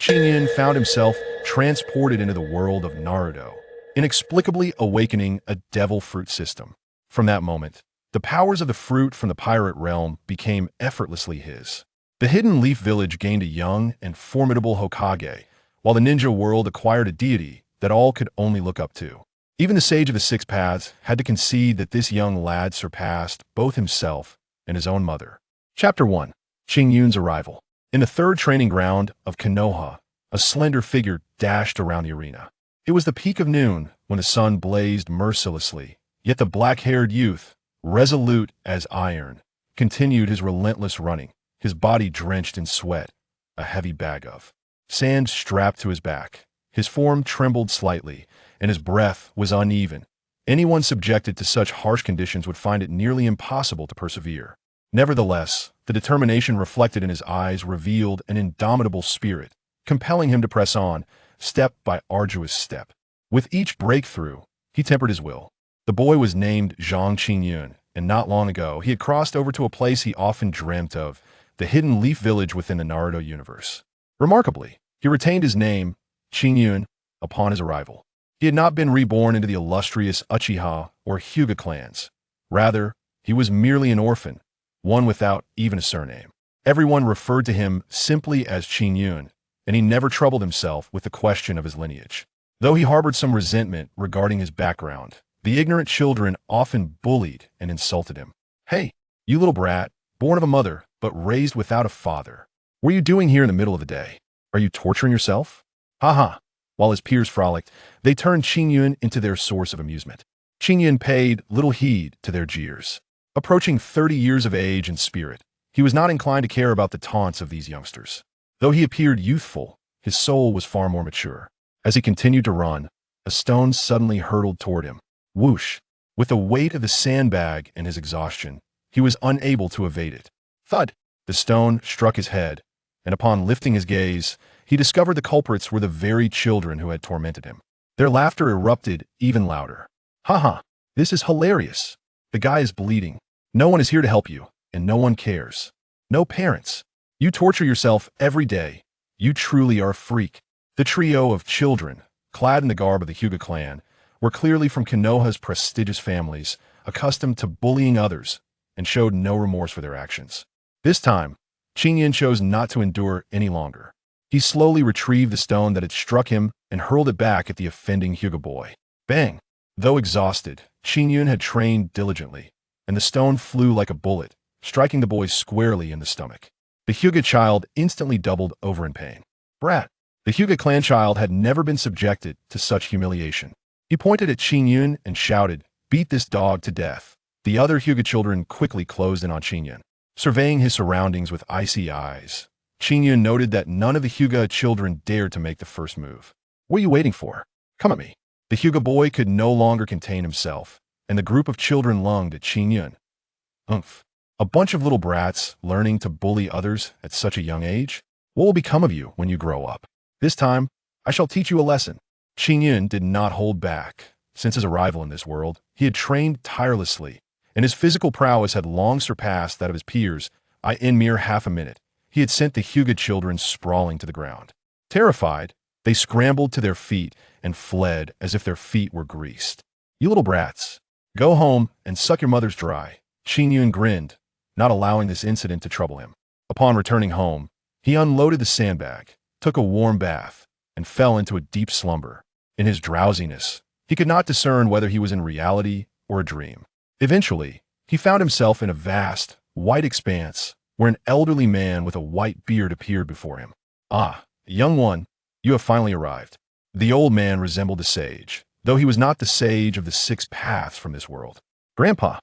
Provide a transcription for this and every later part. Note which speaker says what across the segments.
Speaker 1: Qingyun found himself transported into the world of Naruto, inexplicably awakening a devil fruit system. From that moment, the powers of the fruit from the pirate realm became effortlessly his. The Hidden Leaf Village gained a young and formidable Hokage, while the ninja world acquired a deity that all could only look up to. Even the Sage of the Six Paths had to concede that this young lad surpassed both himself and his own mother. Chapter 1. Qingyun's Arrival. In the third training ground of Konoha, a slender figure dashed around the arena. It was the peak of noon when the sun blazed mercilessly, yet the black-haired youth, resolute as iron, continued his relentless running, his body drenched in sweat, a heavy bag of sand strapped to his back. His form trembled slightly, and his breath was uneven. Anyone subjected to such harsh conditions would find it nearly impossible to persevere. Nevertheless, the determination reflected in his eyes revealed an indomitable spirit, compelling him to press on, step by arduous step. With each breakthrough, he tempered his will. The boy was named Zhang Qingyun, and not long ago he had crossed over to a place he often dreamt of, the Hidden Leaf Village within the Naruto universe. Remarkably, he retained his name, Qingyun, upon his arrival. He had not been reborn into the illustrious Uchiha or Hyuga clans. Rather, he was merely an orphan, one without even a surname. Everyone referred to him simply as Qingyun, and he never troubled himself with the question of his lineage. Though he harbored some resentment regarding his background, the ignorant children often bullied and insulted him. "Hey, you little brat, born of a mother, but raised without a father. What are you doing here in the middle of the day? Are you torturing yourself?" Ha. While his peers frolicked, they turned Qingyun into their source of amusement. Qingyun paid little heed to their jeers. Approaching 30 years of age and spirit, he was not inclined to care about the taunts of these youngsters. Though he appeared youthful, his soul was far more mature. As he continued to run, a stone suddenly hurtled toward him. Whoosh! With the weight of the sandbag and his exhaustion, he was unable to evade it. Thud! The stone struck his head, and upon lifting his gaze, he discovered the culprits were the very children who had tormented him. Their laughter erupted even louder. Ha! This is hilarious. The guy is bleeding. No one is here to help you, and no one cares. No parents. You torture yourself every day. You truly are a freak. The trio of children, clad in the garb of the Hyuga clan, were clearly from Konoha's prestigious families, accustomed to bullying others, and showed no remorse for their actions. This time, Qingyun chose not to endure any longer. He slowly retrieved the stone that had struck him and hurled it back at the offending Hyuga boy. Bang! Though exhausted, Qingyun had trained diligently, and the stone flew like a bullet, striking the boy squarely in the stomach. The Hyuga child instantly doubled over in pain. Brat! The Hyuga clan child had never been subjected to such humiliation. He pointed at Qingyun and shouted, "Beat this dog to death." The other Hyuga children quickly closed in on Qingyun. Surveying his surroundings with icy eyes, Qingyun noted that none of the Hyuga children dared to make the first move. "What are you waiting for? Come at me." The Hyuga boy could no longer contain himself, and the group of children lunged at Qingyun. Umph. A bunch of little brats learning to bully others at such a young age? What will become of you when you grow up? This time, I shall teach you a lesson. Qingyun did not hold back. Since his arrival in this world, he had trained tirelessly, and his physical prowess had long surpassed that of his peers. In mere half a minute, he had sent the Hyuga children sprawling to the ground. Terrified, they scrambled to their feet and fled as if their feet were greased. "You little brats, go home and suck your mothers dry." Qingyun grinned, not allowing this incident to trouble him. Upon returning home, he unloaded the sandbag, took a warm bath, and fell into a deep slumber. In his drowsiness, he could not discern whether he was in reality or a dream. Eventually, he found himself in a vast, white expanse where an elderly man with a white beard appeared before him. "Ah, young one, you have finally arrived." The old man resembled a sage, though he was not the sage of the six paths from this world. "Grandpa,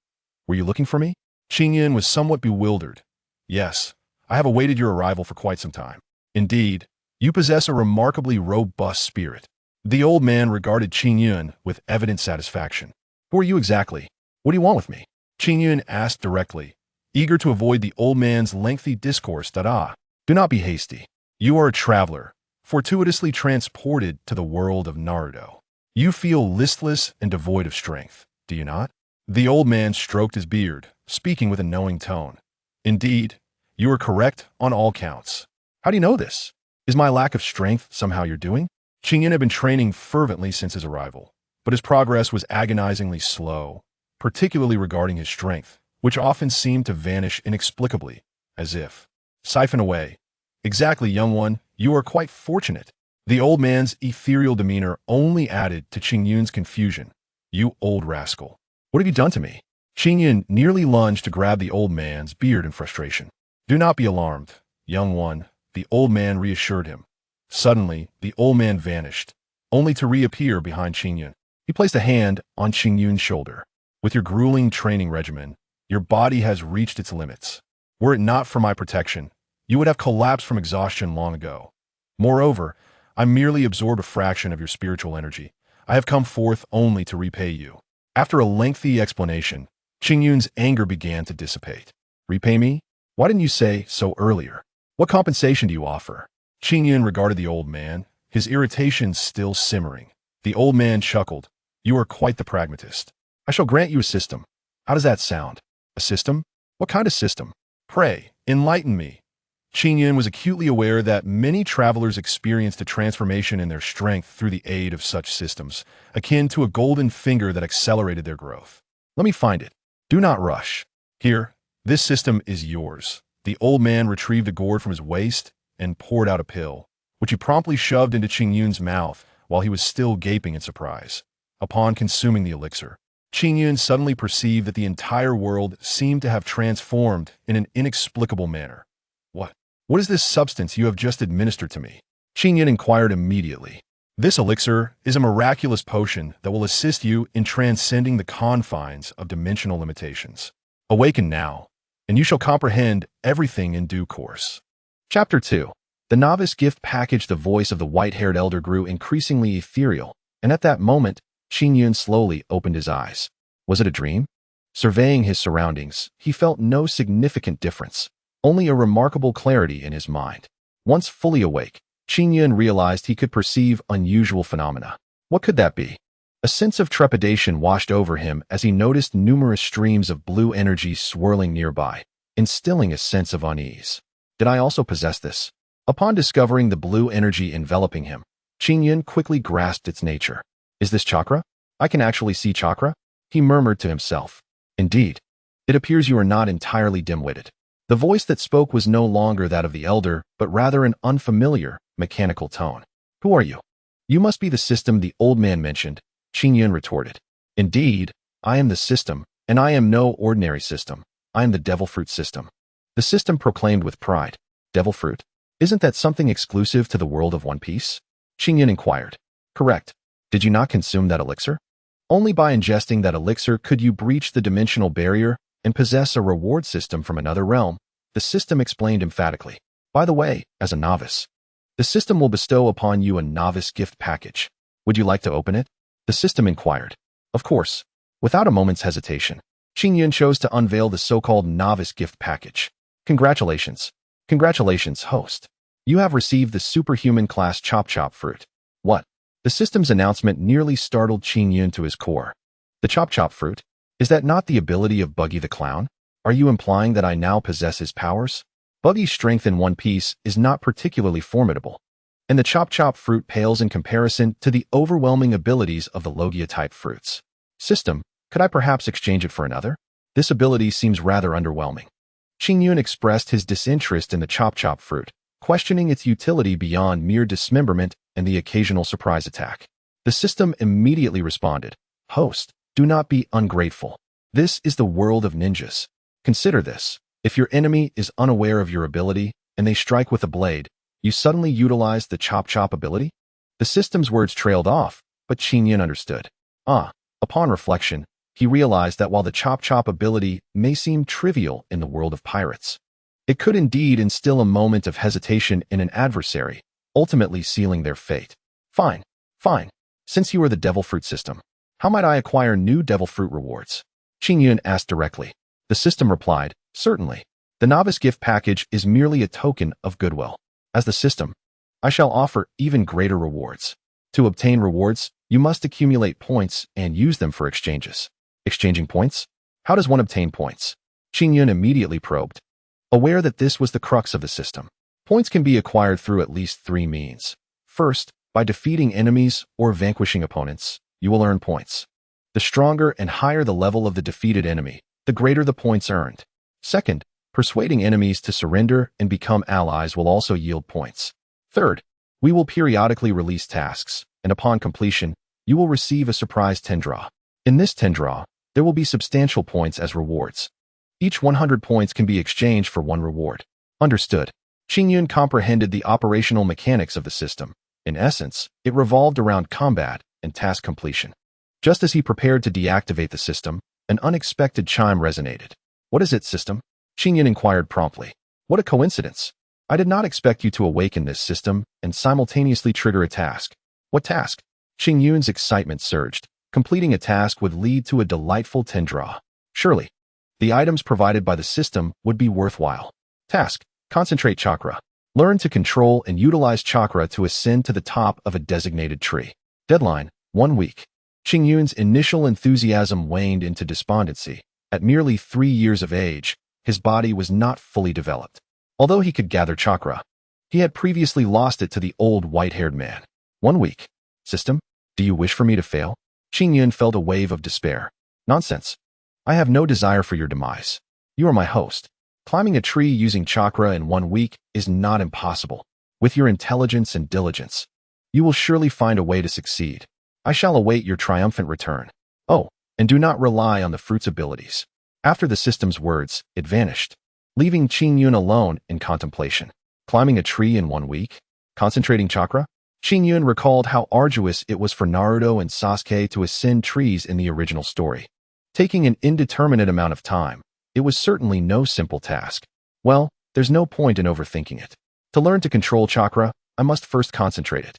Speaker 1: were you looking for me?" Qingyun was somewhat bewildered. "Yes, I have awaited your arrival for quite some time. Indeed, you possess a remarkably robust spirit." The old man regarded Qingyun with evident satisfaction. "Who are you exactly? What do you want with me?" Qingyun asked directly, eager to avoid the old man's lengthy discourse. Do not be hasty. You are a traveler, fortuitously transported to the world of Naruto. You feel listless and devoid of strength, do you not? The old man stroked his beard, speaking with a knowing tone. "Indeed, you are correct on all counts." "How do you know this?" Is my lack of strength somehow your doing? Qingyun had been training fervently since his arrival, but his progress was agonizingly slow, particularly regarding his strength, which often seemed to vanish inexplicably, as if siphoned away. Exactly, young one, you are quite fortunate. The old man's ethereal demeanor only added to Qingyun's confusion. You old rascal. What have you done to me? Qingyun nearly lunged to grab the old man's beard in frustration. Do not be alarmed, young one, the old man reassured him. Suddenly, the old man vanished, only to reappear behind Qingyun. He placed a hand on Qingyun's shoulder. With your grueling training regimen, your body has reached its limits. Were it not for my protection, you would have collapsed from exhaustion long ago. Moreover, I merely absorbed a fraction of your spiritual energy. I have come forth only to repay you. After a lengthy explanation, Qingyun's anger began to dissipate. Repay me? Why didn't you say so earlier? What compensation do you offer? Qingyun regarded the old man, his irritation still simmering. The old man chuckled. You are quite the pragmatist. I shall grant you a system. How does that sound? A system? What kind of system? Pray, enlighten me. Qingyun was acutely aware that many travelers experienced a transformation in their strength through the aid of such systems, akin to a golden finger that accelerated their growth. Let me find it. Do not rush. Here, this system is yours. The old man retrieved a gourd from his waist and poured out a pill, which he promptly shoved into Qingyun's mouth while he was still gaping in surprise. Upon consuming the elixir, Qingyun suddenly perceived that the entire world seemed to have transformed in an inexplicable manner. What is this substance you have just administered to me? Qingyun inquired immediately. This elixir is a miraculous potion that will assist you in transcending the confines of dimensional limitations. Awaken now, and you shall comprehend everything in due course. Chapter 2. The novice gift package. The voice of the white-haired elder grew increasingly ethereal, and at that moment, Qingyun slowly opened his eyes. Was it a dream? Surveying his surroundings, he felt no significant difference, only a remarkable clarity in his mind. Once fully awake, Qingyun realized he could perceive unusual phenomena. What could that be? A sense of trepidation washed over him as he noticed numerous streams of blue energy swirling nearby, instilling a sense of unease. Did I also possess this? Upon discovering the blue energy enveloping him, Qingyun quickly grasped its nature. Is this chakra? I can actually see chakra? He murmured to himself. Indeed, it appears you are not entirely dim-witted. The voice that spoke was no longer that of the elder, but rather an unfamiliar, mechanical tone. Who are you? You must be the system the old man mentioned, Qingyun retorted. Indeed, I am the system, and I am no ordinary system. I am the devil fruit system. The system proclaimed with pride. Devil fruit? Isn't that something exclusive to the world of One Piece? Qingyun inquired. Correct. Did you not consume that elixir? Only by ingesting that elixir could you breach the dimensional barrier and possess a reward system from another realm, the system explained emphatically. By the way, as a novice, the system will bestow upon you a novice gift package. Would you like to open it? The system inquired. Of course. Without a moment's hesitation, Qingyun chose to unveil the so-called novice gift package. Congratulations. Congratulations, host. You have received the superhuman class Chop Chop fruit. What? The system's announcement nearly startled Qingyun to his core. The Chop Chop fruit? Is that not the ability of Buggy the Clown? Are you implying that I now possess his powers? Buggy's strength in One Piece is not particularly formidable, and the Chop Chop fruit pales in comparison to the overwhelming abilities of the Logia-type fruits. System, could I perhaps exchange it for another? This ability seems rather underwhelming. Qingyun expressed his disinterest in the Chop Chop fruit, questioning its utility beyond mere dismemberment and the occasional surprise attack. The system immediately responded, Host, do not be ungrateful. This is the world of ninjas. Consider this. If your enemy is unaware of your ability and they strike with a blade, you suddenly utilize the Chop Chop ability? The system's words trailed off, but Qingyun understood. Upon reflection, he realized that while the Chop Chop ability may seem trivial in the world of pirates, it could indeed instill a moment of hesitation in an adversary, ultimately sealing their fate. Fine. Since you are the Devil Fruit system, how might I acquire new Devil Fruit rewards? Qingyun asked directly. The system replied, Certainly. The novice gift package is merely a token of goodwill. As the system, I shall offer even greater rewards. To obtain rewards, you must accumulate points and use them for exchanges. Exchanging points? How does one obtain points? Qingyun immediately probed, aware that this was the crux of the system. Points can be acquired through at least 3 means. First, by defeating enemies or vanquishing opponents, you will earn points. The stronger and higher the level of the defeated enemy, the greater the points earned. Second, persuading enemies to surrender and become allies will also yield points. Third, we will periodically release tasks, and upon completion, you will receive a surprise Tendraw. In this Tendraw, there will be substantial points as rewards. Each 100 points can be exchanged for 1 reward. Understood. Qingyun comprehended the operational mechanics of the system. In essence, it revolved around combat and task completion. Just as he prepared to deactivate the system, an unexpected chime resonated. What is it, system? Qingyun inquired promptly. What a coincidence. I did not expect you to awaken this system and simultaneously trigger a task. What task? Qingyun's excitement surged. Completing a task would lead to a delightful Tendraw. Surely, the items provided by the system would be worthwhile. Task: concentrate chakra. Learn to control and utilize chakra to ascend to the top of a designated tree. Deadline: 1 week. Qingyun's initial enthusiasm waned into despondency. At merely 3 years of age, his body was not fully developed. Although he could gather chakra, he had previously lost it to the old white-haired man. 1 week. System, do you wish for me to fail? Qingyun felt a wave of despair. Nonsense. I have no desire for your demise. You are my host. Climbing a tree using chakra in 1 week is not impossible. With your intelligence and diligence, you will surely find a way to succeed. I shall await your triumphant return. Oh, and do not rely on the fruit's abilities. After the system's words, it vanished, leaving Qingyun alone in contemplation. Climbing a tree in 1 week? Concentrating chakra? Qingyun recalled how arduous it was for Naruto and Sasuke to ascend trees in the original story. Taking an indeterminate amount of time, it was certainly no simple task. Well, there's no point in overthinking it. To learn to control chakra, I must first concentrate it.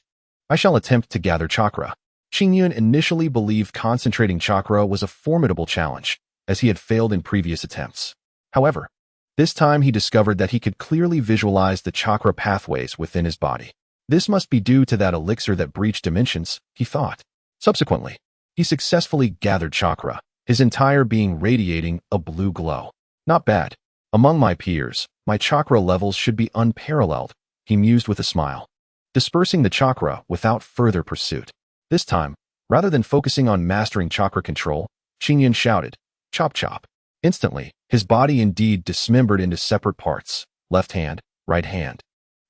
Speaker 1: I shall attempt to gather chakra. Qingyun initially believed concentrating chakra was a formidable challenge, as he had failed in previous attempts. However, this time he discovered that he could clearly visualize the chakra pathways within his body. This must be due to that elixir that breached dimensions, he thought. Subsequently, he successfully gathered chakra, his entire being radiating a blue glow. Not bad. Among my peers, my chakra levels should be unparalleled, he mused with a smile. Dispersing the chakra without further pursuit. This time, rather than focusing on mastering chakra control, Qingyun shouted, "Chop chop." Instantly, his body indeed dismembered into separate parts. Left hand, right hand.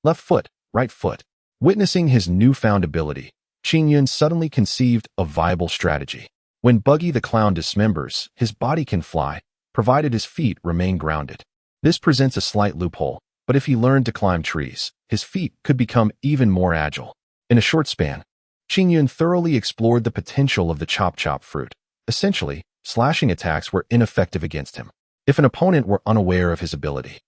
Speaker 1: Left foot, right foot. Witnessing his newfound ability, Qingyun suddenly conceived a viable strategy. When Buggy the Clown dismembers, his body can fly, provided his feet remain grounded. This presents a slight loophole, but if he learned to climb trees, his feet could become even more agile. In a short span, Qingyun thoroughly explored the potential of the chop-chop fruit. Essentially, slashing attacks were ineffective against him. If an opponent were unaware of his ability,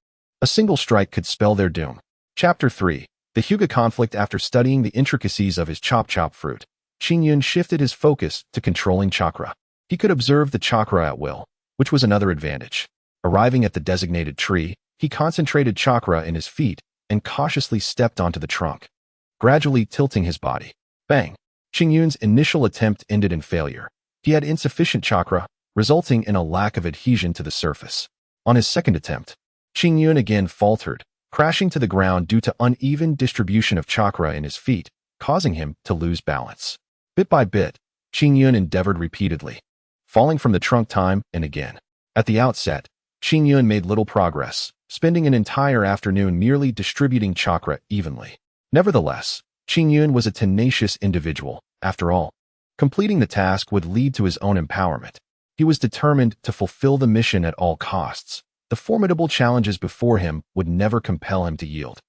Speaker 1: a single strike could spell their doom. Chapter 3. The Hyuga conflict. After studying the intricacies of his chop-chop fruit, Qingyun shifted his focus to controlling chakra. He could observe the chakra at will, which was another advantage. Arriving at the designated tree, he concentrated chakra in his feet and cautiously stepped onto the trunk, gradually tilting his body. Bang! Qingyun's initial attempt ended in failure. He had insufficient chakra, resulting in a lack of adhesion to the surface. On his second attempt, Qingyun again faltered, crashing to the ground due to uneven distribution of chakra in his feet, causing him to lose balance. Bit by bit, Qingyun endeavored repeatedly, falling from the trunk time and again. At the outset, Qingyun made little progress, spending an entire afternoon merely distributing chakra evenly. Nevertheless, Qingyun was a tenacious individual. After all, completing the task would lead to his own empowerment. He was determined to fulfill the mission at all costs. The formidable challenges before him would never compel him to yield.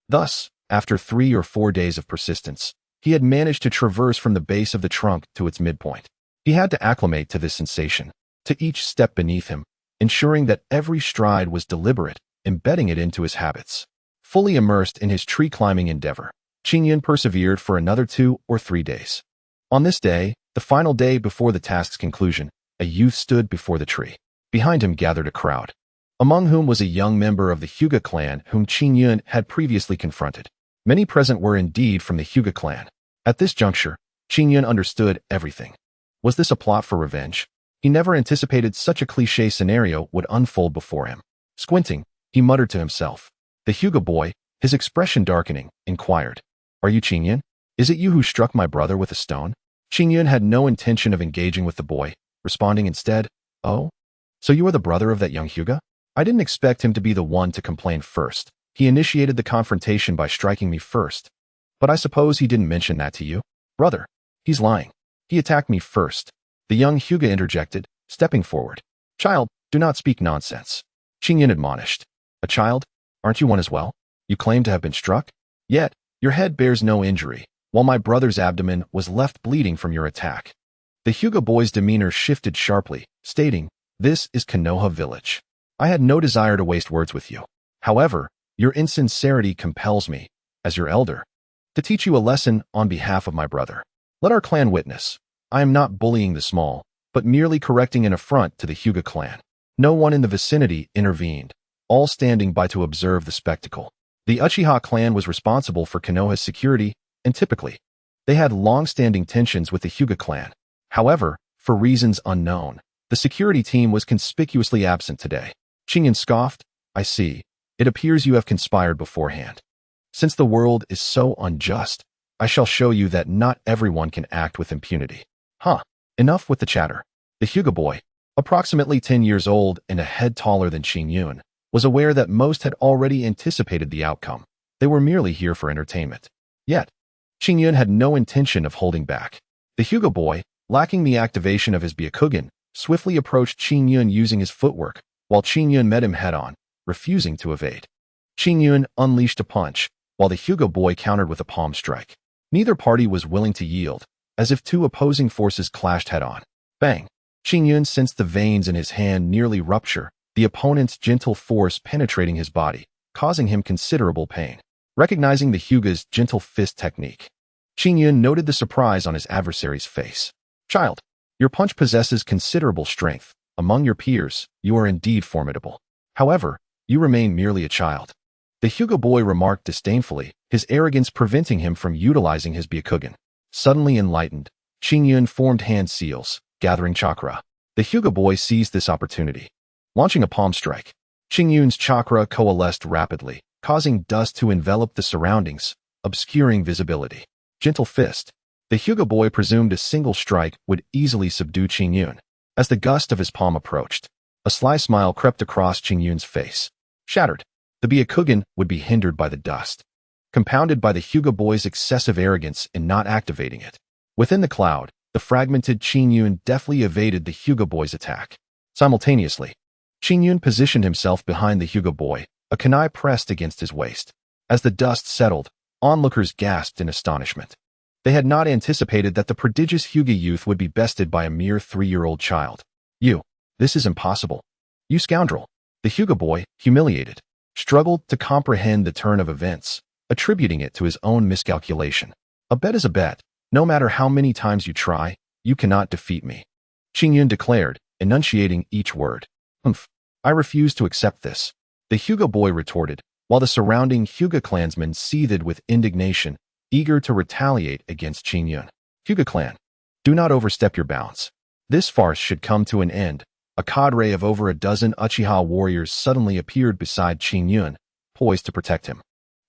Speaker 1: Thus, after 3 or 4 days of persistence, he had managed to traverse from the base of the trunk to its midpoint. He had to acclimate to this sensation, to each step beneath him, ensuring that every stride was deliberate, embedding it into his habits. Fully immersed in his tree-climbing endeavor, Qingyun persevered for another 2 or 3 days. On this day, the final day before the task's conclusion, a youth stood before the tree. Behind him gathered a crowd, among whom was a young member of the Hyuga clan whom Qingyun had previously confronted. Many present were indeed from the Hyuga clan. At this juncture, Qingyun understood everything. Was this a plot for revenge? He never anticipated such a cliché scenario would unfold before him. Squinting, he muttered to himself, "The Hyuga boy, His expression darkening, inquired, "Are you Qingyun? Is it you who struck my brother with a stone?" Qingyun had no intention of engaging with the boy, responding instead, "Oh? So you are the brother of that young Hyuga? I didn't expect him to be the one to complain first. He initiated the confrontation by striking me first. But I suppose he didn't mention that to you? Brother, he's lying. He attacked me first." The young Hyuga interjected, stepping forward. "Child, do not speak nonsense." Qingyun admonished. "A child? Aren't you one as well? You claim to have been struck? Yet, your head bears no injury, while my brother's abdomen was left bleeding from your attack." The Hyuga boy's demeanor shifted sharply, stating, "This is Konoha village. I had no desire to waste words with you. However, your insincerity compels me, as your elder, to teach you a lesson on behalf of my brother. Let our clan witness. I am not bullying the small, but merely correcting an affront to the Hyuga clan." No one in the vicinity intervened, all standing by to observe the spectacle. The Uchiha clan was responsible for Konoha's security, and typically, they had long-standing tensions with the Hyuga clan. However, for reasons unknown, the security team was conspicuously absent today. Qingyun scoffed, "I see. It appears you have conspired beforehand. Since the world is so unjust, I shall show you that not everyone can act with impunity." Huh. Enough with the chatter. The Hyuga boy, approximately 10 years old and a head taller than Qingyun, was aware that most had already anticipated the outcome. They were merely here for entertainment. Yet, Qingyun had no intention of holding back. The Hyuga boy, lacking the activation of his Byakugan, swiftly approached Qingyun using his footwork, while Qingyun met him head-on, refusing to evade. Qingyun unleashed a punch, while the Hyuga boy countered with a palm strike. Neither party was willing to yield, as if two opposing forces clashed head-on. Bang! Qingyun sensed the veins in his hand nearly rupture, the opponent's gentle force penetrating his body, causing him considerable pain. Recognizing the Hyuga's gentle fist technique, Qingyun noted the surprise on his adversary's face. "Child, your punch possesses considerable strength. Among your peers, you are indeed formidable. However, you remain merely a child." The Hyuga boy remarked disdainfully, his arrogance preventing him from utilizing his Byakugan. Suddenly enlightened, Qingyun formed hand seals, gathering Chakra. The Hyuga boy seized this opportunity. Launching a palm strike, Qingyun's Chakra coalesced rapidly, causing dust to envelop the surroundings, obscuring visibility. Gentle fist. The Hyuga boy presumed a single strike would easily subdue Qingyun. As the gust of his palm approached, a sly smile crept across Qingyun's face. Shattered. The Byakugan would be hindered by the dust, compounded by the Hyuga boy's excessive arrogance in not activating it. Within the cloud, the fragmented Qingyun deftly evaded the Hyuga boy's attack. Simultaneously, Qingyun positioned himself behind the Hyuga boy, a kunai pressed against his waist. As the dust settled, onlookers gasped in astonishment. They had not anticipated that the prodigious Hyuga youth would be bested by a mere 3-year-old child. This is impossible. You scoundrel. The Hyuga boy, humiliated, struggled to comprehend the turn of events, attributing it to his own miscalculation. "A bet is a bet. No matter how many times you try, you cannot defeat me," Qingyun declared, enunciating each word. "I refuse to accept this," the Hyuga boy retorted, while the surrounding Hyuga clansmen seethed with indignation, eager to retaliate against Qingyun. "Hyuga clan, do not overstep your bounds. This farce should come to an end." A cadre of over a dozen Uchiha warriors suddenly appeared beside Qingyun, poised to protect him.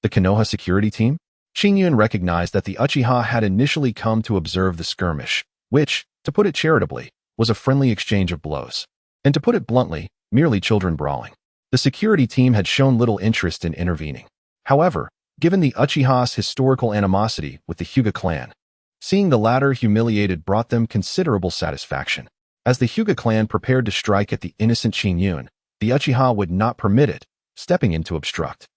Speaker 1: The Konoha security team? Qingyun recognized that the Uchiha had initially come to observe the skirmish, which, to put it charitably, was a friendly exchange of blows. And to put it bluntly, merely children brawling. The security team had shown little interest in intervening. However, given the Uchiha's historical animosity with the Hyuga clan, seeing the latter humiliated brought them considerable satisfaction. As the Hyuga clan prepared to strike at the innocent Qingyun, the Uchiha would not permit it, stepping in to obstruct.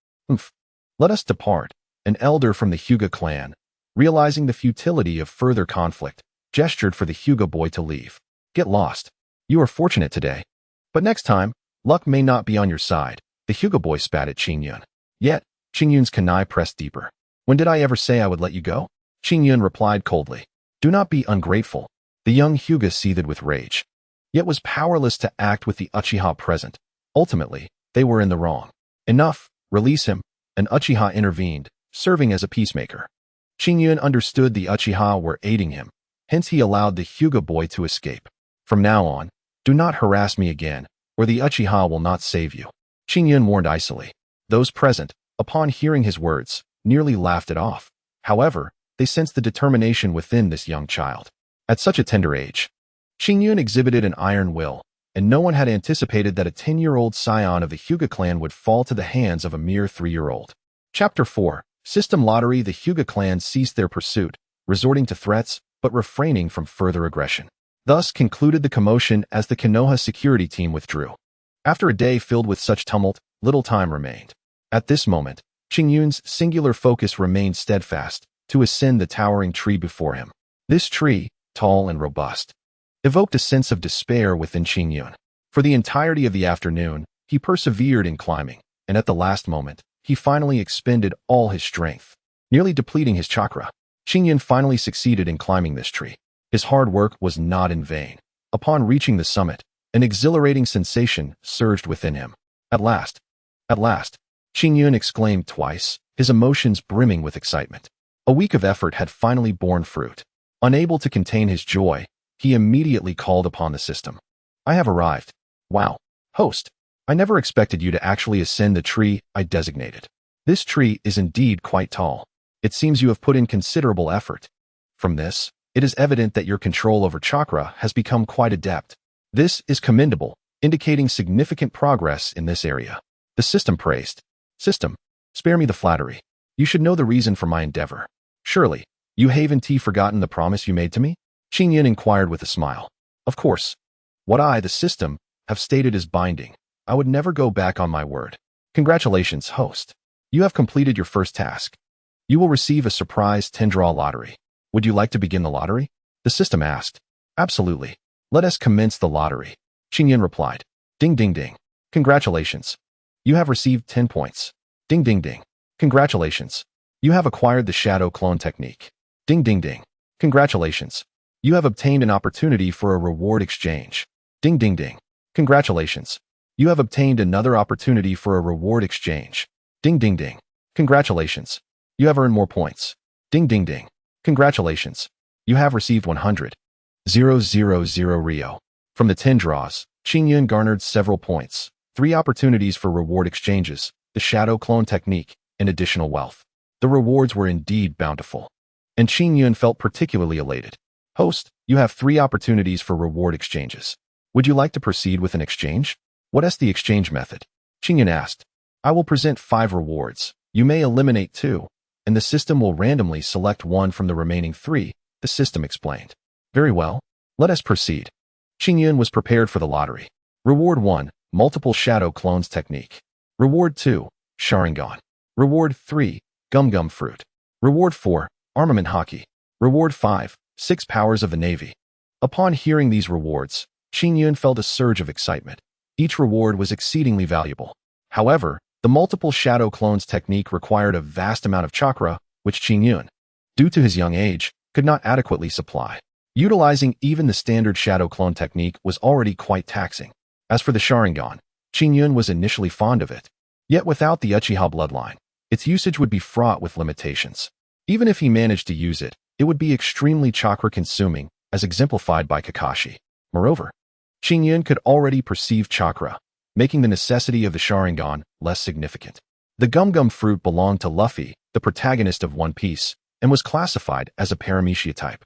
Speaker 1: "Let us depart," an elder from the Hyuga clan, realizing the futility of further conflict, gestured for the Hyuga boy to leave. "Get lost. You are fortunate today. But next time, luck may not be on your side," the Hyuga boy spat at Qingyun. Yet, Qingyun's kunai pressed deeper. "When did I ever say I would let you go?" Qingyun replied coldly. "Do not be ungrateful." The young Hyuga seethed with rage, yet was powerless to act with the Uchiha present. Ultimately, they were in the wrong. "Enough, release him," an Uchiha intervened, serving as a peacemaker. Qingyun understood the Uchiha were aiding him, hence he allowed the Hyuga boy to escape. "From now on, do not harass me again, or the Uchiha will not save you," Qingyun warned icily. Those present, upon hearing his words, nearly laughed it off. However, they sensed the determination within this young child. At such a tender age, Qingyun exhibited an iron will, and no one had anticipated that a 10-year-old scion of the Hyuga clan would fall to the hands of a mere 3-year-old. Chapter 4. System Lottery. The Hyuga clan ceased their pursuit, resorting to threats, but refraining from further aggression. Thus concluded the commotion as the Konoha security team withdrew. After a day filled with such tumult, little time remained. At this moment, Qingyun's singular focus remained steadfast, to ascend the towering tree before him. This tree, tall and robust, evoked a sense of despair within Qingyun. For the entirety of the afternoon, he persevered in climbing, and at the last moment, he finally expended all his strength, nearly depleting his chakra. Qingyun finally succeeded in climbing this tree. His hard work was not in vain. Upon reaching the summit, an exhilarating sensation surged within him. At last, Qingyun exclaimed twice, his emotions brimming with excitement. A week of effort had finally borne fruit. Unable to contain his joy, he immediately called upon the system. I have arrived. Wow. Host, I never expected you to actually ascend the tree I designated. This tree is indeed quite tall. It seems you have put in considerable effort. From this, it is evident that your control over chakra has become quite adept. This is commendable, indicating significant progress in this area. The system praised. System, spare me the flattery. You should know the reason for my endeavor. Surely, you haven't forgotten the promise you made to me? Qingyun inquired with a smile. Of course. What I, the system, have stated is binding. I would never go back on my word. Congratulations, host. You have completed your first task. You will receive a surprise 10-draw lottery. Would you like to begin the lottery? The system asked. Absolutely. Let us commence the lottery. Qingyun replied. Ding ding ding. Congratulations. You have received 10 points. Ding ding ding. Congratulations. You have acquired the shadow clone technique. Ding ding ding. Congratulations. You have obtained an opportunity for a reward exchange. Ding ding ding. Congratulations. You have obtained another opportunity for a reward exchange. Ding ding ding. Congratulations. You have earned more points. Ding ding ding. Congratulations. You have received 100,000 Rio. From the 10 draws, Qingyun garnered several points, 3 opportunities for reward exchanges, the shadow clone technique, and additional wealth. The rewards were indeed bountiful, and Qingyun felt particularly elated. Host, you have 3 opportunities for reward exchanges. Would you like to proceed with an exchange? What is the exchange method? Qingyun asked. I will present 5 rewards. You may eliminate 2, and the system will randomly select 1 from the remaining 3, the system explained. Very well. Let us proceed. Qingyun was prepared for the lottery. Reward 1, multiple shadow clones technique. Reward 2, Sharingan. Reward 3, Gum Gum Fruit. Reward 4, Armament Hockey. Reward 5, 6 Powers of the Navy. Upon hearing these rewards, Qingyun felt a surge of excitement. Each reward was exceedingly valuable. However, the multiple shadow clones technique required a vast amount of chakra, which Qingyun, due to his young age, could not adequately supply. Utilizing even the standard shadow clone technique was already quite taxing. As for the Sharingan, Qingyun was initially fond of it. Yet without the Uchiha bloodline, its usage would be fraught with limitations. Even if he managed to use it, it would be extremely chakra-consuming, as exemplified by Kakashi. Moreover, Qingyun could already perceive chakra, making the necessity of the Sharingan less significant. The Gum Gum Fruit belonged to Luffy, the protagonist of One Piece, and was classified as a paramecia type.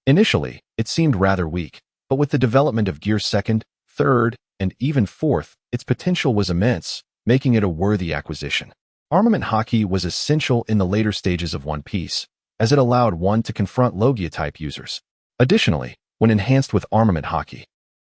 Speaker 1: Initially, it seemed rather weak, but with the development of Gear 2nd, 3rd, and even 4th, its potential was immense, making it a worthy acquisition. Armament Hockey was essential in the later stages of One Piece, as it allowed one to confront Logia-type users. Additionally, when enhanced with Armament Hockey,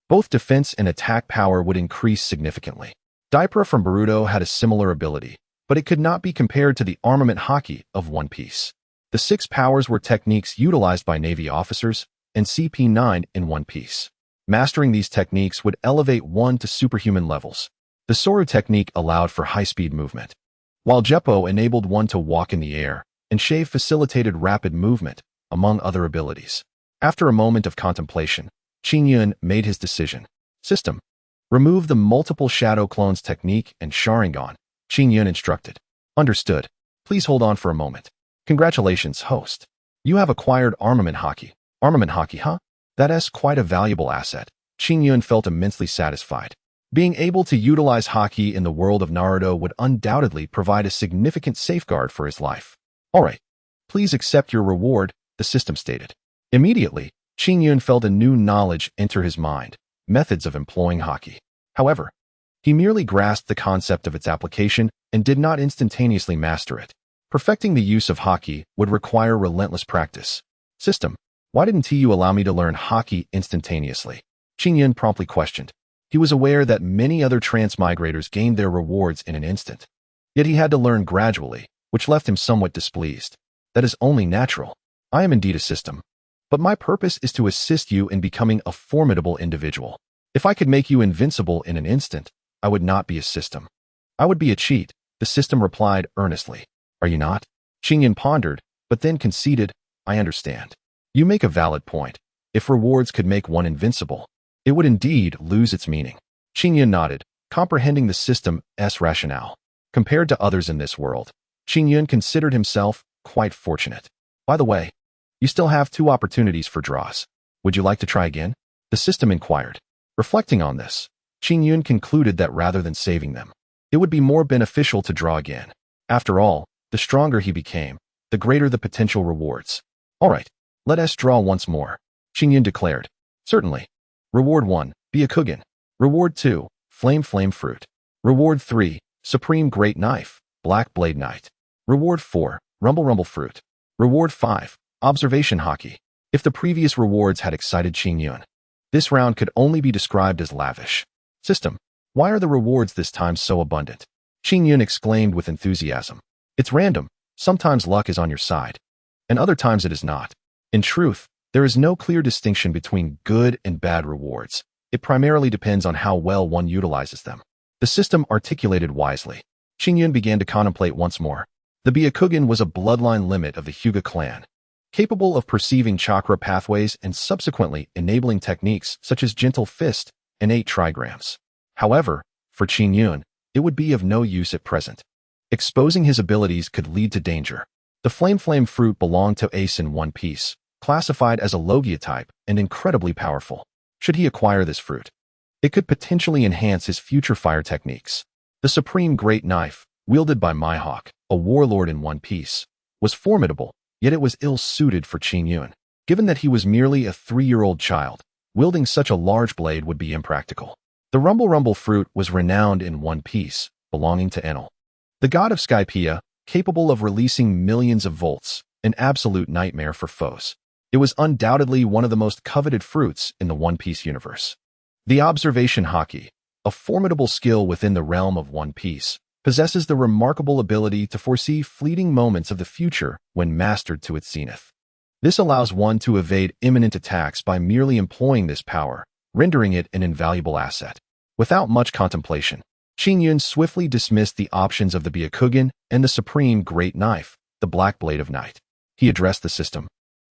Speaker 1: both defense and attack power would increase significantly. Daipra from Boruto had a similar ability, but it could not be compared to the Armament Hockey of One Piece. The 6 powers were techniques utilized by Navy officers and CP9 in One Piece. Mastering these techniques would elevate one to superhuman levels. The Soru technique allowed for high-speed movement, while Jeppo enabled one to walk in the air, and Shave facilitated rapid movement, among other abilities. After a moment of contemplation, Qingyun made his decision. System. Remove the multiple shadow clones technique and Sharingan, Qingyun instructed. Understood. Please hold on for a moment. Congratulations, host. You have acquired Armament Hockey. Armament Hockey, huh? That is quite a valuable asset. Qingyun felt immensely satisfied. Being able to utilize Haki in the world of Naruto would undoubtedly provide a significant safeguard for his life. Alright, please accept your reward, the system stated. Immediately, Qingyun felt a new knowledge enter his mind, methods of employing Haki. However, he merely grasped the concept of its application and did not instantaneously master it. Perfecting the use of Haki would require relentless practice. System, why didn't you allow me to learn Haki instantaneously? Qingyun promptly questioned. He was aware that many other transmigrators gained their rewards in an instant. Yet he had to learn gradually, which left him somewhat displeased. That is only natural. I am indeed a system. But my purpose is to assist you in becoming a formidable individual. If I could make you invincible in an instant, I would not be a system. I would be a cheat, the system replied earnestly. Are you not? Qingyun pondered, but then conceded, I understand. You make a valid point. If rewards could make one invincible, it would indeed lose its meaning. Qingyun nodded, comprehending the system's rationale. Compared to others in this world, Qingyun considered himself quite fortunate. By the way, you still have 2 opportunities for draws. Would you like to try again? The system inquired. Reflecting on this, Qingyun concluded that rather than saving them, it would be more beneficial to draw again. After all, the stronger he became, the greater the potential rewards. Alright, let us draw once more, Qingyun declared. Certainly. Reward 1, Byakugan. Reward 2, Flame Fruit. Reward 3, Supreme Great Knife, Black Blade Knight. Reward 4, Rumble Fruit. Reward 5, Observation Haki. If the previous rewards had excited Qingyun, this round could only be described as lavish. System, why are the rewards this time so abundant? Qingyun exclaimed with enthusiasm. It's random. Sometimes luck is on your side, and other times it is not. In truth, there is no clear distinction between good and bad rewards. It primarily depends on how well one utilizes them. The system articulated wisely. Qingyun began to contemplate once more. The Byakugan was a bloodline limit of the Hyuga clan, capable of perceiving chakra pathways and subsequently enabling techniques such as Gentle Fist and 8 trigrams. However, for Qingyun, it would be of no use at present. Exposing his abilities could lead to danger. The Flame Fruit belonged to Ace in One Piece, classified as a Logia type and incredibly powerful. Should he acquire this fruit, it could potentially enhance his future fire techniques. The Supreme Great Knife, wielded by Mihawk, a warlord in One Piece, was formidable, yet it was ill-suited for Qingyun. Given that he was merely a 3-year-old child, wielding such a large blade would be impractical. The Rumble Fruit was renowned in One Piece, belonging to Enel, the god of Skypiea, capable of releasing millions of volts, an absolute nightmare for foes. It was undoubtedly one of the most coveted fruits in the One Piece universe. The Observation Haki, a formidable skill within the realm of One Piece, possesses the remarkable ability to foresee fleeting moments of the future when mastered to its zenith. This allows one to evade imminent attacks by merely employing this power, rendering it an invaluable asset. Without much contemplation, Qingyun swiftly dismissed the options of the Byakugan and the Supreme Great Knife, the Black Blade of Night. He addressed the system,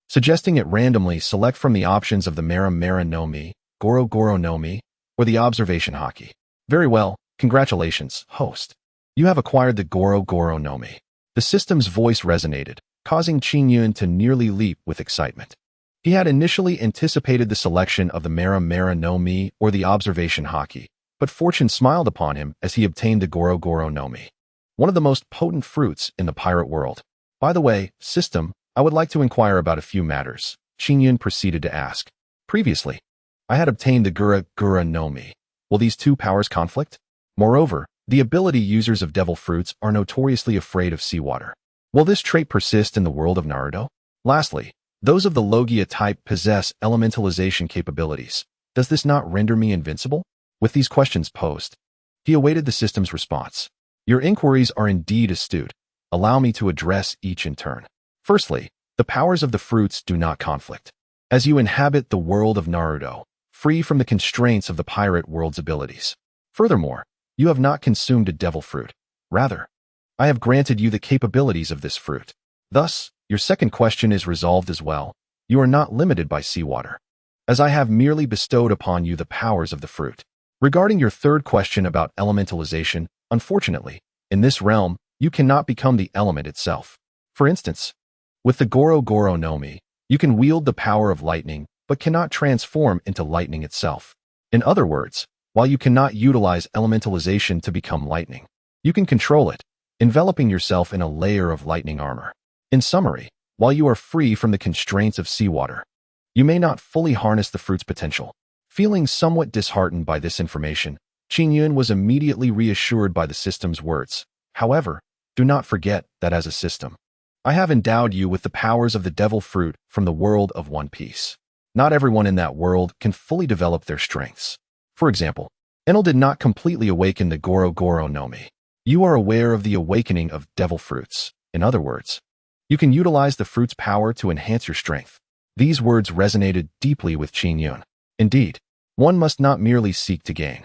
Speaker 1: suggesting it randomly select from the options of the Mera no Mi, Goro no Mi, or the Observation Haki. Very well, congratulations, host. You have acquired the Goro no Mi. The system's voice resonated, causing Qingyun to nearly leap with excitement. He had initially anticipated the selection of the Mera no Mi or the Observation Haki, but fortune smiled upon him as he obtained the Goro no Mi, one of the most potent fruits in the pirate world. By the way, system, I would like to inquire about a few matters, Qingyun proceeded to ask. Previously, I had obtained the Gura no Mi. Will these 2 powers conflict? Moreover, the ability users of devil fruits are notoriously afraid of seawater. Will this trait persist in the world of Naruto? Lastly, those of the Logia type possess elementalization capabilities. Does this not render me invincible? With these questions posed, he awaited the system's response. Your inquiries are indeed astute. Allow me to address each in turn. Firstly, the powers of the fruits do not conflict. As you inhabit the world of Naruto, free from the constraints of the pirate world's abilities. Furthermore, you have not consumed a devil fruit. Rather, I have granted you the capabilities of this fruit. Thus, your second question is resolved as well. You are not limited by seawater, as I have merely bestowed upon you the powers of the fruit. Regarding your third question about elementalization, unfortunately, in this realm, you cannot become the element itself. For instance, with the Goro no Mi, you can wield the power of lightning, but cannot transform into lightning itself. In other words, While you cannot utilize elementalization to become lightning, you can control it, enveloping yourself in a layer of lightning armor. In summary, while you are free from the constraints of seawater, you may not fully harness the fruit's potential. Feeling somewhat disheartened by this information, Qingyun was immediately reassured by the system's words. However, do not forget that as a system, I have endowed you with the powers of the devil fruit from the world of One Piece. Not everyone in that world can fully develop their strengths. For example, Enel did not completely awaken the Goro Goro no Mi. You are aware of the awakening of devil fruits. In other words, you can utilize the fruit's power to enhance your strength. These words resonated deeply with Qingyun. Indeed, one must not merely seek to gain.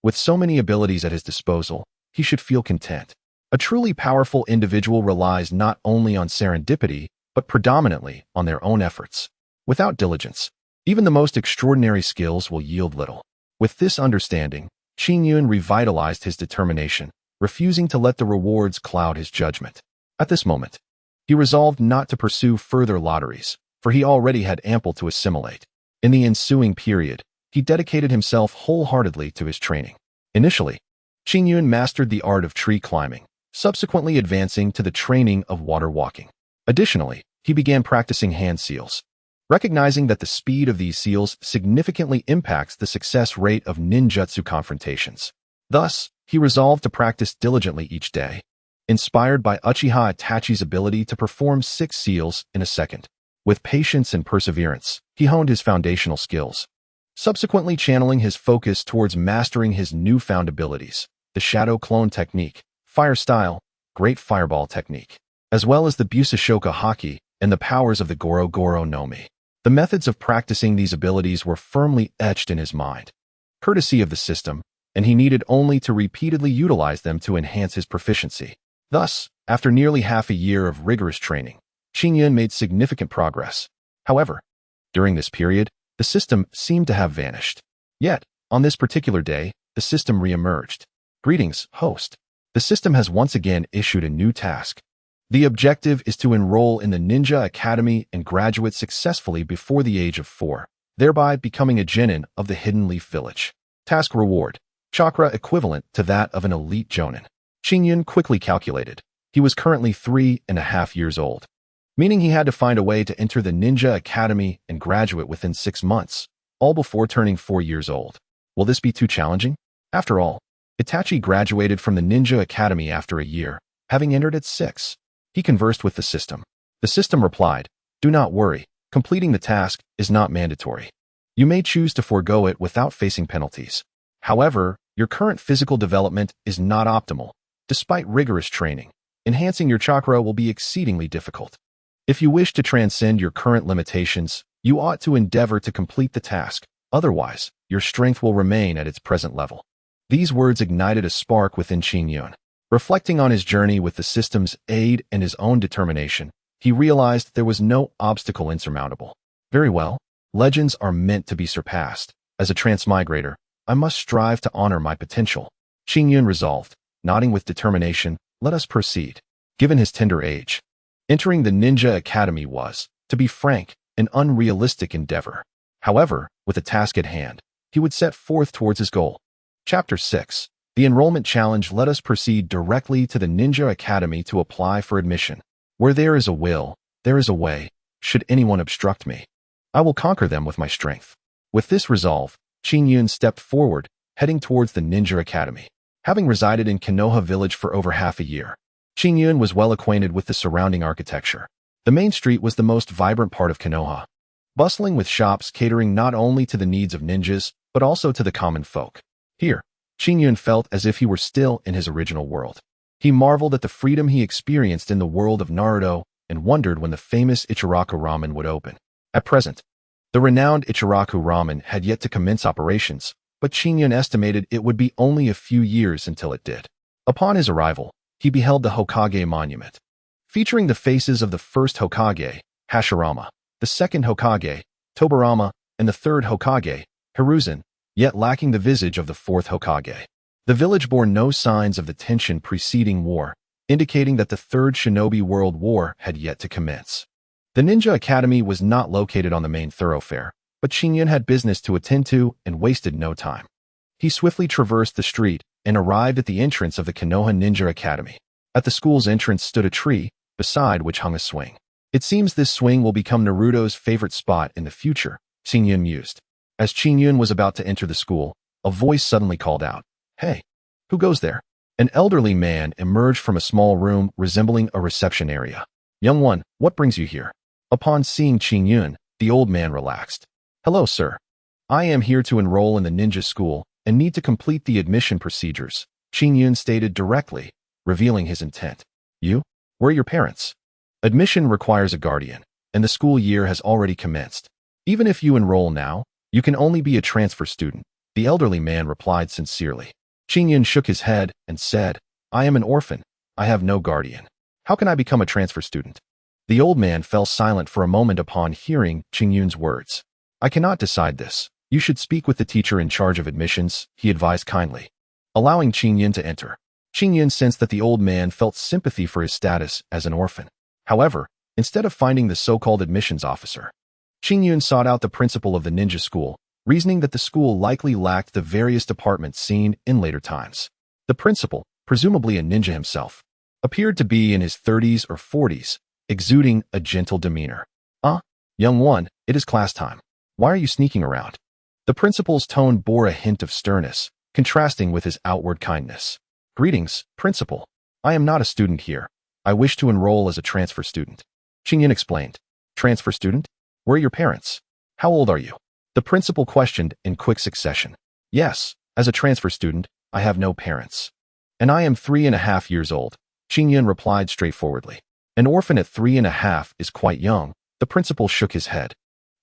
Speaker 1: With so many abilities at his disposal, he should feel content. A truly powerful individual relies not only on serendipity, but predominantly on their own efforts. Without diligence, even the most extraordinary skills will yield little. With this understanding, Qingyun revitalized his determination, refusing to let the rewards cloud his judgment. At this moment, he resolved not to pursue further lotteries, for he already had ample to assimilate. In the ensuing period, he dedicated himself wholeheartedly to his training. Initially, Qingyun mastered the art of tree climbing, subsequently advancing to the training of water walking. Additionally, he began practicing hand seals, recognizing that the speed of these seals significantly impacts the success rate of ninjutsu confrontations. Thus, he resolved to practice diligently each day. Inspired by Uchiha Itachi's ability to perform 6 seals in a second, with patience and perseverance, he honed his foundational skills, subsequently channeling his focus towards mastering his newfound abilities, the Shadow Clone Technique, Fire Style, Great Fireball Technique, as well as the Busashoka Haki and the powers of the Goro Goro no Mi. The methods of practicing these abilities were firmly etched in his mind, courtesy of the system, and he needed only to repeatedly utilize them to enhance his proficiency. Thus, after nearly half a year of rigorous training, Qingyun made significant progress. However, during this period, the system seemed to have vanished. Yet, on this particular day, the system re-emerged. Greetings, host. The system has once again issued a new task. The objective is to enroll in the Ninja Academy and graduate successfully before the age of 4, thereby becoming a genin of the Hidden Leaf Village. Task reward: Chakra equivalent to that of an elite Jonan. Qingyun quickly calculated. He was currently 3.5 years old, meaning he had to find a way to enter the Ninja Academy and graduate within 6 months, all before turning 4 years old. Will this be too challenging? After all, Itachi graduated from the Ninja Academy after a year, having entered at 6. He conversed with the system. The system replied, "Do not worry, completing the task is not mandatory. You may choose to forego it without facing penalties. However, your current physical development is not optimal. Despite rigorous training, enhancing your chakra will be exceedingly difficult. If you wish to transcend your current limitations, you ought to endeavor to complete the task. Otherwise, your strength will remain at its present level." These words ignited a spark within Qingyun. Reflecting on his journey with the system's aid and his own determination, he realized there was no obstacle insurmountable. Very well, legends are meant to be surpassed. As a transmigrator, I must strive to honor my potential. Qingyun resolved, nodding with determination, "Let us proceed." Given his tender age, entering the Ninja Academy was, to be frank, an unrealistic endeavor. However, with a task at hand, he would set forth towards his goal. Chapter 6. The Enrollment Challenge. Let us proceed directly to the Ninja Academy to apply for admission. Where there is a will, there is a way. Should anyone obstruct me, I will conquer them with my strength. With this resolve, Qingyun stepped forward, heading towards the Ninja Academy. Having resided in Konoha village for over half a year, Qingyun was well acquainted with the surrounding architecture. The main street was the most vibrant part of Konoha, bustling with shops catering not only to the needs of ninjas, but also to the common folk. Here, Qingyun felt as if he were still in his original world. He marveled at the freedom he experienced in the world of Naruto and wondered when the famous Ichiraku Ramen would open. At present, the renowned Ichiraku Ramen had yet to commence operations, but Qingyun estimated it would be only a few years until it did. Upon his arrival, he beheld the Hokage monument, featuring the faces of the first Hokage, Hashirama, the second Hokage, Tobirama, and the third Hokage, Hiruzen, yet lacking the visage of the fourth Hokage. The village bore no signs of the tension preceding war, indicating that the Third Shinobi World War had yet to commence. The Ninja Academy was not located on the main thoroughfare, but Qingyun had business to attend to and wasted no time. He swiftly traversed the street and arrived at the entrance of the Konoha Ninja Academy. At the school's entrance stood a tree, beside which hung a swing. It seems this swing will become Naruto's favorite spot in the future, Qingyun mused. As Qingyun was about to enter the school, a voice suddenly called out, "Hey, who goes there?" An elderly man emerged from a small room resembling a reception area. "Young one, what brings you here?" Upon seeing Qingyun, the old man relaxed. "Hello, sir. I am here to enroll in the ninja school and need to complete the admission procedures," Qingyun stated directly, revealing his intent. "You? Where are your parents?" "Admission requires a guardian, and the school year has already commenced. Even if you enroll now, you can only be a transfer student," the elderly man replied sincerely. Qingyun shook his head and said, "I am an orphan. I have no guardian. How can I become a transfer student?" The old man fell silent for a moment upon hearing Qingyun's words. "I cannot decide this. You should speak with the teacher in charge of admissions," he advised kindly. Allowing Qingyun to enter, Qingyun sensed that the old man felt sympathy for his status as an orphan. However, instead of finding the so-called admissions officer, Qingyun sought out the principal of the ninja school, reasoning that the school likely lacked the various departments seen in later times. The principal, presumably a ninja himself, appeared to be in his 30s or 40s, exuding a gentle demeanor. Young one, it is class time. Why are you sneaking around?" The principal's tone bore a hint of sternness, contrasting with his outward kindness. "Greetings, principal. I am not a student here. I wish to enroll as a transfer student," Qingyun explained. "Transfer student? Where are your parents? How old are you?" The principal questioned in quick succession. "Yes, as a transfer student, I have no parents. And I am 3.5 years old," Qingyun replied straightforwardly. "An orphan at 3.5 is quite young," the principal shook his head.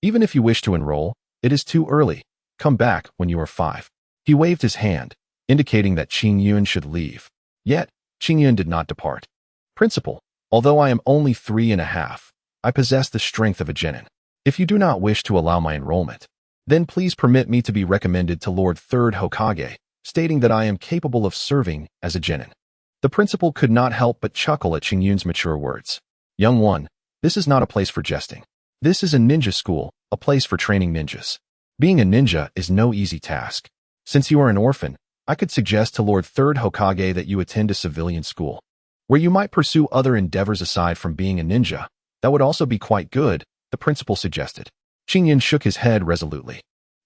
Speaker 1: "Even if you wish to enroll, it is too early. Come back when you are 5. He waved his hand, indicating that Qingyun should leave. Yet, Qingyun did not depart. "Principal, although I am only 3.5, I possess the strength of a genin. If you do not wish to allow my enrollment, then please permit me to be recommended to Lord 3rd Hokage, stating that I am capable of serving as a genin." The principal could not help but chuckle at Qingyun's mature words. "Young one, this is not a place for jesting. This is a ninja school, a place for training ninjas. Being a ninja is no easy task. Since you are an orphan, I could suggest to Lord 3rd Hokage that you attend a civilian school, where you might pursue other endeavors aside from being a ninja. That would also be quite good," the principal suggested. Qingyun shook his head resolutely.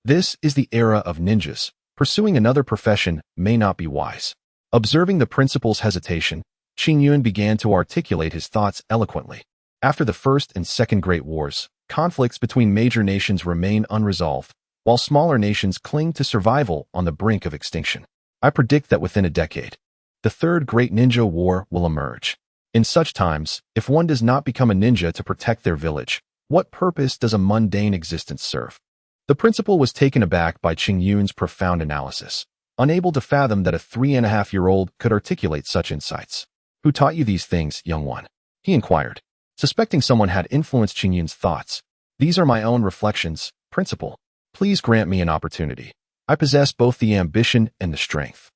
Speaker 1: "This is the era of ninjas. Pursuing another profession may not be wise." Observing the principal's hesitation, Qingyun began to articulate his thoughts eloquently. After the First and Second Great Wars, conflicts between major nations remain unresolved, while smaller nations cling to survival on the brink of extinction. I predict that within a decade, the Third Great Ninja War will emerge. In such times, if one does not become a ninja to protect their village, what purpose does a mundane existence serve? The principal was taken aback by Qingyun's profound analysis, unable to fathom that a 3.5-year-old could articulate such insights. "Who taught you these things, young one?" he inquired. Suspecting someone had influenced Qingyun's thoughts. "These are my own reflections, principal. Please grant me an opportunity. I possess both the ambition and the strength.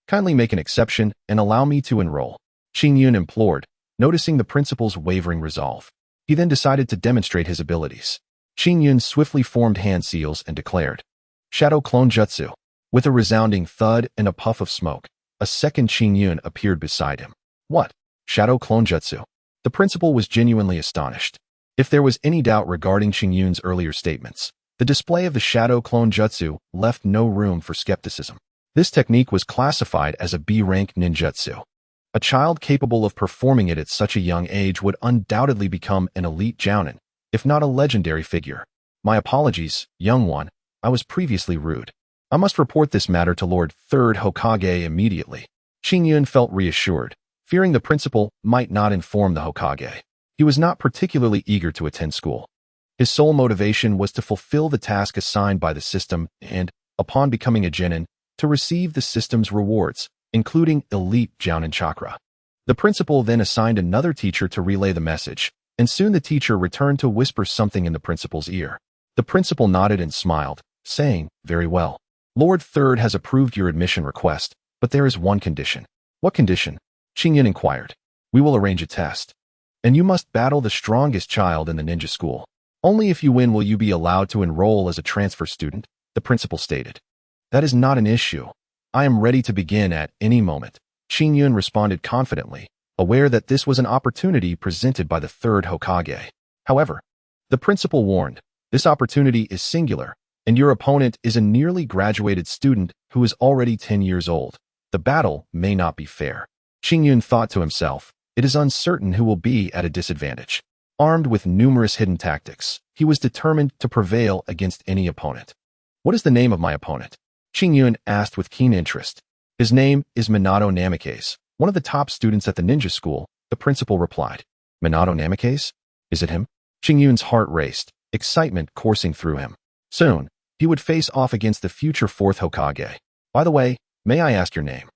Speaker 1: Kindly make an exception and allow me to enroll," Qingyun implored, noticing the principal's wavering resolve. He then decided to demonstrate his abilities. Qingyun swiftly formed hand seals and declared, "Shadow Clone Jutsu." With a resounding thud and a puff of smoke, a second Qingyun appeared beside him. "What? Shadow Clone Jutsu?" The principal was genuinely astonished. If there was any doubt regarding Qingyun's earlier statements, the display of the Shadow Clone Jutsu left no room for skepticism. This technique was classified as a B-rank ninjutsu. A child capable of performing it at such a young age would undoubtedly become an elite Jonan, if not a legendary figure. "My apologies, young one. I was previously rude. I must report this matter to Lord 3rd Hokage immediately." Qingyun felt reassured, fearing the principal might not inform the Hokage. He was not particularly eager to attend school. His sole motivation was to fulfill the task assigned by the system and, upon becoming a genin, to receive the system's rewards, including elite Jonan Chakra. The principal then assigned another teacher to relay the message, and soon the teacher returned to whisper something in the principal's ear. The principal nodded and smiled, saying, "Very well. Lord 3rd has approved your admission request, but there is one condition." "What condition?" Qingyun inquired. "We will arrange a test, and you must battle the strongest child in the ninja school. Only if you win will you be allowed to enroll as a transfer student," the principal stated. That is not an issue. I am ready to begin at any moment. Qingyun responded confidently, aware that this was an opportunity presented by the third Hokage. However, the principal warned, this opportunity is singular, and your opponent is a nearly graduated student who is already 10 years old. The battle may not be fair. Qingyun thought to himself, it is uncertain who will be at a disadvantage. Armed with numerous hidden tactics, he was determined to prevail against any opponent. What is the name of my opponent? Qingyun asked with keen interest. His name is Minato Namikaze, one of the top students at the ninja school, the principal replied. Minato Namikaze? Is it him? Qingyun's heart raced, excitement coursing through him. Soon, he would face off against the future fourth Hokage. By the way, may I ask your name?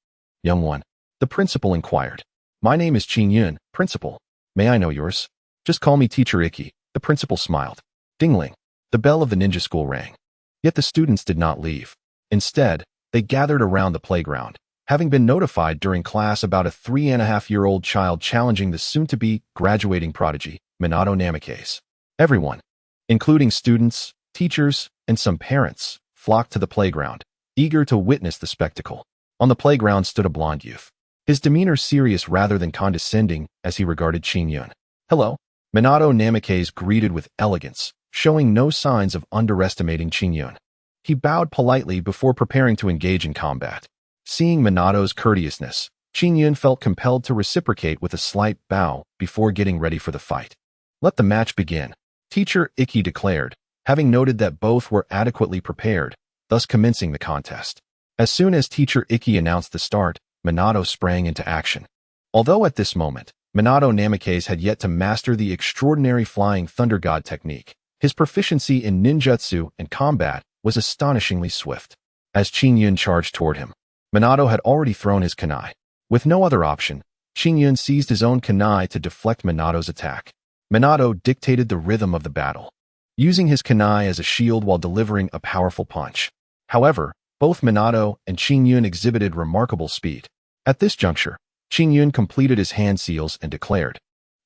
Speaker 1: Young one. The principal inquired. My name is Qingyun, principal. May I know yours? Just call me Teacher Ikki, the principal smiled. Dingling. The bell of the ninja school rang. Yet the students did not leave. Instead, they gathered around the playground, having been notified during class about a 3.5-year-old child challenging the soon-to-be graduating prodigy, Minato Namikaze. Everyone, including students, teachers, and some parents, flocked to the playground, eager to witness the spectacle. On the playground stood a blond youth, his demeanor serious rather than condescending as he regarded Qingyun. Hello. Minato Namikaze greeted with elegance, showing no signs of underestimating Qingyun. He bowed politely before preparing to engage in combat. Seeing Minato's courteousness, Qingyun felt compelled to reciprocate with a slight bow before getting ready for the fight. Let the match begin, Teacher Ikki declared, having noted that both were adequately prepared, thus commencing the contest. As soon as Teacher Ikki announced the start, Minato sprang into action. Although at this moment, Minato Namikaze had yet to master the extraordinary flying thunder god technique, his proficiency in ninjutsu and combat was astonishingly swift. As Qingyun charged toward him, Minato had already thrown his kunai. With no other option, Qingyun seized his own kunai to deflect Minato's attack. Minato dictated the rhythm of the battle, using his kunai as a shield while delivering a powerful punch. However, both Minato and Qingyun exhibited remarkable speed. At this juncture, Qingyun completed his hand seals and declared,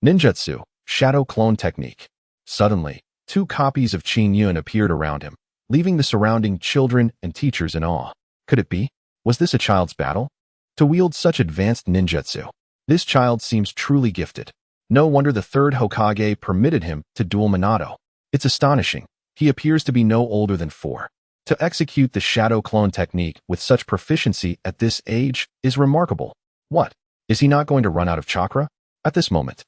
Speaker 1: Ninjutsu, Shadow Clone Technique. Suddenly, 2 copies of Qingyun appeared around him, leaving the surrounding children and teachers in awe. Could it be? Was this a child's battle? To wield such advanced ninjutsu, this child seems truly gifted. No wonder the third Hokage permitted him to duel Minato. It's astonishing. He appears to be no older than 4. To execute the Shadow Clone Technique with such proficiency at this age is remarkable. What? Is he not going to run out of chakra? At this moment,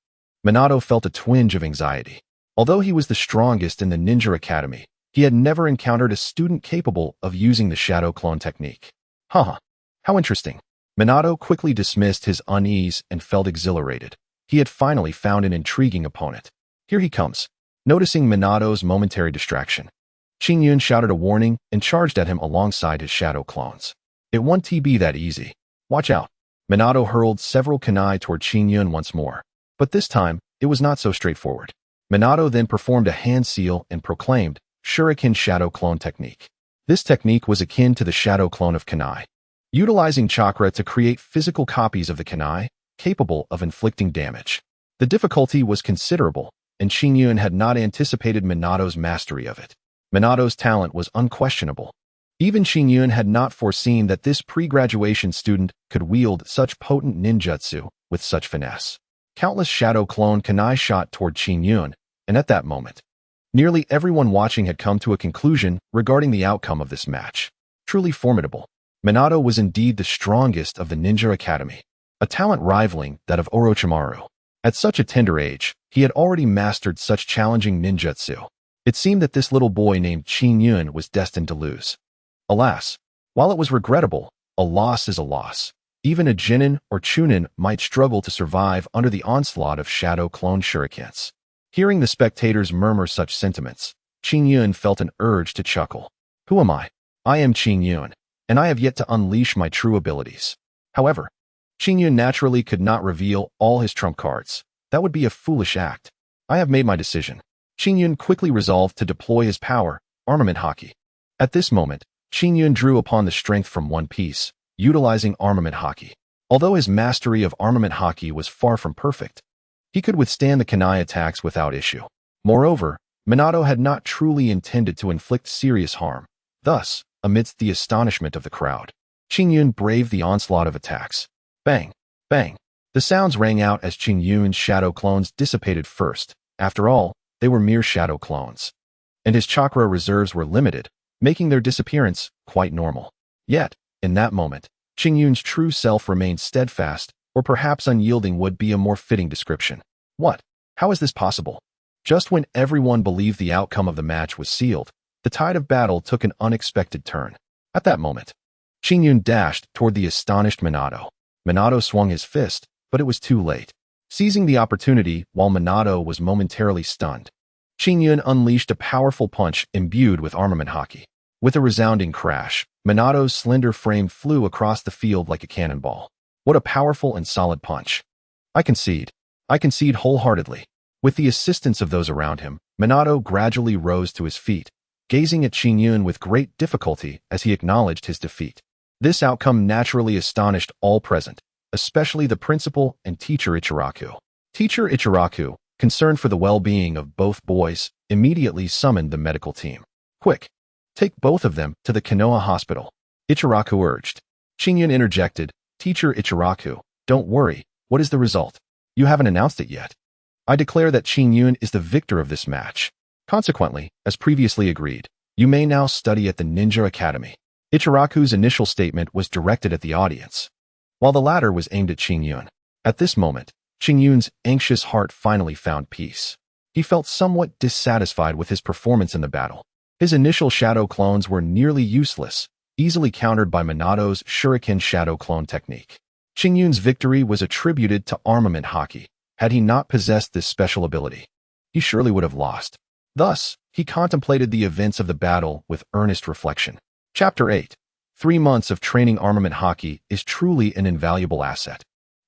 Speaker 1: Minato felt a twinge of anxiety. Although he was the strongest in the ninja academy, he had never encountered a student capable of using the Shadow Clone Technique. Haha, how interesting. Minato quickly dismissed his unease and felt exhilarated. He had finally found an intriguing opponent. Here he comes. Noticing Minato's momentary distraction, Qingyun shouted a warning and charged at him alongside his shadow clones. It won't be that easy. Watch out. Minato hurled several kunai toward Qingyun once more. But this time, it was not so straightforward. Minato then performed a hand seal and proclaimed, Shuriken Shadow Clone Technique. This technique was akin to the shadow clone of kunai, utilizing chakra to create physical copies of the kunai, capable of inflicting damage. The difficulty was considerable, and Qingyun had not anticipated Minato's mastery of it. Minato's talent was unquestionable. Even Qingyun had not foreseen that this pre-graduation student could wield such potent ninjutsu with such finesse. Countless shadow clone kunai shot toward Qingyun, and at that moment, nearly everyone watching had come to a conclusion regarding the outcome of this match. Truly formidable. Minato was indeed the strongest of the ninja academy, a talent rivaling that of Orochimaru. At such a tender age, he had already mastered such challenging ninjutsu. It seemed that this little boy named Qingyun was destined to lose. Alas, while it was regrettable, a loss is a loss. Even a Jonan or Chunin might struggle to survive under the onslaught of shadow clone shurikens. Hearing the spectators murmur such sentiments, Qingyun felt an urge to chuckle. Who am I? I am Qingyun, and I have yet to unleash my true abilities. However, Qingyun naturally could not reveal all his trump cards. That would be a foolish act. I have made my decision. Qingyun quickly resolved to deploy his power, Armament Haki. At this moment, Qingyun drew upon the strength from One Piece, utilizing Armament Haki. Although his mastery of Armament Haki was far from perfect, he could withstand the kunai attacks without issue. Moreover, Minato had not truly intended to inflict serious harm. Thus, amidst the astonishment of the crowd. Qingyun braved the onslaught of attacks. Bang! Bang! The sounds rang out as Qingyun's shadow clones dissipated first. After all, they were mere shadow clones. And his chakra reserves were limited, making their disappearance quite normal. Yet, in that moment, Qingyun's true self remained steadfast, or perhaps unyielding would be a more fitting description. What? How is this possible? Just when everyone believed the outcome of the match was sealed, the tide of battle took an unexpected turn. At that moment, Qingyun dashed toward the astonished Minato. Minato swung his fist, but it was too late. Seizing the opportunity while Minato was momentarily stunned, Qingyun unleashed a powerful punch imbued with armament haki. With a resounding crash, Minato's slender frame flew across the field like a cannonball. What a powerful and solid punch. I concede wholeheartedly. With the assistance of those around him, Minato gradually rose to his feet, gazing at Qingyun with great difficulty as he acknowledged his defeat. This outcome naturally astonished all present, especially the principal and teacher Ichiraku. Teacher Ichiraku, concerned for the well-being of both boys, immediately summoned the medical team. Quick! Take both of them to the Konoha hospital, Ichiraku urged. Qingyun interjected, Teacher Ichiraku, don't worry, what is the result? You haven't announced it yet. I declare that Qingyun is the victor of this match. Consequently, as previously agreed, you may now study at the Ninja Academy. Ichiraku's initial statement was directed at the audience, while the latter was aimed at Qingyun. At this moment, Qingyun's anxious heart finally found peace. He felt somewhat dissatisfied with his performance in the battle. His initial shadow clones were nearly useless, easily countered by Minato's shuriken shadow clone technique. Qingyun's victory was attributed to armament haki. Had he not possessed this special ability, he surely would have lost. Thus, he contemplated the events of the battle with earnest reflection. Chapter 8. 3 months of training armament haki is truly an invaluable asset.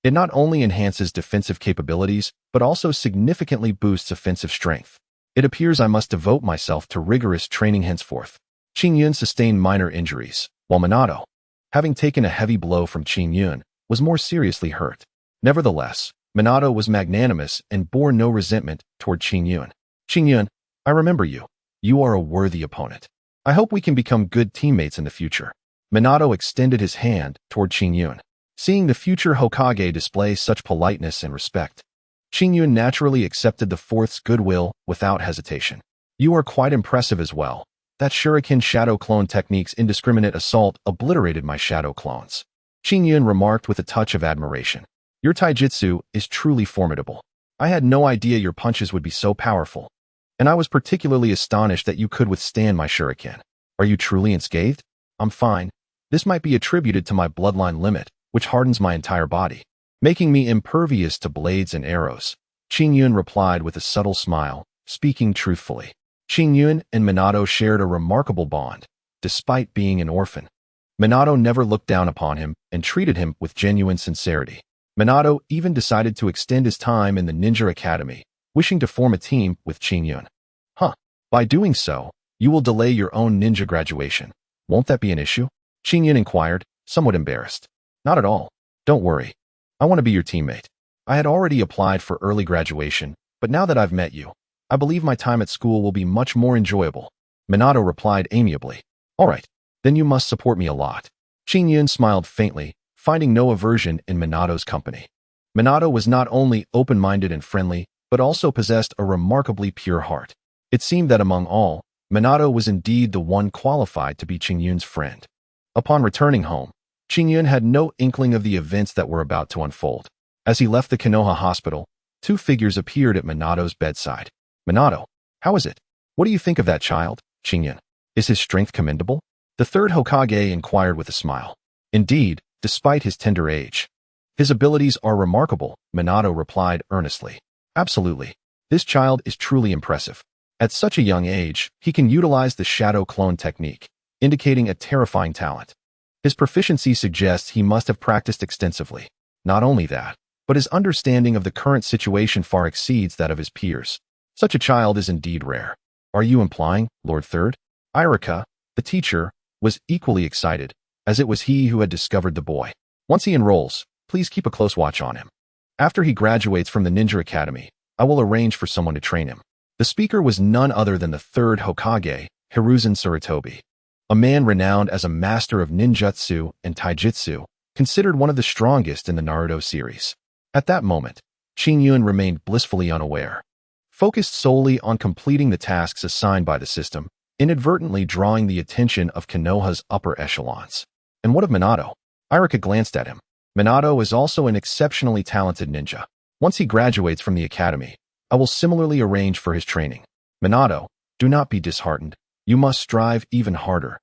Speaker 1: It not only enhances defensive capabilities, but also significantly boosts offensive strength. It appears I must devote myself to rigorous training henceforth. Qingyun sustained minor injuries, while Minato, having taken a heavy blow from Qingyun, was more seriously hurt. Nevertheless, Minato was magnanimous and bore no resentment toward Qingyun. Qingyun, I remember you. You are a worthy opponent. I hope we can become good teammates in the future. Minato extended his hand toward Qingyun. Seeing the future Hokage display such politeness and respect, Qingyun naturally accepted the fourth's goodwill without hesitation. You are quite impressive as well. That shuriken shadow clone technique's indiscriminate assault obliterated my shadow clones. Qingyun remarked with a touch of admiration. Your taijutsu is truly formidable. I had no idea your punches would be so powerful, and I was particularly astonished that you could withstand my shuriken. Are you truly unscathed? I'm fine. This might be attributed to my bloodline limit, which hardens my entire body, making me impervious to blades and arrows. Qingyun replied with a subtle smile, speaking truthfully. Qingyun and Minato shared a remarkable bond, despite being an orphan. Minato never looked down upon him and treated him with genuine sincerity. Minato even decided to extend his time in the Ninja Academy, wishing to form a team with Qingyun. By doing so, you will delay your own ninja graduation. Won't that be an issue? Qingyun inquired, somewhat embarrassed. Not at all. Don't worry. I want to be your teammate. I had already applied for early graduation, but now that I've met you, I believe my time at school will be much more enjoyable. Minato replied amiably. All right, then you must support me a lot. Qingyun smiled faintly, finding no aversion in Minato's company. Minato was not only open-minded and friendly, but also possessed a remarkably pure heart. It seemed that among all, Minato was indeed the one qualified to be Qingyun's friend. Upon returning home, Qingyun had no inkling of the events that were about to unfold. As he left the Konoha hospital, 2 figures appeared at Minato's bedside. Minato, how is it? What do you think of that child, Qingyun? Is his strength commendable? The third Hokage inquired with a smile. Indeed, despite his tender age, his abilities are remarkable, Minato replied earnestly. Absolutely. This child is truly impressive. At such a young age, he can utilize the shadow clone technique, indicating a terrifying talent. His proficiency suggests he must have practiced extensively. Not only that, but his understanding of the current situation far exceeds that of his peers. Such a child is indeed rare. Are you implying, Lord Third? Irika, the teacher, was equally excited, as it was he who had discovered the boy. Once he enrolls, please keep a close watch on him. After he graduates from the Ninja Academy, I will arrange for someone to train him. The speaker was none other than the third Hokage, Hiruzen Sarutobi. a man renowned as a master of ninjutsu and taijutsu, considered one of the strongest in the Naruto series. At that moment, Qingyun remained blissfully unaware, focused solely on completing the tasks assigned by the system, inadvertently drawing the attention of Konoha's upper echelons. And what of Minato? Irika glanced at him. Minato is also an exceptionally talented ninja. Once he graduates from the academy, I will similarly arrange for his training. Minato, do not be disheartened. You must strive even harder.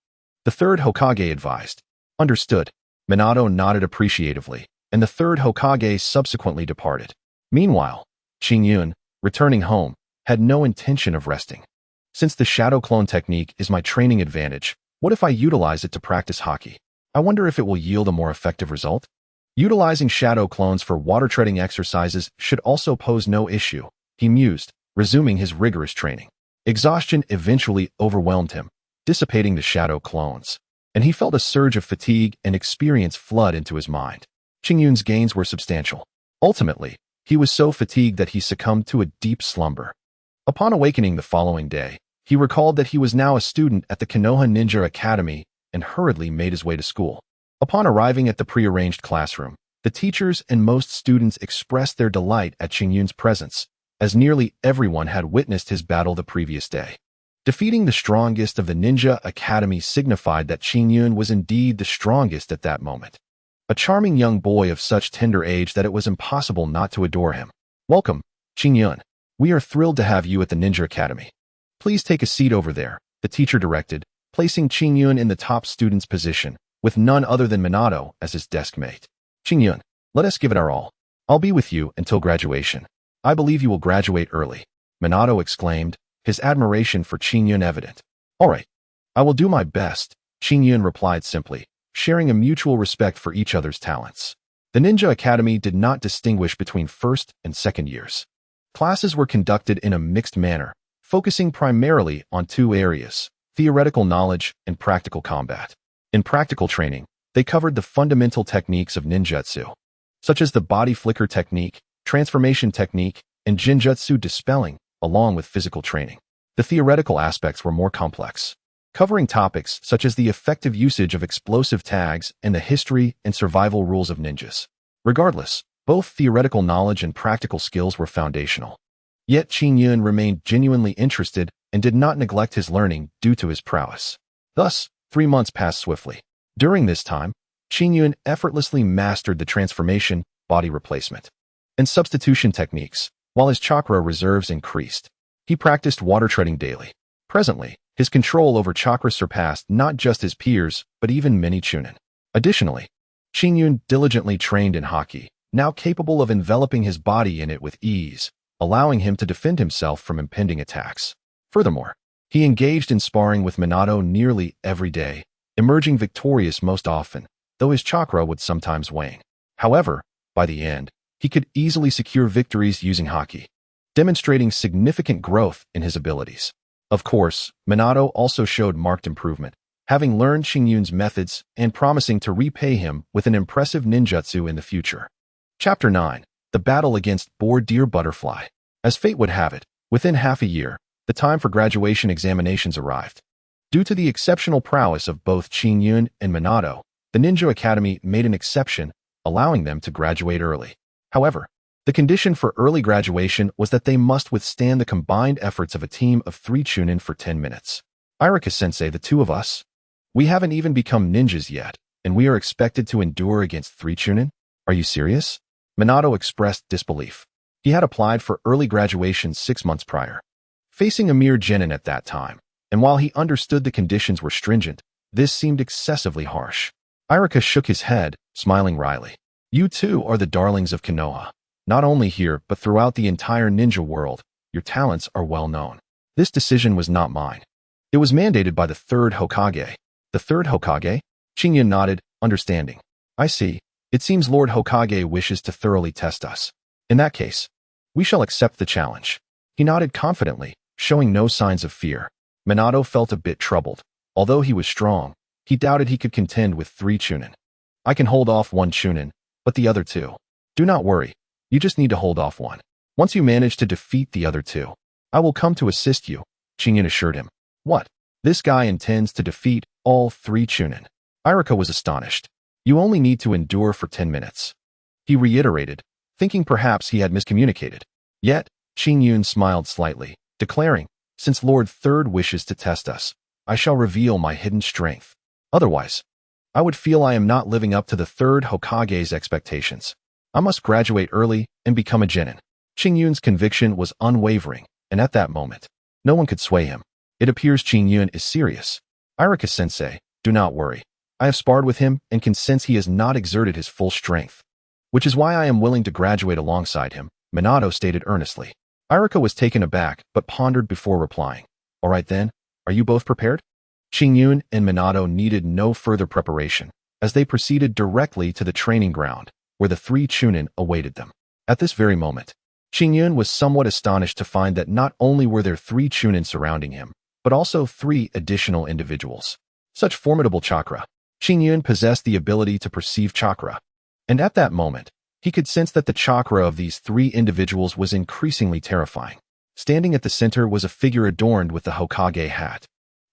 Speaker 1: The third Hokage advised. Understood. Minato nodded appreciatively, and the third Hokage subsequently departed. Meanwhile, Qingyun, returning home, had no intention of resting. Since the shadow clone technique is my training advantage, what if I utilize it to practice Haki? I wonder if it will yield a more effective result? Utilizing shadow clones for water-treading exercises should also pose no issue, he mused, resuming his rigorous training. Exhaustion eventually overwhelmed him, dissipating the shadow clones, and he felt a surge of fatigue and experience flood into his mind. Qingyun's gains were substantial. Ultimately, he was so fatigued that he succumbed to a deep slumber. Upon awakening the following day, he recalled that he was now a student at the Konoha Ninja Academy and hurriedly made his way to school. Upon arriving at the prearranged classroom, the teachers and most students expressed their delight at Qingyun's presence, as nearly everyone had witnessed his battle the previous day. Defeating the strongest of the Ninja Academy signified that Qingyun was indeed the strongest at that moment. A charming young boy of such tender age that it was impossible not to adore him. Welcome, Qingyun. We are thrilled to have you at the Ninja Academy. Please take a seat over there, the teacher directed, placing Qingyun in the top student's position, with none other than Minato as his desk mate. Qingyun, let us give it our all. I'll be with you until graduation. I believe you will graduate early, Minato exclaimed, his admiration for Qingyun evident. All right, I will do my best, Qingyun replied simply, sharing a mutual respect for each other's talents. The Ninja Academy did not distinguish between first and second years. Classes were conducted in a mixed manner, focusing primarily on two areas: theoretical knowledge and practical combat. In practical training, they covered the fundamental techniques of ninjutsu, such as the body flicker technique, transformation technique, and genjutsu dispelling, along with physical training. The theoretical aspects were more complex, covering topics such as the effective usage of explosive tags and the history and survival rules of ninjas. Regardless, both theoretical knowledge and practical skills were foundational. Yet Qingyun remained genuinely interested and did not neglect his learning due to his prowess. Thus, 3 months passed swiftly. During this time, Qingyun effortlessly mastered the transformation, body replacement, and substitution techniques, while his chakra reserves increased. He practiced water treading daily. Presently, his control over chakra surpassed not just his peers, but even many Chunin. Additionally, Qingyun diligently trained in Haki, now capable of enveloping his body in it with ease, allowing him to defend himself from impending attacks. Furthermore, he engaged in sparring with Minato nearly every day, emerging victorious most often, though his chakra would sometimes wane. However, by the end, he could easily secure victories using Haki, demonstrating significant growth in his abilities. Of course, Minato also showed marked improvement, having learned Qingyun's methods and promising to repay him with an impressive ninjutsu in the future. Chapter 9. The Battle Against Boar Deer Butterfly. As fate would have it, within half a year, the time for graduation examinations arrived. Due to the exceptional prowess of both Qingyun and Minato, the Ninja Academy made an exception, allowing them to graduate early. However, the condition for early graduation was that they must withstand the combined efforts of a team of 3 Chunin for 10 minutes. Irika-sensei, the two of us? We haven't even become ninjas yet, and we are expected to endure against 3 Chunin? Are you serious? Minato expressed disbelief. He had applied for early graduation 6 months prior, facing a mere genin at that time, and while he understood the conditions were stringent, this seemed excessively harsh. Irika shook his head, smiling wryly. You too are the darlings of Konoha. Not only here, but throughout the entire ninja world, your talents are well known. This decision was not mine. It was mandated by the third Hokage. The third Hokage? Qingyun nodded, understanding. I see. It seems Lord Hokage wishes to thoroughly test us. In that case, we shall accept the challenge. He nodded confidently, showing no signs of fear. Minato felt a bit troubled. Although he was strong, he doubted he could contend with 3 Chunin. I can hold off 1 Chunin, but the other 2. Do not worry. You just need to hold off 1. Once you manage to defeat the other 2, I will come to assist you, Qingyun assured him. What? This guy intends to defeat All 3 Chunin. Irika was astonished. You only need to endure for 10 minutes. He reiterated, thinking perhaps he had miscommunicated. Yet, Qingyun smiled slightly, declaring, since Lord Third wishes to test us, I shall reveal my hidden strength. Otherwise, I would feel I am not living up to the third Hokage's expectations. I must graduate early and become a genin. Qingyun's conviction was unwavering, and at that moment, no one could sway him. It appears Qingyun is serious. Irika-sensei, do not worry. I have sparred with him and can sense he has not exerted his full strength, which is why I am willing to graduate alongside him, Minato stated earnestly. Irika was taken aback but pondered before replying. All right then, are you both prepared? Qingyun and Minato needed no further preparation, as they proceeded directly to the training ground, where the 3 Chunin awaited them. At this very moment, Qingyun was somewhat astonished to find that not only were there 3 Chunin surrounding him, but also 3 additional individuals. Such formidable chakra. Qingyun possessed the ability to perceive chakra, and at that moment, he could sense that the chakra of these 3 individuals was increasingly terrifying. Standing at the center was a figure adorned with the Hokage hat.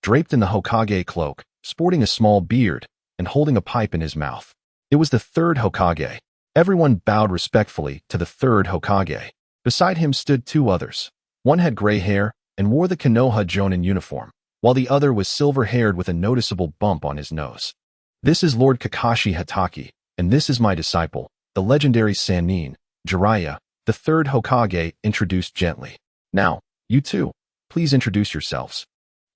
Speaker 1: Draped in the Hokage cloak, sporting a small beard, and holding a pipe in his mouth. It was the 3rd Hokage. Everyone bowed respectfully to the 3rd Hokage. Beside him stood 2 others. One had gray hair and wore the Konoha Jonan uniform, while the other was silver-haired with a noticeable bump on his nose. This is Lord Kakashi Hatake, and this is my disciple, the legendary Sannin, Jiraiya, the 3rd Hokage introduced gently. Now, you two, please introduce yourselves.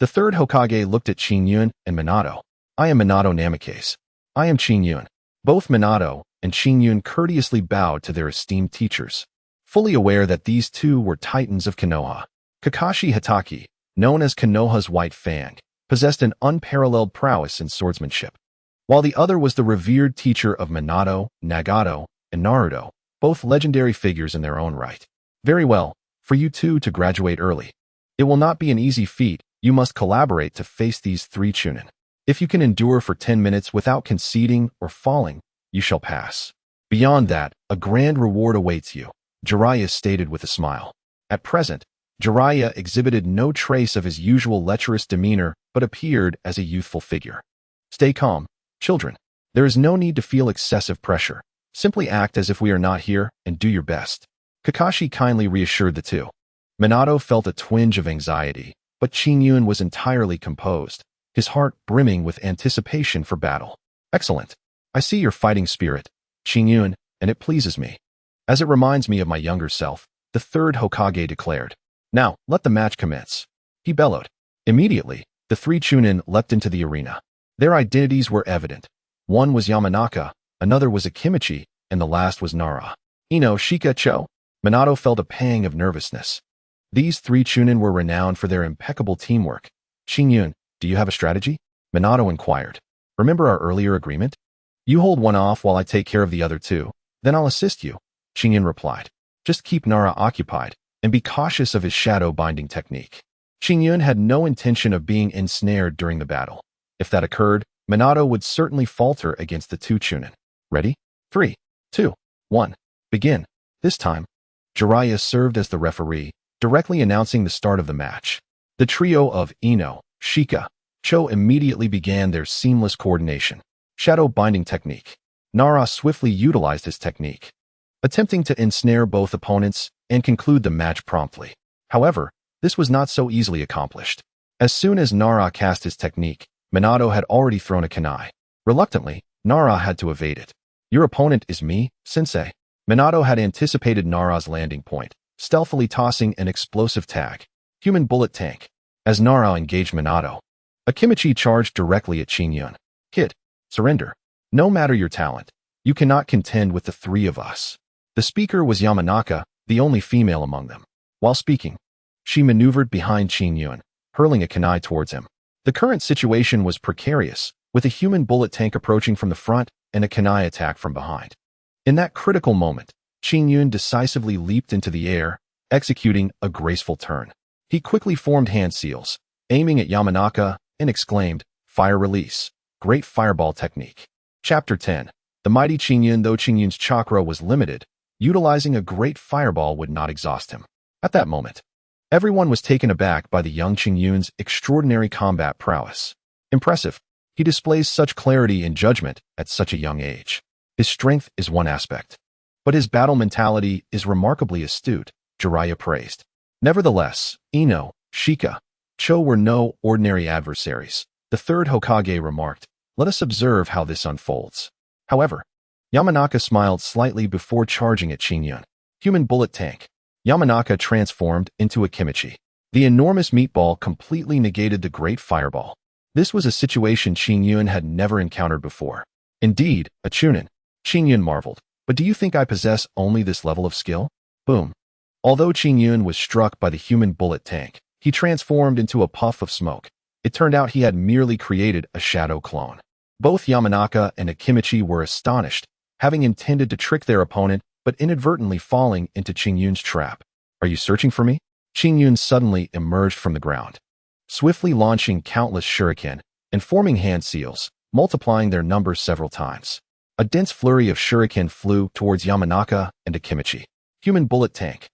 Speaker 1: The 3rd Hokage looked at Qingyun and Minato. I am Minato Namikaze. I am Qingyun. Both Minato and Qingyun courteously bowed to their esteemed teachers, fully aware that these 2 were titans of Konoha. Kakashi Hatake, known as Konoha's White Fang, possessed an unparalleled prowess in swordsmanship, while the other was the revered teacher of Minato, Nagato, and Naruto, both legendary figures in their own right. Very well, for you 2 to graduate early. It will not be an easy feat. You must collaborate to face these 3 Chunin. If you can endure for 10 minutes without conceding or falling, you shall pass. Beyond that, a grand reward awaits you, Jiraiya stated with a smile. At present, Jiraiya exhibited no trace of his usual lecherous demeanor but appeared as a youthful figure. Stay calm, children. There is no need to feel excessive pressure. Simply act as if we are not here and do your best. Kakashi kindly reassured the 2. Minato felt a twinge of anxiety, but Qingyun was entirely composed, his heart brimming with anticipation for battle. Excellent. I see your fighting spirit, Qingyun, and it pleases me. As it reminds me of my younger self, the 3rd Hokage declared. Now, let the match commence. He bellowed. Immediately, the 3 Chunin leapt into the arena. Their identities were evident. One was Yamanaka, another was Akimichi, and the last was Nara. Ino Shika Cho. Minato felt a pang of nervousness. These 3 Chunin were renowned for their impeccable teamwork. Qingyun, do you have a strategy? Minato inquired. Remember our earlier agreement? You hold one off while I take care of the other 2, then I'll assist you, Qingyun replied. Just keep Nara occupied, and be cautious of his shadow binding technique. Qingyun had no intention of being ensnared during the battle. If that occurred, Minato would certainly falter against the 2 Chunin. Ready? 3, 2, 1, begin. This time, Jiraiya served as the referee, directly announcing the start of the match. The trio of Ino, Shika, Cho immediately began their seamless coordination. Shadow binding technique. Nara swiftly utilized his technique, attempting to ensnare both opponents and conclude the match promptly. However, this was not so easily accomplished. As soon as Nara cast his technique, Minato had already thrown a kunai. Reluctantly, Nara had to evade it. Your opponent is me, sensei. Minato had anticipated Nara's landing point, stealthily tossing an explosive tag. Human bullet tank. As Nara engaged Minato, Akimichi charged directly at Qingyun. Hit. Surrender. No matter your talent, you cannot contend with the 3 of us. The speaker was Yamanaka, the only female among them. While speaking, she maneuvered behind Qingyun, hurling a kunai towards him. The current situation was precarious, with a human bullet tank approaching from the front and a kunai attack from behind. In that critical moment, Qingyun decisively leaped into the air, executing a graceful turn. He quickly formed hand seals, aiming at Yamanaka, and exclaimed, Fire release. Great fireball technique. Chapter 10. The mighty Qingyun. Though Qingyun's chakra was limited, utilizing a great fireball would not exhaust him. At that moment, everyone was taken aback by the young Qingyun's extraordinary combat prowess. Impressive. He displays such clarity and judgment at such a young age. His strength is one aspect, but his battle mentality is remarkably astute, Jiraiya praised. Nevertheless, Ino, Shika, Cho were no ordinary adversaries. The third Hokage remarked, "Let us observe how this unfolds." However, Yamanaka smiled slightly before charging at Qingyun. Human bullet tank. Yamanaka transformed into a kimchi. The enormous meatball completely negated the great fireball. This was a situation Qingyun had never encountered before. Indeed, a Chunin. Qingyun marveled. But do you think I possess only this level of skill? Boom. Although Qingyun was struck by the human bullet tank, he transformed into a puff of smoke. It turned out he had merely created a shadow clone. Both Yamanaka and Akimichi were astonished, having intended to trick their opponent but inadvertently falling into Qingyun's trap. "Are you searching for me?" Qingyun suddenly emerged from the ground, swiftly launching countless shuriken and forming hand seals, multiplying their numbers several times. A dense flurry of shuriken flew towards Yamanaka and Akimichi. Human bullet tank.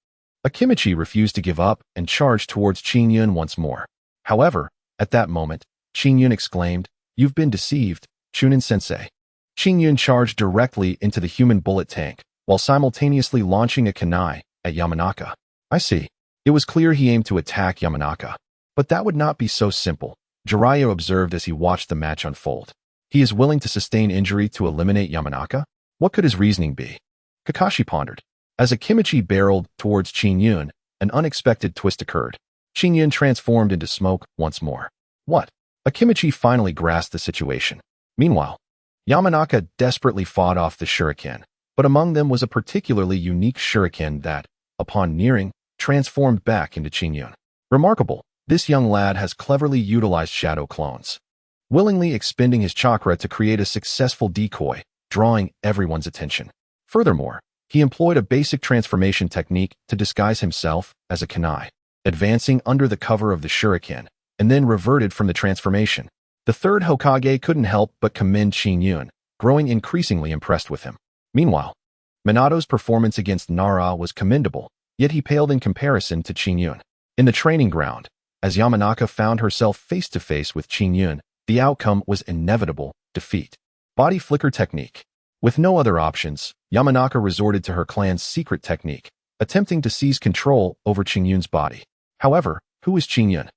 Speaker 1: Akimichi refused to give up and charged towards Qingyun once more. However, at that moment, Qingyun exclaimed, "You've been deceived, Chunin-sensei." Qingyun charged directly into the human bullet tank, while simultaneously launching a kunai at Yamanaka. I see. It was clear he aimed to attack Yamanaka. But that would not be so simple, Jiraiya observed as he watched the match unfold. He is willing to sustain injury to eliminate Yamanaka? What could his reasoning be? Kakashi pondered. As Akimichi barreled towards Qingyun, an unexpected twist occurred. Qingyun transformed into smoke once more. What? Akimichi finally grasped the situation. Meanwhile, Yamanaka desperately fought off the shuriken, but among them was a particularly unique shuriken that, upon nearing, transformed back into Qingyun. Remarkable, this young lad has cleverly utilized shadow clones, willingly expending his chakra to create a successful decoy, drawing everyone's attention. Furthermore, he employed a basic transformation technique to disguise himself as a kunai, advancing under the cover of the shuriken, and then reverted from the transformation. The third Hokage couldn't help but commend Qingyun, growing increasingly impressed with him. Meanwhile, Minato's performance against Nara was commendable, yet he paled in comparison to Qingyun. In the training ground, as Yamanaka found herself face-to-face with Qingyun, the outcome was inevitable: defeat. Body flicker technique. With no other options, Yamanaka resorted to her clan's secret technique, attempting to seize control over Qingyun's body. However, who is Qingyun?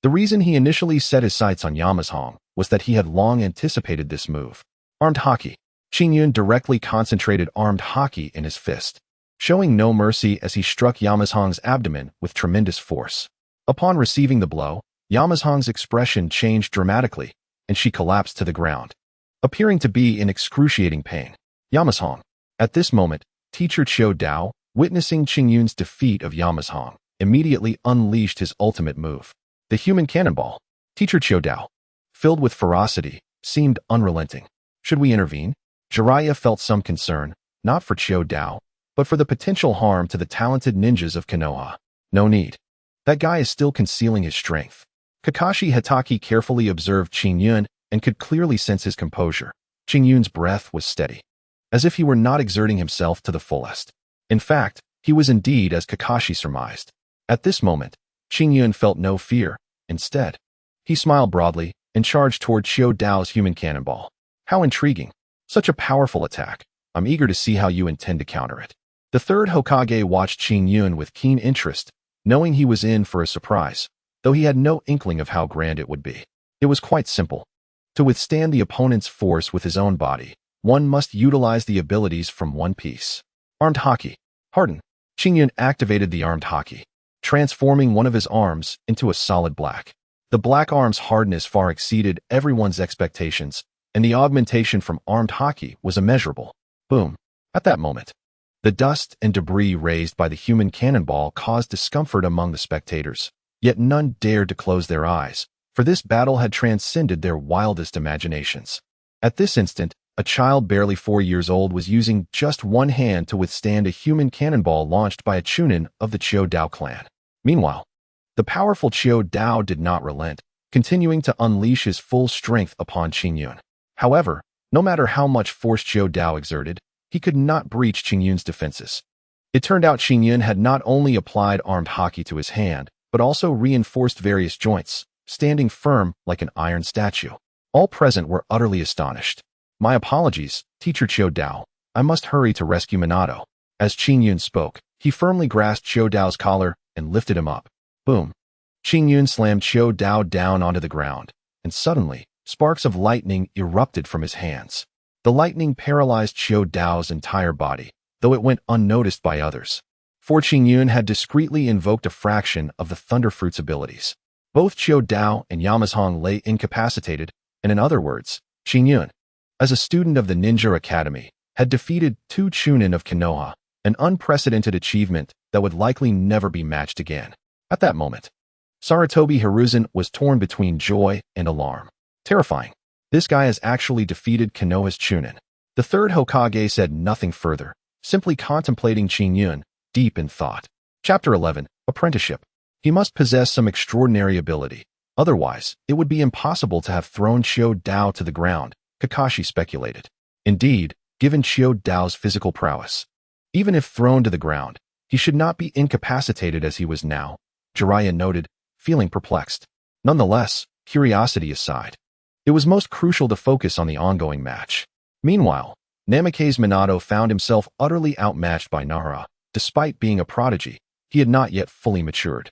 Speaker 1: The reason he initially set his sights on Yamazhong was that he had long anticipated this move. Armed Haki. Qingyun directly concentrated armed Haki in his fist, showing no mercy as he struck Yamazhong's abdomen with tremendous force. Upon receiving the blow, Yamazhong's expression changed dramatically, and she collapsed to the ground, appearing to be in excruciating pain. Yamazhong. At this moment, teacher Qiu Dao, witnessing Qingyun's defeat of Yamazhong, immediately unleashed his ultimate move, the human cannonball. Teacher Qiu Dao, filled with ferocity, seemed unrelenting. Should we intervene? Jiraiya felt some concern, not for Qiu Dao, but for the potential harm to the talented ninjas of Konoha. No need. That guy is still concealing his strength. Kakashi Hatake carefully observed Qingyun and could clearly sense his composure. Qingyun's breath was steady, as if he were not exerting himself to the fullest. In fact, he was indeed as Kakashi surmised. At this moment, Qingyun felt no fear. Instead, he smiled broadly and charged toward Qiu Dao's human cannonball. How intriguing. Such a powerful attack. I'm eager to see how you intend to counter it. The third Hokage watched Qingyun with keen interest, knowing he was in for a surprise, though he had no inkling of how grand it would be. It was quite simple. To withstand the opponent's force with his own body, one must utilize the abilities from one piece. Armed Haki. Harden. Qingyun activated the armed Haki, transforming one of his arms into a solid black. The black arm's hardness far exceeded everyone's expectations, and the augmentation from armed Haki was immeasurable. Boom. At that moment, the dust and debris raised by the human cannonball caused discomfort among the spectators, yet none dared to close their eyes, for this battle had transcended their wildest imaginations. At this instant, a child barely 4 years old was using just one hand to withstand a human cannonball launched by a Chunin of the Qiu Dao clan. Meanwhile, the powerful Qiu Dao did not relent, continuing to unleash his full strength upon Qingyun. However, no matter how much force Qiu Dao exerted, he could not breach Qingyun's defenses. It turned out Qingyun had not only applied armed Haki to his hand, but also reinforced various joints, standing firm like an iron statue. All present were utterly astonished. My apologies, Teacher Chiu Dao. I must hurry to rescue Minato. As Qingyun spoke, he firmly grasped Chiu Dao's collar and lifted him up. Boom. Qingyun slammed Chiu Dao down onto the ground, and suddenly, sparks of lightning erupted from his hands. The lightning paralyzed Chiu Dao's entire body, though it went unnoticed by others. For Qingyun had discreetly invoked a fraction of the Thunder Fruit's abilities. Both Chiu Dao and Yamazhong lay incapacitated, and in other words, Qingyun, as a student of the Ninja Academy, had defeated 2 Chunin of Konoha, an unprecedented achievement that would likely never be matched again. At that moment, Sarutobi Hiruzen was torn between joy and alarm. Terrifying. This guy has actually defeated Konoha's Chunin. The third Hokage said nothing further, simply contemplating Qingyun, deep in thought. Chapter 11, Apprenticeship. He must possess some extraordinary ability. Otherwise, it would be impossible to have thrown Chiu Dao to the ground, Kakashi speculated. Indeed, given Chiu Dao's physical prowess, even if thrown to the ground, he should not be incapacitated as he was now, Jiraiya noted, feeling perplexed. Nonetheless, curiosity aside, it was most crucial to focus on the ongoing match. Meanwhile, Namake's Minato found himself utterly outmatched by Nara. Despite being a prodigy, he had not yet fully matured.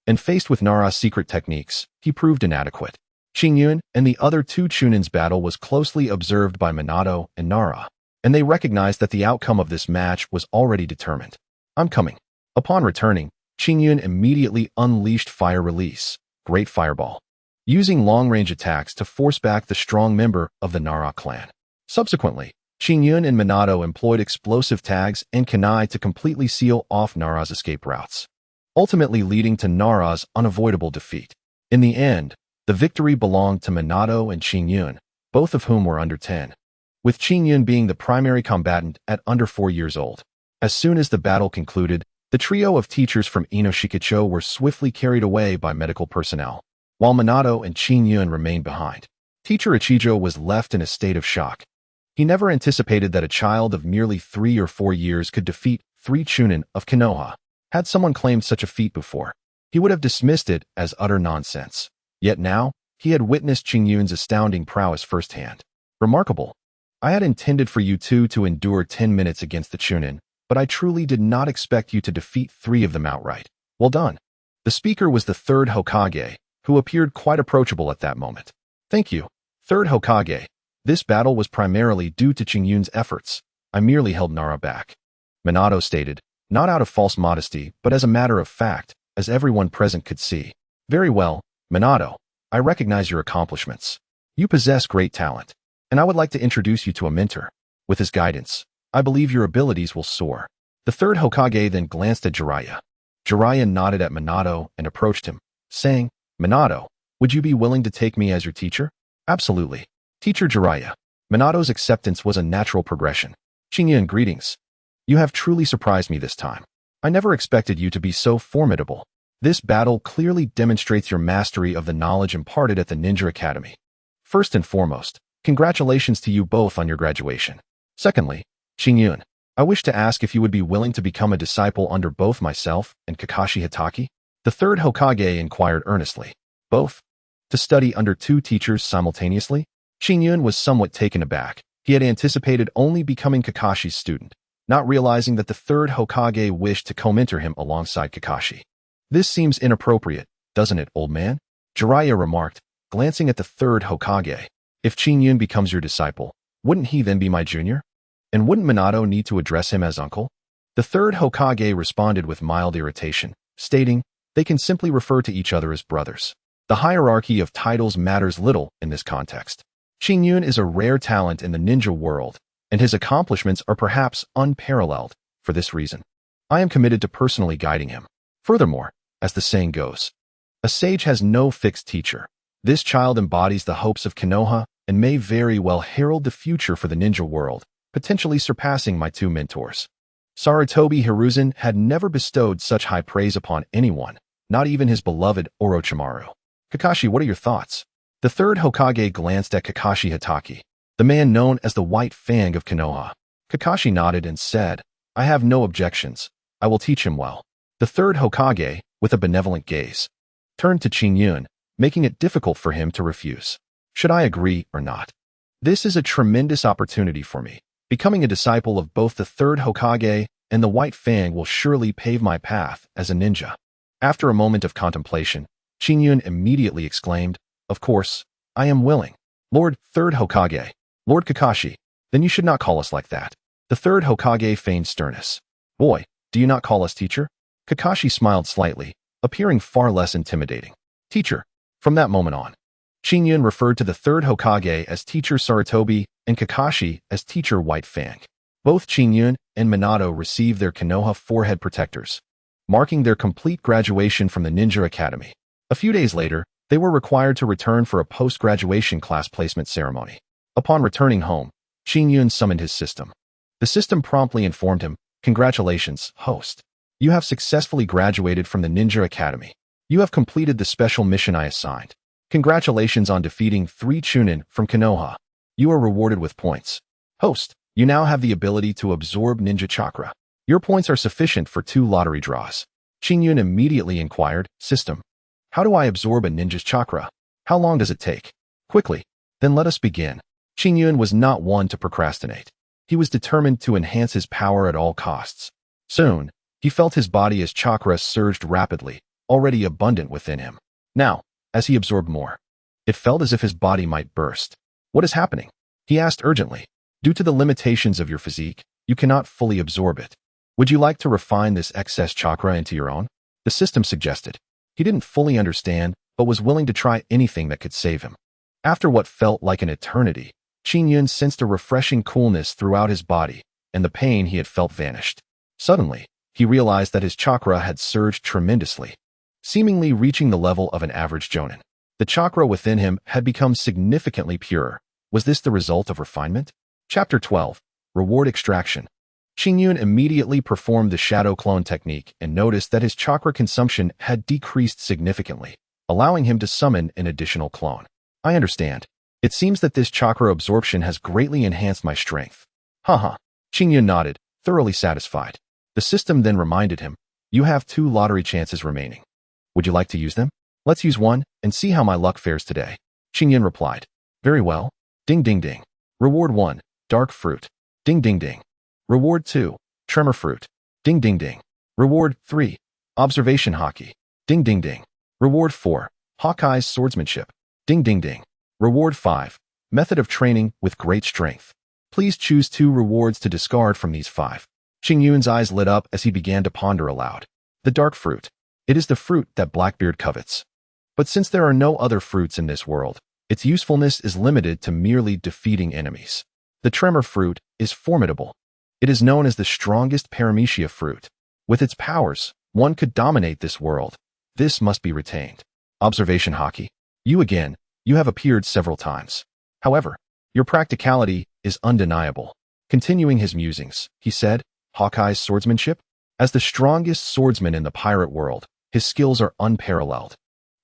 Speaker 1: And faced with Nara's secret techniques, he proved inadequate. Qingyun and the other 2 Chunin's battle was closely observed by Minato and Nara, and they recognized that the outcome of this match was already determined. I'm coming. Upon returning, Qingyun immediately unleashed Fire Release, Great Fireball, using long-range attacks to force back the strong member of the Nara clan. Subsequently, Qingyun and Minato employed explosive tags and kunai to completely seal off Nara's escape routes, ultimately leading to Nara's unavoidable defeat. In the end, the victory belonged to Minato and Qingyun, both of whom were under 10, with Qingyun being the primary combatant at under 4 years old. As soon as the battle concluded, the trio of teachers from Inoshikacho were swiftly carried away by medical personnel, while Minato and Qingyun remained behind. Teacher Ichijo was left in a state of shock. He never anticipated that a child of merely 3 or 4 years could defeat 3 Chunin of Konoha. Had someone claimed such a feat before, he would have dismissed it as utter nonsense. Yet now, he had witnessed Qingyun's astounding prowess firsthand. Remarkable. I had intended for you 2 to endure 10 minutes against the Chunin, but I truly did not expect you to defeat 3 of them outright. Well done. The speaker was the 3rd Hokage, who appeared quite approachable at that moment. Thank you, 3rd Hokage. This battle was primarily due to Qingyun's efforts. I merely held Nara back. Minato stated, not out of false modesty, but as a matter of fact, as everyone present could see. Very well, Minato. I recognize your accomplishments. You possess great talent, and I would like to introduce you to a mentor. With his guidance, I believe your abilities will soar. The 3rd Hokage then glanced at Jiraiya. Jiraiya nodded at Minato and approached him, saying, Minato, would you be willing to take me as your teacher? Absolutely. Teacher Jiraiya. Minato's acceptance was a natural progression. Qingyun, greetings. You have truly surprised me this time. I never expected you to be so formidable. This battle clearly demonstrates your mastery of the knowledge imparted at the Ninja Academy. First and foremost, congratulations to you both on your graduation. Secondly, Qingyun, I wish to ask if you would be willing to become a disciple under both myself and Kakashi Hatake? The 3rd Hokage inquired earnestly. Both? To study under 2 teachers simultaneously? Qingyun was somewhat taken aback. He had anticipated only becoming Kakashi's student, not realizing that the 3rd Hokage wished to co-mentor him alongside Kakashi. This seems inappropriate, doesn't it, old man? Jiraiya remarked, glancing at the 3rd Hokage. If Qingyun becomes your disciple, wouldn't he then be my junior? And wouldn't Minato need to address him as uncle? The 3rd Hokage responded with mild irritation, stating, they can simply refer to each other as brothers. The hierarchy of titles matters little in this context. Qingyun is a rare talent in the ninja world, and his accomplishments are perhaps unparalleled. For this reason, I am committed to personally guiding him. Furthermore, as the saying goes, a sage has no fixed teacher. This child embodies the hopes of Konoha and may very well herald the future for the ninja world, potentially surpassing my 2 mentors. Sarutobi Hiruzen had never bestowed such high praise upon anyone, not even his beloved Orochimaru. Kakashi, what are your thoughts? The 3rd Hokage glanced at Kakashi Hatake, the man known as the White Fang of Konoha. Kakashi nodded and said, I have no objections. I will teach him well. The 3rd Hokage, with a benevolent gaze, turned to Qingyun, making it difficult for him to refuse. Should I agree or not? This is a tremendous opportunity for me. Becoming a disciple of both the third Hokage and the White Fang will surely pave my path as a ninja. After a moment of contemplation, Qingyun immediately exclaimed, "Of course, I am willing. Lord Third Hokage, Lord Kakashi, then you should not call us like that." The third Hokage feigned sternness. "Boy, do you not call us teacher?" Kakashi smiled slightly, appearing far less intimidating. "Teacher." From that moment on, Qingyun referred to the third Hokage as Teacher Sarutobi and Kakashi as Teacher White Fang. Both Qingyun and Minato received their Konoha forehead protectors, marking their complete graduation from the Ninja Academy. A few days later, they were required to return for a post-graduation class placement ceremony. Upon returning home, Qingyun summoned his system. The system promptly informed him, "Congratulations, host. You have successfully graduated from the Ninja Academy. You have completed the special mission I assigned. Congratulations on defeating 3 Chunin from Konoha. You are rewarded with points. Host, you now have the ability to absorb ninja chakra. Your points are sufficient for 2 lottery draws." Qingyun immediately inquired, "System, how do I absorb a ninja's chakra? How long does it take?" "Quickly. Then let us begin." Qingyun was not one to procrastinate. He was determined to enhance his power at all costs. Soon, he felt his body as chakra surged rapidly, already abundant within him. Now, as he absorbed more, it felt as if his body might burst. "What is happening?" he asked urgently. "Due to the limitations of your physique, you cannot fully absorb it. Would you like to refine this excess chakra into your own?" the system suggested. He didn't fully understand, but was willing to try anything that could save him. After what felt like an eternity, Qingyun sensed a refreshing coolness throughout his body, and the pain he had felt vanished. Suddenly, he realized that his chakra had surged tremendously, seemingly reaching the level of an average Jonan. The chakra within him had become significantly purer. Was this the result of refinement? Chapter 12. Reward Extraction. Qingyun immediately performed the shadow clone technique and noticed that his chakra consumption had decreased significantly, allowing him to summon an additional clone. "I understand. It seems that this chakra absorption has greatly enhanced my strength." Haha. Qingyun nodded, thoroughly satisfied. The system then reminded him, "You have 2 lottery chances remaining. Would you like to use them?" "Let's use one and see how my luck fares today." Qingyun replied. "Very well. Ding ding ding. Reward 1, Dark Fruit. Ding ding ding. Reward 2, Tremor Fruit. Ding ding ding. Reward 3, Observation Haki. Ding ding ding. Reward 4, Hawkeye's Swordsmanship. Ding ding ding. Reward 5, Method of Training with Great Strength. Please choose 2 rewards to discard from these 5. Qingyun's eyes lit up as he began to ponder aloud. The Dark Fruit. It is the fruit that Blackbeard covets. But since there are no other fruits in this world, its usefulness is limited to merely defeating enemies. The Tremor Fruit is formidable. It is known as the strongest paramecia fruit. With its powers, one could dominate this world. This must be retained. Observation Haki. You have appeared several times. However, your practicality is undeniable. Continuing his musings, he said, "Hawkeye's Swordsmanship? As the strongest swordsman in the pirate world, his skills are unparalleled.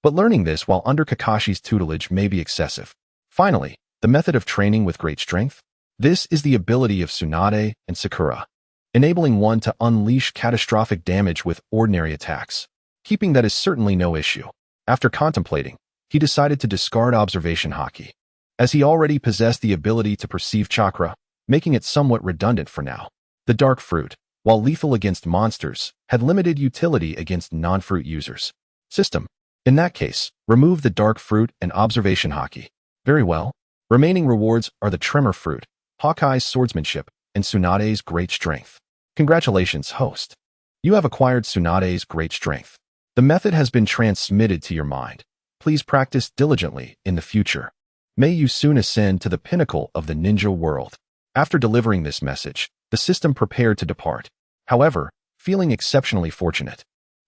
Speaker 1: But learning this while under Kakashi's tutelage may be excessive. Finally, the method of training with great strength? This is the ability of Tsunade and Sakura, enabling one to unleash catastrophic damage with ordinary attacks. Keeping that is certainly no issue." After contemplating, he decided to discard Observation Haki, as he already possessed the ability to perceive chakra, making it somewhat redundant for now. The Dark Fruit, while lethal against monsters, had limited utility against non-fruit users. System. In that case, remove the Dark Fruit and Observation Haki. Very well. Remaining rewards are the Tremor Fruit, Hawkeye's Swordsmanship, and Tsunade's Great Strength. Congratulations, host. You have acquired Tsunade's Great Strength. The method has been transmitted to your mind. Please practice diligently in the future. May you soon ascend to the pinnacle of the ninja world. After delivering this message, the system prepared to depart. However, feeling exceptionally fortunate,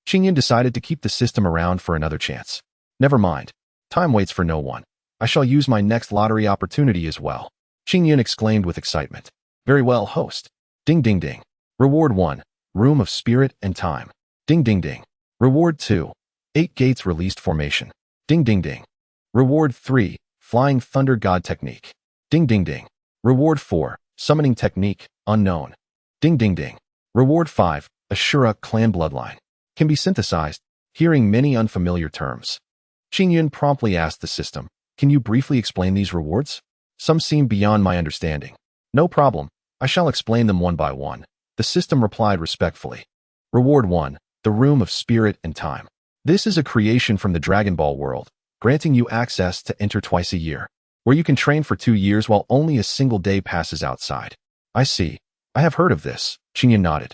Speaker 1: Qingyun decided to keep the system around for another chance. "Never mind. Time waits for no one. I shall use my next lottery opportunity as well." Qingyun exclaimed with excitement. "Very well, host. Ding ding ding. Reward 1, Room of Spirit and Time. Ding ding ding. Reward 2, 8 Gates Released Formation. Ding ding ding. Reward 3, Flying Thunder God Technique. Ding ding ding. Reward 4, Summoning Technique, Unknown. Ding ding ding. Reward 5, Ashura Clan Bloodline. Can be synthesized." Hearing many unfamiliar terms, Qingyun promptly asked the system, Can you briefly explain these rewards? Some seem beyond my understanding. No problem. I shall explain them one by one. The system replied respectfully. Reward 1. The Room of Spirit and Time. This is a creation from the Dragon Ball world, granting you access to enter twice a year, where you can train for 2 years while only a single day passes outside. I see. I have heard of this, Qingyun nodded,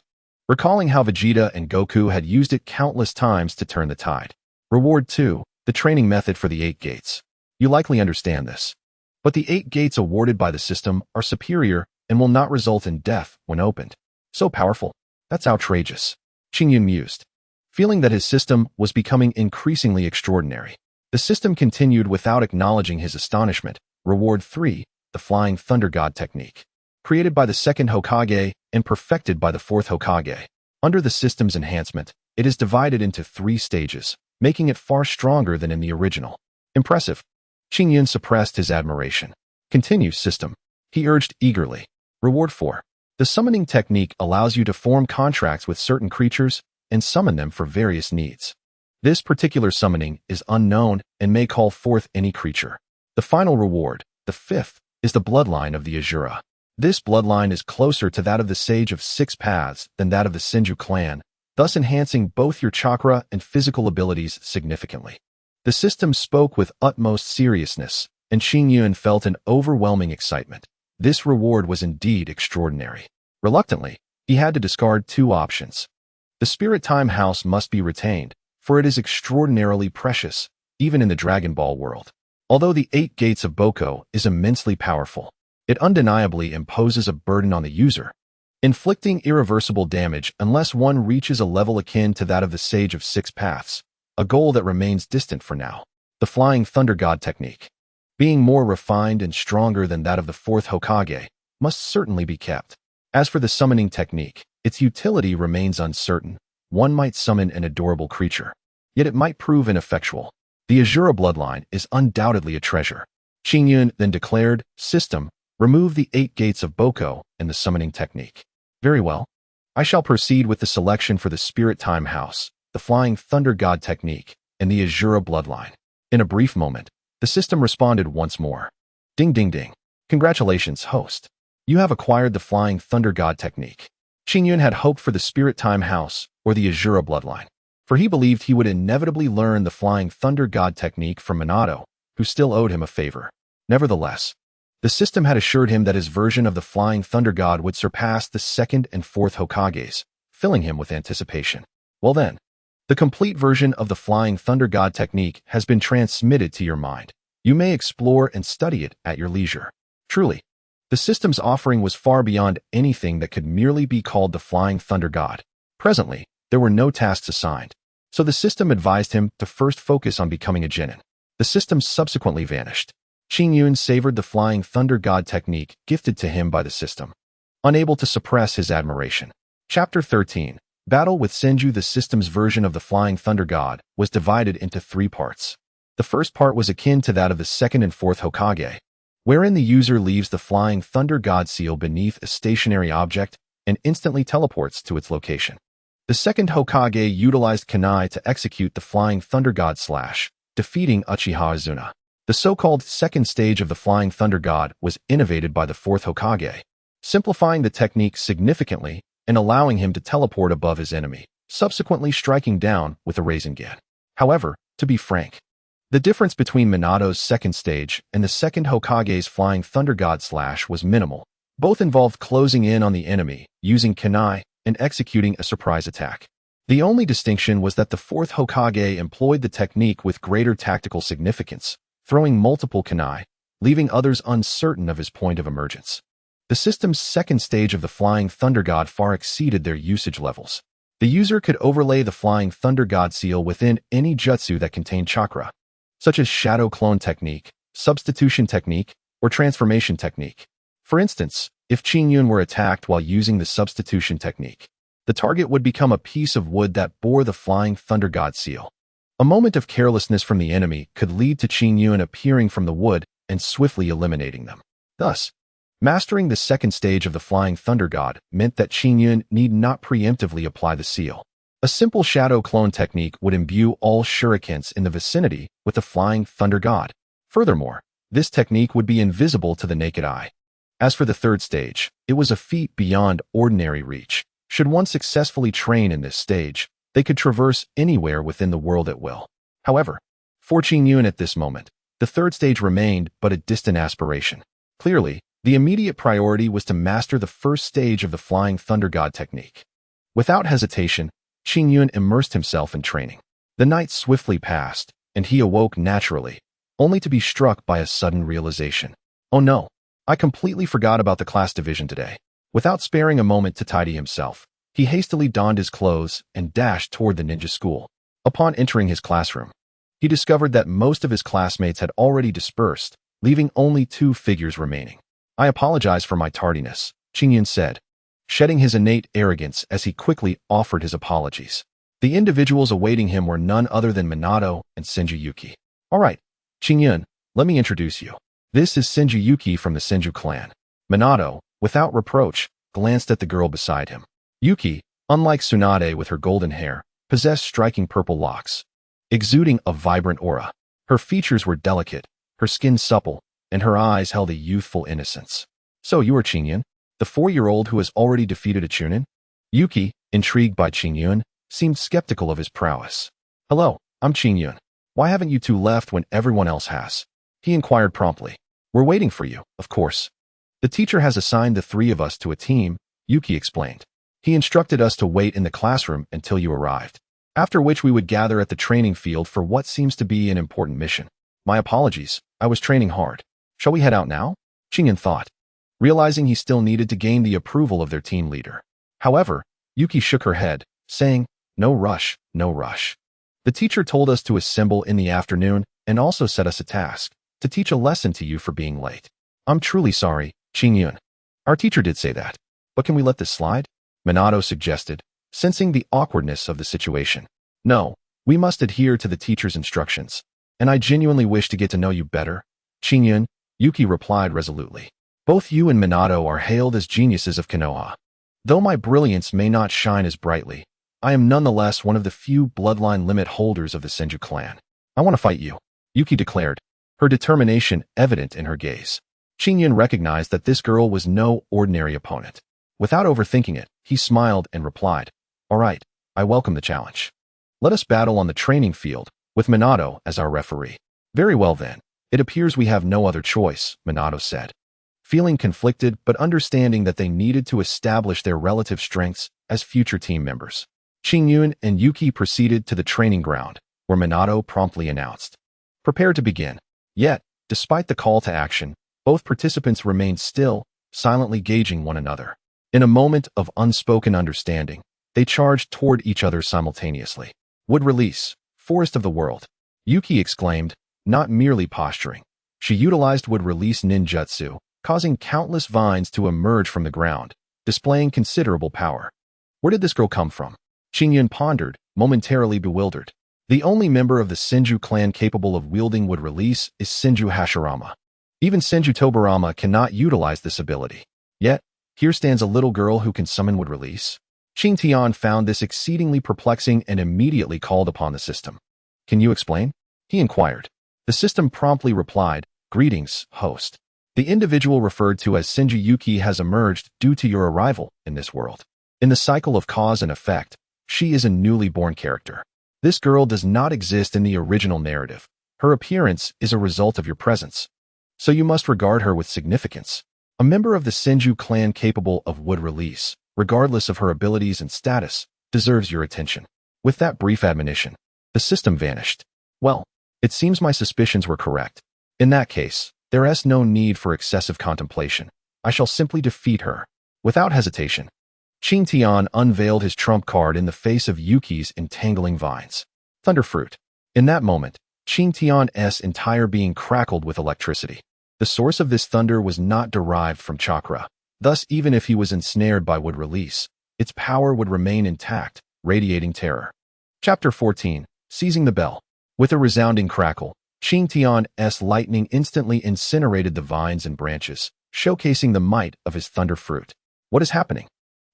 Speaker 1: recalling how Vegeta and Goku had used it countless times to turn the tide. Reward 2. The Training Method for the 8 Gates. You likely understand this. But the 8 gates awarded by the system are superior and will not result in death when opened. So powerful. That's outrageous. Qingyun mused, feeling that his system was becoming increasingly extraordinary. The system continued without acknowledging his astonishment. Reward 3. The Flying Thunder God Technique. Created by the 2nd Hokage and perfected by the 4th Hokage. Under the system's enhancement, it is divided into 3 stages, making it far stronger than in the original. Impressive. Qingyun suppressed his admiration. Continue, system, he urged eagerly. Reward 4. The summoning technique allows you to form contracts with certain creatures and summon them for various needs. This particular summoning is unknown and may call forth any creature. The final reward, the 5th, is the bloodline of the Asura. This bloodline is closer to that of the Sage of 6 Paths than that of the Senju clan, thus enhancing both your chakra and physical abilities significantly. The system spoke with utmost seriousness, and Qingyun felt an overwhelming excitement. This reward was indeed extraordinary. Reluctantly, he had to discard 2 options. The Spirit Time House must be retained, for it is extraordinarily precious, even in the Dragon Ball world. Although the 8 Gates of Boko is immensely powerful, it undeniably imposes a burden on the user, inflicting irreversible damage unless one reaches a level akin to that of the Sage of 6 Paths, a goal that remains distant for now. The Flying Thunder God Technique, being more refined and stronger than that of the 4th Hokage, must certainly be kept. As for the summoning technique, its utility remains uncertain. One might summon an adorable creature, yet it might prove ineffectual. The Asura bloodline is undoubtedly a treasure. Qingyun then declared, system, remove the 8 gates of Boko and the summoning technique. Very well. I shall proceed with the selection for the Spirit Time House, the Flying Thunder God Technique, and the Asura bloodline. In a brief moment, the system responded once more. Ding ding ding. Congratulations, host. You have acquired the Flying Thunder God Technique. Qingyun had hoped for the Spirit Time House or the Asura bloodline, for he believed he would inevitably learn the Flying Thunder God Technique from Minato, who still owed him a favor. Nevertheless, the system had assured him that his version of the Flying Thunder God would surpass the 2nd and 4th Hokages, filling him with anticipation. Well then, the complete version of the Flying Thunder God Technique has been transmitted to your mind. You may explore and study it at your leisure. Truly, the system's offering was far beyond anything that could merely be called the Flying Thunder God. Presently, there were no tasks assigned, so the system advised him to first focus on becoming a genin. The system subsequently vanished. Qingyun savored the Flying Thunder God Technique gifted to him by the system, unable to suppress his admiration. Chapter 13. Battle with Senju. The system's version of the Flying Thunder God was divided into 3 parts. The first part was akin to that of the 2nd and 4th Hokage, wherein the user leaves the Flying Thunder God seal beneath a stationary object and instantly teleports to its location. The 2nd Hokage utilized kunai to execute the Flying Thunder God slash, defeating Uchiha Azuna. The so-called second stage of the Flying Thunder God was innovated by the 4th Hokage, simplifying the technique significantly and allowing him to teleport above his enemy, subsequently striking down with a Rasengan. However, to be frank, the difference between Minato's second stage and the 2nd Hokage's Flying Thunder God slash was minimal. Both involved closing in on the enemy, using kunai, and executing a surprise attack. The only distinction was that the 4th Hokage employed the technique with greater tactical significance, throwing multiple kunai, leaving others uncertain of his point of emergence. The system's second stage of the Flying Thunder God far exceeded their usage levels. The user could overlay the Flying Thunder God seal within any jutsu that contained chakra, such as Shadow Clone Technique, Substitution Technique, or Transformation Technique. For instance, if Qingyun were attacked while using the Substitution Technique, the target would become a piece of wood that bore the Flying Thunder God seal. A moment of carelessness from the enemy could lead to Qingyun appearing from the wood and swiftly eliminating them. Thus, mastering the second stage of the Flying Thunder God meant that Qingyun need not preemptively apply the seal. A simple Shadow Clone technique would imbue all shurikens in the vicinity with the Flying Thunder God, Furthermore, this technique would be invisible to the naked eye. As for the third stage, it was a feat beyond ordinary reach. Should one successfully train in this stage, they could traverse anywhere within the world at will. However, for Qingyun at this moment, the third stage remained but a distant aspiration. Clearly, the immediate priority was to master the first stage of the Flying Thunder God technique. Without hesitation, Qingyun immersed himself in training. The night swiftly passed, and he awoke naturally, only to be struck by a sudden realization. Oh no, I completely forgot about the class division today. Without sparing a moment to tidy himself, he hastily donned his clothes and dashed toward the ninja school. Upon entering his classroom, he discovered that most of his classmates had already dispersed, leaving only 2 figures remaining. I apologize for my tardiness, Qingyun said, shedding his innate arrogance as he quickly offered his apologies. The individuals awaiting him were none other than Minato and Senju Yuki. All right, Qingyun, let me introduce you. This is Senju Yuki from the Senju clan. Minato, without reproach, glanced at the girl beside him. Yuki, unlike Tsunade with her golden hair, possessed striking purple locks, exuding a vibrant aura. Her features were delicate, her skin supple, and her eyes held a youthful innocence. So you are Qingyun, the 4-year-old who has already defeated a Chunin? Yuki, intrigued by Qingyun, seemed skeptical of his prowess. Hello, I'm Qingyun. Why haven't you two left when everyone else has? He inquired promptly. We're waiting for you, of course. The teacher has assigned the 3 of us to a team, Yuki explained. He instructed us to wait in the classroom until you arrived, after which we would gather at the training field for what seems to be an important mission. My apologies, I was training hard. Shall we head out now? Qingyun thought, realizing he still needed to gain the approval of their team leader. However, Yuki shook her head, saying, no rush, no rush. The teacher told us to assemble in the afternoon and also set us a task, to teach a lesson to you for being late. I'm truly sorry, Qingyun. Our teacher did say that. But can we let this slide? Minato suggested, sensing the awkwardness of the situation. No, we must adhere to the teacher's instructions, and I genuinely wish to get to know you better. Qingyun, Yuki replied resolutely. Both you and Minato are hailed as geniuses of Konoha. Though my brilliance may not shine as brightly, I am nonetheless one of the few bloodline limit holders of the Senju clan. I want to fight you, Yuki declared, her determination evident in her gaze. Qingyun recognized that this girl was no ordinary opponent. Without overthinking it, he smiled and replied, all right, I welcome the challenge. Let us battle on the training field, with Minato as our referee. Very well then, it appears we have no other choice, Minato said. Feeling conflicted but understanding that they needed to establish their relative strengths as future team members, Qingyun and Yuki proceeded to the training ground, where Minato promptly announced, prepare to begin. Yet, despite the call to action, both participants remained still, silently gauging one another. In a moment of unspoken understanding, they charged toward each other simultaneously. Would release, Forest of the World, Yuki exclaimed, not merely posturing. She utilized would release ninjutsu, causing countless vines to emerge from the ground, displaying considerable power. Where did this girl come from? Qingyun pondered, momentarily bewildered. The only member of the Senju clan capable of wielding would release is Senju Hashirama. Even Senju Tobarama cannot utilize this ability. Yet, here stands a little girl who can summon would release. Qingtian found this exceedingly perplexing and immediately called upon the system. Can you explain? He inquired. The system promptly replied, greetings, host. The individual referred to as Senju Yuki has emerged due to your arrival in this world. In the cycle of cause and effect, she is a newly born character. This girl does not exist in the original narrative. Her appearance is a result of your presence. So you must regard her with significance. A member of the Senju clan capable of would release, regardless of her abilities and status, deserves your attention. With that brief admonition, the system vanished. Well, it seems my suspicions were correct. In that case, there is no need for excessive contemplation. I shall simply defeat her. Without hesitation, Qingtian unveiled his trump card in the face of Yuki's entangling vines. Thunderfruit. In that moment, Qingtian's entire being crackled with electricity. The source of this thunder was not derived from Chakra. Thus, even if he was ensnared by would release, its power would remain intact, radiating terror. Chapter 14. Seizing the Bell. With a resounding crackle, Qingtian's lightning instantly incinerated the vines and branches, showcasing the might of his thunder fruit. What is happening?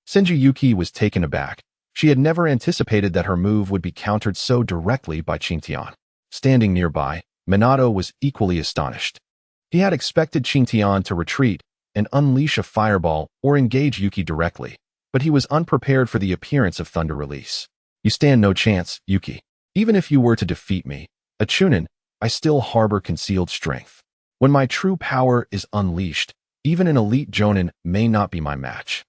Speaker 1: Senju Yuki was taken aback. She had never anticipated that her move would be countered so directly by Qingtian. Standing nearby, Minato was equally astonished. He had expected Qingyun to retreat and unleash a fireball or engage Yuki directly, but he was unprepared for the appearance of thunder release. You stand no chance, Yuki. Even if you were to defeat me, a Chunin, I still harbor concealed strength. When my true power is unleashed, even an elite Jonan may not be my match.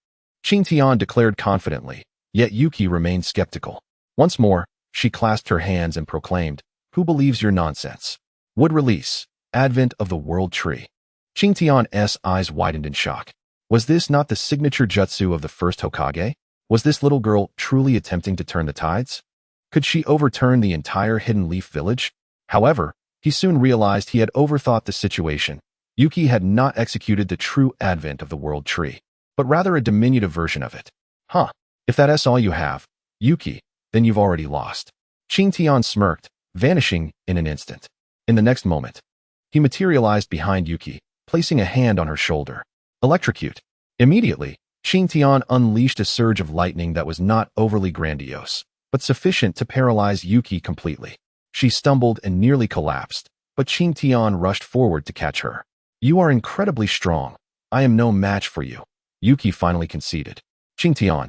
Speaker 1: Qingyun declared confidently, yet Yuki remained skeptical. Once more, she clasped her hands and proclaimed, "Who believes your nonsense?" Would release. Advent of the World Tree. Qingyun's eyes widened in shock. Was this not the signature jutsu of the first Hokage? Was this little girl truly attempting to turn the tides? Could she overturn the entire Hidden Leaf village? However, he soon realized he had overthought the situation. Yuki had not executed the true advent of the World Tree, but rather a diminutive version of it. If that's all you have, Yuki, then you've already lost. Qingyun smirked, vanishing in an instant. In the next moment, he materialized behind Yuki, placing a hand on her shoulder. Electrocute. Immediately, Qingyun unleashed a surge of lightning that was not overly grandiose, but sufficient to paralyze Yuki completely. She stumbled and nearly collapsed, but Qingyun rushed forward to catch her. You are incredibly strong. I am no match for you. Yuki finally conceded. Qingyun,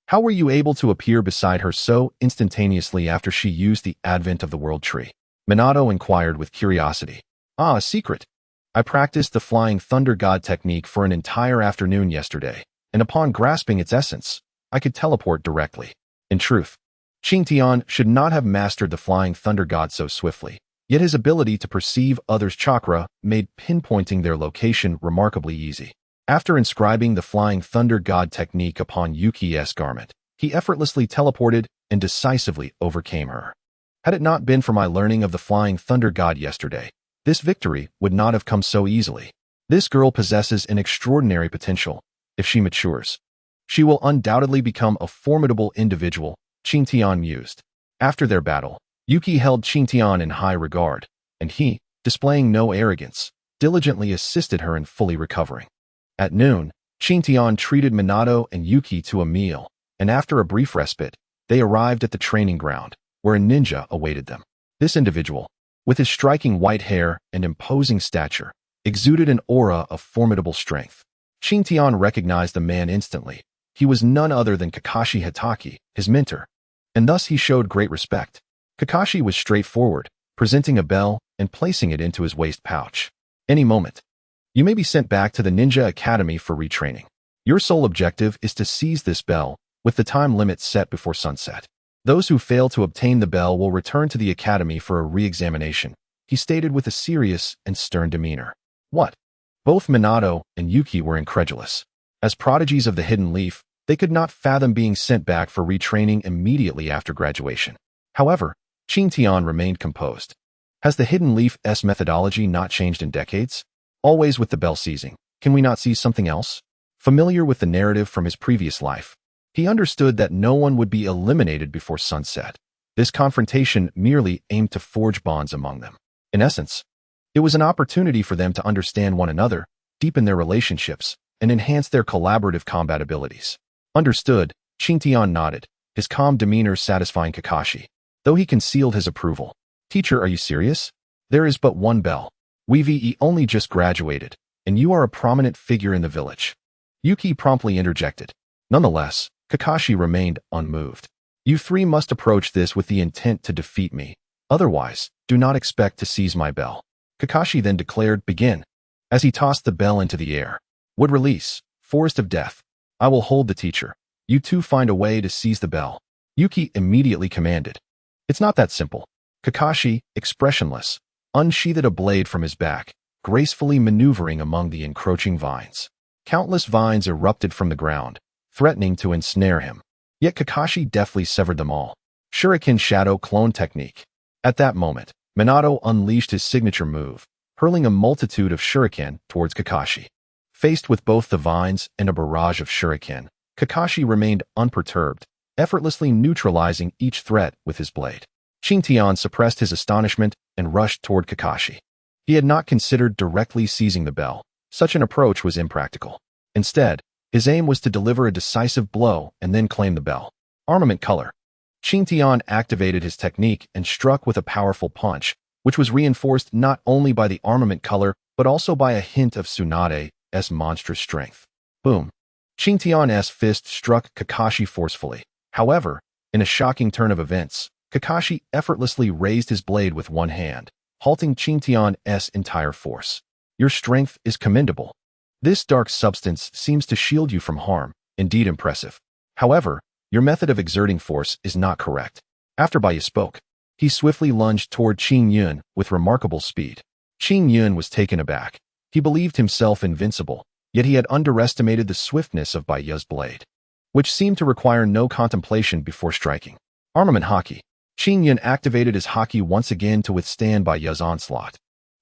Speaker 1: how were you able to appear beside her so instantaneously after she used the advent of the World Tree? Minato inquired with curiosity. A secret. I practiced the Flying Thunder God technique for an entire afternoon yesterday, and upon grasping its essence, I could teleport directly. In truth, Qingyun should not have mastered the Flying Thunder God so swiftly, yet his ability to perceive others' chakra made pinpointing their location remarkably easy. After inscribing the Flying Thunder God technique upon Yuki's garment, he effortlessly teleported and decisively overcame her. Had it not been for my learning of the Flying Thunder God yesterday, this victory would not have come so easily. This girl possesses an extraordinary potential. If she matures, she will undoubtedly become a formidable individual, Qingyun mused. After their battle, Yuki held Qingyun in high regard, and he, displaying no arrogance, diligently assisted her in fully recovering. At noon, Qingyun treated Minato and Yuki to a meal, and after a brief respite, they arrived at the training ground, where a ninja awaited them. This individual, with his striking white hair and imposing stature, exuded an aura of formidable strength. Qingyun recognized the man instantly. He was none other than Kakashi Hatake, his mentor, and thus he showed great respect. Kakashi was straightforward, presenting a bell and placing it into his waist pouch. Any moment, you may be sent back to the Ninja Academy for retraining. Your sole objective is to seize this bell, with the time limit set before sunset. Those who fail to obtain the bell will return to the academy for a re-examination, he stated with a serious and stern demeanor. What? Both Minato and Yuki were incredulous. As prodigies of the Hidden Leaf, they could not fathom being sent back for retraining immediately after graduation. However, Qingyun remained composed. Has the Hidden Leaf's methodology not changed in decades? Always with the bell seizing, can we not see something else? Familiar with the narrative from his previous life, he understood that no one would be eliminated before sunset. This confrontation merely aimed to forge bonds among them. In essence, it was an opportunity for them to understand one another, deepen their relationships, and enhance their collaborative combat abilities. Understood, Qingyun nodded, his calm demeanor satisfying Kakashi, though he concealed his approval. Teacher, are you serious? There is but one bell. We've only just graduated, and you are a prominent figure in the village. Yuki promptly interjected. Nonetheless, Kakashi remained unmoved. You three must approach this with the intent to defeat me. Otherwise, do not expect to seize my bell. Kakashi then declared, begin, as he tossed the bell into the air. Would release, Forest of Death. I will hold the teacher. You two find a way to seize the bell. Yuki immediately commanded. It's not that simple. Kakashi, expressionless, unsheathed a blade from his back, gracefully maneuvering among the encroaching vines. Countless vines erupted from the ground, threatening to ensnare him. Yet Kakashi deftly severed them all. Shuriken Shadow Clone Technique. At that moment, Minato unleashed his signature move, hurling a multitude of shuriken towards Kakashi. Faced with both the vines and a barrage of shuriken, Kakashi remained unperturbed, effortlessly neutralizing each threat with his blade. Qingyun suppressed his astonishment and rushed toward Kakashi. He had not considered directly seizing the bell. Such an approach was impractical. Instead, his aim was to deliver a decisive blow and then claim the bell. Armament color. Qingyun activated his technique and struck with a powerful punch, which was reinforced not only by the armament color, but also by a hint of Tsunade's monstrous strength. Boom. Qingyun's fist struck Kakashi forcefully. However, in a shocking turn of events, Kakashi effortlessly raised his blade with one hand, halting Qingyun's entire force. Your strength is commendable. This dark substance seems to shield you from harm, indeed impressive. However, your method of exerting force is not correct. After Baya spoke, he swiftly lunged toward Qingyun with remarkable speed. Qingyun was taken aback. He believed himself invincible, yet he had underestimated the swiftness of Baya's blade, which seemed to require no contemplation before striking. Armament Haki. Qingyun activated his Haki once again to withstand Baya's onslaught.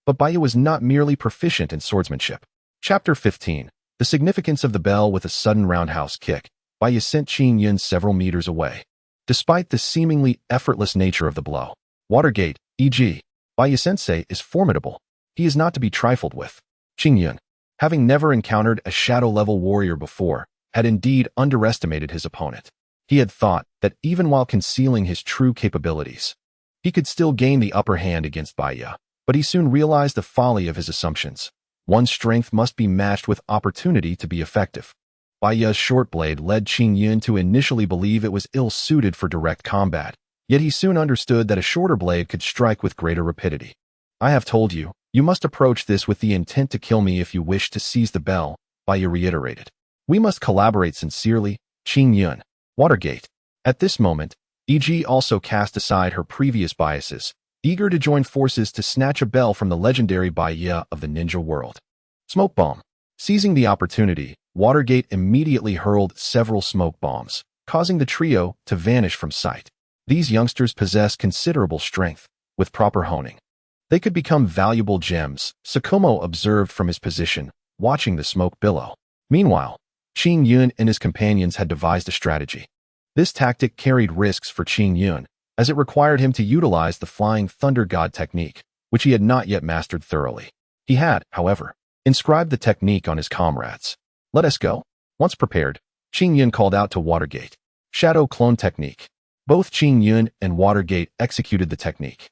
Speaker 1: But Baya was not merely proficient in swordsmanship. Chapter 15. The significance of the bell. With a sudden roundhouse kick, Baya sent Qingyun several meters away. Despite the seemingly effortless nature of the blow, Watergate, e.g., Baya-sensei is formidable. He is not to be trifled with. Qingyun, having never encountered a shadow-level warrior before, had indeed underestimated his opponent. He had thought that even while concealing his true capabilities, he could still gain the upper hand against Baya, but he soon realized the folly of his assumptions. One's strength must be matched with opportunity to be effective. Baya's short blade led Qingyun to initially believe it was ill-suited for direct combat, yet he soon understood that a shorter blade could strike with greater rapidity. I have told you, you must approach this with the intent to kill me if you wish to seize the bell, Baya reiterated. We must collaborate sincerely, Qingyun. Watergate. At this moment, E.G. also cast aside her previous biases, eager to join forces to snatch a bell from the legendary Baya of the ninja world. Smoke bomb. Seizing the opportunity, Watergate immediately hurled several smoke bombs, causing the trio to vanish from sight. These youngsters possess considerable strength. With proper honing, they could become valuable gems, Sakumo observed from his position, watching the smoke billow. Meanwhile, Qingyun and his companions had devised a strategy. This tactic carried risks for Qingyun, as it required him to utilize the Flying Thunder God technique, which he had not yet mastered thoroughly. He had, however, inscribed the technique on his comrades. Let us go. Once prepared, Qingyun called out to Watergate. Shadow clone technique. Both Qingyun and Watergate executed the technique,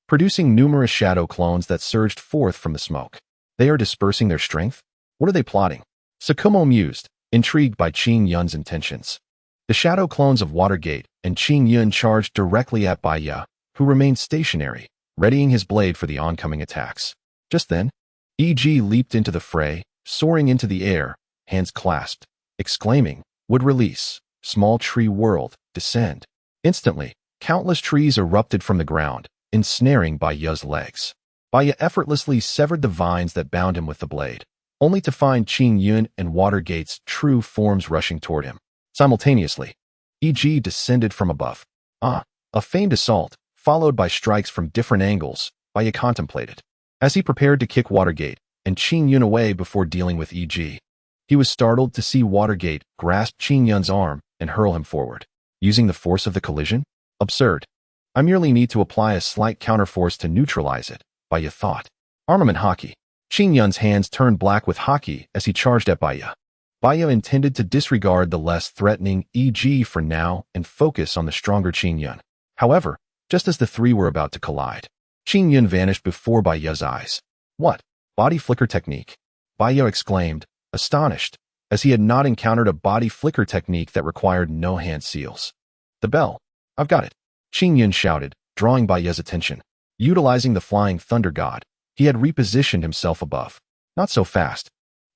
Speaker 1: producing numerous shadow clones that surged forth from the smoke. They are dispersing their strength? What are they plotting? Sakumo mused, intrigued by Qingyun's intentions. The shadow clones of Watergate and Qingyun charged directly at Baya, who remained stationary, readying his blade for the oncoming attacks. Just then, E.G. leaped into the fray, soaring into the air, hands clasped, exclaiming, "Would release, small tree world, descend." Instantly, countless trees erupted from the ground, ensnaring Baya's legs. Baya effortlessly severed the vines that bound him with the blade, only to find Qingyun and Watergate's true forms rushing toward him. Simultaneously, E.G. descended from above. A feigned assault, followed by strikes from different angles, Baya contemplated. As he prepared to kick Watergate and Qingyun away before dealing with E.G., he was startled to see Watergate grasp Qingyun's arm and hurl him forward. Using the force of the collision? Absurd. I merely need to apply a slight counterforce to neutralize it, Baya thought. Armament Haki. Qingyun's hands turned black with Haki as he charged at Baya. Baya intended to disregard the less threatening E.G. for now and focus on the stronger Qingyun. However, just as the three were about to collide, Qingyun vanished before Baya's eyes. What? Body flicker technique? Baya exclaimed, astonished, as he had not encountered a body flicker technique that required no hand seals. The bell. I've got it. Qingyun shouted, drawing Baya's attention. Utilizing the Flying Thunder God, he had repositioned himself above. Not so fast.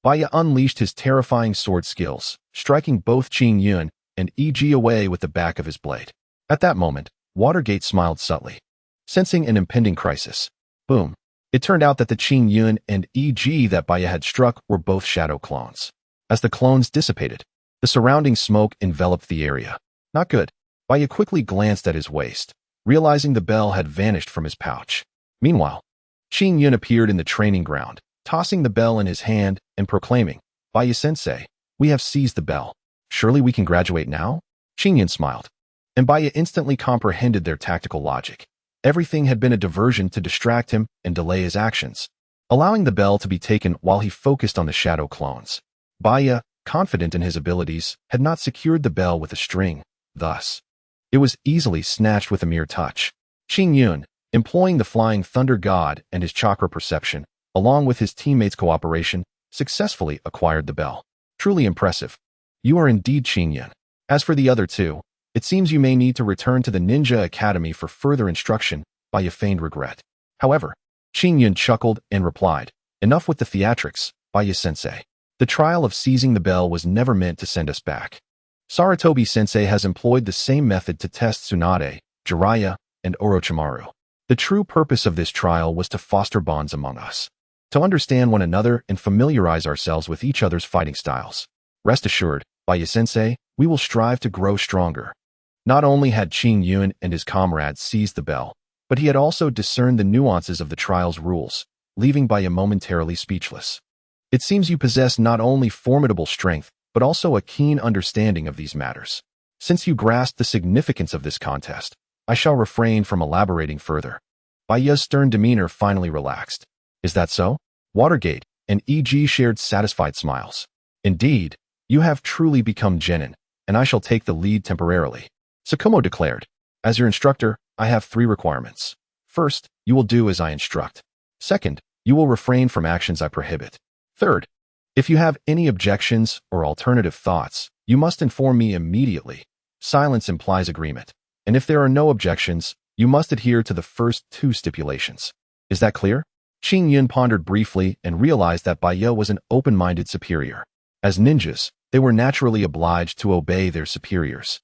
Speaker 1: Baya unleashed his terrifying sword skills, striking both Qingyun and E.G. away with the back of his blade. At that moment, Watergate smiled subtly, sensing an impending crisis. Boom. It turned out that the Qingyun and E.G. that Baya had struck were both shadow clones. As the clones dissipated, the surrounding smoke enveloped the area. Not good. Baya quickly glanced at his waist, realizing the bell had vanished from his pouch. Meanwhile, Qingyun appeared in the training ground, tossing the bell in his hand and proclaiming, Baya-sensei, we have seized the bell. Surely we can graduate now? Qingyun smiled, and Baya instantly comprehended their tactical logic. Everything had been a diversion to distract him and delay his actions, allowing the bell to be taken while he focused on the shadow clones. Baya, confident in his abilities, had not secured the bell with a string, thus, it was easily snatched with a mere touch. Qingyun, Employing the Flying Thunder God and his chakra perception, along with his teammates' cooperation, successfully acquired the bell. Truly impressive. You are indeed Qingyun. As for the other two, it seems you may need to return to the Ninja Academy for further instruction, by a feigned regret. However, Qingyun chuckled and replied, enough with the theatrics, Baya-sensei. The trial of seizing the bell was never meant to send us back. Sarutobi-sensei has employed the same method to test Tsunade, Jiraiya, and Orochimaru. The true purpose of this trial was to foster bonds among us, to understand one another and familiarize ourselves with each other's fighting styles. Rest assured, Baya-sensei, we will strive to grow stronger. Not only had Qingyun and his comrades seized the bell, but he had also discerned the nuances of the trial's rules, leaving Baya momentarily speechless. It seems you possess not only formidable strength, but also a keen understanding of these matters. Since you grasp the significance of this contest, I shall refrain from elaborating further. Baya's stern demeanor finally relaxed. Is that so? Watergate and E.G. shared satisfied smiles. Indeed, you have truly become genin, and I shall take the lead temporarily. Tsukumo declared. As your instructor, I have 3 requirements. First, you will do as I instruct. Second, you will refrain from actions I prohibit. Third, if you have any objections or alternative thoughts, you must inform me immediately. Silence implies agreement. And if there are no objections, you must adhere to the first 2 stipulations. Is that clear? Qingyun pondered briefly and realized that Baya was an open-minded superior. As ninjas, they were naturally obliged to obey their superiors.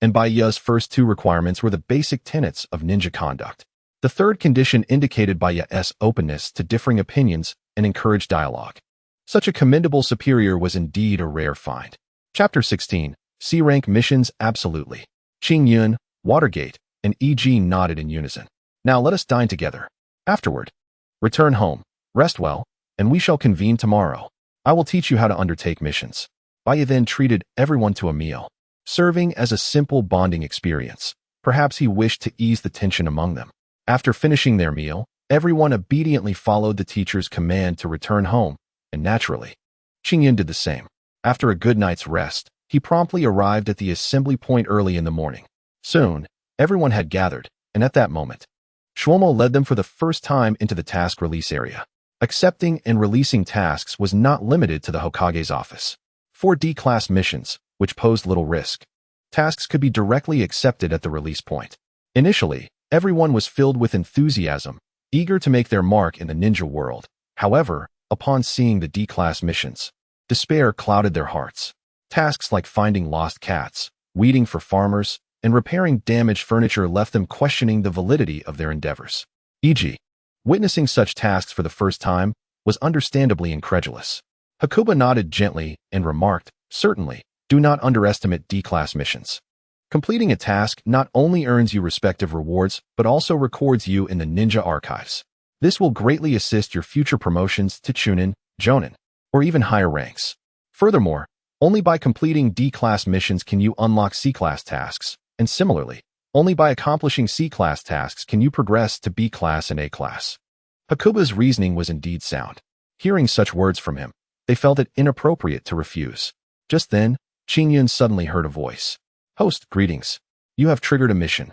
Speaker 1: And Baya's first 2 requirements were the basic tenets of ninja conduct. The third condition indicated Baya's openness to differing opinions and encouraged dialogue. Such a commendable superior was indeed a rare find. Chapter 16. C-rank missions absolutely. Qingyun, Watergate, and E.G. nodded in unison. Now let us dine together. Afterward, return home, rest well, and we shall convene tomorrow. I will teach you how to undertake missions. Baya then treated everyone to a meal, serving as a simple bonding experience. Perhaps he wished to ease the tension among them. After finishing their meal, everyone obediently followed the teacher's command to return home, and naturally, Qingyun did the same. After a good night's rest, he promptly arrived at the assembly point early in the morning. Soon, everyone had gathered, and at that moment, Shuomo led them for the first time into the task release area. Accepting and releasing tasks was not limited to the Hokage's office. 4 D-class missions, which posed little risk. Tasks could be directly accepted at the release point. Initially, everyone was filled with enthusiasm, eager to make their mark in the ninja world. However, upon seeing the D-class missions, despair clouded their hearts. Tasks like finding lost cats, weeding for farmers, and repairing damaged furniture left them questioning the validity of their endeavors. E.g., witnessing such tasks for the first time was understandably incredulous. Hakuba nodded gently and remarked, certainly, do not underestimate D-class missions. Completing a task not only earns you respective rewards, but also records you in the ninja archives. This will greatly assist your future promotions to Chunin, Jonan, or even higher ranks. Furthermore, only by completing D-class missions can you unlock C-class tasks, and similarly, only by accomplishing C-class tasks can you progress to B-class and A-class. Hakuba's reasoning was indeed sound. Hearing such words from him, they felt it inappropriate to refuse. Just then, Qingyun suddenly heard a voice. Host, greetings. You have triggered a mission.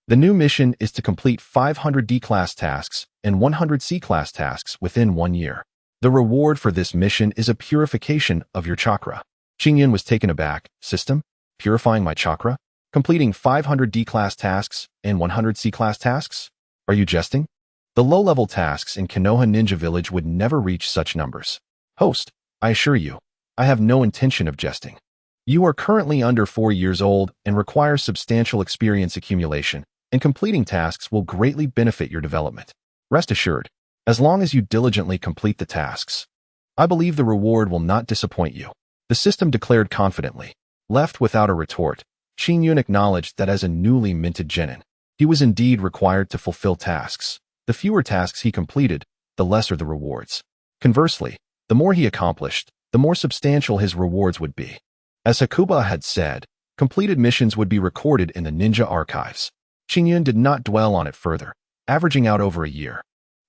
Speaker 1: The new mission is to complete 500 D-class tasks and 100 C-class tasks within 1 year. The reward for this mission is a purification of your chakra. Qingyun was taken aback. System? Purifying my chakra? Completing 500 D-class tasks and 100 C-class tasks? Are you jesting? The low-level tasks in Konoha Ninja Village would never reach such numbers. Host, I assure you, I have no intention of jesting. You are currently under 4 years old and require substantial experience accumulation, and completing tasks will greatly benefit your development. Rest assured, as long as you diligently complete the tasks, I believe the reward will not disappoint you. The system declared confidently. Left without a retort, Qingyun acknowledged that as a newly minted genin, he was indeed required to fulfill tasks. The fewer tasks he completed, the lesser the rewards. Conversely, the more he accomplished, the more substantial his rewards would be. As Hakuba had said, completed missions would be recorded in the ninja archives. Qingyun did not dwell on it further, averaging out over a year.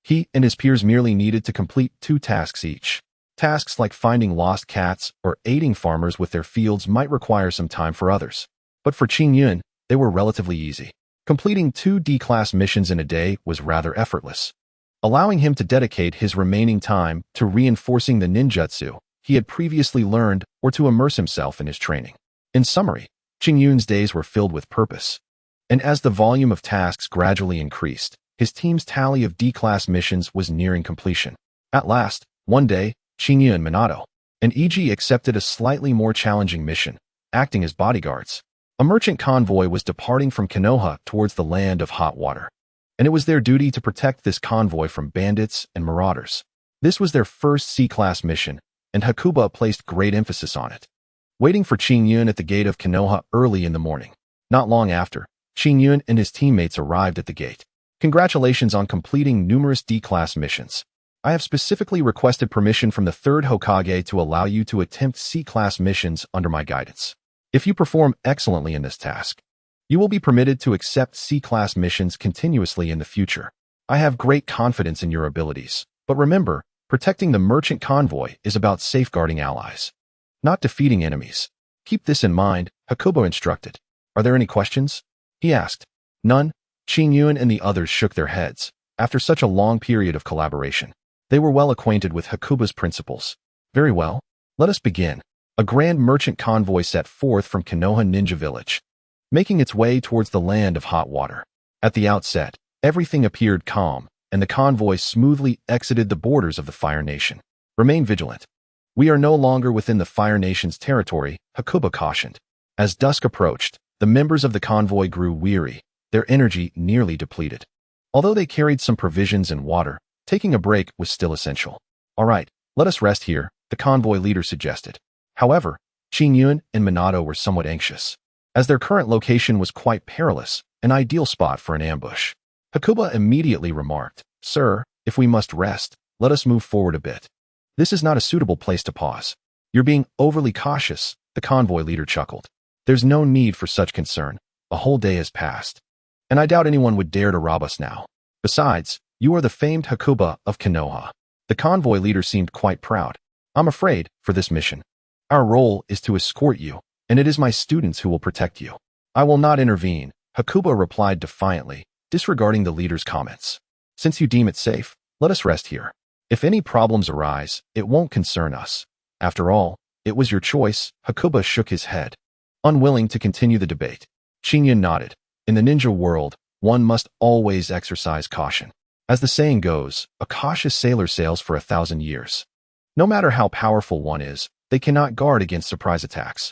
Speaker 1: He and his peers merely needed to complete 2 tasks each. Tasks like finding lost cats or aiding farmers with their fields might require some time for others. But for Qingyun, they were relatively easy. Completing 2 D-class missions in a day was rather effortless, allowing him to dedicate his remaining time to reinforcing the ninjutsu he had previously learned or to immerse himself in his training. In summary, Qingyun's days were filled with purpose, and as the volume of tasks gradually increased, his team's tally of D-class missions was nearing completion. At last, one day, Qingyun, Minato, and EG accepted a slightly more challenging mission, acting as bodyguards. A merchant convoy was departing from Konoha towards the land of hot water, and it was their duty to protect this convoy from bandits and marauders. This was their first C-class mission, and Hakuba placed great emphasis on it. Waiting for Qingyun at the gate of Konoha early in the morning. Not long after, Qingyun and his teammates arrived at the gate. Congratulations on completing numerous D-class missions. I have specifically requested permission from the 3rd Hokage to allow you to attempt C-class missions under my guidance. If you perform excellently in this task, you will be permitted to accept C-class missions continuously in the future. I have great confidence in your abilities, but remember, protecting the merchant convoy is about safeguarding allies, not defeating enemies. Keep this in mind, Hakuba instructed. Are there any questions? He asked. None. Qingyun and the others shook their heads. After such a long period of collaboration, they were well acquainted with Hakuba's principles. Very well. Let us begin. A grand merchant convoy set forth from Konoha Ninja Village, making its way towards the land of hot water. At the outset, everything appeared calm, and the convoy smoothly exited the borders of the Fire Nation. Remain vigilant. We are no longer within the Fire Nation's territory, Hakuba cautioned. As dusk approached, the members of the convoy grew weary, their energy nearly depleted. Although they carried some provisions and water, taking a break was still essential. All right, let us rest here, the convoy leader suggested. However, Qingyun and Minato were somewhat anxious, as their current location was quite perilous, an ideal spot for an ambush. Hakuba immediately remarked, Sir, if we must rest, let us move forward a bit. This is not a suitable place to pause. You're being overly cautious, the convoy leader chuckled. There's no need for such concern. A whole day has passed, and I doubt anyone would dare to rob us now. Besides, you are the famed Hakuba of Konoha. The convoy leader seemed quite proud. I'm afraid, for this mission, our role is to escort you, and it is my students who will protect you. I will not intervene, Hakuba replied defiantly, disregarding the leader's comments. Since you deem it safe, let us rest here. If any problems arise, it won't concern us. After all, it was your choice. Hakuba shook his head, unwilling to continue the debate. Qingyun nodded. In the ninja world, one must always exercise caution. As the saying goes, a cautious sailor sails for 1,000 years. No matter how powerful one is, they cannot guard against surprise attacks.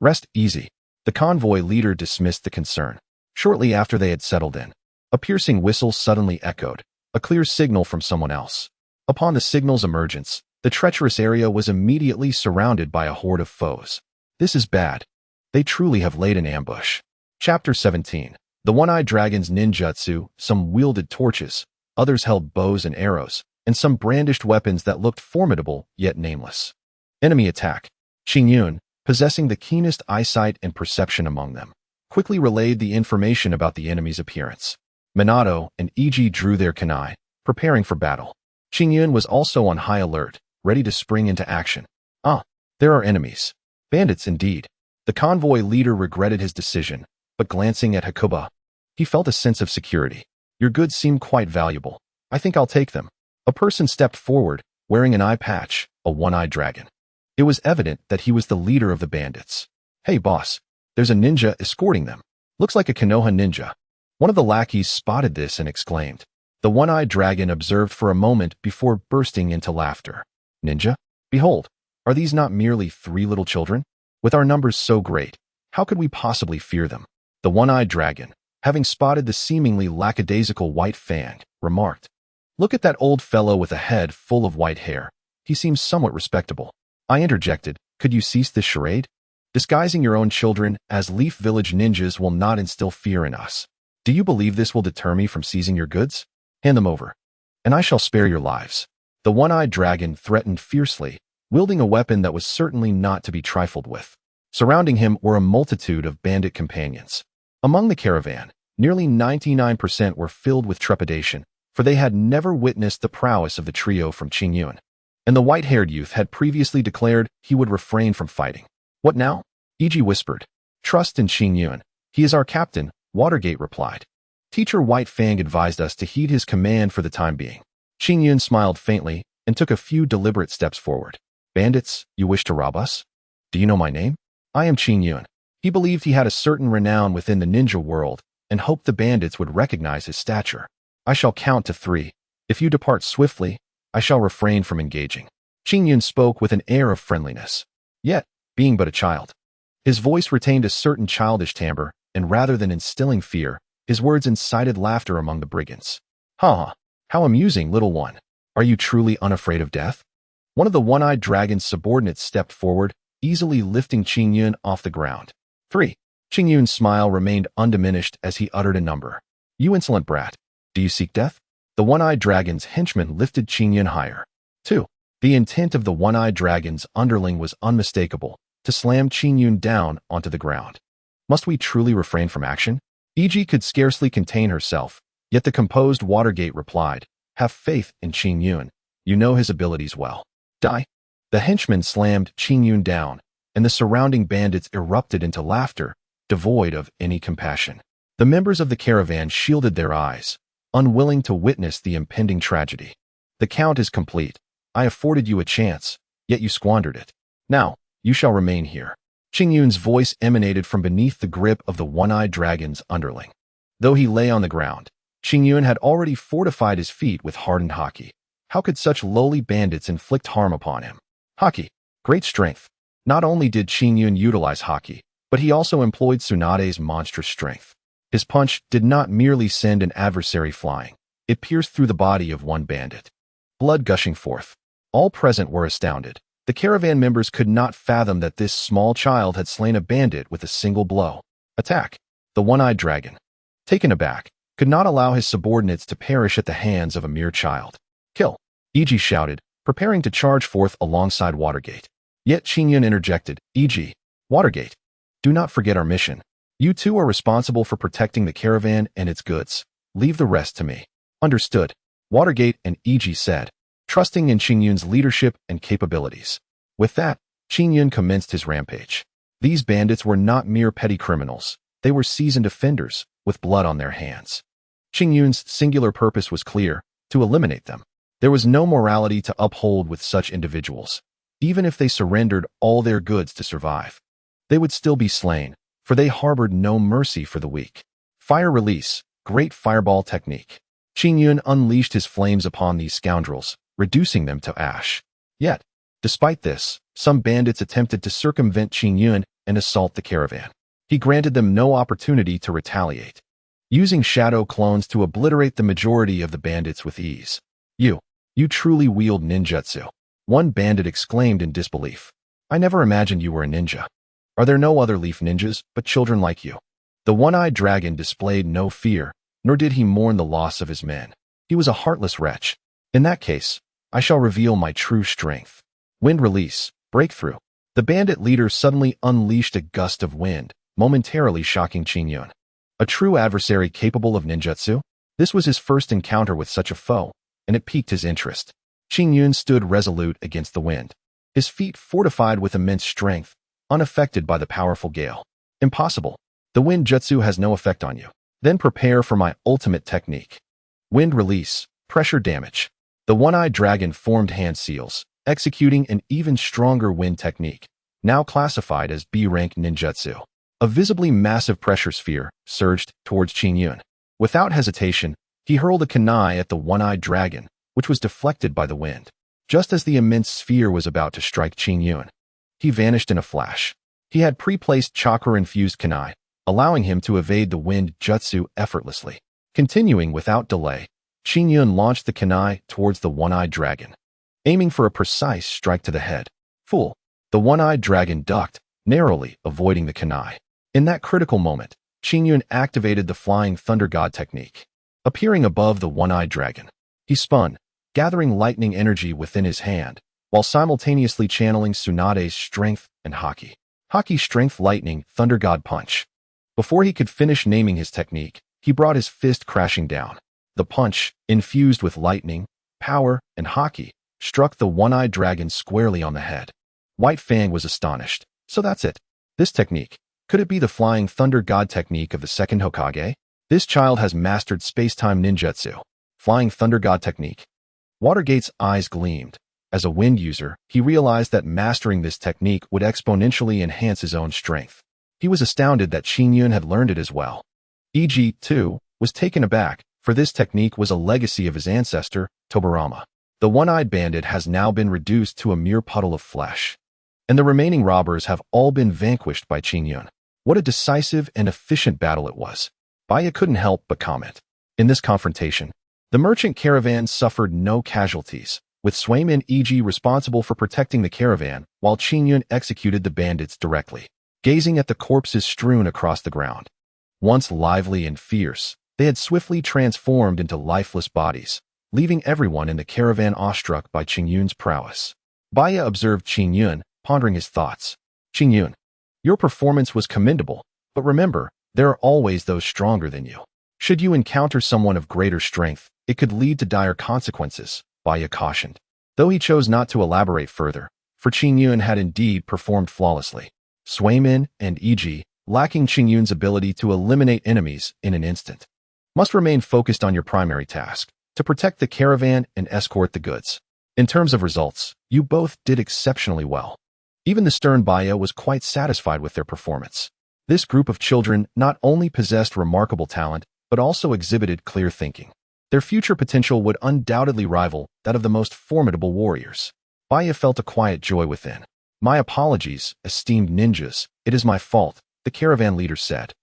Speaker 1: Rest easy. The convoy leader dismissed the concern. Shortly after they had settled in, a piercing whistle suddenly echoed, a clear signal from someone else. Upon the signal's emergence, the treacherous area was immediately surrounded by a horde of foes. This is bad. They truly have laid an ambush. Chapter 17. The One-Eyed Dragon's ninjutsu, some wielded torches, others held bows and arrows, and some brandished weapons that looked formidable yet nameless. Enemy attack. Qingyun, possessing the keenest eyesight and perception among them, quickly relayed the information about the enemy's appearance. Minato and EG drew their kunai, preparing for battle. Qingyun was also on high alert, ready to spring into action. There are enemies. Bandits indeed. The convoy leader regretted his decision, but glancing at Hakuba, he felt a sense of security. Your goods seem quite valuable. I think I'll take them. A person stepped forward, wearing an eye patch, a one-eyed dragon. It was evident that he was the leader of the bandits. Hey boss, there's a ninja escorting them. Looks like a Konoha ninja. One of the lackeys spotted this and exclaimed. The one-eyed dragon observed for a moment before bursting into laughter. Ninja? Behold, are these not merely 3 little children? With our numbers so great, how could we possibly fear them? The one-eyed dragon, having spotted the seemingly lackadaisical White Fang, remarked. Look at that old fellow with a head full of white hair. He seems somewhat respectable. I interjected, could you cease this charade? Disguising your own children as Leaf Village ninjas will not instill fear in us. Do you believe this will deter me from seizing your goods? Hand them over, and I shall spare your lives. The one-eyed dragon threatened fiercely, wielding a weapon that was certainly not to be trifled with. Surrounding him were a multitude of bandit companions. Among the caravan, nearly 99% were filled with trepidation, for they had never witnessed the prowess of the trio from Qingyun. And the white-haired youth had previously declared he would refrain from fighting. What now? EG whispered. Trust in Qingyun. He is our captain, Watergate replied. Teacher White Fang advised us to heed his command for the time being. Qingyun smiled faintly and took a few deliberate steps forward. Bandits, you wish to rob us? Do you know my name? I am Qingyun. He believed he had a certain renown within the ninja world and hoped the bandits would recognize his stature. I shall count to 3. If you depart swiftly, I shall refrain from engaging. Qingyun spoke with an air of friendliness, yet being but a child. His voice retained a certain childish timbre, and rather than instilling fear, his words incited laughter among the brigands. Ha! How amusing, little one. Are you truly unafraid of death? One of the one-eyed dragon's subordinates stepped forward, easily lifting Qingyun off the ground. 3. Qingyun's smile remained undiminished as he uttered a number. You insolent brat. Do you seek death? The one-eyed dragon's henchman lifted Qingyun higher. 2. The intent of the one-eyed dragon's underling was unmistakable, to slam Qingyun down onto the ground. Must we truly refrain from action? Iji could scarcely contain herself, yet the composed Watergate replied, Have faith in Qingyun. You know his abilities well. Die. The henchman slammed Qingyun down, and the surrounding bandits erupted into laughter, devoid of any compassion. The members of the caravan shielded their eyes, unwilling to witness the impending tragedy. The count is complete. I afforded you a chance, yet you squandered it. Now, you shall remain here. Qingyun's voice emanated from beneath the grip of the one-eyed dragon's underling. Though he lay on the ground, Qingyun had already fortified his feet with hardened haki. How could such lowly bandits inflict harm upon him? Haki. Great strength. Not only did Qingyun utilize haki, but he also employed Tsunade's monstrous strength. His punch did not merely send an adversary flying. It pierced through the body of one bandit. Blood gushing forth. All present were astounded. The caravan members could not fathom that this small child had slain a bandit with a single blow. Attack. The one-eyed dragon, taken aback, could not allow his subordinates to perish at the hands of a mere child. Kill. Iji shouted, preparing to charge forth alongside Watergate. Yet Qingyun interjected, Iji, Watergate, do not forget our mission. You two are responsible for protecting the caravan and its goods. Leave the rest to me. Understood. Watergate and Iji said, trusting in Qingyun's leadership and capabilities. With that, Qingyun commenced his rampage. These bandits were not mere petty criminals. They were seasoned offenders, with blood on their hands. Qingyun's singular purpose was clear, to eliminate them. There was no morality to uphold with such individuals. Even if they surrendered all their goods to survive, they would still be slain, for they harbored no mercy for the weak. Fire release, great fireball technique. Qingyun unleashed his flames upon these scoundrels, reducing them to ash. Yet, despite this, some bandits attempted to circumvent Qingyun and assault the caravan. He granted them no opportunity to retaliate, using shadow clones to obliterate the majority of the bandits with ease. You truly wield ninjutsu. One bandit exclaimed in disbelief. I never imagined you were a ninja. Are there no other leaf ninjas but children like you? The one-eyed dragon displayed no fear, nor did he mourn the loss of his men. He was a heartless wretch. In that case, I shall reveal my true strength. Wind release, breakthrough. The bandit leader suddenly unleashed a gust of wind, momentarily shocking Qingyun. A true adversary capable of ninjutsu? This was his first encounter with such a foe, and it piqued his interest. Qingyun stood resolute against the wind, his feet fortified with immense strength, unaffected by the powerful gale. Impossible. The wind jutsu has no effect on you. Then prepare for my ultimate technique. Wind release, pressure damage. The one-eyed dragon formed hand seals, executing an even stronger wind technique, now classified as B-rank ninjutsu. A visibly massive pressure sphere surged towards Qingyun. Without hesitation, he hurled a kunai at the one-eyed dragon, which was deflected by the wind. Just as the immense sphere was about to strike Qingyun, he vanished in a flash. He had pre-placed chakra-infused kunai, allowing him to evade the wind jutsu effortlessly. Continuing without delay, Qingyun launched the kunai towards the one-eyed dragon, aiming for a precise strike to the head. Fool! The one-eyed dragon ducked, narrowly avoiding the kunai. In that critical moment, Qingyun activated the Flying Thunder God technique. Appearing above the one-eyed dragon, he spun, gathering lightning energy within his hand, while simultaneously channeling Tsunade's strength and haki. Haki strength lightning Thunder God punch. Before he could finish naming his technique, he brought his fist crashing down. The punch, infused with lightning, power, and haki, struck the one-eyed dragon squarely on the head. White Fang was astonished. So that's it. This technique. Could it be the flying thunder god technique of the second Hokage? This child has mastered space-time ninjutsu. Flying thunder god technique. Watergate's eyes gleamed. As a wind user, he realized that mastering this technique would exponentially enhance his own strength. He was astounded that Qingyun had learned it as well. E.G., too, was taken aback, for this technique was a legacy of his ancestor, Tobirama. The one-eyed bandit has now been reduced to a mere puddle of flesh. And the remaining robbers have all been vanquished by Qingyun. What a decisive and efficient battle it was. Baya couldn't help but comment. In this confrontation, the merchant caravan suffered no casualties, with Swayman E.G. responsible for protecting the caravan, while Qingyun executed the bandits directly. Gazing at the corpses strewn across the ground. Once lively and fierce, they had swiftly transformed into lifeless bodies, leaving everyone in the caravan awestruck by Qingyun's prowess. Baya observed Qingyun, pondering his thoughts. Qingyun, your performance was commendable, but remember, there are always those stronger than you. Should you encounter someone of greater strength, it could lead to dire consequences, Baya cautioned. Though he chose not to elaborate further, for Qingyun had indeed performed flawlessly. Swayman and E.G., lacking Qingyun's ability to eliminate enemies in an instant, must remain focused on your primary task, to protect the caravan and escort the goods. In terms of results, you both did exceptionally well. Even the stern Baya was quite satisfied with their performance. This group of children not only possessed remarkable talent, but also exhibited clear thinking. Their future potential would undoubtedly rival that of the most formidable warriors. Baya felt a quiet joy within. My apologies, esteemed ninjas, it is my fault, the caravan leader said.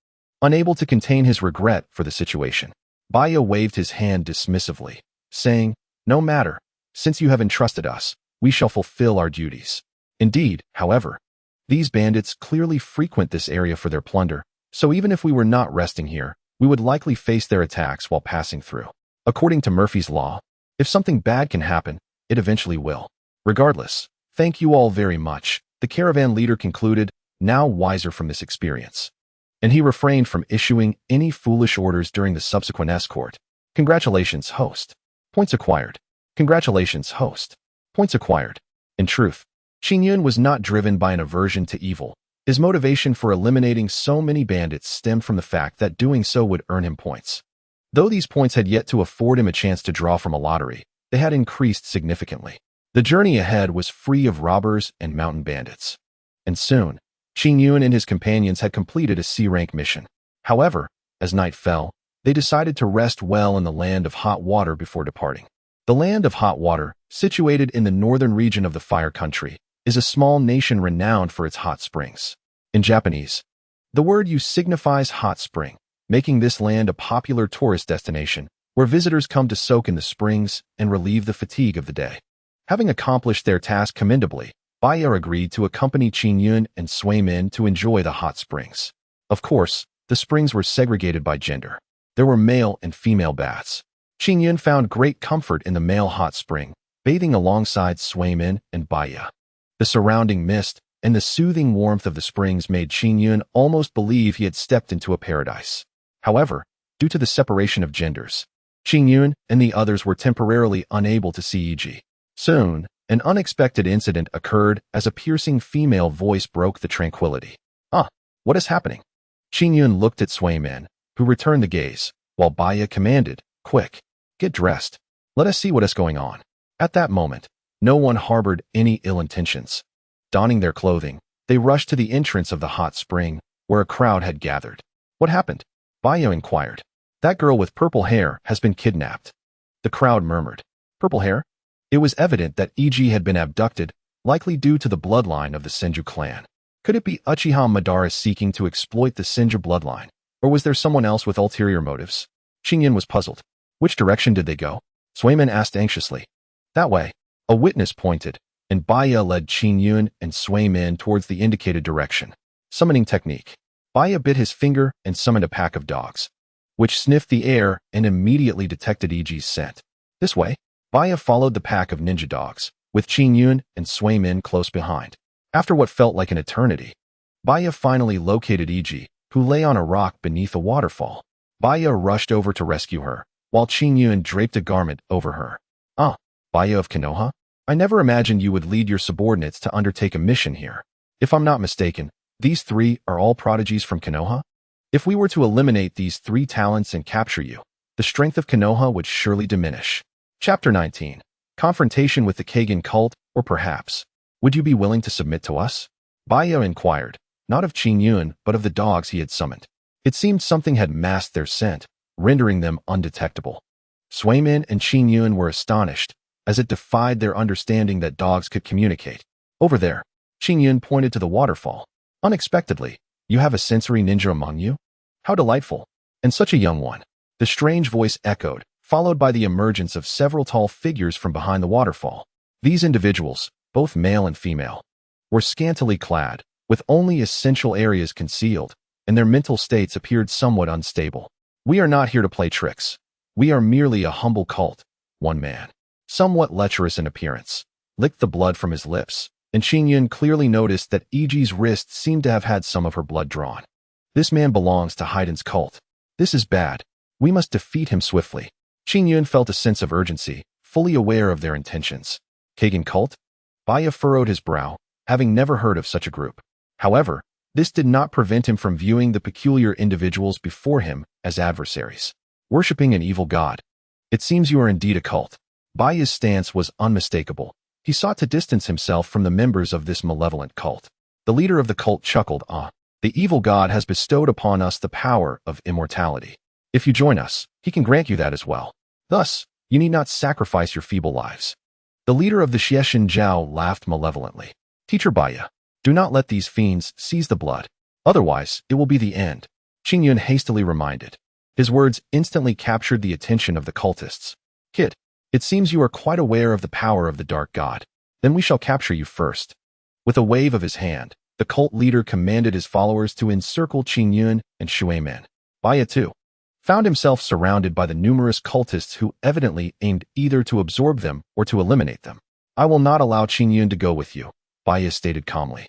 Speaker 1: Unable to contain his regret for the situation, Baya waved his hand dismissively, saying, no matter, since you have entrusted us, we shall fulfill our duties. Indeed, however, these bandits clearly frequent this area for their plunder, so even if we were not resting here, we would likely face their attacks while passing through. According to Murphy's Law, if something bad can happen, it eventually will. Regardless, thank you all very much, the caravan leader concluded, now wiser from this experience. And he refrained from issuing any foolish orders during the subsequent escort. Congratulations, host. Points acquired. Congratulations, host. Points acquired. In truth, Qingyun was not driven by an aversion to evil. His motivation for eliminating so many bandits stemmed from the fact that doing so would earn him points. Though these points had yet to afford him a chance to draw from a lottery, they had increased significantly. The journey ahead was free of robbers and mountain bandits. And soon, Qingyun and his companions had completed a C-rank mission. However, as night fell, they decided to rest well in the Land of Hot Water before departing. The Land of Hot Water, situated in the northern region of the Fire Country, is a small nation renowned for its hot springs. In Japanese, the word use signifies hot spring, making this land a popular tourist destination, where visitors come to soak in the springs and relieve the fatigue of the day. Having accomplished their task commendably, Baya agreed to accompany Qingyun and Swayman to enjoy the hot springs. Of course, the springs were segregated by gender. There were male and female baths. Qingyun found great comfort in the male hot spring, bathing alongside Swayman and Baya. The surrounding mist and the soothing warmth of the springs made Qingyun almost believe he had stepped into a paradise. However, due to the separation of genders, Qingyun and the others were temporarily unable to see E.G. Soon, an unexpected incident occurred as a piercing female voice broke the tranquility. What is happening? Qingyun looked at Swayman, who returned the gaze, while Baya commanded, quick, get dressed. Let us see what is going on. At that moment, no one harbored any ill intentions. Donning their clothing, they rushed to the entrance of the hot spring, where a crowd had gathered. What happened? Baya inquired. That girl with purple hair has been kidnapped. The crowd murmured. Purple hair? It was evident that E.G. had been abducted, likely due to the bloodline of the Senju clan. Could it be Uchiha Madara seeking to exploit the Senju bloodline, or was there someone else with ulterior motives? Qingyun was puzzled. Which direction did they go? Swayman asked anxiously. That way. A witness pointed, and Baya led Qingyun and Swayman towards the indicated direction. Summoning technique. Baya bit his finger and summoned a pack of dogs, which sniffed the air and immediately detected E.G.'s scent. This way, Baya followed the pack of ninja dogs, with Qingyun and Swayman close behind. After what felt like an eternity, Baya finally located E.G., who lay on a rock beneath a waterfall. Baya rushed over to rescue her, while Qingyun draped a garment over her. Baya of Konoha? I never imagined you would lead your subordinates to undertake a mission here. If I'm not mistaken, These three are all prodigies from Konoha? If we were to eliminate these three talents and capture you, the strength of Konoha would surely diminish. Chapter 19. Confrontation with the Kekkei cult, or perhaps, would you be willing to submit to us? Baya inquired, not of Qingyun, but of the dogs he had summoned. It seemed something had masked their scent, rendering them undetectable. Suimin and Qingyun were astonished, as it defied their understanding that dogs could communicate. Over there, Qingyun pointed to the waterfall. Unexpectedly, you have a sensory ninja among you? How delightful. And such a young one. The strange voice echoed, followed by the emergence of several tall figures from behind the waterfall. These individuals, both male and female, were scantily clad, with only essential areas concealed, and their mental states appeared somewhat unstable. We are not here to play tricks. We are merely a humble cult. One man, somewhat lecherous in appearance, licked the blood from his lips, and Qingyun clearly noticed that Iji's wrist seemed to have had some of her blood drawn. This man belongs to Haiden's cult. This is bad. We must defeat him swiftly. Qingyun felt a sense of urgency, fully aware of their intentions. Kekkei cult? Baya furrowed his brow, having never heard of such a group. However, this did not prevent him from viewing the peculiar individuals before him as adversaries. Worshipping an evil god. It seems you are indeed a cult. Baya's stance was unmistakable. He sought to distance himself from the members of this malevolent cult. The leader of the cult chuckled, the evil god has bestowed upon us the power of immortality. If you join us, he can grant you that as well. Thus, you need not sacrifice your feeble lives. The leader of the Xiexin Zhao laughed malevolently. Teacher Baya, do not let these fiends seize the blood. Otherwise, it will be the end. Qingyun hastily reminded. His words instantly captured the attention of the cultists. Kid, it seems you are quite aware of the power of the dark god. Then we shall capture you first. With a wave of his hand, the cult leader commanded his followers to encircle Qingyun and Suimin. Baya too found himself surrounded by the numerous cultists who evidently aimed either to absorb them or to eliminate them. I will not allow Qingyun to go with you, Baya stated calmly.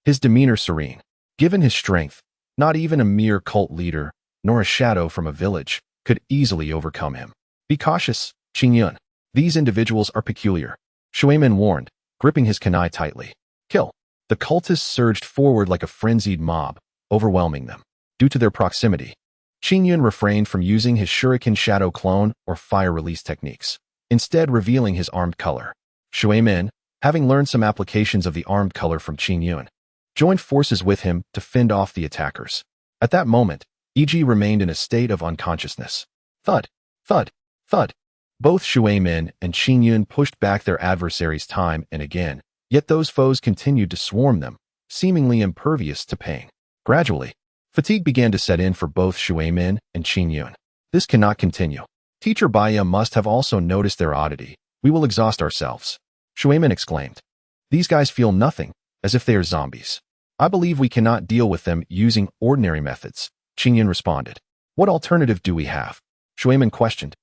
Speaker 1: His demeanor serene. Given his strength, not even a mere cult leader, nor a shadow from a village, could easily overcome him. Be cautious, Qingyun. These individuals are peculiar. Suimin warned, gripping his kunai tightly. Kill. The cultists surged forward like a frenzied mob, overwhelming them. Due to their proximity, Qingyun refrained from using his shuriken shadow clone or fire release techniques, instead revealing his armed color. Suimin, having learned some applications of the armed color from Qingyun, joined forces with him to fend off the attackers. At that moment, Iji remained in a state of unconsciousness. Thud, thud, thud. Both Suimin and Qingyun pushed back their adversaries time and again, yet those foes continued to swarm them, seemingly impervious to pain. Gradually, fatigue began to set in for both Suimin and Qingyun. This cannot continue. Teacher Baya must have also noticed their oddity. We will exhaust ourselves. Suimin exclaimed. These guys feel nothing, as if they are zombies. I believe we cannot deal with them using ordinary methods, Qingyun responded. What alternative do we have? Suimin questioned.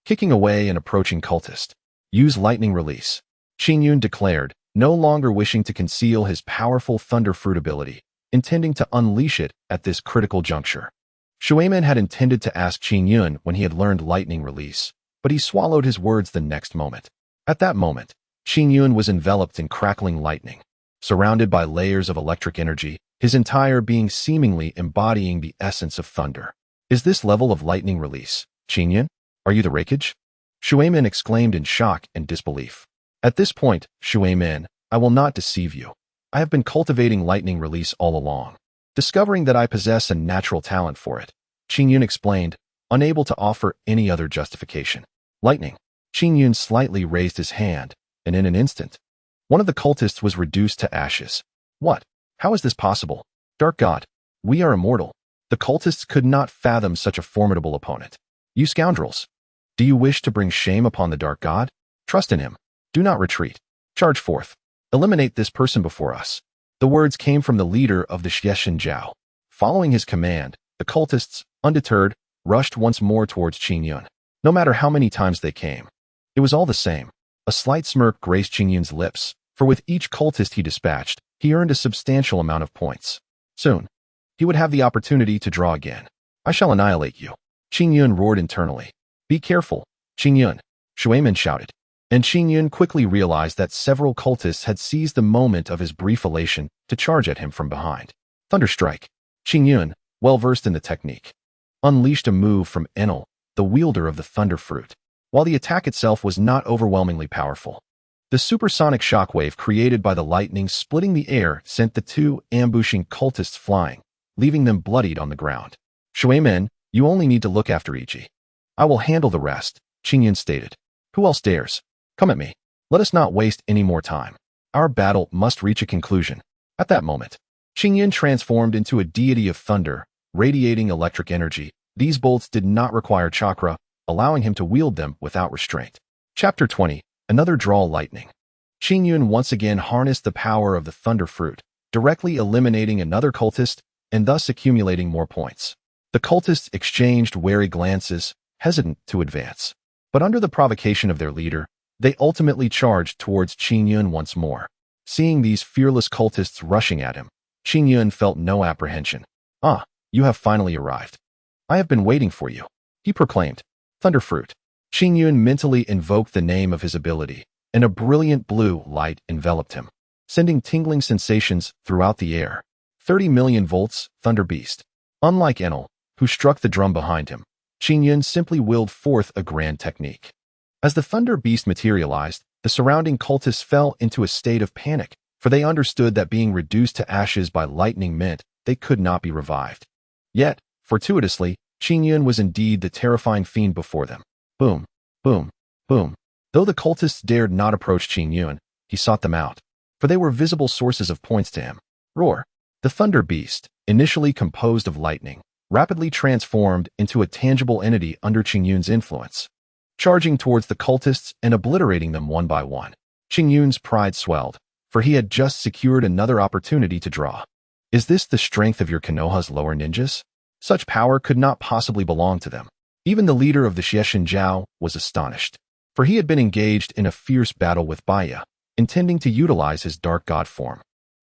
Speaker 1: Kicking away an approaching cultist. Use lightning release. Qingyun declared, no longer wishing to conceal his powerful thunder fruit ability, intending to unleash it at this critical juncture. Suimin had intended to ask Qingyun when he had learned lightning release, but he swallowed his words the next moment. At that moment, Qingyun was enveloped in crackling lightning. Surrounded by layers of electric energy, his entire being seemingly embodying the essence of thunder. Is this level of lightning release, Qingyun? Are you the Reikage? Suimin exclaimed in shock and disbelief. At this point, Suimin, I will not deceive you. I have been cultivating lightning release all along, discovering that I possess a natural talent for it. Qingyun explained, unable to offer any other justification. Lightning. Qingyun slightly raised his hand, and in an instant, one of the cultists was reduced to ashes. What? How is this possible? Dark God, we are immortal. The cultists could not fathom such a formidable opponent. You scoundrels. Do you wish to bring shame upon the Dark God? Trust in him. Do not retreat. Charge forth. Eliminate this person before us. The words came from the leader of the Xiexin Zhao. Following his command, the cultists, undeterred, rushed once more towards Qingyun. No matter how many times they came, it was all the same. A slight smirk graced Qingyun's lips, for with each cultist he dispatched, he earned a substantial amount of points. Soon, he would have the opportunity to draw again. I shall annihilate you. Qingyun roared internally. Be careful, Qingyun, Suimin shouted. And Qingyun quickly realized that several cultists had seized the moment of his brief elation to charge at him from behind. Thunderstrike. Qingyun, well-versed in the technique, unleashed a move from Enel, the wielder of the Thunder Fruit. While the attack itself was not overwhelmingly powerful, the supersonic shockwave created by the lightning splitting the air sent the two ambushing cultists flying, leaving them bloodied on the ground. Shuimen, you only need to look after Ichi. I will handle the rest, Qingyun stated. Who else dares? Come at me. Let us not waste any more time. Our battle must reach a conclusion. At that moment, Qingyun transformed into a deity of thunder, radiating electric energy. These bolts did not require chakra, allowing him to wield them without restraint. Chapter 20. Another draw lightning. Qingyun once again harnessed the power of the Thunder Fruit, directly eliminating another cultist and thus accumulating more points. The cultists exchanged wary glances, hesitant to advance. But under the provocation of their leader, they ultimately charged towards Qingyun once more. Seeing these fearless cultists rushing at him, Qingyun felt no apprehension. Ah, you have finally arrived. I have been waiting for you, he proclaimed. Thunder Fruit. Qingyun mentally invoked the name of his ability, and a brilliant blue light enveloped him, sending tingling sensations throughout the air. 30 million volts, Thunder Beast. Unlike Enel, who struck the drum behind him, Qingyun simply willed forth a grand technique. As the Thunder Beast materialized, the surrounding cultists fell into a state of panic, for they understood that being reduced to ashes by lightning meant they could not be revived. Yet, fortuitously, Qingyun was indeed the terrifying fiend before them. Boom, boom, boom. Though the cultists dared not approach Qingyun, he sought them out, for they were visible sources of points to him. Roar. The Thunder Beast, initially composed of lightning, rapidly transformed into a tangible entity under Qingyun's influence, charging towards the cultists and obliterating them one by one. Qingyun's pride swelled, for he had just secured another opportunity to draw. Is this the strength of your Konoha's lower ninjas? Such power could not possibly belong to them. Even the leader of the Xiexinjiao was astonished, for he had been engaged in a fierce battle with Baya, intending to utilize his dark god form,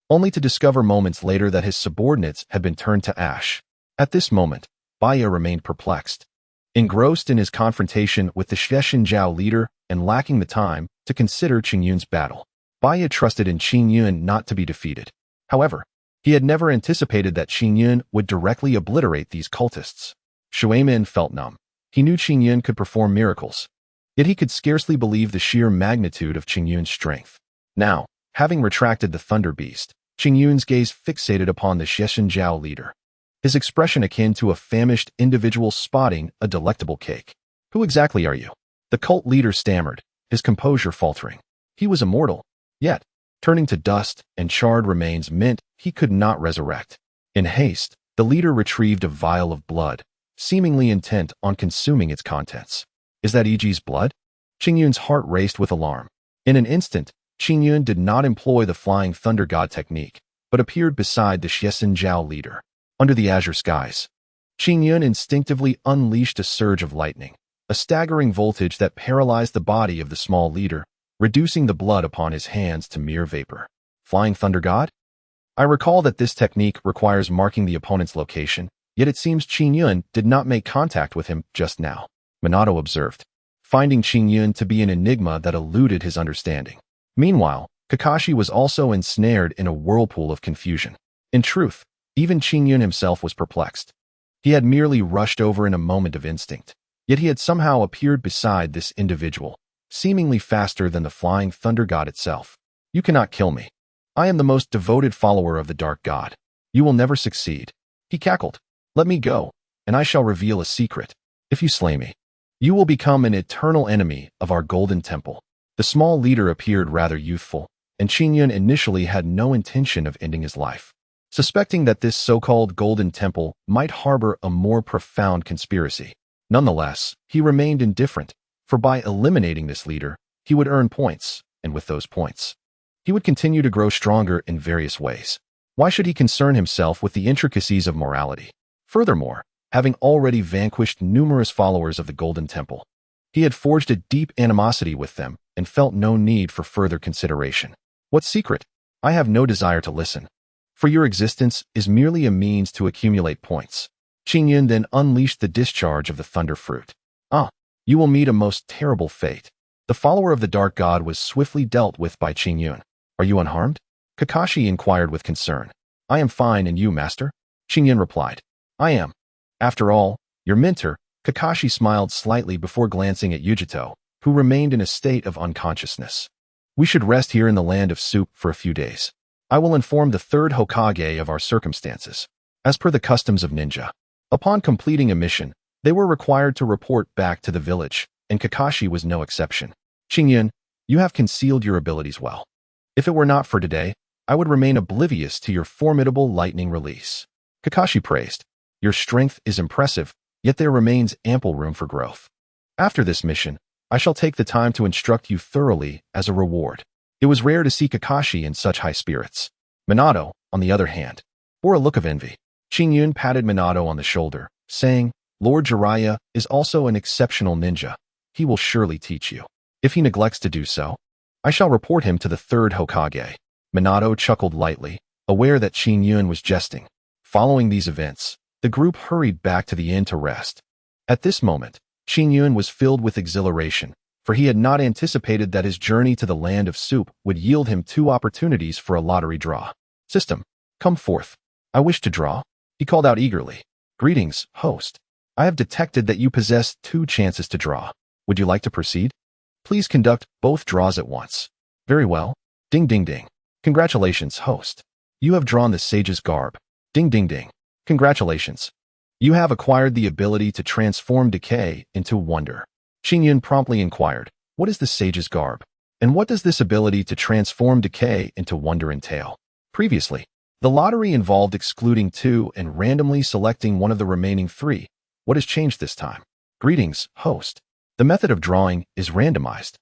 Speaker 1: only to discover moments later that his subordinates had been turned to ash. At this moment, Baya remained perplexed, engrossed in his confrontation with the Xiexinjiao leader and lacking the time to consider Qingyun's battle. Baya trusted in Qingyun not to be defeated. However, he had never anticipated that Qingyun would directly obliterate these cultists. Shuimen felt numb. He knew Qingyun could perform miracles, yet he could scarcely believe the sheer magnitude of Qingyun's strength. Now, having retracted the Thunder Beast, Qingyun's gaze fixated upon the Xiexinjiao leader, his expression akin to a famished individual spotting a delectable cake. Who exactly are you? The cult leader stammered, his composure faltering. He was immortal, yet, turning to dust and charred remains meant he could not resurrect. In haste, the leader retrieved a vial of blood, seemingly intent on consuming its contents. Is that Ichi's blood? Qingyun's heart raced with alarm. In an instant, Qingyun did not employ the flying thunder god technique, but appeared beside the Xiexinjiao leader. Under the azure skies, Qingyun instinctively unleashed a surge of lightning, a staggering voltage that paralyzed the body of the small leader, reducing the blood upon his hands to mere vapor. Flying thunder god? I recall that this technique requires marking the opponent's location, yet it seems Qingyun did not make contact with him just now, Minato observed, finding Qingyun to be an enigma that eluded his understanding. Meanwhile, Kakashi was also ensnared in a whirlpool of confusion. In truth, even Qingyun himself was perplexed. He had merely rushed over in a moment of instinct, yet he had somehow appeared beside this individual, seemingly faster than the flying thunder god itself. You cannot kill me. I am the most devoted follower of the dark god. You will never succeed. He cackled. Let me go, and I shall reveal a secret. If you slay me, you will become an eternal enemy of our golden temple. The small leader appeared rather youthful, and Qingyun initially had no intention of ending his life, suspecting that this so-called golden temple might harbor a more profound conspiracy. Nonetheless, he remained indifferent, for by eliminating this leader, he would earn points, and with those points, he would continue to grow stronger in various ways. Why should he concern himself with the intricacies of morality? Furthermore, having already vanquished numerous followers of the Golden Temple, he had forged a deep animosity with them and felt no need for further consideration. What secret? I have no desire to listen, for your existence is merely a means to accumulate points. Qingyun then unleashed the discharge of the Thunder Fruit. Ah, you will meet a most terrible fate. The follower of the Dark God was swiftly dealt with by Qingyun. Are you unharmed? Kakashi inquired with concern. I am fine, and you, master? Qingyun replied. I am. After all, your mentor. Kakashi smiled slightly before glancing at Yujito, who remained in a state of unconsciousness. We should rest here in the land of soup for a few days. I will inform the third Hokage of our circumstances. As per the customs of ninja, upon completing a mission, they were required to report back to the village, and Kakashi was no exception. Qingyun, you have concealed your abilities well. If it were not for today, I would remain oblivious to your formidable lightning release. Kakashi praised. Your strength is impressive, yet there remains ample room for growth. After this mission, I shall take the time to instruct you thoroughly as a reward. It was rare to see Kakashi in such high spirits. Minato, on the other hand, bore a look of envy. Qingyun patted Minato on the shoulder, saying, Lord Jiraiya is also an exceptional ninja. He will surely teach you. If he neglects to do so, I shall report him to the third Hokage. Minato chuckled lightly, aware that Qingyun was jesting. Following these events, the group hurried back to the inn to rest. At this moment, Qingyun was filled with exhilaration, for he had not anticipated that his journey to the land of soup would yield him 2 opportunities for a lottery draw. System, come forth. I wish to draw. He called out eagerly. Greetings, host. I have detected that you possess 2 chances to draw. Would you like to proceed? Please conduct both draws at once. Very well. Ding ding ding. Congratulations, host. You have drawn the sage's garb. Ding ding ding. Congratulations. You have acquired the ability to transform decay into wonder. Qingyun promptly inquired, what is the sage's garb? And what does this ability to transform decay into wonder entail? Previously, the lottery involved excluding 2 and randomly selecting one of the remaining 3. What has changed this time? Greetings, host. The method of drawing is randomized,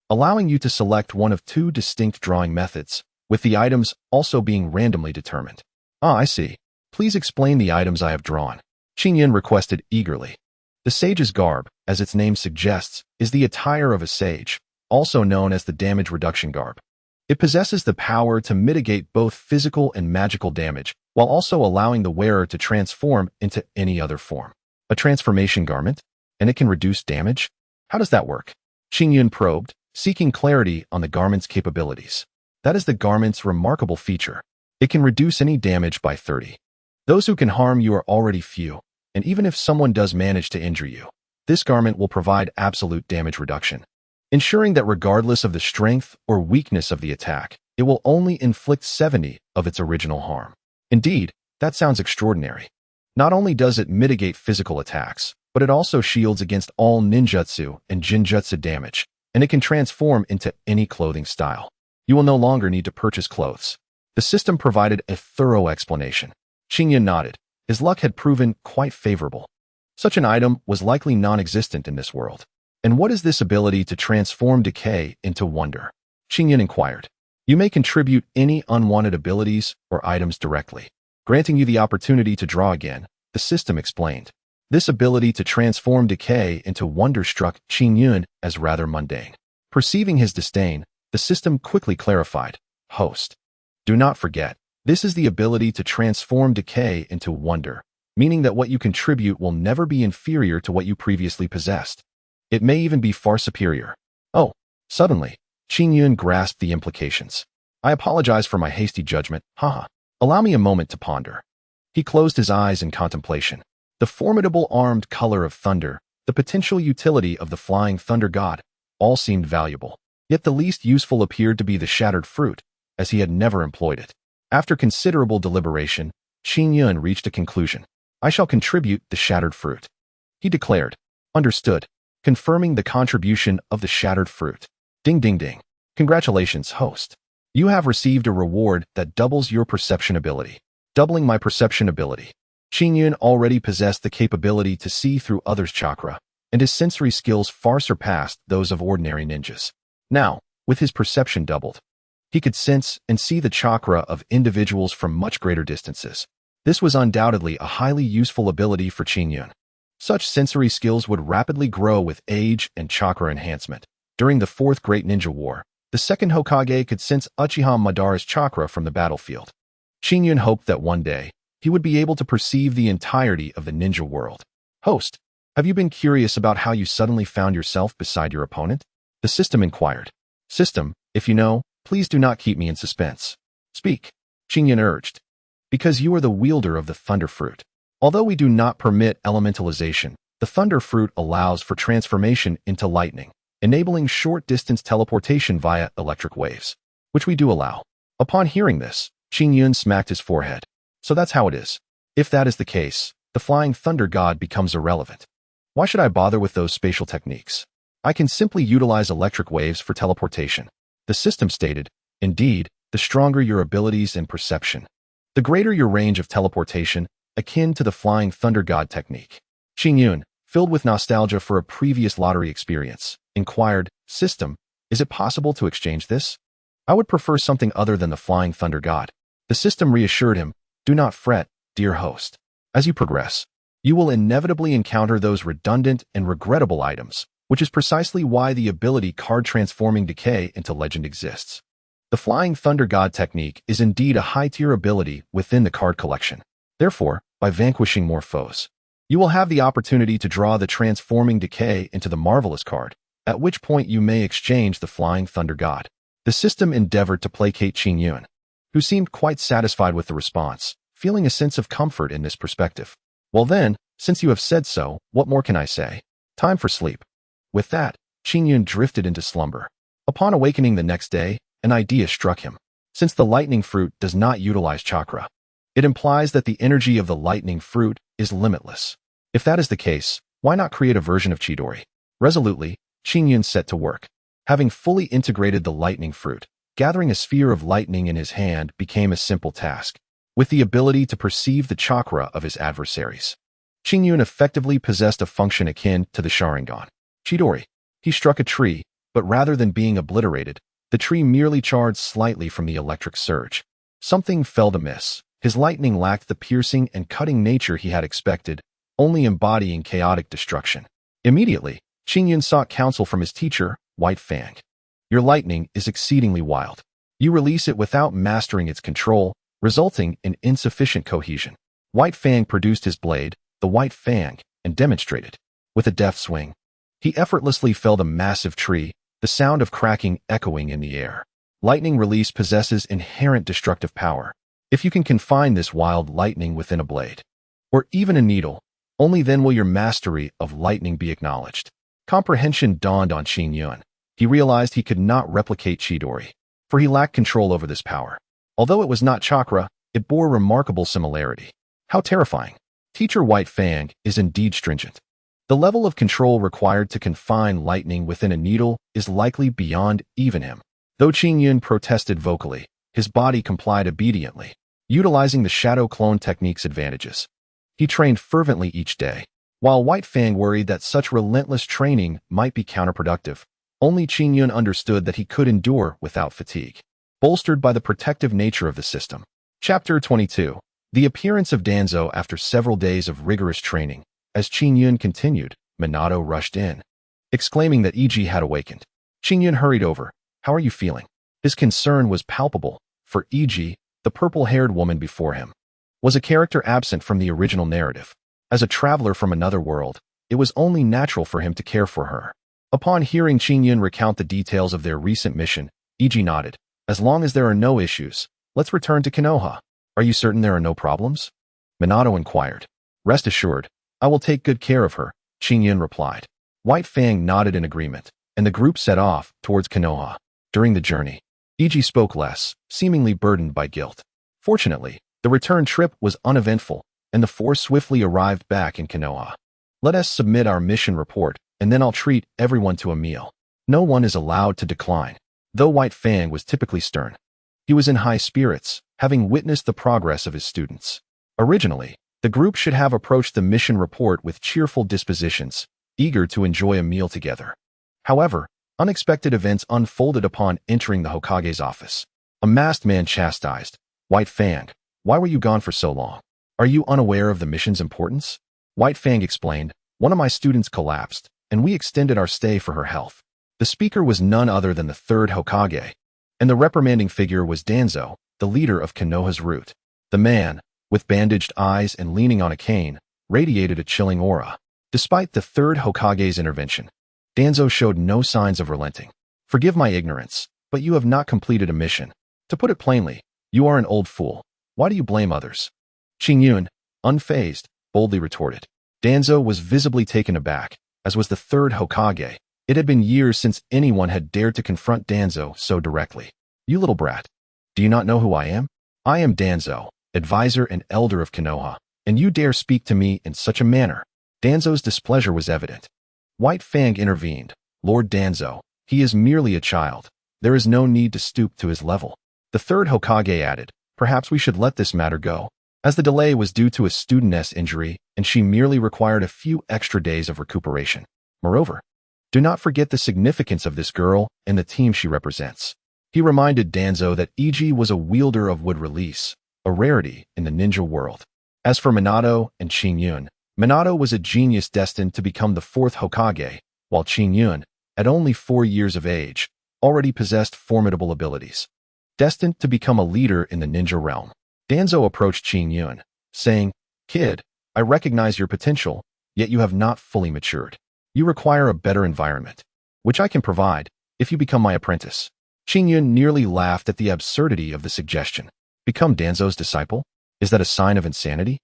Speaker 1: allowing you to select one of 2 distinct drawing methods, with the items also being randomly determined. Ah, I see. Please explain the items I have drawn. Qingyun requested eagerly. The sage's garb, as its name suggests, is the attire of a sage, also known as the damage reduction garb. It possesses the power to mitigate both physical and magical damage, while also allowing the wearer to transform into any other form. A transformation garment? And it can reduce damage? How does that work? Qingyun probed, seeking clarity on the garment's capabilities. That is the garment's remarkable feature. It can reduce any damage by 30. Those who can harm you are already few, and even if someone does manage to injure you, this garment will provide absolute damage reduction, ensuring that regardless of the strength or weakness of the attack, it will only inflict 70 of its original harm. Indeed, that sounds extraordinary. Not only does it mitigate physical attacks, but it also shields against all ninjutsu and jinjutsu damage, and it can transform into any clothing style. You will no longer need to purchase clothes. The system provided a thorough explanation. Qingyun nodded. His luck had proven quite favorable. Such an item was likely non-existent in this world. And what is this ability to transform decay into wonder? Qingyun inquired. You may contribute any unwanted abilities or items directly, granting you the opportunity to draw again, the system explained. This ability to transform decay into wonder struck Qingyun as rather mundane. Perceiving his disdain, the system quickly clarified. Host. Do not forget, this is the ability to transform decay into wonder, meaning that what you contribute will never be inferior to what you previously possessed. It may even be far superior. Oh, suddenly, Qingyun grasped the implications. I apologize for my hasty judgment, haha. Allow me a moment to ponder. He closed his eyes in contemplation. The formidable armed color of thunder, the potential utility of the flying thunder god, all seemed valuable. Yet the least useful appeared to be the shattered fruit, as he had never employed it. After considerable deliberation, Qingyun reached a conclusion. I shall contribute the shattered fruit. He declared. Understood. Confirming the contribution of the shattered fruit. Ding ding ding. Congratulations, host. You have received a reward that doubles your perception ability. Doubling my perception ability. Qingyun already possessed the capability to see through others' chakra, and his sensory skills far surpassed those of ordinary ninjas. Now, with his perception doubled, he could sense and see the chakra of individuals from much greater distances. This was undoubtedly a highly useful ability for Qingyun. Such sensory skills would rapidly grow with age and chakra enhancement. During the Fourth Great Ninja War, the second Hokage could sense Uchiha Madara's chakra from the battlefield. Qingyun hoped that one day, he would be able to perceive the entirety of the ninja world. Host, have you been curious about how you suddenly found yourself beside your opponent? The system inquired. System, if you know, please do not keep me in suspense. Speak, Qingyun urged. Because you are the wielder of the Thunder Fruit. Although we do not permit elementalization, the Thunder Fruit allows for transformation into lightning, enabling short-distance teleportation via electric waves, which we do allow. Upon hearing this, Qingyun smacked his forehead. So that's how it is. If that is the case, the Flying Thunder God becomes irrelevant. Why should I bother with those spatial techniques? I can simply utilize electric waves for teleportation. The system stated, indeed, the stronger your abilities and perception, the greater your range of teleportation, akin to the Flying Thunder God technique. Qingyun, filled with nostalgia for a previous lottery experience, inquired, System, is it possible to exchange this? I would prefer something other than the Flying Thunder God. The system reassured him, do not fret, dear host. As you progress, you will inevitably encounter those redundant and regrettable items, which is precisely why the ability card transforming decay into legend exists. The Flying Thunder God technique is indeed a high-tier ability within the card collection. Therefore, by vanquishing more foes, you will have the opportunity to draw the transforming decay into the marvelous card, at which point you may exchange the Flying Thunder God. The system endeavored to placate Qingyun, who seemed quite satisfied with the response, feeling a sense of comfort in this perspective. Well then, since you have said so, what more can I say? Time for sleep. With that, Qingyun drifted into slumber. Upon awakening the next day, an idea struck him. Since the lightning fruit does not utilize chakra, it implies that the energy of the lightning fruit is limitless. If that is the case, why not create a version of Chidori? Resolutely, Qingyun set to work. Having fully integrated the lightning fruit, gathering a sphere of lightning in his hand became a simple task. With the ability to perceive the chakra of his adversaries, Qingyun effectively possessed a function akin to the Sharingan. Chidori. He struck a tree, but rather than being obliterated, the tree merely charred slightly from the electric surge. Something felt amiss. His lightning lacked the piercing and cutting nature he had expected, only embodying chaotic destruction. Immediately, Qingyun sought counsel from his teacher, White Fang. Your lightning is exceedingly wild. You release it without mastering its control, resulting in insufficient cohesion. White Fang produced his blade, the White Fang, and demonstrated. With a deft swing, he effortlessly felled a massive tree, the sound of cracking echoing in the air. Lightning release possesses inherent destructive power. If you can confine this wild lightning within a blade, or even a needle, only then will your mastery of lightning be acknowledged. Comprehension dawned on Qingyun. He realized he could not replicate Chidori, for he lacked control over this power. Although it was not chakra, it bore remarkable similarity. How terrifying. Teacher White Fang is indeed stringent. The level of control required to confine lightning within a needle is likely beyond even him. Though Qingyun protested vocally, his body complied obediently, utilizing the shadow clone technique's advantages. He trained fervently each day. While White Fang worried that such relentless training might be counterproductive, only Qingyun understood that he could endure without fatigue, bolstered by the protective nature of the system. Chapter 22. The appearance of Danzo after several days of rigorous training. As Qingyun continued, Minato rushed in, exclaiming that Iji had awakened. Qingyun hurried over. How are you feeling? His concern was palpable, for Iji, the purple-haired woman before him, was a character absent from the original narrative. As a traveler from another world, it was only natural for him to care for her. Upon hearing Qingyun recount the details of their recent mission, Iji nodded. As long as there are no issues, let's return to Konoha. Are you certain there are no problems? Minato inquired. Rest assured, I will take good care of her, Qingyun replied. White Fang nodded in agreement, and the group set off towards Konoha. During the journey, Iji spoke less, seemingly burdened by guilt. Fortunately, the return trip was uneventful, and the four swiftly arrived back in Konoha. Let us submit our mission report, and then I'll treat everyone to a meal. No one is allowed to decline. Though White Fang was typically stern, he was in high spirits, having witnessed the progress of his students. Originally, the group should have approached the mission report with cheerful dispositions, eager to enjoy a meal together. However, unexpected events unfolded upon entering the Hokage's office. A masked man chastised, White Fang, why were you gone for so long? Are you unaware of the mission's importance? White Fang explained, one of my students collapsed, and we extended our stay for her health. The speaker was none other than the third Hokage, and the reprimanding figure was Danzo, the leader of Konoha's route. The man, with bandaged eyes and leaning on a cane, radiated a chilling aura. Despite the third Hokage's intervention, Danzo showed no signs of relenting. Forgive my ignorance, but you have not completed a mission. To put it plainly, you are an old fool. Why do you blame others? Qingyun, unfazed, boldly retorted. Danzo was visibly taken aback, as was the third Hokage. It had been years since anyone had dared to confront Danzo so directly. You little brat. Do you not know who I am? I am Danzo, advisor and elder of Konoha, and you dare speak to me in such a manner. Danzo's displeasure was evident. White Fang intervened. Lord Danzo, he is merely a child. There is no need to stoop to his level. The third Hokage added, perhaps we should let this matter go, as the delay was due to a studentess injury and she merely required a few extra days of recuperation. Moreover, do not forget the significance of this girl and the team she represents. He reminded Danzo that Iji was a wielder of wood release, a rarity in the ninja world. As for Minato and Qingyun, Minato was a genius destined to become the fourth Hokage, while Qingyun, at only 4 years of age, already possessed formidable abilities. Destined to become a leader in the ninja realm. Danzo approached Qingyun, saying, Kid, I recognize your potential, yet you have not fully matured. You require a better environment, which I can provide if you become my apprentice. Qingyun nearly laughed at the absurdity of the suggestion. Become Danzo's disciple? Is that a sign of insanity?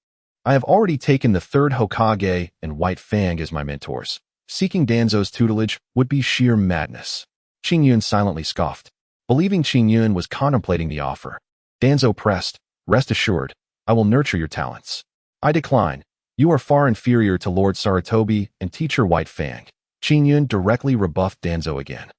Speaker 1: I have already taken the third Hokage and White Fang as my mentors. Seeking Danzo's tutelage would be sheer madness. Qingyun silently scoffed. Believing Qingyun was contemplating the offer, Danzo pressed, rest assured, I will nurture your talents. I decline. You are far inferior to Lord Sarutobi and teacher White Fang. Qingyun directly rebuffed Danzo again,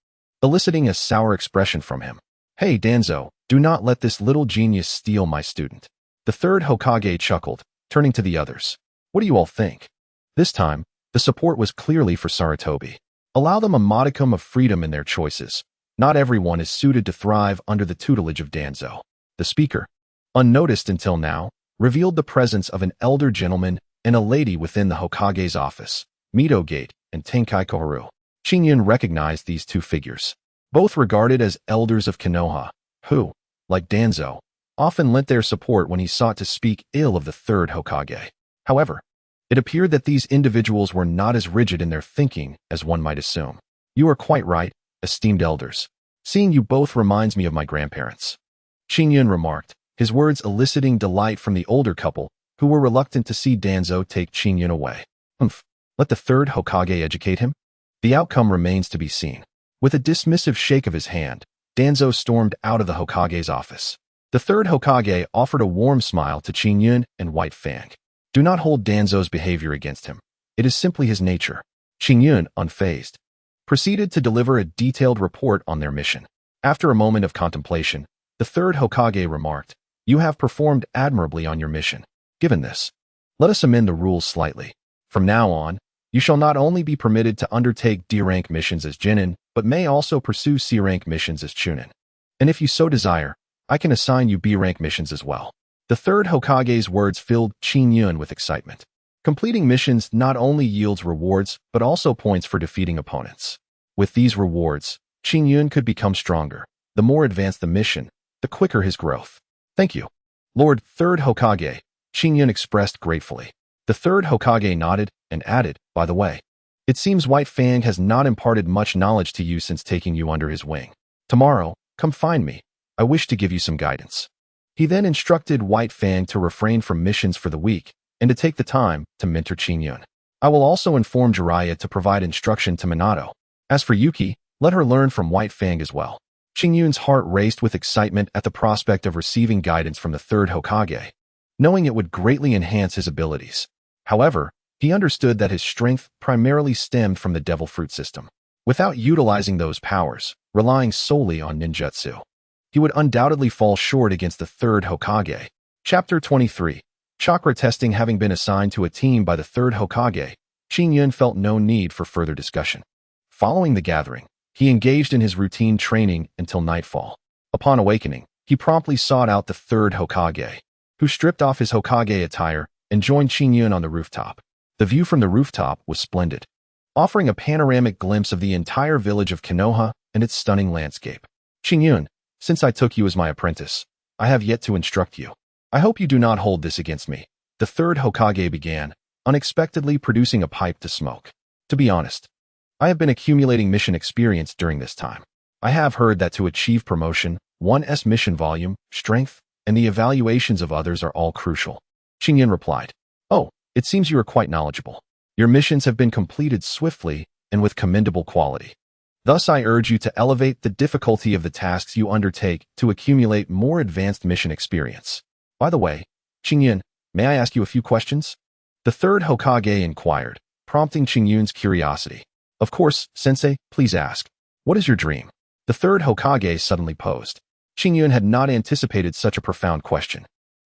Speaker 1: eliciting a sour expression from him. Hey Danzo, do not let this little genius steal my student. The third Hokage chuckled, turning to the others. What do you all think? This time, the support was clearly for Sarutobi. Allow them a modicum of freedom in their choices. Not everyone is suited to thrive under the tutelage of Danzo. The speaker, unnoticed until now, revealed the presence of an elder gentleman and a lady within the Hokage's office, Mito Gate and Tenkai Koharu. Qingyun recognized these two figures, both regarded as elders of Konoha, who, like Danzo, often lent their support when he sought to speak ill of the third Hokage. However, it appeared that these individuals were not as rigid in their thinking as one might assume. You are quite right, esteemed elders. Seeing you both reminds me of my grandparents. Qingyun remarked, his words eliciting delight from the older couple, who were reluctant to see Danzo take Qingyun away. Let the third Hokage educate him? The outcome remains to be seen. With a dismissive shake of his hand, Danzo stormed out of the Hokage's office. The third Hokage offered a warm smile to Qingyun and White Fang. Do not hold Danzo's behavior against him. It is simply his nature. Qingyun, unfazed, proceeded to deliver a detailed report on their mission. After a moment of contemplation, the third Hokage remarked, You have performed admirably on your mission. Given this, let us amend the rules slightly. From now on, you shall not only be permitted to undertake D-rank missions as Jonan, but may also pursue C-rank missions as Chunin. And if you so desire, I can assign you B-rank missions as well. The third Hokage's words filled Qingyun with excitement. Completing missions not only yields rewards, but also points for defeating opponents. With these rewards, Qingyun could become stronger. The more advanced the mission, the quicker his growth. Thank you, Lord Third Hokage, Qingyun expressed gratefully. The third Hokage nodded and added, by the way, it seems White Fang has not imparted much knowledge to you since taking you under his wing. Tomorrow, come find me. I wish to give you some guidance. He then instructed White Fang to refrain from missions for the week and to take the time to mentor Qingyun. I will also inform Jiraiya to provide instruction to Minato. As for Yuki, let her learn from White Fang as well. Qingyun's heart raced with excitement at the prospect of receiving guidance from the third Hokage, knowing it would greatly enhance his abilities. However, he understood that his strength primarily stemmed from the devil fruit system. Without utilizing those powers, relying solely on ninjutsu, he would undoubtedly fall short against the third Hokage. Chapter 23. Chakra testing having been assigned to a team by the third Hokage, Qingyun felt no need for further discussion. Following the gathering, he engaged in his routine training until nightfall. Upon awakening, he promptly sought out the third Hokage, who stripped off his Hokage attire and joined Qingyun on the rooftop. The view from the rooftop was splendid, offering a panoramic glimpse of the entire village of Konoha and its stunning landscape. Qingyun, since I took you as my apprentice, I have yet to instruct you. I hope you do not hold this against me. The third Hokage began, unexpectedly producing a pipe to smoke. To be honest, I have been accumulating mission experience during this time. I have heard that to achieve promotion, one's mission volume, strength, and the evaluations of others are all crucial. Qingyun replied, "Oh, it seems you are quite knowledgeable. Your missions have been completed swiftly and with commendable quality. Thus, I urge you to elevate the difficulty of the tasks you undertake to accumulate more advanced mission experience. By the way, Qingyun, may I ask you a few questions?" The third Hokage inquired, prompting Qingyun's curiosity. "Of course, sensei, please ask. What is your dream?" The third Hokage suddenly posed. Qingyun had not anticipated such a profound question.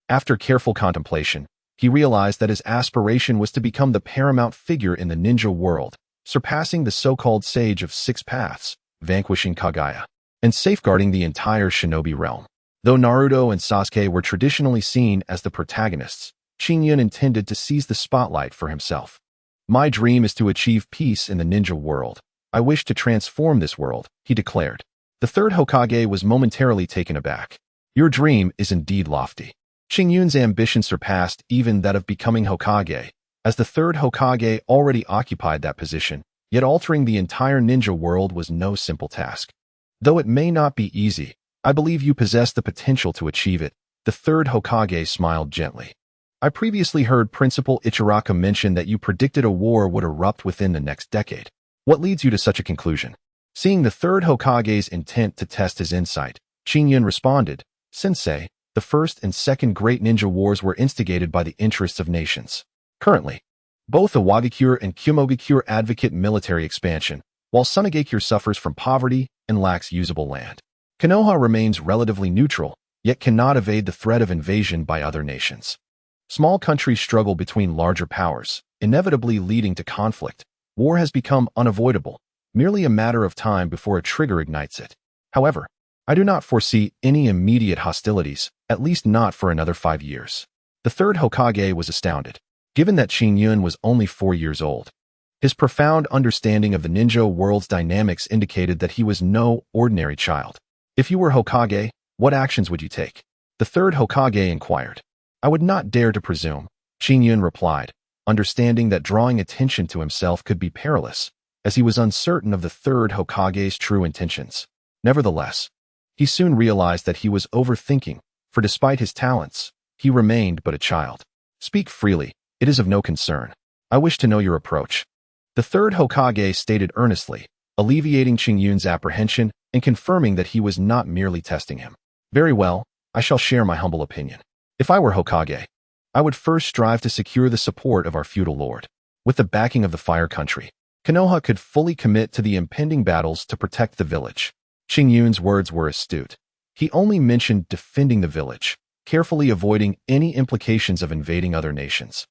Speaker 1: After careful contemplation, he realized that his aspiration was to become the paramount figure in the ninja world, surpassing the so-called Sage of Six Paths, vanquishing Kaguya, and safeguarding the entire shinobi realm. Though Naruto and Sasuke were traditionally seen as the protagonists, Qingyun intended to seize the spotlight for himself. "My dream is to achieve peace in the ninja world. I wish to transform this world," he declared. The third Hokage was momentarily taken aback. "Your dream is indeed lofty." Qingyun's ambition surpassed even that of becoming Hokage, as the third Hokage already occupied that position, yet altering the entire ninja world was no simple task. "Though it may not be easy, I believe you possess the potential to achieve it," the third Hokage smiled gently. "I previously heard Principal Ichiraka mention that you predicted a war would erupt within the next decade. What leads you to such a conclusion?" Seeing the third Hokage's intent to test his insight, Qingyun responded, "Sensei, the first and second great ninja wars were instigated by the interests of nations. Currently, both the Wagakure and Kumogakure advocate military expansion, while Sunagakure suffers from poverty and lacks usable land. Konoha remains relatively neutral, yet cannot evade the threat of invasion by other nations. Small countries struggle between larger powers, inevitably leading to conflict. War has become unavoidable, merely a matter of time before a trigger ignites it. However, I do not foresee any immediate hostilities, at least not for another 5 years." The third Hokage was astounded, given that Qingyun was only 4 years old. His profound understanding of the ninja world's dynamics indicated that he was no ordinary child. "If you were Hokage, what actions would you take?" the third Hokage inquired. "I would not dare to presume," Qingyun replied, understanding that drawing attention to himself could be perilous, as he was uncertain of the third Hokage's true intentions. Nevertheless, he soon realized that he was overthinking, for despite his talents, he remained but a child. "Speak freely, it is of no concern. I wish to know your approach," the third Hokage stated earnestly, alleviating Qingyun's apprehension and confirming that he was not merely testing him. "Very well, I shall share my humble opinion. If I were Hokage, I would first strive to secure the support of our feudal lord. With the backing of the Fire Country, Konoha could fully commit to the impending battles to protect the village." Qingyun's words were astute. He only mentioned defending the village, carefully avoiding any implications of invading other nations,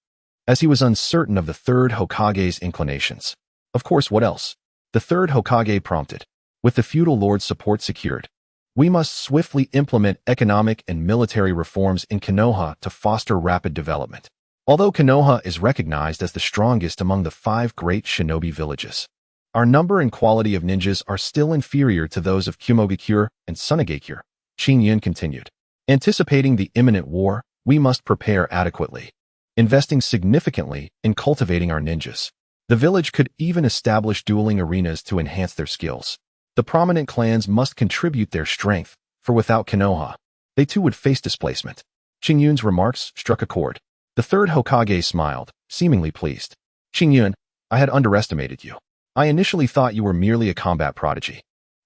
Speaker 1: as he was uncertain of the third Hokage's inclinations. "Of course, what else?" the third Hokage prompted. "With the feudal lord's support secured, we must swiftly implement economic and military reforms in Konoha to foster rapid development. Although Konoha is recognized as the strongest among the 5 great shinobi villages, our number and quality of ninjas are still inferior to those of Kumogakure and Sunagakure," Qingyun continued. "Anticipating the imminent war, we must prepare adequately, investing significantly in cultivating our ninjas. The village could even establish dueling arenas to enhance their skills. The prominent clans must contribute their strength, for without Konoha, they too would face displacement." Qingyun's remarks struck a chord. The third Hokage smiled, seemingly pleased. "Qingyun, I had underestimated you. I initially thought you were merely a combat prodigy,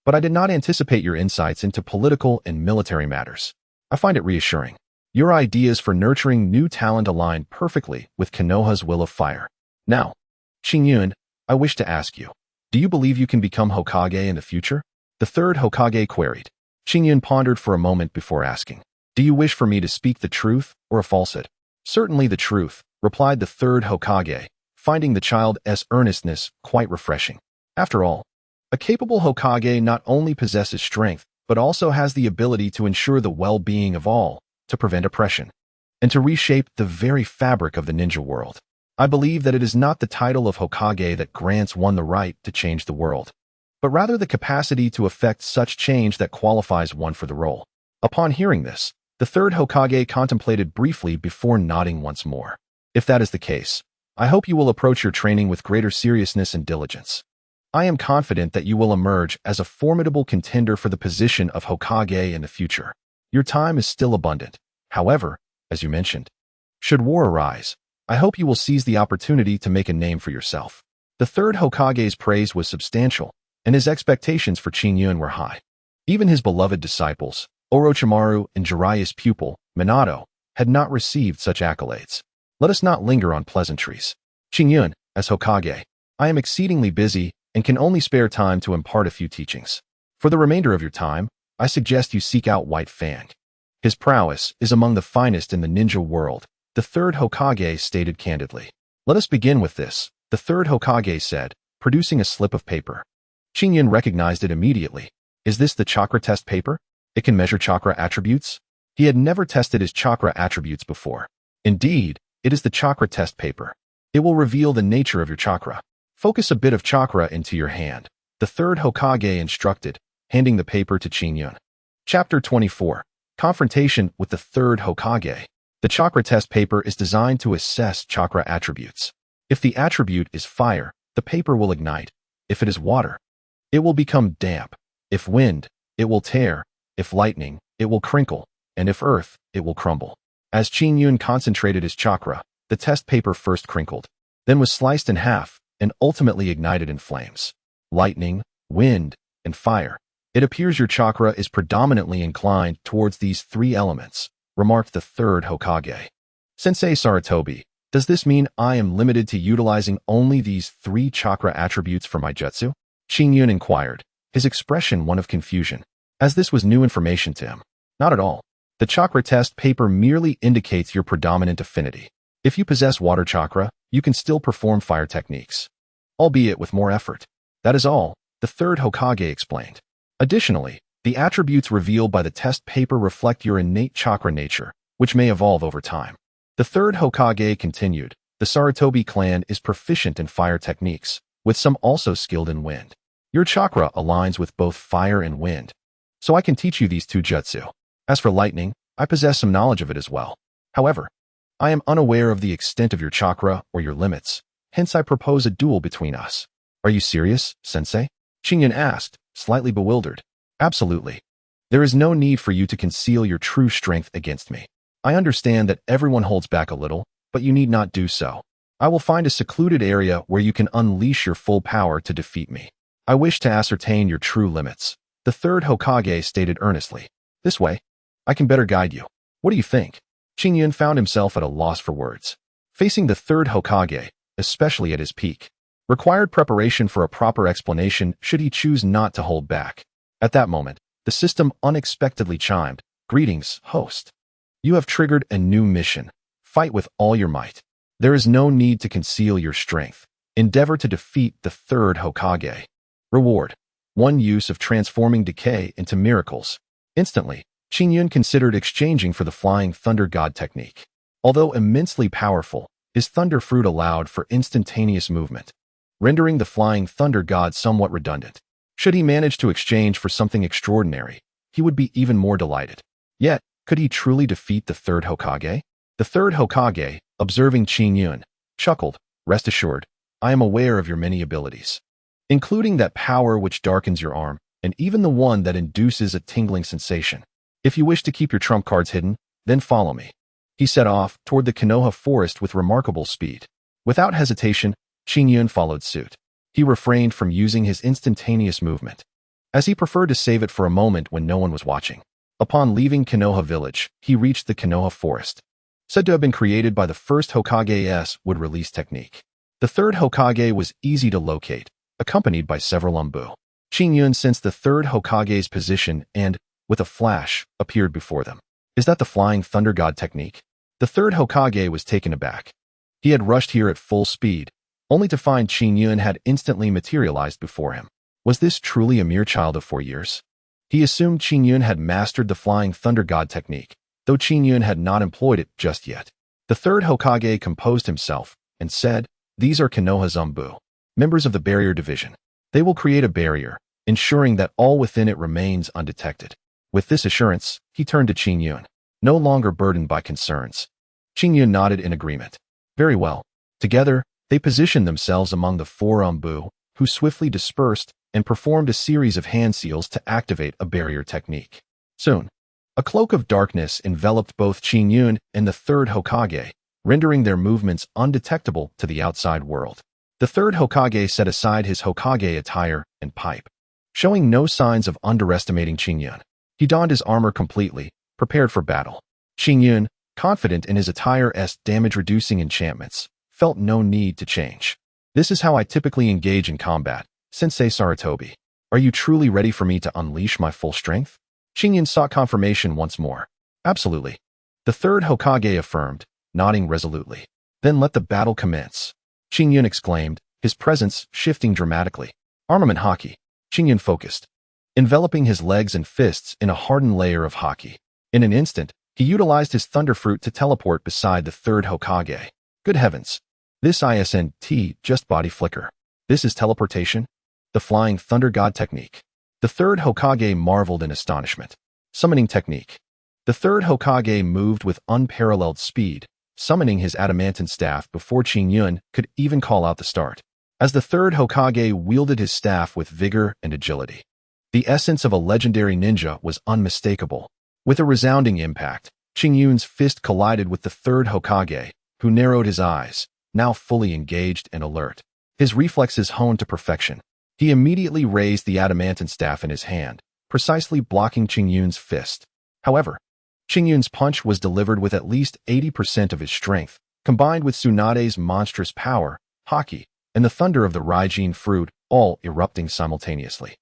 Speaker 1: but I did not anticipate your insights into political and military matters. I find it reassuring. Your ideas for nurturing new talent align perfectly with Konoha's will of fire. Now, Qingyun, I wish to ask you, do you believe you can become Hokage in the future?" the third Hokage queried. Qingyun pondered for a moment before asking, "Do you wish for me to speak the truth or a falsehood?" "Certainly the truth," replied the third Hokage, finding the child's earnestness quite refreshing. After all, a capable Hokage not only possesses strength, but also has the ability to ensure the well-being of all, to prevent oppression, and to reshape the very fabric of the ninja world. I believe that it is not the title of Hokage that grants one the right to change the world, but rather the capacity to effect such change that qualifies one for the role. Upon hearing this, the third Hokage contemplated briefly before nodding once more. "If that is the case, I hope you will approach your training with greater seriousness and diligence. I am confident that you will emerge as a formidable contender for the position of Hokage in the future. Your time is still abundant, However, as you mentioned, should war arise, I hope you will seize the opportunity to make a name for yourself. The third Hokage's praise was substantial, and his expectations for Qingyun were high. Even his beloved disciples, Orochimaru and Jiraiya's pupil, Minato, had not received such accolades. Let us not linger on pleasantries. Qingyun, as Hokage, I am exceedingly busy and can only spare time to impart a few teachings. For the remainder of your time, I suggest you seek out White Fang. His prowess is among the finest in the ninja world, the third Hokage stated candidly. Let us begin with this, the third Hokage said, producing a slip of paper. Qingyun recognized it immediately. Is this the chakra test paper? It can measure chakra attributes? He had never tested his chakra attributes before. Indeed, it is the chakra test paper. It will reveal the nature of your chakra. Focus a bit of chakra into your hand, the third Hokage instructed, handing the paper to Qingyun. Chapter 24. Confrontation with the third Hokage. The chakra test paper is designed to assess chakra attributes. If the attribute is fire, the paper will ignite. If it is water, it will become damp. If wind, it will tear. If lightning, it will crinkle. And if earth, it will crumble. As Qingyun concentrated his chakra, the test paper first crinkled, then was sliced in half, and ultimately ignited in flames. Lightning, wind, and fire. It appears your chakra is predominantly inclined towards these three elements, remarked the third Hokage. Sensei Sarutobi, does this mean I am limited to utilizing only these three chakra attributes for my jutsu? Qingyun inquired, his expression one of confusion, as this was new information to him. Not at all. The chakra test paper merely indicates your predominant affinity. If you possess water chakra, you can still perform fire techniques, albeit with more effort. That is all, the third Hokage explained. Additionally, the attributes revealed by the test paper reflect your innate chakra nature, which may evolve over time. The third Hokage continued, the Sarutobi clan is proficient in fire techniques, with some also skilled in wind. Your chakra aligns with both fire and wind, so I can teach you these two jutsu. As for lightning, I possess some knowledge of it as well. However, I am unaware of the extent of your chakra or your limits, hence I propose a duel between us. Are you serious, sensei? Qingyun asked, slightly bewildered. Absolutely. There is no need for you to conceal your true strength against me. I understand that everyone holds back a little, but you need not do so. I will find a secluded area where you can unleash your full power to defeat me. I wish to ascertain your true limits, the third Hokage stated earnestly. This way, I can better guide you. What do you think? Qingyun found himself at a loss for words. Facing the third Hokage, especially at his peak, required preparation for a proper explanation should he choose not to hold back. At that moment, the system unexpectedly chimed. Greetings, host. You have triggered a new mission. Fight with all your might. There is no need to conceal your strength. Endeavor to defeat the third Hokage. Reward: 1 use of transforming decay into miracles. Instantly, Qingyun considered exchanging for the Flying Thunder God technique. Although immensely powerful, his Thunder Fruit allowed for instantaneous movement, rendering the Flying Thunder God somewhat redundant. Should he manage to exchange for something extraordinary, he would be even more delighted. Yet, could he truly defeat the third Hokage? The third Hokage, observing Qingyun, chuckled. Rest assured, I am aware of your many abilities, including that power which darkens your arm, and even the one that induces a tingling sensation. If you wish to keep your trump cards hidden, then follow me. He set off toward the Konoha forest with remarkable speed. Without hesitation, Qingyun followed suit. He refrained from using his instantaneous movement, as he preferred to save it for a moment when no one was watching. Upon leaving Konoha village, he reached the Konoha forest, said to have been created by the first Hokage's wood-release technique. The third Hokage was easy to locate, accompanied by several Umbu. Qingyun sensed the third Hokage's position and, with a flash, appeared before them. Is that the Flying Thunder God technique? The third Hokage was taken aback. He had rushed here at full speed, only to find Qingyun had instantly materialized before him. Was this truly a mere child of 4 years? He assumed Qingyun had mastered the Flying Thunder God technique, though Qingyun had not employed it just yet. The third Hokage composed himself and said, These are Konoha's Umbu, members of the barrier division. They will create a barrier, ensuring that all within it remains undetected. With this assurance, he turned to Qingyun, no longer burdened by concerns. Qingyun nodded in agreement. Very well. Together, they positioned themselves among the 4 Umbu, who swiftly dispersed and performed a series of hand seals to activate a barrier technique. Soon, A cloak of darkness enveloped both Qingyun and the third Hokage, rendering their movements undetectable to the outside world. The third Hokage set aside his Hokage attire and pipe, showing no signs of underestimating Qingyun. He donned his armor completely, prepared for battle. Qingyun, confident in his attire's damage-reducing enchantments, felt no need to change. "This is how I typically engage in combat, Sensei Sarutobi. Are you truly ready for me to unleash my full strength?" Qingyun sought confirmation once more. "Absolutely." The third Hokage affirmed, nodding resolutely. "Then let the battle commence," Qingyun exclaimed, his presence shifting dramatically. Armament haki. Qingyun focused, enveloping his legs and fists in a hardened layer of haki. In an instant, he utilized his thunder fruit to teleport beside the third Hokage. Good heavens! This isn't just body flicker. This is teleportation? The flying thunder god technique. The third Hokage marveled in astonishment. Summoning technique. The third Hokage moved with unparalleled speed, summoning his adamantine staff before Qingyun could even call out the start. As the third Hokage wielded his staff with vigor and agility, the essence of a legendary ninja was unmistakable. With a resounding impact, Qingyun's fist collided with the third Hokage, who narrowed his eyes, now fully engaged and alert. His reflexes honed to perfection. He immediately raised the adamantine staff in his hand, precisely blocking Qingyun's fist. However, Qingyun's punch was delivered with at least 80% of his strength, combined with Tsunade's monstrous power, haki, and the thunder of the Raijin fruit, all erupting simultaneously.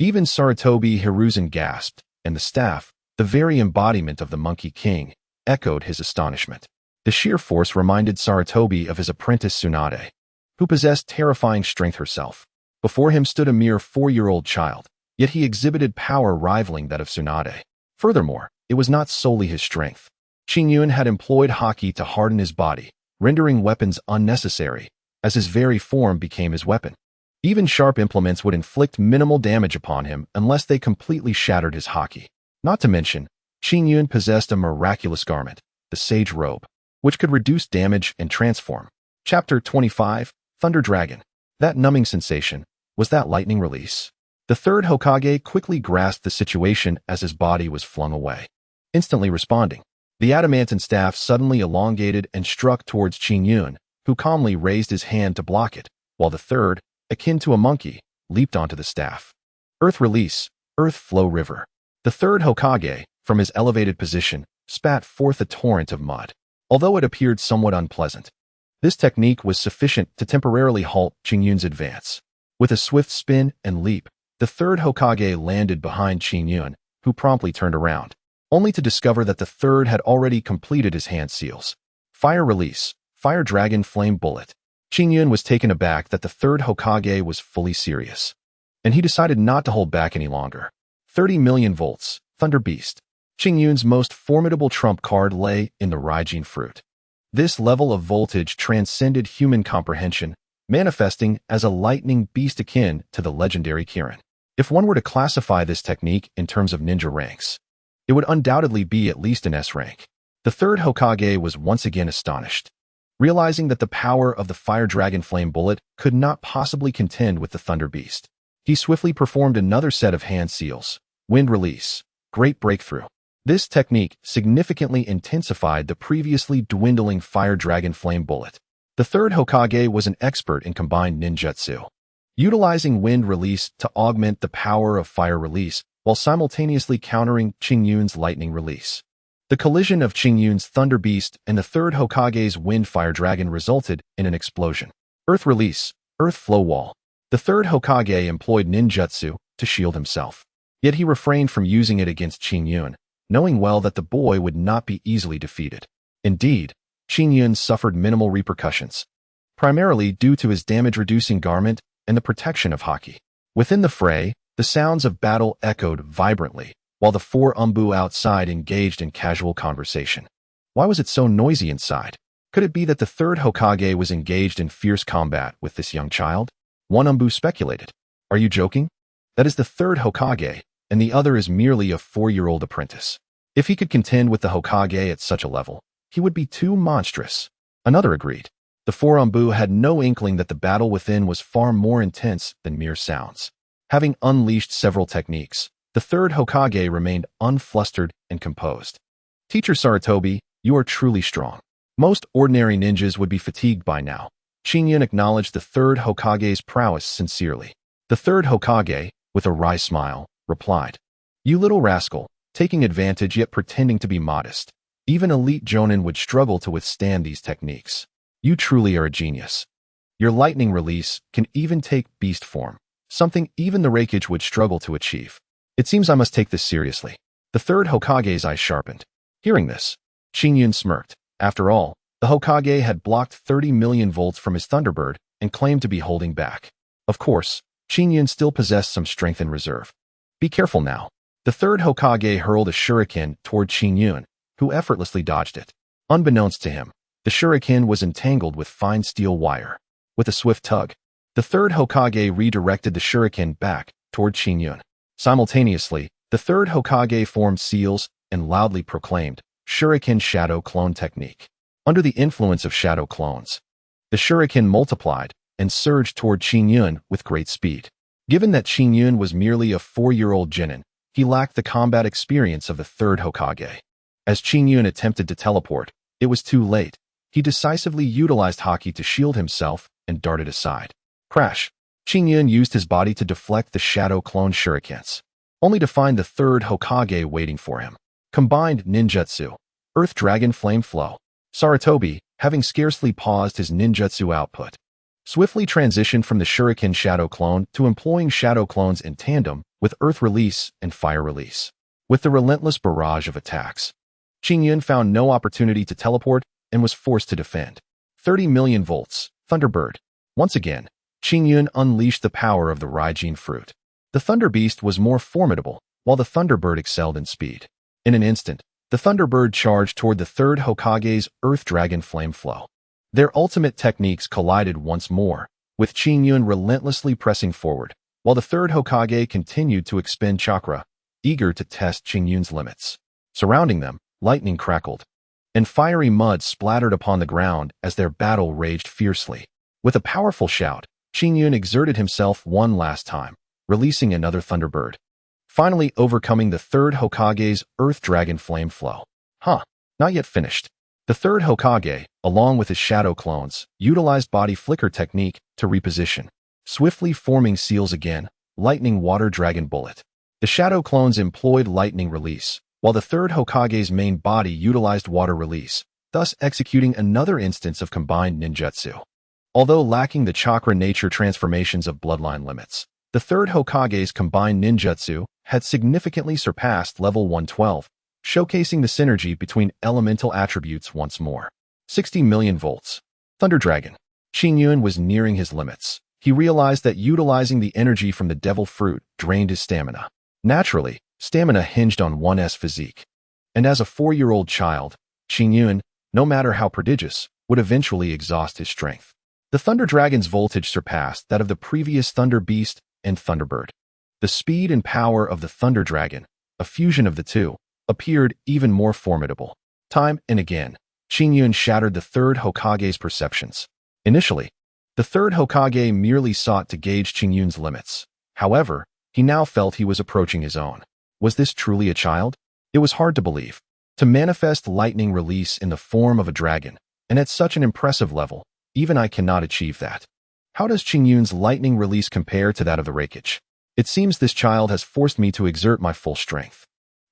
Speaker 1: Even Sarutobi Hiruzen gasped, and the staff, the very embodiment of the Monkey King, echoed his astonishment. The sheer force reminded Sarutobi of his apprentice Tsunade, who possessed terrifying strength herself. Before him stood a mere 4-year-old child, yet he exhibited power rivaling that of Tsunade. Furthermore, it was not solely his strength. Qingyun had employed haki to harden his body, rendering weapons unnecessary, as his very form became his weapon. Even sharp implements would inflict minimal damage upon him unless they completely shattered his haki. Not to mention, Qingyun possessed a miraculous garment, the Sage Robe, which could reduce damage and transform. Chapter 25, Thunder Dragon. That numbing sensation, was that lightning release? The third Hokage quickly grasped the situation as his body was flung away. Instantly responding, the adamantine staff suddenly elongated and struck towards Qingyun, who calmly raised his hand to block it, while the third, akin to a monkey, leaped onto the staff. Earth release, earth flow river. The third Hokage, from his elevated position, spat forth a torrent of mud. Although it appeared somewhat unpleasant, this technique was sufficient to temporarily halt Qingyun's advance. With a swift spin and leap, the third Hokage landed behind Qingyun, who promptly turned around, only to discover that the third had already completed his hand seals. Fire release, fire dragon flame bullet. Qingyun was taken aback that the third Hokage was fully serious, and he decided not to hold back any longer. 30 million volts, Thunder Beast. Qingyun's most formidable trump card lay in the Raijin fruit. This level of voltage transcended human comprehension, manifesting as a lightning beast akin to the legendary Kirin. If one were to classify this technique in terms of ninja ranks, it would undoubtedly be at least an S rank. The third Hokage was once again astonished, realizing that the power of the Fire Dragon Flame Bullet could not possibly contend with the Thunder Beast. He swiftly performed another set of hand seals. Wind release, Great Breakthrough. This technique significantly intensified the previously dwindling Fire Dragon Flame Bullet. The third Hokage was an expert in combined ninjutsu, utilizing wind release to augment the power of fire release while simultaneously countering Qingyun's lightning release. The collision of Qingyun's Thunder Beast and the third Hokage's Wind Fire Dragon resulted in an explosion. Earth release, Earth Flow Wall. The third Hokage employed ninjutsu to shield himself, yet he refrained from using it against Qingyun, knowing well that the boy would not be easily defeated. Indeed, Qingyun suffered minimal repercussions, primarily due to his damage-reducing garment and the protection of haki. Within the fray, the sounds of battle echoed vibrantly, while the four Umbu outside engaged in casual conversation. Why was it so noisy inside? Could it be that the third Hokage was engaged in fierce combat with this young child? One Umbu speculated. Are you joking? That is the third Hokage, and the other is merely a 4-year-old apprentice. If he could contend with the Hokage at such a level, he would be too monstrous. Another agreed. The four Umbu had no inkling that the battle within was far more intense than mere sounds. Having unleashed several techniques, The third Hokage remained unflustered and composed. Teacher Sarutobi, you are truly strong. Most ordinary ninjas would be fatigued by now. Qingyun acknowledged the third Hokage's prowess sincerely. The third Hokage, with a wry smile, replied, "You little rascal, taking advantage yet pretending to be modest. Even elite Jonan would struggle to withstand these techniques. You truly are a genius. Your lightning release can even take beast form, something even the Reikage would struggle to achieve. It seems I must take this seriously." The third Hokage's eyes sharpened. Hearing this, Qingyun smirked. After all, the Hokage had blocked 30 million volts from his Thunderbird and claimed to be holding back. Of course, Qingyun still possessed some strength in reserve. Be careful now. The third Hokage hurled a shuriken toward Qingyun, who effortlessly dodged it. Unbeknownst to him, the shuriken was entangled with fine steel wire. With a swift tug, the third Hokage redirected the shuriken back toward Qingyun. Simultaneously, the third Hokage formed seals and loudly proclaimed, "Shuriken Shadow Clone Technique." Under the influence of shadow clones, the shuriken multiplied and surged toward Qingyun with great speed. Given that Qingyun was merely a 4-year-old genin, he lacked the combat experience of the third Hokage. As Qingyun attempted to teleport, it was too late. He decisively utilized Haki to shield himself and darted aside. Crash! Qingyun used his body to deflect the shadow clone shurikens, only to find the third Hokage waiting for him. Combined ninjutsu, Earth Dragon Flame Flow. Sarutobi, having scarcely paused his ninjutsu output, swiftly transitioned from the shuriken shadow clone to employing shadow clones in tandem with earth release and fire release. With the relentless barrage of attacks, Qingyun found no opportunity to teleport and was forced to defend. 30 million volts, Thunderbird. Once again, Qingyun unleashed the power of the Raijin fruit. The Thunder Beast was more formidable, while the Thunderbird excelled in speed. In an instant, the Thunderbird charged toward the third Hokage's Earth Dragon Flame Flow. Their ultimate techniques collided once more, with Qingyun relentlessly pressing forward, while the third Hokage continued to expend chakra, eager to test Qingyun's limits. Surrounding them, lightning crackled, and fiery mud splattered upon the ground as their battle raged fiercely. With a powerful shout, Qingyun exerted himself one last time, releasing another Thunderbird, finally overcoming the third Hokage's Earth Dragon Flame Flow. Not yet finished. The third Hokage, along with his shadow clones, utilized body flicker technique to reposition, swiftly forming seals again, lightning water dragon bullet. The shadow clones employed lightning release, while the third Hokage's main body utilized water release, thus executing another instance of combined ninjutsu. Although lacking the chakra nature transformations of bloodline limits, the third Hokage's combined ninjutsu had significantly surpassed level 112, showcasing the synergy between elemental attributes once more. 60 million volts. Thunder Dragon. Qingyun was nearing his limits. He realized that utilizing the energy from the devil fruit drained his stamina. Naturally, stamina hinged on one's physique. And as a 4-year-old child, Qingyun, no matter how prodigious, would eventually exhaust his strength. The Thunder Dragon's voltage surpassed that of the previous Thunder Beast and Thunderbird. The speed and power of the Thunder Dragon, a fusion of the two, appeared even more formidable. Time and again, Qingyun shattered the third Hokage's perceptions. Initially, the third Hokage merely sought to gauge Qingyun's limits. However, he now felt he was approaching his own. Was this truly a child? It was hard to believe. To manifest lightning release in the form of a dragon, and at such an impressive level, even I cannot achieve that. How does Qingyun's lightning release compare to that of the Reikage? It seems this child has forced me to exert my full strength.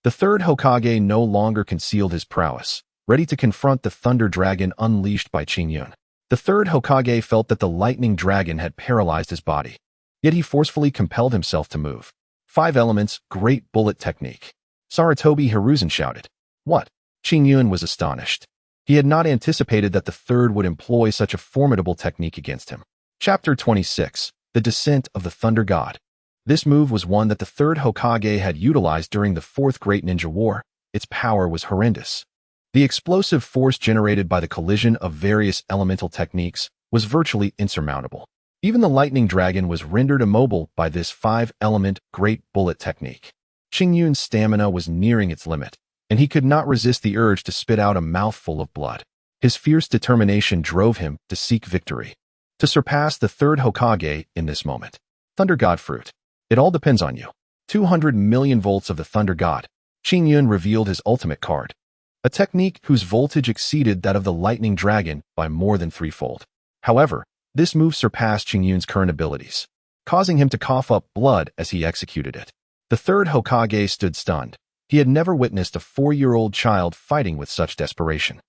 Speaker 1: The third Hokage no longer concealed his prowess, ready to confront the Thunder Dragon unleashed by Qingyun. The third Hokage felt that the lightning dragon had paralyzed his body, yet he forcefully compelled himself to move. 5 elements, great bullet technique. Sarutobi Hiruzen shouted. What? Qingyun was astonished. He had not anticipated that the third would employ such a formidable technique against him. Chapter 26. The Descent of the Thunder God. This move was one that the third Hokage had utilized during the Fourth Great Ninja War. Its power was horrendous. The explosive force generated by the collision of various elemental techniques was virtually insurmountable. Even the lightning dragon was rendered immobile by this 5-element great bullet technique. Qingyun's stamina was nearing its limit, and he could not resist the urge to spit out a mouthful of blood. His fierce determination drove him to seek victory, to surpass the third Hokage in this moment. Thunder God Fruit. It all depends on you. 200 million volts of the Thunder God. Qingyun revealed his ultimate card, a technique whose voltage exceeded that of the Lightning Dragon by more than threefold. However, this move surpassed Qingyun's current abilities, causing him to cough up blood as he executed it. The third Hokage stood stunned. He had never witnessed a 4-year-old child fighting with such desperation.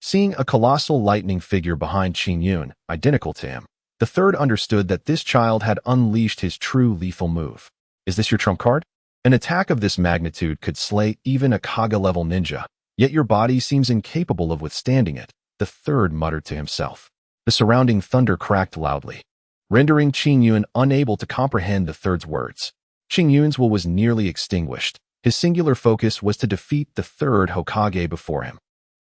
Speaker 1: Seeing a colossal lightning figure behind Qingyun, identical to him, the third understood that this child had unleashed his true lethal move. Is this your trump card? An attack of this magnitude could slay even a Kage-level ninja, yet your body seems incapable of withstanding it, the third muttered to himself. The surrounding thunder cracked loudly, rendering Qingyun unable to comprehend the third's words. Qingyun's will was nearly extinguished. His singular focus was to defeat the third Hokage before him.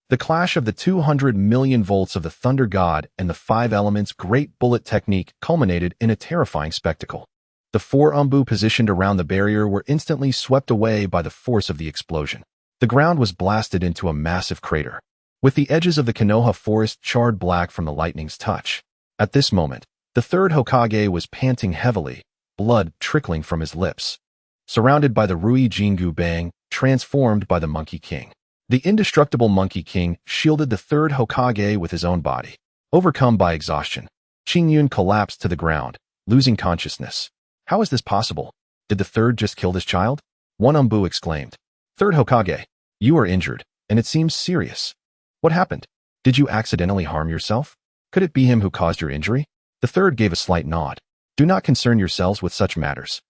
Speaker 1: The clash of the 200 million volts of the Thunder God and the 5 elements' great bullet technique culminated in a terrifying spectacle. The 4 umbu positioned around the barrier were instantly swept away by the force of the explosion. The ground was blasted into a massive crater, with the edges of the Konoha forest charred black from the lightning's touch. At this moment, the third Hokage was panting heavily, blood trickling from his lips, surrounded by the Rui Jingu Bang, transformed by the Monkey King. The indestructible Monkey King shielded the third Hokage with his own body. Overcome by exhaustion, Qingyun collapsed to the ground, losing consciousness. How is this possible? Did the third just kill this child? One umbu exclaimed. Third Hokage, you are injured, and it seems serious. What happened? Did you accidentally harm yourself? Could it be him who caused your injury? The third gave a slight nod. Do not concern yourselves with such matters.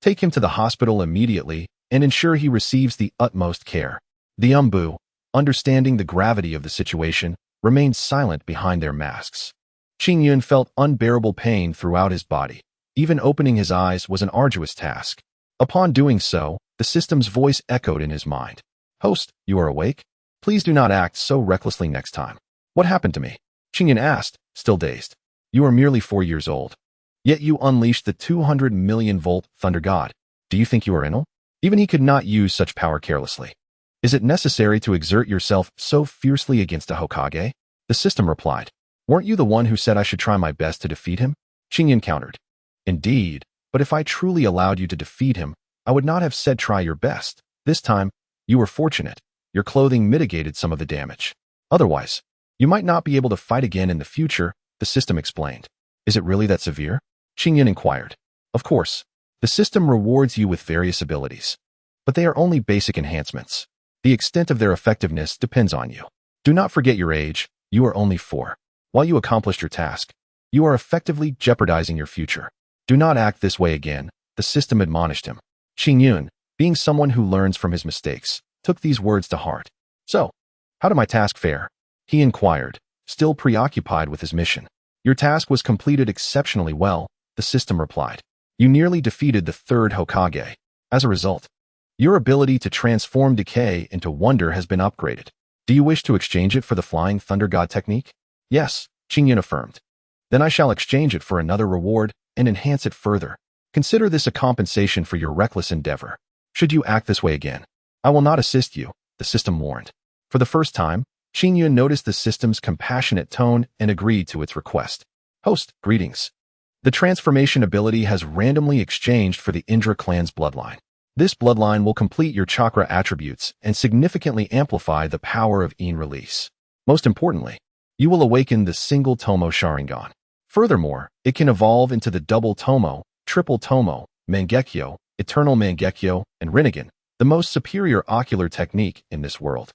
Speaker 1: Take him to the hospital immediately and ensure he receives the utmost care. The umbu, understanding the gravity of the situation, remained silent behind their masks. Qingyun felt unbearable pain throughout his body. Even opening his eyes was an arduous task. Upon doing so, the system's voice echoed in his mind. Host, you are awake? Please do not act so recklessly next time. What happened to me? Qingyun asked, still dazed. You are merely 4 years old. Yet you unleashed the 200 million volt Thunder God. Do you think you are ill? Even he could not use such power carelessly. Is it necessary to exert yourself so fiercely against a Hokage? The system replied. Weren't you the one who said I should try my best to defeat him? Qingyun countered. Indeed, but if I truly allowed you to defeat him, I would not have said try your best. This time, you were fortunate. Your clothing mitigated some of the damage. Otherwise, you might not be able to fight again in the future, the system explained. Is it really that severe? Qingyun inquired. Of course, the system rewards you with various abilities, but they are only basic enhancements. The extent of their effectiveness depends on you. Do not forget your age, you are only 4. While you accomplished your task, you are effectively jeopardizing your future. Do not act this way again, the system admonished him. Qingyun, being someone who learns from his mistakes, took these words to heart. So, how did my task fare? He inquired, still preoccupied with his mission. Your task was completed exceptionally well, the system replied. You nearly defeated the third Hokage. As a result, your ability to transform decay into wonder has been upgraded. Do you wish to exchange it for the Flying Thunder God technique? Yes, Qingyun affirmed. Then I shall exchange it for another reward and enhance it further. Consider this a compensation for your reckless endeavor. Should you act this way again, I will not assist you, the system warned. For the first time, Qingyun noticed the system's compassionate tone and agreed to its request. Host, greetings. The transformation ability has randomly exchanged for the Indra clan's bloodline. This bloodline will complete your chakra attributes and significantly amplify the power of Yin release. Most importantly, you will awaken the single Tomo Sharingan. Furthermore, it can evolve into the double Tomo, triple Tomo, Mangeko, Eternal Mangeko, and Rinnegan, the most superior ocular technique in this world.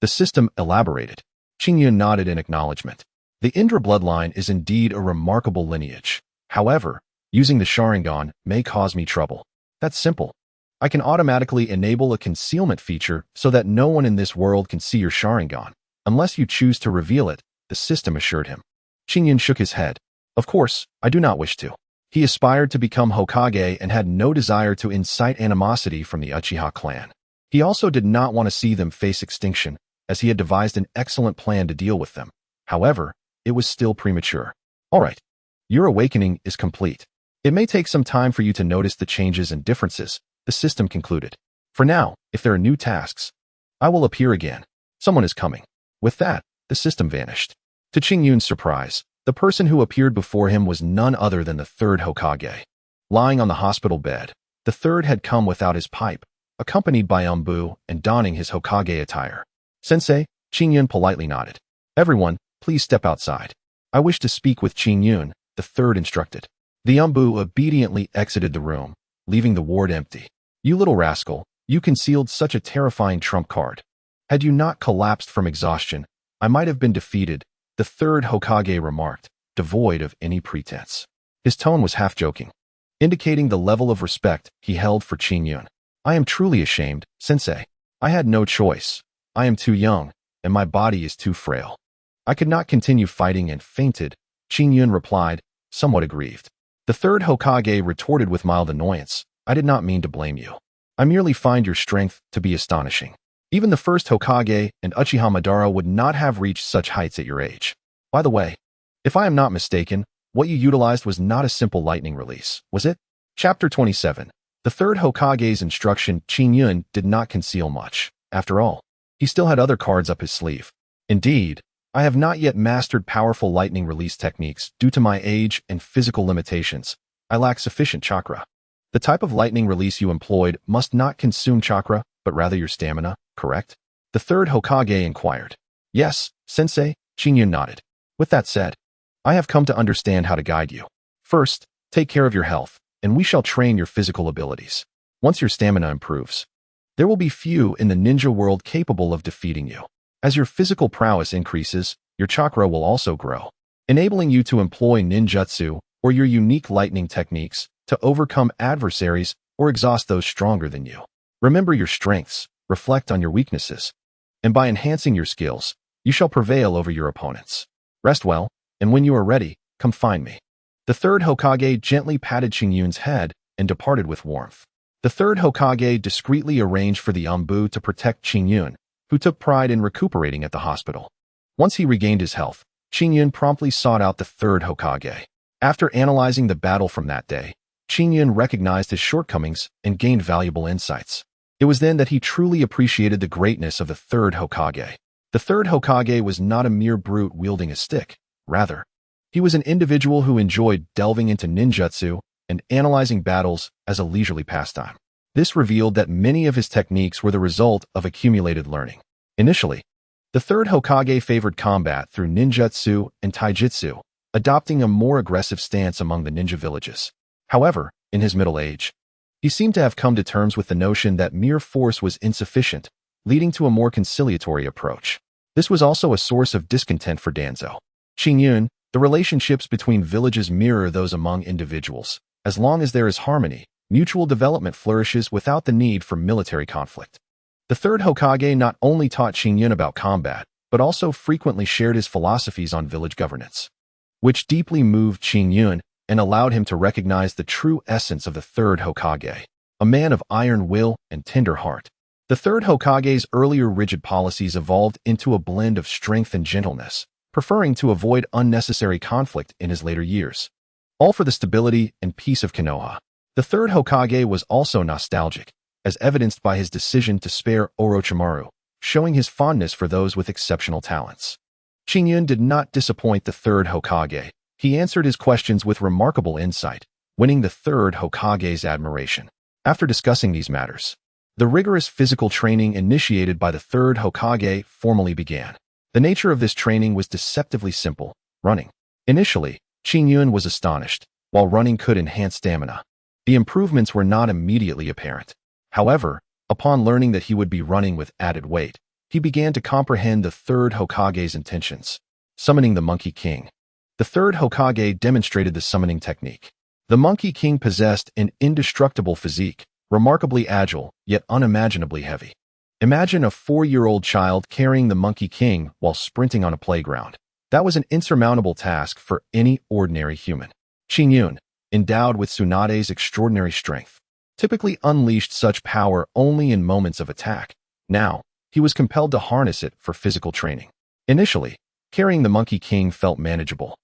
Speaker 1: The system elaborated. Qingyun nodded in acknowledgement. The Indra bloodline is indeed a remarkable lineage. However, using the Sharingan may cause me trouble. That's simple. I can automatically enable a concealment feature so that no one in this world can see your Sharingan, unless you choose to reveal it, the system assured him. Qingyun shook his head. Of course, I do not wish to. He aspired to become Hokage and had no desire to incite animosity from the Uchiha clan. He also did not want to see them face extinction, as he had devised an excellent plan to deal with them. However, it was still premature. All right, your awakening is complete. It may take some time for you to notice the changes and differences, the system concluded. For now, if there are new tasks, I will appear again. Someone is coming. With that, the system vanished. To Qingyun's surprise, the person who appeared before him was none other than the third Hokage. Lying on the hospital bed, The third had come without his pipe, accompanied by Umbu and donning his Hokage attire. "Sensei," Qingyun politely nodded. "Everyone, please step outside. I wish to speak with Qingyun," the third instructed. The Umbu obediently exited the room, leaving the ward empty. "You little rascal, you concealed such a terrifying trump card. Had you not collapsed from exhaustion, I might have been defeated," the third Hokage remarked, devoid of any pretense. His tone was half-joking, indicating the level of respect he held for Qingyun. "I am truly ashamed, Sensei. I had no choice. I am too young, and my body is too frail. I could not continue fighting and fainted," Qingyun replied, somewhat aggrieved. The third Hokage retorted with mild annoyance, "I did not mean to blame you. I merely find your strength to be astonishing. Even the first Hokage and Uchiha Madara would not have reached such heights at your age. By the way, if I am not mistaken, what you utilized was not a simple lightning release, was it?" Chapter 27. The third Hokage's instruction. Qingyun did not conceal much. After all, he still had other cards up his sleeve. "Indeed, I have not yet mastered powerful lightning release techniques due to my age and physical limitations. I lack sufficient chakra. The type of lightning release you employed must not consume chakra, but rather your stamina, correct?" the third Hokage inquired. "Yes, Sensei," Qingyun nodded. "With that said, I have come to understand how to guide you. First, take care of your health, and we shall train your physical abilities. Once your stamina improves, there will be few in the ninja world capable of defeating you. As your physical prowess increases, your chakra will also grow, enabling you to employ ninjutsu or your unique lightning techniques to overcome adversaries or exhaust those stronger than you. Remember your strengths, reflect on your weaknesses, and by enhancing your skills, you shall prevail over your opponents. Rest well, and when you are ready, come find me." The third Hokage gently patted Qingyun's head and departed with warmth. The third Hokage discreetly arranged for the Umbu to protect Qingyun, who took pride in recuperating at the hospital. Once he regained his health, Qingyun promptly sought out the third Hokage. After analyzing the battle from that day, Qingyun recognized his shortcomings and gained valuable insights. It was then that he truly appreciated the greatness of the third Hokage. The third Hokage was not a mere brute wielding a stick. Rather, he was an individual who enjoyed delving into ninjutsu and analyzing battles as a leisurely pastime. This revealed that many of his techniques were the result of accumulated learning. Initially, the third Hokage favored combat through ninjutsu and taijutsu, adopting a more aggressive stance among the ninja villages. However, in his middle age, he seemed to have come to terms with the notion that mere force was insufficient, leading to a more conciliatory approach. This was also a source of discontent for Danzo. Qingyun, the relationships between villages mirror those among individuals. As long as there is harmony, mutual development flourishes without the need for military conflict. The third Hokage not only taught Qingyun about combat, but also frequently shared his philosophies on village governance, which deeply moved Qingyun and allowed him to recognize the true essence of the third Hokage, a man of iron will and tender heart. The third Hokage's earlier rigid policies evolved into a blend of strength and gentleness, preferring to avoid unnecessary conflict in his later years, all for the stability and peace of Konoha. The third Hokage was also nostalgic, as evidenced by his decision to spare Orochimaru, showing his fondness for those with exceptional talents. Qingyun did not disappoint the third Hokage. He answered his questions with remarkable insight, winning the third Hokage's admiration. After discussing these matters, the rigorous physical training initiated by the third Hokage formally began. The nature of this training was deceptively simple: running. Initially, Qingyun was astonished. While running could enhance stamina, the improvements were not immediately apparent. However, upon learning that he would be running with added weight, he began to comprehend the third Hokage's intentions. Summoning the Monkey King. The third Hokage demonstrated the summoning technique. The Monkey King possessed an indestructible physique, remarkably agile, yet unimaginably heavy. Imagine a 4-year-old child carrying the Monkey King while sprinting on a playground. That was an insurmountable task for any ordinary human. Qingyun, endowed with Tsunade's extraordinary strength, typically unleashed such power only in moments of attack. Now, he was compelled to harness it for physical training. Initially, carrying the Monkey King felt manageable.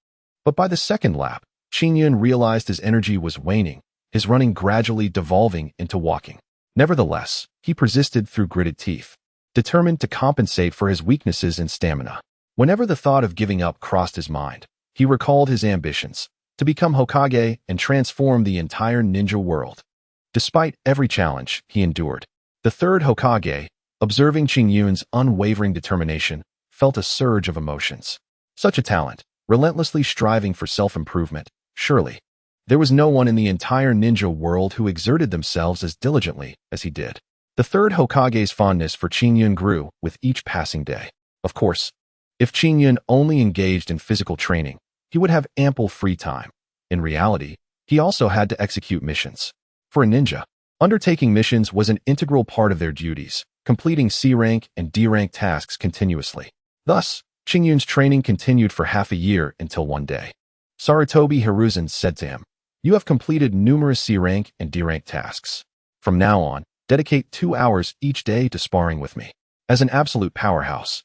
Speaker 1: But by the second lap, Qingyun realized his energy was waning, his running gradually devolving into walking. Nevertheless, he persisted through gritted teeth, determined to compensate for his weaknesses in stamina. Whenever the thought of giving up crossed his mind, he recalled his ambitions to become Hokage and transform the entire ninja world. Despite every challenge he endured, the third Hokage, observing Qingyun's unwavering determination, felt a surge of emotions. Such a talent, relentlessly striving for self-improvement, surely. There was no one in the entire ninja world who exerted themselves as diligently as he did. The third Hokage's fondness for Qingyun grew with each passing day. Of course, if Qingyun only engaged in physical training, he would have ample free time. In reality, he also had to execute missions. For a ninja, undertaking missions was an integral part of their duties, completing C-rank and D-rank tasks continuously. Thus, Qingyun's training continued for half a year until one day. Sarutobi Hiruzen said to him, "You have completed numerous C-rank and D-rank tasks. From now on, dedicate 2 hours each day to sparring with me." As an absolute powerhouse,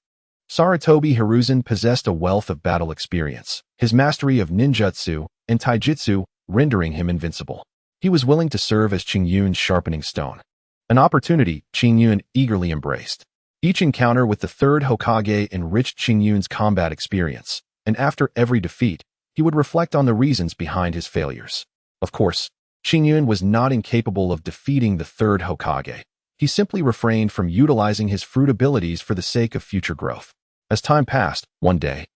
Speaker 1: Sarutobi Hiruzen possessed a wealth of battle experience, his mastery of ninjutsu and taijutsu rendering him invincible. He was willing to serve as Qingyun's sharpening stone, an opportunity Qingyun eagerly embraced. Each encounter with the third Hokage enriched Qingyun's combat experience, and after every defeat, he would reflect on the reasons behind his failures. Of course, Qingyun was not incapable of defeating the third Hokage. He simply refrained from utilizing his fruit abilities for the sake of future growth. As time passed, one day,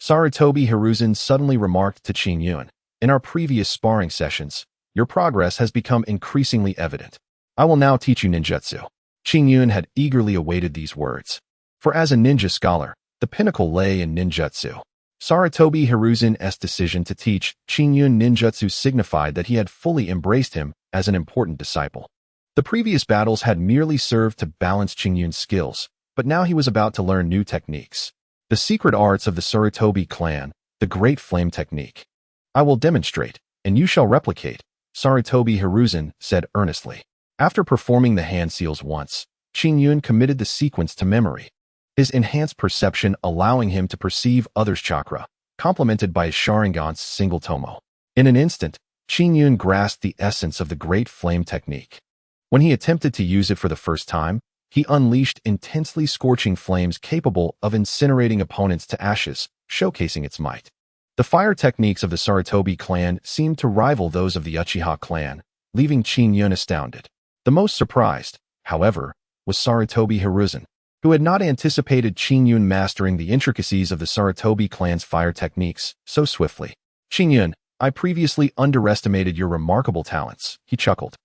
Speaker 1: Sarutobi Hiruzen suddenly remarked to Qingyun, "In our previous sparring sessions, your progress has become increasingly evident. I will now teach you ninjutsu." Qingyun had eagerly awaited these words. For as a ninja scholar, the pinnacle lay in ninjutsu. Sarutobi Hiruzen's decision to teach Qingyun ninjutsu signified that he had fully embraced him as an important disciple. The previous battles had merely served to balance Qingyun's skills, but now he was about to learn new techniques. The secret arts of the Sarutobi clan, the Great Flame Technique. "I will demonstrate, and you shall replicate," Sarutobi Hiruzen said earnestly. After performing the hand seals once, Qingyun committed the sequence to memory, his enhanced perception allowing him to perceive others' chakra, complemented by his Sharingan's single tomo. In an instant, Qingyun grasped the essence of the Great Flame Technique. When he attempted to use it for the first time, he unleashed intensely scorching flames capable of incinerating opponents to ashes, showcasing its might. The fire techniques of the Sarutobi clan seemed to rival those of the Uchiha clan, leaving Qingyun astounded. The most surprised, however, was Sarutobi Hiruzen, who had not anticipated Qingyun mastering the intricacies of the Sarutobi clan's fire techniques so swiftly. "Qingyun, I previously underestimated your remarkable talents," he chuckled.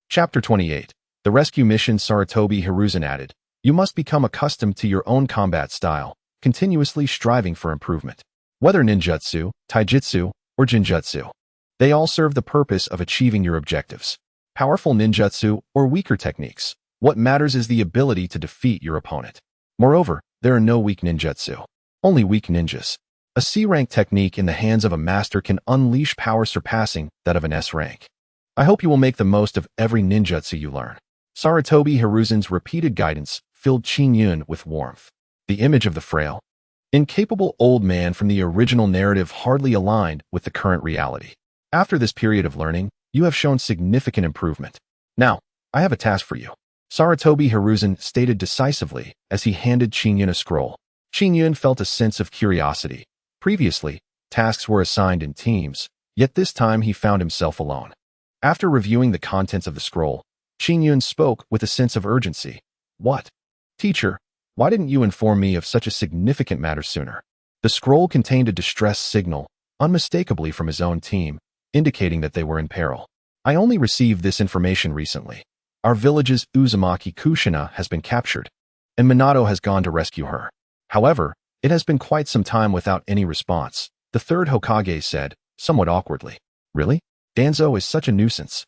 Speaker 1: Chapter 28. The Rescue Mission. Sarutobi Hiruzen added, "You must become accustomed to your own combat style, continuously striving for improvement. Whether ninjutsu, taijutsu, or jinjutsu, they all serve the purpose of achieving your objectives. Powerful ninjutsu or weaker techniques, what matters is the ability to defeat your opponent. Moreover, there are no weak ninjutsu, only weak ninjas. A C-rank technique in the hands of a master can unleash power surpassing that of an S-rank. I hope you will make the most of every ninjutsu you learn." Sarutobi Hiruzen's repeated guidance filled Qingyun with warmth. The image of the frail, incapable old man from the original narrative hardly aligned with the current reality. After this period of learning, you have shown significant improvement. Now, I have a task for you, Sarutobi Hiruzen stated decisively as he handed Qingyun a scroll. Qingyun felt a sense of curiosity. Previously, tasks were assigned in teams, yet this time he found himself alone. After reviewing the contents of the scroll, Qingyun spoke with a sense of urgency. "What? Teacher, why didn't you inform me of such a significant matter sooner?" The scroll contained a distress signal, unmistakably from his own team, indicating that they were in peril. "I only received this information recently. Our village's Uzumaki Kushina has been captured, and Minato has gone to rescue her. However, it has been quite some time without any response," the third Hokage said, somewhat awkwardly. "Really? Danzo is such a nuisance."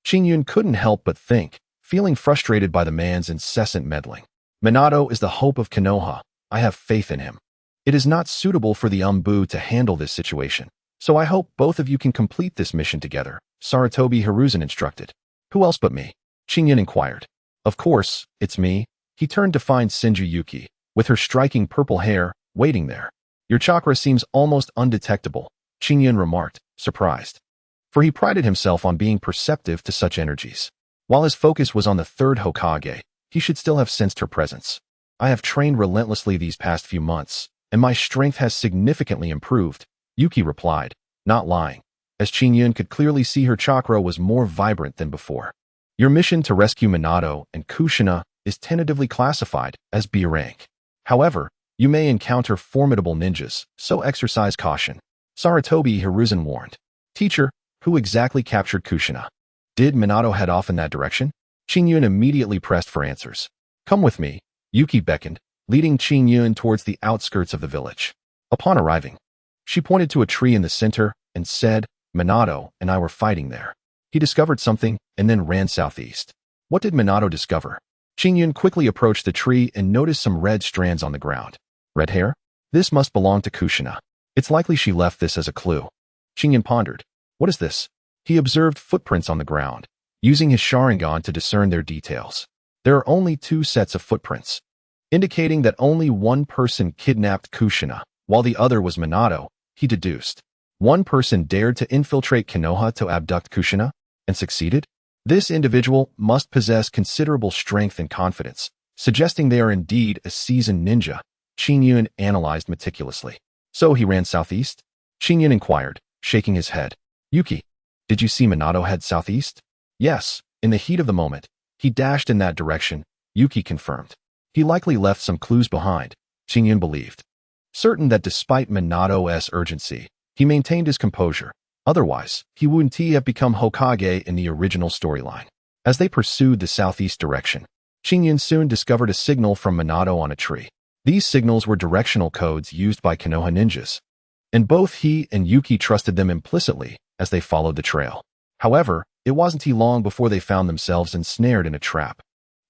Speaker 1: Qingyun couldn't help but think, feeling frustrated by the man's incessant meddling. "Minato is the hope of Konoha. I have faith in him. It is not suitable for the Umbu to handle this situation, so I hope both of you can complete this mission together," Sarutobi Hiruzen instructed. "Who else but me?" Qingyun inquired. "Of course, it's me." He turned to find Senju Yuki, with her striking purple hair, waiting there. "Your chakra seems almost undetectable," Qingyun remarked, surprised. For he prided himself on being perceptive to such energies. While his focus was on the third Hokage, he should still have sensed her presence. "I have trained relentlessly these past few months, and my strength has significantly improved," Yuki replied, not lying, as Qingyun could clearly see her chakra was more vibrant than before. Your mission to rescue Minato and Kushina is tentatively classified as B rank. However, you may encounter formidable ninjas, so exercise caution. Sarutobi Hiruzen warned. Teacher, who exactly captured Kushina? Did Minato head off in that direction? Qingyun immediately pressed for answers. Come with me, Yuki beckoned, leading Qingyun towards the outskirts of the village. Upon arriving, she pointed to a tree in the center and said, Minato and I were fighting there. He discovered something and then ran southeast. What did Minato discover? Qingyun quickly approached the tree and noticed some red strands on the ground. Red hair? This must belong to Kushina. It's likely she left this as a clue. Qingyun pondered. What is this? He observed footprints on the ground, using his Sharingan to discern their details. There are only 2 sets of footprints, indicating that only one person kidnapped Kushina, while the other was Minato. He deduced. One person dared to infiltrate Konoha to abduct Kushina, and succeeded? This individual must possess considerable strength and confidence, suggesting they are indeed a seasoned ninja. Qingyun analyzed meticulously. So he ran southeast? Qingyun inquired, shaking his head. Yuki, did you see Minato head southeast? Yes, in the heat of the moment. He dashed in that direction, Yuki confirmed. He likely left some clues behind, Qingyun believed. Certain that despite Minato's urgency, he maintained his composure. Otherwise, he wouldn't have become Hokage in the original storyline. As they pursued the southeast direction, Qingyun soon discovered a signal from Minato on a tree. These signals were directional codes used by Konoha ninjas, and both he and Yuki trusted them implicitly as they followed the trail. However, it wasn't long before they found themselves ensnared in a trap.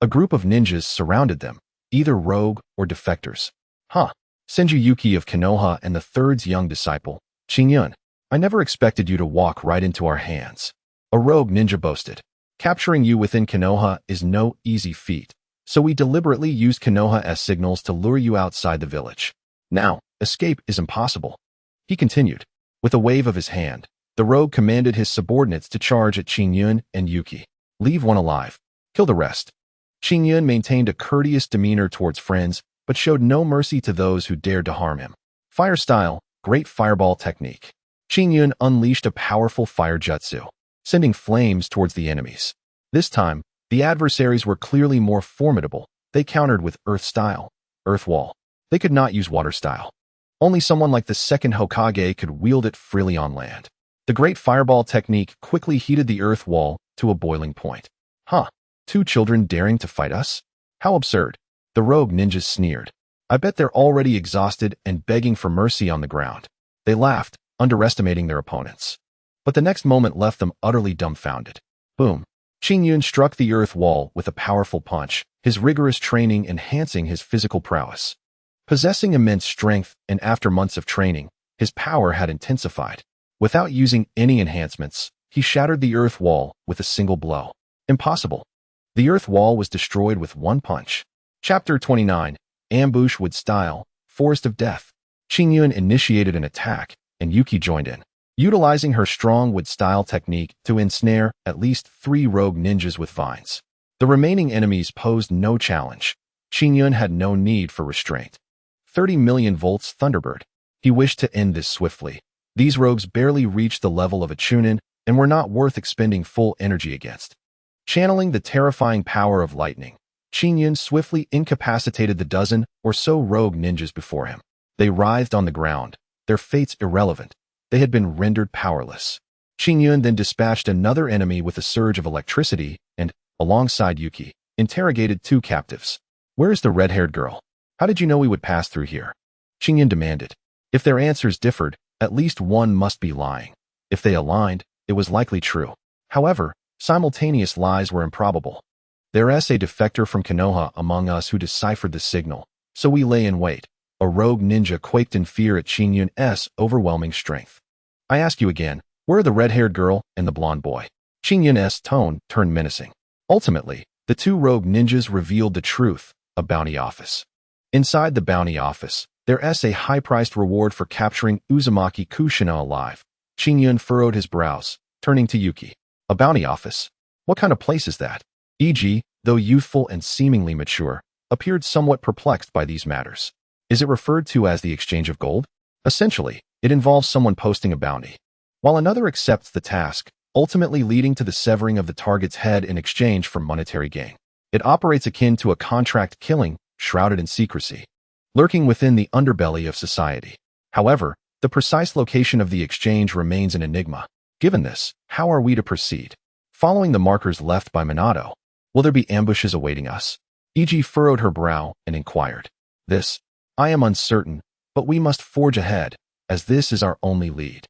Speaker 1: A group of ninjas surrounded them, either rogue or defectors. Senju Yuki of Konoha and the third's young disciple, Qingyun. I never expected you to walk right into our hands. A rogue ninja boasted. Capturing you within Konoha is no easy feat, so we deliberately used Konoha as signals to lure you outside the village. Now, escape is impossible. He continued. With a wave of his hand, the rogue commanded his subordinates to charge at Qingyun and Yuki. Leave one alive. Kill the rest. Qingyun maintained a courteous demeanor towards friends, but showed no mercy to those who dared to harm him. Fire style, great fireball technique. Qingyun unleashed a powerful fire jutsu, sending flames towards the enemies. This time, the adversaries were clearly more formidable. They countered with earth style, earth wall. They could not use water style. Only someone like the second Hokage could wield it freely on land. The great fireball technique quickly heated the earth wall to a boiling point. 2 children daring to fight us? How absurd. The rogue ninjas sneered. I bet they're already exhausted and begging for mercy on the ground. They laughed, underestimating their opponents. But the next moment left them utterly dumbfounded. Boom. Qingyun struck the earth wall with a powerful punch, his rigorous training enhancing his physical prowess. Possessing immense strength, and after months of training, his power had intensified. Without using any enhancements, he shattered the earth wall with a single blow. Impossible. The earth wall was destroyed with one punch. Chapter 29, Ambush Wood Style, Forest of Death. Qingyun initiated an attack, and Yuki joined in, utilizing her strong wood style technique to ensnare at least 3 rogue ninjas with vines. The remaining enemies posed no challenge. Qingyun had no need for restraint. 30 million volts Thunderbird. He wished to end this swiftly. These rogues barely reached the level of a Chunin and were not worth expending full energy against. Channeling the terrifying power of lightning, Qingyun swiftly incapacitated the dozen or so rogue ninjas before him. They writhed on the ground, their fates irrelevant. They had been rendered powerless. Qingyun then dispatched another enemy with a surge of electricity and, alongside Yuki, interrogated 2 captives. Where is the red-haired girl? How did you know we would pass through here? Qingyun demanded. If their answers differed, at least one must be lying. If they aligned, it was likely true. However, simultaneous lies were improbable. There's a defector from Konoha among us who deciphered the signal, so we lay in wait. A rogue ninja quaked in fear at Qingyun's overwhelming strength. I ask you again, where are the red-haired girl and the blonde boy? Qingyun's tone turned menacing. Ultimately, the 2 rogue ninjas revealed the truth, a bounty office. Inside the bounty office, there's a high-priced reward for capturing Uzumaki Kushina alive. Qingyun furrowed his brows, turning to Yuki. A bounty office? What kind of place is that? E.g., though youthful and seemingly mature, appeared somewhat perplexed by these matters. Is it referred to as the exchange of gold? Essentially, it involves someone posting a bounty. While another accepts the task, ultimately leading to the severing of the target's head in exchange for monetary gain. It operates akin to a contract killing, shrouded in secrecy, lurking within the underbelly of society. However, the precise location of the exchange remains an enigma. Given this, how are we to proceed? Following the markers left by Minato, will there be ambushes awaiting us? E.G. furrowed her brow and inquired. This, I am uncertain, but we must forge ahead, as this is our only lead.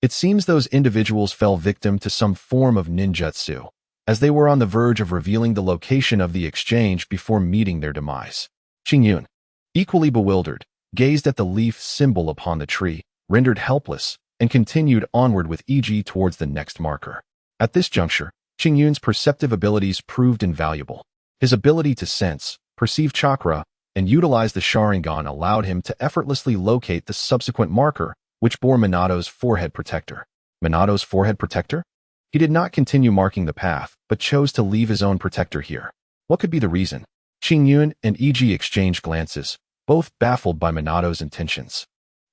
Speaker 1: It seems those individuals fell victim to some form of ninjutsu, as they were on the verge of revealing the location of the exchange before meeting their demise. Qingyun, equally bewildered, gazed at the leaf symbol upon the tree, rendered helpless, and continued onward with E.G. towards the next marker. At this juncture, Qingyun's perceptive abilities proved invaluable. His ability to sense, perceive chakra, and utilize the Sharingan allowed him to effortlessly locate the subsequent marker, which bore Minato's forehead protector. Minato's forehead protector? He did not continue marking the path, but chose to leave his own protector here. What could be the reason? Qingyun and E.G. exchanged glances, both baffled by Minato's intentions.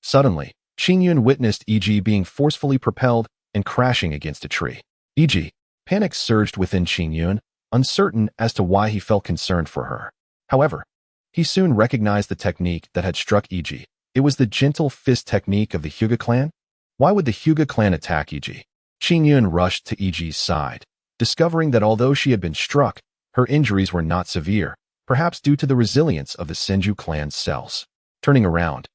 Speaker 1: Suddenly, Qingyun witnessed E.G. being forcefully propelled and crashing against a tree. E.G. Panic surged within Qingyun, uncertain as to why he felt concerned for her. However, he soon recognized the technique that had struck E.G. It was the gentle fist technique of the Hyuga clan. Why would the Hyuga clan attack E.G.? Qingyun rushed to E.G.'s side, discovering that although she had been struck, her injuries were not severe, perhaps due to the resilience of the Senju clan's cells. Turning around,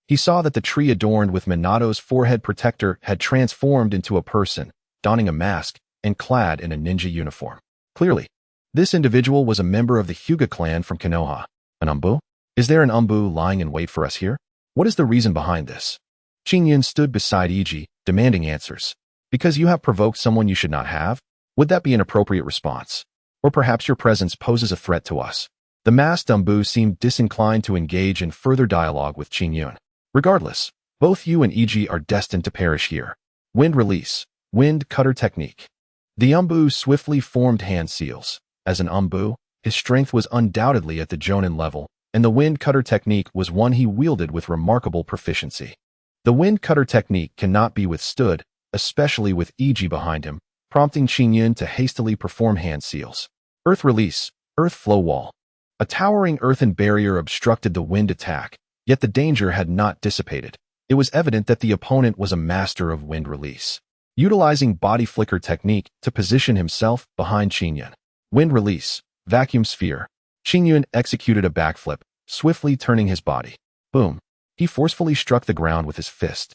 Speaker 1: he saw that the tree adorned with Minato's forehead protector had transformed into a person, donning a mask and clad in a ninja uniform. Clearly, this individual was a member of the Hyuga clan from Konoha. An umbu? Is there an umbu lying in wait for us here? What is the reason behind this? Qingyun stood beside E.G., demanding answers. Because you have provoked someone you should not have? Would that be an appropriate response? Or perhaps your presence poses a threat to us? The masked umbu seemed disinclined to engage in further dialogue with Qingyun. Regardless, both you and E.G. are destined to perish here. Wind release. Wind cutter technique. The umbu swiftly formed hand seals. As an umbu, his strength was undoubtedly at the Jonan level, and the wind cutter technique was one he wielded with remarkable proficiency. The wind cutter technique cannot be withstood, especially with E.G. behind him, prompting Qingyun to hastily perform hand seals. Earth release. Earth flow wall. A towering earthen barrier obstructed the wind attack, yet the danger had not dissipated. It was evident that the opponent was a master of wind release, utilizing body flicker technique to position himself behind Qingyun. Wind release. Vacuum sphere. Qingyun executed a backflip, swiftly turning his body. Boom. He forcefully struck the ground with his fist,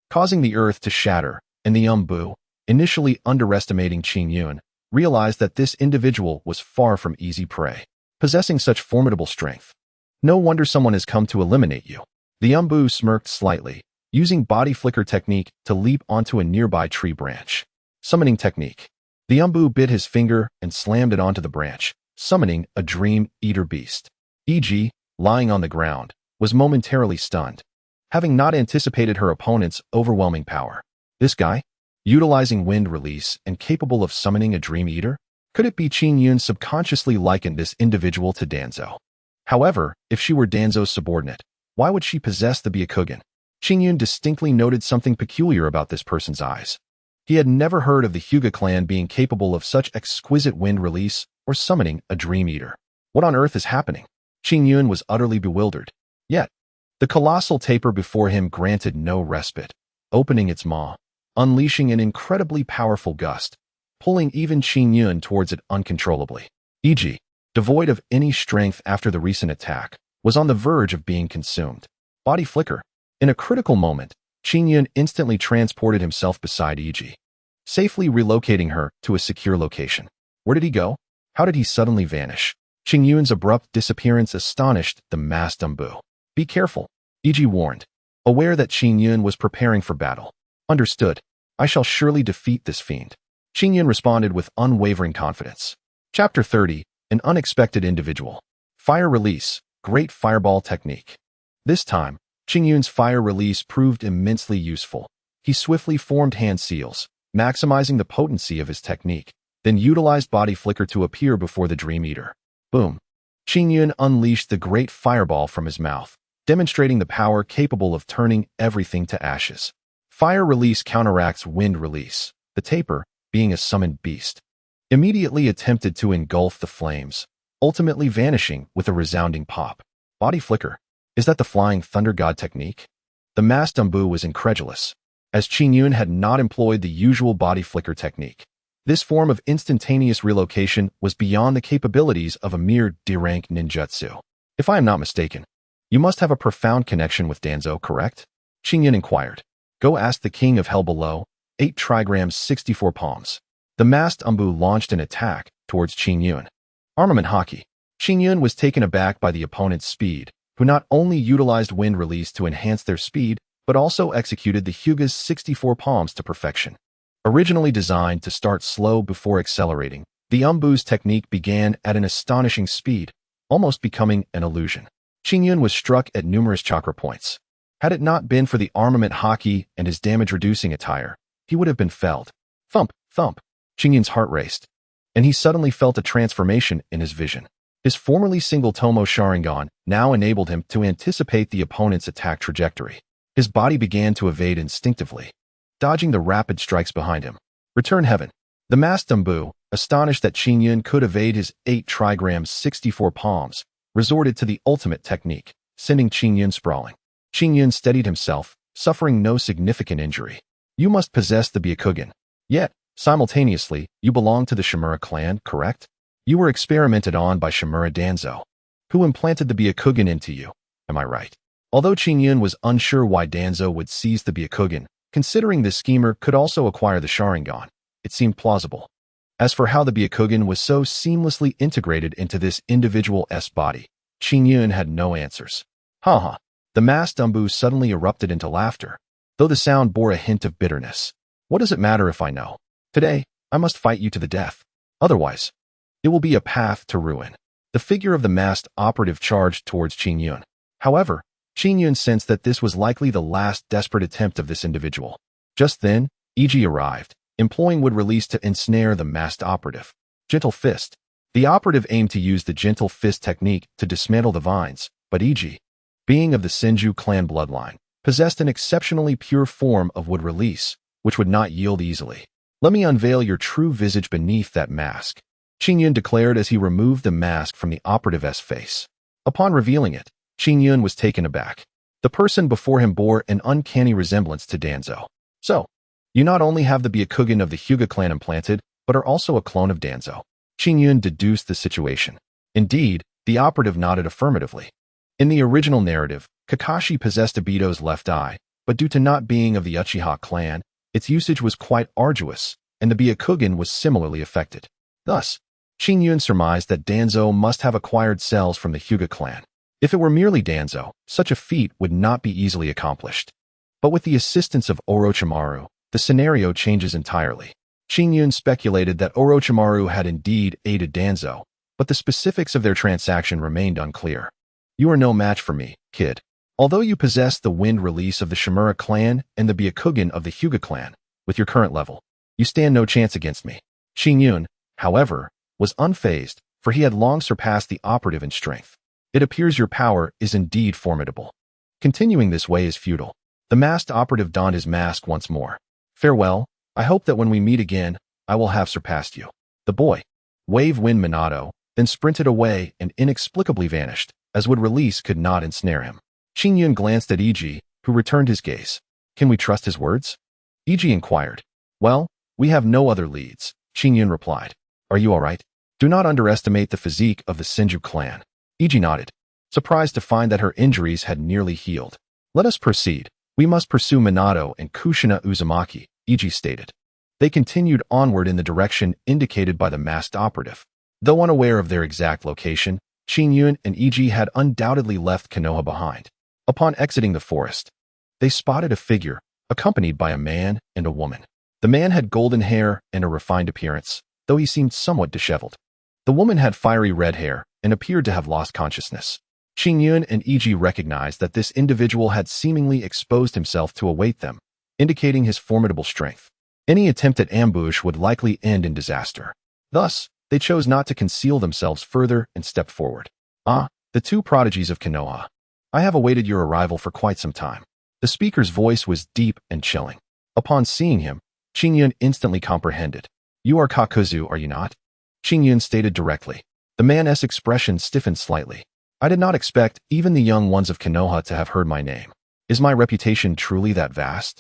Speaker 1: causing the earth to shatter, and the umbu, initially underestimating Qingyun, realized that this individual was far from easy prey, possessing such formidable strength. No wonder someone has come to eliminate you. The umbu smirked slightly, using body flicker technique to leap onto a nearby tree branch. Summoning technique. The umbu bit his finger and slammed it onto the branch, summoning a dream eater beast. E.G., lying on the ground, was momentarily stunned, having not anticipated her opponent's overwhelming power. This guy? Utilizing wind release and capable of summoning a dream eater? Could it be Qingyun subconsciously likened this individual to Danzo? However, if she were Danzo's subordinate, why would she possess the Byakugan? Qingyun distinctly noted something peculiar about this person's eyes. He had never heard of the Hyuga clan being capable of such exquisite wind release or summoning a dream eater. What on earth is happening? Qingyun was utterly bewildered. Yet, the colossal taper before him granted no respite, opening its maw, unleashing an incredibly powerful gust, pulling even Qingyun towards it uncontrollably. E.G., devoid of any strength after the recent attack, was on the verge of being consumed. Body flicker. In a critical moment, Qingyun instantly transported himself beside E.G., safely relocating her to a secure location. Where did he go? How did he suddenly vanish? Qingyun's abrupt disappearance astonished the masked umbu. Be careful, E.G. warned, aware that Qingyun was preparing for battle. Understood. I shall surely defeat this fiend. Qingyun responded with unwavering confidence. Chapter 30. An unexpected individual. Fire release. Great fireball technique. This time, Qingyun's fire release proved immensely useful. He swiftly formed hand seals, maximizing the potency of his technique, then utilized body flicker to appear before the Dream Eater. Boom. Qingyun unleashed the great fireball from his mouth, demonstrating the power capable of turning everything to ashes. Fire release counteracts wind release. The taper, being a summoned beast, immediately attempted to engulf the flames, ultimately vanishing with a resounding pop. Body flicker. Is that the flying thunder god technique? The masked Umbu was incredulous, as Qingyun had not employed the usual body flicker technique. This form of instantaneous relocation was beyond the capabilities of a mere D-rank ninjutsu. If I am not mistaken, you must have a profound connection with Danzo, correct? Qingyun inquired. Go ask the king of hell below, 8 trigrams 64 palms. The masked Umbu launched an attack towards Qingyun. Armament Haki. Qingyun was taken aback by the opponent's speed, who not only utilized wind release to enhance their speed, but also executed the Hyuga's 64 palms to perfection. Originally designed to start slow before accelerating, the Umbu's technique began at an astonishing speed, almost becoming an illusion. Qingyun was struck at numerous chakra points. Had it not been for the armament Haki and his damage-reducing attire, he would have been felled. Thump, thump. Qingyun's heart raced, and he suddenly felt a transformation in his vision. His formerly single Tomo Sharingan now enabled him to anticipate the opponent's attack trajectory. His body began to evade instinctively, dodging the rapid strikes behind him. Return heaven. The masked Umbu, astonished that Qingyun could evade his 8 trigrams 64 palms, resorted to the ultimate technique, sending Qingyun sprawling. Qingyun steadied himself, suffering no significant injury. You must possess the Byakugan. Yet, simultaneously, you belong to the Shimura clan, correct? You were experimented on by Shimura Danzo, who implanted the Byakugan into you. Am I right? Although Qingyun was unsure why Danzo would seize the Byakugan, considering this schemer could also acquire the Sharingan, it seemed plausible. As for how the Byakugan was so seamlessly integrated into this individual's body, Qingyun had no answers. Ha. The masked Umbu suddenly erupted into laughter, though the sound bore a hint of bitterness. What does it matter if I know? Today, I must fight you to the death. Otherwise, it will be a path to ruin. The figure of the masked operative charged towards Qingyun. However, Qingyun sensed that this was likely the last desperate attempt of this individual. Just then, Iji arrived, employing wood release to ensnare the masked operative. Gentle Fist. The operative aimed to use the Gentle Fist technique to dismantle the vines, but Iji, being of the Senju clan bloodline, possessed an exceptionally pure form of wood release, which would not yield easily. Let me unveil your true visage beneath that mask, Qingyun declared as he removed the mask from the operative's face. Upon revealing it, Qingyun was taken aback. The person before him bore an uncanny resemblance to Danzo. So, you not only have the Byakugan of the Hyuga clan implanted, but are also a clone of Danzo. Qingyun deduced the situation. Indeed, the operative nodded affirmatively. In the original narrative, Kakashi possessed Obito's left eye, but due to not being of the Uchiha clan, its usage was quite arduous, and the Byakugan was similarly affected. Thus, Qingyun surmised that Danzo must have acquired cells from the Hyuga clan. If it were merely Danzo, such a feat would not be easily accomplished. But with the assistance of Orochimaru, the scenario changes entirely. Qingyun speculated that Orochimaru had indeed aided Danzo, but the specifics of their transaction remained unclear. You are no match for me, kid. Although you possess the wind release of the Shimura clan and the Byakugan of the Hyuga clan, with your current level, you stand no chance against me. Qingyun, however, was unfazed, for he had long surpassed the operative in strength. It appears your power is indeed formidable. Continuing this way is futile. The masked operative donned his mask once more. Farewell, I hope that when we meet again, I will have surpassed you. The boy, Wave Wind Minato, then sprinted away and inexplicably vanished, as would release could not ensnare him. Qingyun glanced at Iji, who returned his gaze. Can we trust his words? Iji inquired. Well, we have no other leads, Qingyun replied. Are you all right? Do not underestimate the physique of the Senju clan. Iji nodded, surprised to find that her injuries had nearly healed. Let us proceed. We must pursue Minato and Kushina Uzumaki, Iji stated. They continued onward in the direction indicated by the masked operative. Though unaware of their exact location, Qingyun and Iji had undoubtedly left Konoha behind. Upon exiting the forest, they spotted a figure, accompanied by a man and a woman. The man had golden hair and a refined appearance, though he seemed somewhat disheveled. The woman had fiery red hair and appeared to have lost consciousness. Qingyun and Iji recognized that this individual had seemingly exposed himself to await them, indicating his formidable strength. Any attempt at ambush would likely end in disaster. Thus, they chose not to conceal themselves further and stepped forward. Ah, the two prodigies of Konoha. I have awaited your arrival for quite some time. The speaker's voice was deep and chilling. Upon seeing him, Qingyun instantly comprehended. You are Kakuzu, are you not? Qingyun stated directly. The man's expression stiffened slightly. I did not expect even the young ones of Konoha to have heard my name. Is my reputation truly that vast?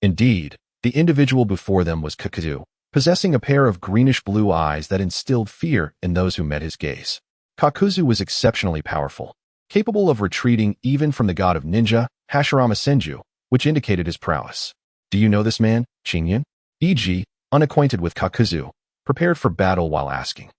Speaker 1: Indeed, the individual before them was Kakuzu, possessing a pair of greenish-blue eyes that instilled fear in those who met his gaze. Kakuzu was exceptionally powerful, capable of retreating even from the god of ninja, Hashirama Senju, which indicated his prowess. Do you know this man, Qingyun? E.g., unacquainted with Kakuzu, prepared for battle while asking.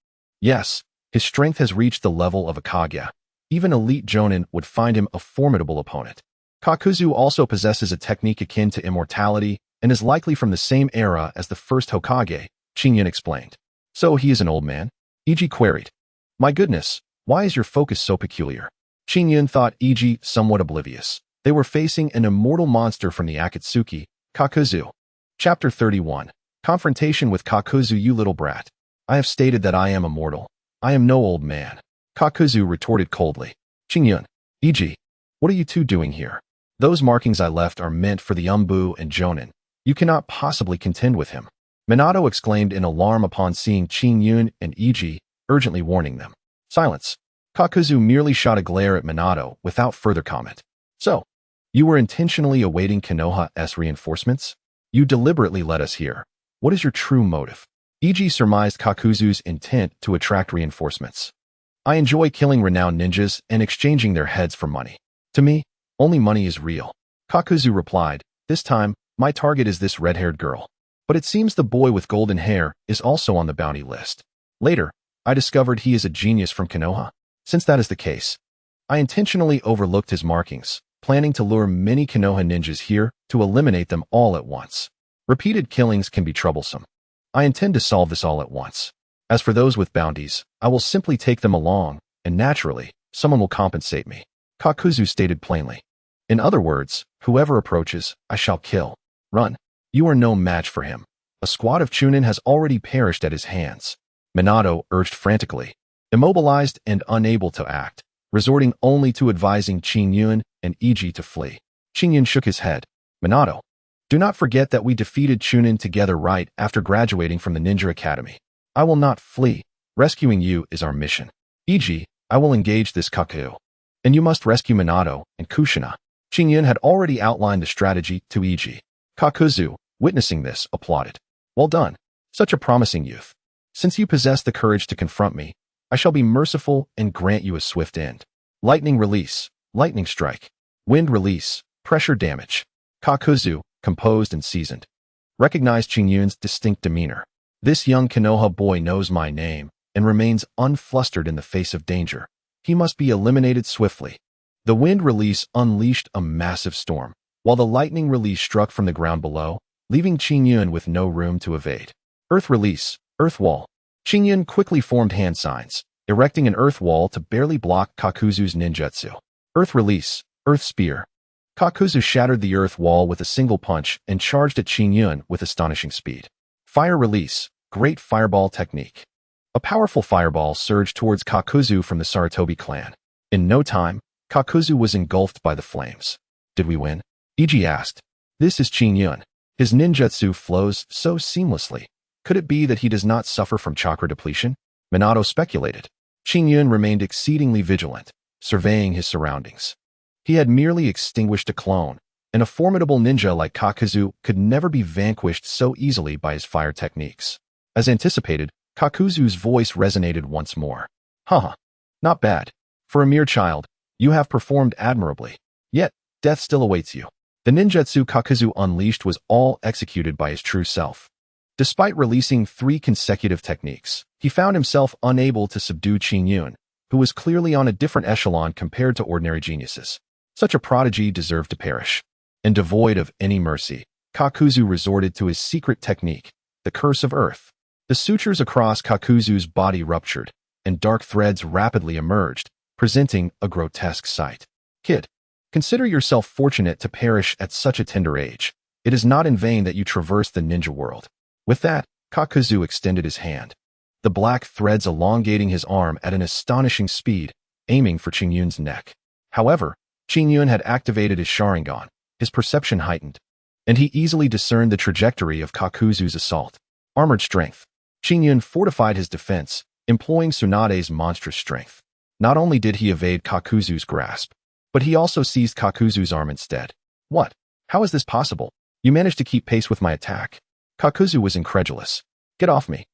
Speaker 1: Yes, his strength has reached the level of a Hokage. Even elite Jonan would find him a formidable opponent. Kakuzu also possesses a technique akin to immortality and is likely from the same era as the first Hokage, Qingyun explained. So he is an old man? E.g. queried. My goodness, why is your focus so peculiar? Qingyun thought E.g. somewhat oblivious. They were facing an immortal monster from the Akatsuki, Kakuzu. Chapter 31. Confrontation with Kakuzu. You little brat. I have stated that I am immortal. I am no old man. Kakuzu retorted coldly. Qingyun, E.g., what are you two doing here? Those markings I left are meant for the Umbu and Jonan. You cannot possibly contend with him. Minato exclaimed in alarm upon seeing Qingyun and E.g., urgently warning them. Silence. Kakuzu merely shot a glare at Minato without further comment. So, you were intentionally awaiting Konoha's reinforcements? You deliberately led us here. What is your true motive? E.g. surmised Kakuzu's intent to attract reinforcements. I enjoy killing renowned ninjas and exchanging their heads for money. To me, only money is real. Kakuzu replied, this time, my target is this red-haired girl. But it seems the boy with golden hair is also on the bounty list. Later, I discovered he is a genius from Konoha. Since that is the case, I intentionally overlooked his markings, planning to lure many Konoha ninjas here to eliminate them all at once. Repeated killings can be troublesome. I intend to solve this all at once. As for those with bounties, I will simply take them along, and naturally, someone will compensate me. Kakuzu stated plainly. In other words, whoever approaches, I shall kill. Run. You are no match for him. A squad of Chunin has already perished at his hands. Minato urged frantically, immobilized and unable to act, resorting only to advising Qingyun and E.g. to flee. Qingyun shook his head. Minato, do not forget that we defeated Chunin together right after graduating from the Ninja Academy. I will not flee. Rescuing you is our mission. E.g., I will engage this Kaku. And you must rescue Minato and Kushina. Qingyun had already outlined the strategy to E.g. Kakuzu, witnessing this, applauded. Well done. Such a promising youth. Since you possess the courage to confront me, I shall be merciful and grant you a swift end. Lightning release, lightning strike. Wind release, pressure damage. Kakuzu, composed and seasoned, recognized Qingyun's distinct demeanor. This young Konoha boy knows my name and remains unflustered in the face of danger. He must be eliminated swiftly. The wind release unleashed a massive storm, while the lightning release struck from the ground below, leaving Qingyun with no room to evade. Earth release, earth wall. Qingyun quickly formed hand signs, erecting an earth wall to barely block Kakuzu's ninjutsu. Earth release, earth spear. Kakuzu shattered the earth wall with a single punch and charged at Qingyun with astonishing speed. Fire release, great fireball technique. A powerful fireball surged towards Kakuzu from the Sarutobi clan. In no time, Kakuzu was engulfed by the flames. Did we win? E.g. asked. This is Qingyun. His ninjutsu flows so seamlessly. Could it be that he does not suffer from chakra depletion? Minato speculated. Qingyun remained exceedingly vigilant, surveying his surroundings. He had merely extinguished a clone, and a formidable ninja like Kakuzu could never be vanquished so easily by his fire techniques. As anticipated, Kakuzu's voice resonated once more. Haha, not bad. For a mere child, you have performed admirably. Yet, death still awaits you. The ninjutsu Kakuzu unleashed was all executed by his true self. Despite releasing 3 consecutive techniques, he found himself unable to subdue Qingyun, who was clearly on a different echelon compared to ordinary geniuses. Such a prodigy deserved to perish. And devoid of any mercy, Kakuzu resorted to his secret technique, the Curse of Earth. The sutures across Kakuzu's body ruptured, and dark threads rapidly emerged, presenting a grotesque sight. Kid, consider yourself fortunate to perish at such a tender age. It is not in vain that you traverse the ninja world. With that, Kakuzu extended his hand, the black threads elongating his arm at an astonishing speed, aiming for Qingyun's neck. However, Qingyun had activated his Sharingan, his perception heightened, and he easily discerned the trajectory of Kakuzu's assault. Armored strength. Qingyun fortified his defense, employing Tsunade's monstrous strength. Not only did he evade Kakuzu's grasp, but he also seized Kakuzu's arm instead. What? How is this possible? You managed to keep pace with my attack. Kakuzu was incredulous. Get off me.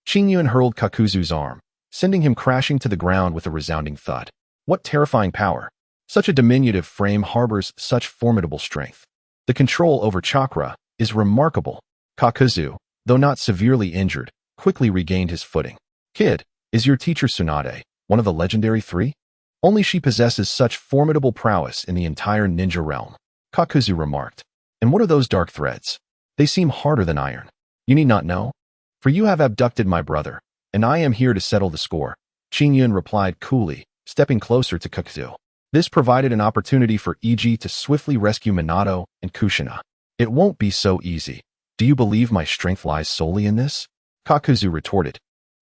Speaker 1: Qingyun hurled Kakuzu's arm, sending him crashing to the ground with a resounding thud. What terrifying power! Such a diminutive frame harbors such formidable strength. The control over Chakra is remarkable. Kakuzu, though not severely injured, quickly regained his footing. Kid, is your teacher Tsunade one of the legendary three? Only she possesses such formidable prowess in the entire ninja realm, Kakuzu remarked. And what are those dark threads? They seem harder than iron. You need not know, for you have abducted my brother, and I am here to settle the score, Qingyun replied coolly, stepping closer to Kakuzu. This provided an opportunity for EG to swiftly rescue Minato and Kushina. It won't be so easy. Do you believe my strength lies solely in this? Kakuzu retorted,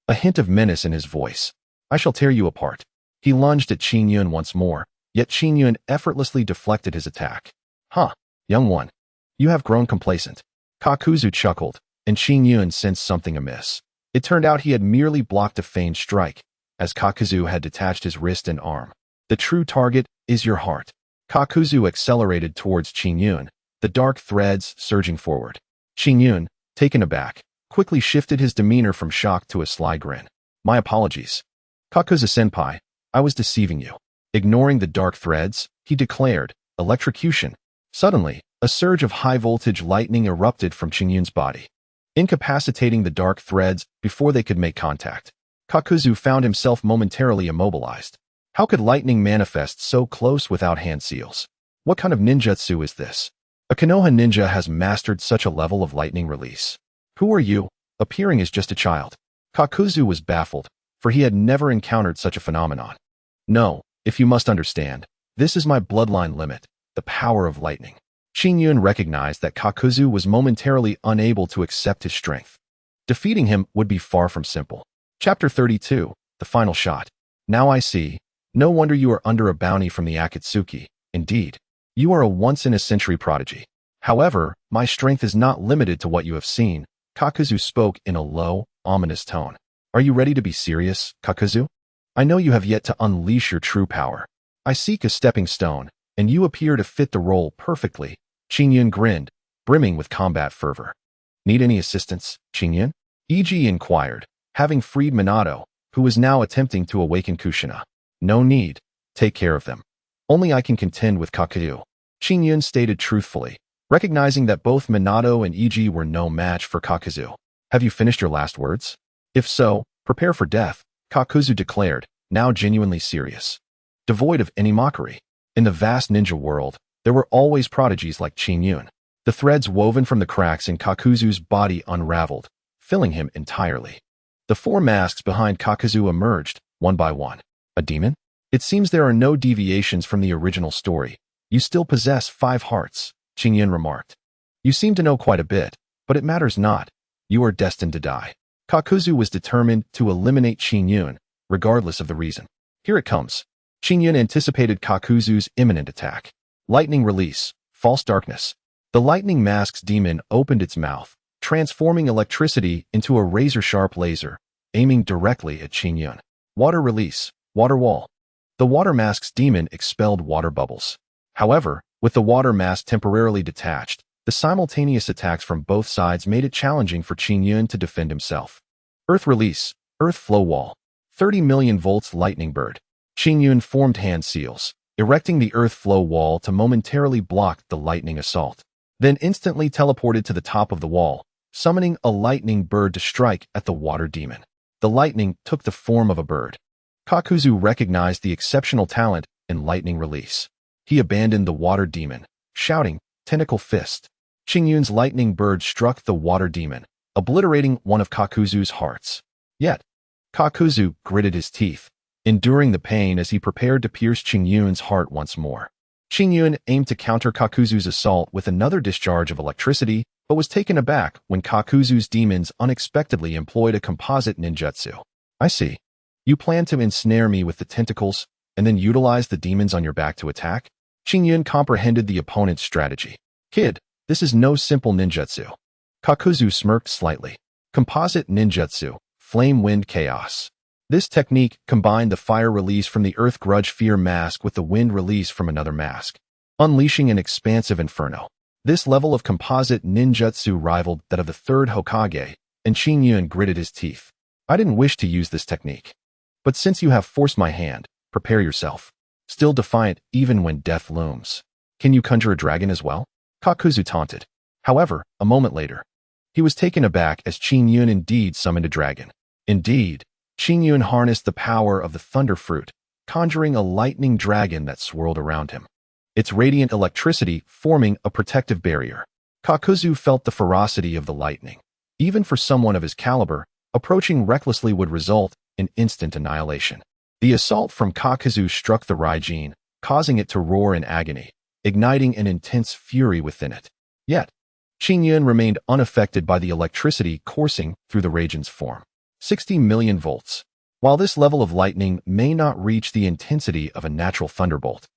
Speaker 1: a hint of menace in his voice. I shall tear you apart. He lunged at Qingyun once more, yet Qingyun effortlessly deflected his attack. Huh, young one. You have grown complacent. Kakuzu chuckled, and Qingyun sensed something amiss. It turned out he had merely blocked a feigned strike, as Kakuzu had detached his wrist and arm. The true target is your heart. Kakuzu accelerated towards Qingyun, the dark threads surging forward. Qingyun, taken aback, quickly shifted his demeanor from shock to a sly grin. My apologies. Kakuzu-senpai, I was deceiving you. Ignoring the dark threads, he declared, electrocution. Suddenly, a surge of high-voltage lightning erupted from Qingyun's body, incapacitating the dark threads before they could make contact. Kakuzu found himself momentarily immobilized. How could lightning manifest so close without hand seals? What kind of ninjutsu is this? A Konoha ninja has mastered such a level of lightning release. Who are you, appearing as just a child? Kakuzu was baffled, for he had never encountered such a phenomenon. No, if you must understand, this is my bloodline limit, the power of lightning. Qingyun recognized that Kakuzu was momentarily unable to accept his strength. Defeating him would be far from simple. Chapter 32, The Final Shot. Now I see. No wonder you are under a bounty from the Akatsuki. Indeed, you are a once-in-a-century prodigy. However, my strength is not limited to what you have seen. Kakuzu spoke in a low, ominous tone. Are you ready to be serious, Kakuzu? I know you have yet to unleash your true power. I seek a stepping stone, and you appear to fit the role perfectly. Qingyun grinned, brimming with combat fervor. Need any assistance, Qingyun? EG inquired, having freed Minato, who was now attempting to awaken Kushina. No need. Take care of them. Only I can contend with Kakuzu, Qingyun stated truthfully, recognizing that both Minato and EG were no match for Kakuzu. Have you finished your last words? If so, prepare for death, Kakuzu declared, now genuinely serious. Devoid of any mockery. In the vast ninja world, there were always prodigies like Qingyun. The threads woven from the cracks in Kakuzu's body unraveled, filling him entirely. The four masks behind Kakuzu emerged, one by one. A demon? It seems there are no deviations from the original story. You still possess 5 hearts, Qingyun remarked. You seem to know quite a bit, but it matters not. You are destined to die. Kakuzu was determined to eliminate Qingyun, regardless of the reason. Here it comes. Qingyun anticipated Kakuzu's imminent attack. Lightning release, false darkness. The lightning mask's demon opened its mouth, transforming electricity into a razor-sharp laser, aiming directly at Qingyun. Water release, water wall. The water mask's demon expelled water bubbles. However, with the water mask temporarily detached, the simultaneous attacks from both sides made it challenging for Qingyun to defend himself. Earth release, earth flow wall. 30 million volts lightning bird. Qingyun formed hand seals, erecting the earth flow wall to momentarily block the lightning assault, then instantly teleported to the top of the wall, summoning a lightning bird to strike at the water demon. The lightning took the form of a bird. Kakuzu recognized the exceptional talent in lightning release. He abandoned the water demon, shouting, Tentacle Fist. Qingyun's lightning bird struck the water demon, obliterating one of Kakuzu's hearts. Yet, Kakuzu gritted his teeth, enduring the pain as he prepared to pierce Qingyun's heart once more. Qingyun aimed to counter Kakuzu's assault with another discharge of electricity, but was taken aback when Kakuzu's demons unexpectedly employed a composite ninjutsu. I see. You plan to ensnare me with the tentacles, and then utilize the demons on your back to attack? Qingyun comprehended the opponent's strategy. Kid, this is no simple ninjutsu. Kakuzu smirked slightly. Composite Ninjutsu, Flame Wind Chaos. This technique combined the fire release from the Earth Grudge Fear mask with the wind release from another mask, unleashing an expansive inferno. This level of composite ninjutsu rivaled that of the third Hokage, and Qingyun gritted his teeth. I didn't wish to use this technique. But since you have forced my hand, prepare yourself. Still defiant even when death looms. Can you conjure a dragon as well? Kakuzu taunted. However, a moment later, he was taken aback as Qingyun indeed summoned a dragon. Indeed, Qingyun harnessed the power of the thunder fruit, conjuring a lightning dragon that swirled around him, its radiant electricity forming a protective barrier. Kakuzu felt the ferocity of the lightning. Even for someone of his caliber, approaching recklessly would result in instant annihilation. The assault from Kakuzu struck the Raijin, causing it to roar in agony, igniting an intense fury within it. Yet, Qingyun remained unaffected by the electricity coursing through the Raijin's form. 60 million volts. While this level of lightning may not reach the intensity of a natural thunderbolt,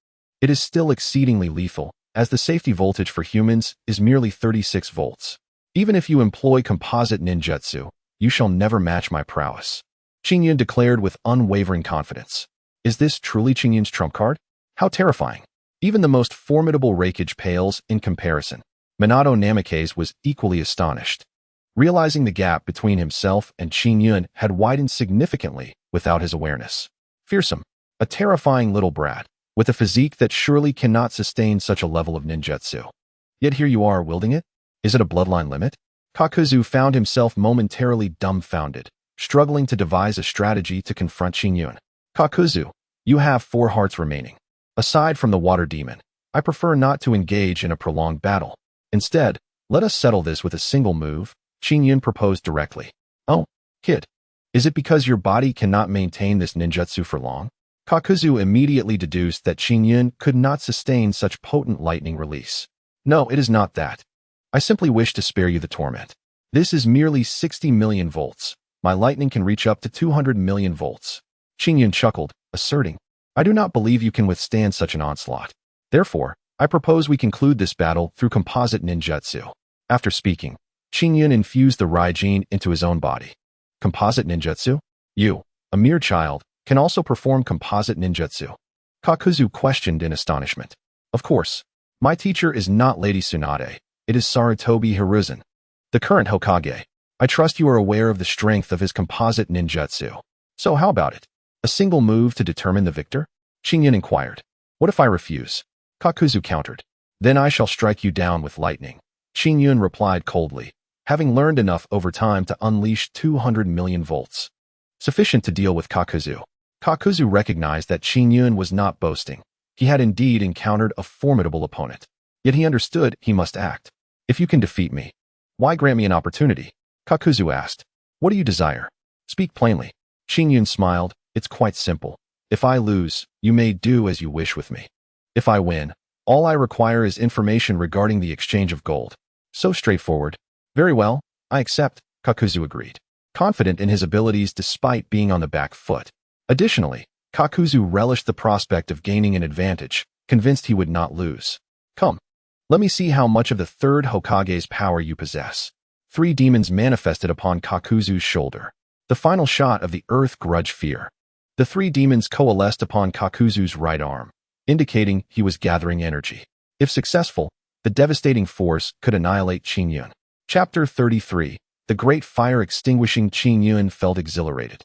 Speaker 1: it is still exceedingly lethal, as the safety voltage for humans is merely 36 volts. Even if you employ composite ninjutsu, you shall never match my prowess. Qingyun declared with unwavering confidence. Is this truly Qingyun's trump card? How terrifying. Even the most formidable Raikage pales in comparison. Minato Namikaze was equally astonished. Realizing the gap between himself and Qingyun had widened significantly without his awareness. Fearsome, a terrifying little brat, with a physique that surely cannot sustain such a level of ninjutsu. Yet here you are wielding it? Is it a bloodline limit? Kakuzu found himself momentarily dumbfounded, struggling to devise a strategy to confront Qingyun. Kakuzu, you have 4 hearts remaining. Aside from the water demon, I prefer not to engage in a prolonged battle. Instead, let us settle this with a single move, Qingyun proposed directly. Oh, kid. Is it because your body cannot maintain this ninjutsu for long? Kakuzu immediately deduced that Qingyun could not sustain such potent lightning release. No, it is not that. I simply wish to spare you the torment. This is merely 60 million volts. My lightning can reach up to 200 million volts. Qingyun chuckled, asserting, I do not believe you can withstand such an onslaught. Therefore, I propose we conclude this battle through composite ninjutsu. After speaking, Qingyun infused the Raijin into his own body. Composite ninjutsu? You, a mere child, can also perform composite ninjutsu. Kakuzu questioned in astonishment. Of course, my teacher is not Lady Tsunade. It is Sarutobi Hiruzen, the current Hokage. I trust you are aware of the strength of his composite ninjutsu. So how about it? A single move to determine the victor? Qingyun inquired. What if I refuse? Kakuzu countered. Then I shall strike you down with lightning. Qingyun replied coldly, having learned enough over time to unleash 200 million volts. Sufficient to deal with Kakuzu. Kakuzu recognized that Qingyun was not boasting. He had indeed encountered a formidable opponent. Yet he understood he must act. If you can defeat me, why grant me an opportunity? Kakuzu asked. What do you desire? Speak plainly. Qingyun smiled. It's quite simple. If I lose, you may do as you wish with me. If I win, all I require is information regarding the exchange of gold. So straightforward. Very well, I accept, Kakuzu agreed, confident in his abilities despite being on the back foot. Additionally, Kakuzu relished the prospect of gaining an advantage, convinced he would not lose. Come, let me see how much of the third Hokage's power you possess. 3 demons manifested upon Kakuzu's shoulder. The final shot of the Earth Grudge Fear. The 3 demons coalesced upon Kakuzu's right arm, indicating he was gathering energy. If successful, the devastating force could annihilate Qingyun. Chapter 33. The Great Fire Extinguishing. Qingyun felt exhilarated.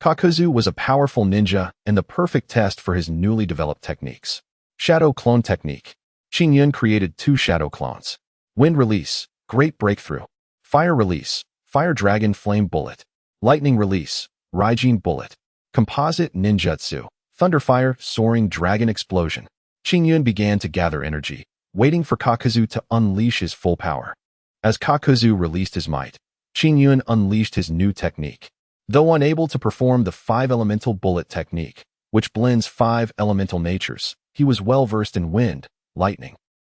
Speaker 1: Kakuzu was a powerful ninja and the perfect test for his newly developed techniques. Shadow Clone Technique. Qingyun created 2 shadow clones. Wind Release, Great Breakthrough. Fire Release, Fire Dragon Flame Bullet. Lightning Release, Raijin Bullet. Composite Ninjutsu, Thunderfire Soaring Dragon Explosion. Qingyun began to gather energy, waiting for Kakuzu to unleash his full power. As Kakuzu released his might, Qingyun unleashed his new technique. Though unable to perform the 5-elemental bullet technique, which blends 5 elemental natures, he was well versed in wind, lightning,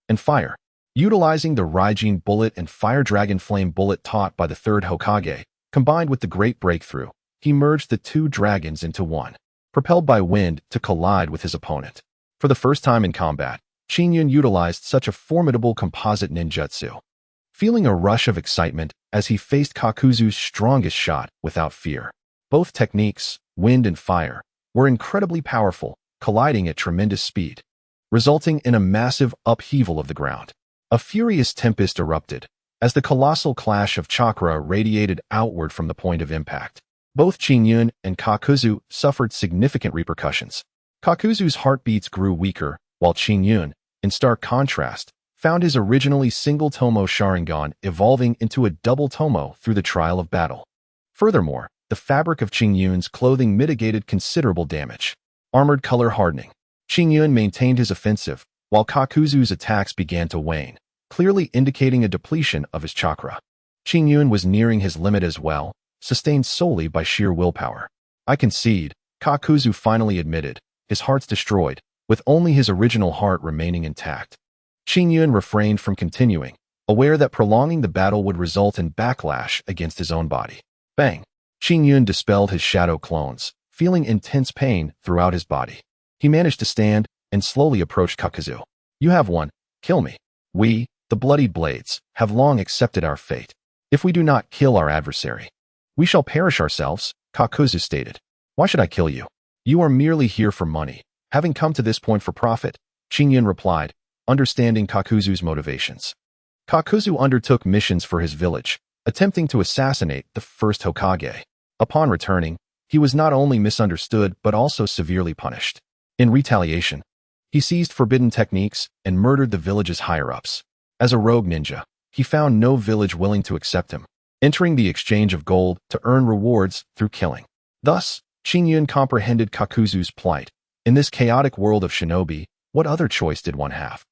Speaker 1: and fire. Utilizing the Raijin Bullet and Fire Dragon Flame Bullet taught by the third Hokage, combined with the Great Breakthrough, he merged the 2 dragons into one, propelled by wind to collide with his opponent. For the first time in combat, Qingyun utilized such a formidable composite ninjutsu. feeling a rush of excitement as he faced Kakuzu's strongest shot without fear. Both techniques, wind and fire, were incredibly powerful, colliding at tremendous speed, resulting in a massive upheaval of the ground. A furious tempest erupted as the colossal clash of chakra radiated outward from the point of impact. Both Qingyun and Kakuzu suffered significant repercussions. Kakuzu's heartbeats grew weaker, while Qingyun, in stark contrast, found his originally single tomo Sharingan evolving into a double tomo through the trial of battle. Furthermore, the fabric of Qingyun's clothing mitigated considerable damage. Armored color hardening. Qingyun maintained his offensive, while Kakuzu's attacks began to wane, clearly indicating a depletion of his chakra. Qingyun was nearing his limit as well, sustained solely by sheer willpower. I concede, Kakuzu finally admitted, his heart's destroyed, with only his original heart remaining intact. Qingyun refrained from continuing, aware that prolonging the battle would result in backlash against his own body. Bang! Qingyun dispelled his shadow clones, feeling intense pain throughout his body. He managed to stand and slowly approached Kakuzu. You have won. Kill me. We, the bloodied blades, have long accepted our fate. If we do not kill our adversary, we shall perish ourselves, Kakuzu stated. Why should I kill you? You are merely here for money. Having come to this point for profit, Qingyun replied, understanding Kakuzu's motivations. Kakuzu undertook missions for his village, attempting to assassinate the first Hokage. Upon returning, he was not only misunderstood but also severely punished. In retaliation, he seized forbidden techniques and murdered the village's higher-ups. As a rogue ninja, he found no village willing to accept him, entering the exchange of gold to earn rewards through killing. Thus, Qingyun comprehended Kakuzu's plight. In this chaotic world of shinobi, what other choice did one have?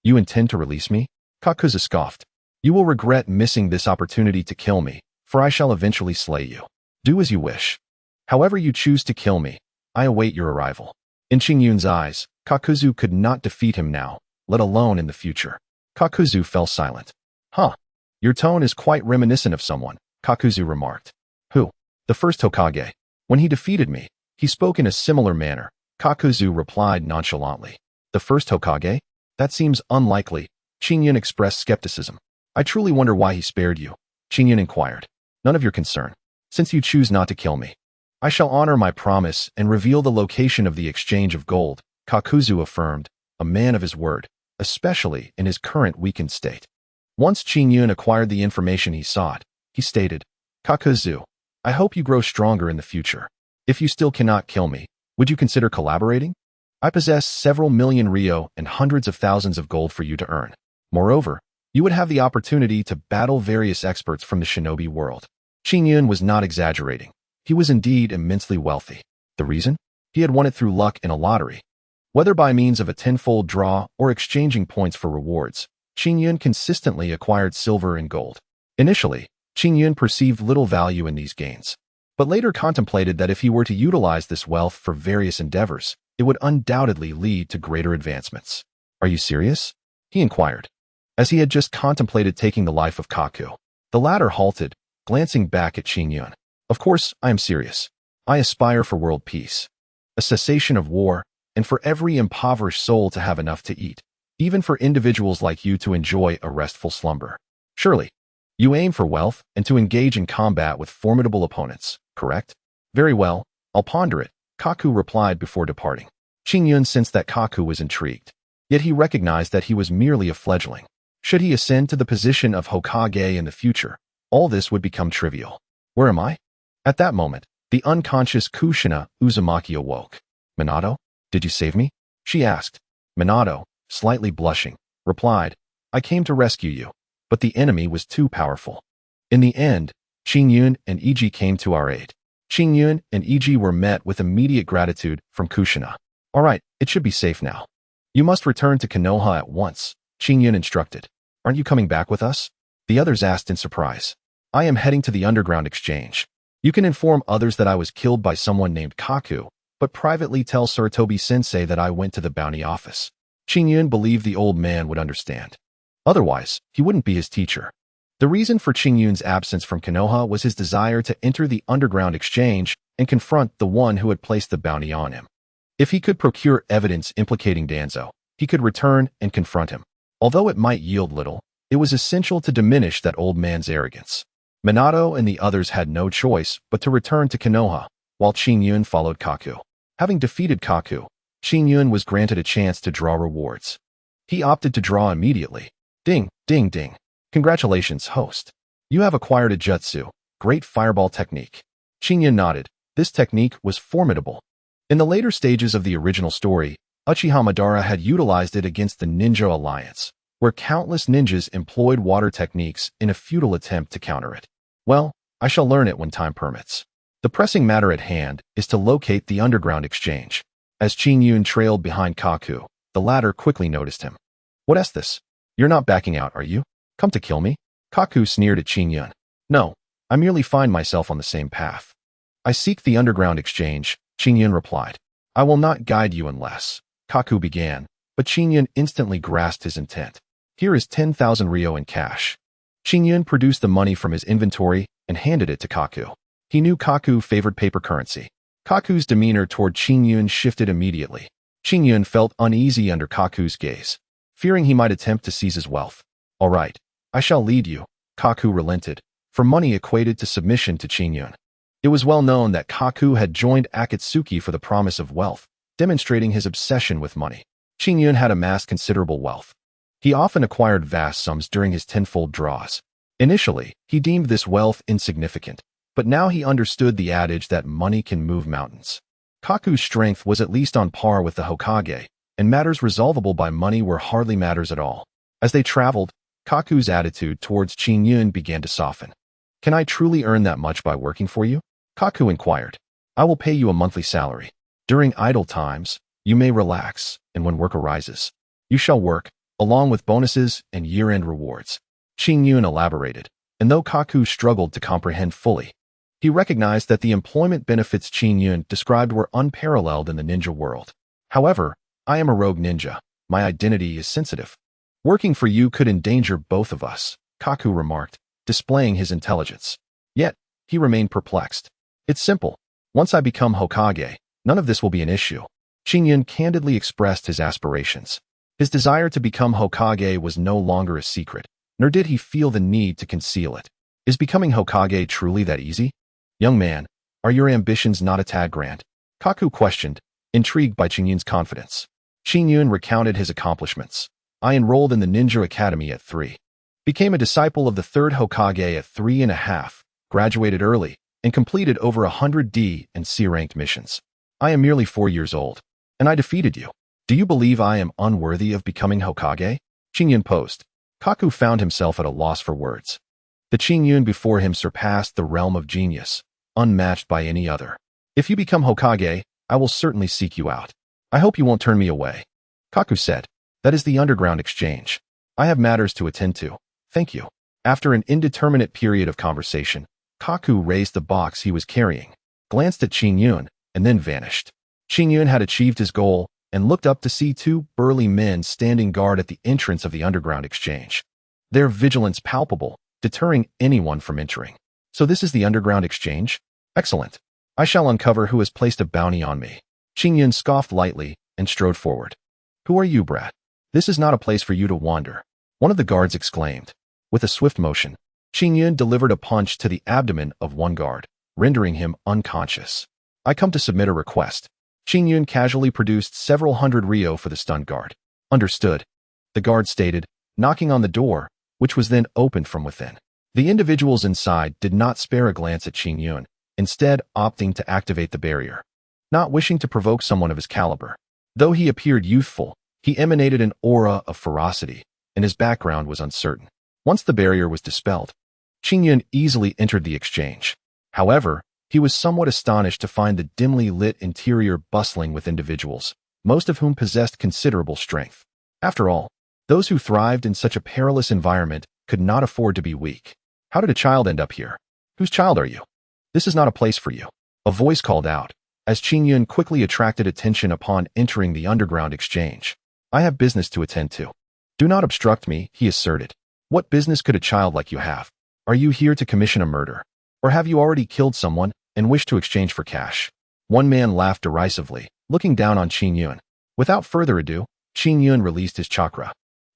Speaker 1: You intend to release me? Kakuzu scoffed. You will regret missing this opportunity to kill me, for I shall eventually slay you. Do as you wish. However you choose to kill me, I await your arrival. In Qingyun's eyes, Kakuzu could not defeat him now, let alone in the future. Kakuzu fell silent. Huh. Your tone is quite reminiscent of someone, Kakuzu remarked. Who? The first Hokage. When he defeated me, he spoke in a similar manner, Kakuzu replied nonchalantly. The first Hokage? That seems unlikely. Qingyun expressed skepticism. I truly wonder why he spared you, Qingyun inquired. None of your concern. Since you choose not to kill me, I shall honor my promise and reveal the location of the exchange of gold, Kakuzu affirmed, a man of his word, especially in his current weakened state. Once Qingyun acquired the information he sought, he stated, Kakuzu, I hope you grow stronger in the future. If you still cannot kill me, would you consider collaborating? I possess several million ryo and hundreds of thousands of gold for you to earn. Moreover, you would have the opportunity to battle various experts from the shinobi world. Qingyun was not exaggerating. He was indeed immensely wealthy. The reason? He had won it through luck in a lottery. Whether by means of a tenfold draw or exchanging points for rewards, Qingyun consistently acquired silver and gold. Initially, Qingyun perceived little value in these gains, but later contemplated that if he were to utilize this wealth for various endeavors, it would undoubtedly lead to greater advancements. Are you serious? He inquired, as he had just contemplated taking the life of Kaku. The latter halted, glancing back at Qingyun. Of course, I am serious. I aspire for world peace, a cessation of war, and for every impoverished soul to have enough to eat, even for individuals like you to enjoy a restful slumber. Surely, you aim for wealth and to engage in combat with formidable opponents, correct? Very well, I'll ponder it, Kaku replied before departing. Qingyun sensed that Kaku was intrigued, yet he recognized that he was merely a fledgling. Should he ascend to the position of Hokage in the future, all this would become trivial. Where am I? At that moment, the unconscious Kushina Uzumaki awoke. Minato, did you save me? She asked. Minato, slightly blushing, replied, I came to rescue you, but the enemy was too powerful. In the end, Qingyun and Iji came to our aid. Qingyun and Iji were met with immediate gratitude from Kushina. All right, it should be safe now. You must return to Konoha at once, Qingyun instructed. Aren't you coming back with us? The others asked in surprise. I am heading to the underground exchange. You can inform others that I was killed by someone named Kaku, but privately tell Sarutobi-sensei that I went to the bounty office. Qingyun believed the old man would understand. Otherwise, he wouldn't be his teacher. The reason for Qingyun's absence from Konoha was his desire to enter the underground exchange and confront the one who had placed the bounty on him. If he could procure evidence implicating Danzo, he could return and confront him. Although it might yield little, It was essential to diminish that old man's arrogance. Minato and the others had no choice but to return to Konoha, while Qingyun followed Kaku. Having defeated Kaku, Qingyun was granted a chance to draw rewards. He opted to draw immediately. Ding, ding, ding. Congratulations, host. You have acquired a jutsu, great fireball technique. Qingyun nodded. This technique was formidable. In the later stages of the original story, Uchiha Madara had utilized it against the Ninja Alliance, where countless ninjas employed water techniques in a futile attempt to counter it. Well, I shall learn it when time permits. The pressing matter at hand is to locate the underground exchange. As Qingyun trailed behind Kaku, the latter quickly noticed him. What is this? You're not backing out, are you? Come to kill me? Kaku sneered at Qingyun. No, I merely find myself on the same path. I seek the underground exchange, Qingyun replied. I will not guide you unless, Kaku began, but Qingyun instantly grasped his intent. Here is 10,000 ryo in cash. Qingyun produced the money from his inventory and handed it to Kaku. He knew Kaku favored paper currency. Kaku's demeanor toward Qingyun shifted immediately. Qingyun felt uneasy under Kaku's gaze, fearing he might attempt to seize his wealth. All right, I shall lead you, Kaku relented, for money equated to submission to Qingyun. It was well known that Kaku had joined Akatsuki for the promise of wealth, demonstrating his obsession with money. Qingyun had amassed considerable wealth. He often acquired vast sums during his tenfold draws. Initially, he deemed this wealth insignificant, but now he understood the adage that money can move mountains. Kaku's strength was at least on par with the Hokage, and matters resolvable by money were hardly matters at all. As they traveled, Kaku's attitude towards Qingyun began to soften. Can I truly earn that much by working for you? Kaku inquired. I will pay you a monthly salary. During idle times, you may relax, and when work arises, you shall work, along with bonuses and year-end rewards. Qingyun elaborated, and though Kaku struggled to comprehend fully, he recognized that the employment benefits Qingyun described were unparalleled in the ninja world. However, I am a rogue ninja. My identity is sensitive. Working for you could endanger both of us, Kaku remarked, displaying his intelligence. Yet, he remained perplexed. It's simple. Once I become Hokage, none of this will be an issue. Qingyun candidly expressed his aspirations. His desire to become Hokage was no longer a secret, nor did he feel the need to conceal it. Is becoming Hokage truly that easy? Young man, are your ambitions not a tad grand? Kaku questioned, intrigued by Qingyun's confidence. Qingyun recounted his accomplishments. I enrolled in the Ninja Academy at 3. Became a disciple of the 3rd Hokage at 3.5, graduated early, and completed over 100 D and C-ranked missions. I am merely 4 years old, and I defeated you. Do you believe I am unworthy of becoming Hokage? Qingyun posed. Kaku found himself at a loss for words. The Qingyun before him surpassed the realm of genius, unmatched by any other. If you become Hokage, I will certainly seek you out. I hope you won't turn me away. Kaku said. That is the underground exchange. I have matters to attend to. Thank you. After an indeterminate period of conversation, Kaku raised the box he was carrying, glanced at Qingyun, and then vanished. Qingyun had achieved his goal and looked up to see 2 burly men standing guard at the entrance of the underground exchange. Their vigilance palpable, deterring anyone from entering. So this is the underground exchange? Excellent. I shall uncover who has placed a bounty on me. Qingyun scoffed lightly and strode forward. Who are you, brat? This is not a place for you to wander, one of the guards exclaimed. With a swift motion, Qingyun delivered a punch to the abdomen of one guard, rendering him unconscious. I come to submit a request. Qingyun casually produced several hundred ryo for the stunned guard. Understood, the guard stated, knocking on the door, which was then opened from within. The individuals inside did not spare a glance at Qingyun, instead opting to activate the barrier. Not wishing to provoke someone of his caliber. Though he appeared youthful, he emanated an aura of ferocity, and his background was uncertain. Once the barrier was dispelled, Qingyun easily entered the exchange. However, he was somewhat astonished to find the dimly lit interior bustling with individuals, most of whom possessed considerable strength. After all, those who thrived in such a perilous environment could not afford to be weak. How did a child end up here? Whose child are you? This is not a place for you. A voice called out, as Qingyun quickly attracted attention upon entering the underground exchange. I have business to attend to. Do not obstruct me, he asserted. What business could a child like you have? Are you here to commission a murder? Or have you already killed someone and wish to exchange for cash? One man laughed derisively, looking down on Qingyun. Without further ado, Qingyun released his chakra.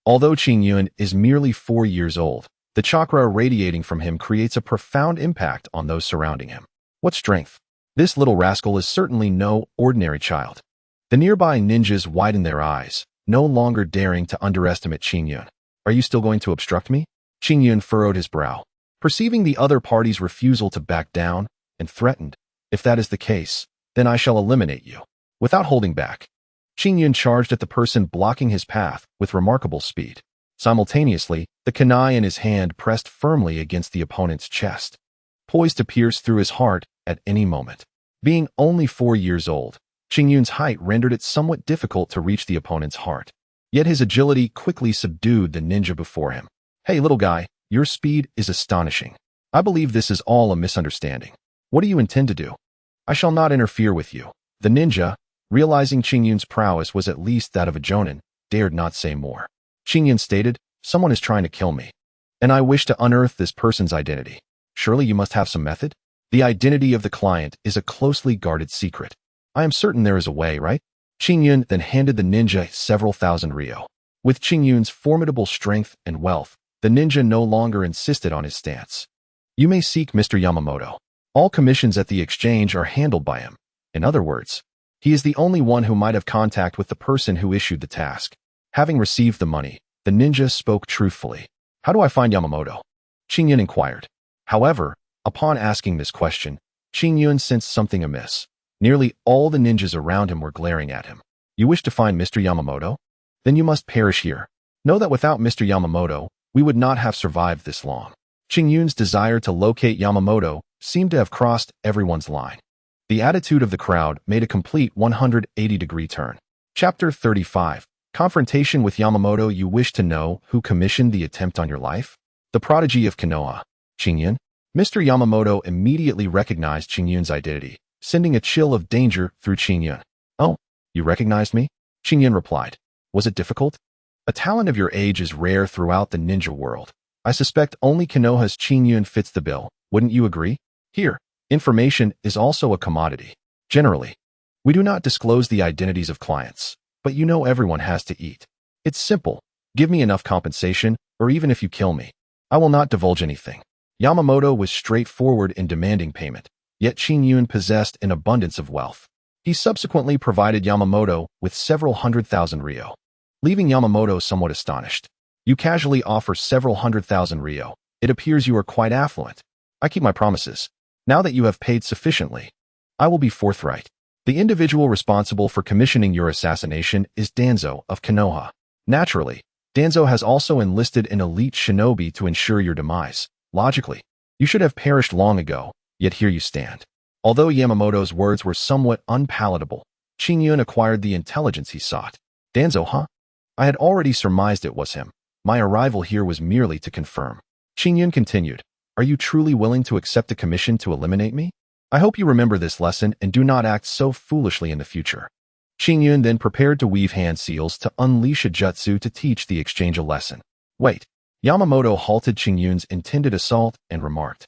Speaker 1: Although Qingyun is merely 4 years old, the chakra radiating from him creates a profound impact on those surrounding him. What strength! This little rascal is certainly no ordinary child. The nearby ninjas widen their eyes, no longer daring to underestimate Qingyun. Are you still going to obstruct me? Qingyun furrowed his brow, perceiving the other party's refusal to back down, and threatened, if that is the case, then I shall eliminate you. Without holding back, Qingyun charged at the person blocking his path with remarkable speed. Simultaneously, the kunai in his hand pressed firmly against the opponent's chest, poised to pierce through his heart at any moment. Being only 4 years old, Qingyun's height rendered it somewhat difficult to reach the opponent's heart. Yet his agility quickly subdued the ninja before him. Hey, little guy, your speed is astonishing. I believe this is all a misunderstanding. What do you intend to do? I shall not interfere with you. The ninja, realizing Qingyun's prowess was at least that of a Jonan, dared not say more. Qingyun stated, someone is trying to kill me, and I wish to unearth this person's identity. Surely you must have some method? The identity of the client is a closely guarded secret. I am certain there is a way, right? Qingyun then handed the ninja several thousand ryo. With Qingyun's formidable strength and wealth, the ninja no longer insisted on his stance. You may seek Mr. Yamamoto. All commissions at the exchange are handled by him. In other words, he is the only one who might have contact with the person who issued the task. Having received the money, the ninja spoke truthfully. How do I find Yamamoto? Qingyun inquired. However, upon asking this question, Qingyun sensed something amiss. Nearly all the ninjas around him were glaring at him. You wish to find Mr. Yamamoto? Then you must perish here. Know that without Mr. Yamamoto, we would not have survived this long. Qingyun's desire to locate Yamamoto seemed to have crossed everyone's line. The attitude of the crowd made a complete 180-degree turn. Chapter 35. Confrontation with Yamamoto. You wish to know who commissioned the attempt on your life? The prodigy of Konoha, Qingyun. Mr. Yamamoto immediately recognized Qingyun's identity, sending a chill of danger through Qingyun. Oh, you recognized me? Qingyun replied. Was it difficult? A talent of your age is rare throughout the ninja world. I suspect only Konoha's Qingyun fits the bill. Wouldn't you agree? Here, information is also a commodity. Generally, we do not disclose the identities of clients, but you know everyone has to eat. It's simple. Give me enough compensation, or even if you kill me, I will not divulge anything. Yamamoto was straightforward in demanding payment, yet Qingyun possessed an abundance of wealth. He subsequently provided Yamamoto with several 100,000 ryo, leaving Yamamoto somewhat astonished. You casually offer several 100,000 ryo. It appears you are quite affluent. I keep my promises. Now that you have paid sufficiently, I will be forthright. The individual responsible for commissioning your assassination is Danzo of Konoha. Naturally, Danzo has also enlisted an elite shinobi to ensure your demise. Logically, you should have perished long ago, yet here you stand. Although Yamamoto's words were somewhat unpalatable, Qingyun acquired the intelligence he sought. Danzo, huh? I had already surmised it was him. My arrival here was merely to confirm. Qingyun continued. Are you truly willing to accept a commission to eliminate me? I hope you remember this lesson and do not act so foolishly in the future. Qingyun then prepared to weave hand seals to unleash a jutsu to teach the exchange a lesson. Wait. Yamamoto halted Qingyun's intended assault and remarked.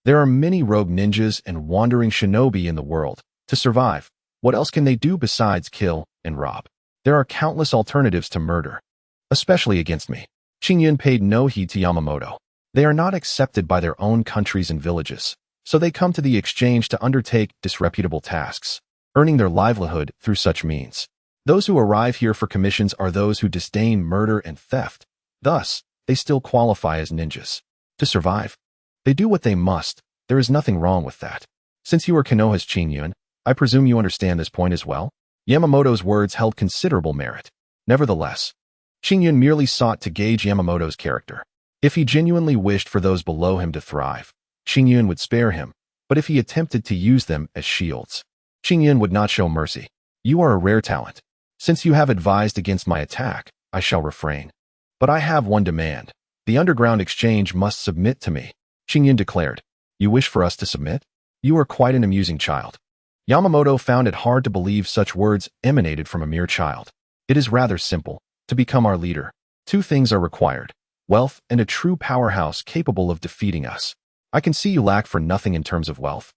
Speaker 1: There are many rogue ninjas and wandering shinobi in the world. To survive, what else can they do besides kill and rob? There are countless alternatives to murder, especially against me. Qingyun paid no heed to Yamamoto. They are not accepted by their own countries and villages, so they come to the exchange to undertake disreputable tasks, earning their livelihood through such means. Those who arrive here for commissions are those who disdain murder and theft. Thus, they still qualify as ninjas. To survive, they do what they must. There is nothing wrong with that. Since you are Konoha's Qingyun, I presume you understand this point as well? Yamamoto's words held considerable merit. Nevertheless, Qingyun merely sought to gauge Yamamoto's character. If he genuinely wished for those below him to thrive, Qingyun would spare him, but if he attempted to use them as shields, Qingyun would not show mercy. You are a rare talent. Since you have advised against my attack, I shall refrain. But I have one demand. The underground exchange must submit to me. Qingyun declared. You wish for us to submit? You are quite an amusing child. Yamamoto found it hard to believe such words emanated from a mere child. It is rather simple. To become our leader, 2 things are required. Wealth and a true powerhouse capable of defeating us. I can see you lack for nothing in terms of wealth.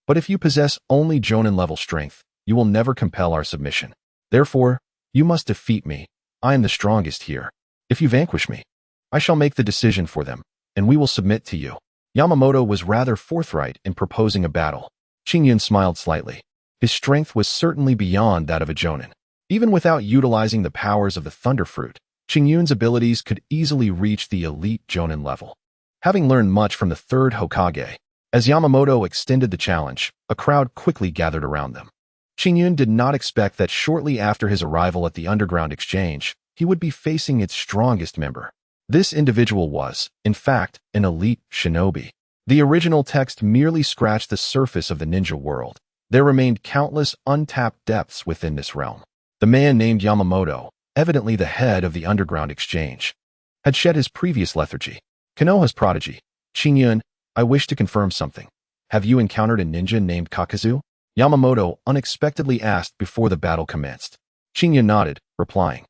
Speaker 1: But if you possess only Jonan-level strength, you will never compel our submission. Therefore, you must defeat me. I am the strongest here. If you vanquish me, I shall make the decision for them, and we will submit to you. Yamamoto was rather forthright in proposing a battle. Qingyun smiled slightly. His strength was certainly beyond that of a Jonan. Even without utilizing the powers of the Thunder Fruit, Qingyun's abilities could easily reach the elite Jonan level. Having learned much from the third Hokage, as Yamamoto extended the challenge, a crowd quickly gathered around them. Qingyun did not expect that shortly after his arrival at the underground exchange, he would be facing its strongest member. This individual was, in fact, an elite shinobi. The original text merely scratched the surface of the ninja world. There remained countless untapped depths within this realm. The man named Yamamoto, evidently the head of the underground exchange, had shed his previous lethargy. Konoha's prodigy, Qingyun, I wish to confirm something. Have you encountered a ninja named Kakazu? Yamamoto unexpectedly asked before the battle commenced. Qingyun nodded, replying,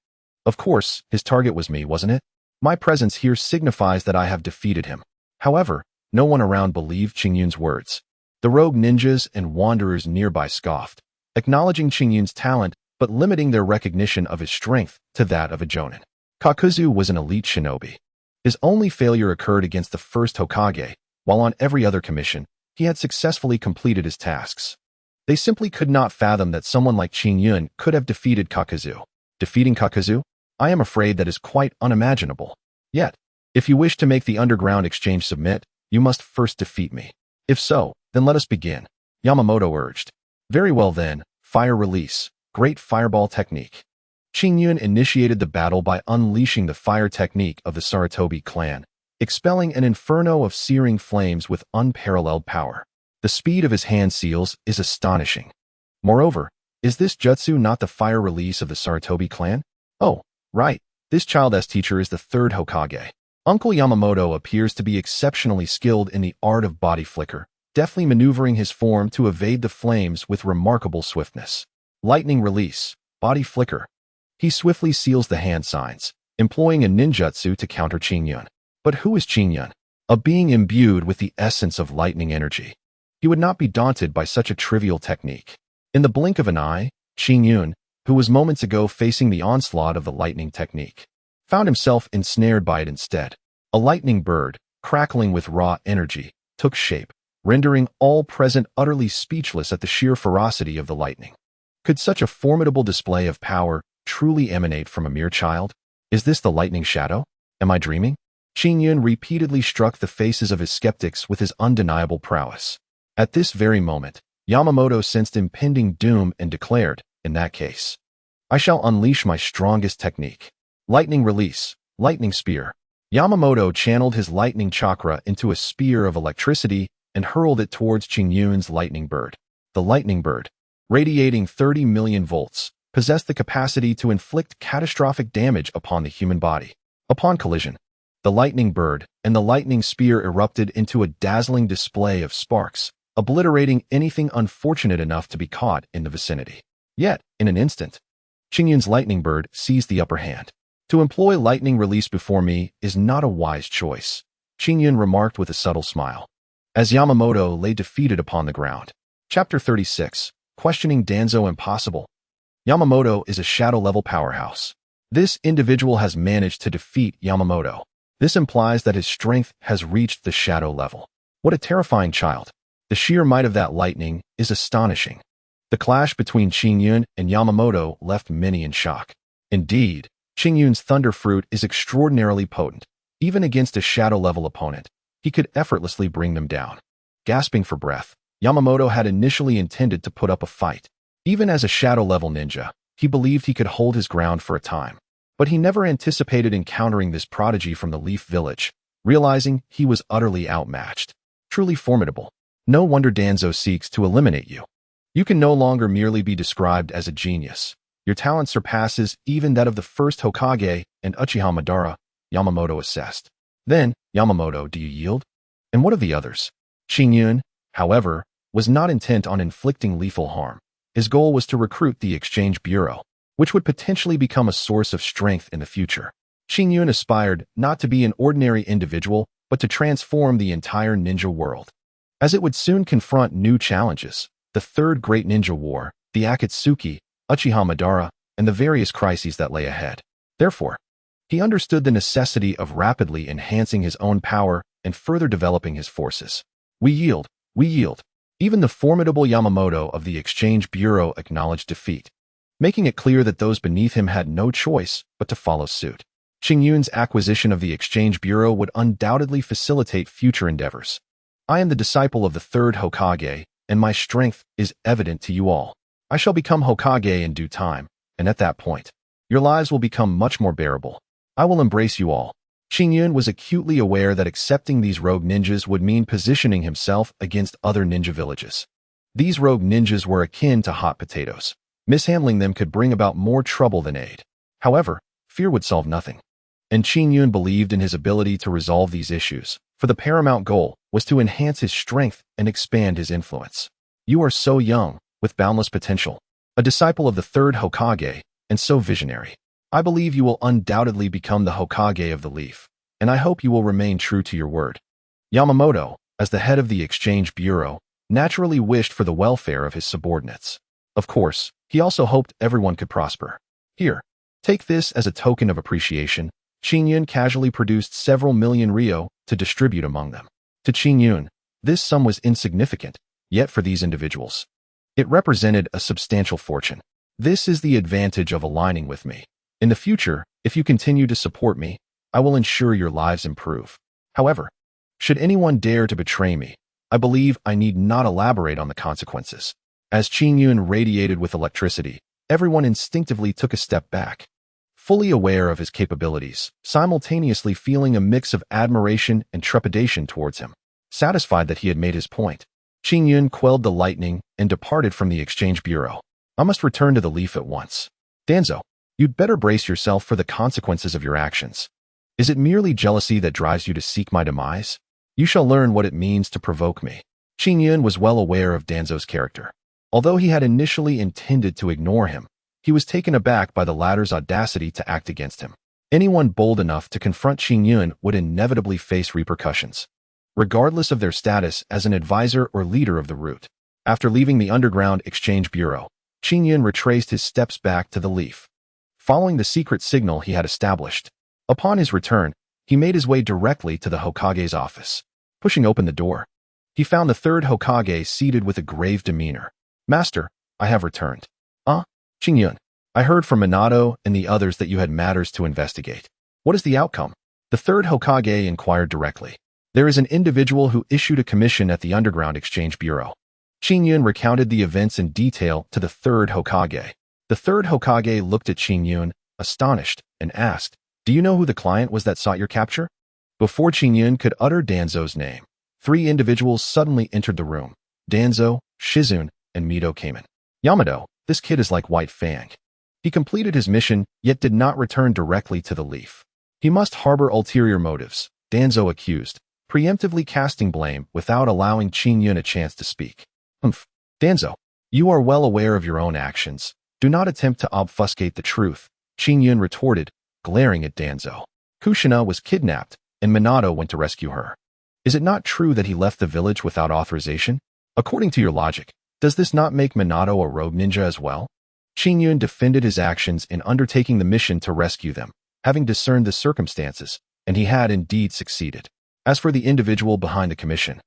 Speaker 1: Of course, his target was me, wasn't it? My presence here signifies that I have defeated him. However, no one around believed Qingyun's words. The rogue ninjas and wanderers nearby scoffed, acknowledging Qingyun's talent but limiting their recognition of his strength to that of a Jonan. Kakazu was an elite shinobi. His only failure occurred against the first Hokage, while on every other commission, he had successfully completed his tasks. They simply could not fathom that someone like Qingyun could have defeated Kakazu. Defeating Kakazu? I am afraid that is quite unimaginable. Yet, if you wish to make the underground exchange submit, you must first defeat me. If so, then let us begin, Yamamoto urged. Very well then, fire release, great fireball technique. Qingyun initiated the battle by unleashing the fire technique of the Sarutobi clan, expelling an inferno of searing flames with unparalleled power. The speed of his hand seals is astonishing. Moreover, is this jutsu not the fire release of the Sarutobi clan? Oh, right, this child's teacher is the third Hokage. Uncle Yamamoto appears to be exceptionally skilled in the art of body flicker, deftly maneuvering his form to evade the flames with remarkable swiftness. Lightning release, body flicker. He swiftly seals the hand signs, employing a ninjutsu to counter Qingyun. But who is Qingyun? A being imbued with the essence of lightning energy. He would not be daunted by such a trivial technique. In the blink of an eye, Qingyun, who was moments ago facing the onslaught of the lightning technique, found himself ensnared by it instead. A lightning bird, crackling with raw energy, took shape, rendering all present utterly speechless at the sheer ferocity of the lightning. Could such a formidable display of power truly emanate from a mere child? Is this the lightning shadow? Am I dreaming? Qingyun repeatedly struck the faces of his skeptics with his undeniable prowess. At this very moment, Yamamoto sensed impending doom and declared, in that case, I shall unleash my strongest technique. Lightning release, lightning spear. Yamamoto channeled his lightning chakra into a spear of electricity and hurled it towards Qingyun's lightning bird. The lightning bird, radiating 30 million volts, possessed the capacity to inflict catastrophic damage upon the human body. Upon collision, the lightning bird and the lightning spear erupted into a dazzling display of sparks, obliterating anything unfortunate enough to be caught in the vicinity. Yet, in an instant, Qingyun's lightning bird seized the upper hand. To employ lightning release before me is not a wise choice, Qingyun remarked with a subtle smile, as Yamamoto lay defeated upon the ground. Chapter 36, Questioning Danzo Impossible. Yamamoto is a shadow-level powerhouse. This individual has managed to defeat Yamamoto. This implies that his strength has reached the shadow level. What a terrifying child. The sheer might of that lightning is astonishing. The clash between Qingyun and Yamamoto left many in shock. Indeed, Qingyun's thunder fruit is extraordinarily potent. Even against a shadow-level opponent, he could effortlessly bring them down. Gasping for breath, Yamamoto had initially intended to put up a fight. Even as a shadow-level ninja, he believed he could hold his ground for a time. But he never anticipated encountering this prodigy from the Leaf Village, realizing he was utterly outmatched. Truly formidable. No wonder Danzo seeks to eliminate you. You can no longer merely be described as a genius. Your talent surpasses even that of the first Hokage and Uchiha Madara, Yamamoto assessed. Then, Yamamoto, do you yield? And what of the others? Qingyun, however, was not intent on inflicting lethal harm. His goal was to recruit the Exchange Bureau, which would potentially become a source of strength in the future. Qingyun aspired not to be an ordinary individual, but to transform the entire ninja world. As it would soon confront new challenges, the Third Great Ninja War, the Akatsuki, Uchiha Madara, and the various crises that lay ahead. Therefore, He understood the necessity of rapidly enhancing his own power and further developing his forces. We yield, we yield. Even the formidable Yamamoto of the Exchange Bureau acknowledged defeat, making it clear that those beneath him had no choice but to follow suit. Qingyun's acquisition of the Exchange Bureau would undoubtedly facilitate future endeavors. I am the disciple of the third Hokage, and my strength is evident to you all. I shall become Hokage in due time, and at that point, your lives will become much more bearable. I will embrace you all. Qingyun was acutely aware that accepting these rogue ninjas would mean positioning himself against other ninja villages. These rogue ninjas were akin to hot potatoes. Mishandling them could bring about more trouble than aid. However, fear would solve nothing. And Qingyun believed in his ability to resolve these issues, for the paramount goal was to enhance his strength and expand his influence. You are so young, with boundless potential, a disciple of the third Hokage, and so visionary. I believe you will undoubtedly become the Hokage of the Leaf, and I hope you will remain true to your word. Yamamoto, as the head of the Exchange Bureau, naturally wished for the welfare of his subordinates. Of course, he also hoped everyone could prosper. Here, take this as a token of appreciation. Qingyun casually produced several million ryo to distribute among them. To Qingyun, this sum was insignificant, yet for these individuals, it represented a substantial fortune. This is the advantage of aligning with me. In the future, if you continue to support me, I will ensure your lives improve. However, should anyone dare to betray me, I believe I need not elaborate on the consequences. As Qingyun radiated with electricity, everyone instinctively took a step back, fully aware of his capabilities, simultaneously feeling a mix of admiration and trepidation towards him. Satisfied that he had made his point, Qingyun quelled the lightning and departed from the Exchange Bureau. I must return to the Leaf at once. Danzo, you'd better brace yourself for the consequences of your actions. Is it merely jealousy that drives you to seek my demise? You shall learn what it means to provoke me. Qingyun was well aware of Danzo's character. Although he had initially intended to ignore him, he was taken aback by the latter's audacity to act against him. Anyone bold enough to confront Qingyun would inevitably face repercussions, regardless of their status as an advisor or leader of the route. After leaving the underground Exchange Bureau, Qingyun retraced his steps back to the Leaf, following the secret signal he had established. Upon his return, he made his way directly to the Hokage's office. Pushing open the door, he found the third Hokage seated with a grave demeanor. Master, I have returned. Qingyun, I heard from Minato and the others that you had matters to investigate. What is the outcome? The third Hokage inquired directly. There is an individual who issued a commission at the Underground Exchange Bureau. Qingyun recounted the events in detail to the third Hokage. The third Hokage looked at Qingyun, astonished, and asked, Do you know who the client was that sought your capture? Before Qingyun could utter Danzo's name, 3 individuals suddenly entered the room. Danzo, Shizune, and Mito came in. Yamato, this kid is like White Fang. He completed his mission, yet did not return directly to the Leaf. He must harbor ulterior motives, Danzo accused, preemptively casting blame without allowing Qingyun a chance to speak. Danzo, you are well aware of your own actions. Do not attempt to obfuscate the truth, Qingyun retorted, glaring at Danzo. Kushina was kidnapped, and Minato went to rescue her. Is it not true that he left the village without authorization? According to your logic, does this not make Minato a rogue ninja as well? Qingyun defended his actions in undertaking the mission to rescue them, having discerned the circumstances, and he had indeed succeeded. As for the individual behind the commission,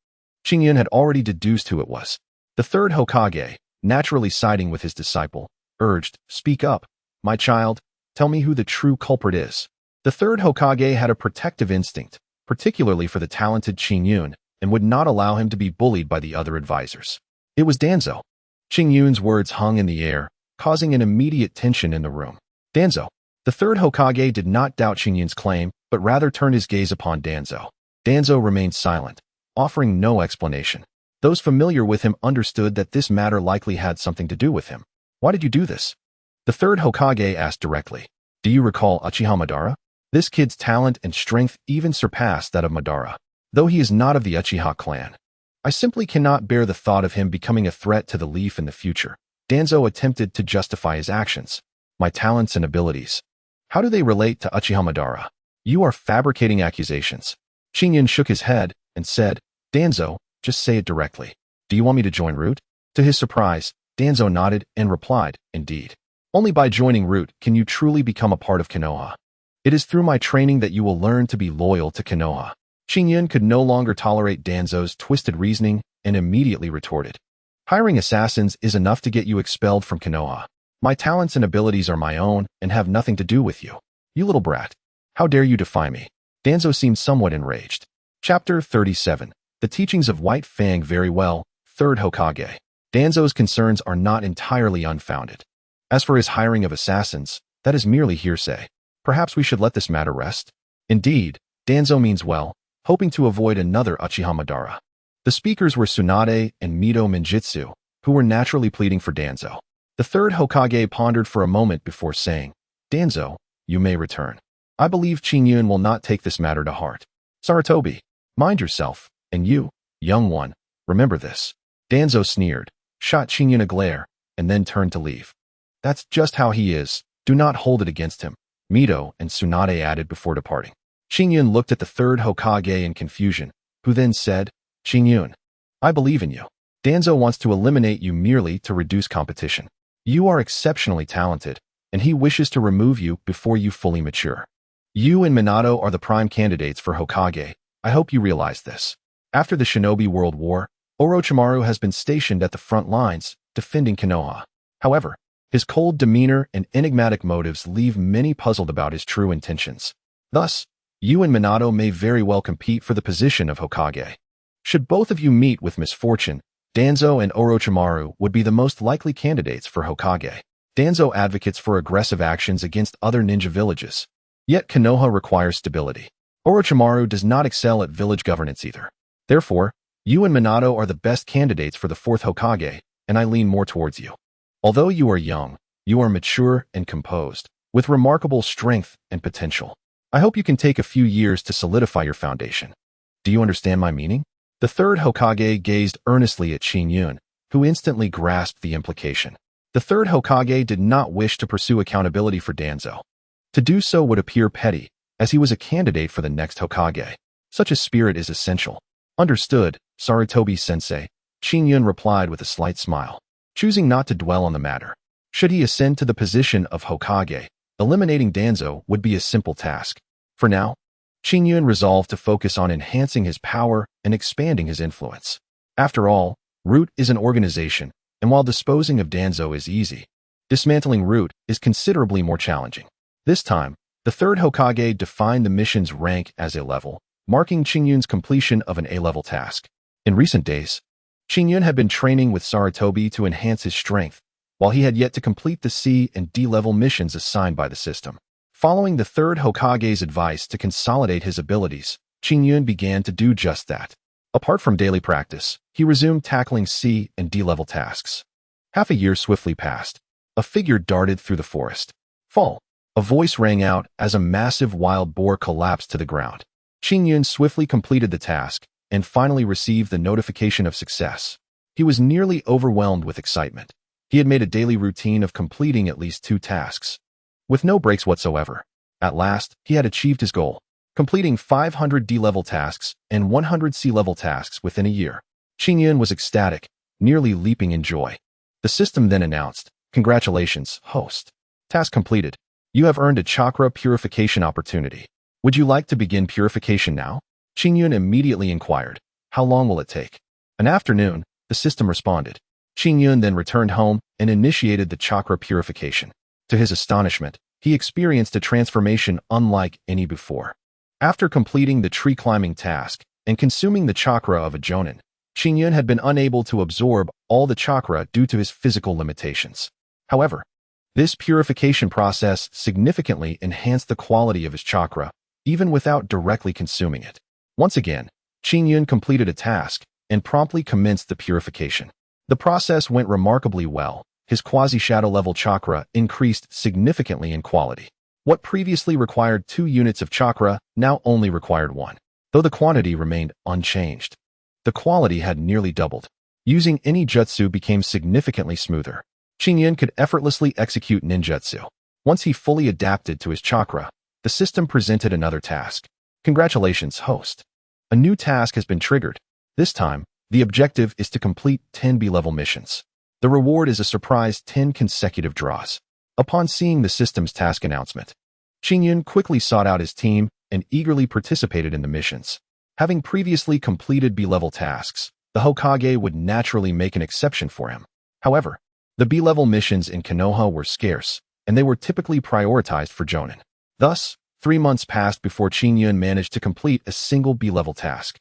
Speaker 1: Qingyun had already deduced who it was. The third Hokage, naturally siding with his disciple, urged, Speak up, my child, tell me who the true culprit is. The third Hokage had a protective instinct, particularly for the talented Qingyun, and would not allow him to be bullied by the other advisors. It was Danzo. Qingyun's words hung in the air, causing an immediate tension in the room. Danzo. The third Hokage did not doubt Qingyun's claim, but rather turned his gaze upon Danzo. Danzo remained silent, offering no explanation. Those familiar with him understood that this matter likely had something to do with him. Why did you do this? The third Hokage asked directly. Do you recall Uchiha Madara? This kid's talent and strength even surpassed that of Madara, though he is not of the Uchiha clan. I simply cannot bear the thought of him becoming a threat to the Leaf in the future. Danzo attempted to justify his actions. My talents and abilities. How do they relate to Uchiha Madara? You are fabricating accusations. Qingyun shook his head and said, Danzo, just say it directly. Do you want me to join Root? To his surprise, Danzo nodded and replied, Indeed. Only by joining Root can you truly become a part of Konoha. It is through my training that you will learn to be loyal to Konoha. Qingyun could no longer tolerate Danzo's twisted reasoning and immediately retorted. Hiring assassins is enough to get you expelled from Konoha. My talents and abilities are my own and have nothing to do with you. You little brat. How dare you defy me? Danzo seemed somewhat enraged. Chapter 37. The teachings of White Fang very well. Third Hokage. Danzo's concerns are not entirely unfounded. As for his hiring of assassins, that is merely hearsay. Perhaps we should let this matter rest. Indeed, Danzo means well, hoping to avoid another Uchiha Madara. The speakers were Tsunade and Mito Menjitsu, who were naturally pleading for Danzo. The third Hokage pondered for a moment before saying, Danzo, you may return. I believe Qingyun will not take this matter to heart. Sarutobi, mind yourself, and you, young one, remember this. Danzo sneered, shot Qingyun a glare, and then turned to leave. That's just how he is. Do not hold it against him, Mito and Tsunade added before departing. Qingyun looked at the third Hokage in confusion, who then said, Qingyun, I believe in you. Danzo wants to eliminate you merely to reduce competition. You are exceptionally talented, and he wishes to remove you before you fully mature. You and Minato are the prime candidates for Hokage. I hope you realize this. After the Shinobi World War, Orochimaru has been stationed at the front lines, defending Konoha. However, his cold demeanor and enigmatic motives leave many puzzled about his true intentions. Thus, you and Minato may very well compete for the position of Hokage. Should both of you meet with misfortune, Danzo and Orochimaru would be the most likely candidates for Hokage. Danzo advocates for aggressive actions against other ninja villages. Yet Konoha requires stability. Orochimaru does not excel at village governance either. Therefore, you and Minato are the best candidates for the fourth Hokage, and I lean more towards you. Although you are young, you are mature and composed, with remarkable strength and potential. I hope you can take a few years to solidify your foundation. Do you understand my meaning? The third Hokage gazed earnestly at Qingyun, who instantly grasped the implication. The third Hokage did not wish to pursue accountability for Danzo. To do so would appear petty, as he was a candidate for the next Hokage. Such a spirit is essential. Understood, Sarutobi-sensei, Qingyun replied with a slight smile, choosing not to dwell on the matter. Should he ascend to the position of Hokage, eliminating Danzo would be a simple task. For now, Qingyun resolved to focus on enhancing his power and expanding his influence. After all, Root is an organization, and while disposing of Danzo is easy, dismantling Root is considerably more challenging. This time, the third Hokage defined the mission's rank as a level, marking Qingyun's completion of an A-level task. In recent days, Qingyun had been training with Sarutobi to enhance his strength, while he had yet to complete the C and D-level missions assigned by the system. Following the third Hokage's advice to consolidate his abilities, Qingyun began to do just that. Apart from daily practice, he resumed tackling C and D-level tasks. Half a year swiftly passed. A figure darted through the forest. Fall! A voice rang out as a massive wild boar collapsed to the ground. Qingyun swiftly completed the task and finally received the notification of success. He was nearly overwhelmed with excitement. He had made a daily routine of completing at least 2 tasks, with no breaks whatsoever. At last, he had achieved his goal, completing 500 D-level tasks and 100 C-level tasks within a year. Qingyun was ecstatic, nearly leaping in joy. The system then announced, "Congratulations, host. Task completed. You have earned a chakra purification opportunity. Would you like to begin purification now?" Qingyun immediately inquired, "How long will it take?" "An afternoon," the system responded. Qingyun then returned home and initiated the chakra purification. To his astonishment, he experienced a transformation unlike any before. After completing the tree-climbing task and consuming the chakra of a Jonan, Qingyun had been unable to absorb all the chakra due to his physical limitations. However, this purification process significantly enhanced the quality of his chakra, even without directly consuming it. Once again, Qingyun completed a task and promptly commenced the purification. The process went remarkably well. His quasi-shadow level chakra increased significantly in quality. What previously required 2 units of chakra now only required 1, though the quantity remained unchanged. The quality had nearly doubled. Using any jutsu became significantly smoother. Qingyun could effortlessly execute ninjutsu. Once he fully adapted to his chakra, the system presented another task. "Congratulations, host. A new task has been triggered. This time, the objective is to complete 10 B-level missions. The reward is a surprise 10 consecutive draws." Upon seeing the system's task announcement, Qingyun quickly sought out his team and eagerly participated in the missions. Having previously completed B-level tasks, the Hokage would naturally make an exception for him. However, the B-level missions in Konoha were scarce, and they were typically prioritized for Jonan. Thus, 3 months passed before Qingyun managed to complete a single B-level task.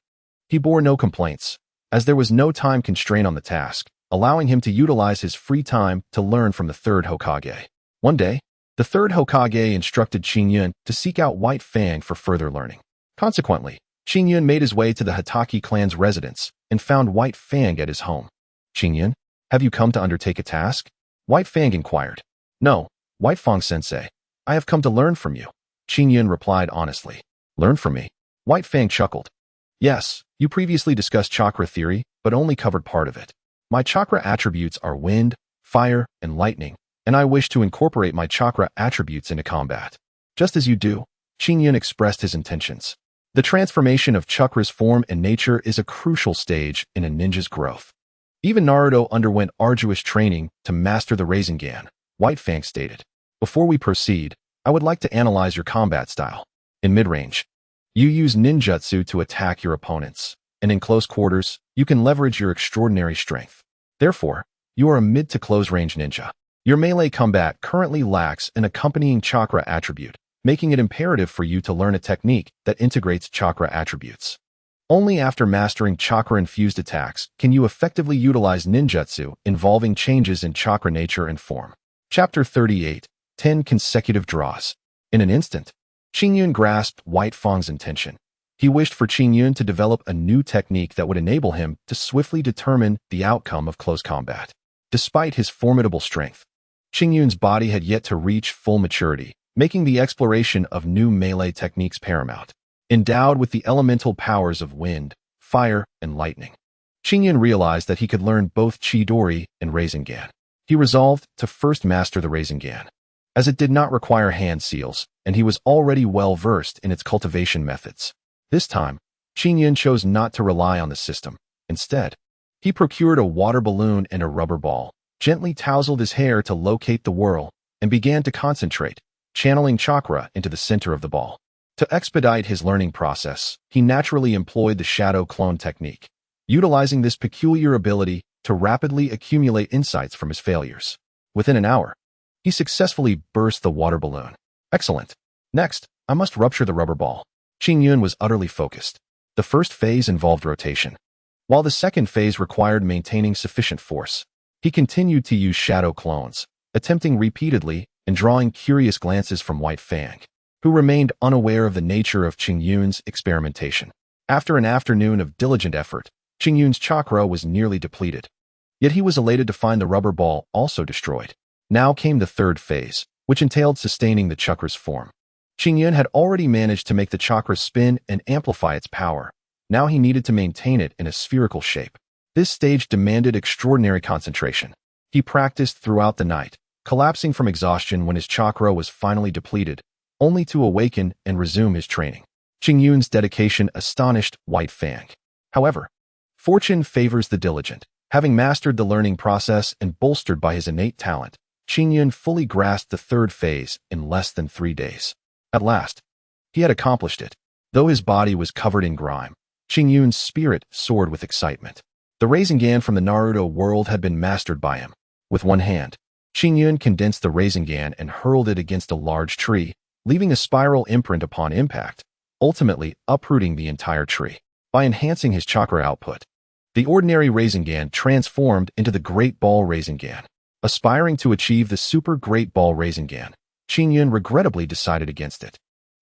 Speaker 1: He bore no complaints, as there was no time constraint on the task, allowing him to utilize his free time to learn from the third Hokage. One day, the third Hokage instructed Qingyun to seek out White Fang for further learning. Consequently, Qingyun made his way to the Hitaki clan's residence and found White Fang at his home. "Qingyun, have you come to undertake a task?" White Fang inquired. "No, White Fang-sensei, I have come to learn from you," Qingyun replied honestly. "Learn from me?" White Fang chuckled. "Yes, you previously discussed chakra theory, but only covered part of it. My chakra attributes are wind, fire, and lightning, and I wish to incorporate my chakra attributes into combat." "Just as you do," Qingyun expressed his intentions. The transformation of chakra's form and nature is a crucial stage in a ninja's growth. Even Naruto underwent arduous training to master the Rasengan, White Fang stated. "Before we proceed, I would like to analyze your combat style. In mid-range, you use ninjutsu to attack your opponents, and in close quarters, you can leverage your extraordinary strength. Therefore, you are a mid to close-range ninja. Your melee combat currently lacks an accompanying chakra attribute, making it imperative for you to learn a technique that integrates chakra attributes. Only after mastering chakra-infused attacks can you effectively utilize ninjutsu involving changes in chakra nature and form." Chapter 38, 10 Consecutive Draws. In an instant, Qingyun grasped White Fang's intention. He wished for Qingyun to develop a new technique that would enable him to swiftly determine the outcome of close combat. Despite his formidable strength, Qingyun's body had yet to reach full maturity, making the exploration of new melee techniques paramount. Endowed with the elemental powers of wind, fire, and lightning, Qingyun realized that he could learn both Chidori and Rasengan. He resolved to first master the Rasengan, as it did not require hand seals, and he was already well-versed in its cultivation methods. This time, Qingyun chose not to rely on the system. Instead, he procured a water balloon and a rubber ball, gently tousled his hair to locate the whirl, and began to concentrate, channeling chakra into the center of the ball. To expedite his learning process, he naturally employed the shadow clone technique, utilizing this peculiar ability to rapidly accumulate insights from his failures. Within an hour, he successfully burst the water balloon. "Excellent. Next, I must rupture the rubber ball." Qingyun was utterly focused. The first phase involved rotation, while the second phase required maintaining sufficient force. He continued to use shadow clones, attempting repeatedly and drawing curious glances from White Fang, who remained unaware of the nature of Qingyun's experimentation. After an afternoon of diligent effort, Qingyun's chakra was nearly depleted. Yet he was elated to find the rubber ball also destroyed. Now came the third phase, which entailed sustaining the chakra's form. Qingyun had already managed to make the chakra spin and amplify its power. Now he needed to maintain it in a spherical shape. This stage demanded extraordinary concentration. He practiced throughout the night, collapsing from exhaustion when his chakra was finally depleted, only to awaken and resume his training. Qingyun's dedication astonished White Fang. However, fortune favors the diligent. Having mastered the learning process and bolstered by his innate talent, Qingyun fully grasped the third phase in less than 3 days. At last, he had accomplished it. Though his body was covered in grime, Qingyun's spirit soared with excitement. The Rasengan from the Naruto world had been mastered by him. With one hand, Qingyun condensed the Rasengan and hurled it against a large tree, leaving a spiral imprint upon impact, ultimately uprooting the entire tree. By enhancing his chakra output, the ordinary Rasengan transformed into the Great Ball Rasengan. Aspiring to achieve the Super Great Ball Rasengan, Qingyun regrettably decided against it,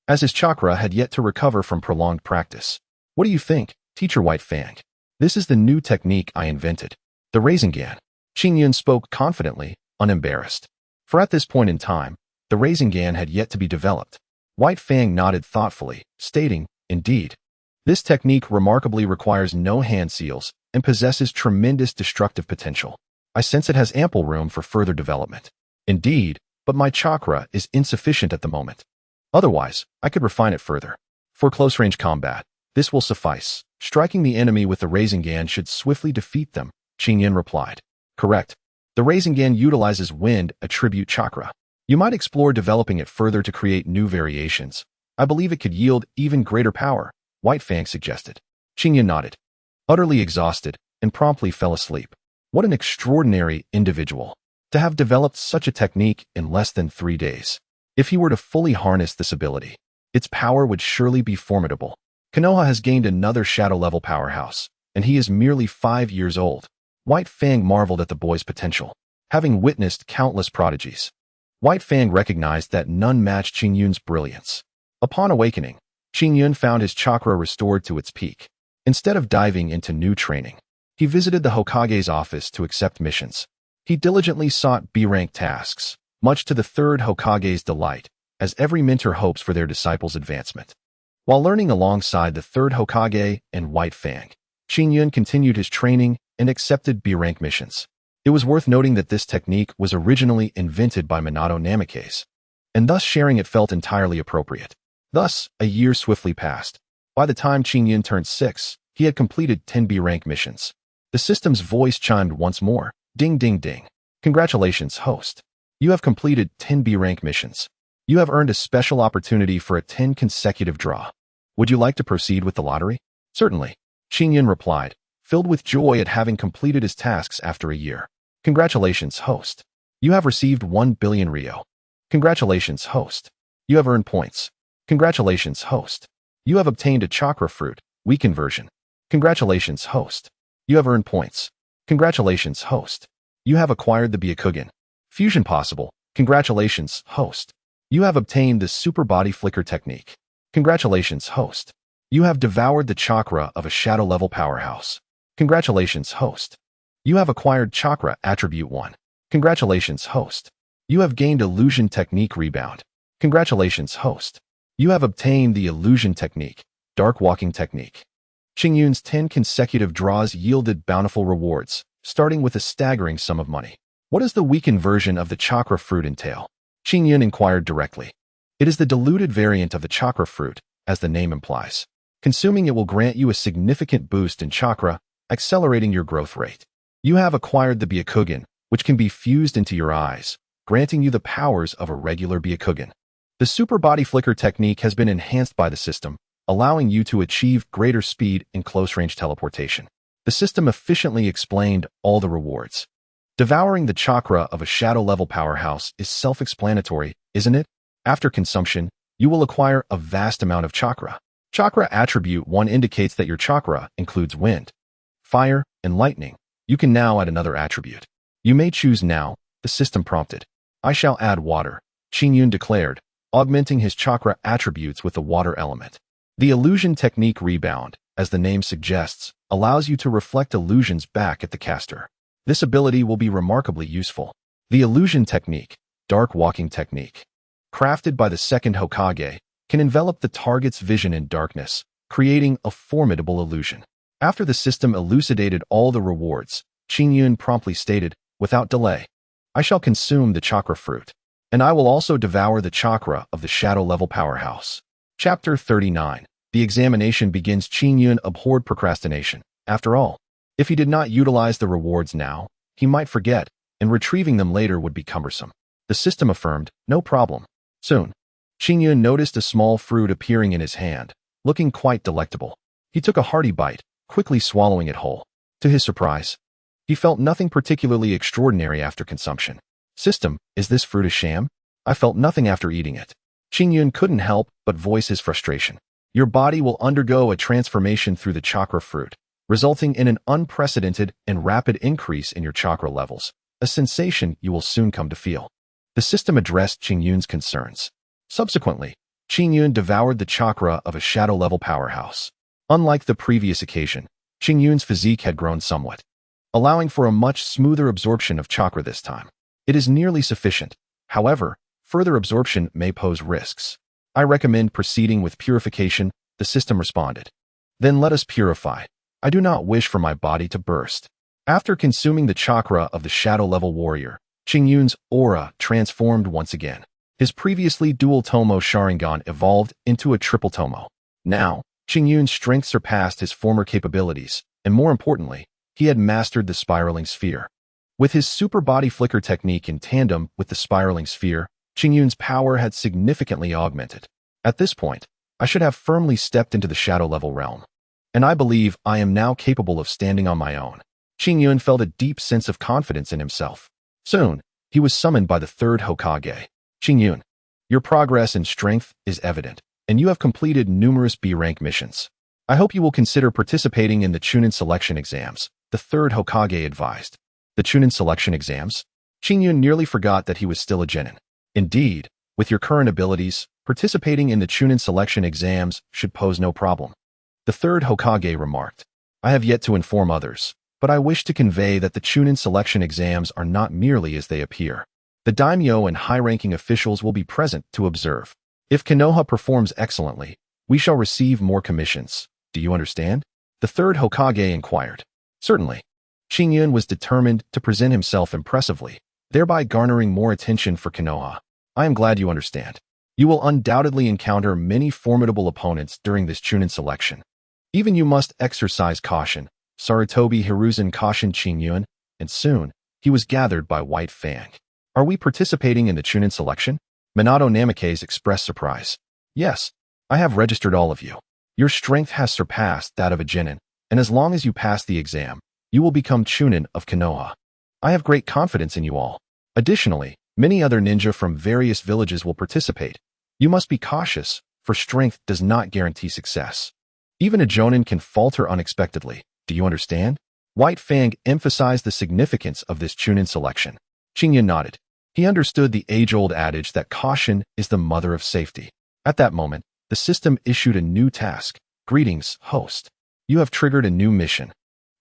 Speaker 1: as his chakra had yet to recover from prolonged practice. "What do you think, Teacher White Fang? This is the new technique I invented, the Rasengan." Qingyun spoke confidently, unembarrassed. For at this point in time, the Rasengan had yet to be developed. White Fang nodded thoughtfully, stating, "Indeed. This technique remarkably requires no hand seals and possesses tremendous destructive potential. I sense it has ample room for further development." "Indeed, but my chakra is insufficient at the moment. Otherwise, I could refine it further. For close-range combat, this will suffice. Striking the enemy with the Rasengan should swiftly defeat them," Qingyun replied. "Correct. The Rasengan utilizes wind attribute chakra. You might explore developing it further to create new variations. I believe it could yield even greater power, White Fang suggested. Qingyun nodded, utterly exhausted, and promptly fell asleep. What an extraordinary individual, to have developed such a technique in less than 3 days. If he were to fully harness this ability, its power would surely be formidable. Konoha has gained another shadow-level powerhouse, and he is merely 5 years old. White Fang marveled at the boy's potential, having witnessed countless prodigies. White Fang recognized that none matched Qingyun's brilliance. Upon awakening, Qingyun found his chakra restored to its peak. Instead of diving into new training, he visited the Hokage's office to accept missions. He diligently sought B-rank tasks, much to the third Hokage's delight, as every mentor hopes for their disciples' advancement. While learning alongside the third Hokage and White Fang, Qingyun continued his training and accepted B-rank missions. It was worth noting that this technique was originally invented by Minato Namikaze, and thus sharing it felt entirely appropriate. Thus, a year swiftly passed. By the time Qingyun turned 6, he had completed 10 B-rank missions. The system's voice chimed once more. Ding ding ding. Congratulations, host. You have completed 10 B-rank missions. You have earned a special opportunity for a 10 consecutive draw. Would you like to proceed with the lottery? Certainly, Qingyun replied, filled with joy at having completed his tasks after a year. Congratulations, host. You have received 1 billion Ryo. Congratulations, host. You have earned points. Congratulations, host. You have obtained a chakra fruit, weakened version. Congratulations, host. You have earned points. Congratulations, host. You have acquired the Byakugan. Fusion possible. Congratulations, host. You have obtained the super body flicker technique. Congratulations, host. You have devoured the chakra of a shadow-level powerhouse. Congratulations, host. You have acquired chakra attribute 1. Congratulations, host. You have gained illusion technique rebound. Congratulations, host. You have obtained the illusion technique, dark walking technique. Qingyun's 10 consecutive draws yielded bountiful rewards, starting with a staggering sum of money. What does the weakened version of the chakra fruit entail? Qingyun inquired directly. It is the diluted variant of the chakra fruit, as the name implies. Consuming it will grant you a significant boost in chakra, accelerating your growth rate. You have acquired the Byakugan, which can be fused into your eyes, granting you the powers of a regular Byakugan. The super body flicker technique has been enhanced by the system, allowing you to achieve greater speed in close-range teleportation. The system efficiently explained all the rewards. Devouring the chakra of a shadow-level powerhouse is self-explanatory, isn't it? After consumption, you will acquire a vast amount of chakra. Chakra attribute 1 indicates that your chakra includes wind, fire, and lightning. You can now add another attribute. You may choose now, the system prompted. I shall add water, Qingyun declared, augmenting his chakra attributes with the water element. The illusion technique rebound, as the name suggests, allows you to reflect illusions back at the caster. This ability will be remarkably useful. The illusion technique, dark walking technique, crafted by the second Hokage, can envelop the target's vision in darkness, creating a formidable illusion. After the system elucidated all the rewards, Qingyun promptly stated, without delay, I shall consume the chakra fruit, and I will also devour the chakra of the shadow-level powerhouse. Chapter 39. The examination begins. Qingyun abhorred procrastination. After all, if he did not utilize the rewards now, he might forget, and retrieving them later would be cumbersome. The system affirmed, no problem. Soon, Qingyun noticed a small fruit appearing in his hand, looking quite delectable. He took a hearty bite, quickly swallowing it whole. To his surprise, he felt nothing particularly extraordinary after consumption. System, is this fruit a sham? I felt nothing after eating it. Qingyun couldn't help but voice his frustration. Your body will undergo a transformation through the chakra fruit, resulting in an unprecedented and rapid increase in your chakra levels, a sensation you will soon come to feel. The system addressed Qingyun's concerns. Subsequently, Qingyun devoured the chakra of a shadow-level powerhouse. Unlike the previous occasion, Qingyun's physique had grown somewhat, allowing for a much smoother absorption of chakra this time. It is nearly sufficient. However, further absorption may pose risks. I recommend proceeding with purification, the system responded. Then let us purify. I do not wish for my body to burst. After consuming the chakra of the shadow-level warrior, Qingyun's aura transformed once again. His previously dual Tomo Sharingan evolved into a triple Tomo. Now, Qingyun's strength surpassed his former capabilities, and more importantly, he had mastered the spiraling sphere. With his super body flicker technique in tandem with the spiraling sphere, Qingyun's power had significantly augmented. At this point, I should have firmly stepped into the shadow-level realm. And I believe I am now capable of standing on my own. Qingyun felt a deep sense of confidence in himself. Soon, he was summoned by the third Hokage. Qingyun, your progress and strength is evident, and you have completed numerous B-rank missions. I hope you will consider participating in the Chunin selection exams, the third Hokage advised. The Chunin selection exams? Qingyun nearly forgot that he was still a genin. Indeed, with your current abilities, participating in the Chunin selection exams should pose no problem. The third Hokage remarked, I have yet to inform others, but I wish to convey that the Chunin selection exams are not merely as they appear. The daimyo and high-ranking officials will be present to observe. If Konoha performs excellently, we shall receive more commissions. Do you understand? The third Hokage inquired. Certainly. Qingyun was determined to present himself impressively, thereby garnering more attention for Konoha. I am glad you understand. You will undoubtedly encounter many formidable opponents during this Chunin selection. Even you must exercise caution. Sarutobi Hiruzen cautioned Qingyun, and soon, he was gathered by White Fang. Are we participating in the Chunin selection? Minato Namikaze expressed surprise. Yes, I have registered all of you. Your strength has surpassed that of a genin, and as long as you pass the exam, you will become Chunin of Konoha. I have great confidence in you all. Additionally, many other ninja from various villages will participate. You must be cautious, for strength does not guarantee success. Even a Jonan can falter unexpectedly. Do you understand? White Fang emphasized the significance of this Chunin selection. Qingyun nodded. He understood the age-old adage that caution is the mother of safety. At that moment, the system issued a new task. Greetings, host. You have triggered a new mission.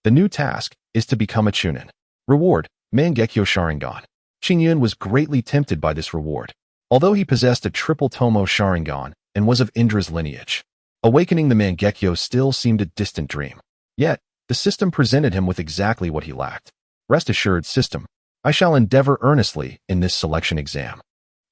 Speaker 1: The new task is to become a Chunin. Reward, Mangeko Sharingan. Qingyun was greatly tempted by this reward. Although he possessed a triple Tomo Sharingan and was of Indra's lineage, awakening the Mangeko still seemed a distant dream. Yet, the system presented him with exactly what he lacked. Rest assured, system, I shall endeavor earnestly in this selection exam.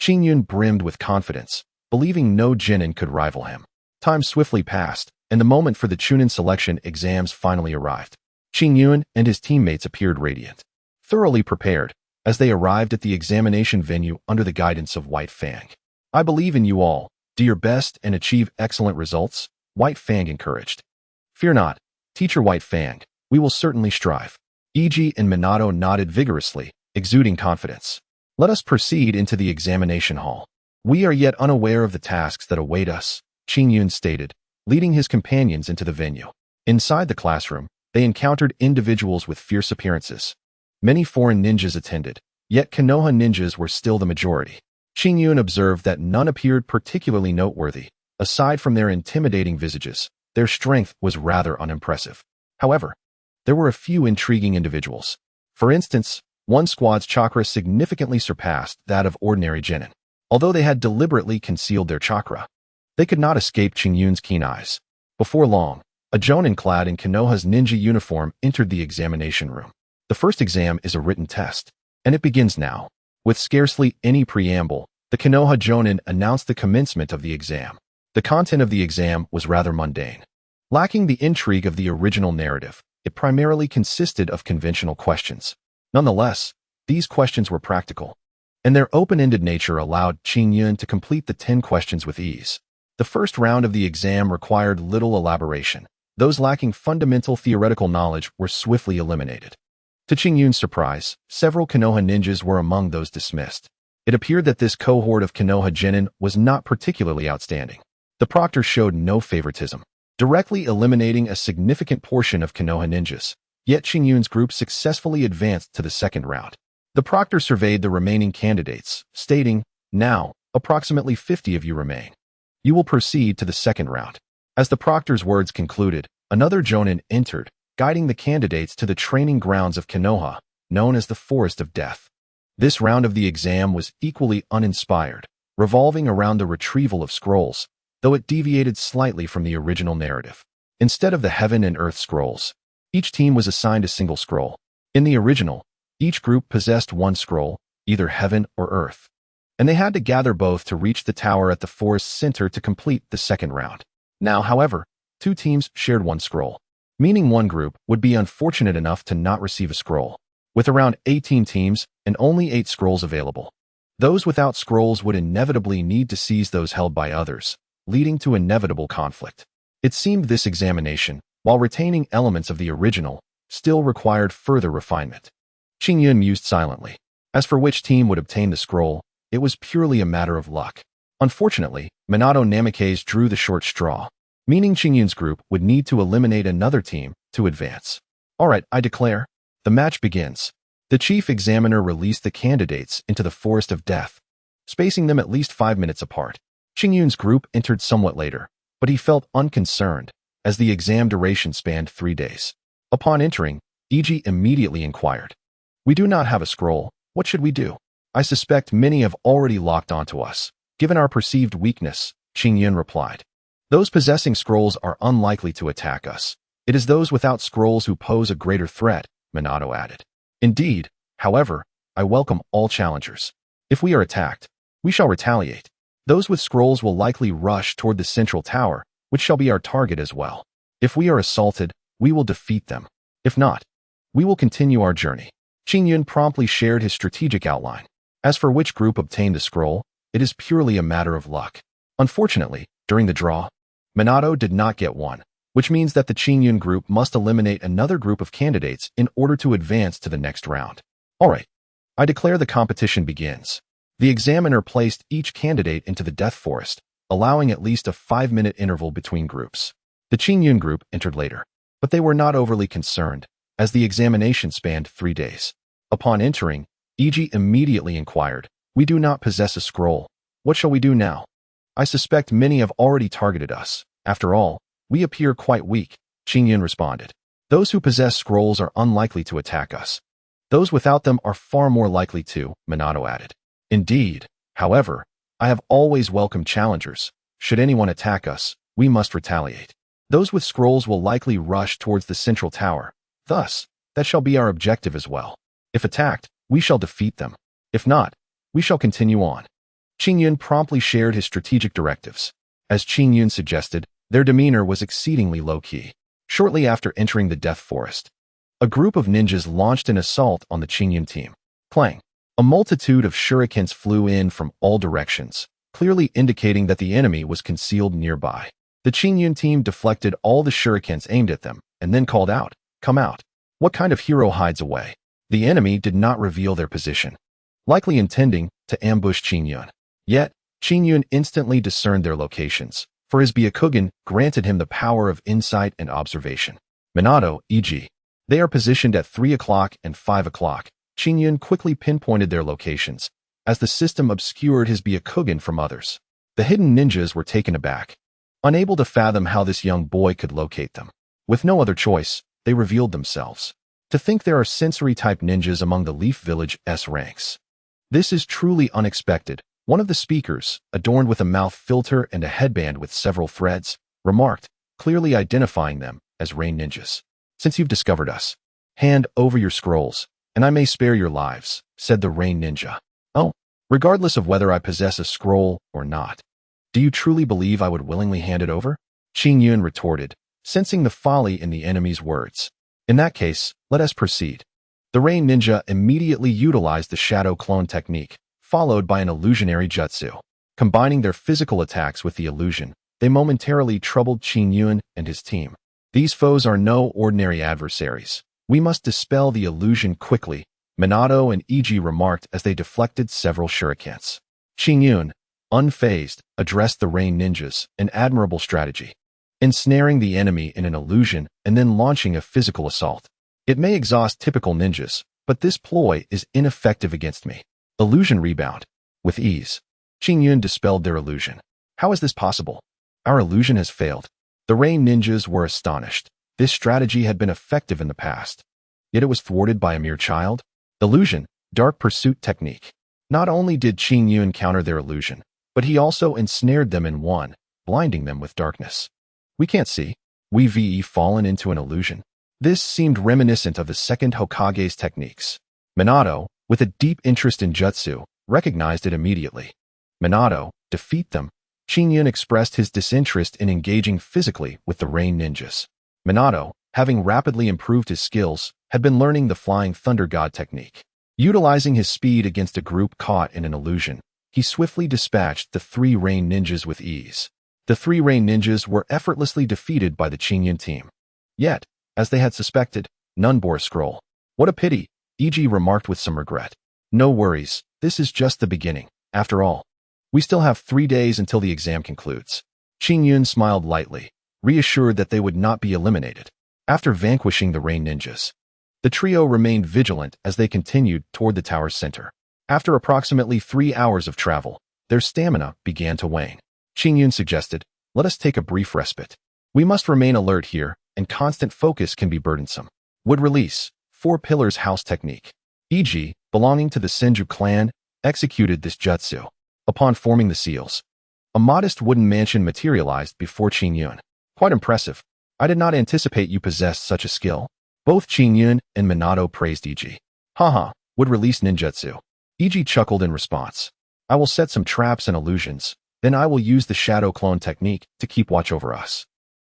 Speaker 1: Qingyun brimmed with confidence, believing no genin could rival him. Time swiftly passed, and the moment for the Chunin selection exams finally arrived. Qingyun and his teammates appeared radiant, thoroughly prepared, as they arrived at the examination venue under the guidance of White Fang. I believe in you all. Do your best and achieve excellent results, White Fang encouraged. Fear not, Teacher White Fang, we will certainly strive. Iji and Minato nodded vigorously, exuding confidence. Let us proceed into the examination hall. We are yet unaware of the tasks that await us, Qingyun stated, leading his companions into the venue. Inside the classroom, they encountered individuals with fierce appearances. Many foreign ninjas attended, yet Konoha ninjas were still the majority. Qingyun observed that none appeared particularly noteworthy. Aside from their intimidating visages, their strength was rather unimpressive. However, there were a few intriguing individuals. For instance, one squad's chakra significantly surpassed that of ordinary genin. Although they had deliberately concealed their chakra, they could not escape Qingyun's keen eyes. Before long, a Jonan clad in Konoha's ninja uniform entered the examination room. The first exam is a written test, and it begins now. With scarcely any preamble, the Konoha Jonan announced the commencement of the exam. The content of the exam was rather mundane. Lacking the intrigue of the original narrative, it primarily consisted of conventional questions. Nonetheless, these questions were practical, and their open-ended nature allowed Qingyun to complete the 10 questions with ease. The first round of the exam required little elaboration. Those lacking fundamental theoretical knowledge were swiftly eliminated. To Qingyun's surprise, several Konoha ninjas were among those dismissed. It appeared that this cohort of Konoha genin was not particularly outstanding. The proctor showed no favoritism, directly eliminating a significant portion of Konoha ninjas. Yet Qingyun's group successfully advanced to the second round. The proctor surveyed the remaining candidates, stating, now, approximately 50 of you remain. You will proceed to the second round. As the proctor's words concluded, another Jonan entered, guiding the candidates to the training grounds of Konoha, known as the Forest of Death. This round of the exam was equally uninspired, revolving around the retrieval of scrolls, though it deviated slightly from the original narrative. Instead of the Heaven and Earth scrolls, each team was assigned a single scroll. In the original, each group possessed one scroll, either Heaven or Earth, and they had to gather both to reach the tower at the forest center to complete the second round. Now, however, two teams shared one scroll, meaning one group would be unfortunate enough to not receive a scroll. With around 18 teams and only 8 scrolls available, Those without scrolls would inevitably need to seize those held by others, leading to inevitable conflict. It seemed this examination, while retaining elements of the original, still required further refinement. Qingyun mused silently. As for which team would obtain the scroll, it was purely a matter of luck. Unfortunately, Minato Namikaze drew the short straw, meaning Qingyun's group would need to eliminate another team to advance. All right, I declare. The match begins. The chief examiner released the candidates into the forest of death, spacing them at least 5 minutes apart. Qingyun's group entered somewhat later, but he felt unconcerned, as the exam duration spanned 3 days. Upon entering, Iji immediately inquired, "We do not have a scroll. What should we do? I suspect many have already locked onto us, given our perceived weakness," Qingyun replied. "Those possessing scrolls are unlikely to attack us. It is those without scrolls who pose a greater threat," Minato added. "Indeed, however, I welcome all challengers. If we are attacked, we shall retaliate. Those with scrolls will likely rush toward the central tower, which shall be our target as well. If we are assaulted, we will defeat them. If not, we will continue our journey." Qingyun promptly shared his strategic outline. As for which group obtained the scroll, it is purely a matter of luck. Unfortunately, during the draw, Minato did not get one, which means that the Qingyun group must eliminate another group of candidates in order to advance to the next round. All right, I declare the competition begins. The examiner placed each candidate into the death forest, allowing at least a 5-minute interval between groups. The Qingyun group entered later, but they were not overly concerned, as the examination spanned 3 days. Upon entering, Iji immediately inquired, "We do not possess a scroll. What shall we do now? I suspect many have already targeted us. After all, we appear quite weak," Qingyun responded. "Those who possess scrolls are unlikely to attack us. Those without them are far more likely to," Minato added. "Indeed, however, I have always welcomed challengers. Should anyone attack us, we must retaliate. Those with scrolls will likely rush towards the central tower. Thus, that shall be our objective as well. If attacked, we shall defeat them. If not, we shall continue on." Qingyun promptly shared his strategic directives. As Qingyun suggested, their demeanor was exceedingly low-key. Shortly after entering the death forest, a group of ninjas launched an assault on the Qingyun team. Clang! A multitude of shurikens flew in from all directions, clearly indicating that the enemy was concealed nearby. The Qingyun team deflected all the shurikens aimed at them, and then called out, "Come out." What kind of hero hides away? The enemy did not reveal their position, likely intending to ambush Qingyun. Yet, Qingyun instantly discerned their locations, for his Byakugan granted him the power of insight and observation. Minato, e.g., they are positioned at 3 o'clock and 5 o'clock. Qingyun quickly pinpointed their locations, as the system obscured his Byakugan from others. The hidden ninjas were taken aback, unable to fathom how this young boy could locate them. With no other choice, they revealed themselves. To think there are sensory-type ninjas among the Leaf Village's ranks. This is truly unexpected. One of the speakers, adorned with a mouth filter and a headband with several threads, remarked, clearly identifying them as rain ninjas. "Since you've discovered us, hand over your scrolls, and I may spare your lives," said the rain ninja. "Oh, regardless of whether I possess a scroll or not. Do you truly believe I would willingly hand it over?" Qingyun retorted, sensing the folly in the enemy's words. "In that case, let us proceed." The rain ninja immediately utilized the shadow clone technique, followed by an illusionary jutsu. Combining their physical attacks with the illusion, they momentarily troubled Qingyun and his team. "These foes are no ordinary adversaries. We must dispel the illusion quickly," Minato and Iji remarked as they deflected several shurikens. Qingyun, unfazed, addressed the rain ninjas, an admirable strategy. Ensnaring the enemy in an illusion and then launching a physical assault. It may exhaust typical ninjas, but this ploy is ineffective against me. Illusion rebound. With ease, Qingyun dispelled their illusion. "How is this possible? Our illusion has failed." The rain ninjas were astonished. This strategy had been effective in the past, yet it was thwarted by a mere child. Illusion, dark pursuit technique. Not only did Qingyun counter their illusion, but he also ensnared them in one, blinding them with darkness. "We can't see. We've fallen into an illusion." This seemed reminiscent of the second Hokage's techniques. Minato, with a deep interest in jutsu, recognized it immediately. "Minato, defeat them." Qingyun expressed his disinterest in engaging physically with the rain ninjas. Minato, having rapidly improved his skills, had been learning the Flying Thunder God technique. Utilizing his speed against a group caught in an illusion, he swiftly dispatched the 3 rain ninjas with ease. The 3 rain ninjas were effortlessly defeated by the Qingyun team. Yet, as they had suspected, none bore a scroll. What a pity, E.G. remarked with some regret. No worries, this is just the beginning. After all, we still have 3 days until the exam concludes. Qingyun smiled lightly, reassured that they would not be eliminated. After vanquishing the rain ninjas, the trio remained vigilant as they continued toward the tower's center. After approximately 3 hours of travel, their stamina began to wane. Qingyun suggested, "Let us take a brief respite. We must remain alert here, and constant focus can be burdensome." Would release, 4 pillars house technique. E.g., belonging to the Senju clan, executed this jutsu. Upon forming the seals, a modest wooden mansion materialized before Qingyun. Quite impressive. I did not anticipate you possessed such a skill. Both Qingyun and Minato praised E.G. Haha, would release ninjutsu. E.G. chuckled in response. I will set some traps and illusions, then I will use the shadow clone technique to keep watch over us.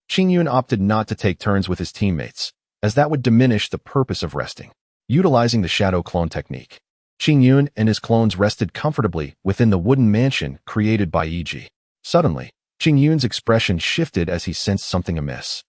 Speaker 1: Qingyun opted not to take turns with his teammates, as that would diminish the purpose of resting. Utilizing the shadow clone technique, Qingyun and his clones rested comfortably within the wooden mansion created by E.G. Suddenly, Qingyun's expression shifted as he sensed something amiss.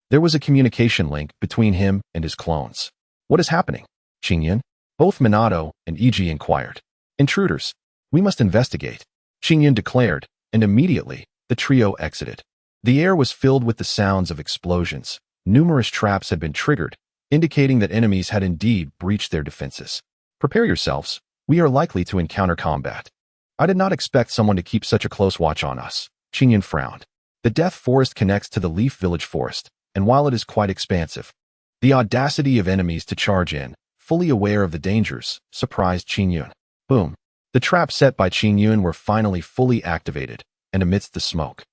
Speaker 1: There was a communication link between him and his clones. What is happening, Qingyun? Both Minato and E.G. inquired. Intruders. We must investigate, Qingyun declared, and immediately, the trio exited. The air was filled with the sounds of explosions. Numerous traps had been triggered, indicating that enemies had indeed breached their defenses. Prepare yourselves. We are likely to encounter combat. I did not expect someone to keep such a close watch on us, Qingyun frowned. The Death Forest connects to the Leaf Village Forest, and while it is quite expansive, the audacity of enemies to charge in, fully aware of the dangers, surprised Qingyun. Boom. The traps set by Qingyun were finally fully activated, and amidst the smoke,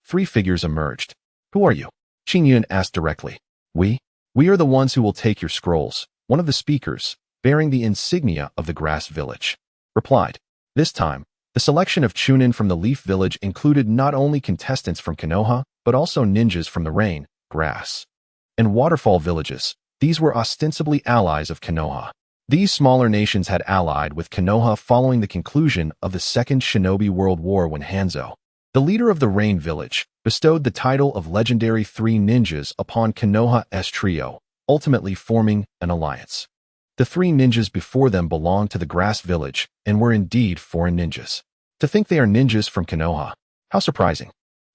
Speaker 1: 3 figures emerged. Who are you? Qingyun asked directly. We are the ones who will take your scrolls, one of the speakers, bearing the insignia of the Grass Village, replied. This time, the selection of Chunin from the Leaf Village included not only contestants from Konoha, but also ninjas from the Rain, Grass, and Waterfall villages. These were ostensibly allies of Konoha. These smaller nations had allied with Konoha following the conclusion of the Second Shinobi World War when Hanzo, the leader of the Rain Village, bestowed the title of Legendary 3 Ninjas upon Konoha's trio, ultimately forming an alliance. The 3 ninjas before them belonged to the Grass Village and were indeed foreign ninjas. To think they are ninjas from Konoha. How surprising.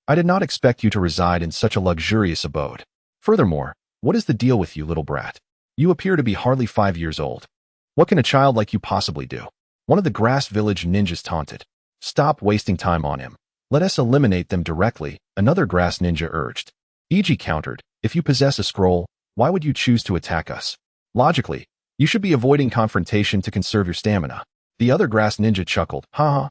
Speaker 1: I did not expect you to reside in such a luxurious abode. Furthermore, what is the deal with you, little brat? You appear to be hardly 5 years old. What can a child like you possibly do? One of the Grass Village ninjas taunted. Stop wasting time on him. Let us eliminate them directly, another Grass ninja urged. E.G. countered, if you possess a scroll, why would you choose to attack us? Logically, you should be avoiding confrontation to conserve your stamina. The other Grass ninja chuckled, haha.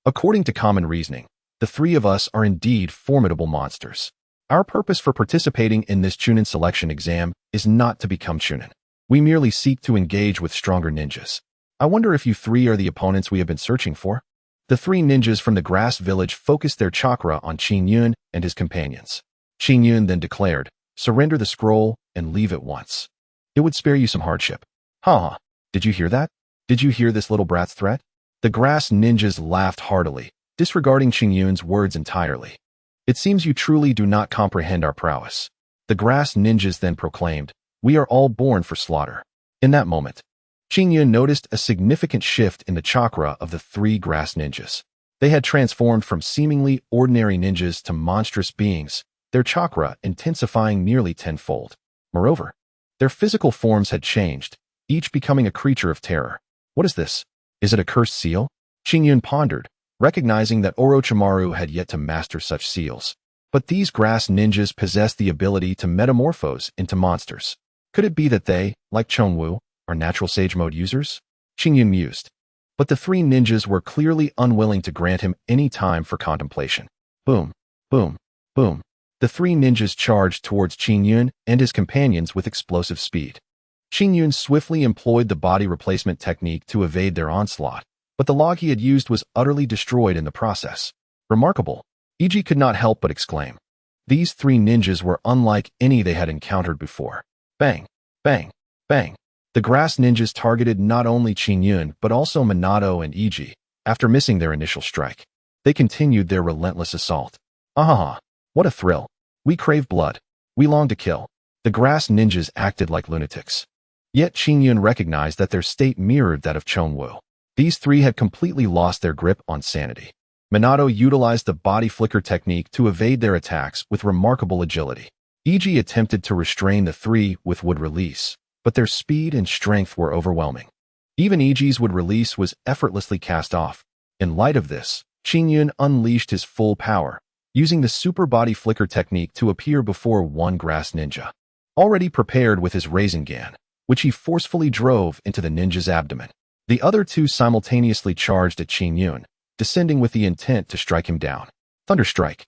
Speaker 1: According to common reasoning, the 3 of us are indeed formidable monsters. Our purpose for participating in this Chunin selection exam is not to become Chunin. We merely seek to engage with stronger ninjas. I wonder if you 3 are the opponents we have been searching for? The 3 ninjas from the Grass Village focused their chakra on Qingyun and his companions. Qingyun then declared, surrender the scroll and leave at once. It would spare you some hardship. Haha, did you hear that? Did you hear this little brat's threat? The Grass ninjas laughed heartily, disregarding Qingyun's words entirely. It seems you truly do not comprehend our prowess. The Grass ninjas then proclaimed, we are all born for slaughter. In that moment, Qingyun noticed a significant shift in the chakra of the 3 Grass ninjas. They had transformed from seemingly ordinary ninjas to monstrous beings, their chakra intensifying nearly tenfold. Moreover, their physical forms had changed, each becoming a creature of terror. What is this? Is it a cursed seal? Qingyun pondered, recognizing that Orochimaru had yet to master such seals. But these Grass ninjas possessed the ability to metamorphose into monsters. Could it be that they, like Chonwu, are natural Sage Mode users? Qingyun mused. But the 3 ninjas were clearly unwilling to grant him any time for contemplation. Boom, boom, boom. The 3 ninjas charged towards Qingyun and his companions with explosive speed. Qingyun swiftly employed the body replacement technique to evade their onslaught, but the log he had used was utterly destroyed in the process. Remarkable. E.G. could not help but exclaim. These 3 ninjas were unlike any they had encountered before. Bang, bang, bang. The grass ninjas targeted not only Qingyun but also Minato and Iji. After missing their initial strike, they continued their relentless assault. Ah, what a thrill. We crave blood. We long to kill. The grass ninjas acted like lunatics. Yet Qingyun recognized that their state mirrored that of Chongwu. These three had completely lost their grip on sanity. Minato utilized the body flicker technique to evade their attacks with remarkable agility. Iji attempted to restrain the three with wood release, but their speed and strength were overwhelming. Even Iji's wood release was effortlessly cast off. In light of this, Qingyun unleashed his full power, using the super body flicker technique to appear before one grass ninja, already prepared with his Rasengan, which he forcefully drove into the ninja's abdomen. The other two simultaneously charged at Qingyun, descending with the intent to strike him down. Thunderstrike.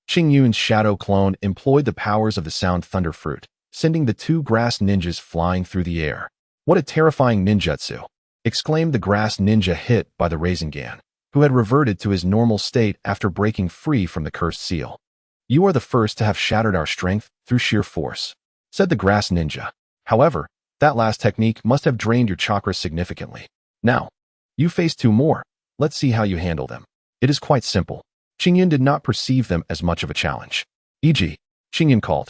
Speaker 1: Qingyun's shadow clone employed the powers of the sound thunder fruit, sending the two grass ninjas flying through the air. What a terrifying ninjutsu! Exclaimed the grass ninja hit by the Rasengan, who had reverted to his normal state after breaking free from the cursed seal. You are the first to have shattered our strength through sheer force, said the grass ninja. However, that last technique must have drained your chakra significantly. Now, you face two more. Let's see how you handle them. It is quite simple. Qingyun did not perceive them as much of a challenge. Iji, Qingyun called,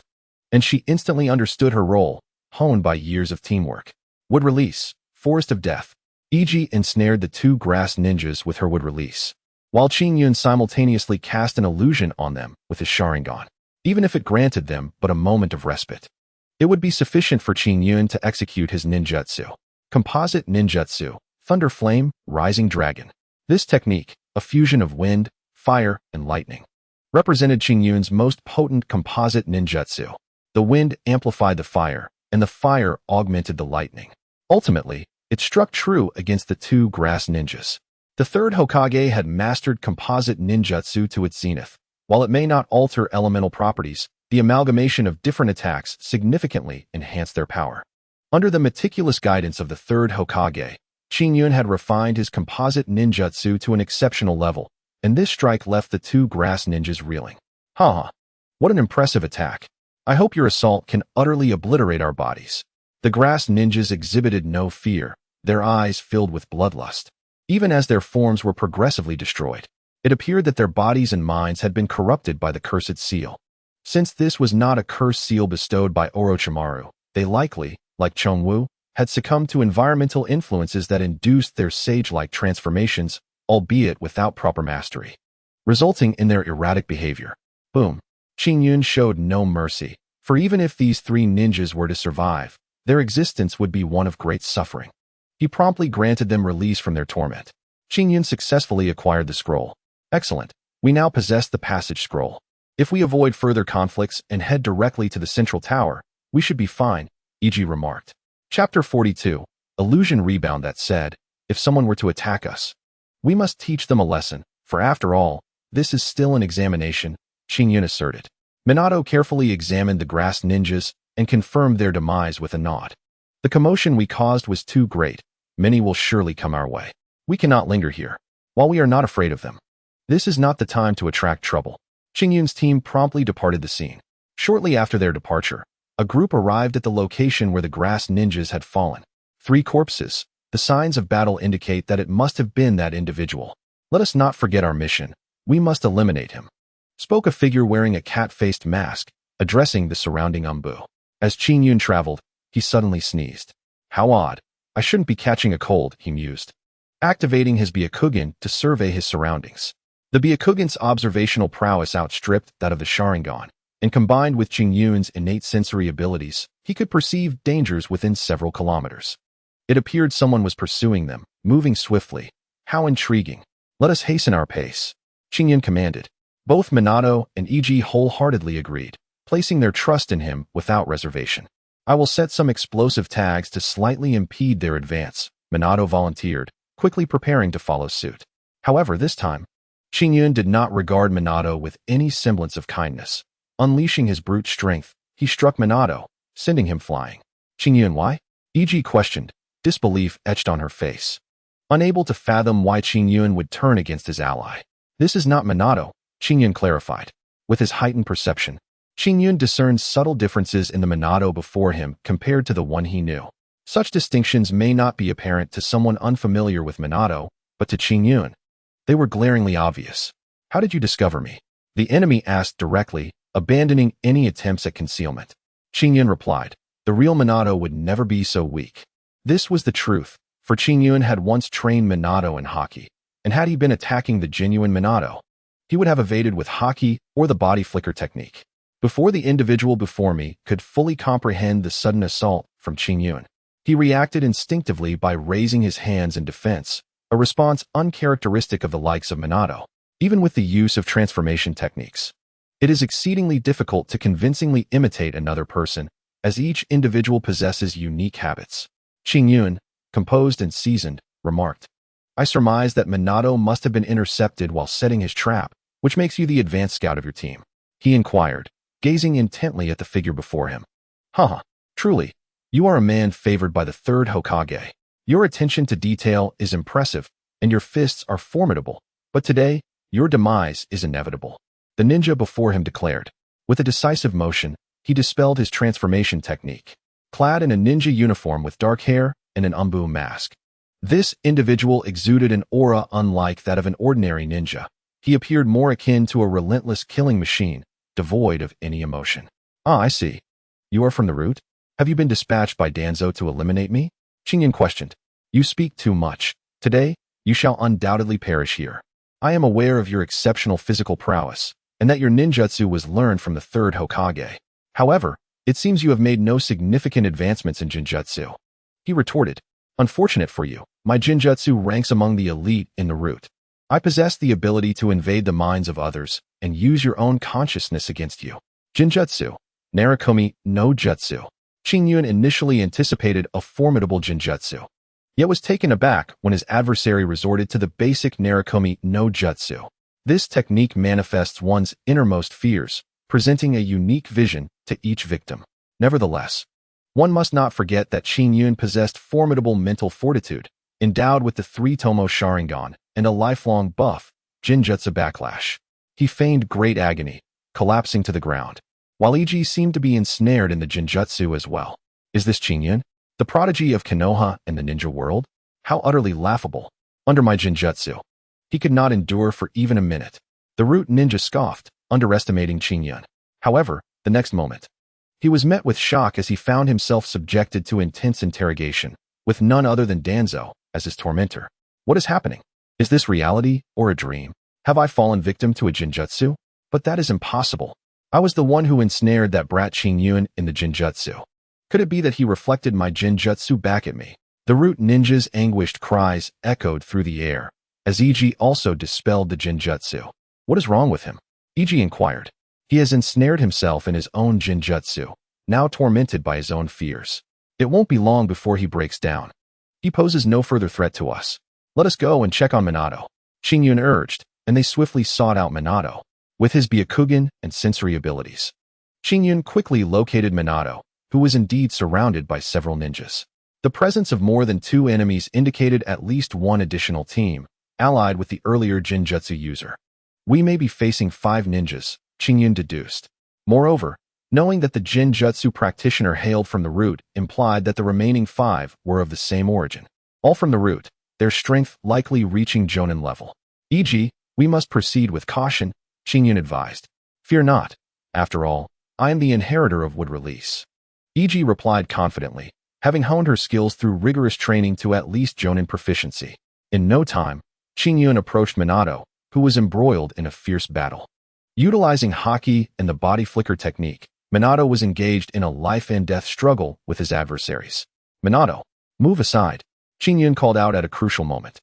Speaker 1: and she instantly understood her role, honed by years of teamwork. Wood release, forest of death. Iji ensnared the two grass ninjas with her wood release, while Qingyun simultaneously cast an illusion on them with his Sharingan. Even if it granted them but a moment of respite, it would be sufficient for Qingyun to execute his ninjutsu. Composite ninjutsu, Thunder Flame, Rising Dragon. This technique, a fusion of wind, fire, and lightning, represented Qingyun's most potent composite ninjutsu. The wind amplified the fire, and the fire augmented the lightning. Ultimately, it struck true against the two grass ninjas. The third Hokage had mastered composite ninjutsu to its zenith. While it may not alter elemental properties, the amalgamation of different attacks significantly enhanced their power. Under the meticulous guidance of the third Hokage, Qingyun had refined his composite ninjutsu to an exceptional level, and this strike left the two grass ninjas reeling. Ha! What an impressive attack. I hope your assault can utterly obliterate our bodies. The grass ninjas exhibited no fear, their eyes filled with bloodlust. Even as their forms were progressively destroyed, it appeared that their bodies and minds had been corrupted by the cursed seal. Since this was not a cursed seal bestowed by Orochimaru, they likely, like Chongwu, had succumbed to environmental influences that induced their sage-like transformations, albeit without proper mastery, resulting in their erratic behavior. Boom. Qingyun showed no mercy, for even if these three ninjas were to survive, their existence would be one of great suffering. He promptly granted them release from their torment. Qingyun successfully acquired the scroll. Excellent. We now possess the passage scroll. If we avoid further conflicts and head directly to the central tower, we should be fine, Iji remarked. Chapter 42, Illusion Rebound. That said, if someone were to attack us, we must teach them a lesson, for after all, this is still an examination, Qingyun asserted. Minato carefully examined the grass ninjas and confirmed their demise with a nod. The commotion we caused was too great. Many will surely come our way. We cannot linger here, while we are not afraid of them. This is not the time to attract trouble. Qingyun's team promptly departed the scene. Shortly after their departure, a group arrived at the location where the grass ninjas had fallen. 3 corpses. The signs of battle indicate that it must have been that individual. Let us not forget our mission. We must eliminate him, spoke a figure wearing a cat-faced mask, addressing the surrounding umbu. As Qingyun traveled, he suddenly sneezed. How odd. I shouldn't be catching a cold, he mused, activating his Byakugan to survey his surroundings. The Byakugan's observational prowess outstripped that of the Sharingan, and combined with Qingyun's innate sensory abilities, he could perceive dangers within several kilometers. It appeared someone was pursuing them, moving swiftly. How intriguing. Let us hasten our pace, Qingyun commanded. Both Minato and Iji wholeheartedly agreed, placing their trust in him without reservation. I will set some explosive tags to slightly impede their advance, Minato volunteered, quickly preparing to follow suit. However, this time, Qingyun did not regard Minato with any semblance of kindness. Unleashing his brute strength, he struck Minato, sending him flying. Qingyun, why? Iji questioned, disbelief etched on her face, unable to fathom why Qingyun would turn against his ally. This is not Minato, Qingyun clarified. With his heightened perception, Qingyun discerned subtle differences in the Minato before him compared to the one he knew. Such distinctions may not be apparent to someone unfamiliar with Minato, but to Qingyun, they were glaringly obvious. How did you discover me? The enemy asked directly, abandoning any attempts at concealment. Qingyun replied, the real Minato would never be so weak. This was the truth, for Qingyun had once trained Minato in Haki, and had he been attacking the genuine Minato, he would have evaded with Haki or the body flicker technique. Before the individual before me could fully comprehend the sudden assault from Qingyun, he reacted instinctively by raising his hands in defense, a response uncharacteristic of the likes of Minato. Even with the use of transformation techniques, it is exceedingly difficult to convincingly imitate another person, as each individual possesses unique habits. Qingyun, composed and seasoned, remarked, I surmise that Minato must have been intercepted while setting his trap, which makes you the advanced scout of your team. He inquired, gazing intently at the figure before him. Haha, truly, you are a man favored by the third Hokage. Your attention to detail is impressive, and your fists are formidable, but today, your demise is inevitable. The ninja before him declared. With a decisive motion, he dispelled his transformation technique. Clad in a ninja uniform with dark hair and an umbu mask, this individual exuded an aura unlike that of an ordinary ninja. He appeared more akin to a relentless killing machine, devoid of any emotion. Ah, I see. You are from the root? Have you been dispatched by Danzo to eliminate me? Qingyun questioned. You speak too much. Today, you shall undoubtedly perish here. I am aware of your exceptional physical prowess, and that your ninjutsu was learned from the third Hokage. However, it seems you have made no significant advancements in Jinjutsu. He retorted, Unfortunate for you, my Jinjutsu ranks among the elite in the root. I possess the ability to invade the minds of others and use your own consciousness against you. Jinjutsu, Narikomi no Jutsu. Qingyun initially anticipated a formidable Jinjutsu, yet was taken aback when his adversary resorted to the basic Narikomi no Jutsu. This technique manifests one's innermost fears, presenting a unique vision to each victim. Nevertheless, one must not forget that Qingyun possessed formidable mental fortitude, endowed with the 3-tomo Sharingan and a lifelong buff, Jinjutsu backlash. He feigned great agony, collapsing to the ground, while Iji seemed to be ensnared in the Jinjutsu as well. Is this Qingyun, the prodigy of Konoha and the ninja world? How utterly laughable. Under my Jinjutsu, he could not endure for even a minute. The root ninja scoffed, underestimating Qingyun. However, the next moment, he was met with shock as he found himself subjected to intense interrogation, with none other than Danzo as his tormentor. What is happening? Is this reality or a dream? Have I fallen victim to a Jinjutsu? But that is impossible. I was the one who ensnared that brat Qingyun in the Jinjutsu. Could it be that he reflected my Jinjutsu back at me? The root ninja's anguished cries echoed through the air, as Iji also dispelled the Jinjutsu. What is wrong with him? Iji inquired. He has ensnared himself in his own Jinjutsu, now tormented by his own fears. It won't be long before he breaks down. He poses no further threat to us. Let us go and check on Minato. Qingyun urged, and they swiftly sought out Minato, with his Byakugan and sensory abilities. Qingyun quickly located Minato, who was indeed surrounded by several ninjas. The presence of more than 2 enemies indicated at least one additional team, allied with the earlier Jinjutsu user. We may be facing 5 ninjas, Qingyun deduced. Moreover, knowing that the Jinjutsu practitioner hailed from the root implied that the remaining 5 were of the same origin. All from the root, their strength likely reaching Jonan level. E.g., we must proceed with caution, Qingyun advised. Fear not. After all, I am the inheritor of Wood Release. E.g. replied confidently, having honed her skills through rigorous training to at least Jonan proficiency. In no time, Qingyun approached Minato, who was embroiled in a fierce battle. Utilizing Haki and the body flicker technique, Minato was engaged in a life-and-death struggle with his adversaries. Minato, move aside, Qingyun called out at a crucial moment.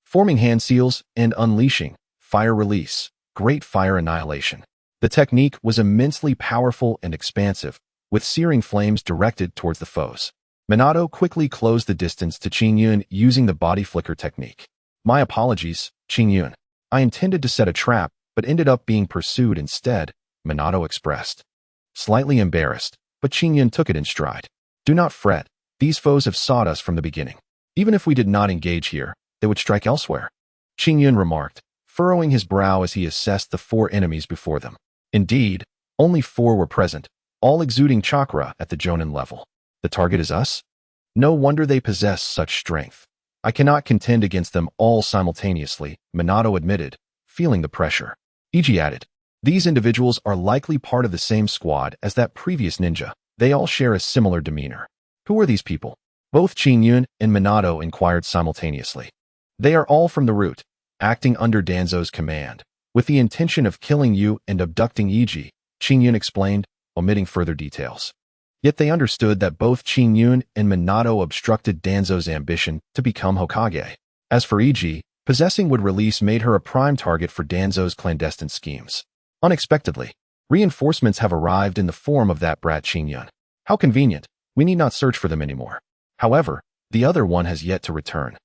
Speaker 1: Forming hand seals and unleashing fire release, great fire annihilation. The technique was immensely powerful and expansive, with searing flames directed towards the foes. Minato quickly closed the distance to Qingyun using the body flicker technique. My apologies, Qingyun. I intended to set a trap, but ended up being pursued instead, Minato expressed. Slightly embarrassed, but Qingyun took it in stride. Do not fret, these foes have sought us from the beginning. Even if we did not engage here, they would strike elsewhere. Qingyun remarked, furrowing his brow as he assessed the 4 enemies before them. Indeed, only 4 were present, all exuding chakra at the Jonan level. The target is us? No wonder they possess such strength. I cannot contend against them all simultaneously, Minato admitted, feeling the pressure. Iji added, these individuals are likely part of the same squad as that previous ninja. They all share a similar demeanor. Who are these people? Both Qingyun and Minato inquired simultaneously. They are all from the root, acting under Danzo's command, with the intention of killing you and abducting Iji, Qingyun explained, omitting further details. Yet they understood that both Qingyun and Minato obstructed Danzo's ambition to become Hokage. As for Iji, possessing wood release made her a prime target for Danzo's clandestine schemes. Unexpectedly, reinforcements have arrived in the form of that brat Qingyun. How convenient, we need not search for them anymore. However, the other one has yet to return.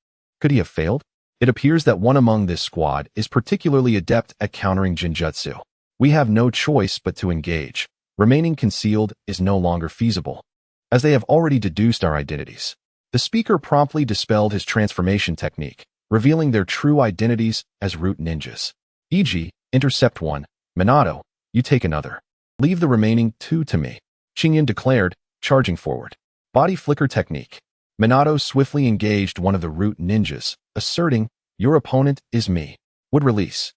Speaker 1: Could he have failed? It appears that one among this squad is particularly adept at countering Jinjutsu. We have no choice but to engage. Remaining concealed is no longer feasible, as they have already deduced our identities. The speaker promptly dispelled his transformation technique, revealing their true identities as root ninjas. E.g., intercept one, Minato, you take another. Leave the remaining two to me, Qingyun declared, charging forward. Body flicker technique. Minato swiftly engaged one of the root ninjas, asserting, your opponent is me. Wood release.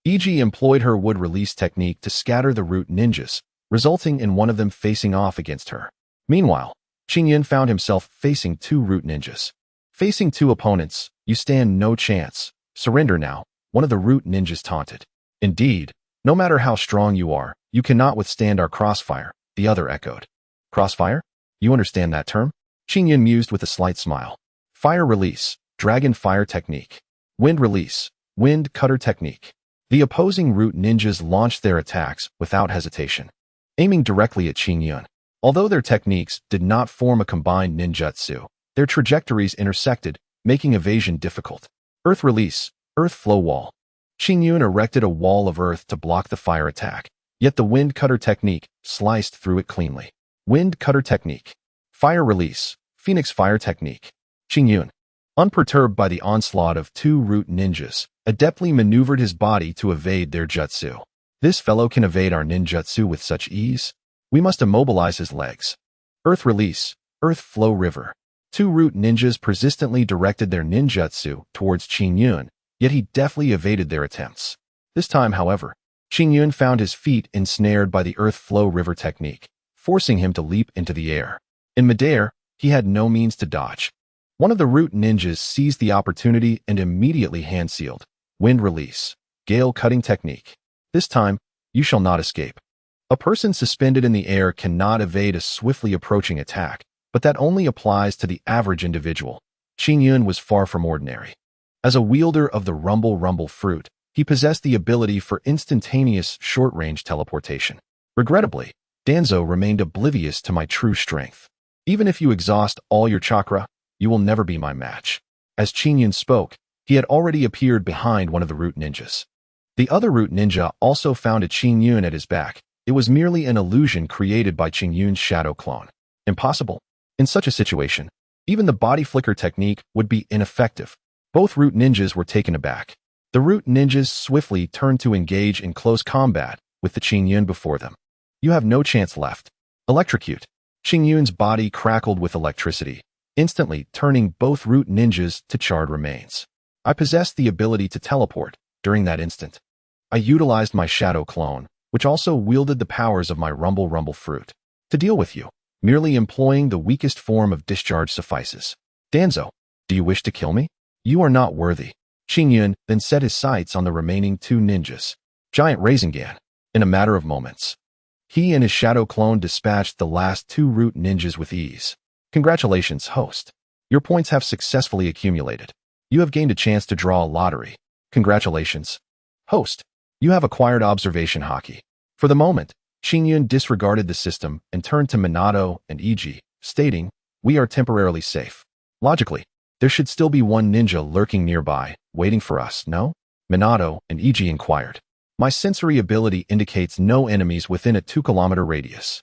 Speaker 1: E.g. employed her wood release technique to scatter the root ninjas, resulting in one of them facing off against her. Meanwhile, Qingyun found himself facing two root ninjas. Facing two opponents, you stand no chance. Surrender now, one of the root ninjas taunted. Indeed, no matter how strong you are, you cannot withstand our crossfire, the other echoed. Crossfire? You understand that term? Qingyun mused with a slight smile. Fire release, dragon fire technique. Wind release, wind cutter technique. The opposing root ninjas launched their attacks without hesitation, aiming directly at Qingyun. Although their techniques did not form a combined ninjutsu, their trajectories intersected, making evasion difficult. Earth release, earth flow wall. Qingyun erected a wall of earth to block the fire attack, yet the wind cutter technique sliced through it cleanly. Wind cutter technique. Fire release, phoenix fire technique. Qingyun, unperturbed by the onslaught of two root ninjas, adeptly maneuvered his body to evade their jutsu. This fellow can evade our ninjutsu with such ease. We must immobilize his legs. Earth release, earth flow river. Two root ninjas persistently directed their ninjutsu towards Qingyun, yet he deftly evaded their attempts. This time, however, Qingyun found his feet ensnared by the earth flow river technique, forcing him to leap into the air. In midair, he had no means to dodge. One of the root ninjas seized the opportunity and immediately hand-sealed. Wind release, gale cutting technique. This time, you shall not escape. A person suspended in the air cannot evade a swiftly approaching attack, but that only applies to the average individual. Qingyun was far from ordinary. As a wielder of the rumble fruit, he possessed the ability for instantaneous short-range teleportation. Regrettably, Danzo remained oblivious to my true strength. Even if you exhaust all your chakra, you will never be my match. As Qingyun spoke, he had already appeared behind one of the root ninjas. The other root ninja also found a Qingyun at his back. It was merely an illusion created by Qingyun's shadow clone. Impossible. In such a situation, even the body flicker technique would be ineffective. Both root ninjas were taken aback. The root ninjas swiftly turned to engage in close combat with the Qingyun before them. You have no chance left. Electrocute. Qingyun's body crackled with electricity, instantly turning both root ninjas to charred remains. I possessed the ability to teleport during that instant. I utilized my shadow clone, which also wielded the powers of my rumble fruit. To deal with you, merely employing the weakest form of discharge suffices. Danzo, do you wish to kill me? You are not worthy. Qingyun then set his sights on the remaining two ninjas. Giant Rasengan. In a matter of moments, he and his shadow clone dispatched the last two root ninjas with ease. Congratulations, host. Your points have successfully accumulated. You have gained a chance to draw a lottery. Congratulations. Host, you have acquired observation haki. For the moment, Qingyun disregarded the system and turned to Minato and Iji, stating, we are temporarily safe. Logically, there should still be one ninja lurking nearby, waiting for us, no? Minato and Iji inquired. My sensory ability indicates no enemies within a 2-kilometer radius.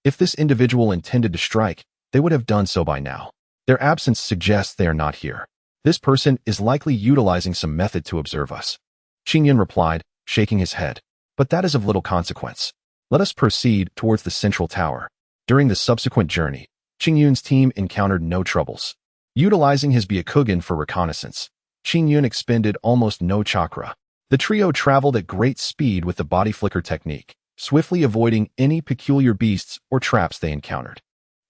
Speaker 1: If this individual intended to strike, they would have done so by now. Their absence suggests they are not here. This person is likely utilizing some method to observe us. Qingyun replied, shaking his head. But that is of little consequence. Let us proceed towards the central tower. During the subsequent journey, Qingyun's team encountered no troubles. Utilizing his Byakugan for reconnaissance, Qingyun expended almost no chakra. The trio traveled at great speed with the body flicker technique, swiftly avoiding any peculiar beasts or traps they encountered.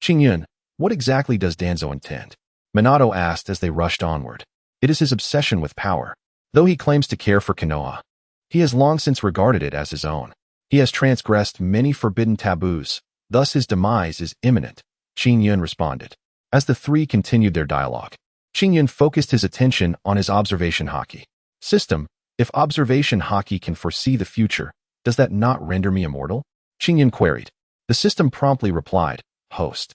Speaker 1: Qingyun, what exactly does Danzo intend? Minato asked as they rushed onward. It is his obsession with power. Though he claims to care for Konoha, he has long since regarded it as his own. He has transgressed many forbidden taboos, thus his demise is imminent, Qingyun responded. As the three continued their dialogue, Qingyun focused his attention on his observation haki system. If observation haki can foresee the future, does that not render me immortal? Qingyun queried. The system promptly replied, Host.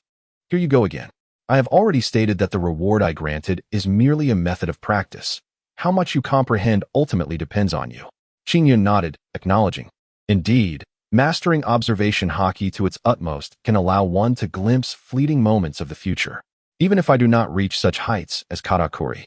Speaker 1: Here you go again. I have already stated that the reward I granted is merely a method of practice. How much you comprehend ultimately depends on you. Qingyun nodded, acknowledging. Indeed, mastering observation haki to its utmost can allow one to glimpse fleeting moments of the future. Even if I do not reach such heights as Katakuri,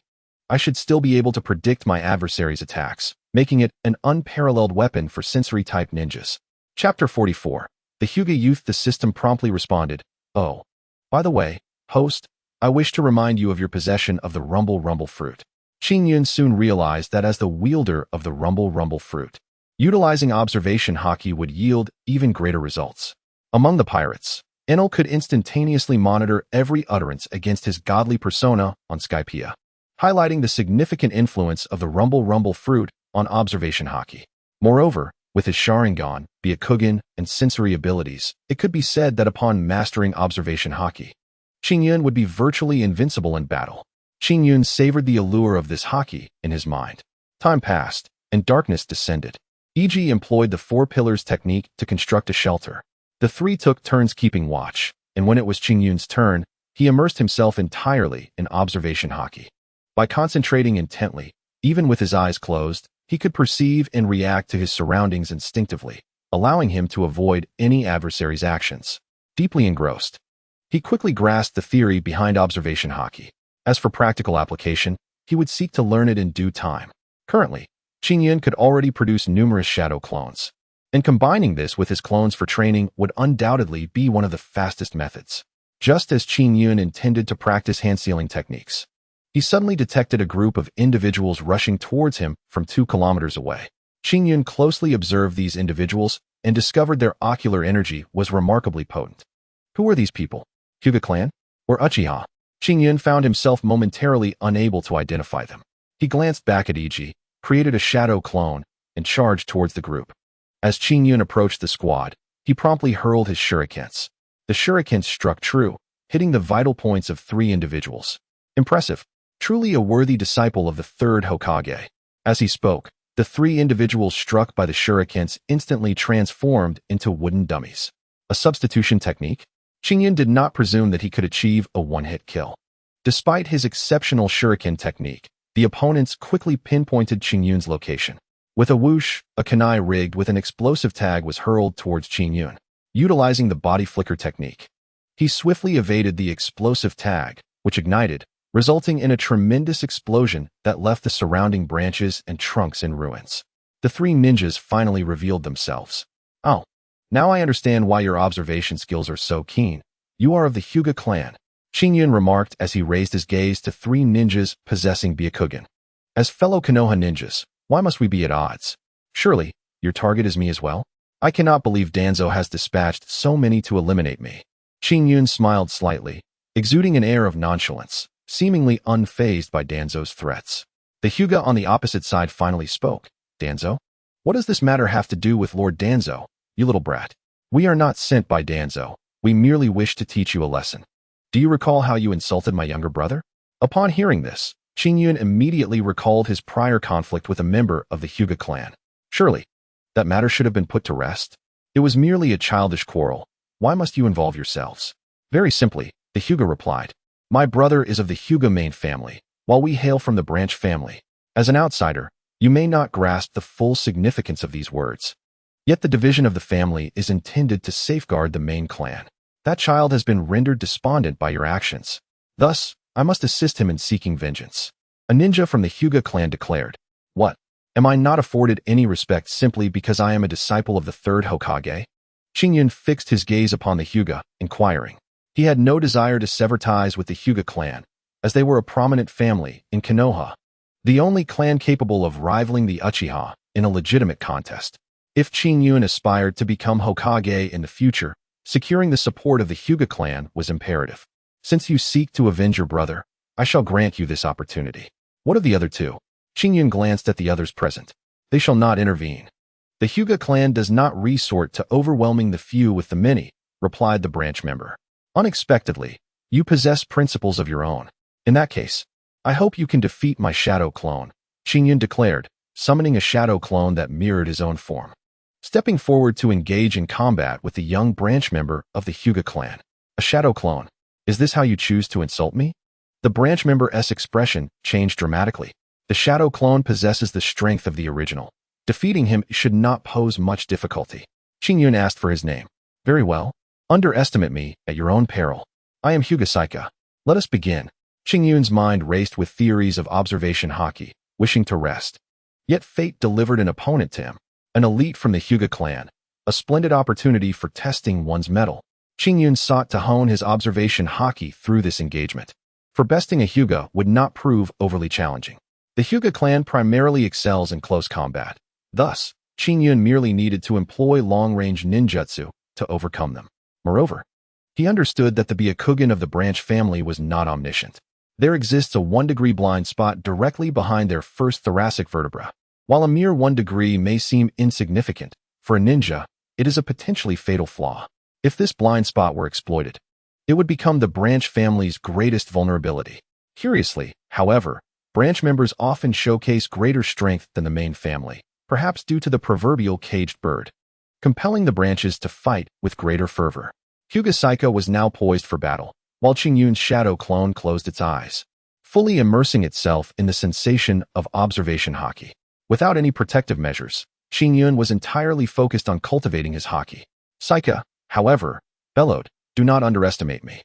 Speaker 1: I should still be able to predict my adversary's attacks, making it an unparalleled weapon for sensory-type ninjas. Chapter 44. The Hyuga Youth. The system promptly responded, Oh, by the way, host, I wish to remind you of your possession of the Rumble fruit. Qingyun soon realized that as the wielder of the Rumble fruit, utilizing observation haki would yield even greater results. Among the pirates, Enel could instantaneously monitor every utterance against his godly persona on Skypiea, highlighting the significant influence of the Rumble fruit on observation haki. Moreover, with his Sharingan, Byakugan, and sensory abilities, it could be said that upon mastering observation haki, Qingyun would be virtually invincible in battle. Qingyun savored the allure of this haki in his mind. Time passed, and darkness descended. E.G. employed the four pillars technique to construct a shelter. The three took turns keeping watch, and when it was Qingyun's turn, he immersed himself entirely in observation haki. By concentrating intently, even with his eyes closed, he could perceive and react to his surroundings instinctively, allowing him to avoid any adversary's actions. Deeply engrossed, he quickly grasped the theory behind observation haki. As for practical application, he would seek to learn it in due time. Currently, Qingyun could already produce numerous shadow clones, and combining this with his clones for training would undoubtedly be one of the fastest methods. Just as Qingyun intended to practice hand-sealing techniques, he suddenly detected a group of individuals rushing towards him from 2 kilometers away. Qingyun closely observed these individuals and discovered their ocular energy was remarkably potent. Who were these people? Hyuga clan? Or Uchiha? Qingyun found himself momentarily unable to identify them. He glanced back at E.G., created a shadow clone, and charged towards the group. As Qingyun approached the squad, he promptly hurled his shurikens. The shurikens struck true, hitting the vital points of 3 individuals. Impressive. Truly a worthy disciple of the 3rd Hokage. As he spoke, the 3 individuals struck by the shurikens instantly transformed into wooden dummies. A substitution technique? Qingyun did not presume that he could achieve a one-hit kill. Despite his exceptional shuriken technique, the opponents quickly pinpointed Qingyun's location. With a whoosh, a kunai rigged with an explosive tag was hurled towards Qingyun. Utilizing the body flicker technique, he swiftly evaded the explosive tag, which ignited, resulting in a tremendous explosion that left the surrounding branches and trunks in ruins. The 3 ninjas finally revealed themselves. Oh, now I understand why your observation skills are so keen. You are of the Hyuga clan, Qingyun remarked as he raised his gaze to 3 ninjas possessing Byakugan. As fellow Konoha ninjas, why must we be at odds? Surely, your target is me as well? I cannot believe Danzo has dispatched so many to eliminate me. Qingyun smiled slightly, exuding an air of nonchalance, seemingly unfazed by Danzo's threats. The Hyuga on the opposite side finally spoke. Danzo? What does this matter have to do with Lord Danzo, you little brat? We are not sent by Danzo. We merely wish to teach you a lesson. Do you recall how you insulted my younger brother? Upon hearing this, Qingyun immediately recalled his prior conflict with a member of the Hyuga clan. Surely, that matter should have been put to rest. It was merely a childish quarrel. Why must you involve yourselves? Very simply, the Hyuga replied. My brother is of the Hyuga main family, while we hail from the branch family. As an outsider, you may not grasp the full significance of these words. Yet the division of the family is intended to safeguard the main clan. That child has been rendered despondent by your actions. Thus, I must assist him in seeking vengeance. A ninja from the Hyuga clan declared. What? Am I not afforded any respect simply because I am a disciple of the 3rd Hokage? Qingyun fixed his gaze upon the Hyuga, inquiring. He had no desire to sever ties with the Hyuga clan, as they were a prominent family in Konoha, the only clan capable of rivaling the Uchiha in a legitimate contest. If Qingyun aspired to become Hokage in the future, securing the support of the Hyuga clan was imperative. Since you seek to avenge your brother, I shall grant you this opportunity. What of the other two? Qingyun glanced at the others present. They shall not intervene. The Hyuga clan does not resort to overwhelming the few with the many, replied the branch member. Unexpectedly, you possess principles of your own. In that case, I hope you can defeat my shadow clone, Qingyun declared, summoning a shadow clone that mirrored his own form. Stepping forward to engage in combat with the young branch member of the Hyuga clan. A shadow clone. Is this how you choose to insult me? The branch member's expression changed dramatically. The shadow clone possesses the strength of the original. Defeating him should not pose much difficulty. Qingyun asked for his name. Very well. Underestimate me at your own peril. I am Hyuga Saika. Let us begin. Qingyun's mind raced with theories of observation haki, wishing to rest. Yet fate delivered an opponent to him, an elite from the Hyuga clan, a splendid opportunity for testing one's mettle. Qingyun sought to hone his observation haki through this engagement. For besting a Hyuga would not prove overly challenging. The Hyuga clan primarily excels in close combat. Thus, Qingyun merely needed to employ long-range ninjutsu to overcome them. Moreover, he understood that the Byakugan of the branch family was not omniscient. There exists a 1-degree blind spot directly behind their first thoracic vertebra. While a mere 1 degree may seem insignificant, for a ninja, it is a potentially fatal flaw. If this blind spot were exploited, it would become the branch family's greatest vulnerability. Curiously, however, branch members often showcase greater strength than the main family, perhaps due to the proverbial caged bird, compelling the branches to fight with greater fervor. Hyuga Saika was now poised for battle, while Qingyun's shadow clone closed its eyes, fully immersing itself in the sensation of observation haki. Without any protective measures, Qingyun was entirely focused on cultivating his haki. Saika, however, bellowed, "Do not underestimate me.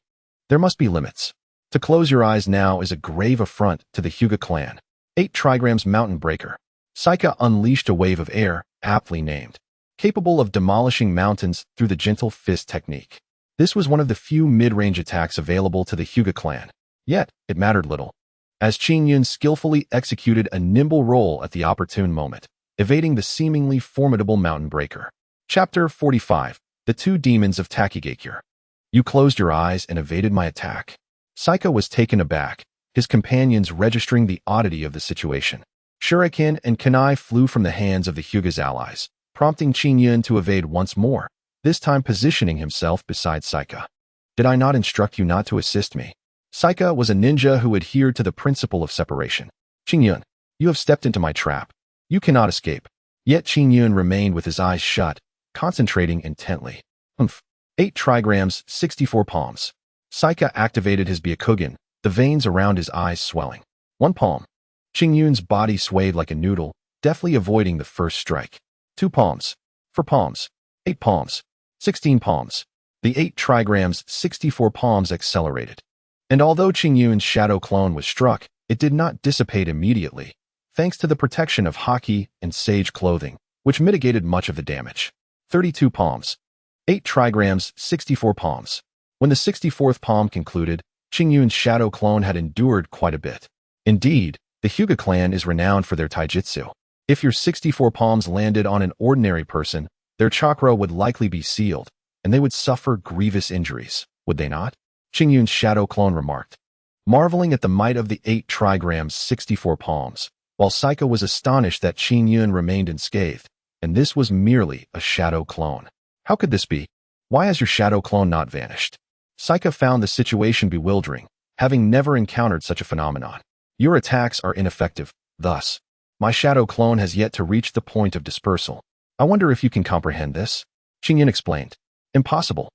Speaker 1: There must be limits. To close your eyes now is a grave affront to the Hyuga clan." 8 trigrams mountain breaker. Saika unleashed a wave of air, aptly named, capable of demolishing mountains through the gentle fist technique. This was one of the few mid-range attacks available to the Hyuga clan. Yet, it mattered little, as Qingyun skillfully executed a nimble roll at the opportune moment, evading the seemingly formidable mountain breaker. Chapter 45. The Two Demons of Takigakure. You closed your eyes and evaded my attack. Saika was taken aback, his companions registering the oddity of the situation. Shuriken and kunai flew from the hands of the Hyuga's allies, prompting Qingyun to evade once more, this time positioning himself beside Saika. Did I not instruct you not to assist me? Saika was a ninja who adhered to the principle of separation. Qingyun, you have stepped into my trap. You cannot escape. Yet Qingyun remained with his eyes shut, concentrating intently. 8 trigrams, 64 palms. Saika activated his Byakugan, the veins around his eyes swelling. 1 palm. Qingyun's body swayed like a noodle, deftly avoiding the first strike. 2 palms. 4 palms. 8 palms. 16 palms. The 8 trigrams, 64 palms accelerated. And although Qingyun's shadow clone was struck, it did not dissipate immediately, thanks to the protection of haki and sage clothing, which mitigated much of the damage. 32 palms. 8 trigrams, 64 palms. When the 64th palm concluded, Qingyun's shadow clone had endured quite a bit. Indeed, the Hyuga clan is renowned for their taijutsu. If your 64 palms landed on an ordinary person, their chakra would likely be sealed, and they would suffer grievous injuries, would they not? Qingyun's shadow clone remarked, marveling at the might of the 8 trigrams 64 palms, while Saika was astonished that Qingyun remained unscathed, and this was merely a shadow clone. How could this be? Why has your shadow clone not vanished? Saika found the situation bewildering, having never encountered such a phenomenon. Your attacks are ineffective, thus. My shadow clone has yet to reach the point of dispersal. I wonder if you can comprehend this? Qingyun explained. Impossible.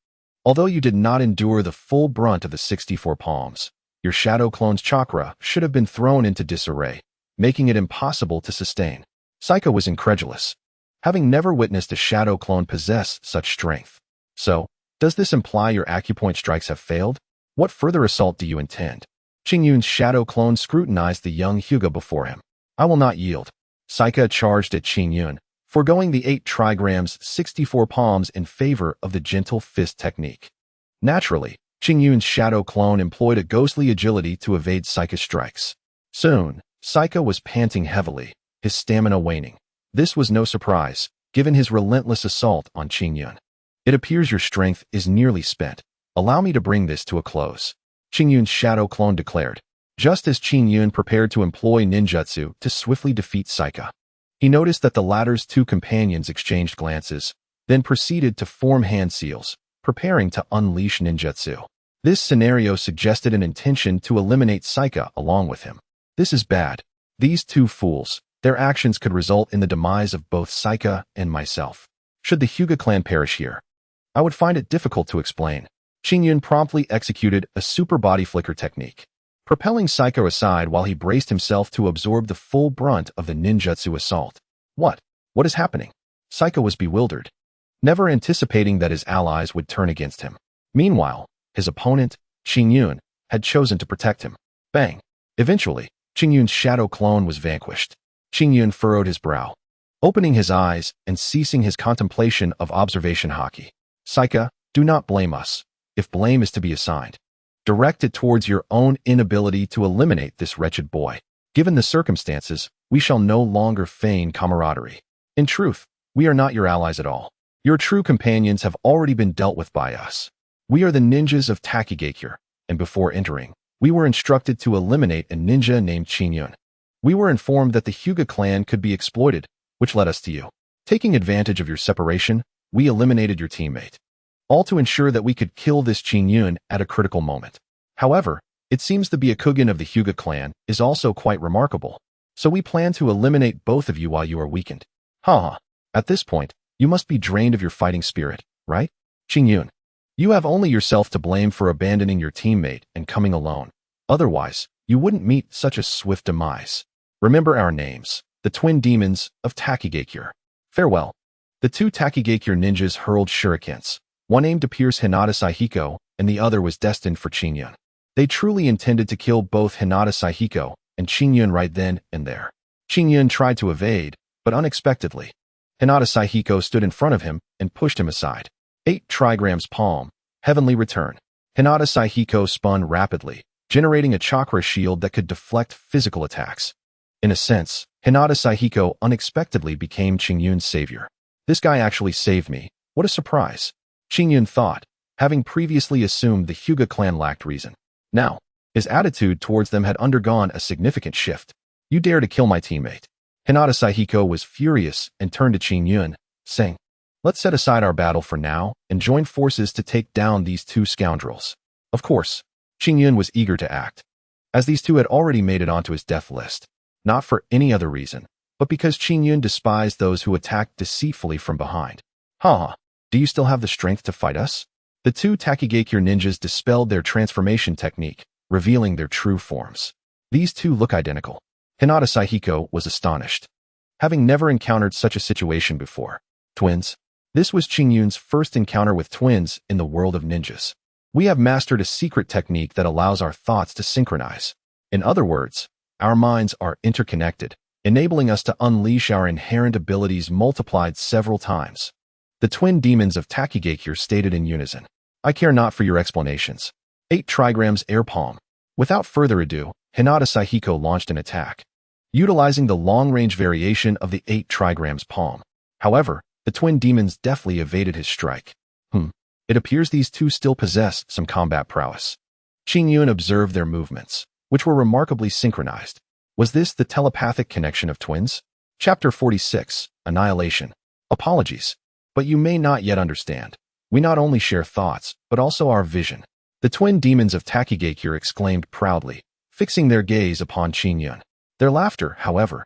Speaker 1: Although you did not endure the full brunt of the 64 palms, your shadow clone's chakra should have been thrown into disarray, making it impossible to sustain. Saika was incredulous, having never witnessed a shadow clone possess such strength. So, does this imply your acupoint strikes have failed? What further assault do you intend? Qingyun's shadow clone scrutinized the young Hyuga before him. I will not yield. Saika charged at Qingyun, foregoing the 8 trigrams 64 palms in favor of the gentle fist technique. Naturally, Qingyun's shadow clone employed a ghostly agility to evade Saika's strikes. Soon, Saika was panting heavily, his stamina waning. This was no surprise, given his relentless assault on Qingyun. It appears your strength is nearly spent. Allow me to bring this to a close, Qingyun's shadow clone declared, just as Qingyun prepared to employ ninjutsu to swiftly defeat Saika. He noticed that the latter's two companions exchanged glances, then proceeded to form hand seals, preparing to unleash ninjutsu. This scenario suggested an intention to eliminate Saika along with him. This is bad. These two fools, their actions could result in the demise of both Saika and myself. Should the Hyuga clan perish here, I would find it difficult to explain. Qingyun promptly executed a super body flicker technique, propelling Saika aside while he braced himself to absorb the full brunt of the ninjutsu assault. What is happening? Saika was bewildered, never anticipating that his allies would turn against him. Meanwhile, his opponent, Qingyun, had chosen to protect him. Bang! Eventually, Qingyun's shadow clone was vanquished. Qingyun furrowed his brow, opening his eyes and ceasing his contemplation of observation haki. Saika, do not blame us. If blame is to be assigned, direct it towards your own inability to eliminate this wretched boy. Given the circumstances, we shall no longer feign camaraderie. In truth, we are not your allies at all. Your true companions have already been dealt with by us. We are the ninjas of Kekkei, and before entering, we were instructed to eliminate a ninja named Qingyun. We were informed that the Hyuga clan could be exploited, which led us to you. Taking advantage of your separation, we eliminated your teammate, all to ensure that we could kill this Qingyun at a critical moment. However, it seems the Byakugan of the Hyuga clan is also quite remarkable, so we plan to eliminate both of you while you are weakened. Haha. At this point, you must be drained of your fighting spirit, right? Qingyun, you have only yourself to blame for abandoning your teammate and coming alone. Otherwise, you wouldn't meet such a swift demise. Remember our names, the twin demons of Takigakure. Farewell. The two Takigakure ninjas hurled shurikens. One aimed to pierce Hinata Saihiko, and the other was destined for Qingyun. They truly intended to kill both Hinata Saihiko and Qingyun right then and there. Qingyun tried to evade, but unexpectedly, Hinata Saihiko stood in front of him and pushed him aside. 8 trigrams palm, heavenly return. Hinata Saihiko spun rapidly, generating a chakra shield that could deflect physical attacks. In a sense, Hinata Saihiko unexpectedly became Qingyun's savior. This guy actually saved me. What a surprise. Qingyun thought, having previously assumed the Hyuga clan lacked reason. Now, his attitude towards them had undergone a significant shift. You dare to kill my teammate. Hinata Saihiko was furious and turned to Qingyun, saying, let's set aside our battle for now and join forces to take down these two scoundrels. Of course, Qingyun was eager to act, as these two had already made it onto his death list, not for any other reason, but because Qingyun despised those who attacked deceitfully from behind. Haha, do you still have the strength to fight us? The two Takigakure ninjas dispelled their transformation technique, revealing their true forms. These two look identical. Hinata Saihiko was astonished, having never encountered such a situation before. Twins? This was Qingyun's first encounter with twins in the world of ninjas. We have mastered a secret technique that allows our thoughts to synchronize. In other words, our minds are interconnected, enabling us to unleash our inherent abilities multiplied several times. The twin demons of Takigakure stated in unison. I care not for your explanations. 8 trigrams air palm. Without further ado, Hinata Saihiko launched an attack, utilizing the long-range variation of the 8 trigrams palm. However, the twin demons deftly evaded his strike. It appears these two still possessed some combat prowess. Qingyun observed their movements, which were remarkably synchronized. Was this the telepathic connection of twins? Chapter 46, Annihilation. Apologies, but you may not yet understand. We not only share thoughts, but also our vision. The twin demons of Takigakure exclaimed proudly, fixing their gaze upon Qingyun. Their laughter, however,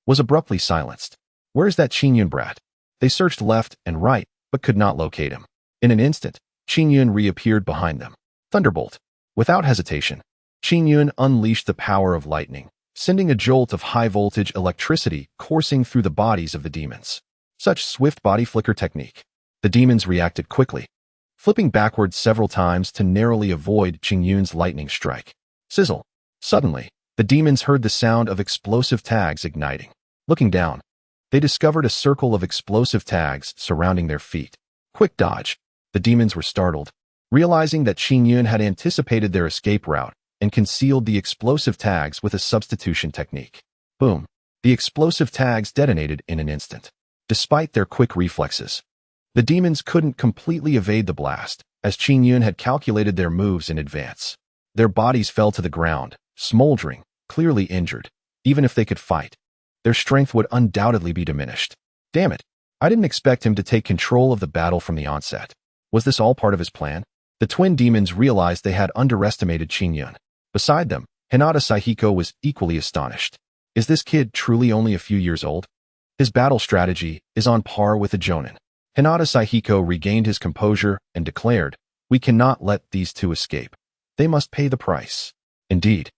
Speaker 1: was abruptly silenced. Where's that Qingyun brat? They searched left and right, but could not locate him. In an instant, Qingyun reappeared behind them. Thunderbolt. Without hesitation, Qingyun unleashed the power of lightning, sending a jolt of high-voltage electricity coursing through the bodies of the demons. Such swift body flicker technique. The demons reacted quickly, flipping backwards several times to narrowly avoid Qingyun's lightning strike. Sizzle. Suddenly, the demons heard the sound of explosive tags igniting. Looking down, they discovered a circle of explosive tags surrounding their feet. Quick dodge. The demons were startled, realizing that Qingyun had anticipated their escape route and concealed the explosive tags with a substitution technique. Boom. The explosive tags detonated in an instant. Despite their quick reflexes, the demons couldn't completely evade the blast, as Qingyun had calculated their moves in advance. Their bodies fell to the ground, smoldering, clearly injured. Even if they could fight, their strength would undoubtedly be diminished. Damn it. I didn't expect him to take control of the battle from the onset. Was this all part of his plan? The twin demons realized they had underestimated Qingyun. Beside them, Hinata Saihiko was equally astonished. Is this kid truly only a few years old? His battle strategy is on par with a Jonan. Hinata Saihiko regained his composure and declared, "We cannot let these two escape. They must pay the price." Indeed.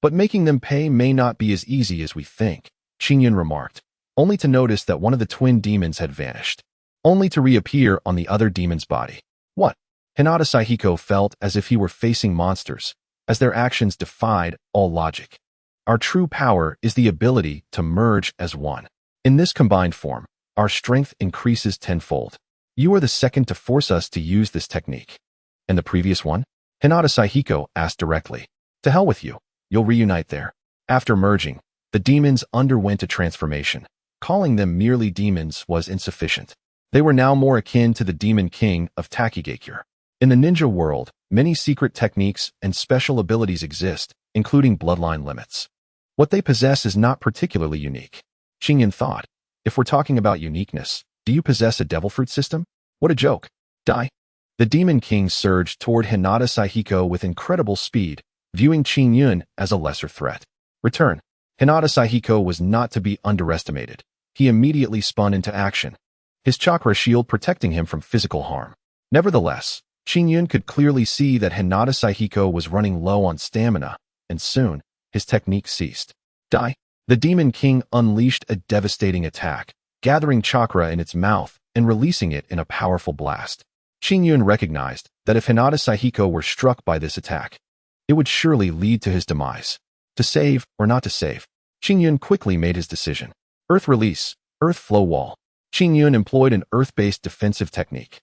Speaker 1: But making them pay may not be as easy as we think, Qingyun remarked, only to notice that one of the twin demons had vanished, only to reappear on the other demon's body. What? Hinata Saihiko felt as if he were facing monsters, as their actions defied all logic. Our true power is the ability to merge as one. In this combined form, our strength increases tenfold. You are the second to force us to use this technique. And the previous one? Hinata Saihiko asked directly. To hell with you. You'll reunite there. After merging, the demons underwent a transformation. Calling them merely demons was insufficient. They were now more akin to the demon king of Takigakure. In the ninja world, many secret techniques and special abilities exist, including bloodline limits. What they possess is not particularly unique. Qingyun thought, if we're talking about uniqueness, do you possess a devil fruit system? What a joke. Die. The demon king surged toward Hinata Saihiko with incredible speed, viewing Qingyun as a lesser threat. Return. Hinata Saihiko was not to be underestimated. He immediately spun into action, his chakra shield protecting him from physical harm. Nevertheless, Qingyun could clearly see that Hinata Saihiko was running low on stamina, and soon, his technique ceased. Die. The demon king unleashed a devastating attack, gathering chakra in its mouth and releasing it in a powerful blast. Qingyun recognized that if Hinata Saihiko were struck by this attack, it would surely lead to his demise. To save or not to save, Qingyun quickly made his decision. Earth release, earth flow wall. Qingyun employed an earth-based defensive technique.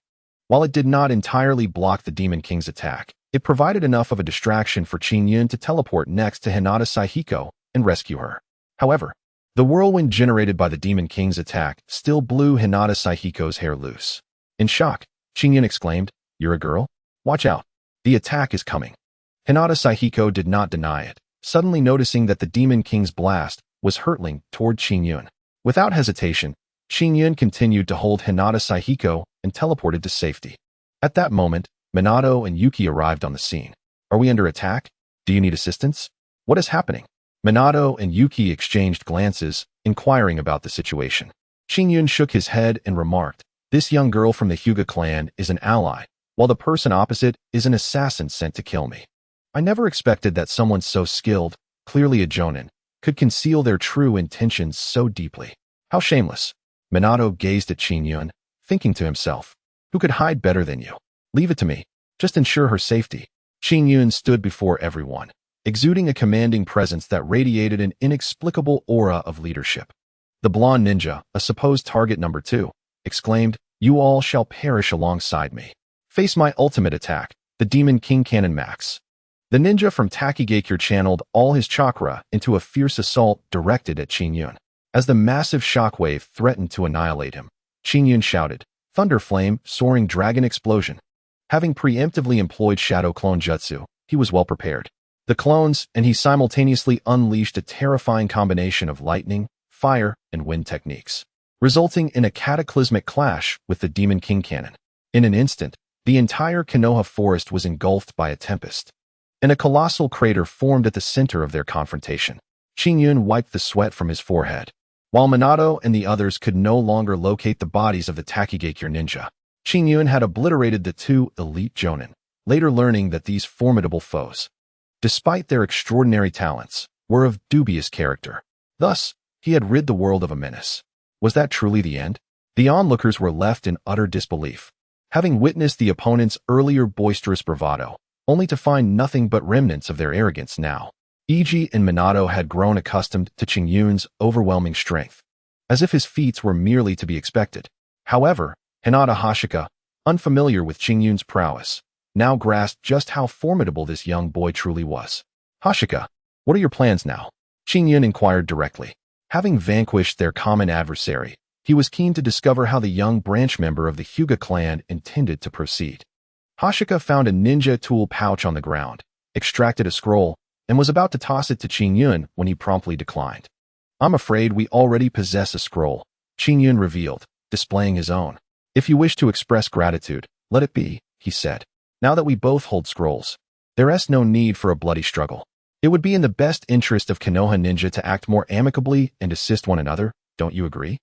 Speaker 1: While it did not entirely block the demon king's attack, it provided enough of a distraction for Qingyun to teleport next to Hinata Saihiko and rescue her. However, the whirlwind generated by the demon king's attack still blew Hinata Saihiko's hair loose. In shock, Qingyun exclaimed, "You're a girl? Watch out. The attack is coming." Hinata Saihiko did not deny it, suddenly noticing that the demon king's blast was hurtling toward Qingyun. Without hesitation, Qingyun continued to hold Hinata Saihiko and teleported to safety. At that moment, Minato and Yuki arrived on the scene. Are we under attack? Do you need assistance? What is happening? Minato and Yuki exchanged glances, inquiring about the situation. Qingyun shook his head and remarked, "This young girl from the Hyuga clan is an ally, while the person opposite is an assassin sent to kill me. I never expected that someone so skilled, clearly a Jonan, could conceal their true intentions so deeply. How shameless." Minato gazed at Qingyun, thinking to himself, "Who could hide better than you? Leave it to me. Just ensure her safety." Qingyun stood before everyone, exuding a commanding presence that radiated an inexplicable aura of leadership. The blonde ninja, a supposed target number 2, exclaimed, "You all shall perish alongside me. Face my ultimate attack, the Demon King Cannon Max." The ninja from Takigakure channeled all his chakra into a fierce assault directed at Qingyun. As the massive shockwave threatened to annihilate him, Qingyun shouted, "Thunder Flame, Soaring Dragon Explosion." Having preemptively employed Shadow Clone Jutsu, he was well prepared. The clones and he simultaneously unleashed a terrifying combination of lightning, fire, and wind techniques, resulting in a cataclysmic clash with the Demon King Cannon. In an instant, the entire Konoha forest was engulfed by a tempest, and a colossal crater formed at the center of their confrontation. Qingyun wiped the sweat from his forehead. While Minato and the others could no longer locate the bodies of the Takigakure ninja, Qingyun had obliterated the 2 elite Jonan, later learning that these formidable foes, despite their extraordinary talents, were of dubious character. Thus, he had rid the world of a menace. Was that truly the end? The onlookers were left in utter disbelief, having witnessed the opponent's earlier boisterous bravado, only to find nothing but remnants of their arrogance now. Iji and Minato had grown accustomed to Qingyun's overwhelming strength, as if his feats were merely to be expected. However, Hinata Hashika, unfamiliar with Qingyun's prowess, now grasped just how formidable this young boy truly was. Hashika, what are your plans now? Qingyun inquired directly. Having vanquished their common adversary, he was keen to discover how the young branch member of the Hyuga clan intended to proceed. Hashika found a ninja tool pouch on the ground, extracted a scroll, and was about to toss it to Qingyun when he promptly declined. I'm afraid we already possess a scroll, Qingyun revealed, displaying his own. If you wish to express gratitude, let it be, he said. Now that we both hold scrolls, there is no need for a bloody struggle. It would be in the best interest of Konoha ninja to act more amicably and assist one another, don't you agree?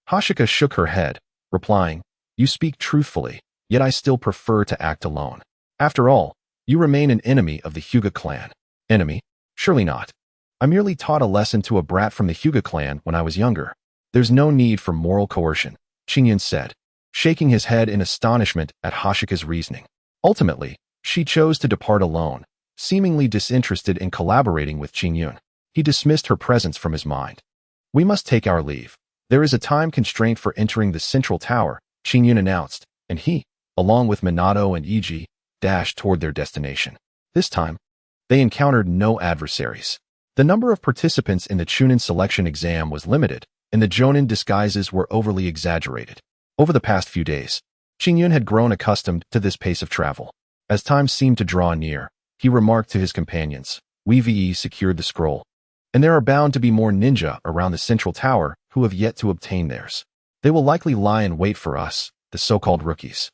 Speaker 1: Hashika shook her head, replying, You speak truthfully, yet I still prefer to act alone. After all, you remain an enemy of the Hyuga clan. Enemy? Surely not. I merely taught a lesson to a brat from the Hyuga clan when I was younger. There's no need for moral coercion, Qingyun said, shaking his head in astonishment at Hashika's reasoning. Ultimately, she chose to depart alone, seemingly disinterested in collaborating with Qingyun. He dismissed her presence from his mind. We must take our leave. There is a time constraint for entering the central tower, Qingyun announced, and he, along with Minato and Iji, dashed toward their destination. This time, they encountered no adversaries. The number of participants in the Chunin selection exam was limited, and the Jonan disguises were overly exaggerated. Over the past few days, Qingyun had grown accustomed to this pace of travel. As time seemed to draw near, he remarked to his companions, We secured the scroll, and there are bound to be more ninja around the central tower who have yet to obtain theirs. They will likely lie in wait for us, the so-called rookies.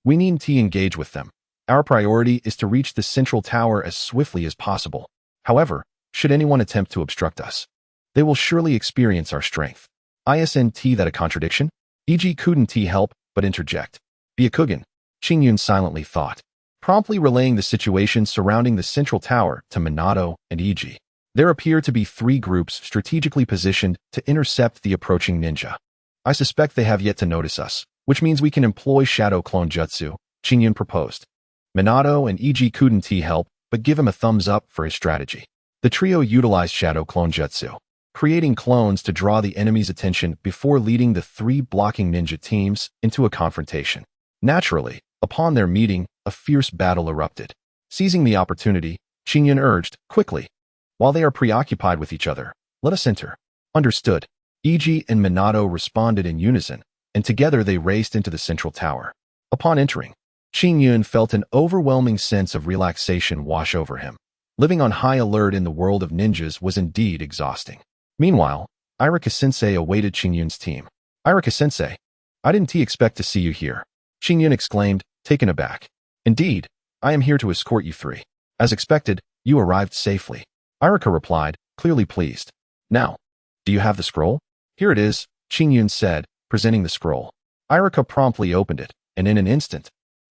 Speaker 1: We need to engage with them. Our priority is to reach the central tower as swiftly as possible. However, should anyone attempt to obstruct us, they will surely experience our strength. Isn't that a contradiction? Iji couldn't help but interject. Byakugan, Qingyun silently thought, promptly relaying the situation surrounding the central tower to Minato and Iji. There appear to be 3 groups strategically positioned to intercept the approaching ninja. I suspect they have yet to notice us, which means we can employ shadow clone jutsu, Qingyun proposed. Minato and Iji couldn't help but give him a thumbs up for his strategy. The trio utilized shadow clone jutsu, creating clones to draw the enemy's attention before leading the 3 blocking ninja teams into a confrontation. Naturally, upon their meeting, a fierce battle erupted. Seizing the opportunity, Qingyun urged, quickly. While they are preoccupied with each other, let us enter. Understood. Iji and Minato responded in unison, and together they raced into the central tower. Upon entering, Qingyun felt an overwhelming sense of relaxation wash over him. Living on high alert in the world of ninjas was indeed exhausting. Meanwhile, Irika-sensei awaited Qingyun's team. Irika-sensei, I didn't expect to see you here, Qingyun exclaimed, taken aback. Indeed, I am here to escort you 3. As expected, you arrived safely. Irika replied, clearly pleased. Now, do you have the scroll? Here it is, Qingyun said, presenting the scroll. Irika promptly opened it, and in an instant,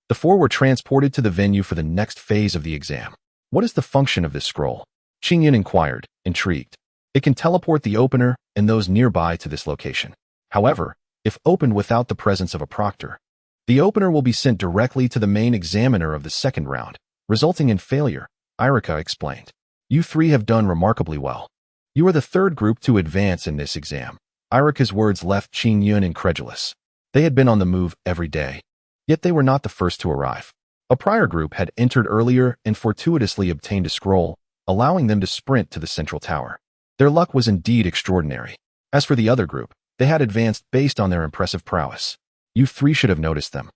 Speaker 1: the 4 were transported to the venue for the next phase of the exam. What is the function of this scroll? Qingyun inquired, intrigued. It can teleport the opener and those nearby to this location. However, if opened without the presence of a proctor, the opener will be sent directly to the main examiner of the second round, resulting in failure, Irika explained. You 3 have done remarkably well. You are the 3rd group to advance in this exam. Irika's words left Qingyun incredulous. They had been on the move every day, yet they were not the first to arrive. A prior group had entered earlier and fortuitously obtained a scroll, allowing them to sprint to the central tower. Their luck was indeed extraordinary. As for the other group, they had advanced based on their impressive prowess. You 3 should have noticed them.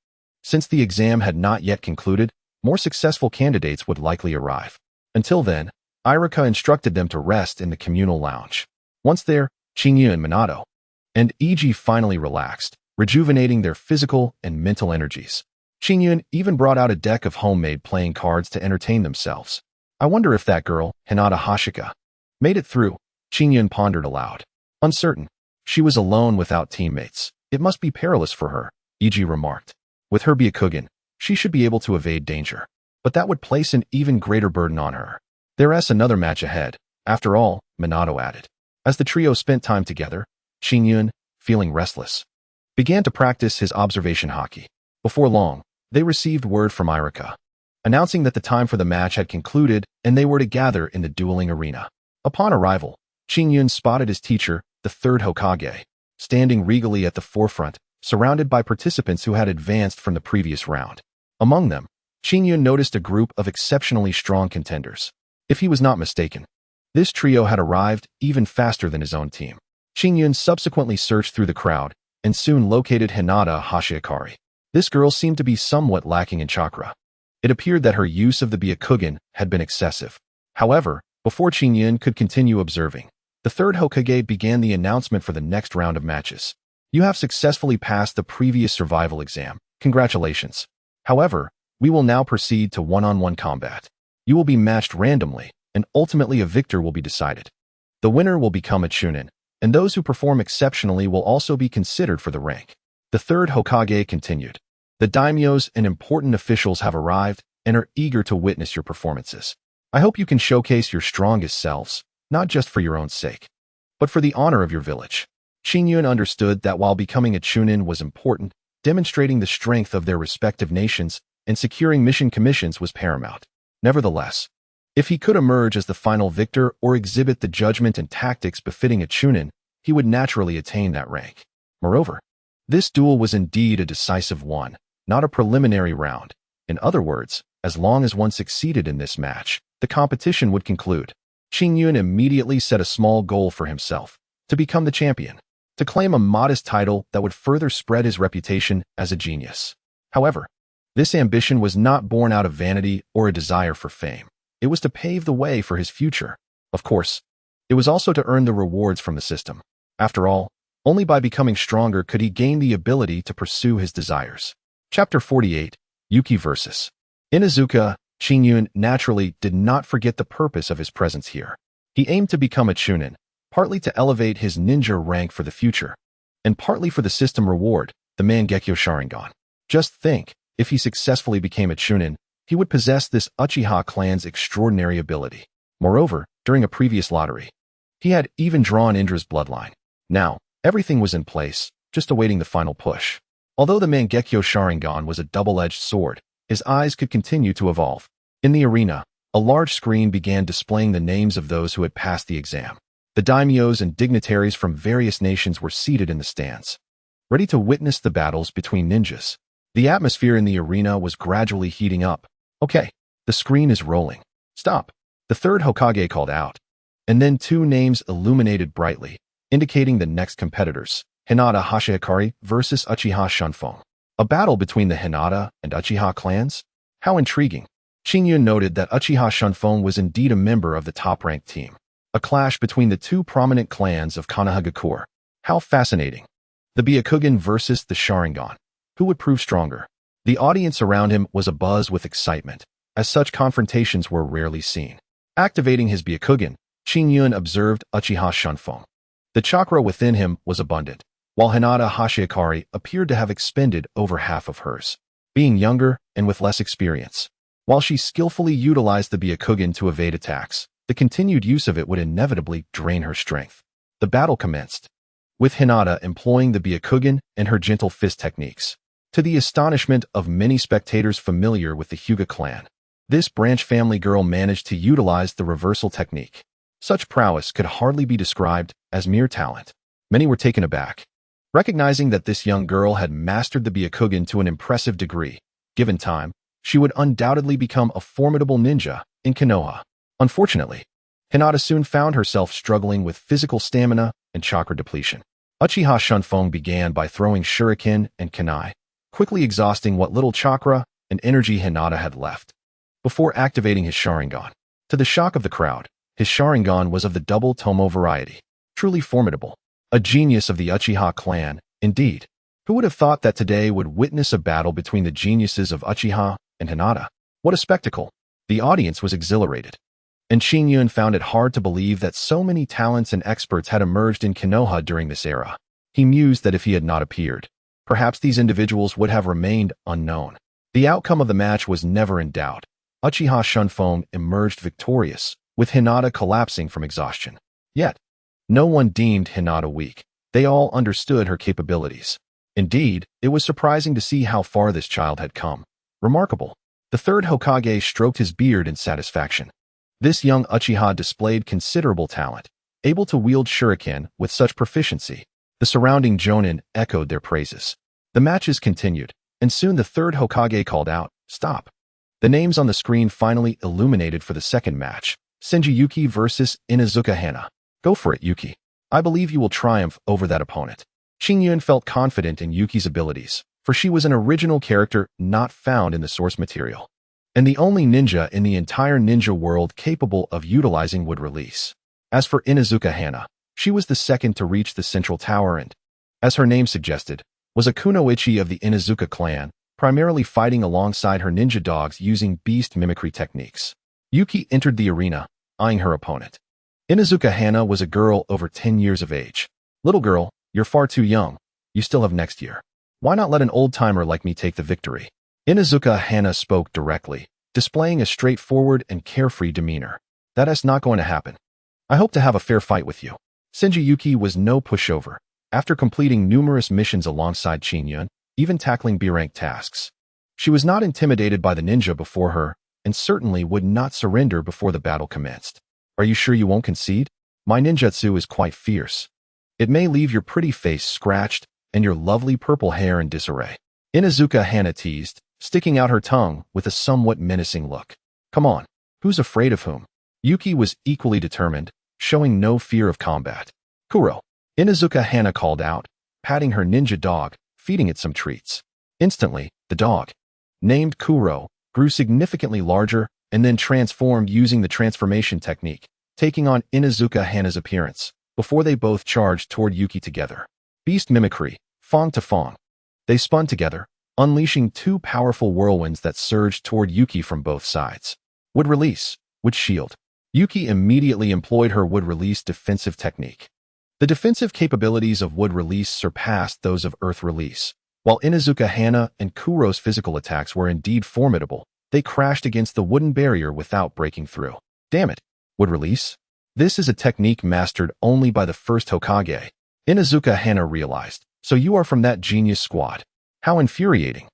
Speaker 1: Since the exam had not yet concluded, more successful candidates would likely arrive. Until then, Irika instructed them to rest in the communal lounge. Once there, Qingyun, Minato, and Iji finally relaxed, rejuvenating their physical and mental energies. Qingyun even brought out a deck of homemade playing cards to entertain themselves. I wonder if that girl, Hinata Hashika, made it through, Qingyun pondered aloud. Uncertain. She was alone without teammates. It must be perilous for her, Iji remarked. With her Byakugan, she should be able to evade danger. But that would place an even greater burden on her. There is another match ahead. After all, Minato added. As the trio spent time together, Qingyun, feeling restless, began to practice his observation haki. Before long, they received word from Irika, announcing that the time for the match had concluded and they were to gather in the dueling arena. Upon arrival, Qingyun spotted his teacher, the 3rd Hokage, standing regally at the forefront, surrounded by participants who had advanced from the previous round. Among them, Qingyun noticed a group of exceptionally strong contenders. If he was not mistaken, this trio had arrived even faster than his own team. Qingyun subsequently searched through the crowd and soon located Hinata Hashiakari. This girl seemed to be somewhat lacking in chakra. It appeared that her use of the Byakugan had been excessive. However, before Qingyun could continue observing, the third Hokage began the announcement for the next round of matches. You have successfully passed the previous survival exam. Congratulations. However, we will now proceed to one-on-one combat. You will be matched randomly, and ultimately a victor will be decided. The winner will become a Chunin, and those who perform exceptionally will also be considered for the rank. The third Hokage continued. The daimyos and important officials have arrived and are eager to witness your performances. I hope you can showcase your strongest selves, not just for your own sake, but for the honor of your village. Qingyun understood that while becoming a Chunin was important, demonstrating the strength of their respective nations and securing mission commissions was paramount. Nevertheless, if he could emerge as the final victor or exhibit the judgment and tactics befitting a Chunin, he would naturally attain that rank. Moreover, this duel was indeed a decisive one, not a preliminary round. In other words, as long as one succeeded in this match, the competition would conclude. Qingyun immediately set a small goal for himself, to become the champion, to claim a modest title that would further spread his reputation as a genius. However, this ambition was not born out of vanity or a desire for fame. It was to pave the way for his future. Of course, it was also to earn the rewards from the system. After all, only by becoming stronger could he gain the ability to pursue his desires. Chapter 48, Yuki vs. Inuzuka. Qingyun naturally did not forget the purpose of his presence here. He aimed to become a Chunin, partly to elevate his ninja rank for the future, and partly for the system reward, the Mangeko Sharingan. Just think, if he successfully became a Chunin, he would possess this Uchiha clan's extraordinary ability. Moreover, during a previous lottery, he had even drawn Indra's bloodline. Now, everything was in place, just awaiting the final push. Although the Mangeko Sharingan was a double-edged sword, his eyes could continue to evolve. In the arena, a large screen began displaying the names of those who had passed the exam. The daimyos and dignitaries from various nations were seated in the stands, ready to witness the battles between ninjas. The atmosphere in the arena was gradually heating up. Okay, the screen is rolling. Stop. The third Hokage called out. And then two names illuminated brightly, indicating the next competitors. Hinata Hashiakari versus Uchiha Shunfeng. A battle between the Hinata and Uchiha clans? How intriguing. Qingyun noted that Uchiha Shunfeng was indeed a member of the top-ranked team. A clash between the two prominent clans of Konoha. How fascinating. The Byakugan versus the Sharingan. Who would prove stronger? The audience around him was abuzz with excitement, as such confrontations were rarely seen. Activating his Byakugan, Qingyun observed Uchiha Shunfeng. The chakra within him was abundant, while Hinata Hashiakari appeared to have expended over half of hers. Being younger and with less experience, while she skillfully utilized the Byakugan to evade attacks, the continued use of it would inevitably drain her strength. The battle commenced, with Hinata employing the Byakugan and her gentle fist techniques. To the astonishment of many spectators familiar with the Hyuga clan, this branch family girl managed to utilize the reversal technique. Such prowess could hardly be described as mere talent. Many were taken aback, recognizing that this young girl had mastered the Byakugan to an impressive degree. Given time, she would undoubtedly become a formidable ninja in Konoha. Unfortunately, Hinata soon found herself struggling with physical stamina and chakra depletion. Uchiha Shunfeng began by throwing shuriken and kunai, quickly exhausting what little chakra and energy Hinata had left, before activating his Sharingan. To the shock of the crowd, his Sharingan was of the double tomo variety, truly formidable. A genius of the Uchiha clan, indeed. Who would have thought that today would witness a battle between the geniuses of Uchiha and Hinata? What a spectacle! The audience was exhilarated, and Qingyun found it hard to believe that so many talents and experts had emerged in Konoha during this era. He mused that if he had not appeared, perhaps these individuals would have remained unknown. The outcome of the match was never in doubt. Uchiha Shunfeng emerged victorious, with Hinata collapsing from exhaustion. Yet, no one deemed Hinata weak. They all understood her capabilities. Indeed, it was surprising to see how far this child had come. Remarkable. The third Hokage stroked his beard in satisfaction. This young Uchiha displayed considerable talent, able to wield shuriken with such proficiency. The surrounding Jonan echoed their praises. The matches continued, and soon the third Hokage called out, "Stop." The names on the screen finally illuminated for the second match. Senju Yuki versus Inuzuka Hana. Go for it, Yuki. I believe you will triumph over that opponent. Qingyun felt confident in Yuki's abilities, for she was an original character not found in the source material, and the only ninja in the entire ninja world capable of utilizing wood release. As for Inuzuka Hana, she was the second to reach the central tower and, as her name suggested, was a kunoichi of the Inuzuka clan, primarily fighting alongside her ninja dogs using beast mimicry techniques. Yuki entered the arena, eyeing her opponent. Inuzuka Hana was a girl over 10 years of age. Little girl, you're far too young. You still have next year. Why not let an old-timer like me take the victory? Inuzuka Hana spoke directly, displaying a straightforward and carefree demeanor. That is not going to happen. I hope to have a fair fight with you. Senju Yuki was no pushover. After completing numerous missions alongside Qingyun, even tackling B-rank tasks, she was not intimidated by the ninja before her, and certainly would not surrender before the battle commenced. Are you sure you won't concede? My ninjutsu is quite fierce. It may leave your pretty face scratched and your lovely purple hair in disarray. Inuzuka Hana teased, sticking out her tongue with a somewhat menacing look. Come on, who's afraid of whom? Yuki was equally determined, showing no fear of combat. Kuro. Inuzuka Hana called out, patting her ninja dog, feeding it some treats. Instantly, the dog, named Kuro, grew significantly larger and then transformed using the transformation technique, taking on Inuzuka Hana's appearance, before they both charged toward Yuki together. Beast mimicry, Fong to Fong. They spun together, unleashing two powerful whirlwinds that surged toward Yuki from both sides. Wood release, wood shield. Yuki immediately employed her wood release defensive technique. The defensive capabilities of wood release surpassed those of earth release. While Inuzuka Hana and Kuro's physical attacks were indeed formidable, they crashed against the wooden barrier without breaking through. Damn it. Wood release? This is a technique mastered only by the first Hokage. Inuzuka Hana realized. So you are from that genius squad. How infuriating.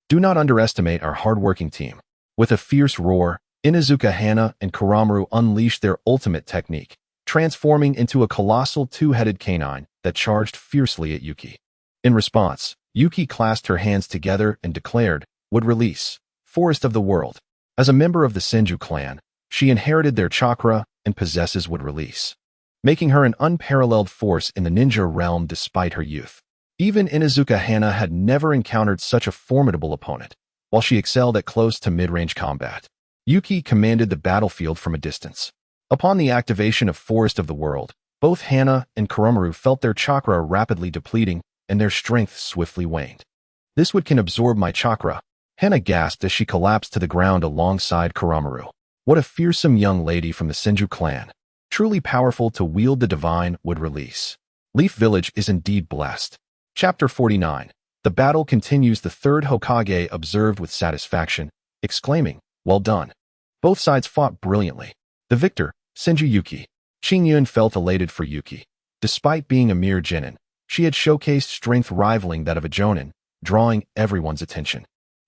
Speaker 1: Do not underestimate our hardworking team. With a fierce roar, Inuzuka Hana and Kuramaru unleashed their ultimate technique, transforming into a colossal two-headed canine that charged fiercely at Yuki. In response, Yuki clasped her hands together and declared, Wood release, forest of the world. As a member of the Senju clan, she inherited their chakra and possesses wood release, making her an unparalleled force in the ninja realm despite her youth. Even Inuzuka Hana had never encountered such a formidable opponent, while she excelled at close to mid-range combat. Yuki commanded the battlefield from a distance. Upon the activation of Forest of the World, both Hana and Kuramaru felt their chakra rapidly depleting and their strength swiftly waned. This wood can absorb my chakra. Hana gasped as she collapsed to the ground alongside Kuramaru. What a fearsome young lady from the Senju clan. Truly powerful to wield the divine wood release. Leaf Village is indeed blessed. Chapter 49. The battle continues. The third Hokage observed with satisfaction, exclaiming, well done. Both sides fought brilliantly. The victor, Senju Yuki. Qingyun felt elated for Yuki. Despite being a mere genin, she had showcased strength rivaling that of a Jonan, drawing everyone's attention.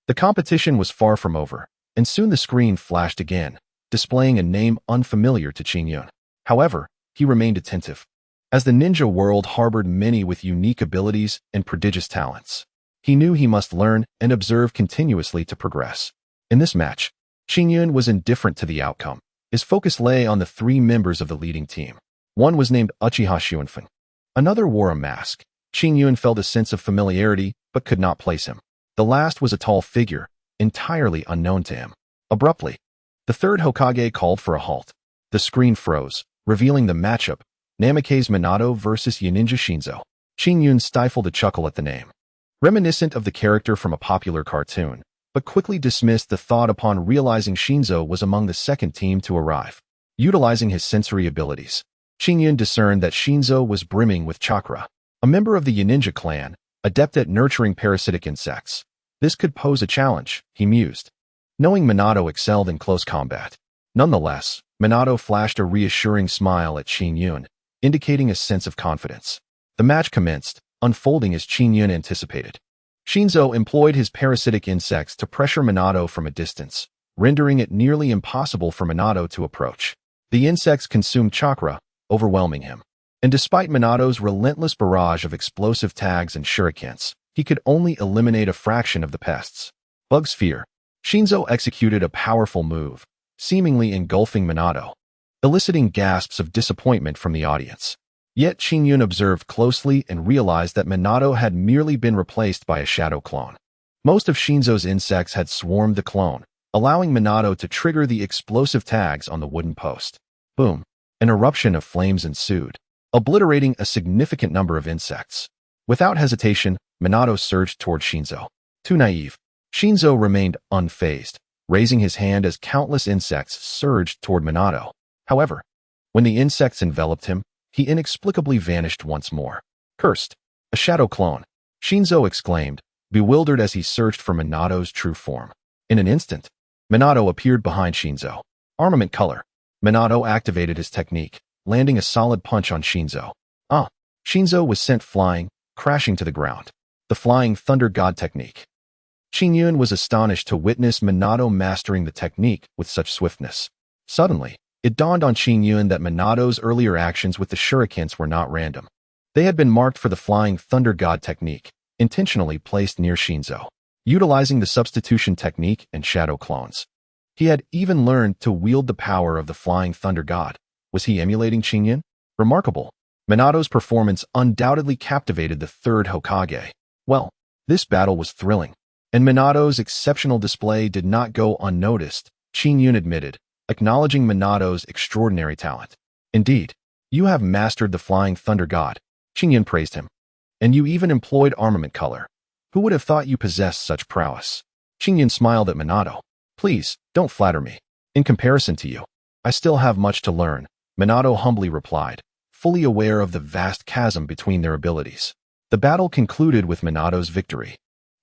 Speaker 1: The competition was far from over, and soon the screen flashed again, displaying a name unfamiliar to Qingyun. However, he remained attentive, as the ninja world harbored many with unique abilities and prodigious talents. He knew he must learn and observe continuously to progress. In this match, Qingyun was indifferent to the outcome. His focus lay on the three members of the leading team. One was named Uchiha Shuinfen. Another wore a mask. Qingyun felt a sense of familiarity, but could not place him. The last was a tall figure, entirely unknown to him. Abruptly, the third Hokage called for a halt. The screen froze, revealing the matchup, Namake's Minato versus Yaninja Shinzo. Qingyun stifled a chuckle at the name, reminiscent of the character from a popular cartoon, but quickly dismissed the thought upon realizing Shinzo was among the second team to arrive. Utilizing his sensory abilities, Qingyun discerned that Shinzo was brimming with chakra. A member of the Yaninja clan, adept at nurturing parasitic insects. This could pose a challenge, he mused, knowing Minato excelled in close combat. Nonetheless, Minato flashed a reassuring smile at Qingyun, indicating a sense of confidence. The match commenced, unfolding as Qingyun anticipated. Shinzo employed his parasitic insects to pressure Minato from a distance, rendering it nearly impossible for Minato to approach. The insects consumed chakra, overwhelming him. And despite Minato's relentless barrage of explosive tags and shurikens, he could only eliminate a fraction of the pests. Bug Sphere. Shinzo executed a powerful move, seemingly engulfing Minato, eliciting gasps of disappointment from the audience. Yet Qingyun observed closely and realized that Minato had merely been replaced by a shadow clone. Most of Shinzo's insects had swarmed the clone, allowing Minato to trigger the explosive tags on the wooden post. Boom! An eruption of flames ensued, obliterating a significant number of insects. Without hesitation, Minato surged toward Shinzo. Too naive, Shinzo remained unfazed, raising his hand as countless insects surged toward Minato. However, when the insects enveloped him, he inexplicably vanished once more. Cursed! A shadow clone! Shinzo exclaimed, bewildered as he searched for Minato's true form. In an instant, Minato appeared behind Shinzo. Armament color. Minato activated his technique, landing a solid punch on Shinzo. Shinzo was sent flying, crashing to the ground. The Flying Thunder God technique. Qingyun was astonished to witness Minato mastering the technique with such swiftness. Suddenly, it dawned on Qingyun that Minato's earlier actions with the shurikens were not random. They had been marked for the Flying Thunder God technique, intentionally placed near Shinzo, utilizing the substitution technique and shadow clones. He had even learned to wield the power of the Flying Thunder God. Was he emulating Qingyun? Remarkable. Minato's performance undoubtedly captivated the third Hokage. Well, this battle was thrilling, and Minato's exceptional display did not go unnoticed, Qingyun admitted, acknowledging Minato's extraordinary talent. Indeed, you have mastered the Flying Thunder God, Qingyun praised him. And you even employed armament color. Who would have thought you possessed such prowess? Qingyun smiled at Minato. Please, don't flatter me. In comparison to you, I still have much to learn, Minato humbly replied, fully aware of the vast chasm between their abilities. The battle concluded with Minato's victory.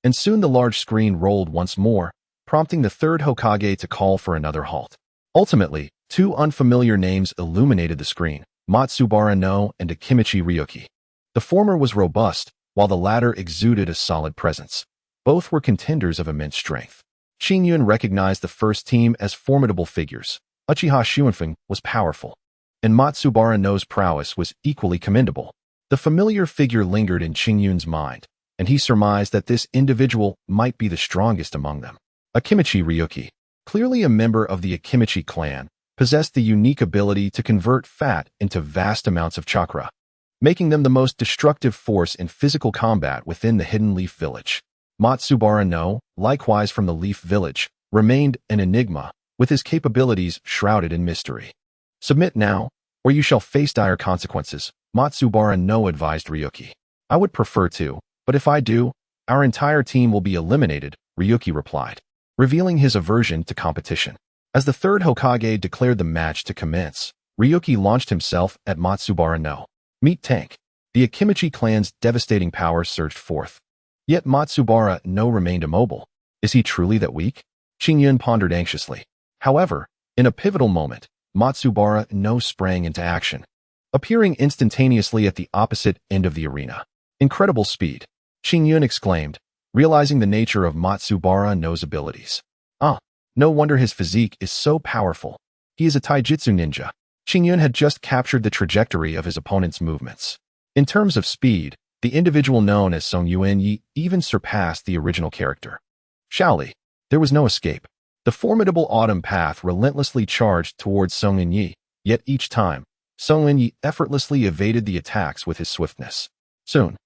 Speaker 1: And soon the large screen rolled once more, prompting the third Hokage to call for another halt. Ultimately, two unfamiliar names illuminated the screen, Matsubara no and Akimichi Ryuki. The former was robust, while the latter exuded a solid presence. Both were contenders of immense strength. Qingyun recognized the first team as formidable figures. Uchiha Shuinfeng was powerful, and Matsubara no's prowess was equally commendable. The familiar figure lingered in Qingyun's mind, and he surmised that this individual might be the strongest among them. Akimichi Ryuki, clearly a member of the Akimichi clan, possessed the unique ability to convert fat into vast amounts of chakra, making them the most destructive force in physical combat within the Hidden Leaf Village. Matsubara no, likewise from the Leaf Village, remained an enigma, with his capabilities shrouded in mystery. Submit now, or you shall face dire consequences, Matsubara no advised Ryuki. I would prefer to, but if I do, our entire team will be eliminated, Ryuki replied, revealing his aversion to competition. As the third Hokage declared the match to commence, Ryuki launched himself at Matsubara no. Meet Tank. The Akimichi clan's devastating power surged forth. Yet Matsubara no remained immobile. Is he truly that weak? Qingyun pondered anxiously. However, in a pivotal moment, Matsubara no sprang into action, appearing instantaneously at the opposite end of the arena. Incredible speed, Qingyun exclaimed, realizing the nature of Matsubara no's abilities. No wonder his physique is so powerful. He is a taijutsu ninja. Qingyun had just captured the trajectory of his opponent's movements. In terms of speed, the individual known as Song Yuan-Yi even surpassed the original character. Shaoli. There was no escape. The formidable autumn path relentlessly charged towards Song Yuan-Yi, yet each time, Song Yuan-Yi effortlessly evaded the attacks with his swiftness. Soon,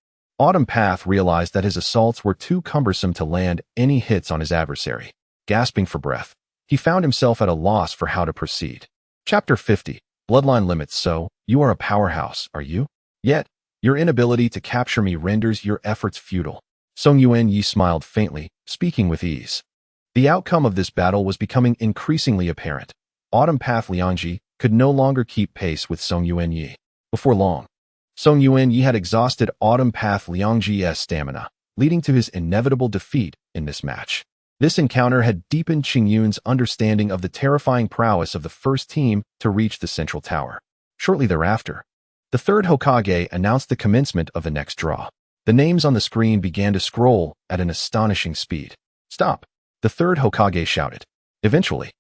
Speaker 1: Autumn Path realized that his assaults were too cumbersome to land any hits on his adversary. Gasping for breath, he found himself at a loss for how to proceed. Chapter 50. Bloodline Limits. So, you are a powerhouse, are you? Yet, your inability to capture me renders your efforts futile. Song Yuan-Yi smiled faintly, speaking with ease. The outcome of this battle was becoming increasingly apparent. Autumn Path Liangji could no longer keep pace with Song Yuan-Yi. Before long, Song Yuan-Yi had exhausted Autumn Path Liangji's stamina, leading to his inevitable defeat in this match. This encounter had deepened Qingyun's understanding of the terrifying prowess of the first team to reach the central tower. Shortly thereafter, the third Hokage announced the commencement of the next draw. The names on the screen began to scroll at an astonishing speed. Stop! The third Hokage shouted. Eventually,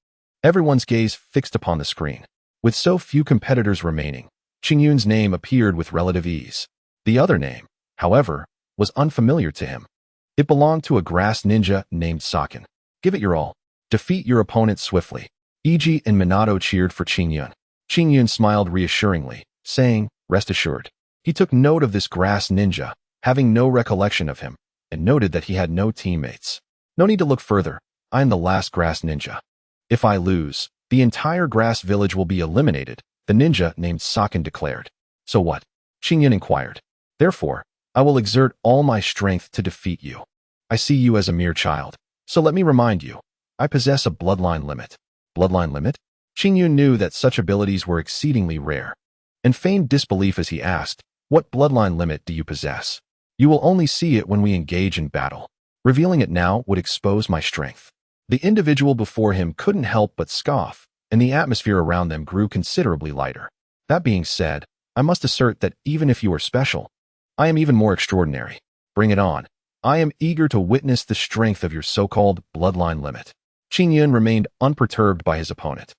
Speaker 1: everyone's gaze fixed upon the screen. With so few competitors remaining, Qingyun's name appeared with relative ease. The other name, however, was unfamiliar to him. It belonged to a grass ninja named Saken. Give it your all. Defeat your opponent swiftly. Iji and Minato cheered for Qingyun. Qingyun smiled reassuringly, saying, rest assured. He took note of this grass ninja, having no recollection of him, and noted that he had no teammates. No need to look further. I am the last grass ninja. If I lose, the entire grass village will be eliminated, the ninja named Sasuke declared. So what? Qingyun inquired. Therefore, I will exert all my strength to defeat you. I see you as a mere child, so let me remind you. I possess a bloodline limit. Bloodline limit? Qingyun knew that such abilities were exceedingly rare, and feigned disbelief as he asked, what bloodline limit do you possess? You will only see it when we engage in battle. Revealing it now would expose my strength. The individual before him couldn't help but scoff, and the atmosphere around them grew considerably lighter. That being said, I must assert that even if you are special, I am even more extraordinary. Bring it on. I am eager to witness the strength of your so-called bloodline limit. Qingyun remained unperturbed by his opponent.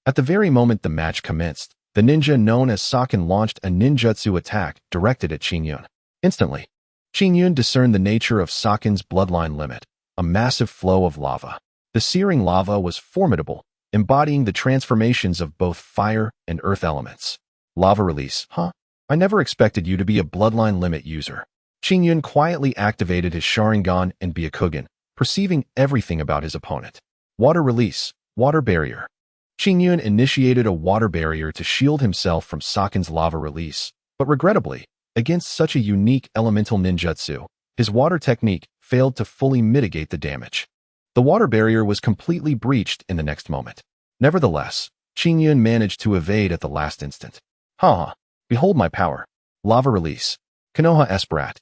Speaker 1: At the very moment the match commenced, the ninja known as Sasuke launched a ninjutsu attack directed at Qingyun. Instantly, Qingyun discerned the nature of Sasuke's bloodline limit, a massive flow of lava. The searing lava was formidable, embodying the transformations of both fire and earth elements. Lava release, huh? I never expected you to be a bloodline limit user. Qingyun quietly activated his Sharingan and Byakugan, perceiving everything about his opponent. Water release, water barrier. Qingyun initiated a water barrier to shield himself from Sasuke's lava release, but regrettably, against such a unique elemental ninjutsu, his water technique failed to fully mitigate the damage. The water barrier was completely breached in the next moment. Nevertheless, Qingyun managed to evade at the last instant. Ha! Behold my power. Lava release. Konoha Esprat.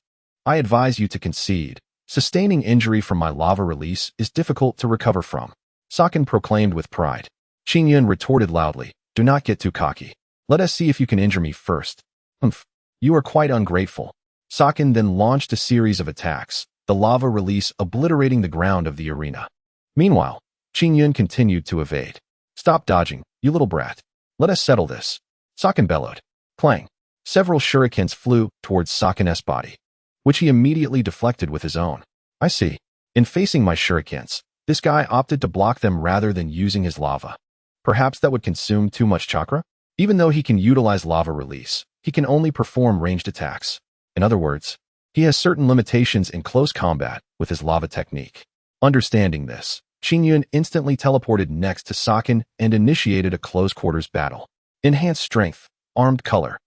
Speaker 1: I advise you to concede. Sustaining injury from my lava release is difficult to recover from. Sasuke proclaimed with pride. Qingyun retorted loudly, do not get too cocky. Let us see if you can injure me first. Humph. You are quite ungrateful. Sasuke then launched a series of attacks, the lava release obliterating the ground of the arena. Meanwhile, Qingyun continued to evade. Stop dodging, you little brat. Let us settle this. Sasuke bellowed. Clang. Several shurikens flew towards Sasuke's body, which he immediately deflected with his own. I see. In facing my shurikens, this guy opted to block them rather than using his lava. Perhaps that would consume too much chakra? Even though he can utilize lava release, he can only perform ranged attacks. In other words, he has certain limitations in close combat with his lava technique. Understanding this, Qingyun instantly teleported next to Sasuke and initiated a close-quarters battle. Enhanced strength, armed color.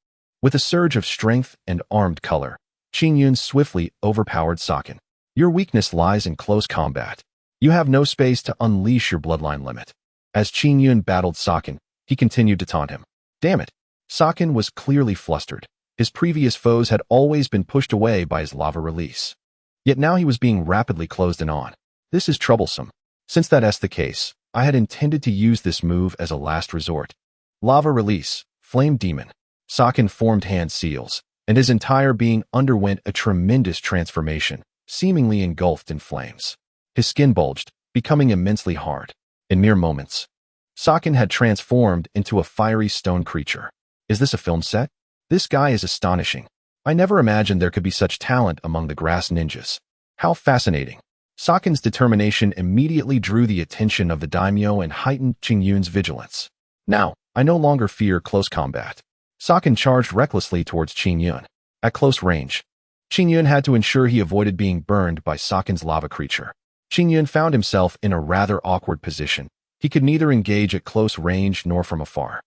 Speaker 1: With a surge of strength and armed color, Qingyun swiftly overpowered Sasuke. Your weakness lies in close combat. You have no space to unleash your bloodline limit. As Qingyun battled Sasuke, he continued to taunt him. Damn it! Sasuke was clearly flustered. His previous foes had always been pushed away by his lava release. Yet now he was being rapidly closed in on. This is troublesome. Since that's the case, I had intended to use this move as a last resort. Lava release, flame demon. Sasuke formed hand seals, and his entire being underwent a tremendous transformation, seemingly engulfed in flames. His skin bulged, becoming immensely hard. In mere moments, Sasuke had transformed into a fiery stone creature. Is this a film set? This guy is astonishing. I never imagined there could be such talent among the grass ninjas. How fascinating. Sasuke's determination immediately drew the attention of the daimyo and heightened Qingyun's vigilance. Now, I no longer fear close combat. Sasuke charged recklessly towards Qingyun. At close range, Qingyun had to ensure he avoided being burned by Sasuke's lava creature. Qingyun found himself in a rather awkward position. He could neither engage at close range nor from afar.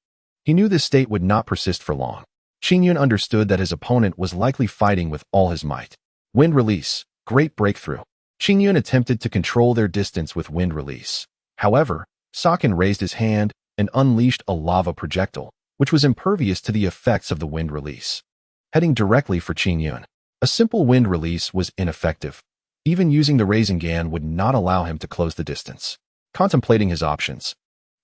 Speaker 1: He knew this state would not persist for long. Qingyun understood that his opponent was likely fighting with all his might. Wind release, great breakthrough. Qingyun attempted to control their distance with wind release. However, Sasuke raised his hand and unleashed a lava projectile, which was impervious to the effects of the wind release. Heading directly for Qingyun, a simple wind release was ineffective. Even using the Rasengan would not allow him to close the distance. Contemplating his options,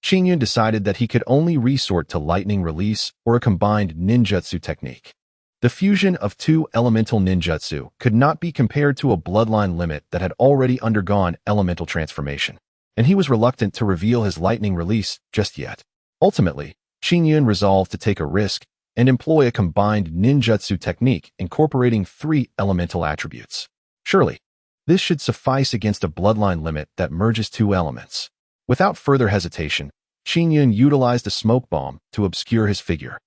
Speaker 1: Qingyun decided that he could only resort to lightning release or a combined ninjutsu technique. The fusion of two elemental ninjutsu could not be compared to a bloodline limit that had already undergone elemental transformation, and he was reluctant to reveal his lightning release just yet. Ultimately, Qingyun resolved to take a risk and employ a combined ninjutsu technique incorporating 3 elemental attributes. Surely, this should suffice against a bloodline limit that merges 2 elements. Without further hesitation, Qingyun utilized a smoke bomb to obscure his figure,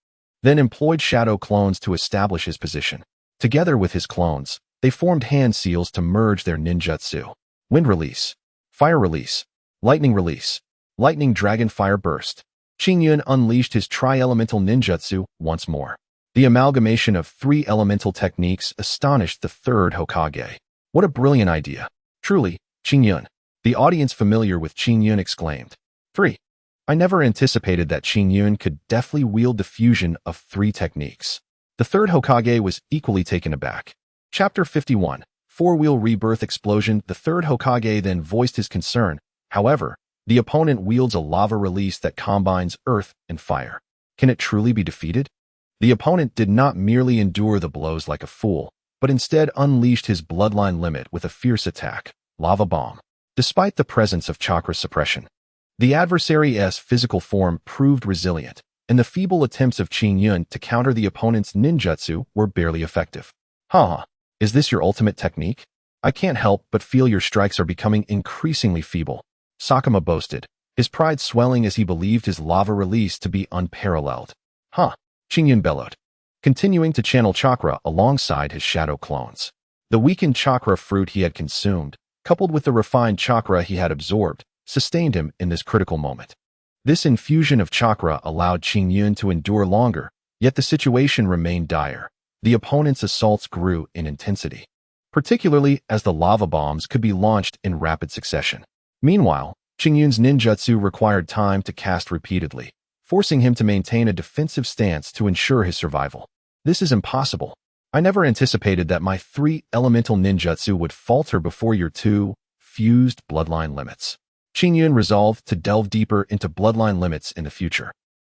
Speaker 1: then employed shadow clones to establish his position. Together with his clones, they formed hand seals to merge their ninjutsu. Wind release, fire release, lightning dragon fire burst. Qingyun unleashed his tri-elemental ninjutsu once more. The amalgamation of 3 elemental techniques astonished the third Hokage. What a brilliant idea. Truly, Qingyun. The audience familiar with Qingyun exclaimed. 3. I never anticipated that Qingyun could deftly wield the fusion of 3 techniques. The third Hokage was equally taken aback. Chapter 51, Four-Wheel Rebirth Explosion. The third Hokage then voiced his concern. However, the opponent wields a lava release that combines earth and fire. Can it truly be defeated? The opponent did not merely endure the blows like a fool, but instead unleashed his bloodline limit with a fierce attack, Lava Bomb. Despite the presence of chakra suppression, the adversary's physical form proved resilient, and the feeble attempts of Qingyun to counter the opponent's ninjutsu were barely effective. Haha, is this your ultimate technique? I can't help but feel your strikes are becoming increasingly feeble, Sakuma boasted, his pride swelling as he believed his lava release to be unparalleled. Qingyun bellowed, continuing to channel chakra alongside his shadow clones. The weakened chakra fruit he had consumed, coupled with the refined chakra he had absorbed, sustained him in this critical moment. This infusion of chakra allowed Qingyun to endure longer, yet the situation remained dire. The opponent's assaults grew in intensity, particularly as the lava bombs could be launched in rapid succession. Meanwhile, Qingyun's ninjutsu required time to cast repeatedly, forcing him to maintain a defensive stance to ensure his survival. This is impossible. I never anticipated that my 3 elemental ninjutsu would falter before your 2 fused bloodline limits. Qingyun resolved to delve deeper into bloodline limits in the future.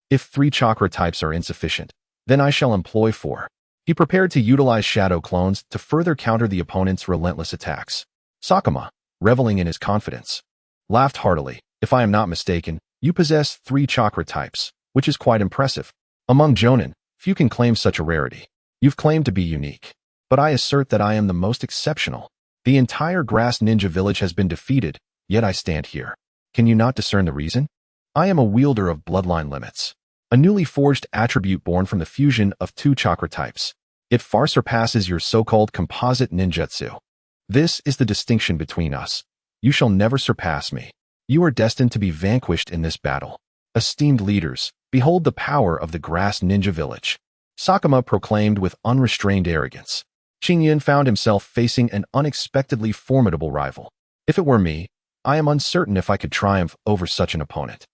Speaker 1: If 3 chakra types are insufficient, then I shall employ 4. He prepared to utilize shadow clones to further counter the opponent's relentless attacks. Sakuma, reveling in his confidence, laughed heartily. If I am not mistaken, you possess 3 chakra types, which is quite impressive. Among Jonan, few can claim such a rarity. You've claimed to be unique, but I assert that I am the most exceptional. The entire grass ninja village has been defeated, yet I stand here. Can you not discern the reason? I am a wielder of bloodline limits, a newly forged attribute born from the fusion of 2 chakra types. It far surpasses your so-called composite ninjutsu. This is the distinction between us. You shall never surpass me. You are destined to be vanquished in this battle. Esteemed leaders, behold the power of the grass ninja village, Sakuma proclaimed with unrestrained arrogance. Qingyun found himself facing an unexpectedly formidable rival. If it were me, I am uncertain if I could triumph over such an opponent,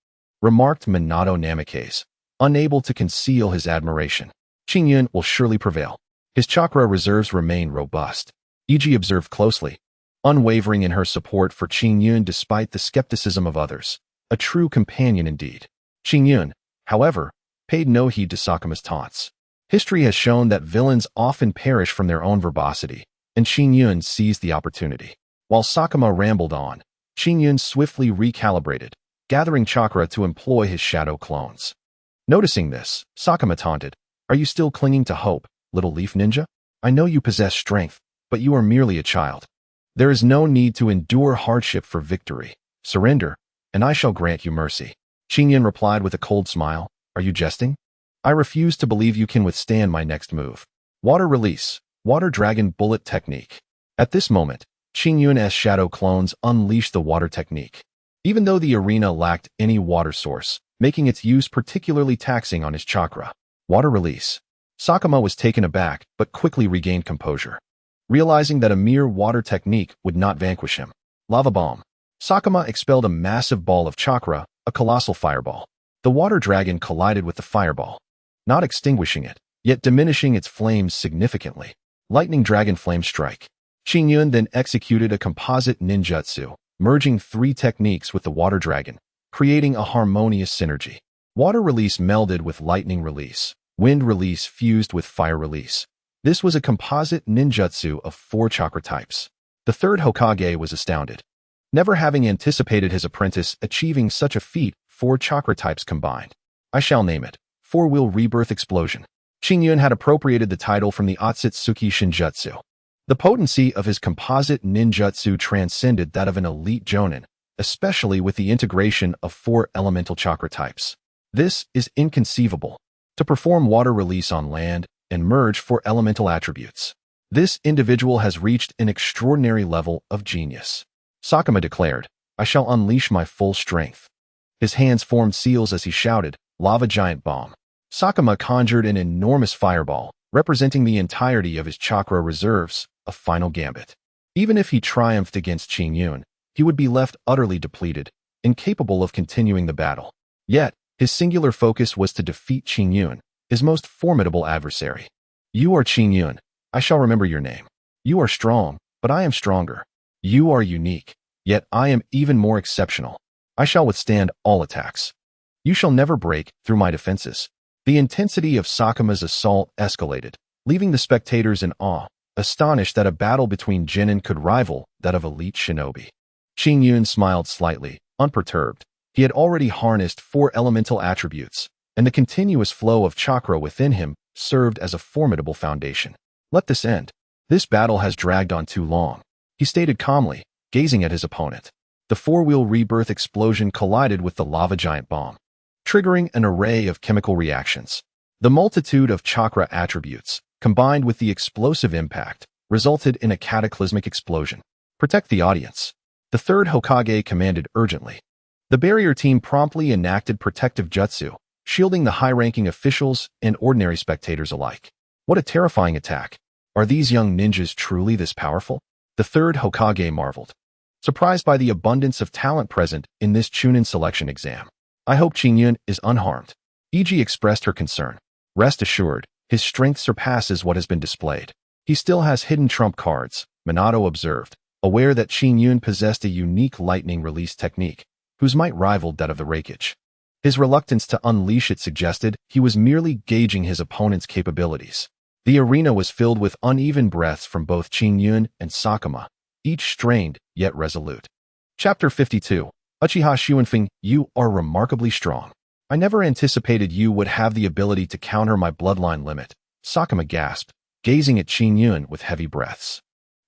Speaker 1: remarked Minato Namikaze, unable to conceal his admiration. Qingyun will surely prevail. His chakra reserves remain robust. Iji observed closely, unwavering in her support for Qingyun despite the skepticism of others. A true companion indeed. Qingyun, however, paid no heed to Sakuma's taunts. History has shown that villains often perish from their own verbosity, and Qingyun seized the opportunity. While Sakuma rambled on, Qingyun swiftly recalibrated, gathering chakra to employ his shadow clones. Noticing this, Sakuma taunted, "Are you still clinging to hope, little leaf ninja? I know you possess strength, but you are merely a child. There is no need to endure hardship for victory. Surrender, and I shall grant you mercy." Qingyun replied with a cold smile, "Are you jesting? I refuse to believe you can withstand my next move." Water release, water dragon bullet technique. At this moment, Qingyun's shadow clones unleashed the water technique. Even though the arena lacked any water source, making its use particularly taxing on his chakra. Water release. Sakuma was taken aback, but quickly regained composure, realizing that a mere water technique would not vanquish him. Lava Bomb. Sakuma expelled a massive ball of chakra, a colossal fireball. The water dragon collided with the fireball, not extinguishing it, yet diminishing its flames significantly. Lightning Dragon Flame Strike. Qingyun then executed a composite ninjutsu, merging 3 techniques with the water dragon, creating a harmonious synergy. Water release melded with lightning release. Wind release fused with fire release. This was a composite ninjutsu of 4 chakra types. The third Hokage was astounded, never having anticipated his apprentice achieving such a feat. 4 chakra types combined. I shall name it Four-Wheel Rebirth Explosion. Qingyun had appropriated the title from the Otsutsuki Shinjutsu. The potency of his composite ninjutsu transcended that of an elite Jonan, especially with the integration of 4 elemental chakra types. This is inconceivable. To perform water release on land and merge 4 elemental attributes. This individual has reached an extraordinary level of genius. Sakuma declared, I shall unleash my full strength. His hands formed seals as he shouted, Lava Giant Bomb. Sakuma conjured an enormous fireball, representing the entirety of his chakra reserves, a final gambit. Even if he triumphed against Qingyun, he would be left utterly depleted, incapable of continuing the battle. Yet, his singular focus was to defeat Qingyun, his most formidable adversary. You are Qingyun. I shall remember your name. You are strong, but I am stronger. You are unique, yet I am even more exceptional. I shall withstand all attacks. You shall never break through my defenses. The intensity of Sakuma's assault escalated, leaving the spectators in awe, astonished that a battle between genin could rival that of elite shinobi. Qingyun smiled slightly, unperturbed. He had already harnessed 4 elemental attributes, and the continuous flow of chakra within him served as a formidable foundation. Let this end. This battle has dragged on too long, he stated calmly, gazing at his opponent. The 4-wheel rebirth explosion collided with the lava giant bomb, triggering an array of chemical reactions. The multitude of chakra attributes, combined with the explosive impact, resulted in a cataclysmic explosion. Protect the audience. The 3rd Hokage commanded urgently. The barrier team promptly enacted protective jutsu, shielding the high-ranking officials and ordinary spectators alike. What a terrifying attack. Are these young ninjas truly this powerful? The 3rd Hokage marveled, surprised by the abundance of talent present in this Chunin selection exam. I hope Qingyun is unharmed. Iji expressed her concern. Rest assured, his strength surpasses what has been displayed. He still has hidden trump cards, Minato observed, aware that Qingyun possessed a unique lightning release technique, whose might rivaled that of the Reikage. His reluctance to unleash it suggested he was merely gauging his opponent's capabilities. The arena was filled with uneven breaths from both Qingyun and Sakuma, each strained yet resolute. Chapter 52. Uchiha Shuanfeng, you are remarkably strong. I never anticipated you would have the ability to counter my bloodline limit, Sakuma gasped, gazing at Qingyun with heavy breaths.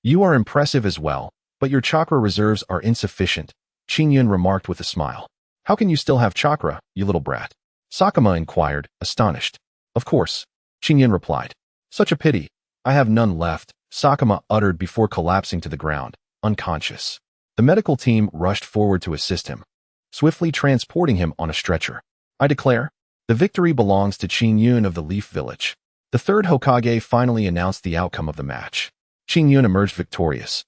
Speaker 1: You are impressive as well, but your chakra reserves are insufficient, Qingyun remarked with a smile. How can you still have chakra, you little brat? Sakuma inquired, astonished. Of course, Qingyun replied. Such a pity. I have none left, Sakuma uttered before collapsing to the ground, unconscious. The medical team rushed forward to assist him, swiftly transporting him on a stretcher. I declare, the victory belongs to Qingyun of the Leaf Village. The 3rd Hokage finally announced the outcome of the match. Qingyun emerged victorious.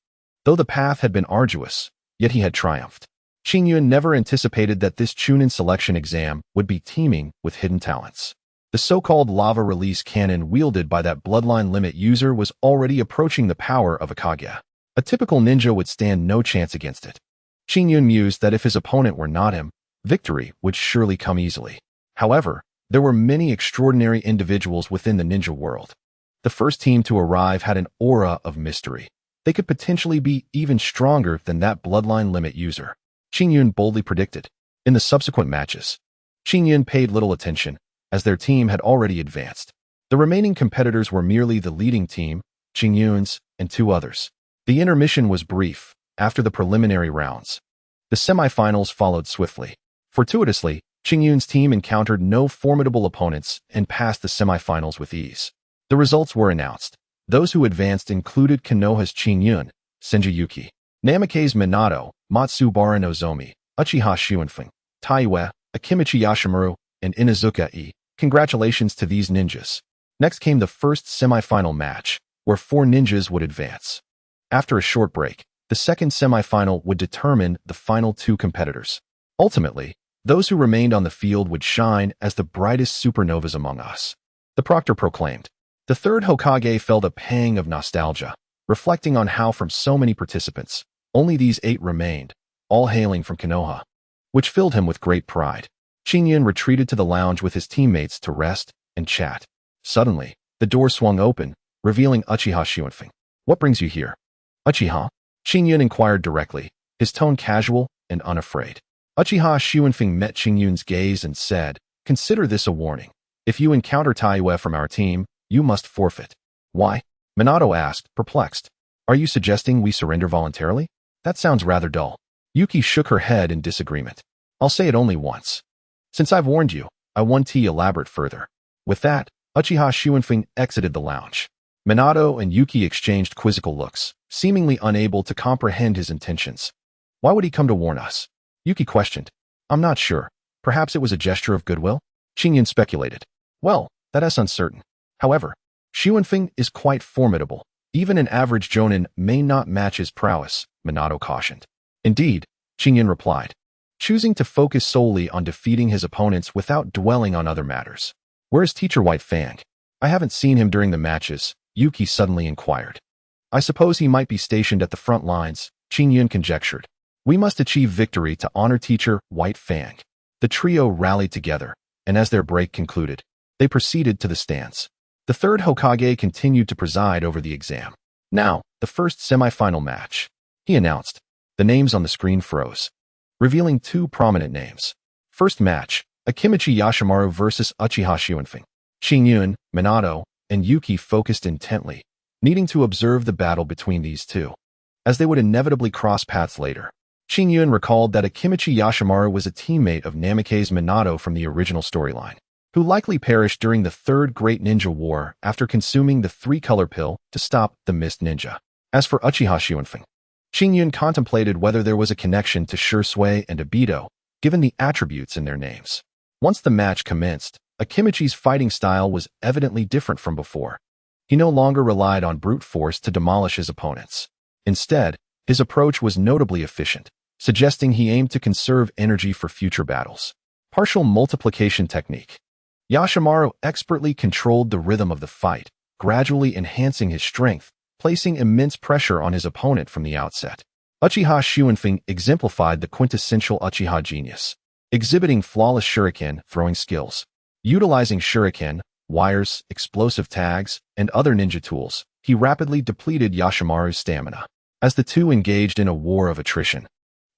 Speaker 1: Though the path had been arduous, yet he had triumphed. Qingyun never anticipated that this Chunin selection exam would be teeming with hidden talents. The so-called lava release cannon wielded by that bloodline limit user was already approaching the power of a Hokage. A typical ninja would stand no chance against it. Qingyun mused that if his opponent were not him, victory would surely come easily. However, there were many extraordinary individuals within the ninja world. The first team to arrive had an aura of mystery. They could potentially be even stronger than that bloodline limit user, Qingyun boldly predicted. In the subsequent matches, Qingyun paid little attention, as their team had already advanced. The remaining competitors were merely the leading team, Qingyun's, and 2 others. The intermission was brief, after the preliminary rounds. The semifinals followed swiftly. Fortuitously, Qingyun's team encountered no formidable opponents and passed the semifinals with ease. The results were announced. Those who advanced included Konoha's Qingyun, Senjuyuki, Namake's Minato, Matsubara Nozomi, Uchiha Shuanfeng, Taiwe, Akimichi Yashimaru, and Inuzuka-e. Congratulations to these ninjas. Next came the first semifinal match, where 4 ninjas would advance. After a short break, the second semifinal would determine the final 2 competitors. Ultimately, those who remained on the field would shine as the brightest supernovas among us. The proctor proclaimed. The 3rd Hokage felt a pang of nostalgia, reflecting on how from so many participants, only these 8 remained, all hailing from Konoha, which filled him with great pride. Qingyun retreated to the lounge with his teammates to rest and chat. Suddenly, the door swung open, revealing Uchiha Shuanfeng. What brings you here? Uchiha? Qingyun inquired directly, his tone casual and unafraid. Uchiha Shuanfeng met Qingyun's gaze and said, consider this a warning. If you encounter Taiwe from our team, you must forfeit. Why? Minato asked, perplexed. Are you suggesting we surrender voluntarily? That sounds rather dull. Yuki shook her head in disagreement. I'll say it only once. Since I've warned you, I want to elaborate further. With that, Uchiha Shuinfeng exited the lounge. Minato and Yuki exchanged quizzical looks, seemingly unable to comprehend his intentions. Why would he come to warn us? Yuki questioned. I'm not sure. Perhaps it was a gesture of goodwill? Qingyun speculated. Well, that is uncertain. However, Shuinfeng is quite formidable. Even an average Jonan may not match his prowess, Minato cautioned. Indeed, Qingyun replied, choosing to focus solely on defeating his opponents without dwelling on other matters. Where's Teacher White Fang? I haven't seen him during the matches, Yuki suddenly inquired. I suppose he might be stationed at the front lines, Qingyun conjectured. We must achieve victory to honor Teacher White Fang. The trio rallied together, and as their break concluded, they proceeded to the stands. The third Hokage continued to preside over the exam. Now, the first semi-final match, he announced. The names on the screen froze, revealing two prominent names. First match, Akimichi Yashimaru versus Uchiha Shuinfeng. Qingyun, Minato, and Yuki focused intently, needing to observe the battle between these two, as they would inevitably cross paths later. Qingyun recalled that Akimichi Yashimaru was a teammate of Namikaze Minato from the original storyline, who likely perished during the Third Great Ninja War after consuming the three-color pill to stop the Mist Ninja. As for Uchiha Shuinfeng, Qingyun contemplated whether there was a connection to Shursui and Obito, given the attributes in their names. Once the match commenced, Akimichi's fighting style was evidently different from before. He no longer relied on brute force to demolish his opponents. Instead, his approach was notably efficient, suggesting he aimed to conserve energy for future battles. Partial multiplication technique. Yashimaru expertly controlled the rhythm of the fight, gradually enhancing his strength, placing immense pressure on his opponent from the outset. Uchiha Shuinfeng exemplified the quintessential Uchiha genius, exhibiting flawless shuriken throwing skills. Utilizing shuriken, wires, explosive tags, and other ninja tools, he rapidly depleted Yashimaru's stamina. As the two engaged in a war of attrition,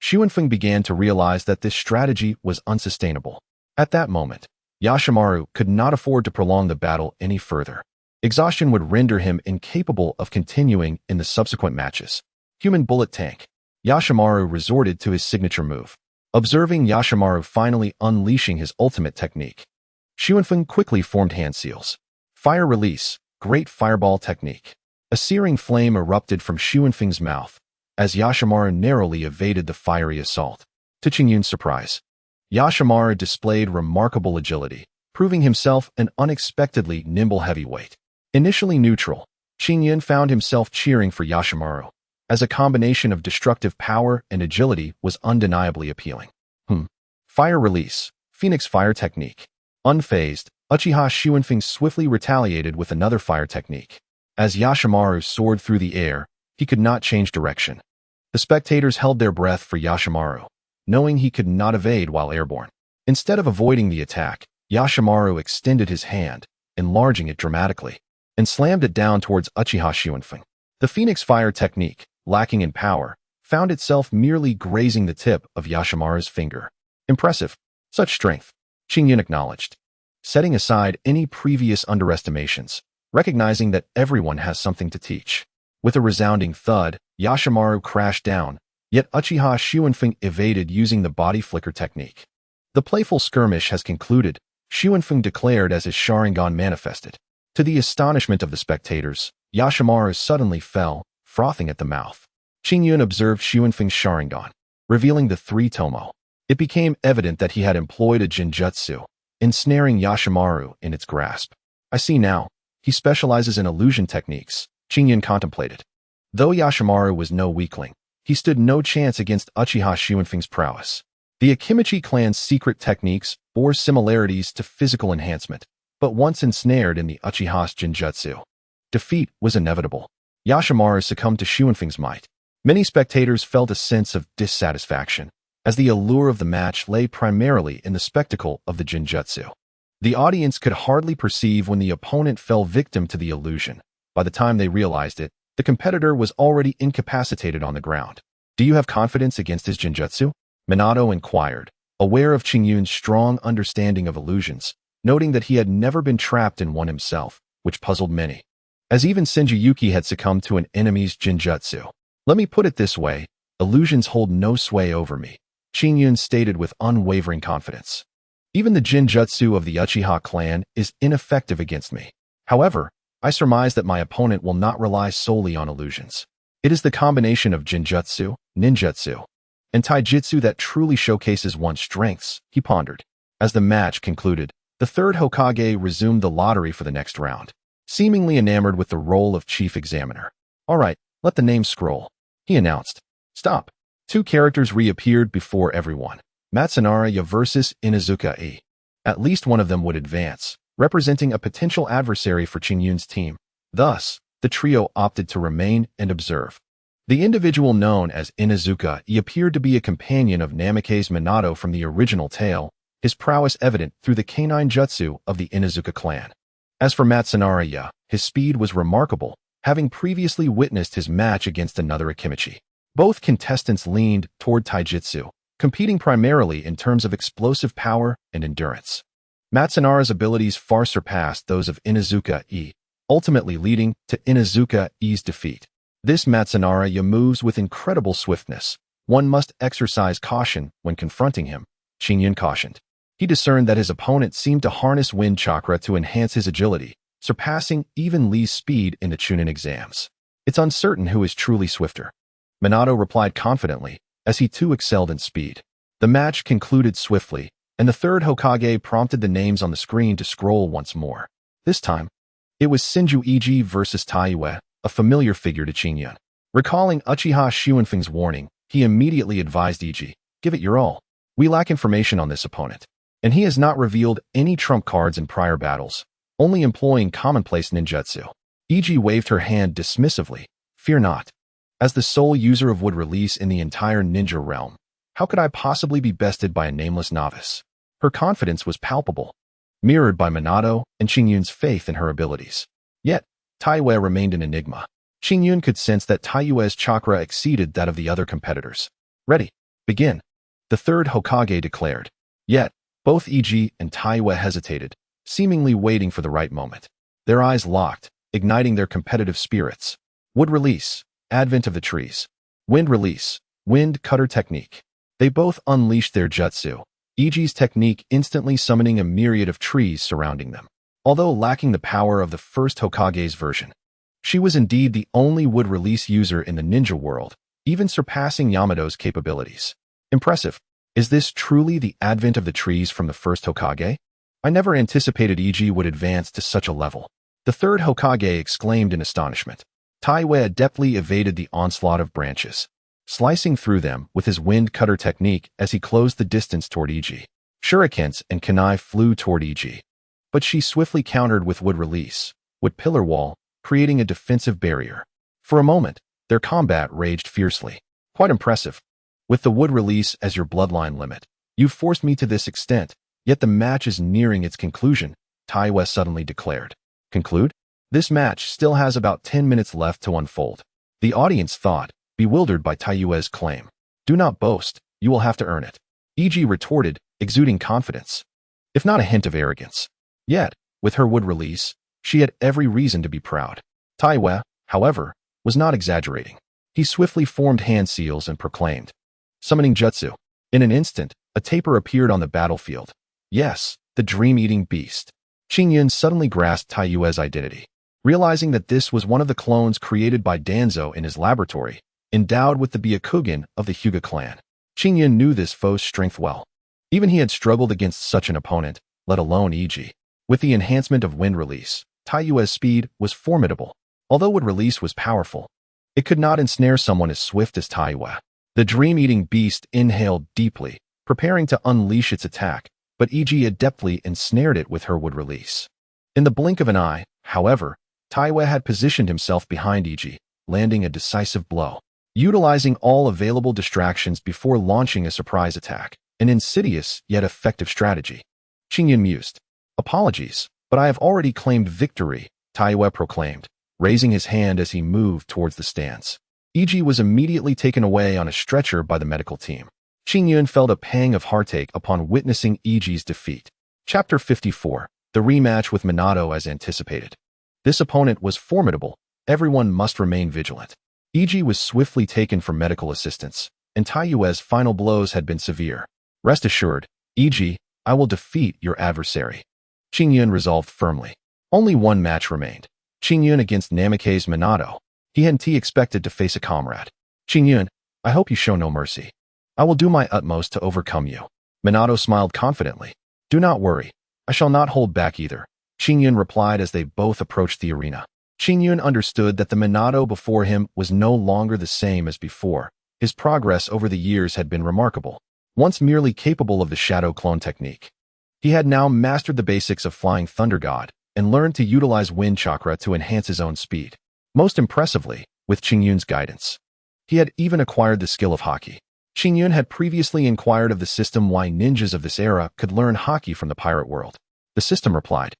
Speaker 1: Shuinfeng began to realize that this strategy was unsustainable. At that moment, Yashimaru could not afford to prolong the battle any further. Exhaustion would render him incapable of continuing in the subsequent matches. Human bullet tank. Yashimaru resorted to his signature move. Observing Yashimaru finally unleashing his ultimate technique, Shuinfeng quickly formed hand seals. Fire release, great fireball technique. A searing flame erupted from Shuinfeng's mouth, as Yashimaru narrowly evaded the fiery assault. To Qingyun's surprise, Yashimaru displayed remarkable agility, proving himself an unexpectedly nimble heavyweight. Initially neutral, Qingyun found himself cheering for Yashimaru, as a combination of destructive power and agility was undeniably appealing. Fire release, Phoenix fire technique. Unfazed, Uchiha Shuinfeng swiftly retaliated with another fire technique. As Yashimaru soared through the air, he could not change direction. The spectators held their breath for Yashimaru, knowing he could not evade while airborne. Instead of avoiding the attack, Yashimaru extended his hand, enlarging it dramatically, and slammed it down towards Uchiha Shuinfeng. The Phoenix fire technique, lacking in power, found itself merely grazing the tip of Yashimaru's finger. Impressive. Such strength, Qingyun acknowledged, setting aside any previous underestimations, recognizing that everyone has something to teach. With a resounding thud, Yashimaru crashed down, yet Uchiha Shuinfeng evaded using the body flicker technique. The playful skirmish has concluded, Shuinfeng declared as his Sharingan manifested. To the astonishment of the spectators, Yashimaru suddenly fell, frothing at the mouth. Qingyun observed Shuinfeng's Sharingan, revealing the three tomo. It became evident that he had employed a Jinjutsu, ensnaring Yashimaru in its grasp. I see now, he specializes in illusion techniques, Qingyun contemplated. Though Yashimaru was no weakling, he stood no chance against Uchiha Shuinfeng's prowess. The Akimichi clan's secret techniques bore similarities to physical enhancement, but once ensnared in the Uchiha's Jinjutsu, defeat was inevitable. Yashimaru succumbed to Shuinfeng's might. Many spectators felt a sense of dissatisfaction, as the allure of the match lay primarily in the spectacle of the Jinjutsu. The audience could hardly perceive when the opponent fell victim to the illusion. By the time they realized it, the competitor was already incapacitated on the ground. Do you have confidence against his Jinjutsu? Minato inquired, aware of Qingyun's strong understanding of illusions, noting that he had never been trapped in one himself, which puzzled many. As even Senju Yuki had succumbed to an enemy's Jinjutsu. Let me put it this way, Illusions hold no sway over me, Qingyun stated with unwavering confidence. Even the Jinjutsu of the Uchiha clan is ineffective against me. However, I surmise that my opponent will not rely solely on illusions. It is the combination of Jinjutsu, Ninjutsu, and Taijutsu that truly showcases one's strengths, he pondered. As the match concluded, the third Hokage resumed the lottery for the next round, seemingly enamored with the role of chief examiner. All right, let the names scroll, he announced. Stop. Two characters reappeared before everyone. Matsunara versus Inuzuka-e. At least one of them would advance, representing a potential adversary for Qingyun's team. Thus, the trio opted to remain and observe. The individual known as Inuzuka-e appeared to be a companion of Namake's Minato from the original tale, his prowess evident through the canine jutsu of the Inuzuka clan. As for Matsunara, his speed was remarkable, having previously witnessed his match against another Akimichi. Both contestants leaned toward taijutsu, competing primarily in terms of explosive power and endurance. Matsunara's abilities far surpassed those of Inuzuka-e, ultimately leading to Inuzuka-e's defeat. This Matsunara moves with incredible swiftness. One must exercise caution when confronting him, Qingyun cautioned. He discerned that his opponent seemed to harness wind chakra to enhance his agility, surpassing even Li's speed in the Chunin exams. It's uncertain who is truly swifter. Minato replied confidently, as he too excelled in speed. The match concluded swiftly, and the third Hokage prompted the names on the screen to scroll once more. This time, it was Senju Iji versus Taiyue, a familiar figure to Qingyun. Recalling Uchiha Shuinfeng's warning, he immediately advised Iji, "Give it your all. We lack information on this opponent, and he has not revealed any trump cards in prior battles, only employing commonplace ninjutsu." Iji waved her hand dismissively. "Fear not. As the sole user of wood release in the entire ninja realm, how could I possibly be bested by a nameless novice?" Her confidence was palpable, mirrored by Minato and Qingyun's faith in her abilities. Yet, Taiyue remained an enigma. Qingyun could sense that Taiyue's chakra exceeded that of the other competitors. "Ready. Begin," the third Hokage declared. Yet, both Iji and Taiyue hesitated, seemingly waiting for the right moment. Their eyes locked, igniting their competitive spirits. Wood release. Advent of the trees. Wind release. Wind cutter technique. They both unleashed their jutsu, Iji's technique instantly summoning a myriad of trees surrounding them. Although lacking the power of the first Hokage's version, she was indeed the only wood release user in the ninja world, even surpassing Yamato's capabilities. Impressive. Is this truly the advent of the trees from the first Hokage? I never anticipated Iji would advance to such a level. The third Hokage exclaimed in astonishment. Taiyue adeptly evaded the onslaught of branches, slicing through them with his wind cutter technique as he closed the distance toward Iji. Shurikens and kunai flew toward Iji, but she swiftly countered with wood release, wood pillar wall, creating a defensive barrier. For a moment, their combat raged fiercely. Quite impressive. With the wood release as your bloodline limit, you've forced me to this extent, yet the match is nearing its conclusion, Taiyue suddenly declared. Conclude? This match still has about 10 minutes left to unfold. The audience thought, bewildered by Taiyue's claim. Do not boast, you will have to earn it. Iji retorted, exuding confidence, if not a hint of arrogance. Yet, with her wood release, she had every reason to be proud. Taiyue, however, was not exaggerating. He swiftly formed hand seals and proclaimed, "Summoning jutsu." In an instant, a taper appeared on the battlefield. Yes, the dream-eating beast. Qingyun suddenly grasped Taiyue's identity. Realizing that this was one of the clones created by Danzo in his laboratory, endowed with the Byakugan of the Hyuga clan. Qingyun knew this foe's strength well. Even he had struggled against such an opponent, let alone Iji. With the enhancement of wind release, Taiyue's speed was formidable. Although wood release was powerful, it could not ensnare someone as swift as Taiyue. The dream-eating beast inhaled deeply, preparing to unleash its attack, but Iji adeptly ensnared it with her wood release. In the blink of an eye, however, Taiyue had positioned himself behind Iji, landing a decisive blow. Utilizing all available distractions before launching a surprise attack, an insidious yet effective strategy. Qingyun mused. "Apologies, but I have already claimed victory," Taiyue proclaimed, raising his hand as he moved towards the stands. Iji was immediately taken away on a stretcher by the medical team. Qingyun felt a pang of heartache upon witnessing Iji's defeat. Chapter 54, the rematch with Minato as anticipated. This opponent was formidable. Everyone must remain vigilant. Iji was swiftly taken for medical assistance, and Taiyue's final blows had been severe. Rest assured, Iji, I will defeat your adversary. Qingyun resolved firmly. Only one match remained. Qingyun against Nameke's Minato. He hadn't expected to face a comrade. Qingyun, I hope you show no mercy. I will do my utmost to overcome you. Minato smiled confidently. Do not worry. I shall not hold back either. Qingyun replied as they both approached the arena. Qingyun understood that the Minato before him was no longer the same as before. His progress over the years had been remarkable. Once merely capable of the shadow clone technique, he had now mastered the basics of Flying Thunder God and learned to utilize Wind Chakra to enhance his own speed. Most impressively, with Qingyun's guidance, he had even acquired the skill of Haki. Qingyun had previously inquired of the system why ninjas of this era could learn Haki from the pirate world. The system replied,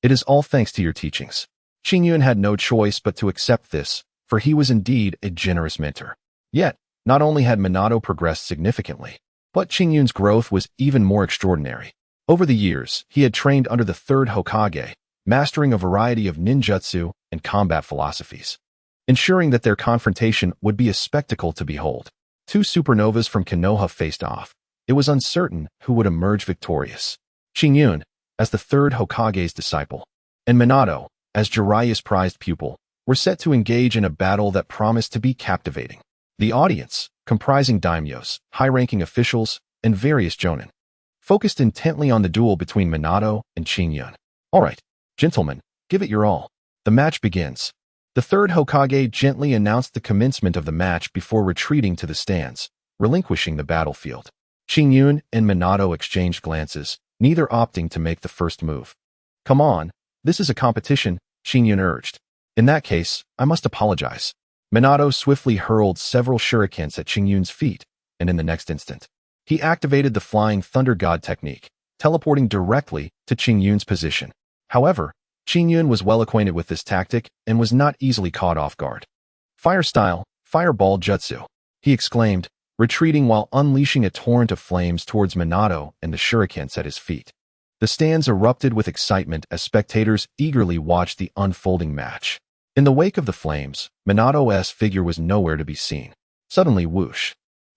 Speaker 1: "It is all thanks to your teachings." Qingyun had no choice but to accept this, for he was indeed a generous mentor. Yet, not only had Minato progressed significantly, but Qingyun's growth was even more extraordinary. Over the years, he had trained under the third Hokage, mastering a variety of ninjutsu and combat philosophies, ensuring that their confrontation would be a spectacle to behold. Two supernovas from Konoha faced off. It was uncertain who would emerge victorious. Qingyun, as the third Hokage's disciple, and Minato, as Jiraiya's prized pupil, were set to engage in a battle that promised to be captivating. The audience, comprising daimyos, high-ranking officials, and various Jonan, focused intently on the duel between Minato and Qingyun. All right, gentlemen, give it your all. The match begins. The third Hokage gently announced the commencement of the match before retreating to the stands, relinquishing the battlefield. Qingyun and Minato exchanged glances, neither opting to make the first move. Come on, this is a competition, Qingyun urged. In that case, I must apologize. Minato swiftly hurled several shurikens at Qingyun's feet, and in the next instant, he activated the Flying Thunder God technique, teleporting directly to Qingyun's position. However, Qingyun was well acquainted with this tactic and was not easily caught off guard. Fire style, fireball jutsu, he exclaimed, retreating while unleashing a torrent of flames towards Minato and the shurikens at his feet. The stands erupted with excitement as spectators eagerly watched the unfolding match. In the wake of the flames, Minato's figure was nowhere to be seen. Suddenly, whoosh.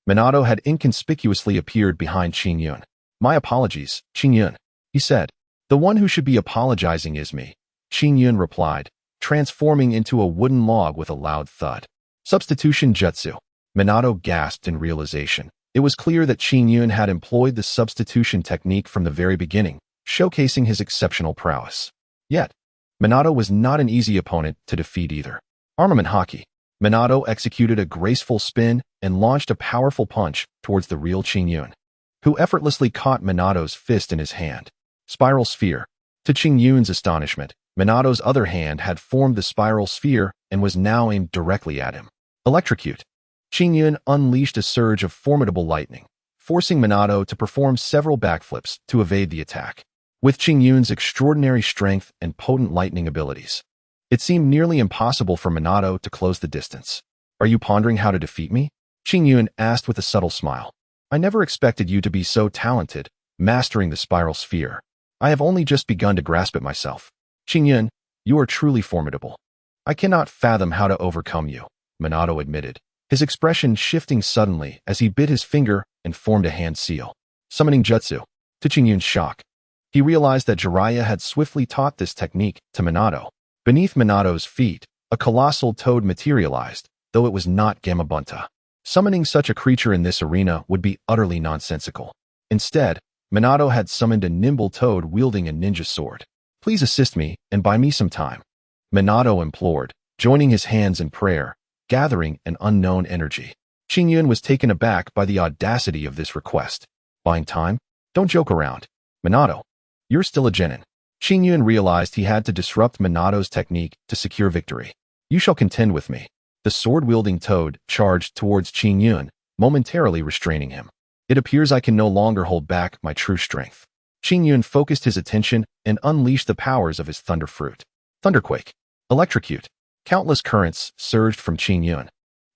Speaker 1: Minato had inconspicuously appeared behind Qingyun. My apologies, Qingyun, he said. The one who should be apologizing is me, Qingyun replied, transforming into a wooden log with a loud thud. Substitution jutsu. Minato gasped in realization. It was clear that Qingyun had employed the substitution technique from the very beginning, showcasing his exceptional prowess. Yet, Minato was not an easy opponent to defeat either. Armament Haki. Minato executed a graceful spin and launched a powerful punch towards the real Qingyun, who effortlessly caught Minato's fist in his hand. Spiral Sphere. To Qingyun's astonishment, Minato's other hand had formed the spiral sphere and was now aimed directly at him. Electrocute. Qingyun unleashed a surge of formidable lightning, forcing Minato to perform several backflips to evade the attack. With Qingyun's extraordinary strength and potent lightning abilities, it seemed nearly impossible for Minato to close the distance. Are you pondering how to defeat me? Qingyun asked with a subtle smile. I never expected you to be so talented, mastering the spiral sphere. I have only just begun to grasp it myself. Qingyun, you are truly formidable. I cannot fathom how to overcome you, Minato admitted, his expression shifting suddenly as he bit his finger and formed a hand seal. Summoning jutsu. To Qingyun's shock, he realized that Jiraiya had swiftly taught this technique to Minato. Beneath Minato's feet, a colossal toad materialized, though it was not Gamabunta. Summoning such a creature in this arena would be utterly nonsensical. Instead, Minato had summoned a nimble toad wielding a ninja sword. Please assist me and buy me some time, Minato implored, joining his hands in prayer, gathering an unknown energy. Qingyun was taken aback by the audacity of this request. Buying time? Don't joke around. Minato, you're still a genin. Qingyun realized he had to disrupt Minato's technique to secure victory. You shall contend with me. The sword-wielding toad charged towards Qingyun, momentarily restraining him. It appears I can no longer hold back my true strength. Qingyun focused his attention and unleashed the powers of his thunder fruit. Thunderquake. Electrocute. Countless currents surged from Qingyun,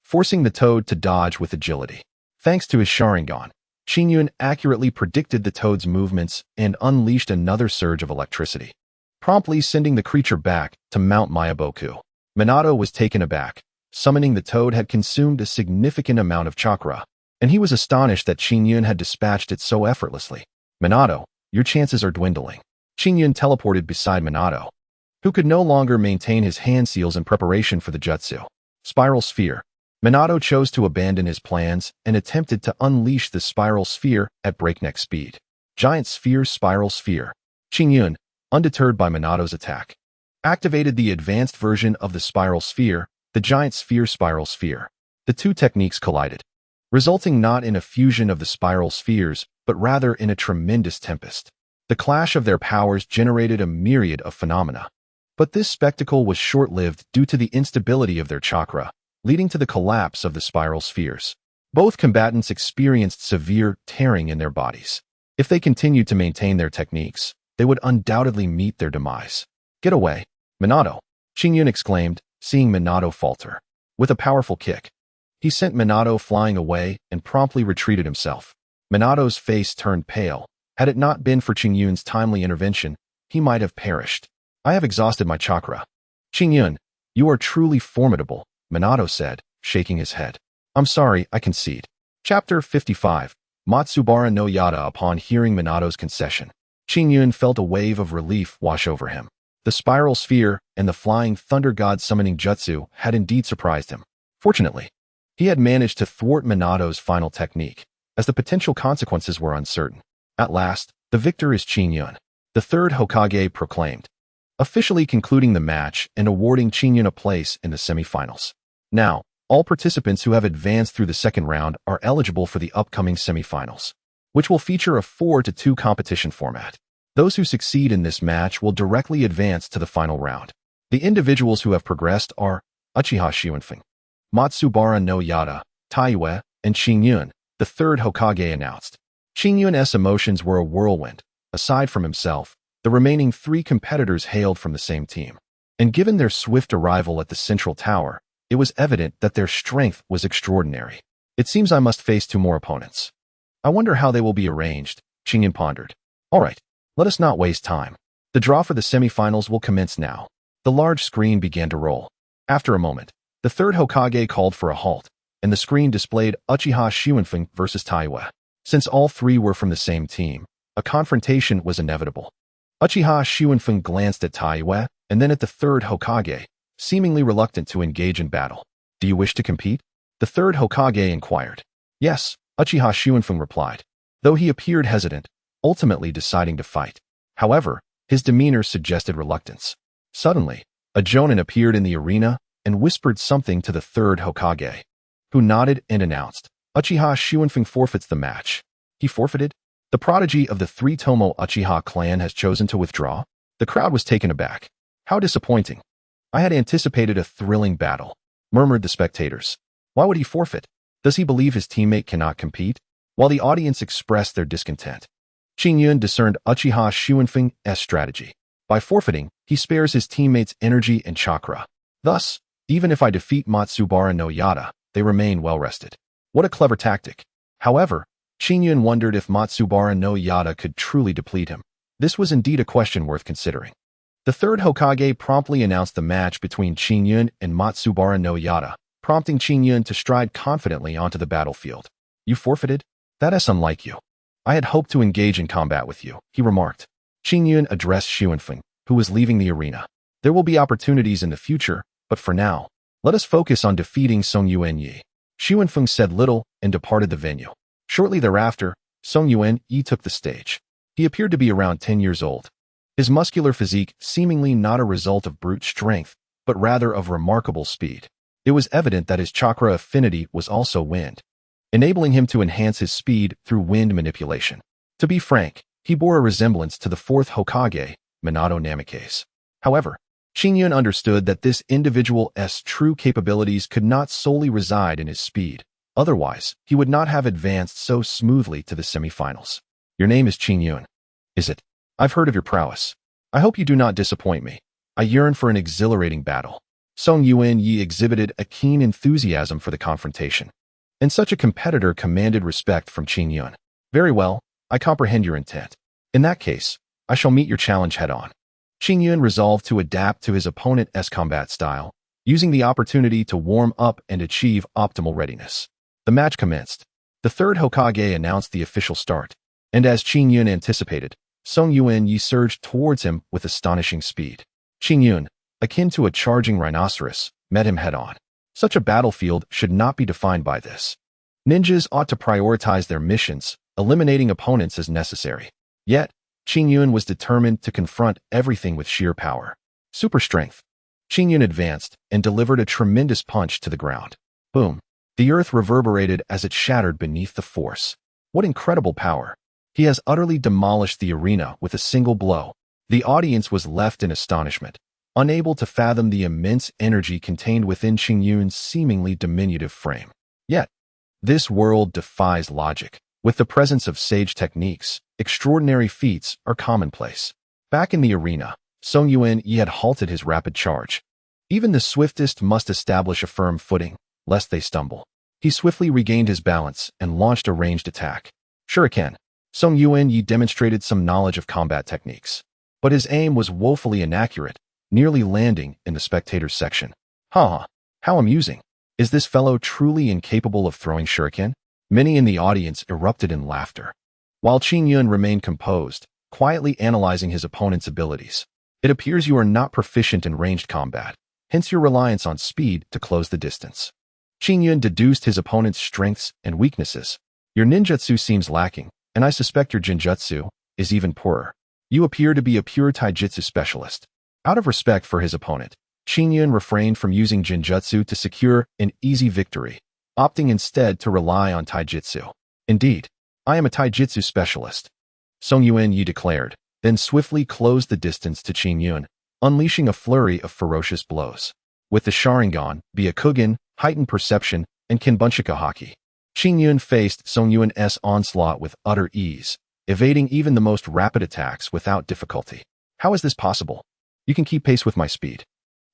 Speaker 1: forcing the toad to dodge with agility. Thanks to his Sharingan, Qingyun accurately predicted the toad's movements and unleashed another surge of electricity, promptly sending the creature back to Mount Mayaboku. Minato was taken aback, Summoning the toad had consumed a significant amount of chakra, and he was astonished that Qingyun had dispatched it so effortlessly. Minato, your chances are dwindling. Qingyun teleported beside Minato, who could no longer maintain his hand seals in preparation for the jutsu. Spiral Sphere. Minato chose to abandon his plans and attempted to unleash the Spiral Sphere at breakneck speed. Giant Sphere Spiral Sphere. Qingyun, undeterred by Minato's attack, activated the advanced version of the Spiral Sphere, the Giant Sphere Spiral Sphere. The two techniques collided, resulting not in a fusion of the spiral spheres, but rather in a tremendous tempest. The clash of their powers generated a myriad of phenomena. But this spectacle was short-lived due to the instability of their chakra, leading to the collapse of the spiral spheres. Both combatants experienced severe tearing in their bodies. If they continued to maintain their techniques, they would undoubtedly meet their demise. Get away, Minato, Qingyun exclaimed, seeing Minato falter. With a powerful kick, he sent Minato flying away and promptly retreated himself. Minato's face turned pale. Had it not been for Qingyun's timely intervention, he might have perished. I have exhausted my chakra. Qingyun, you are truly formidable, Minato said, shaking his head. I'm sorry, I concede. Chapter 55. Matsubara no Yada. Upon hearing Minato's concession, Qingyun felt a wave of relief wash over him. The spiral sphere and the flying thunder god summoning jutsu had indeed surprised him. Fortunately, he had managed to thwart Minato's final technique, as the potential consequences were uncertain. At last, the victor is Qingyun, the third Hokage proclaimed, officially concluding the match and awarding Qingyun a place in the semifinals. Now, all participants who have advanced through the second round are eligible for the upcoming semifinals, which will feature a 4-2 competition format. Those who succeed in this match will directly advance to the final round. The individuals who have progressed are Uchiha Shuinfeng, Matsubara no Yada, Taiwe, and Qingyun, the third Hokage announced. Qingyun's emotions were a whirlwind. Aside from himself, the remaining three competitors hailed from the same team. And given their swift arrival at the central tower, it was evident that their strength was extraordinary. It seems I must face two more opponents. I wonder how they will be arranged, Qingyun pondered. All right, let us not waste time. The draw for the semifinals will commence now. The large screen began to roll. After a moment, the third Hokage called for a halt, and the screen displayed Uchiha Shuinfeng versus Taiwe. Since all three were from the same team, a confrontation was inevitable. Uchiha Shuinfeng glanced at Taiwe and then at the third Hokage, seemingly reluctant to engage in battle. Do you wish to compete? The third Hokage inquired. Yes, Uchiha Shuinfeng replied, though he appeared hesitant, ultimately deciding to fight. However, his demeanor suggested reluctance. Suddenly, a Jonan appeared in the arena and whispered something to the third Hokage, who nodded and announced, Uchiha Shuinfeng forfeits the match. He forfeited? The prodigy of the three-tomo Uchiha clan has chosen to withdraw? The crowd was taken aback. How disappointing. I had anticipated a thrilling battle, murmured the spectators. Why would he forfeit? Does he believe his teammate cannot compete? While the audience expressed their discontent, Qingyun discerned Uchiha Shuinfeng's strategy. By forfeiting, he spares his teammates' energy and chakra. Thus, even if I defeat Matsubara no Yada, they remain well-rested. What a clever tactic. However, Qingyun wondered if Matsubara no Yada could truly deplete him. This was indeed a question worth considering. The third Hokage promptly announced the match between Qingyun and Matsubara no Yada, prompting Qingyun to stride confidently onto the battlefield. You forfeited? That is unlike you. I had hoped to engage in combat with you, he remarked. Qingyun addressed Shuinfeng, who was leaving the arena. There will be opportunities in the future, but for now, let us focus on defeating Song Yuanyi. Shuinfeng said little and departed the venue. Shortly thereafter, Song Yuanyi took the stage. He appeared to be around 10 years old. His muscular physique seemingly not a result of brute strength, but rather of remarkable speed. It was evident that his chakra affinity was also wind, enabling him to enhance his speed through wind manipulation. To be frank, he bore a resemblance to the fourth Hokage, Minato Namikaze. However, Qingyun understood that this individual's true capabilities could not solely reside in his speed. Otherwise, he would not have advanced so smoothly to the semifinals. Your name is Qingyun, is it? I've heard of your prowess. I hope you do not disappoint me. I yearn for an exhilarating battle. Song Yuanyi exhibited a keen enthusiasm for the confrontation, and such a competitor commanded respect from Qingyun. Very well, I comprehend your intent. In that case, I shall meet your challenge head-on. Qingyun resolved to adapt to his opponent's combat style, using the opportunity to warm up and achieve optimal readiness. The match commenced. The third Hokage announced the official start, and as Qingyun anticipated, Song Yuan-Yi surged towards him with astonishing speed. Qingyun, akin to a charging rhinoceros, met him head-on. Such a battlefield should not be defined by this. Ninjas ought to prioritize their missions, eliminating opponents as necessary. Yet, Qingyun was determined to confront everything with sheer power. Super strength. Qingyun advanced and delivered a tremendous punch to the ground. Boom. The earth reverberated as it shattered beneath the force. What incredible power. He has utterly demolished the arena with a single blow. The audience was left in astonishment, unable to fathom the immense energy contained within Qingyun's seemingly diminutive frame. Yet, this world defies logic. With the presence of sage techniques, extraordinary feats are commonplace. Back in the arena, Song Yuan-Yi had halted his rapid charge. Even the swiftest must establish a firm footing, lest they stumble. He swiftly regained his balance and launched a ranged attack. Shuriken. Song Yuan-Yi demonstrated some knowledge of combat techniques, but his aim was woefully inaccurate, nearly landing in the spectators section. How amusing. Is this fellow truly incapable of throwing shuriken? Many in the audience erupted in laughter, while Qingyun remained composed, quietly analyzing his opponent's abilities. It appears you are not proficient in ranged combat, hence your reliance on speed to close the distance. Qingyun deduced his opponent's strengths and weaknesses. Your ninjutsu seems lacking, and I suspect your jinjutsu is even poorer. You appear to be a pure taijutsu specialist. Out of respect for his opponent, Qingyun refrained from using jinjutsu to secure an easy victory, opting instead to rely on taijutsu. Indeed, I am a taijutsu specialist, Song Yuan-Yi declared, then swiftly closed the distance to Qingyun, unleashing a flurry of ferocious blows. With the Sharingan, Byakugan, heightened perception, and Kinbunshika haki, Qingyun faced Song Yuan's onslaught with utter ease, evading even the most rapid attacks without difficulty. How is this possible? You can keep pace with my speed.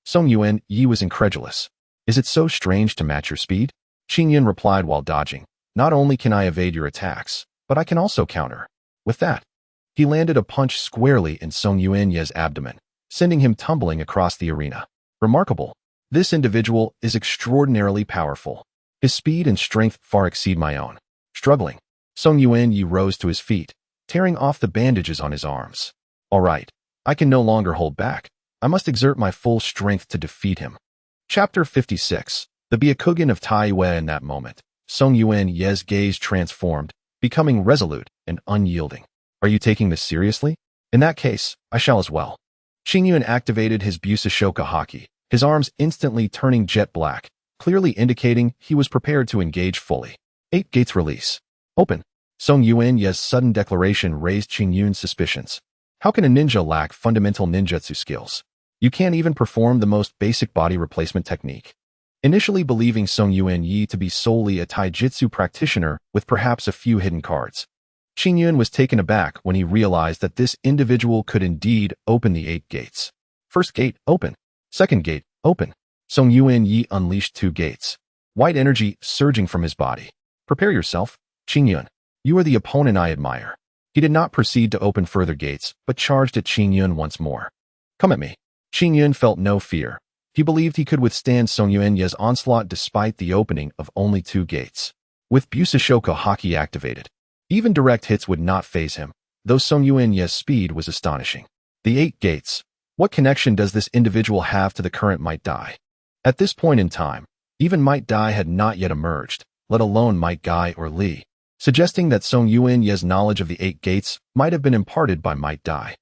Speaker 1: Song Yuan-Yi was incredulous. Is it so strange to match your speed? Qingyun replied while dodging. Not only can I evade your attacks, but I can also counter. With that, he landed a punch squarely in Song Yuan's abdomen, sending him tumbling across the arena. Remarkable. This individual is extraordinarily powerful. His speed and strength far exceed my own. Struggling, Song Yuan-Yi rose to his feet, tearing off the bandages on his arms. All right, I can no longer hold back. I must exert my full strength to defeat him. Chapter 56. The Byakugan of Tai Yue. In that moment, Song Yuan's gaze transformed, becoming resolute and unyielding. Are you taking this seriously? In that case, I shall as well. Qingyun activated his Busashoka haki, his arms instantly turning jet black, clearly indicating he was prepared to engage fully. 8 gates release. Open. Song Yuan's sudden declaration raised Qingyun's suspicions. How can a ninja lack fundamental ninjutsu skills? You can't even perform the most basic body replacement technique. Initially believing Song Yuan-Yi to be solely a taijutsu practitioner with perhaps a few hidden cards, Qingyun was taken aback when he realized that this individual could indeed open the 8 gates. First gate, open. Second gate, open. Song Yuan-Yi unleashed 2 gates. White energy surging from his body. Prepare yourself, Qingyun. You are the opponent I admire. He did not proceed to open further gates, but charged at Qingyun once more. Come at me. Qingyun felt no fear. He believed he could withstand Song Yuan's onslaught despite the opening of only 2 gates. With Busashoka haki activated, even direct hits would not faze him, though Song Yuan's speed was astonishing. The 8 gates. What connection does this individual have to the current Might Dai? At this point in time, even Might Dai had not yet emerged, let alone Might Gai or Li, suggesting that Song Yuan's knowledge of the 8 gates might have been imparted by Might Dai.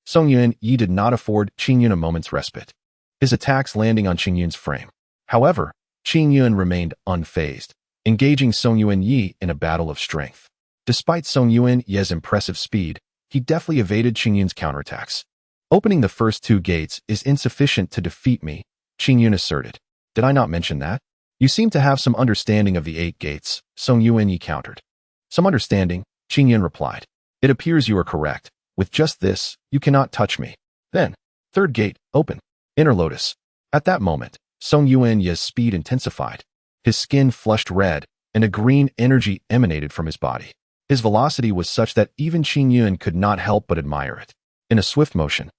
Speaker 1: Song Yuan-Yi did not afford Qingyun a moment's respite, his attacks landing on Qingyun's frame. However, Qingyun remained unfazed, engaging Song Yuan-Yi in a battle of strength. Despite Song Yuan's impressive speed, he deftly evaded Qingyun's counterattacks. Opening the first 2 gates is insufficient to defeat me, Qingyun asserted. Did I not mention that? You seem to have some understanding of the 8 gates, Song Yuan-Yi countered. Some understanding, Qingyun replied. It appears you are correct. With just this, you cannot touch me. Then, third gate, open. Inner Lotus. At that moment, Song Yuan's speed intensified. His skin flushed red, and a green energy emanated from his body. His velocity was such that even Qingyun could not help but admire it. In a swift motion,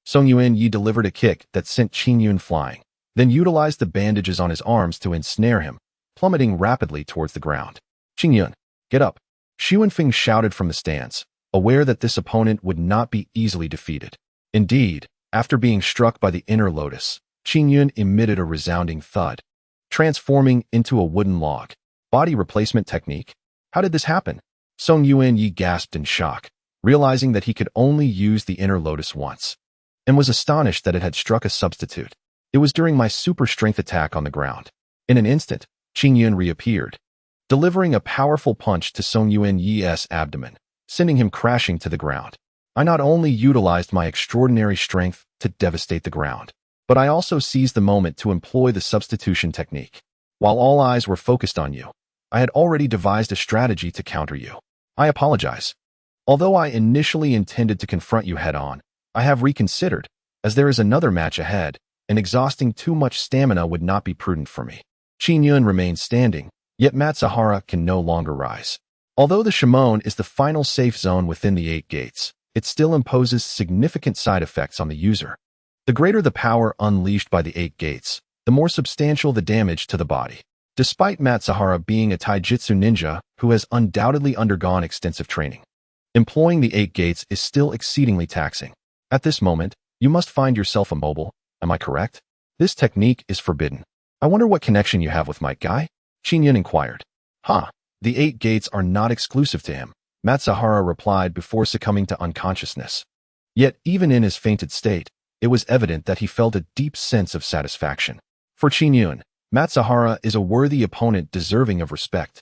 Speaker 1: Song Yuan-Yi delivered a kick that sent Qingyun flying. then utilized the bandages on his arms to ensnare him, plummeting rapidly towards the ground. "Qingyun, get up!" Xu Wenfeng shouted from the stands, aware that this opponent would not be easily defeated. Indeed, after being struck by the inner lotus, Qingyun emitted a resounding thud, transforming into a wooden log. Body replacement technique? How did this happen? Song Yuan-Yi gasped in shock, realizing that he could only use the inner lotus once, and was astonished that it had struck a substitute. It was during my super strength attack on the ground. In an instant, Qingyun reappeared, delivering a powerful punch to Song Yuan-Yi's abdomen, sending him crashing to the ground. I not only utilized my extraordinary strength to devastate the ground, but I also seized the moment to employ the substitution technique. While all eyes were focused on you, I had already devised a strategy to counter you. I apologize. Although I initially intended to confront you head-on, I have reconsidered, as there is another match ahead, and exhausting too much stamina would not be prudent for me. Qingyun remains standing, yet Matsuhara can no longer rise. Although the Shimon is the final safe zone within the 8 gates, it still imposes significant side effects on the user. The greater the power unleashed by the 8 gates, the more substantial the damage to the body. Despite Matsuhara being a taijutsu ninja who has undoubtedly undergone extensive training, employing the 8 gates is still exceedingly taxing. At this moment, you must find yourself immobile, am I correct? This technique is forbidden. I wonder what connection you have with my guy? Qingyun inquired. The 8 gates are not exclusive to him, Matsuhara replied before succumbing to unconsciousness. Yet, even in his fainted state, it was evident that he felt a deep sense of satisfaction. For Qingyun, Matsuhara is a worthy opponent deserving of respect.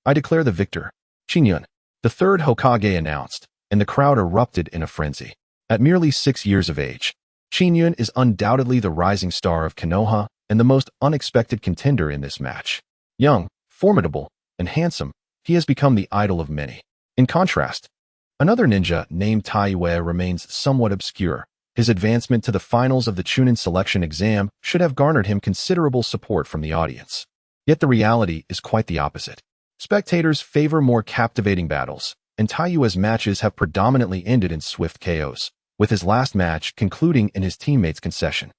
Speaker 1: I declare the victor. Qingyun, the 3rd Hokage announced, and the crowd erupted in a frenzy. At merely 6 years of age, Qingyun is undoubtedly the rising star of Konoha and the most unexpected contender in this match. Young, formidable, and handsome, he has become the idol of many. In contrast, another ninja named Taiwei remains somewhat obscure. His advancement to the finals of the Chunin selection exam should have garnered him considerable support from the audience. Yet the reality is quite the opposite. Spectators favor more captivating battles, and Taiwei's matches have predominantly ended in swift KOs, with his last match concluding in his teammate's concession.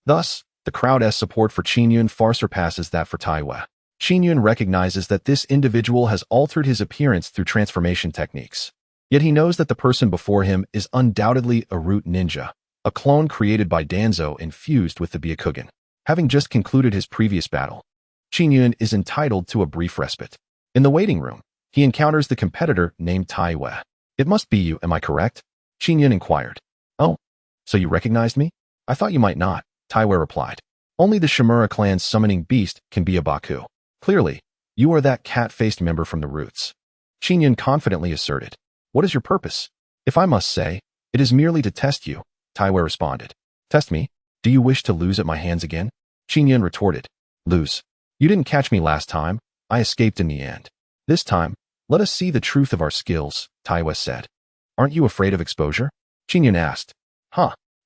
Speaker 1: Thus, the crowd's support for Qingyun far surpasses that for Taiwei. Qingyun recognizes that this individual has altered his appearance through transformation techniques. Yet he knows that the person before him is undoubtedly a root ninja, a clone created by Danzo infused with the Byakugan. Having just concluded his previous battle, Qingyun is entitled to a brief respite. In the waiting room, he encounters the competitor named Taiwei. "It must be you, am I correct?" Qingyun inquired. "Oh, so you recognized me? I thought you might not," Taiwei replied. "Only the Shimura clan's summoning beast can be a Baku. Clearly, you are that cat-faced member from the Roots." Qingyun confidently asserted. "What is your purpose?" "If I must say, it is merely to test you," Taiwei responded. "Test me? Do you wish to lose at my hands again?" Qingyun retorted. "Lose? You didn't catch me last time. I escaped in the end. This time, let us see the truth of our skills," Taiwei said. "Aren't you afraid of exposure?" Qingyun asked.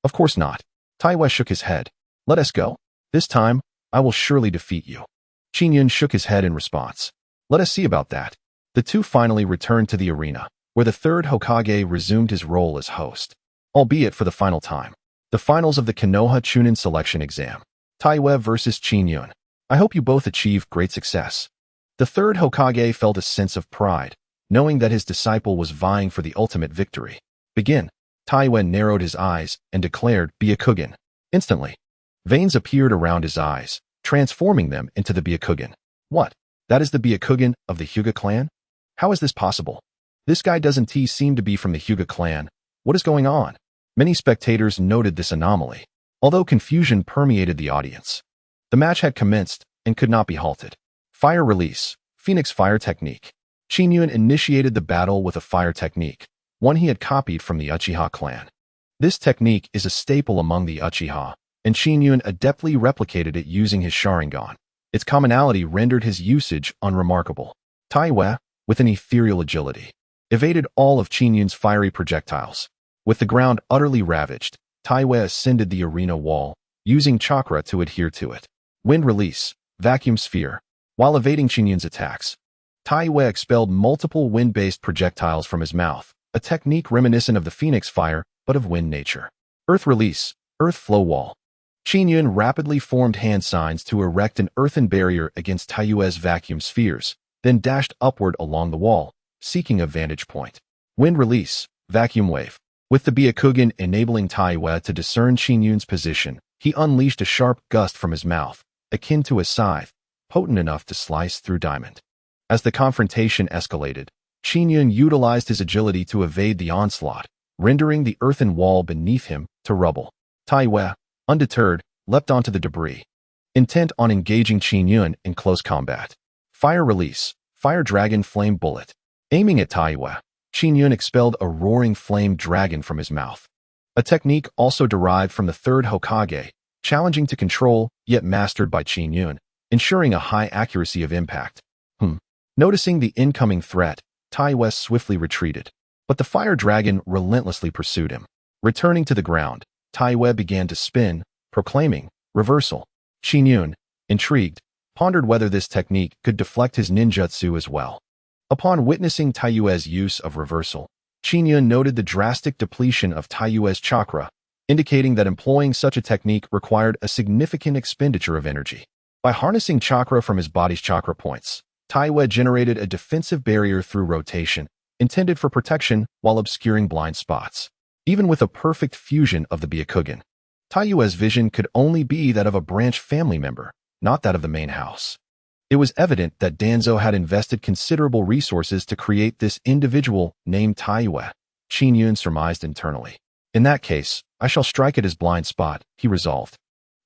Speaker 1: Of course not." Taiwei shook his head. "Let us go. This time, I will surely defeat you." Qingyun shook his head in response. "Let us see about that." The two finally returned to the arena, where the 3rd Hokage resumed his role as host, albeit for the final time. The finals of the Konoha Chunin selection exam. Taiwei versus Qingyun. I hope you both achieve great success. The 3rd Hokage felt a sense of pride, knowing that his disciple was vying for the ultimate victory. "Begin." Taiwei narrowed his eyes and declared Byakugan. Instantly, veins appeared around his eyes, transforming them into the Byakugan. "What? That is the Byakugan of the Hyuga clan? How is this possible? This guy doesn't seem to be from the Hyuga clan. What is going on?" Many spectators noted this anomaly, although confusion permeated the audience. The match had commenced and could not be halted. Fire release, Phoenix Fire Technique. Qingyun initiated the battle with a fire technique, one he had copied from the Uchiha clan. This technique is a staple among the Uchiha, and Qingyun adeptly replicated it using his Sharingan. Its commonality rendered his usage unremarkable. Taiwei, with an ethereal agility, evaded all of Qingyun's fiery projectiles. With the ground utterly ravaged, Taiwei ascended the arena wall, using Chakra to adhere to it. Wind release, Vacuum Sphere. While evading Qingyun's attacks, Taiwei expelled multiple wind-based projectiles from his mouth, a technique reminiscent of the Phoenix Fire, but of wind nature. Earth release, Earth Flow Wall. Qingyun rapidly formed hand signs to erect an earthen barrier against Taiyue's vacuum spheres, then dashed upward along the wall, seeking a vantage point. Wind release, vacuum wave. With the Byakugan enabling Taiyue to discern Qingyun's position, he unleashed a sharp gust from his mouth, akin to a scythe, potent enough to slice through diamond. As the confrontation escalated, Qingyun utilized his agility to evade the onslaught, rendering the earthen wall beneath him to rubble. Taiyue, undeterred, leapt onto the debris, intent on engaging Qingyun in close combat. Fire release, fire dragon flame bullet. Aiming at Taiyue, Qingyun expelled a roaring flame dragon from his mouth. A technique also derived from the third Hokage, challenging to control, yet mastered by Qingyun, ensuring a high accuracy of impact. Noticing the incoming threat, Taiyue swiftly retreated, but the fire dragon relentlessly pursued him. Returning to the ground, Taiyue began to spin, proclaiming, reversal. Qingyun, intrigued, pondered whether this technique could deflect his ninjutsu as well. Upon witnessing Taiyue's use of reversal, Qingyun noted the drastic depletion of Taiyue's chakra, indicating that employing such a technique required a significant expenditure of energy. By harnessing chakra from his body's chakra points, Taiyue generated a defensive barrier through rotation, intended for protection while obscuring blind spots. Even with a perfect fusion of the Byakugan, Taiyue's vision could only be that of a branch family member, not that of the main house. It was evident that Danzo had invested considerable resources to create this individual named Taiyue, Qingyun surmised internally. In that case, I shall strike at his blind spot, he resolved.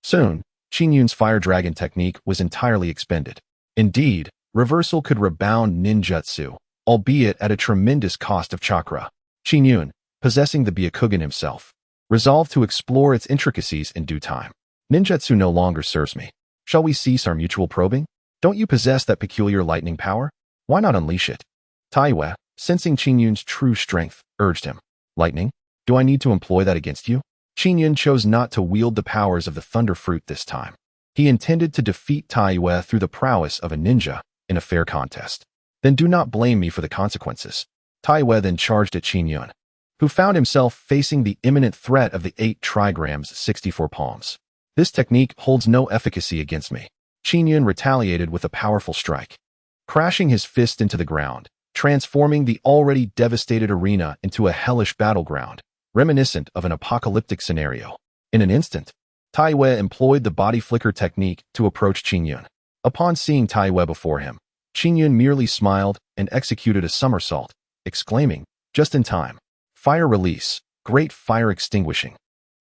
Speaker 1: Soon, Qingyun's fire dragon technique was entirely expended. Indeed, reversal could rebound ninjutsu, albeit at a tremendous cost of chakra. Qingyun, possessing the Byakugan himself, resolved to explore its intricacies in due time. Ninjutsu no longer serves me. Shall we cease our mutual probing? Don't you possess that peculiar lightning power? Why not unleash it? Taiyue, sensing Qingyun's true strength, urged him. Lightning? Do I need to employ that against you? Qingyun chose not to wield the powers of the thunder fruit this time. He intended to defeat Taiyue through the prowess of a ninja in a fair contest. Then do not blame me for the consequences. Taiyue then charged at Qingyun, who found himself facing the imminent threat of the 8 trigrams 64 palms. This technique holds no efficacy against me. Qingyun retaliated with a powerful strike, crashing his fist into the ground, transforming the already devastated arena into a hellish battleground, reminiscent of an apocalyptic scenario. In an instant, Taiyue employed the body flicker technique to approach Qingyun. Upon seeing Taiyue before him, Qingyun merely smiled and executed a somersault, exclaiming, just in time, fire release, great fire extinguishing.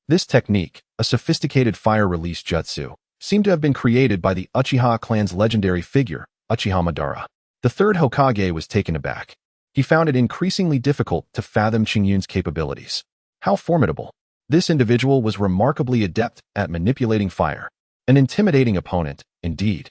Speaker 1: This technique, a sophisticated fire release jutsu, seemed to have been created by the Uchiha clan's legendary figure, Uchiha Madara. The third Hokage was taken aback. He found it increasingly difficult to fathom Qingyun's capabilities. How formidable. This individual was remarkably adept at manipulating fire. An intimidating opponent, indeed.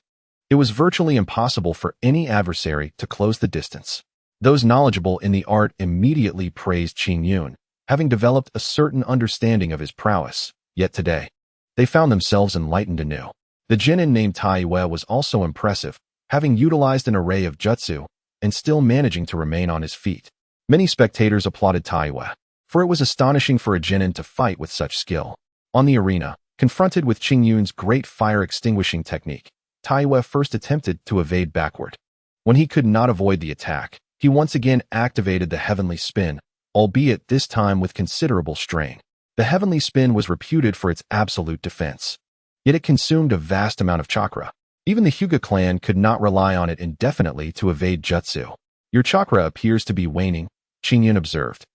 Speaker 1: It was virtually impossible for any adversary to close the distance. Those knowledgeable in the art immediately praised Qingyun, having developed a certain understanding of his prowess. Yet today, they found themselves enlightened anew. The genin named Taiyue was also impressive, having utilized an array of jutsu and still managing to remain on his feet. Many spectators applauded Taiyue, for it was astonishing for a genin to fight with such skill. On the arena, confronted with Qingyun's great fire extinguishing technique, Taiyue first attempted to evade backward. When he could not avoid the attack, he once again activated the heavenly spin, albeit this time with considerable strain. The heavenly spin was reputed for its absolute defense. Yet it consumed a vast amount of chakra. Even the Hyuga clan could not rely on it indefinitely to evade jutsu. Your chakra appears to be waning, Qingyun observed,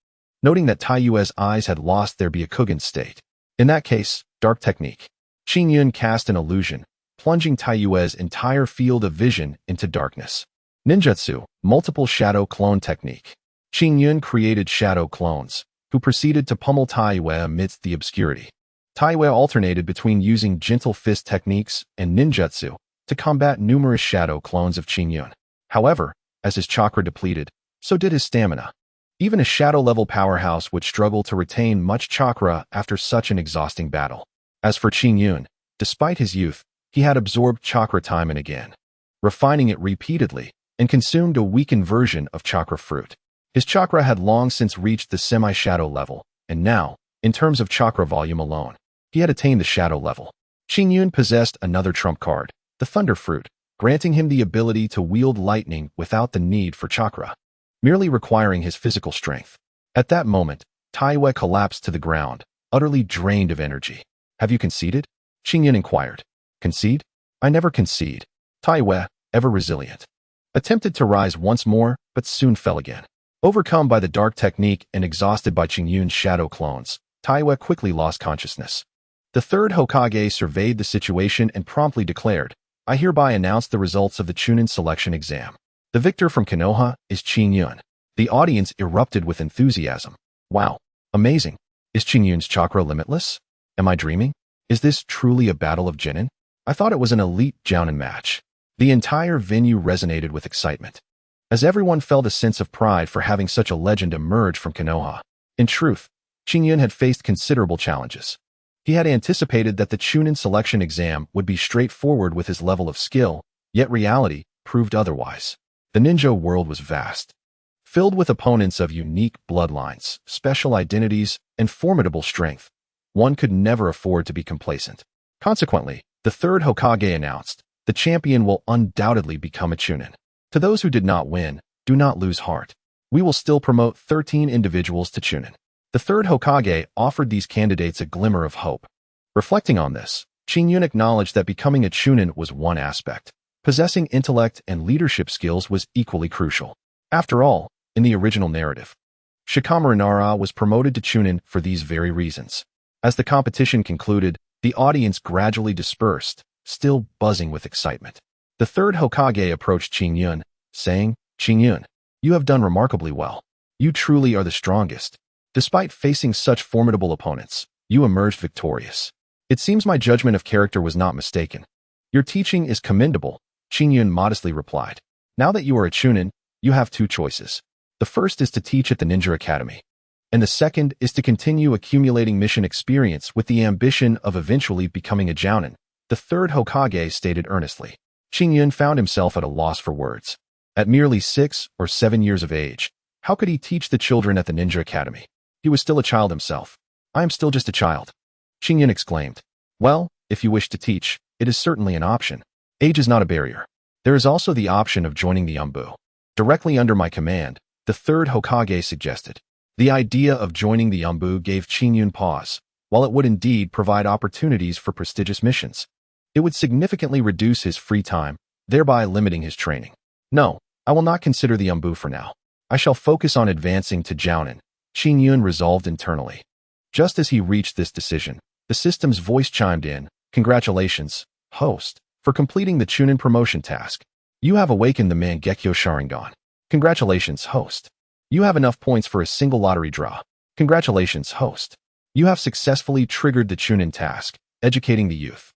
Speaker 1: noting that Taiyue's eyes had lost their Byakugan state. In that case, dark technique. Qingyun cast an illusion, plunging Taiyue's entire field of vision into darkness. Ninjutsu, multiple shadow clone technique. Qingyun created shadow clones, who proceeded to pummel Taiyue amidst the obscurity. Taiyue alternated between using gentle fist techniques and ninjutsu to combat numerous shadow clones of Qingyun. However, as his chakra depleted, so did his stamina. Even a shadow-level powerhouse would struggle to retain much chakra after such an exhausting battle. As for Qingyun, despite his youth, he had absorbed chakra time and again, refining it repeatedly, and consumed a weakened version of chakra fruit. His chakra had long since reached the semi-shadow level, and now, in terms of chakra volume alone, he had attained the shadow level. Qingyun possessed another trump card, the Thunder Fruit, granting him the ability to wield lightning without the need for chakra, merely requiring his physical strength. At that moment, Taiwei collapsed to the ground, utterly drained of energy. Have you conceded? Qingyun inquired. Concede? I never concede. Taiwei, ever resilient, attempted to rise once more, but soon fell again. Overcome by the dark technique and exhausted by Qingyun's shadow clones, Taiwei quickly lost consciousness. The third Hokage surveyed the situation and promptly declared, I hereby announce the results of the Chunin selection exam. The victor from Konoha is Qingyun. The audience erupted with enthusiasm. Wow, amazing. Is Qingyun's chakra limitless? Am I dreaming? Is this truly a battle of genin? I thought it was an elite Jonan match. The entire venue resonated with excitement, as everyone felt a sense of pride for having such a legend emerge from Konoha. In truth, Qingyun had faced considerable challenges. He had anticipated that the Chunin selection exam would be straightforward with his level of skill, yet reality proved otherwise. The ninja world was vast, filled with opponents of unique bloodlines, special identities, and formidable strength. One could never afford to be complacent. Consequently, the third Hokage announced, the champion will undoubtedly become a Chunin. To those who did not win, do not lose heart. We will still promote 13 individuals to Chunin. The third Hokage offered these candidates a glimmer of hope. Reflecting on this, Qingyun acknowledged that becoming a Chunin was one aspect. Possessing intellect and leadership skills was equally crucial. After all, in the original narrative, Shikamaru Nara was promoted to Chunin for these very reasons. As the competition concluded, the audience gradually dispersed, still buzzing with excitement. The third Hokage approached Qingyun, saying, Qingyun, you have done remarkably well. You truly are the strongest. Despite facing such formidable opponents, you emerged victorious. It seems my judgment of character was not mistaken. Your teaching is commendable, Qingyun modestly replied. Now that you are a Chunin, you have two choices. The first is to teach at the Ninja Academy, and the second is to continue accumulating mission experience with the ambition of eventually becoming a Jonan, the third Hokage stated earnestly. Qingyun found himself at a loss for words. At merely 6 or 7 years of age, how could he teach the children at the Ninja Academy? He was still a child himself. I am still just a child, Qingyun exclaimed. Well, if you wish to teach, it is certainly an option. Age is not a barrier. There is also the option of joining the Umbu. Directly under my command, the third Hokage suggested. The idea of joining the Umbu gave Qingyun pause. While it would indeed provide opportunities for prestigious missions, it would significantly reduce his free time, thereby limiting his training. No, I will not consider the Umbu for now. I shall focus on advancing to Jonan, Qingyun resolved internally. Just as he reached this decision, the system's voice chimed in, Congratulations, host, for completing the Chunin promotion task. You have awakened the Mangeko Sharingan. Congratulations, host. You have enough points for a single lottery draw. Congratulations, host. You have successfully triggered the Chunin task, educating the youth.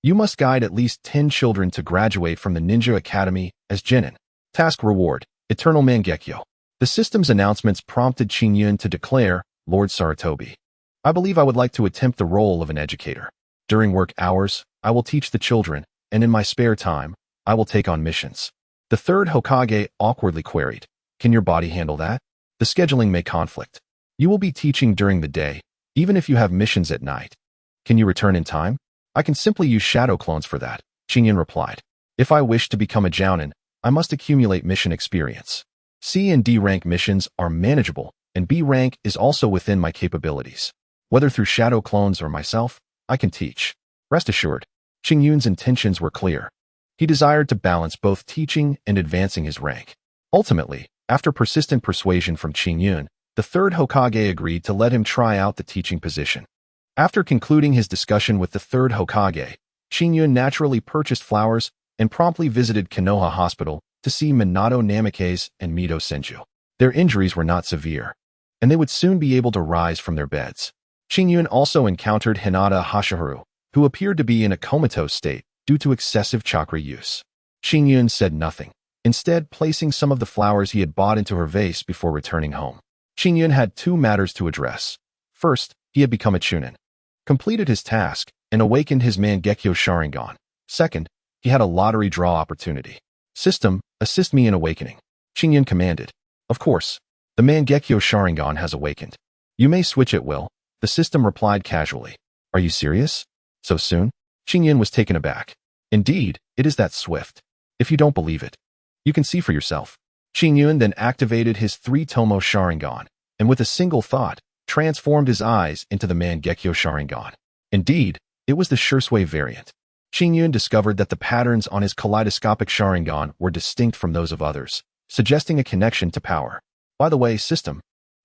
Speaker 1: You must guide at least 10 children to graduate from the Ninja Academy as Genin. Task reward, Eternal Mangekyo. The system's announcements prompted Qingyun to declare, Lord Sarutobi, I believe I would like to attempt the role of an educator. During work hours, I will teach the children, and in my spare time, I will take on missions. The third Hokage awkwardly queried, Can your body handle that? The scheduling may conflict. You will be teaching during the day, even if you have missions at night. Can you return in time? I can simply use shadow clones for that, Qingyun replied. If I wish to become a Jonan, I must accumulate mission experience. C and D rank missions are manageable, and B rank is also within my capabilities. Whether through shadow clones or myself, I can teach. Rest assured, Qingyun's intentions were clear. He desired to balance both teaching and advancing his rank. Ultimately, after persistent persuasion from Qingyun, the third Hokage agreed to let him try out the teaching position. After concluding his discussion with the third Hokage, Qingyun naturally purchased flowers and promptly visited Konoha Hospital to see Minato Namikaze and Mito Senju. Their injuries were not severe, and they would soon be able to rise from their beds. Qingyun also encountered Hinata Hashihiro, who appeared to be in a comatose state due to excessive chakra use. Qingyun said nothing, instead placing some of the flowers he had bought into her vase before returning home. Qingyun had two matters to address. First, he had become a Chunin, completed his task, and awakened his Mangekyo Sharingan. Second, he had a lottery draw opportunity. System, assist me in awakening, Qingyun commanded. Of course, the Mangekyo Sharingan has awakened. You may switch at will, the system replied casually. Are you serious? So soon? Qingyun was taken aback. Indeed, it is that swift. If you don't believe it, you can see for yourself. Qingyun then activated his 3-tomo Sharingan, and with a single thought, transformed his eyes into the Mangeko Sharingan. Indeed, it was the Shursui variant. Qingyun discovered that the patterns on his kaleidoscopic Sharingan were distinct from those of others, suggesting a connection to power. By the way, system,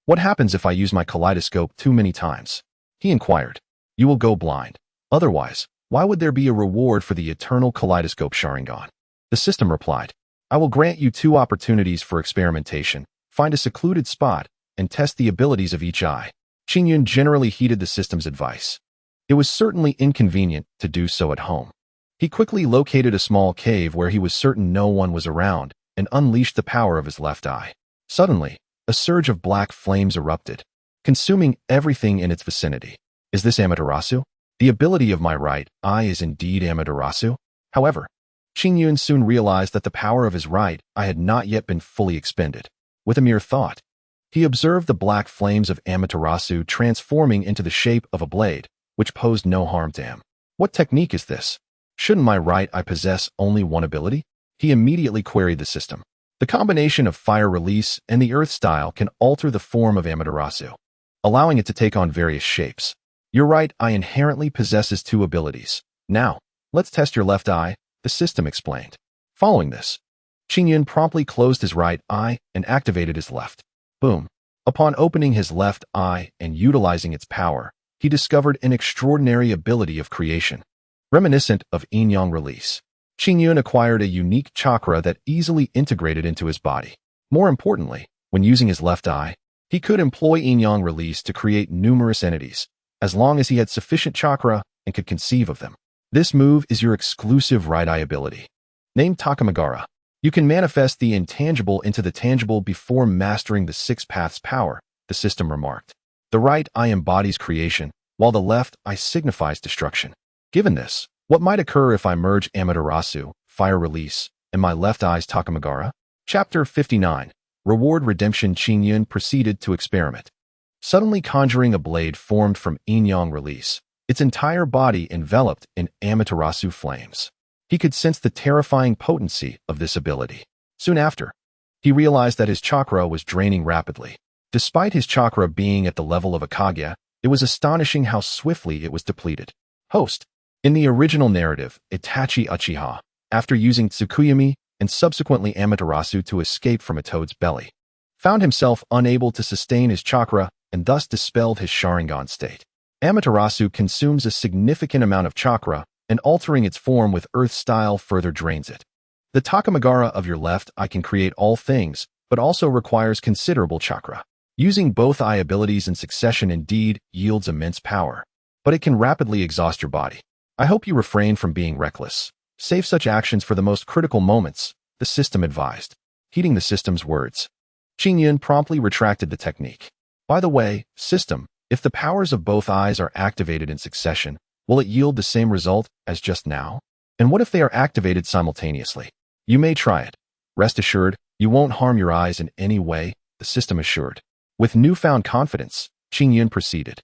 Speaker 1: what happens if I use my kaleidoscope too many times? He inquired. You will go blind. Otherwise, why would there be a reward for the eternal kaleidoscope Sharingan? The system replied, I will grant you 2 opportunities for experimentation. Find a secluded spot and test the abilities of each eye. Qingyun generally heeded the system's advice. It was certainly inconvenient to do so at home. He quickly located a small cave where he was certain no one was around and unleashed the power of his left eye. Suddenly, a surge of black flames erupted, consuming everything in its vicinity. Is this Amaterasu? The ability of my right eye is indeed Amaterasu? However, Qingyun soon realized that the power of his right eye had not yet been fully expended. With a mere thought, he observed the black flames of Amaterasu transforming into the shape of a blade, which posed no harm to him. What technique is this? Shouldn't my right eye possess only one ability? He immediately queried the system. The combination of fire release and the earth style can alter the form of Amaterasu, allowing it to take on various shapes. Your right eye inherently possesses 2 abilities. Now, let's test your left eye, the system explained. Following this, Qingyun promptly closed his right eye and activated his left. Boom. Upon opening his left eye and utilizing its power, he discovered an extraordinary ability of creation, reminiscent of yin-yang release. Qingyun acquired a unique chakra that easily integrated into his body. More importantly, when using his left eye, he could employ yin-yang release to create numerous entities, as long as he had sufficient chakra and could conceive of them. This move is your exclusive right eye ability. Named Takamagara, you can manifest the intangible into the tangible before mastering the 6 paths power, the system remarked. The right eye embodies creation, while the left eye signifies destruction. Given this, what might occur if I merge Amaterasu, fire release, and my left eye's Takamagara? Chapter 59. Reward Redemption. Qingyun proceeded to experiment, suddenly conjuring a blade formed from yin-yang release, its entire body enveloped in Amaterasu flames. He could sense the terrifying potency of this ability. Soon after, he realized that his chakra was draining rapidly. Despite his chakra being at the level of a Hokage, it was astonishing how swiftly it was depleted. Host. In the original narrative, Itachi Uchiha, after using Tsukuyami and subsequently Amaterasu to escape from a toad's belly, found himself unable to sustain his chakra and thus dispelled his Sharingan state. Amaterasu consumes a significant amount of chakra, and altering its form with earth style further drains it. The Takamagara of your left eye can create all things, but also requires considerable chakra. Using both eye abilities in succession indeed yields immense power, but it can rapidly exhaust your body. I hope you refrain from being reckless. Save such actions for the most critical moments, the system advised. Heeding the system's words, Qingyun promptly retracted the technique. By the way, system, if the powers of both eyes are activated in succession, will it yield the same result as just now? And what if they are activated simultaneously? You may try it. Rest assured, you won't harm your eyes in any way, the system assured. With newfound confidence, Qingyun proceeded.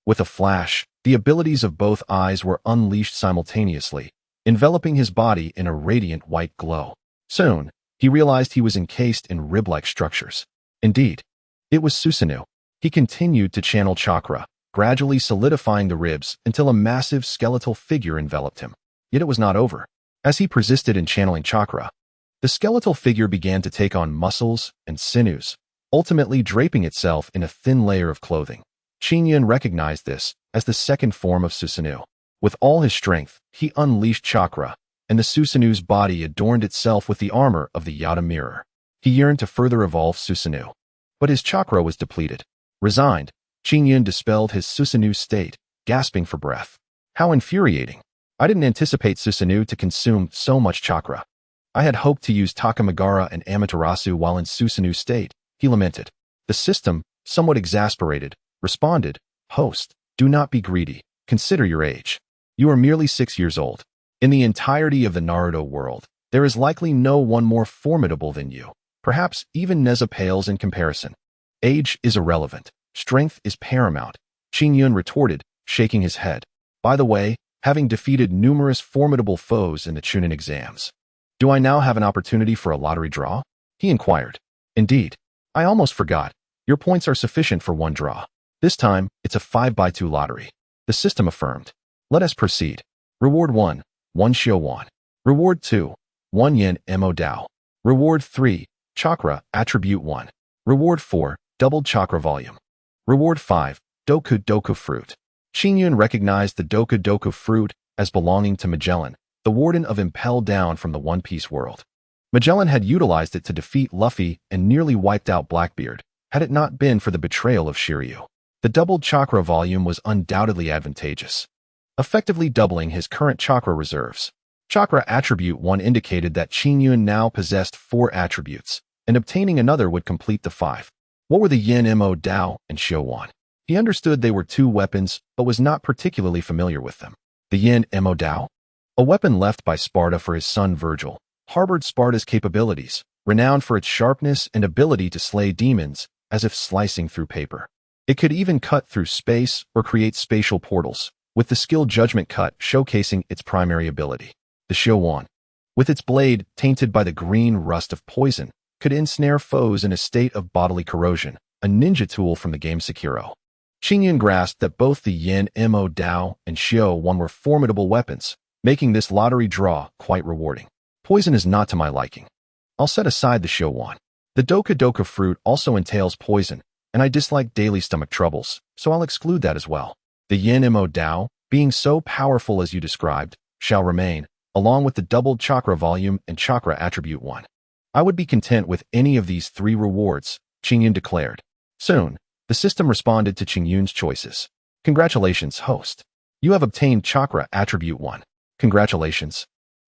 Speaker 1: With a flash, the abilities of both eyes were unleashed simultaneously, enveloping his body in a radiant white glow. Soon, he realized he was encased in rib-like structures. Indeed, it was Susanoo. He continued to channel chakra, gradually solidifying the ribs until a massive skeletal figure enveloped him. Yet it was not over. As he persisted in channeling chakra, the skeletal figure began to take on muscles and sinews, ultimately draping itself in a thin layer of clothing. Qingyun recognized this as the second form of Susanoo. With all his strength, he unleashed chakra, and the Susanoo's body adorned itself with the armor of the Yada mirror. He yearned to further evolve Susanoo, but his chakra was depleted. Resigned, Qingyun dispelled his Susanoo state, gasping for breath. How infuriating. I didn't anticipate Susanoo to consume so much chakra. I had hoped to use Takamagara and Amaterasu while in Susanoo state, he lamented. The system, somewhat exasperated, responded, Host, do not be greedy. Consider your age. You are merely 6 years old. In the entirety of the Naruto world, there is likely no one more formidable than you. Perhaps even Neza pales in comparison. Age is irrelevant. Strength is paramount, Qingyun retorted, shaking his head. By the way, having defeated numerous formidable foes in the Chunin exams. Do I now have an opportunity for a lottery draw? He inquired. Indeed. I almost forgot. Your points are sufficient for one draw. This time, it's a 5x2 lottery. The system affirmed. Let us proceed. Reward 1, 1 Xiao Wan. Reward 2, 1 Yen Mo Dao. Reward 3, Chakra, Attribute 1. Reward 4, Doubled Chakra Volume. Reward 5, Doku Fruit. Qingyun recognized the Doku Fruit as belonging to Magellan, the warden of Impel Down from the One Piece world. Magellan had utilized it to defeat Luffy and nearly wiped out Blackbeard, had it not been for the betrayal of Shiryu. The doubled chakra volume was undoubtedly advantageous, effectively doubling his current chakra reserves. Chakra Attribute 1 indicated that Qingyun now possessed 4 attributes, and obtaining another would complete the 5. What were the Yin Mo Dao and Xiao Wan? He understood they were 2 weapons, but was not particularly familiar with them. The Yin Mo Dao? A weapon left by Sparta for his son Virgil, harbored Sparta's capabilities, renowned for its sharpness and ability to slay demons, as if slicing through paper. It could even cut through space or create spatial portals, with the skill Judgment Cut showcasing its primary ability. The Xiao Wan, with its blade tainted by the green rust of poison, could ensnare foes in a state of bodily corrosion, a ninja tool from the game Sekiro. Qingyun grasped that both the Yin Mo Dao and Xiao Wan were formidable weapons, making this lottery draw quite rewarding. Poison is not to my liking. I'll set aside the Xiao Wan. The Doku Fruit also entails poison, and I dislike daily stomach troubles, so I'll exclude that as well. The Yin Mo Dao, being so powerful as you described, shall remain, along with the doubled chakra volume and chakra attribute 1. I would be content with any of these 3 rewards, Qingyun declared. Soon, the system responded to Qingyun's choices. Congratulations, host. You have obtained chakra attribute 1. Congratulations.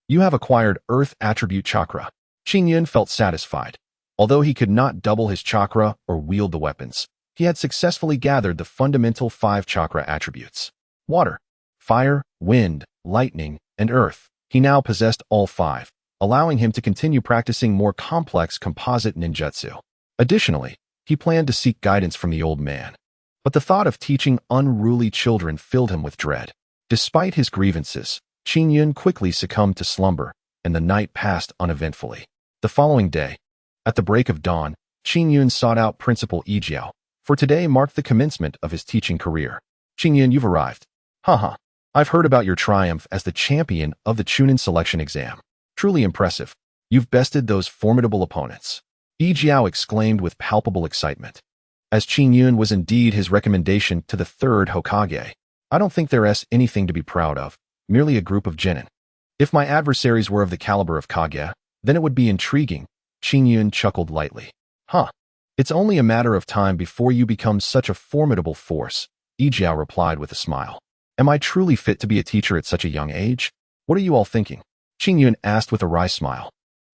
Speaker 1: You have acquired earth attribute chakra. Qingyun felt satisfied. Although he could not double his chakra or wield the weapons, he had successfully gathered the fundamental 5 chakra attributes. Water, fire, wind, lightning, and earth. He now possessed all 5, allowing him to continue practicing more complex composite ninjutsu. Additionally, he planned to seek guidance from the old man. But the thought of teaching unruly children filled him with dread. Despite his grievances, Qingyun quickly succumbed to slumber, and the night passed uneventfully. The following day, at the break of dawn, Qingyun sought out Principal Yijiao, for today marked the commencement of his teaching career. Qingyun, you've arrived. Haha. I've heard about your triumph as the champion of the Chunin selection exam. Truly impressive. You've bested those formidable opponents. Yijiao exclaimed with palpable excitement. As Qingyun was indeed his recommendation to the 3rd Hokage, I don't think there's anything to be proud of, merely a group of genin. If my adversaries were of the caliber of Kage, then it would be intriguing. Qingyun chuckled lightly. It's only a matter of time before you become such a formidable force, Yijiao replied with a smile. Am I truly fit to be a teacher at such a young age? What are you all thinking? Qingyun asked with a wry smile.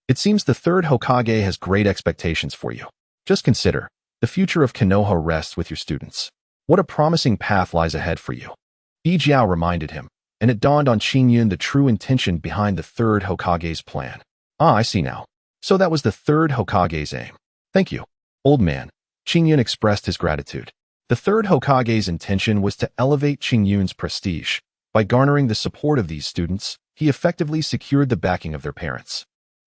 Speaker 1: It seems the 3rd Hokage has great expectations for you. Just consider, the future of Konoha rests with your students. What a promising path lies ahead for you. Yijiao reminded him, and it dawned on Qingyun the true intention behind the 3rd Hokage's plan. I see now. So that was the 3rd Hokage's aim. Thank you, old man. Qingyun expressed his gratitude. The 3rd Hokage's intention was to elevate Qingyun's prestige. By garnering the support of these students, he effectively secured the backing of their parents,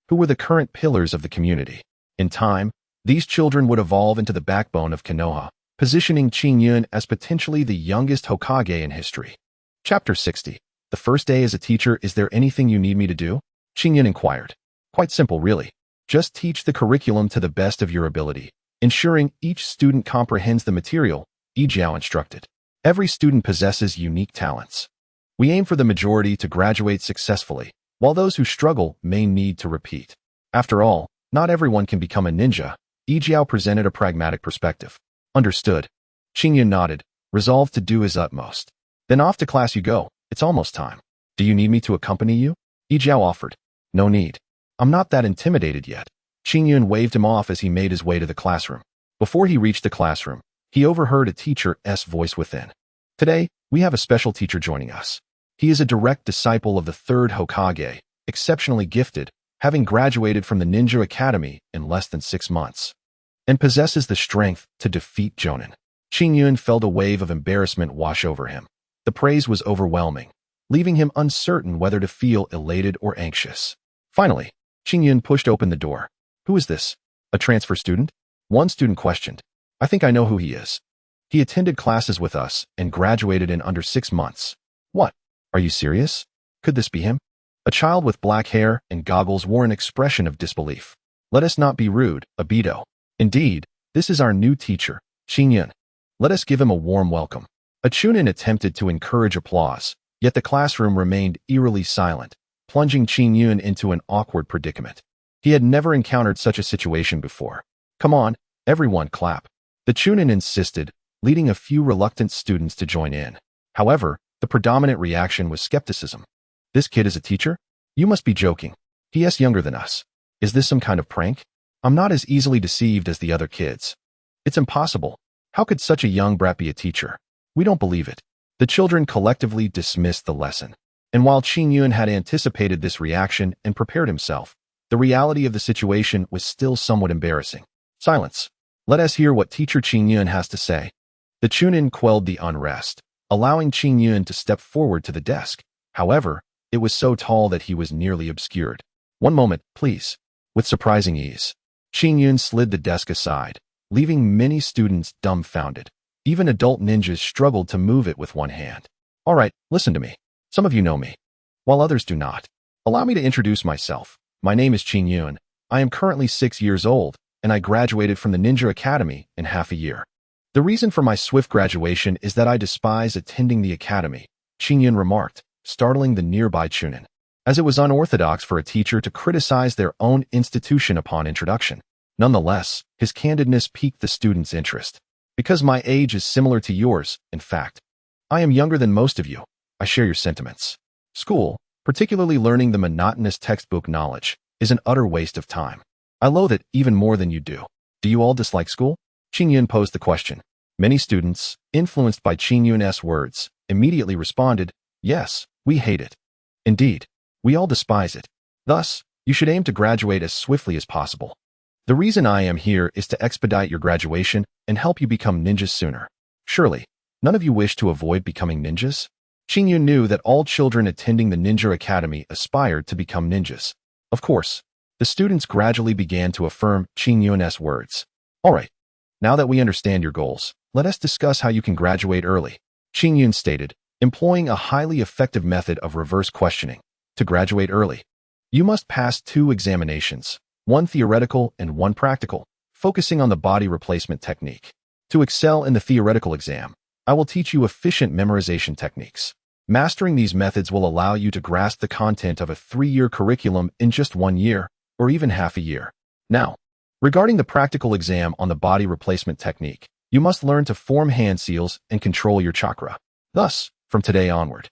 Speaker 1: who were the current pillars of the community. In time, these children would evolve into the backbone of Konoha, positioning Qingyun as potentially the youngest Hokage in history. Chapter 60. The first day as a teacher, is there anything you need me to do? Qingyun inquired. Quite simple, really. Just teach the curriculum to the best of your ability, ensuring each student comprehends the material, Yijiao instructed. Every student possesses unique talents. We aim for the majority to graduate successfully, while those who struggle may need to repeat. After all, not everyone can become a ninja. Yijiao presented a pragmatic perspective. Understood. Qingyun nodded, resolved to do his utmost. Then off to class you go. It's almost time. Do you need me to accompany you? Yijiao offered. No need. I'm not that intimidated yet. Qingyun waved him off as he made his way to the classroom. Before he reached the classroom, he overheard a teacher's voice within. Today, we have a special teacher joining us. He is a direct disciple of the 3rd Hokage, exceptionally gifted, having graduated from the Ninja Academy in less than 6 months, and possesses the strength to defeat Jonan. Qingyun felt a wave of embarrassment wash over him. The praise was overwhelming, leaving him uncertain whether to feel elated or anxious. Finally, Qingyun pushed open the door. "Who is this? A transfer student?" One student questioned. "I think I know who he is. He attended classes with us and graduated in under 6 months." "What? Are you serious? Could this be him?" A child with black hair and goggles wore an expression of disbelief. "Let us not be rude, Abito. Indeed, this is our new teacher, Qingyun. Let us give him a warm welcome." A Chunin attempted to encourage applause, yet the classroom remained eerily silent, plunging Qingyun into an awkward predicament. He had never encountered such a situation before. "Come on, everyone clap." The Chunin insisted, leading a few reluctant students to join in. However, the predominant reaction was skepticism. "This kid is a teacher? You must be joking. He is younger than us. Is this some kind of prank? I'm not as easily deceived as the other kids. It's impossible. How could such a young brat be a teacher? We don't believe it." The children collectively dismissed the lesson. And while Qingyun had anticipated this reaction and prepared himself, the reality of the situation was still somewhat embarrassing. "Silence. Let us hear what teacher Qingyun has to say." The Chunin quelled the unrest, allowing Qingyun to step forward to the desk. However, it was so tall that he was nearly obscured. "One moment, please." With surprising ease, Qingyun slid the desk aside, leaving many students dumbfounded. Even adult ninjas struggled to move it with one hand. "All right, listen to me. Some of you know me, while others do not. Allow me to introduce myself. My name is Qingyun. I am currently 6 years old, and I graduated from the Ninja Academy in half a year. The reason for my swift graduation is that I despise attending the academy," Qingyun remarked, startling the nearby Chunin, as it was unorthodox for a teacher to criticize their own institution upon introduction. Nonetheless, his candidness piqued the students' interest. "Because my age is similar to yours, in fact. I am younger than most of you. I share your sentiments. School, particularly learning the monotonous textbook knowledge, is an utter waste of time. I loathe it even more than you do. Do you all dislike school?" Qingyun posed the question. Many students, influenced by Qingyun's words, immediately responded, "Yes, we hate it. Indeed, we all despise it. Thus, you should aim to graduate as swiftly as possible. The reason I am here is to expedite your graduation and help you become ninjas sooner. Surely, none of you wish to avoid becoming ninjas?" Qingyun knew that all children attending the Ninja Academy aspired to become ninjas. Of course, the students gradually began to affirm Qingyun's words. "All right, now that we understand your goals, let us discuss how you can graduate early," Qingyun stated, employing a highly effective method of reverse questioning. "To graduate early, you must pass 2 examinations, one theoretical and one practical, focusing on the body replacement technique. To excel in the theoretical exam, I will teach you efficient memorization techniques. Mastering these methods will allow you to grasp the content of a 3-year curriculum in just 1 year, or even half a year. Now, regarding the practical exam on the body replacement technique, you must learn to form hand seals and control your chakra. Thus, from today onward,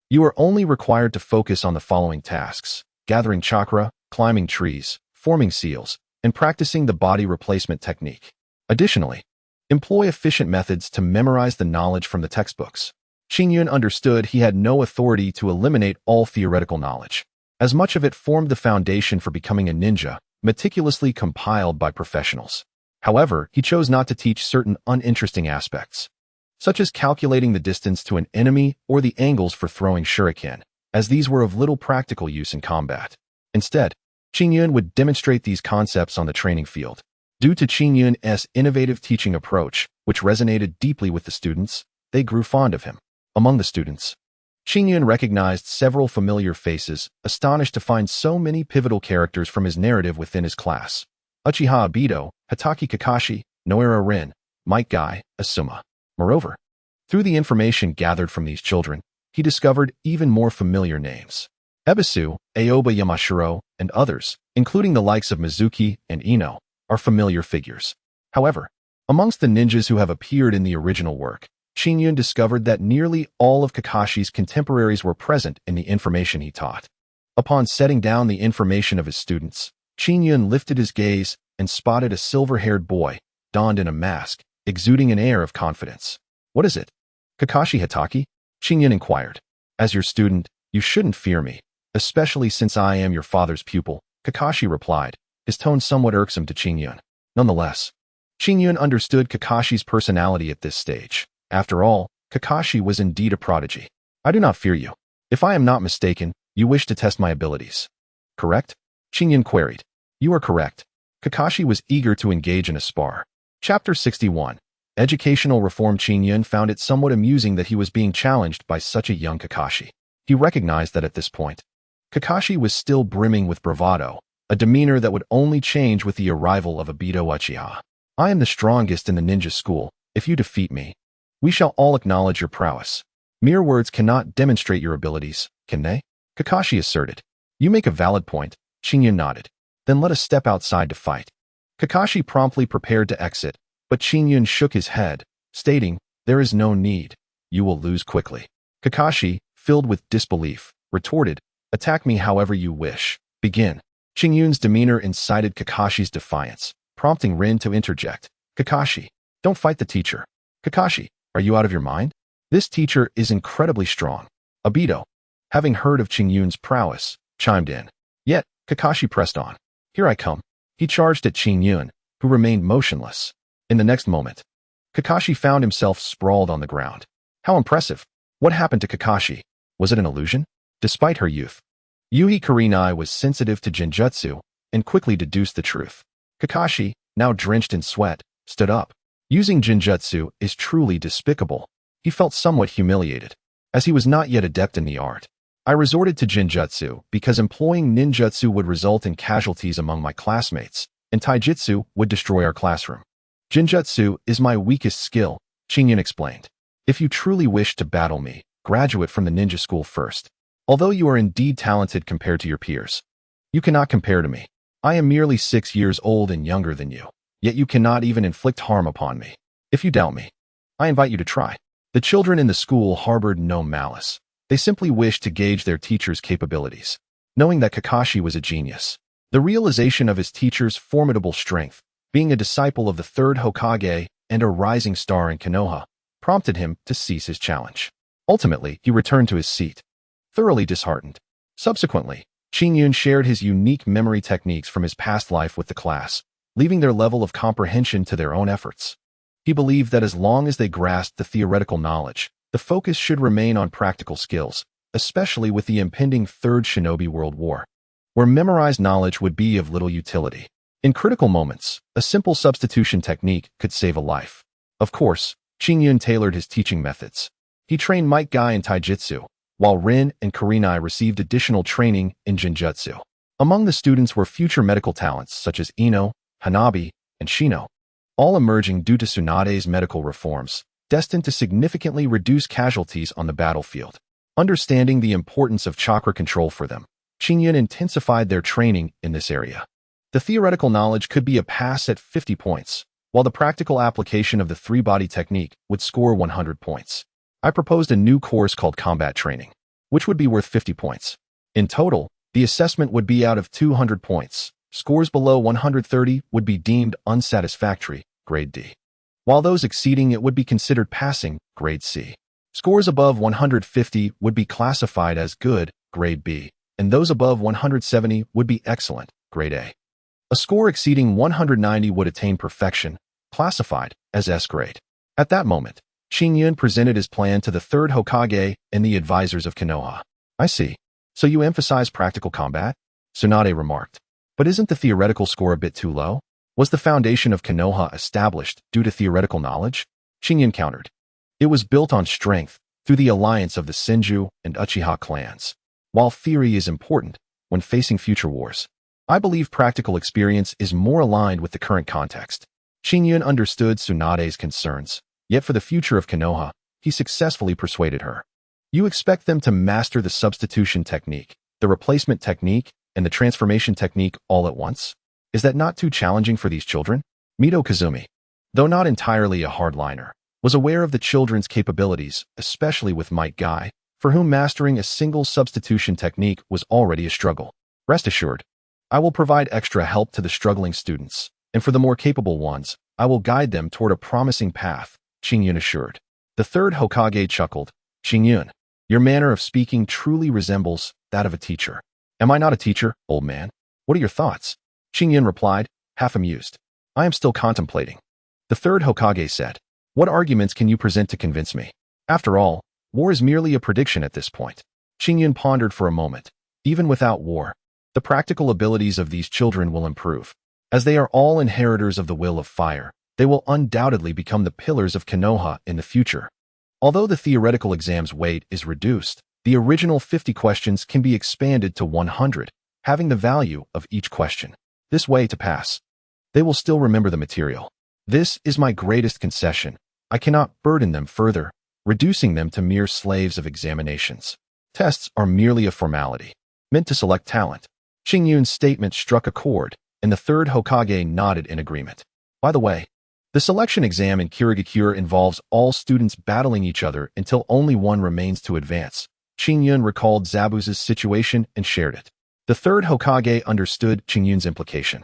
Speaker 1: you are only required to focus on the following tasks: gathering chakra, climbing trees, forming seals, and practicing the body replacement technique. Additionally, employ efficient methods to memorize the knowledge from the textbooks." Qingyun understood he had no authority to eliminate all theoretical knowledge, as much of it formed the foundation for becoming a ninja, meticulously compiled by professionals. However, he chose not to teach certain uninteresting aspects, such as calculating the distance to an enemy or the angles for throwing shuriken, as these were of little practical use in combat. Instead, Qingyun would demonstrate these concepts on the training field. Due to Qingyun's innovative teaching approach, which resonated deeply with the students, they grew fond of him. Among the students, Qingyun recognized several familiar faces, astonished to find so many pivotal characters from his narrative within his class. Uchiha Obito, Hatake Kakashi, Noira Rin, Might Guy, Asuma. Moreover, through the information gathered from these children, he discovered even more familiar names. Ebisu, Aoba Yamashiro, and others, including the likes of Mizuki and Ino, are familiar figures. However, amongst the ninjas who have appeared in the original work, Qingyun discovered that nearly all of Kakashi's contemporaries were present in the information he taught. Upon setting down the information of his students, Qingyun lifted his gaze and spotted a silver-haired boy, donned in a mask, exuding an air of confidence. "What is it?" "Kakashi Hatake?" Qingyun inquired. "As your student, you shouldn't fear me, especially since I am your father's pupil," Kakashi replied, his tone somewhat irksome to Qingyun. Nonetheless, Qingyun understood Kakashi's personality at this stage. After all, Kakashi was indeed a prodigy. "I do not fear you. If I am not mistaken, you wish to test my abilities. Correct? Qingyun queried. You are correct. Kakashi was eager to engage in a spar. Chapter 61. Educational Reform. Qingyun found it somewhat amusing that he was being challenged by such a young Kakashi. He recognized that at this point, Kakashi was still brimming with bravado, a demeanor that would only change with the arrival of Obito Uchiha. I am the strongest in the ninja school. If you defeat me, we shall all acknowledge your prowess. Mere words cannot demonstrate your abilities, can they? Kakashi asserted. You make a valid point. Qingyun nodded. Then let us step outside to fight. Kakashi promptly prepared to exit, but Qingyun shook his head, stating, there is no need. You will lose quickly. Kakashi, filled with disbelief, retorted, attack me however you wish. Begin. Qingyun's demeanor incited Kakashi's defiance, prompting Rin to interject. Kakashi, don't fight the teacher. Kakashi, are you out of your mind? This teacher is incredibly strong. Obito, having heard of Qingyun's prowess, chimed in. Yet, Kakashi pressed on. Here I come. He charged at Qingyun, who remained motionless. In the next moment, Kakashi found himself sprawled on the ground. How impressive. What happened to Kakashi? Was it an illusion? Despite her youth, Yui Kurenai was sensitive to Genjutsu and quickly deduced the truth. Kakashi, now drenched in sweat, stood up. Using Genjutsu is truly despicable. He felt somewhat humiliated, as he was not yet adept in the art. I resorted to Genjutsu because employing ninjutsu would result in casualties among my classmates, and taijutsu would destroy our classroom. Genjutsu is my weakest skill, Qingyun explained. If you truly wish to battle me, graduate from the ninja school first. Although you are indeed talented compared to your peers, you cannot compare to me. I am merely 6 years old and younger than you, yet you cannot even inflict harm upon me. If you doubt me, I invite you to try. The children in the school harbored no malice. They simply wished to gauge their teacher's capabilities. Knowing that Kakashi was a genius, the realization of his teacher's formidable strength, being a disciple of the third Hokage and a rising star in Konoha, prompted him to cease his challenge. Ultimately, he returned to his seat, thoroughly disheartened. Subsequently, Qingyun shared his unique memory techniques from his past life with the class, leaving their level of comprehension to their own efforts. He believed that as long as they grasped the theoretical knowledge, the focus should remain on practical skills, especially with the impending Third Shinobi World War, where memorized knowledge would be of little utility. In critical moments, a simple substitution technique could save a life. Of course, Qingyun tailored his teaching methods. He trained Might Guy in taijutsu, while Rin and Kurenai received additional training in Genjutsu. Among the students were future medical talents such as Ino, Hanabi, and Shino, all emerging due to Tsunade's medical reforms, destined to significantly reduce casualties on the battlefield. Understanding the importance of chakra control for them, Qingyun intensified their training in this area. The theoretical knowledge could be a pass at 50 points, while the practical application of the three-body technique would score 100 points. I proposed a new course called combat training, which would be worth 50 points. In total, the assessment would be out of 200 points. Scores below 130 would be deemed unsatisfactory, grade D, while those exceeding it would be considered passing, grade C. Scores above 150 would be classified as good, grade B, and those above 170 would be excellent, grade A. A score exceeding 190 would attain perfection, classified as S grade. At that moment, Qingyun presented his plan to the third Hokage and the advisors of Konoha. I see. So you emphasize practical combat? Tsunade remarked. But isn't the theoretical score a bit too low? Was the foundation of Konoha established due to theoretical knowledge? Qingyun countered. It was built on strength through the alliance of the Senju and Uchiha clans. While theory is important when facing future wars, I believe practical experience is more aligned with the current context. Qingyun understood Tsunade's concerns, yet for the future of Konoha, he successfully persuaded her. You expect them to master the substitution technique, the replacement technique, and the transformation technique all at once? Is that not too challenging for these children? Mito Kazumi, though not entirely a hardliner, was aware of the children's capabilities, especially with Might Guy, for whom mastering a single substitution technique was already a struggle. Rest assured, I will provide extra help to the struggling students, and for the more capable ones, I will guide them toward a promising path, Qingyun assured. The third Hokage chuckled. Qingyun, your manner of speaking truly resembles that of a teacher. Am I not a teacher, old man? What are your thoughts? Qingyun replied, half amused. I am still contemplating. The third Hokage said, what arguments can you present to convince me? After all, war is merely a prediction at this point. Qingyun pondered for a moment. Even without war, the practical abilities of these children will improve. As they are all inheritors of the will of fire, they will undoubtedly become the pillars of Konoha in the future. Although the theoretical exam's weight is reduced, the original 50 questions can be expanded to 100, having the value of each question. This way to pass. They will still remember the material. This is my greatest concession. I cannot burden them further, reducing them to mere slaves of examinations. Tests are merely a formality, meant to select talent. Qingyun's statement struck a chord, and the third Hokage nodded in agreement. By the way, the selection exam in Kirigakure involves all students battling each other until only one remains to advance. Qingyun recalled Zabuza's situation and shared it. The third Hokage understood Qingyun's implication,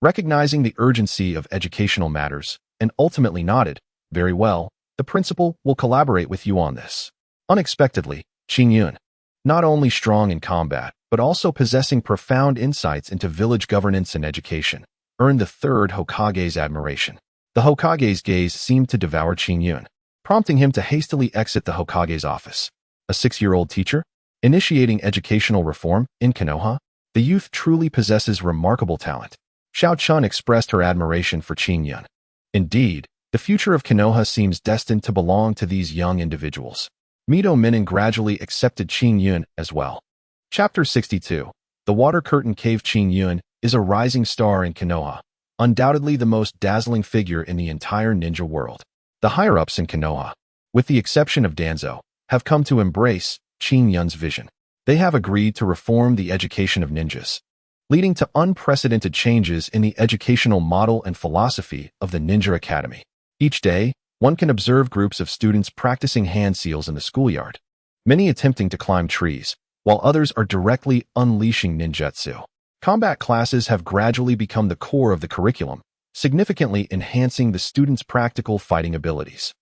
Speaker 1: recognizing the urgency of educational matters, and ultimately nodded. Very well, the principal will collaborate with you on this. Unexpectedly, Qingyun, not only strong in combat, but also possessing profound insights into village governance and education, earned the third Hokage's admiration. The Hokage's gaze seemed to devour Qingyun, prompting him to hastily exit the Hokage's office. A 6-year-old teacher? Initiating educational reform in Konoha? The youth truly possesses remarkable talent. Xiao Chun expressed her admiration for Qingyun. Indeed, the future of Konoha seems destined to belong to these young individuals. Mito Minin gradually accepted Qingyun as well. Chapter 62. The Water Curtain Cave. Qingyun is a rising star in Konoha, undoubtedly the most dazzling figure in the entire ninja world. The higher-ups in Konoha, with the exception of Danzo, have come to embrace Qingyun's vision. They have agreed to reform the education of ninjas, leading to unprecedented changes in the educational model and philosophy of the Ninja Academy. Each day, one can observe groups of students practicing hand seals in the schoolyard, many attempting to climb trees, while others are directly unleashing ninjutsu. Combat classes have gradually become the core of the curriculum, significantly enhancing the students' practical fighting abilities.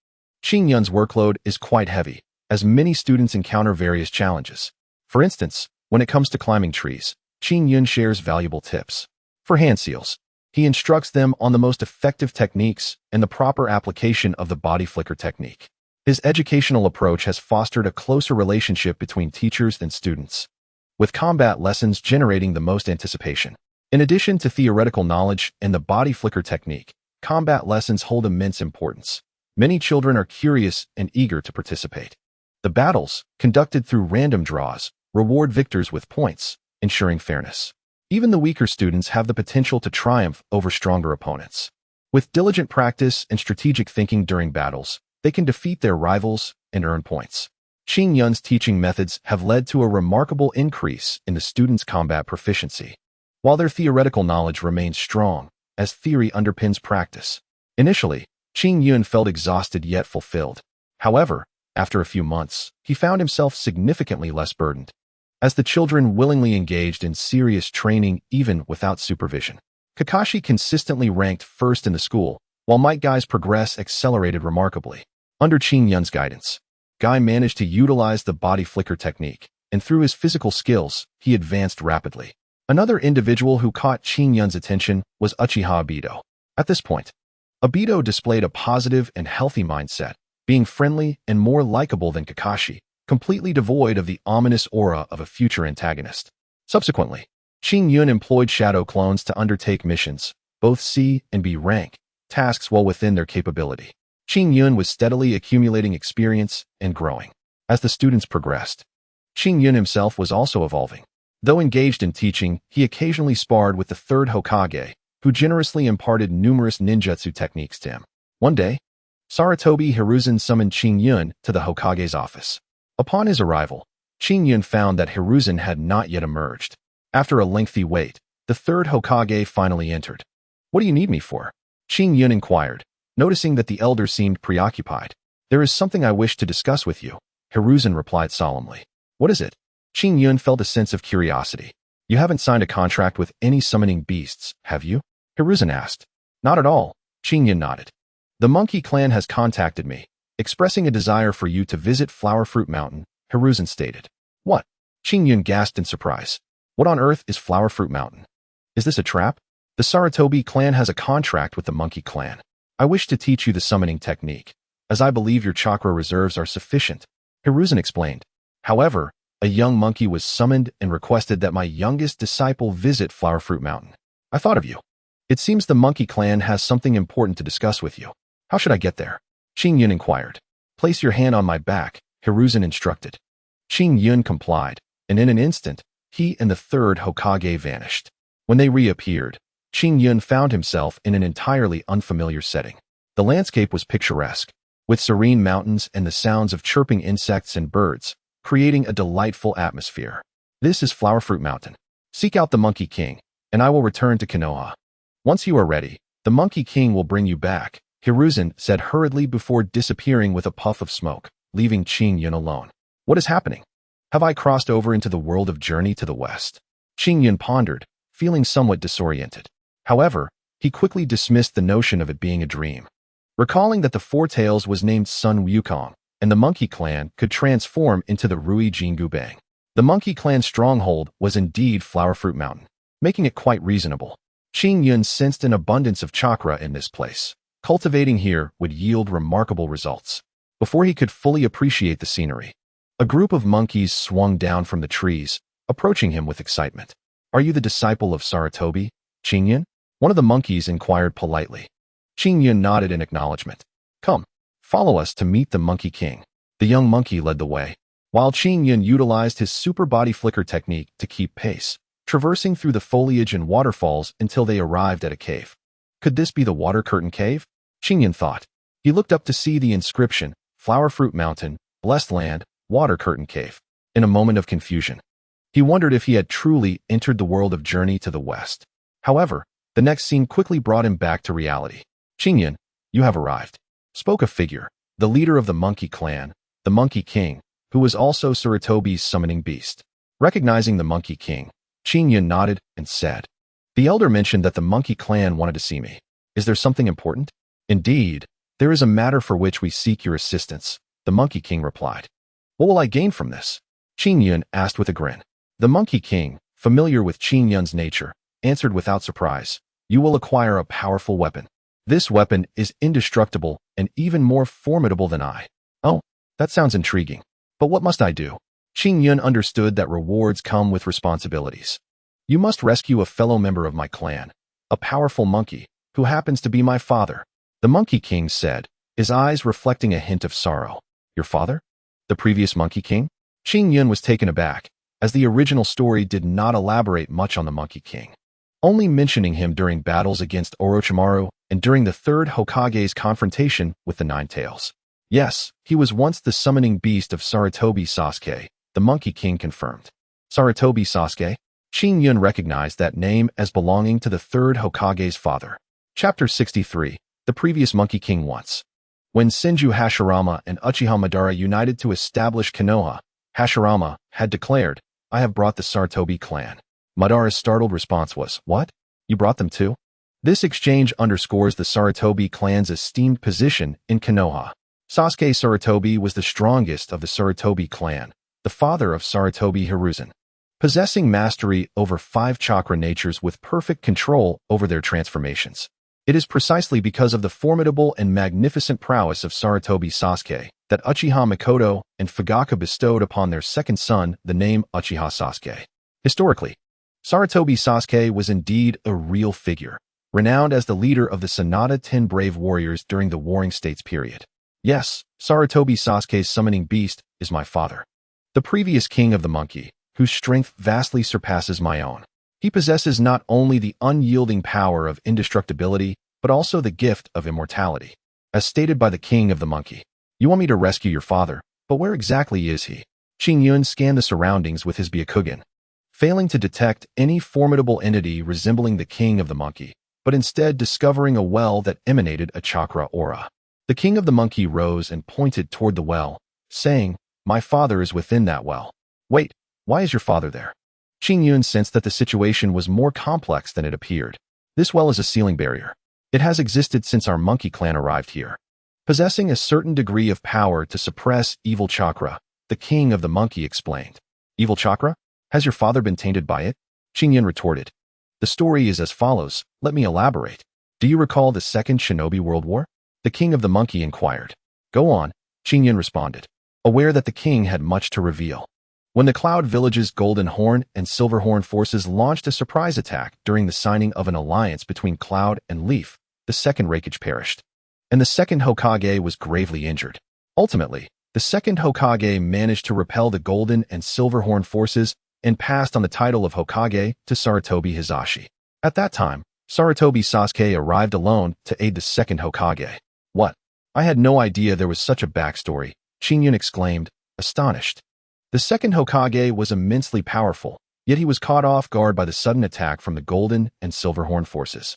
Speaker 1: Qingyun's workload is quite heavy, as many students encounter various challenges. For instance, when it comes to climbing trees, Qingyun shares valuable tips. For hand seals, he instructs them on the most effective techniques and the proper application of the body flicker technique. His educational approach has fostered a closer relationship between teachers and students, with combat lessons generating the most anticipation. In addition to theoretical knowledge and the body flicker technique, combat lessons hold immense importance. Many children are curious and eager to participate. The battles, conducted through random draws, reward victors with points, ensuring fairness. Even the weaker students have the potential to triumph over stronger opponents. With diligent practice and strategic thinking during battles, they can defeat their rivals and earn points. Qingyun's teaching methods have led to a remarkable increase in the students' combat proficiency, while their theoretical knowledge remains strong, as theory underpins practice. Initially, Qingyun felt exhausted yet fulfilled. However, after a few months, he found himself significantly less burdened, as the children willingly engaged in serious training even without supervision. Kakashi consistently ranked first in the school, while Might Guy's progress accelerated remarkably. Under Qingyun's guidance, Guy managed to utilize the body flicker technique, and through his physical skills, he advanced rapidly. Another individual who caught Qingyun's attention was Uchiha Obito. At this point, Obito displayed a positive and healthy mindset, being friendly and more likable than Kakashi, completely devoid of the ominous aura of a future antagonist. Subsequently, Qingyun employed shadow clones to undertake missions, both C and B rank, tasks well within their capability. Qingyun was steadily accumulating experience and growing. As the students progressed, Qingyun himself was also evolving. Though engaged in teaching, he occasionally sparred with the third Hokage, who generously imparted numerous ninjutsu techniques to him. One day, Sarutobi Hiruzen summoned Qingyun to the Hokage's office. Upon his arrival, Qingyun found that Hiruzen had not yet emerged. After a lengthy wait, the third Hokage finally entered. "What do you need me for?" Qingyun inquired, noticing that the elder seemed preoccupied. "There is something I wish to discuss with you," Hiruzen replied solemnly. "What is it?" Qingyun felt a sense of curiosity. "You haven't signed a contract with any summoning beasts, have you?" Hiruzen asked. "Not at all," Qingyun nodded. "The Monkey Clan has contacted me, expressing a desire for you to visit Flower Fruit Mountain," Hiruzen stated. "What?" Qingyun gasped in surprise. "What on earth is Flower Fruit Mountain? Is this a trap?" "The Sarutobi clan has a contract with the Monkey Clan. I wish to teach you the summoning technique, as I believe your chakra reserves are sufficient," Hiruzen explained. "However, A young monkey was summoned and requested that my youngest disciple visit Flower Fruit Mountain. I thought of you. It seems the monkey clan has something important to discuss with you. How should I get there? Qingyun inquired. Place your hand on my back, Hiruzen instructed. Qingyun complied, and in an instant, he and the third Hokage vanished. When they reappeared, Qingyun found himself in an entirely unfamiliar setting. The landscape was picturesque, with serene mountains and the sounds of chirping insects and birds, creating a delightful atmosphere. This is Flower Fruit Mountain. Seek out the Monkey King, and I will return to Konoha. Once you are ready, the Monkey King will bring you back, Hiruzen said hurriedly before disappearing with a puff of smoke, leaving Qingyun alone. What is happening? Have I crossed over into the world of Journey to the West? Qingyun pondered, feeling somewhat disoriented. However, he quickly dismissed the notion of it being a dream. Recalling that the Four Tails was named Sun Wukong, and the Monkey Clan could transform into the Rui Jingu Bang. The Monkey Clan's stronghold was indeed Flower Fruit Mountain, making it quite reasonable. Qingyun sensed an abundance of chakra in this place. Cultivating here would yield remarkable results. Before he could fully appreciate the scenery, a group of monkeys swung down from the trees, approaching him with excitement. Are you the disciple of Sarutobi, Qingyun? One of the monkeys inquired politely. Qingyun nodded in acknowledgement. Come, follow us to meet the Monkey King. The young monkey led the way, while Qingyun utilized his super body flicker technique to keep pace, traversing through the foliage and waterfalls until they arrived at a cave. Could this be the Water Curtain Cave? Qingyun thought. He looked up to see the inscription, Flower Fruit Mountain, Blessed Land, Water Curtain Cave. In a moment of confusion, he wondered if he had truly entered the world of Journey to the West. However, the next scene quickly brought him back to reality. Qingyun, you have arrived, spoke a figure, the leader of the Monkey Clan, the Monkey King, who was also Sarutobi's summoning beast. Recognizing the Monkey King, Qingyun nodded and said, The elder mentioned that the Monkey Clan wanted to see me. Is there something important? Indeed, there is a matter for which we seek your assistance, the Monkey King replied. What will I gain from this? Qingyun asked with a grin. The Monkey King, familiar with Qingyun's nature, answered without surprise. You will acquire a powerful weapon. This weapon is indestructible and even more formidable than I. Oh, that sounds intriguing. But what must I do? Qingyun understood that rewards come with responsibilities. You must rescue a fellow member of my clan, a powerful monkey, who happens to be my father. The Monkey King said, his eyes reflecting a hint of sorrow. Your father? The previous Monkey King? Qingyun was taken aback, as the original story did not elaborate much on the Monkey King, only mentioning him during battles against Orochimaru and during the third Hokage's confrontation with the Nine Tails. Yes, he was once the summoning beast of Sarutobi Sasuke, the Monkey King confirmed. Sarutobi Sasuke? Qingyun recognized that name as belonging to the third Hokage's father. Chapter 63, The Previous Monkey King Once. When Senju Hashirama and Uchiha Madara united to establish Konoha, Hashirama had declared, I have brought the Sarutobi clan. Madara's startled response was, What? You brought them too? This exchange underscores the Sarutobi clan's esteemed position in Konoha. Sasuke Sarutobi was the strongest of the Sarutobi clan, the father of Sarutobi Hiruzen, possessing mastery over 5 chakra natures with perfect control over their transformations. It is precisely because of the formidable and magnificent prowess of Sarutobi Sasuke that Uchiha Mikoto and Fugaka bestowed upon their second son the name Uchiha Sasuke. Historically, Sarutobi Sasuke was indeed a real figure, renowned as the leader of the Sanada 10 brave warriors during the Warring States period. Yes, Sarutobi Sasuke's summoning beast is my father, the previous king of the monkey, whose strength vastly surpasses my own. He possesses not only the unyielding power of indestructibility, but also the gift of immortality. As stated by the king of the monkey, you want me to rescue your father, but where exactly is he? Qingyun scanned the surroundings with his Byakugan, failing to detect any formidable entity resembling the king of the monkey, but instead discovering a well that emanated a chakra aura. The king of the monkey rose and pointed toward the well, saying, My father is within that well. Wait, why is your father there? Qingyun sensed that the situation was more complex than it appeared. This well is a sealing barrier. It has existed since our monkey clan arrived here. Possessing a certain degree of power to suppress evil chakra, the king of the monkey explained. Evil chakra? Has your father been tainted by it? Qingyun retorted. The story is as follows, let me elaborate. Do you recall the Second Shinobi World War? The king of the monkey inquired. Go on, Qingyun responded, aware that the king had much to reveal. when the Cloud Village's Golden Horn and Silver Horn forces launched a surprise attack during the signing of an alliance between Cloud and Leaf, the second Hokage perished, and the second Hokage was gravely injured. Ultimately, the second Hokage managed to repel the Golden and Silver Horn forces and passed on the title of Hokage to Sarutobi Hisashi. At that time, Sarutobi Sasuke arrived alone to aid the second Hokage. What? I had no idea there was such a backstory, Qingyun exclaimed, astonished. The second Hokage was immensely powerful, yet he was caught off guard by the sudden attack from the Golden and Silver Horn forces,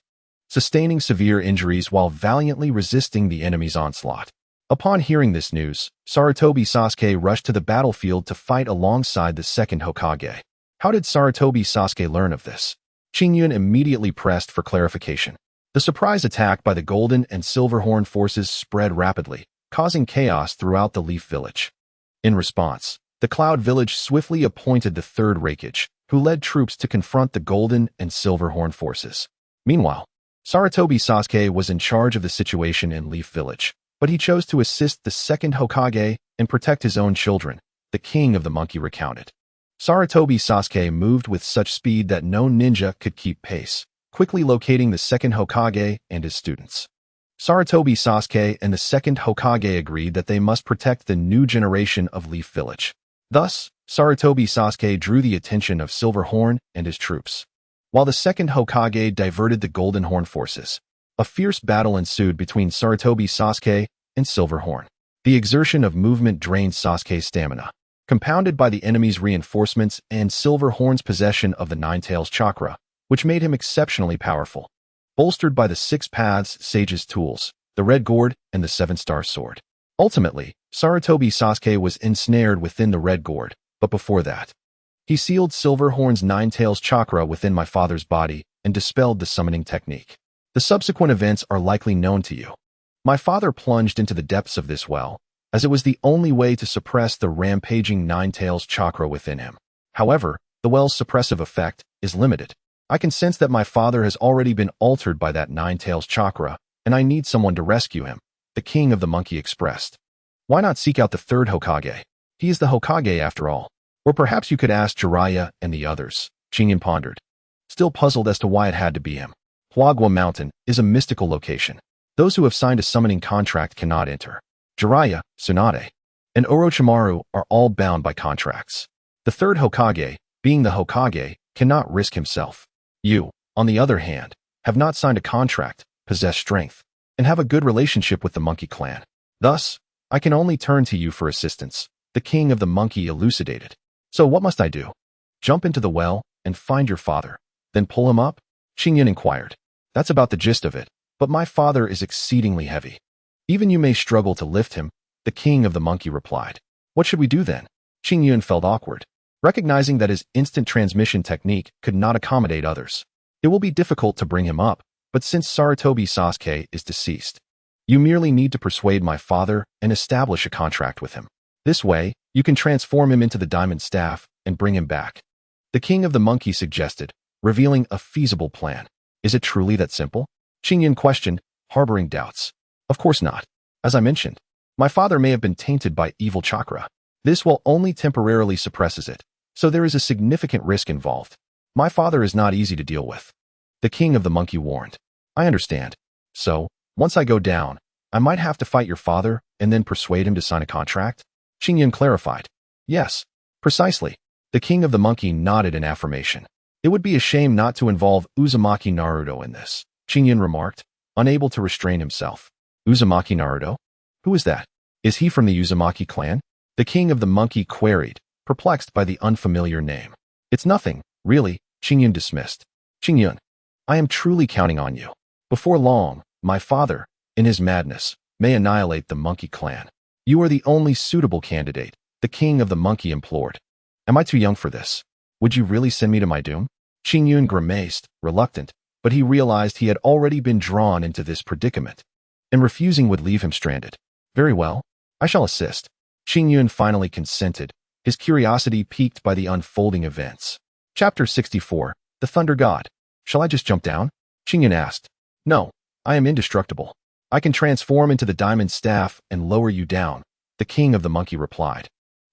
Speaker 1: sustaining severe injuries while valiantly resisting the enemy's onslaught. Upon hearing this news, Sarutobi Sasuke rushed to the battlefield to fight alongside the second Hokage. How did Sarutobi Sasuke learn of this? Qingyun immediately pressed for clarification. The surprise attack by the Golden and Silver Horn forces spread rapidly, causing chaos throughout the Leaf Village. In response, the Cloud Village swiftly appointed the third Hokage, who led troops to confront the Golden and Silver Horn forces. Meanwhile, Sarutobi Sasuke was in charge of the situation in Leaf Village, but he chose to assist the second Hokage and protect his own children, the king of the monkey recounted. Sarutobi Sasuke moved with such speed that no ninja could keep pace, quickly locating the second Hokage and his students. Sarutobi Sasuke and the second Hokage agreed that they must protect the new generation of Leaf Village. Thus, Sarutobi Sasuke drew the attention of Silver Horn and his troops, while the second Hokage diverted the Golden Horn forces. A fierce battle ensued between Sarutobi Sasuke and Silver Horn. The exertion of movement drained Sasuke's stamina, compounded by the enemy's reinforcements and Silver Horn's possession of the Nine-Tails Chakra, which made him exceptionally powerful, bolstered by the Six Paths Sage's tools, the Red Gourd, and the Seven-Star Sword. Ultimately, Sarutobi Sasuke was ensnared within the Red Gourd, but before that, he sealed Silver Horn's Nine-Tails Chakra within my father's body and dispelled the summoning technique. The subsequent events are likely known to you. My father plunged into the depths of this well, as it was the only way to suppress the rampaging Nine-Tails Chakra within him. However, the well's suppressive effect is limited. I can sense that my father has already been altered by that Nine-Tails Chakra, and I need someone to rescue him, the king of the monkey expressed. Why not seek out the third Hokage? He is the Hokage after all. Or perhaps you could ask Jiraiya and the others, Qingyun pondered, still puzzled as to why it had to be him. Huagua Mountain is a mystical location. Those who have signed a summoning contract cannot enter. Jiraiya, Tsunade, and Orochimaru are all bound by contracts. The third Hokage, being the Hokage, cannot risk himself. You, on the other hand, have not signed a contract, possess strength, and have a good relationship with the monkey clan. Thus, I can only turn to you for assistance, the king of the monkey elucidated. So what must I do? Jump into the well and find your father, then pull him up? Qingyun inquired. That's about the gist of it, but my father is exceedingly heavy. Even you may struggle to lift him, the king of the monkey replied. What should we do then? Qingyun felt awkward, recognizing that his instant transmission technique could not accommodate others. It will be difficult to bring him up, but since Sarutobi Sasuke is deceased, you merely need to persuade my father and establish a contract with him. This way, you can transform him into the diamond staff and bring him back. The king of the monkey suggested, revealing a feasible plan. Is it truly that simple? Qingyun questioned, harboring doubts. Of course not. As I mentioned, my father may have been tainted by evil chakra. This will only temporarily suppresses it, so there is a significant risk involved. My father is not easy to deal with. The king of the monkey warned. I understand. So, once I go down, I might have to fight your father and then persuade him to sign a contract? Qingyun clarified. Yes, precisely. The king of the monkey nodded in affirmation. It would be a shame not to involve Uzumaki Naruto in this, Qingyun remarked, unable to restrain himself. Uzumaki Naruto? Who is that? Is he from the Uzumaki clan? The king of the monkey queried, perplexed by the unfamiliar name. It's nothing, really, Qingyun dismissed. Qingyun, I am truly counting on you. Before long, my father, in his madness, may annihilate the monkey clan. You are the only suitable candidate, the king of the monkey implored. Am I too young for this? Would you really send me to my doom? Qingyun grimaced, reluctant, but he realized he had already been drawn into this predicament, and refusing would leave him stranded. Very well, I shall assist. Qingyun finally consented, his curiosity piqued by the unfolding events. Chapter 64, The Thunder God. Shall I just jump down? Qingyun asked. No, I am indestructible. I can transform into the diamond staff and lower you down, the king of the monkey replied.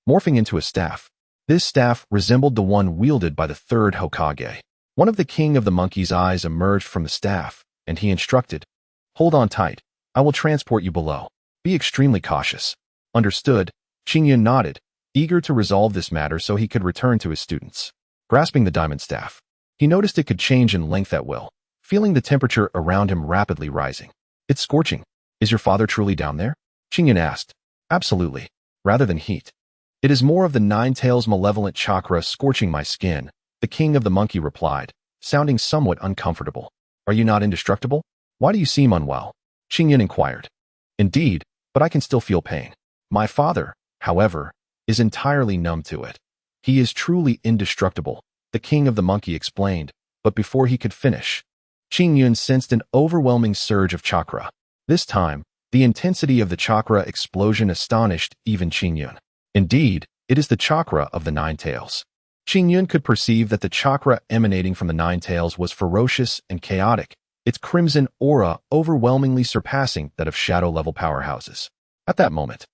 Speaker 1: Morphing into a staff. This staff resembled the one wielded by the third Hokage. One of the king of the monkey's eyes emerged from the staff, and he instructed, "Hold on tight. I will transport you below. Be extremely cautious." Understood, Qingyun nodded, eager to resolve this matter so he could return to his students. Grasping the diamond staff, he noticed it could change in length at will, feeling the temperature around him rapidly rising. "It's scorching. Is your father truly down there?" Qingyun asked. "Absolutely. Rather than heat. It is more of the nine-tails malevolent chakra scorching my skin," the king of the monkey replied, sounding somewhat uncomfortable. "Are you not indestructible? Why do you seem unwell?" Qingyun inquired. "Indeed, but I can still feel pain. My father, however, is entirely numb to it. He is truly indestructible," the king of the monkey explained, but before he could finish, Qingyun sensed an overwhelming surge of chakra. This time, the intensity of the chakra explosion astonished even Qingyun. Indeed, it is the chakra of the nine tails. Qingyun could perceive that the chakra emanating from the nine tails was ferocious and chaotic, its crimson aura overwhelmingly surpassing that of shadow-level powerhouses. At that moment,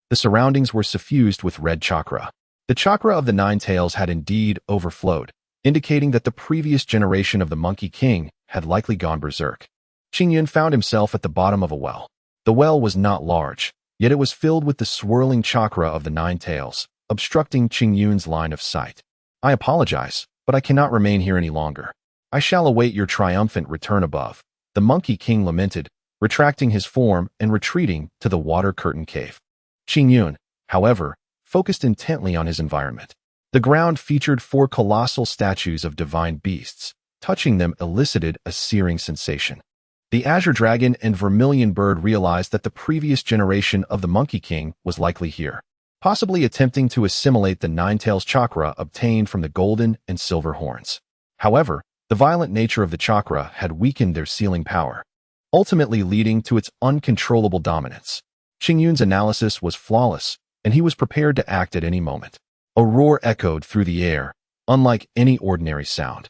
Speaker 1: the surroundings were suffused with red chakra. The chakra of the nine tails had indeed overflowed, indicating that the previous generation of the Monkey King had likely gone berserk. Qingyun found himself at the bottom of a well. The well was not large, yet it was filled with the swirling chakra of the nine tails, obstructing Qingyun's line of sight. "I apologize, but I cannot remain here any longer. I shall await your triumphant return above," the Monkey King lamented, retracting his form and retreating to the water curtain cave. Qingyun, however, focused intently on his environment. The ground featured 4 colossal statues of divine beasts. Touching them elicited a searing sensation. The Azure Dragon and Vermilion Bird realized that the previous generation of the Monkey King was likely here, possibly attempting to assimilate the Nine-Tails chakra obtained from the golden and silver horns. However, the violent nature of the chakra had weakened their sealing power, ultimately leading to its uncontrollable dominance. Qingyun's analysis was flawless, and he was prepared to act at any moment. A roar echoed through the air, unlike any ordinary sound.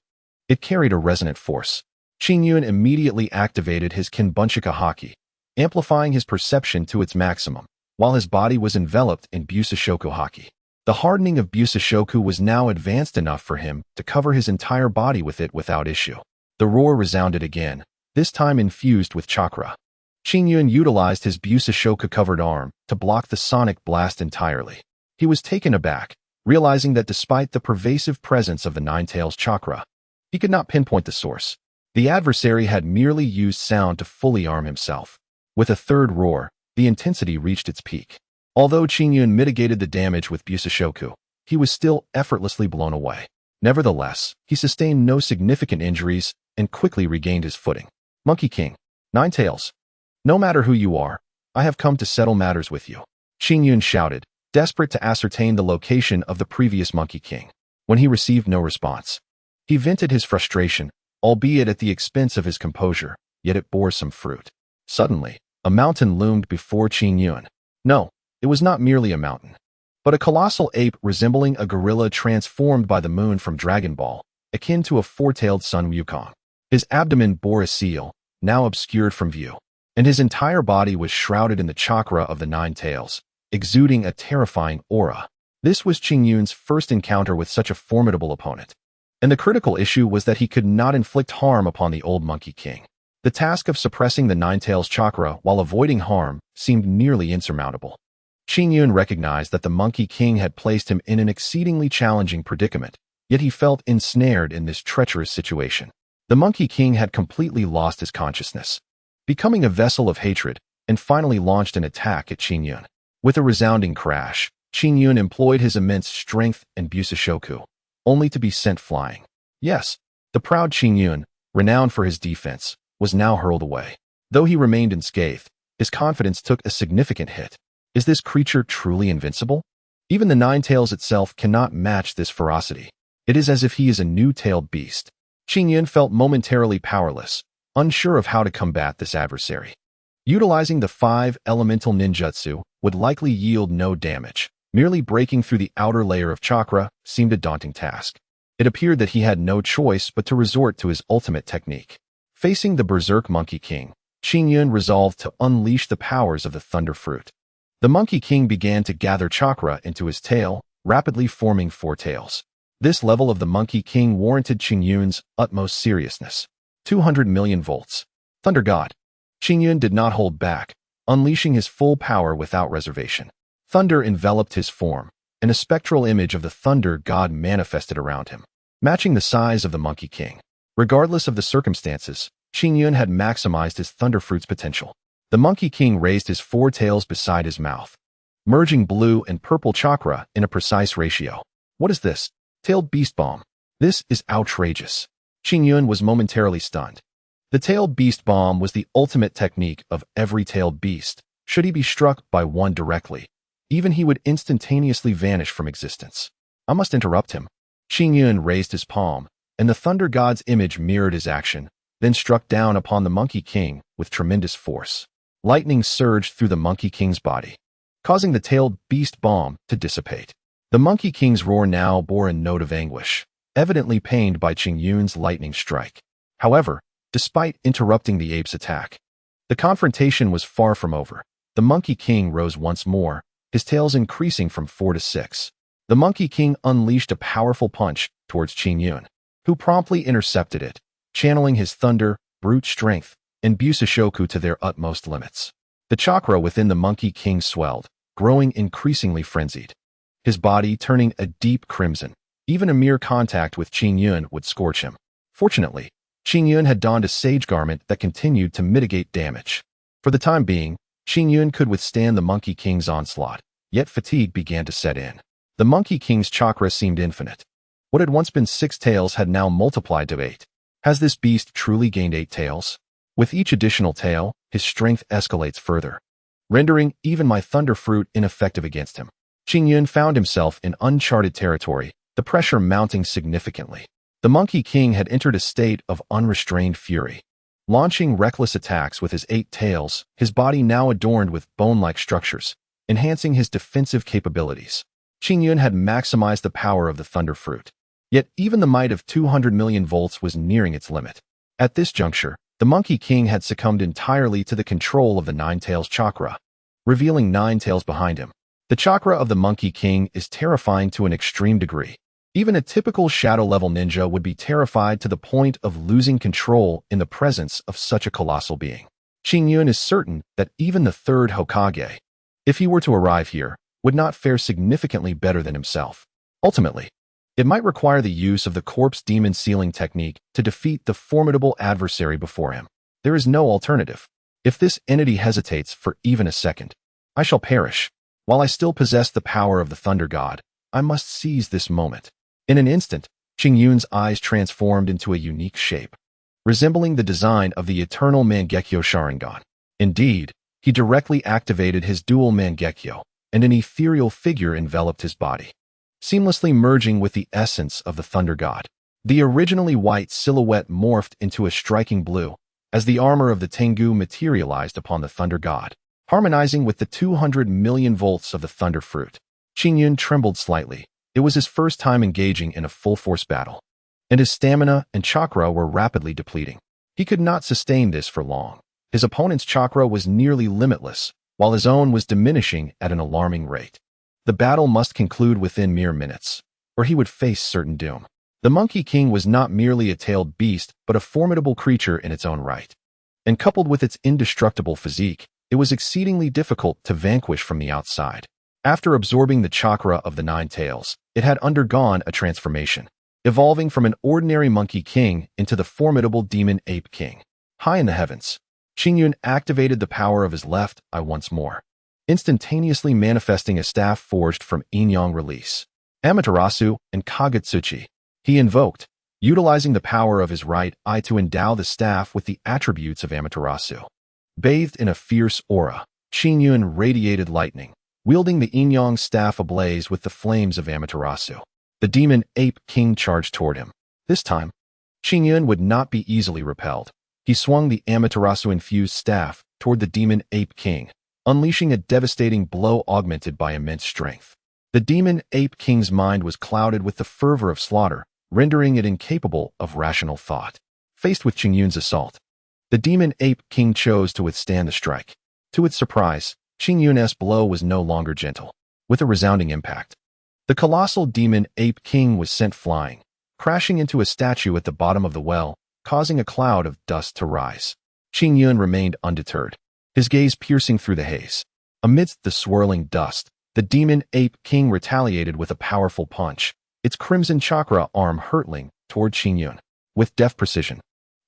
Speaker 1: It carried a resonant force. Qingyun immediately activated his Kinbunchika Haki, amplifying his perception to its maximum, while his body was enveloped in Busashoku Haki. The hardening of Busashoku was now advanced enough for him to cover his entire body with it without issue. The roar resounded again, this time infused with chakra. Qingyun utilized his Busashoku-covered arm to block the sonic blast entirely. He was taken aback, realizing that despite the pervasive presence of the Nine-Tails chakra, he could not pinpoint the source. The adversary had merely used sound to fully arm himself. With a third roar, the intensity reached its peak. Although Qingyun mitigated the damage with Busashoku, he was still effortlessly blown away. Nevertheless, he sustained no significant injuries and quickly regained his footing. "Monkey King, Nine-Tails, no matter who you are, I have come to settle matters with you," Qingyun shouted, desperate to ascertain the location of the previous Monkey King. When he received no response, he vented his frustration, albeit at the expense of his composure, yet it bore some fruit. Suddenly, a mountain loomed before Qingyun. No, it was not merely a mountain, but a colossal ape resembling a gorilla transformed by the moon from Dragon Ball, akin to a four-tailed Sun Wukong. His abdomen bore a seal, now obscured from view, and his entire body was shrouded in the chakra of the nine tails, exuding a terrifying aura. This was Qingyun's first encounter with such a formidable opponent. And the critical issue was that he could not inflict harm upon the old Monkey King. The task of suppressing the Nine-Tails chakra while avoiding harm seemed nearly insurmountable. Qingyun recognized that the Monkey King had placed him in an exceedingly challenging predicament, yet he felt ensnared in this treacherous situation. The Monkey King had completely lost his consciousness, becoming a vessel of hatred, and finally launched an attack at Qingyun. With a resounding crash, Qingyun employed his immense strength and Busashoku, only to be sent flying. Yes, the proud Qingyun, renowned for his defense, was now hurled away. Though he remained unscathed, his confidence took a significant hit. Is this creature truly invincible? Even the Nine-Tails itself cannot match this ferocity. It is as if he is a new-tailed beast. Qingyun felt momentarily powerless, unsure of how to combat this adversary. Utilizing the 5 elemental ninjutsu would likely yield no damage. Merely breaking through the outer layer of chakra seemed a daunting task. It appeared that he had no choice but to resort to his ultimate technique. Facing the Berserk Monkey King, Qingyun resolved to unleash the powers of the Thunder Fruit. The Monkey King began to gather chakra into his tail, rapidly forming four tails. This level of the Monkey King warranted Qingyun's utmost seriousness. 200 million volts. Thunder God. Qingyun did not hold back, unleashing his full power without reservation. Thunder enveloped his form, and a spectral image of the Thunder God manifested around him, matching the size of the Monkey King. Regardless of the circumstances, Qingyun had maximized his Thunder Fruit's potential. The Monkey King raised his four tails beside his mouth, merging blue and purple chakra in a precise ratio. What is this? Tailed Beast Bomb. This is outrageous. Qingyun was momentarily stunned. The Tailed Beast Bomb was the ultimate technique of every tailed beast. Should he be struck by one directly, even he would instantaneously vanish from existence. I must interrupt him. Qingyun raised his palm, and the Thunder God's image mirrored his action, then struck down upon the Monkey King with tremendous force. Lightning surged through the Monkey King's body, causing the Tailed Beast Bomb to dissipate. The Monkey King's roar now bore a note of anguish, evidently pained by Qingyun's lightning strike. However, despite interrupting the ape's attack, the confrontation was far from over. The Monkey King rose once more, his tails increasing from 4 to 6. The Monkey King unleashed a powerful punch towards Qingyun, who promptly intercepted it, channeling his thunder, brute strength, and Busashoku to their utmost limits. The chakra within the Monkey King swelled, growing increasingly frenzied, his body turning a deep crimson. Even a mere contact with Qingyun would scorch him. Fortunately, Qingyun had donned a sage garment that continued to mitigate damage. For the time being, Qingyun could withstand the Monkey King's onslaught, yet fatigue began to set in. The Monkey King's chakra seemed infinite. What had once been 6 tails had now multiplied to 8. Has this beast truly gained 8 tails? With each additional tail, his strength escalates further, rendering even my Thunder Fruit ineffective against him. Qingyun found himself in uncharted territory, the pressure mounting significantly. The Monkey King had entered a state of unrestrained fury, launching reckless attacks with his 8 tails, his body now adorned with bone-like structures, enhancing his defensive capabilities. Qingyun had maximized the power of the Thunder Fruit, yet even the might of 200 million volts was nearing its limit. At this juncture, the Monkey King had succumbed entirely to the control of the Nine Tails chakra, revealing 9 tails behind him. The chakra of the Monkey King is terrifying to an extreme degree. Even a typical shadow-level ninja would be terrified to the point of losing control in the presence of such a colossal being. Qingyun is certain that even the third Hokage, if he were to arrive here, would not fare significantly better than himself. Ultimately, it might require the use of the corpse demon sealing technique to defeat the formidable adversary before him. There is no alternative. If this entity hesitates for even a second, I shall perish. While I still possess the power of the Thunder God, I must seize this moment. In an instant, Qingyun's eyes transformed into a unique shape, resembling the design of the eternal Mangeko Sharingan. Indeed, he directly activated his dual Mangeko, and an ethereal figure enveloped his body, seamlessly merging with the essence of the Thunder God. The originally white silhouette morphed into a striking blue, as the armor of the Tengu materialized upon the Thunder God, harmonizing with the 200 million volts of the Thunder Fruit. Qingyun trembled slightly. It was his first time engaging in a full-force battle, and his stamina and chakra were rapidly depleting. He could not sustain this for long. His opponent's chakra was nearly limitless, while his own was diminishing at an alarming rate. The battle must conclude within mere minutes, or he would face certain doom. The Monkey King was not merely a tailed beast, but a formidable creature in its own right. And coupled with its indestructible physique, it was exceedingly difficult to vanquish from the outside. After absorbing the chakra of the 9 tails, it had undergone a transformation, evolving from an ordinary Monkey King into the formidable Demon Ape King. High in the heavens, Qingyun activated the power of his left eye once more, instantaneously manifesting a staff forged from Yin-Yang release, Amaterasu, and Kagutsuchi. He invoked, utilizing the power of his right eye to endow the staff with the attributes of Amaterasu. Bathed in a fierce aura, Qingyun radiated lightning, wielding the Yin-Yang staff ablaze with the flames of Amaterasu. The Demon Ape King charged toward him. This time, Qingyun would not be easily repelled. He swung the Amaterasu-infused staff toward the Demon Ape King, unleashing a devastating blow augmented by immense strength. The Demon Ape King's mind was clouded with the fervor of slaughter, rendering it incapable of rational thought. Faced with Qingyun's assault, the Demon Ape King chose to withstand the strike. To its surprise, Qingyun's blow was no longer gentle. With a resounding impact, The colossal demon ape king was sent flying, crashing into a statue at the bottom of the well, causing a cloud of dust to rise. Qingyun remained undeterred, his gaze piercing through the haze. Amidst the swirling dust, the demon ape king retaliated with a powerful punch, its crimson chakra arm hurtling toward Qingyun. With deft precision,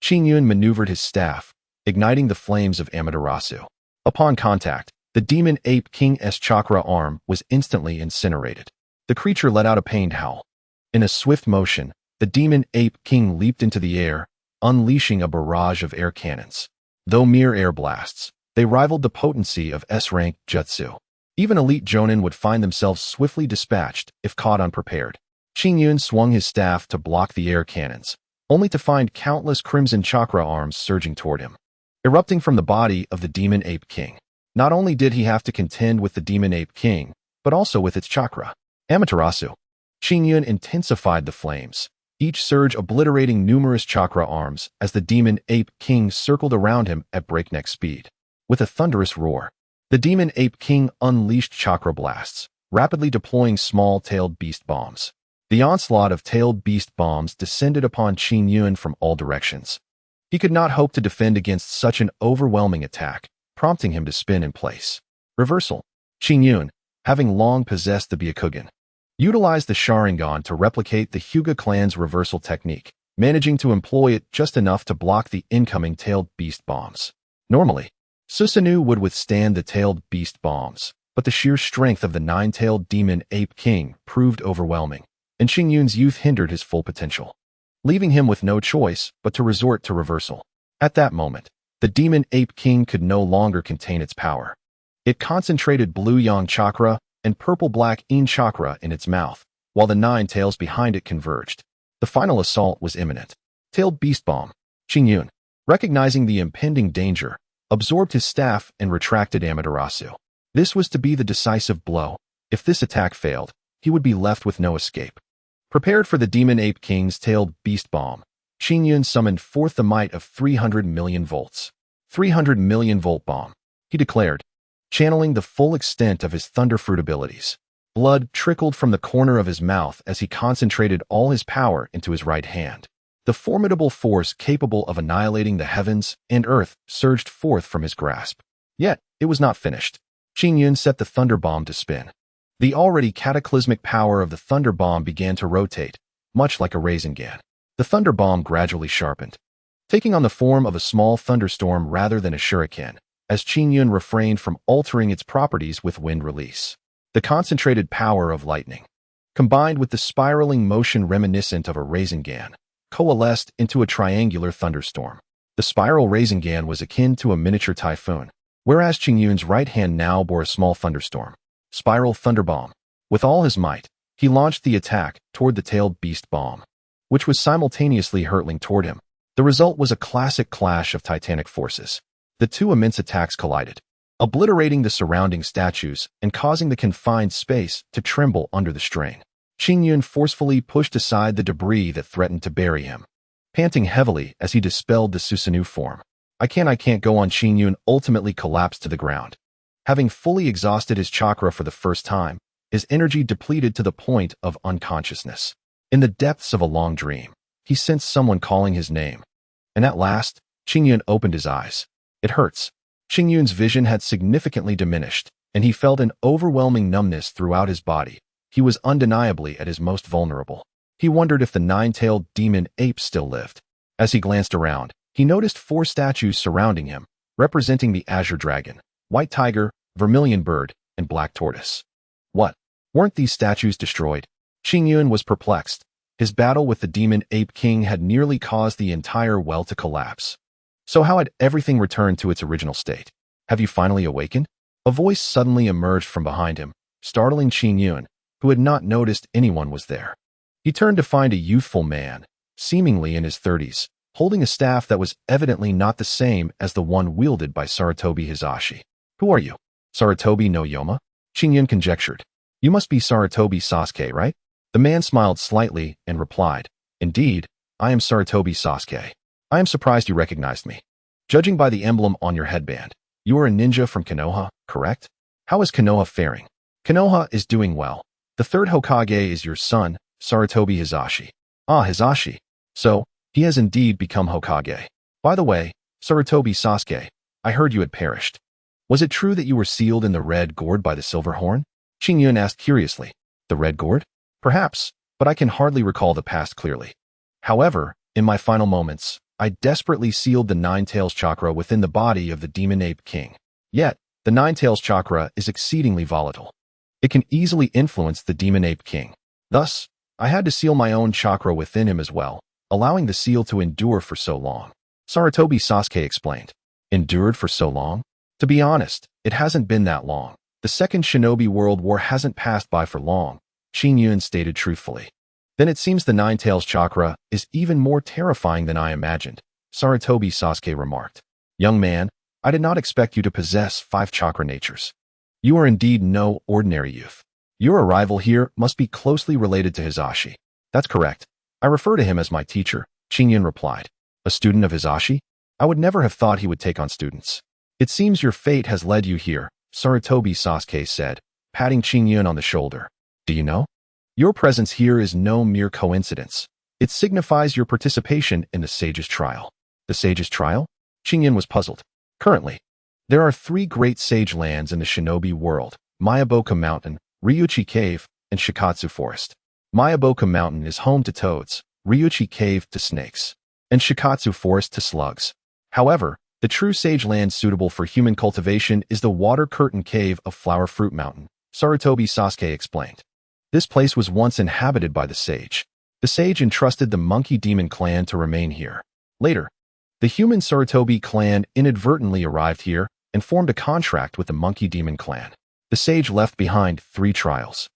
Speaker 1: Qingyun maneuvered his staff, igniting the flames of Amaterasu. Upon contact, the demon ape king's chakra arm was instantly incinerated. The creature let out a pained howl. In a swift motion, the demon ape king leaped into the air, unleashing a barrage of air cannons. Though mere air blasts, they rivaled the potency of S-rank jutsu. Even elite Jonan would find themselves swiftly dispatched if caught unprepared. Qingyun swung his staff to block the air cannons, only to find countless crimson chakra arms surging toward him, erupting from the body of the demon ape king. Not only did he have to contend with the demon ape king, but also with its chakra. Amaterasu. Qingyun intensified the flames, each surge obliterating numerous chakra arms as the demon ape king circled around him at breakneck speed. With a thunderous roar, the demon ape king unleashed chakra blasts, rapidly deploying small-tailed beast bombs. The onslaught of tailed beast bombs descended upon Qingyun from all directions. He could not hope to defend against such an overwhelming attack, prompting him to spin in place. Reversal. Qingyun, having long possessed the Byakugan, utilized the Sharingan to replicate the Hyuga clan's reversal technique, managing to employ it just enough to block the incoming tailed beast bombs. Normally, Susanoo would withstand the tailed beast bombs, but the sheer strength of the nine-tailed demon ape king proved overwhelming, and Qingyun's youth hindered his full potential, leaving him with no choice but to resort to reversal. At that moment, the demon ape king could no longer contain its power. It concentrated blue yang chakra and purple-black yin chakra in its mouth, while the nine tails behind it converged. The final assault was imminent. Tailed beast bomb. Qingyun, recognizing the impending danger, absorbed his staff and retracted Amaterasu. This was to be the decisive blow. If this attack failed, he would be left with no escape. Prepared for the demon ape king's tailed beast bomb, Qingyun summoned forth the might of 300 million volts. 300 million volt bomb, he declared, channeling the full extent of his thunderfruit abilities. Blood trickled from the corner of his mouth as he concentrated all his power into his right hand. The formidable force capable of annihilating the heavens and earth surged forth from his grasp. Yet, it was not finished. Qingyun set the thunder bomb to spin. The already cataclysmic power of the thunder bomb began to rotate, much like a Rasengan. The thunder bomb gradually sharpened, taking on the form of a small thunderstorm rather than a shuriken, as Qingyun refrained from altering its properties with wind release. The concentrated power of lightning, combined with the spiraling motion reminiscent of a Rasengan, coalesced into a triangular thunderstorm. The spiral Rasengan was akin to a miniature typhoon, whereas Qingyun's right hand now bore a small thunderstorm. Spiral thunder bomb. With all his might, he launched the attack toward the tailed beast bomb, which was simultaneously hurtling toward him. The result was a classic clash of titanic forces. The two immense attacks collided, obliterating the surrounding statues and causing the confined space to tremble under the strain. Qingyun forcefully pushed aside the debris that threatened to bury him, panting heavily as he dispelled the Susanoo form. I can't go on. Qingyun ultimately collapsed to the ground. Having fully exhausted his chakra for the first time, his energy depleted to the point of unconsciousness. In the depths of a long dream, he sensed someone calling his name. And at last, Qingyun opened his eyes. It hurts. Qingyun's vision had significantly diminished, and he felt an overwhelming numbness throughout his body. He was undeniably at his most vulnerable. He wondered if the nine-tailed demon ape still lived. As he glanced around, he noticed 4 statues surrounding him, representing the azure dragon, white tiger, vermilion bird, and black tortoise. What? Weren't these statues destroyed? Qingyun was perplexed. His battle with the demon ape king had nearly caused the entire well to collapse. So how had everything returned to its original state? Have you finally awakened? A voice suddenly emerged from behind him, startling Qingyun, who had not noticed anyone was there. He turned to find a youthful man, seemingly in his 30s, holding a staff that was evidently not the same as the one wielded by Sarutobi Hisashi. Who are you? Sarutobi no Yoma? Qingyun conjectured. You must be Sarutobi Sasuke, right? The man smiled slightly and replied, Indeed, I am Sarutobi Sasuke. I am surprised you recognized me. Judging by the emblem on your headband, you are a ninja from Konoha, correct? How is Konoha faring? Konoha is doing well. The third Hokage is your son, Sarutobi Hisashi. Ah, Hisashi. So, he has indeed become Hokage. By the way, Sarutobi Sasuke, I heard you had perished. Was it true that you were sealed in the red gourd by the silver horn? Qingyun asked curiously. The red gourd? Perhaps, but I can hardly recall the past clearly. However, in my final moments, I desperately sealed the Nine-Tails Chakra within the body of the Demon Ape King. Yet, the Nine-Tails Chakra is exceedingly volatile. It can easily influence the Demon Ape King. Thus, I had to seal my own chakra within him as well, allowing the seal to endure for so long. Sarutobi Sasuke explained. Endured for so long? To be honest, it hasn't been that long. The Second Shinobi World War hasn't passed by for long, Qingyun stated truthfully. Then it seems the Nine-Tails Chakra is even more terrifying than I imagined, Sarutobi Sasuke remarked. Young man, I did not expect you to possess 5 chakra natures. You are indeed no ordinary youth. Your arrival here must be closely related to Hisashi. That's correct. I refer to him as my teacher, Qingyun replied. A student of Hisashi? I would never have thought he would take on students. It seems your fate has led you here, Sarutobi Sasuke said, patting Qingyun on the shoulder. Do you know? Your presence here is no mere coincidence. It signifies your participation in the Sage's Trial. The Sage's Trial? Qingyun was puzzled. Currently, there are 3 great sage lands in the shinobi world, Mayaboka Mountain, Ryuchi Cave, and Shikatsu Forest. Mayaboka Mountain is home to toads, Ryuchi Cave to snakes, and Shikatsu Forest to slugs. However, the true sage land suitable for human cultivation is the Water Curtain Cave of Flower Fruit Mountain, Sarutobi Sasuke explained. This place was once inhabited by the sage. The sage entrusted the Monkey Demon clan to remain here. Later, the human Sarutobi clan inadvertently arrived here and formed a contract with the Monkey Demon clan. The sage left behind 3 trials.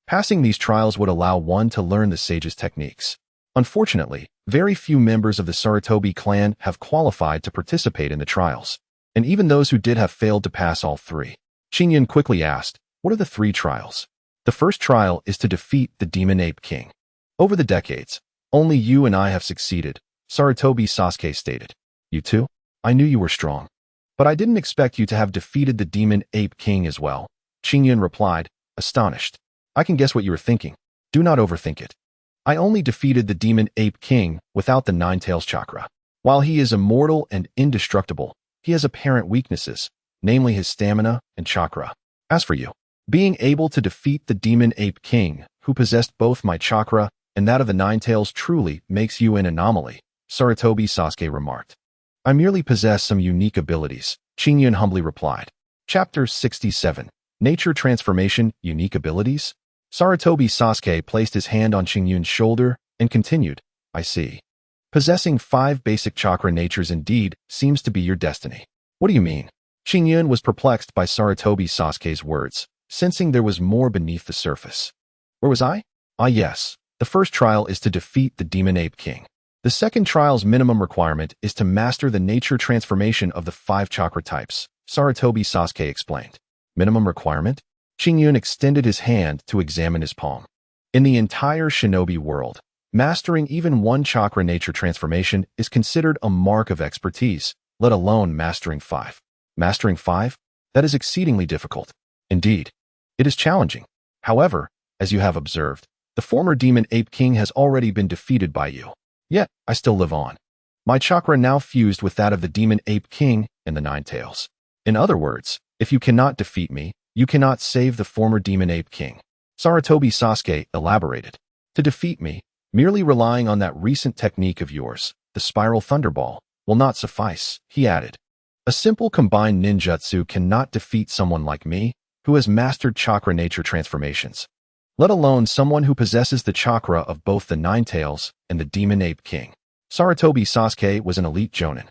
Speaker 1: Passing these trials would allow one to learn the sage's techniques. Unfortunately, very few members of the Sarutobi clan have qualified to participate in the trials, and even those who did have failed to pass all 3. Qingyun quickly asked, what are the 3 trials? The first trial is to defeat the Demon Ape King. Over the decades, only you and I have succeeded, Sarutobi Sasuke stated. You too? I knew you were strong. But I didn't expect you to have defeated the Demon Ape King as well, Qingyun replied, astonished. I can guess what you were thinking. Do not overthink it. I only defeated the Demon Ape King without the Nine-Tails Chakra. While he is immortal and indestructible, he has apparent weaknesses, namely his stamina and chakra. As for you, being able to defeat the Demon Ape King, who possessed both my chakra and that of the Nine-Tails, truly makes you an anomaly, Sarutobi Sasuke remarked. I merely possess some unique abilities, Qingyun humbly replied. Chapter 67. Nature Transformation, Unique Abilities? Sarutobi Sasuke placed his hand on Qingyun's shoulder and continued, I see. Possessing 5 basic chakra natures indeed seems to be your destiny. What do you mean? Qingyun was perplexed by Sarutobi Sasuke's words, sensing there was more beneath the surface. Where was I? Ah yes, the first trial is to defeat the Demon Ape King. The second trial's minimum requirement is to master the nature transformation of the 5 chakra types, Sarutobi Sasuke explained. Minimum requirement? Qingyun extended his hand to examine his palm. In the entire shinobi world, mastering even 1 chakra nature transformation is considered a mark of expertise, let alone mastering 5. Mastering 5? That is exceedingly difficult. Indeed, it is challenging. However, as you have observed, the former Demon Ape King has already been defeated by you. Yet, I still live on. My chakra now fused with that of the Demon Ape King and the Nine-Tails. In other words, if you cannot defeat me, you cannot save the former Demon Ape King. Sarutobi Sasuke elaborated. To defeat me, merely relying on that recent technique of yours, the Spiral Thunderball, will not suffice, he added. A simple combined ninjutsu cannot defeat someone like me, who has mastered chakra nature transformations, let alone someone who possesses the chakra of both the Nine-Tails and the Demon Ape King. Sarutobi Sasuke was an elite Jonan.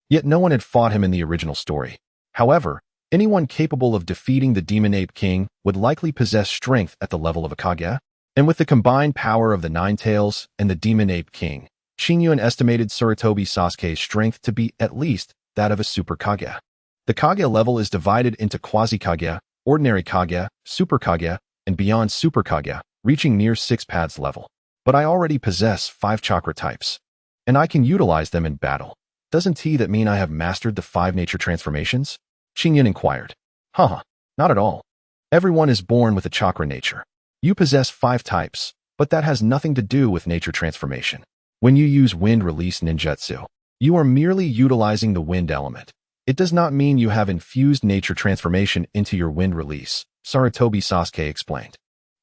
Speaker 1: Yet no one had fought him in the original story. However, anyone capable of defeating the Demon Ape King would likely possess strength at the level of a Kage, and with the combined power of the Nine-Tails and the Demon Ape King, Qingyun estimated Sarutobi Sasuke's strength to be at least that of a Super Kage. The Kage level is divided into Quasi-Kage, Ordinary Kage, Super Kage, and beyond Super Kage, reaching near 6 paths level. But I already possess 5 chakra types, and I can utilize them in battle. Doesn't that mean I have mastered the 5 nature transformations? Qingyun inquired. Not at all. Everyone is born with a chakra nature. You possess 5 types, but that has nothing to do with nature transformation. When you use wind release ninjutsu, you are merely utilizing the wind element. It does not mean you have infused nature transformation into your wind release, Sarutobi Sasuke explained.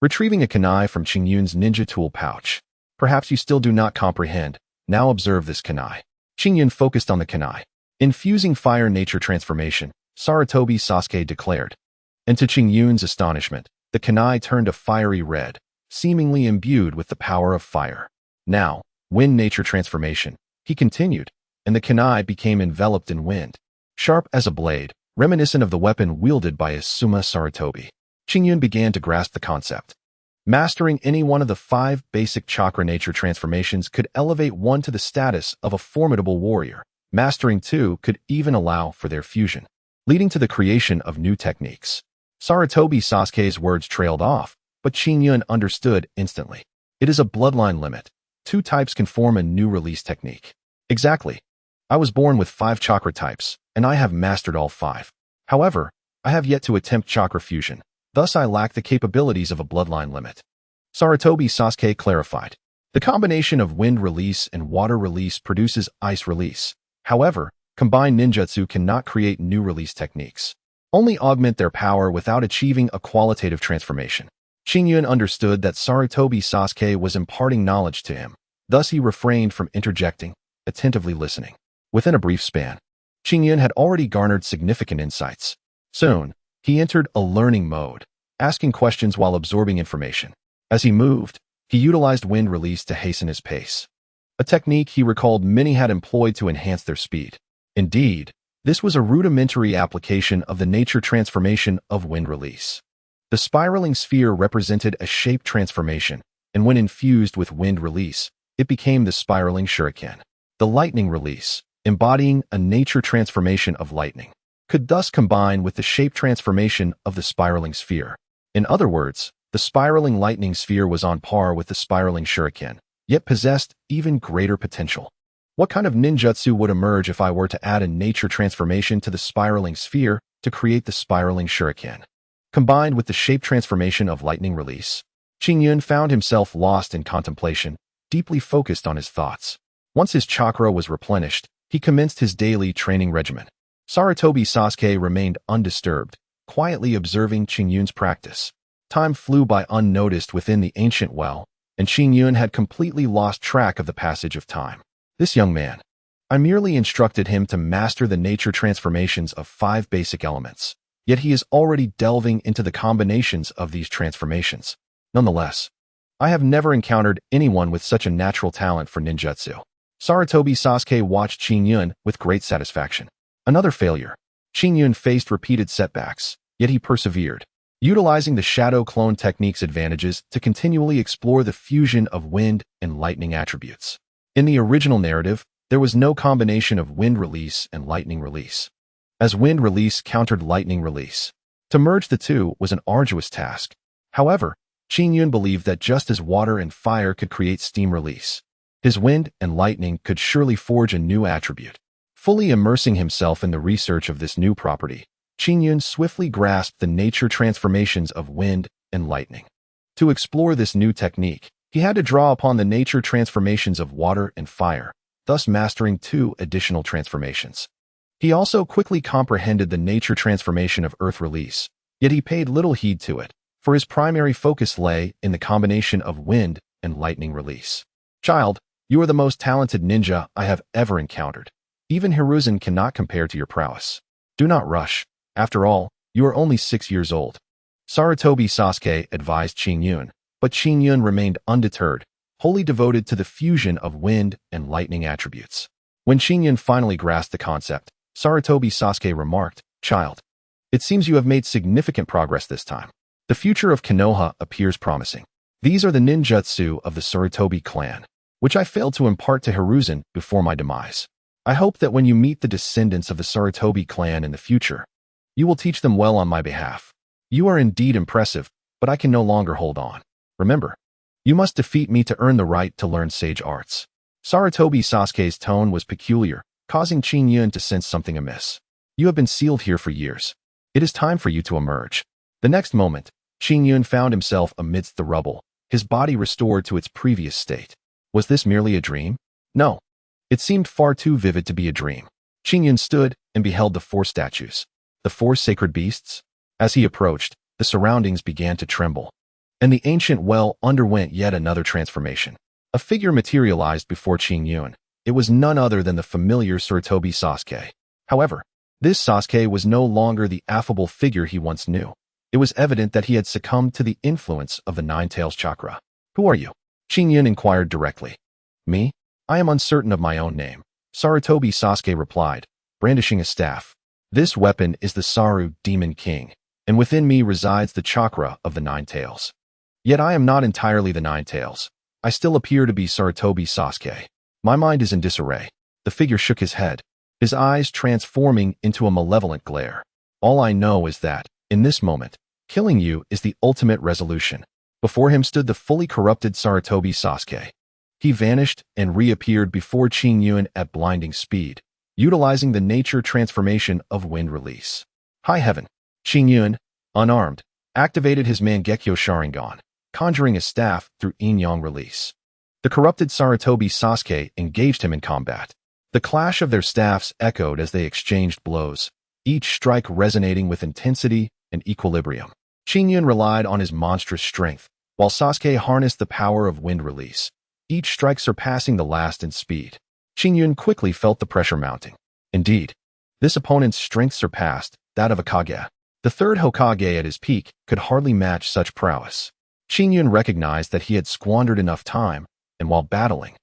Speaker 1: Retrieving a kunai from Qingyun's ninja tool pouch. Perhaps you still do not comprehend. Now observe this kunai. Qingyun focused on the kunai. Infusing fire nature transformation, Sarutobi Sasuke declared. And to Qingyun's astonishment, the kunai turned a fiery red, seemingly imbued with the power of fire. Now, wind nature transformation, he continued, and the kunai became enveloped in wind. Sharp as a blade, reminiscent of the weapon wielded by Asuma Sarutobi. Qingyun began to grasp the concept. Mastering any one of the 5 basic chakra nature transformations could elevate one to the status of a formidable warrior. Mastering 2 could even allow for their fusion, leading to the creation of new techniques. Sarutobi Sasuke's words trailed off, but Qingyun understood instantly. It is a bloodline limit. 2 types can form a new release technique. Exactly. I was born with 5 chakra types, and I have mastered all 5. However, I have yet to attempt chakra fusion. Thus, I lack the capabilities of a bloodline limit. Sarutobi Sasuke clarified. The combination of wind release and water release produces ice release. However, combined ninjutsu cannot create new release techniques. Only augment their power without achieving a qualitative transformation. Qingyun understood that Sarutobi Sasuke was imparting knowledge to him. Thus, he refrained from interjecting, attentively listening. Within a brief span, Qingyun had already garnered significant insights. Soon, he entered a learning mode, asking questions while absorbing information. As he moved, he utilized wind release to hasten his pace. A technique he recalled many had employed to enhance their speed. Indeed, this was a rudimentary application of the nature transformation of wind release. The spiraling sphere represented a shape transformation, and when infused with wind release, it became the spiraling shuriken. The lightning release, embodying a nature transformation of lightning, could thus combine with the shape transformation of the spiraling sphere. In other words, the spiraling lightning sphere was on par with the spiraling shuriken, yet possessed even greater potential. What kind of ninjutsu would emerge if I were to add a nature transformation to the spiraling sphere to create the spiraling shuriken? Combined with the shape transformation of lightning release, Qingyun found himself lost in contemplation, deeply focused on his thoughts. Once his chakra was replenished, he commenced his daily training regimen. Sarutobi Sasuke remained undisturbed, quietly observing Qingyun's practice. Time flew by unnoticed within the ancient well, and Qingyun had completely lost track of the passage of time. This young man. I merely instructed him to master the nature transformations of 5 basic elements, yet he is already delving into the combinations of these transformations. Nonetheless, I have never encountered anyone with such a natural talent for ninjutsu. Sarutobi Sasuke watched Qingyun with great satisfaction. Another failure. Qingyun faced repeated setbacks, yet he persevered, utilizing the shadow clone technique's advantages to continually explore the fusion of wind and lightning attributes. In the original narrative, there was no combination of wind release and lightning release, as wind release countered lightning release. To merge the two was an arduous task. However, Qingyun believed that just as water and fire could create steam release, his wind and lightning could surely forge a new attribute. Fully immersing himself in the research of this new property, Qingyun swiftly grasped the nature transformations of wind and lightning. To explore this new technique, he had to draw upon the nature transformations of water and fire, thus mastering 2 additional transformations. He also quickly comprehended the nature transformation of earth release, yet he paid little heed to it, for his primary focus lay in the combination of wind and lightning release. Child, you are the most talented ninja I have ever encountered. Even Hiruzen cannot compare to your prowess. Do not rush. After all, you are only 6 years old. Sarutobi Sasuke advised Qingyun, but Qingyun remained undeterred, wholly devoted to the fusion of wind and lightning attributes. When Qingyun finally grasped the concept, Sarutobi Sasuke remarked, "Child, it seems you have made significant progress this time. The future of Konoha appears promising. These are the ninjutsu of the Sarutobi clan, which I failed to impart to Hiruzen before my demise. I hope that when you meet the descendants of the Sarutobi clan in the future, you will teach them well on my behalf. You are indeed impressive, but I can no longer hold on. Remember, you must defeat me to earn the right to learn sage arts." Sarutobi Sasuke's tone was peculiar, causing Qingyun to sense something amiss. You have been sealed here for years. It is time for you to emerge. The next moment, Qingyun found himself amidst the rubble, his body restored to its previous state. Was this merely a dream? No. It seemed far too vivid to be a dream. Qingyun stood and beheld the four statues. The four sacred beasts? As he approached, the surroundings began to tremble, and the ancient well underwent yet another transformation. A figure materialized before Qingyun. It was none other than the familiar Sarutobi Sasuke. However, this Sasuke was no longer the affable figure he once knew. It was evident that he had succumbed to the influence of the Nine-Tails Chakra. Who are you? Qingyun inquired directly. Me? I am uncertain of my own name, Sarutobi Sasuke replied, brandishing a staff. This weapon is the Saru Demon King, and within me resides the chakra of the Nine-Tails. Yet I am not entirely the Nine-Tails. I still appear to be Sarutobi Sasuke. My mind is in disarray. The figure shook his head, his eyes transforming into a malevolent glare. All I know is that, in this moment, killing you is the ultimate resolution. Before him stood the fully corrupted Sarutobi Sasuke. He vanished and reappeared before Qingyun at blinding speed, utilizing the nature transformation of wind release. High heaven! Qingyun, unarmed, activated his Mangeko Sharingan, conjuring a staff through yin-yang release. The corrupted Sarutobi Sasuke engaged him in combat. The clash of their staffs echoed as they exchanged blows, each strike resonating with intensity and equilibrium. Qingyun relied on his monstrous strength, while Sasuke harnessed the power of wind release, each strike surpassing the last in speed. Qingyun quickly felt the pressure mounting. Indeed, this opponent's strength surpassed that of a Hokage. The third Hokage at his peak could hardly match such prowess. Qingyun recognized that he had squandered enough time, and while battling,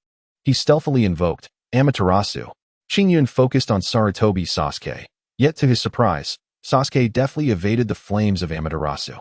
Speaker 1: he stealthily invoked Amaterasu. Qingyun focused on Sarutobi Sasuke, yet to his surprise, Sasuke deftly evaded the flames of Amaterasu.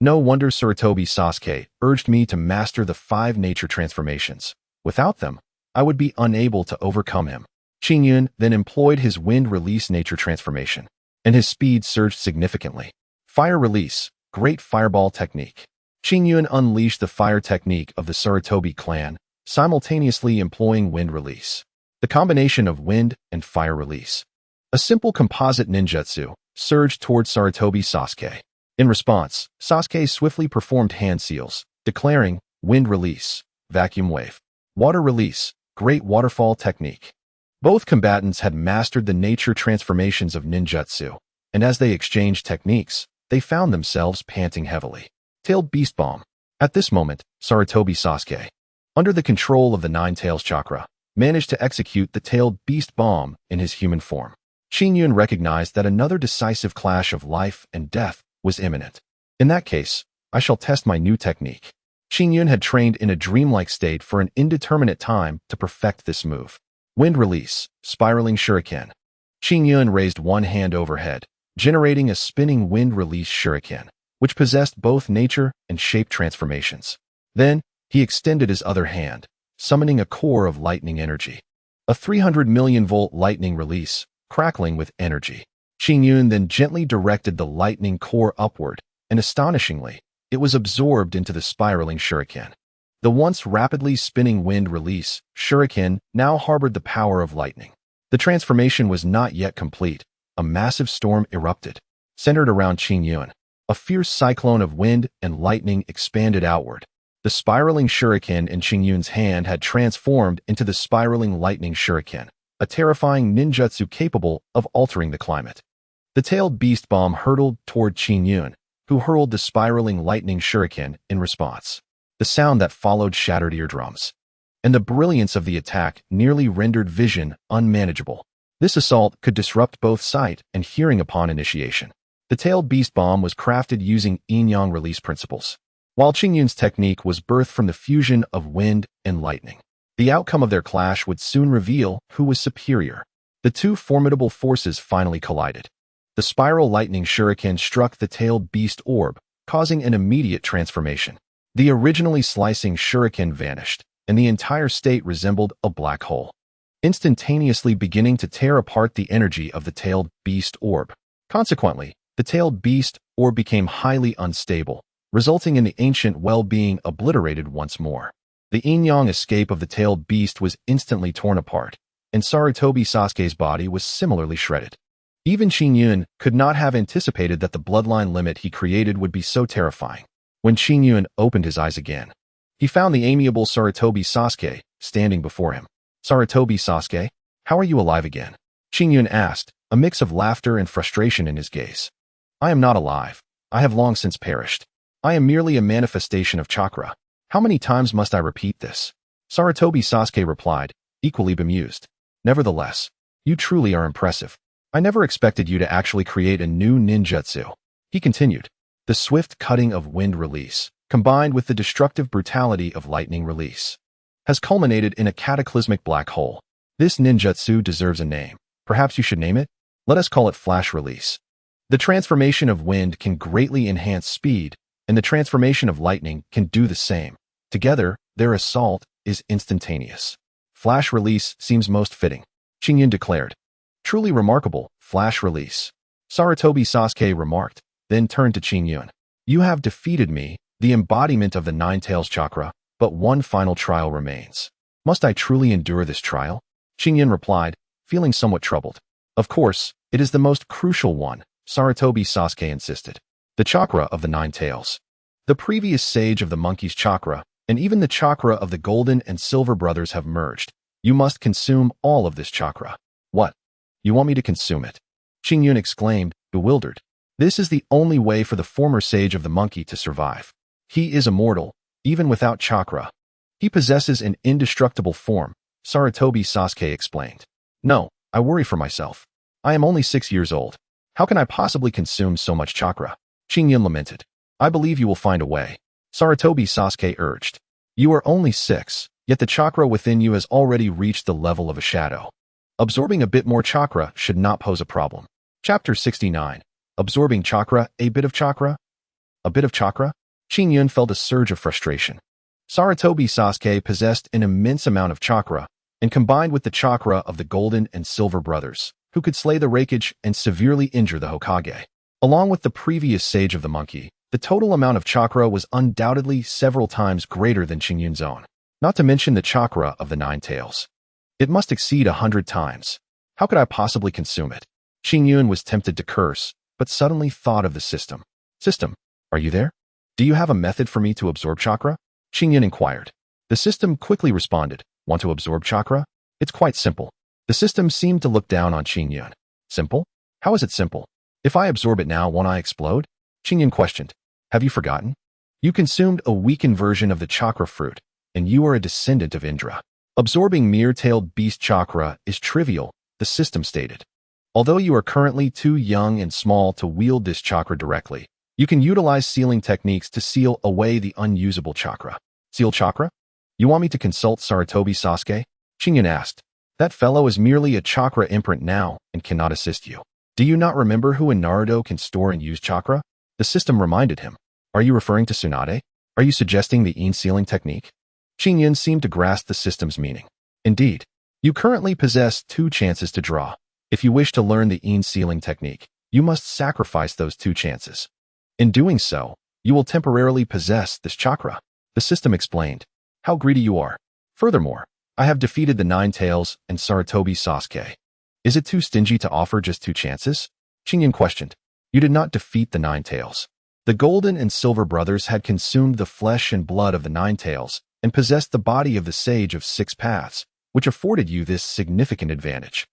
Speaker 1: No wonder Sarutobi Sasuke urged me to master the 5 nature transformations. Without them, I would be unable to overcome him. Qingyun then employed his wind release nature transformation, and his speed surged significantly. Fire release, great fireball technique. Qingyun unleashed the fire technique of the Sarutobi clan, simultaneously employing wind release. The combination of wind and fire release, a simple composite ninjutsu, surged towards Sarutobi Sasuke. In response, Sasuke swiftly performed hand seals, declaring wind release, vacuum wave, water release, great waterfall technique. Both combatants had mastered the nature transformations of ninjutsu, and as they exchanged techniques, they found themselves panting heavily. Tailed Beast Bomb. At this moment, Sarutobi Sasuke, under the control of the Nine-Tails Chakra, managed to execute the Tailed Beast Bomb in his human form. Qingyun recognized that another decisive clash of life and death was imminent. In that case, I shall test my new technique. Qingyun had trained in a dreamlike state for an indeterminate time to perfect this move. Wind release, spiraling shuriken. Qingyun raised one hand overhead, generating a spinning wind release shuriken, which possessed both nature and shape transformations. Then, he extended his other hand, summoning a core of lightning energy. A 300 million volt lightning release, crackling with energy. Qingyun then gently directed the lightning core upward, and astonishingly, it was absorbed into the spiraling shuriken. The once rapidly spinning wind release shuriken now harbored the power of lightning. The transformation was not yet complete. A massive storm erupted, centered around Qingyun. A fierce cyclone of wind and lightning expanded outward. The spiraling shuriken in Qingyun's hand had transformed into the spiraling lightning shuriken, a terrifying ninjutsu capable of altering the climate. The tailed beast bomb hurtled toward Qingyun, who hurled the spiraling lightning shuriken in response. The sound that followed shattered eardrums, and the brilliance of the attack nearly rendered vision unmanageable. This assault could disrupt both sight and hearing upon initiation. The tailed beast bomb was crafted using yin-yang release principles, while Qingyun's technique was birthed from the fusion of wind and lightning. The outcome of their clash would soon reveal who was superior. The two formidable forces finally collided. The spiral lightning shuriken struck the tailed beast orb, causing an immediate transformation. The originally slicing shuriken vanished, and the entire state resembled a black hole, instantaneously beginning to tear apart the energy of the tailed beast orb. Consequently, the tailed beast orb became highly unstable, resulting in the ancient well being obliterated once more. The yin-yang escape of the tailed beast was instantly torn apart, and Sarutobi Sasuke's body was similarly shredded. Even Qingyun could not have anticipated that the bloodline limit he created would be so terrifying. When Qingyun opened his eyes again, he found the amiable Sarutobi Sasuke standing before him. Sarutobi Sasuke, how are you alive again? Qingyun asked, a mix of laughter and frustration in his gaze. I am not alive. I have long since perished. I am merely a manifestation of chakra. How many times must I repeat this? Sarutobi Sasuke replied, equally bemused. Nevertheless, you truly are impressive. I never expected you to actually create a new ninjutsu. He continued. The swift cutting of wind release, combined with the destructive brutality of lightning release, has culminated in a cataclysmic black hole. This ninjutsu deserves a name. Perhaps you should name it? Let us call it flash release. The transformation of wind can greatly enhance speed, and the transformation of lightning can do the same. Together, their assault is instantaneous. Flash release seems most fitting, Qingyun declared. Truly remarkable, flash release. Sarutobi Sasuke remarked, then turned to Qingyun. You have defeated me, the embodiment of the Nine Tails chakra, but one final trial remains. Must I truly endure this trial? Qingyun replied, feeling somewhat troubled. Of course, it is the most crucial one, Sarutobi Sasuke insisted. The chakra of the Nine Tails. The previous sage of the monkey's chakra, and even the chakra of the golden and silver brothers have merged. You must consume all of this chakra. What? You want me to consume it? Qingyun exclaimed, bewildered. This is the only way for the former sage of the monkey to survive. He is immortal, even without chakra. He possesses an indestructible form, Sarutobi Sasuke explained. No, I worry for myself. I am only 6 years old. How can I possibly consume so much chakra? Qingyun lamented. I believe you will find a way. Sarutobi Sasuke urged. You are only 6, yet the chakra within you has already reached the level of a shadow. Absorbing a bit more chakra should not pose a problem. Chapter 69. Absorbing chakra, a bit of chakra? A bit of chakra? Qingyun felt a surge of frustration. Sarutobi Sasuke possessed an immense amount of chakra, and combined with the chakra of the golden and silver brothers, who could slay the Hokage and severely injure the Hokage. Along with the previous sage of the monkey, the total amount of chakra was undoubtedly several times greater than Qingyun's own, not to mention the chakra of the Nine Tails. It must exceed 100 times. How could I possibly consume it? Qingyun was tempted to curse, but suddenly thought of the system. System, are you there? Do you have a method for me to absorb chakra? Qingyun inquired. The system quickly responded, want to absorb chakra? It's quite simple. The system seemed to look down on Qingyun. Simple? How is it simple? If I absorb it now, won't I explode? Qingyun questioned. Have you forgotten? You consumed a weakened version of the chakra fruit, and you are a descendant of Indra. Absorbing mere-tailed beast chakra is trivial, the system stated. Although you are currently too young and small to wield this chakra directly, you can utilize sealing techniques to seal away the unusable chakra. Seal chakra? You want me to consult Sarutobi Sasuke? Qingyun asked. That fellow is merely a chakra imprint now and cannot assist you. Do you not remember who in Naruto can store and use chakra? The system reminded him. Are you referring to Tsunade? Are you suggesting the sealing technique? Qingyun seemed to grasp the system's meaning. Indeed, you currently possess 2 chances to draw. If you wish to learn the sealing technique, you must sacrifice those 2 chances. In doing so, you will temporarily possess this chakra. The system explained. How greedy you are. Furthermore, I have defeated the Nine Tails and Sarutobi Sasuke. Is it too stingy to offer just 2 chances? Qingyun questioned. You did not defeat the Nine Tails. The golden and silver brothers had consumed the flesh and blood of the Nine Tails and possessed the body of the sage of 6 paths, which afforded you this significant advantage.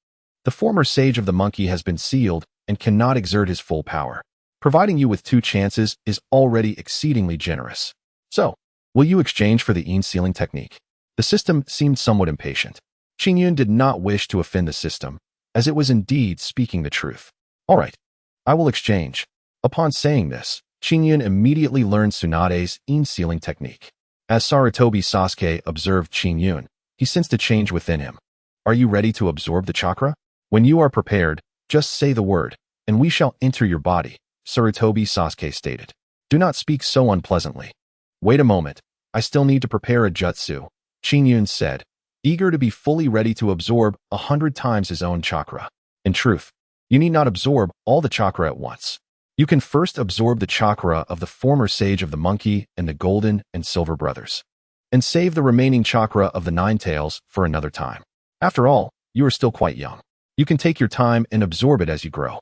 Speaker 1: The former sage of the monkey has been sealed and cannot exert his full power. Providing you with 2 chances is already exceedingly generous. So, will you exchange for the sealing technique? The system seemed somewhat impatient. Qingyun did not wish to offend the system, as it was indeed speaking the truth. All right, I will exchange. Upon saying this, Qingyun immediately learned Tsunade's sealing technique. As Sarutobi Sasuke observed Qingyun, he sensed a change within him. Are you ready to absorb the chakra? When you are prepared, just say the word, and we shall enter your body, Sarutobi Sasuke stated. Do not speak so unpleasantly. Wait a moment, I still need to prepare a jutsu, Qingyun said, eager to be fully ready to absorb 100 times his own chakra. In truth, you need not absorb all the chakra at once. You can first absorb the chakra of the former sage of the monkey and the golden and silver brothers, and save the remaining chakra of the Nine Tails for another time. After all, you are still quite young. You can take your time and absorb it as you grow.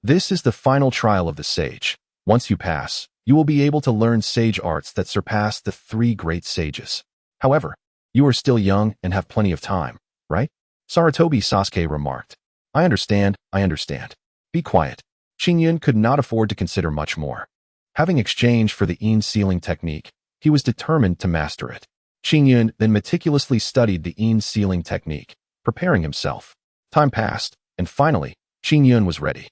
Speaker 1: This is the final trial of the sage. Once you pass, you will be able to learn sage arts that surpass the 3 great sages. However, you are still young and have plenty of time, right? Sarutobi Sasuke remarked. I understand. Be quiet. Qingyun could not afford to consider much more. Having exchanged for the sealing technique, he was determined to master it. Qingyun then meticulously studied the sealing technique, preparing himself. Time passed, and finally, Qingyun was ready.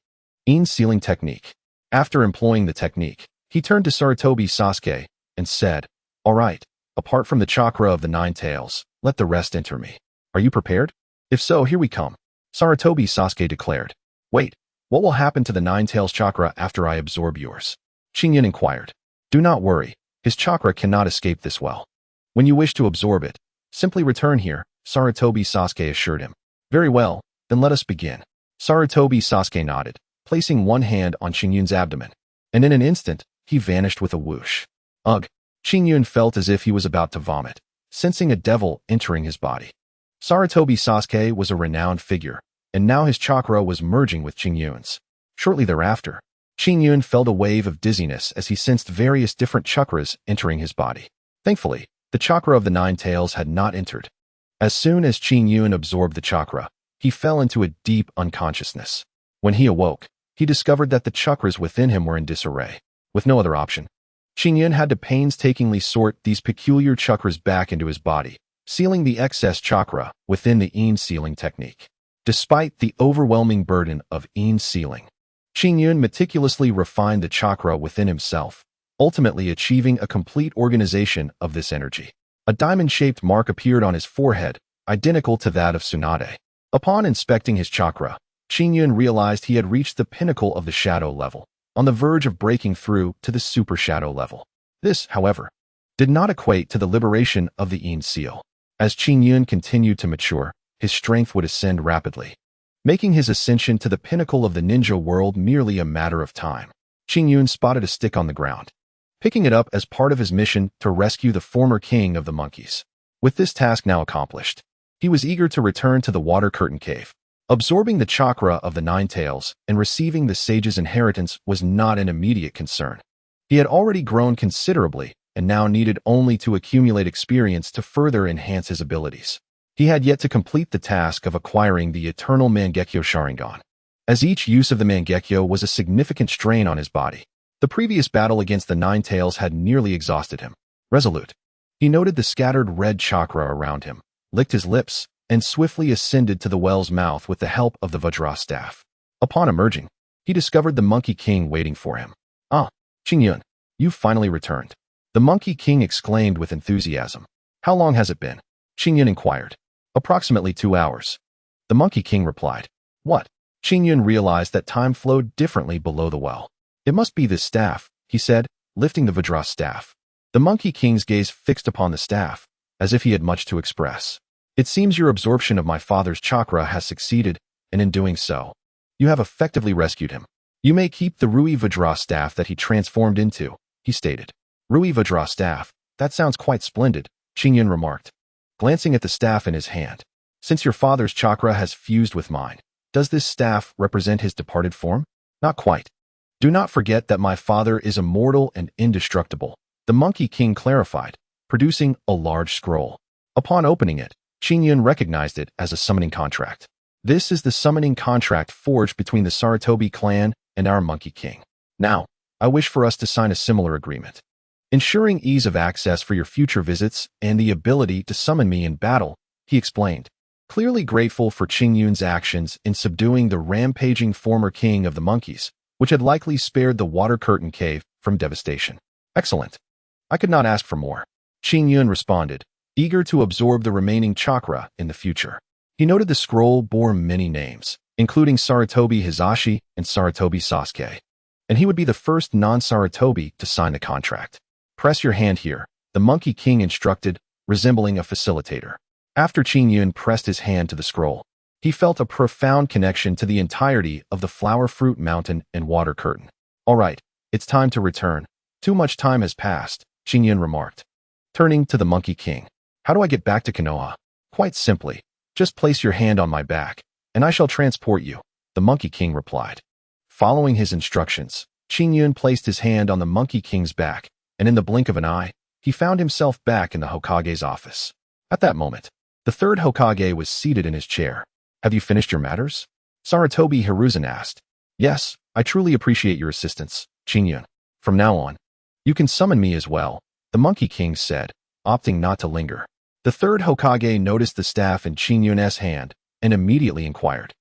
Speaker 1: Sealing technique. After employing the technique, he turned to Sarutobi Sasuke and said, All right, apart from the chakra of the 9 tails, let the rest enter me. Are you prepared? If so, here we come. Sarutobi Sasuke declared. Wait, what will happen to the 9 tails chakra after I absorb yours? Qingyun inquired. Do not worry, his chakra cannot escape this well. When you wish to absorb it, simply return here, Sarutobi Sasuke assured him. Very well, then let us begin. Sarutobi Sasuke nodded, placing one hand on Qingyun's abdomen, and in an instant, he vanished with a whoosh. Ugh! Qingyun felt as if he was about to vomit, sensing a devil entering his body. Sarutobi Sasuke was a renowned figure, and now his chakra was merging with Qingyun's. Shortly thereafter, Qingyun felt a wave of dizziness as he sensed various different chakras entering his body. Thankfully, the chakra of the 9 tails had not entered. As soon as Qingyun absorbed the chakra, he fell into a deep unconsciousness. When he awoke, he discovered that the chakras within him were in disarray. With no other option, Qingyun had to painstakingly sort these peculiar chakras back into his body, sealing the excess chakra within the sealing technique. Despite the overwhelming burden of sealing, Qingyun meticulously refined the chakra within himself, ultimately achieving a complete organization of this energy. A diamond-shaped mark appeared on his forehead, identical to that of Tsunade. Upon inspecting his chakra, Qingyun realized he had reached the pinnacle of the shadow level, on the verge of breaking through to the super shadow level. This, however, did not equate to the liberation of the seal. As Qingyun continued to mature, his strength would ascend rapidly, making his ascension to the pinnacle of the ninja world merely a matter of time. Qingyun spotted a stick on the ground, picking it up as part of his mission to rescue the former king of the monkeys. With this task now accomplished, he was eager to return to the water curtain cave. Absorbing the chakra of the 9 tails and receiving the sage's inheritance was not an immediate concern. He had already grown considerably and now needed only to accumulate experience to further enhance his abilities. He had yet to complete the task of acquiring the eternal Mangeko Sharingan, as each use of the Mangeko was a significant strain on his body. The previous battle against the 9 tails had nearly exhausted him. Resolute, he noted the scattered red chakra around him, licked his lips, and swiftly ascended to the well's mouth with the help of the Vajra staff. Upon emerging, he discovered the Monkey King waiting for him. Ah, Qingyun, you've finally returned. The Monkey King exclaimed with enthusiasm. How long has it been? Qingyun inquired. Approximately 2 hours. The Monkey King replied. What? Qingyun realized that time flowed differently below the well. It must be this staff, he said, lifting the Vajra staff. The Monkey King's gaze fixed upon the staff, as if he had much to express. It seems your absorption of my father's chakra has succeeded, and in doing so, you have effectively rescued him. You may keep the Rui Vajra staff that he transformed into, he stated. Rui Vajra staff, that sounds quite splendid, Qingyun remarked, glancing at the staff in his hand. Since your father's chakra has fused with mine, does this staff represent his departed form? Not quite. Do not forget that my father is immortal and indestructible, the Monkey King clarified, producing a large scroll. Upon opening it, Qingyun recognized it as a summoning contract. This is the summoning contract forged between the Sarutobi clan and our Monkey King. Now, I wish for us to sign a similar agreement, ensuring ease of access for your future visits and the ability to summon me in battle, he explained, clearly grateful for Qingyun's actions in subduing the rampaging former king of the monkeys, which had likely spared the water curtain cave from devastation. Excellent. I could not ask for more. Qingyun responded, eager to absorb the remaining chakra in the future. He noted the scroll bore many names, including Sarutobi Hizashi and Sarutobi Sasuke, and he would be the first non-Sarutobi to sign the contract. Press your hand here, the Monkey King instructed, resembling a facilitator. After Qingyun pressed his hand to the scroll, he felt a profound connection to the entirety of the Flower Fruit Mountain and Water Curtain. All right, it's time to return. Too much time has passed, Qingyun remarked. Turning to the Monkey King. How do I get back to Konoha? Quite simply, just place your hand on my back, and I shall transport you, the Monkey King replied. Following his instructions, Qingyun placed his hand on the Monkey King's back, and in the blink of an eye, he found himself back in the Hokage's office. At that moment, the third Hokage was seated in his chair. "Have you finished your matters?" Sarutobi Hiruzen asked. "Yes, I truly appreciate your assistance, Qingyun. From now on, you can summon me as well," the Monkey King said, opting not to linger. The third Hokage noticed the staff in Qingyun's hand and immediately inquired,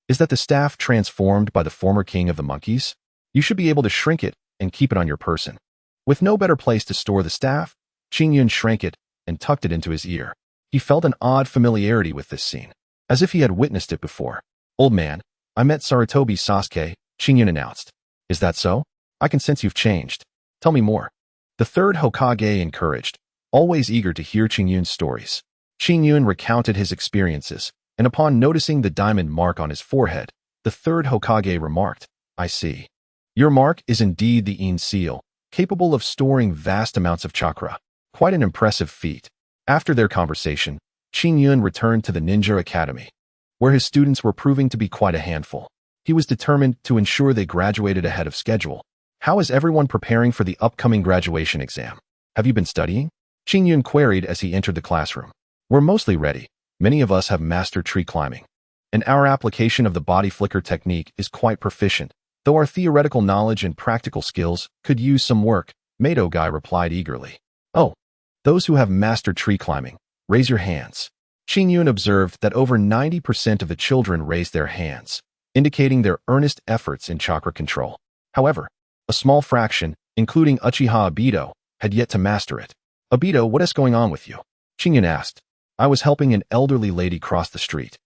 Speaker 1: "Is that the staff transformed by the former king of the monkeys? You should be able to shrink it and keep it on your person." With no better place to store the staff, Qingyun shrank it and tucked it into his ear. He felt an odd familiarity with this scene, as if he had witnessed it before. "Old man, I met Sarutobi Sasuke," Qingyun announced. "Is that so? I can sense you've changed. Tell me more." The third Hokage encouraged, always eager to hear Qingyun's stories. Qingyun recounted his experiences, and upon noticing the diamond mark on his forehead, the third Hokage remarked, "I see. Your mark is indeed the Yin seal, capable of storing vast amounts of chakra. Quite an impressive feat." After their conversation, Qingyun returned to the Ninja Academy, where his students were proving to be quite a handful. He was determined to ensure they graduated ahead of schedule. "How is everyone preparing for the upcoming graduation exam? Have you been studying?" Qingyun queried as he entered the classroom. "We're mostly ready. Many of us have mastered tree climbing, and our application of the body flicker technique is quite proficient, though our theoretical knowledge and practical skills could use some work," Mato Guy replied eagerly. "Oh, those who have mastered tree climbing, raise your hands." Qingyun observed that over 90% of the children raised their hands, indicating their earnest efforts in chakra control. However, a small fraction, including Uchiha Obito, had yet to master it. "Obito, what is going on with you?" Qingyun asked. "I was helping an elderly lady cross the street,"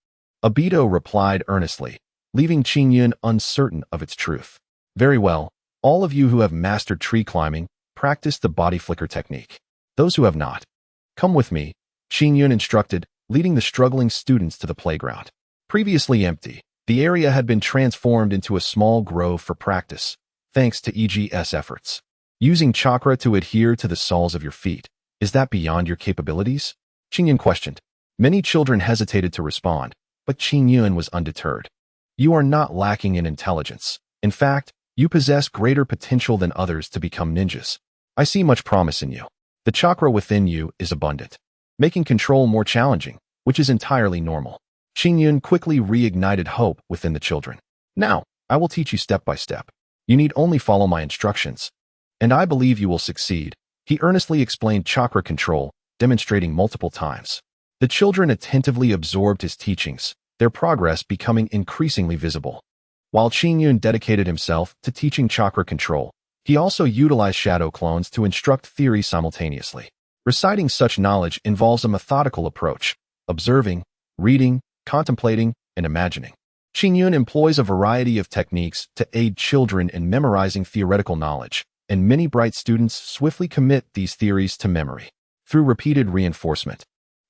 Speaker 1: Obito replied earnestly, leaving Qingyun uncertain of its truth. "Very well, all of you who have mastered tree climbing, practice the body flicker technique. Those who have not, come with me," Qingyun instructed, leading the struggling students to the playground. Previously empty, the area had been transformed into a small grove for practice, thanks to EG's efforts. "Using chakra to adhere to the soles of your feet, is that beyond your capabilities?" Qingyun questioned. Many children hesitated to respond, but Qingyun was undeterred. "You are not lacking in intelligence. In fact, you possess greater potential than others to become ninjas. I see much promise in you. The chakra within you is abundant, making control more challenging, which is entirely normal." Qingyun quickly reignited hope within the children. "Now, I will teach you step by step. You need only follow my instructions, and I believe you will succeed," he earnestly explained chakra control, demonstrating multiple times. The children attentively absorbed his teachings, their progress becoming increasingly visible. While Qingyun dedicated himself to teaching chakra control, he also utilized shadow clones to instruct theory simultaneously. Reciting such knowledge involves a methodical approach, observing, reading, contemplating, and imagining. Qingyun employs a variety of techniques to aid children in memorizing theoretical knowledge, and many bright students swiftly commit these theories to memory. Through repeated reinforcement,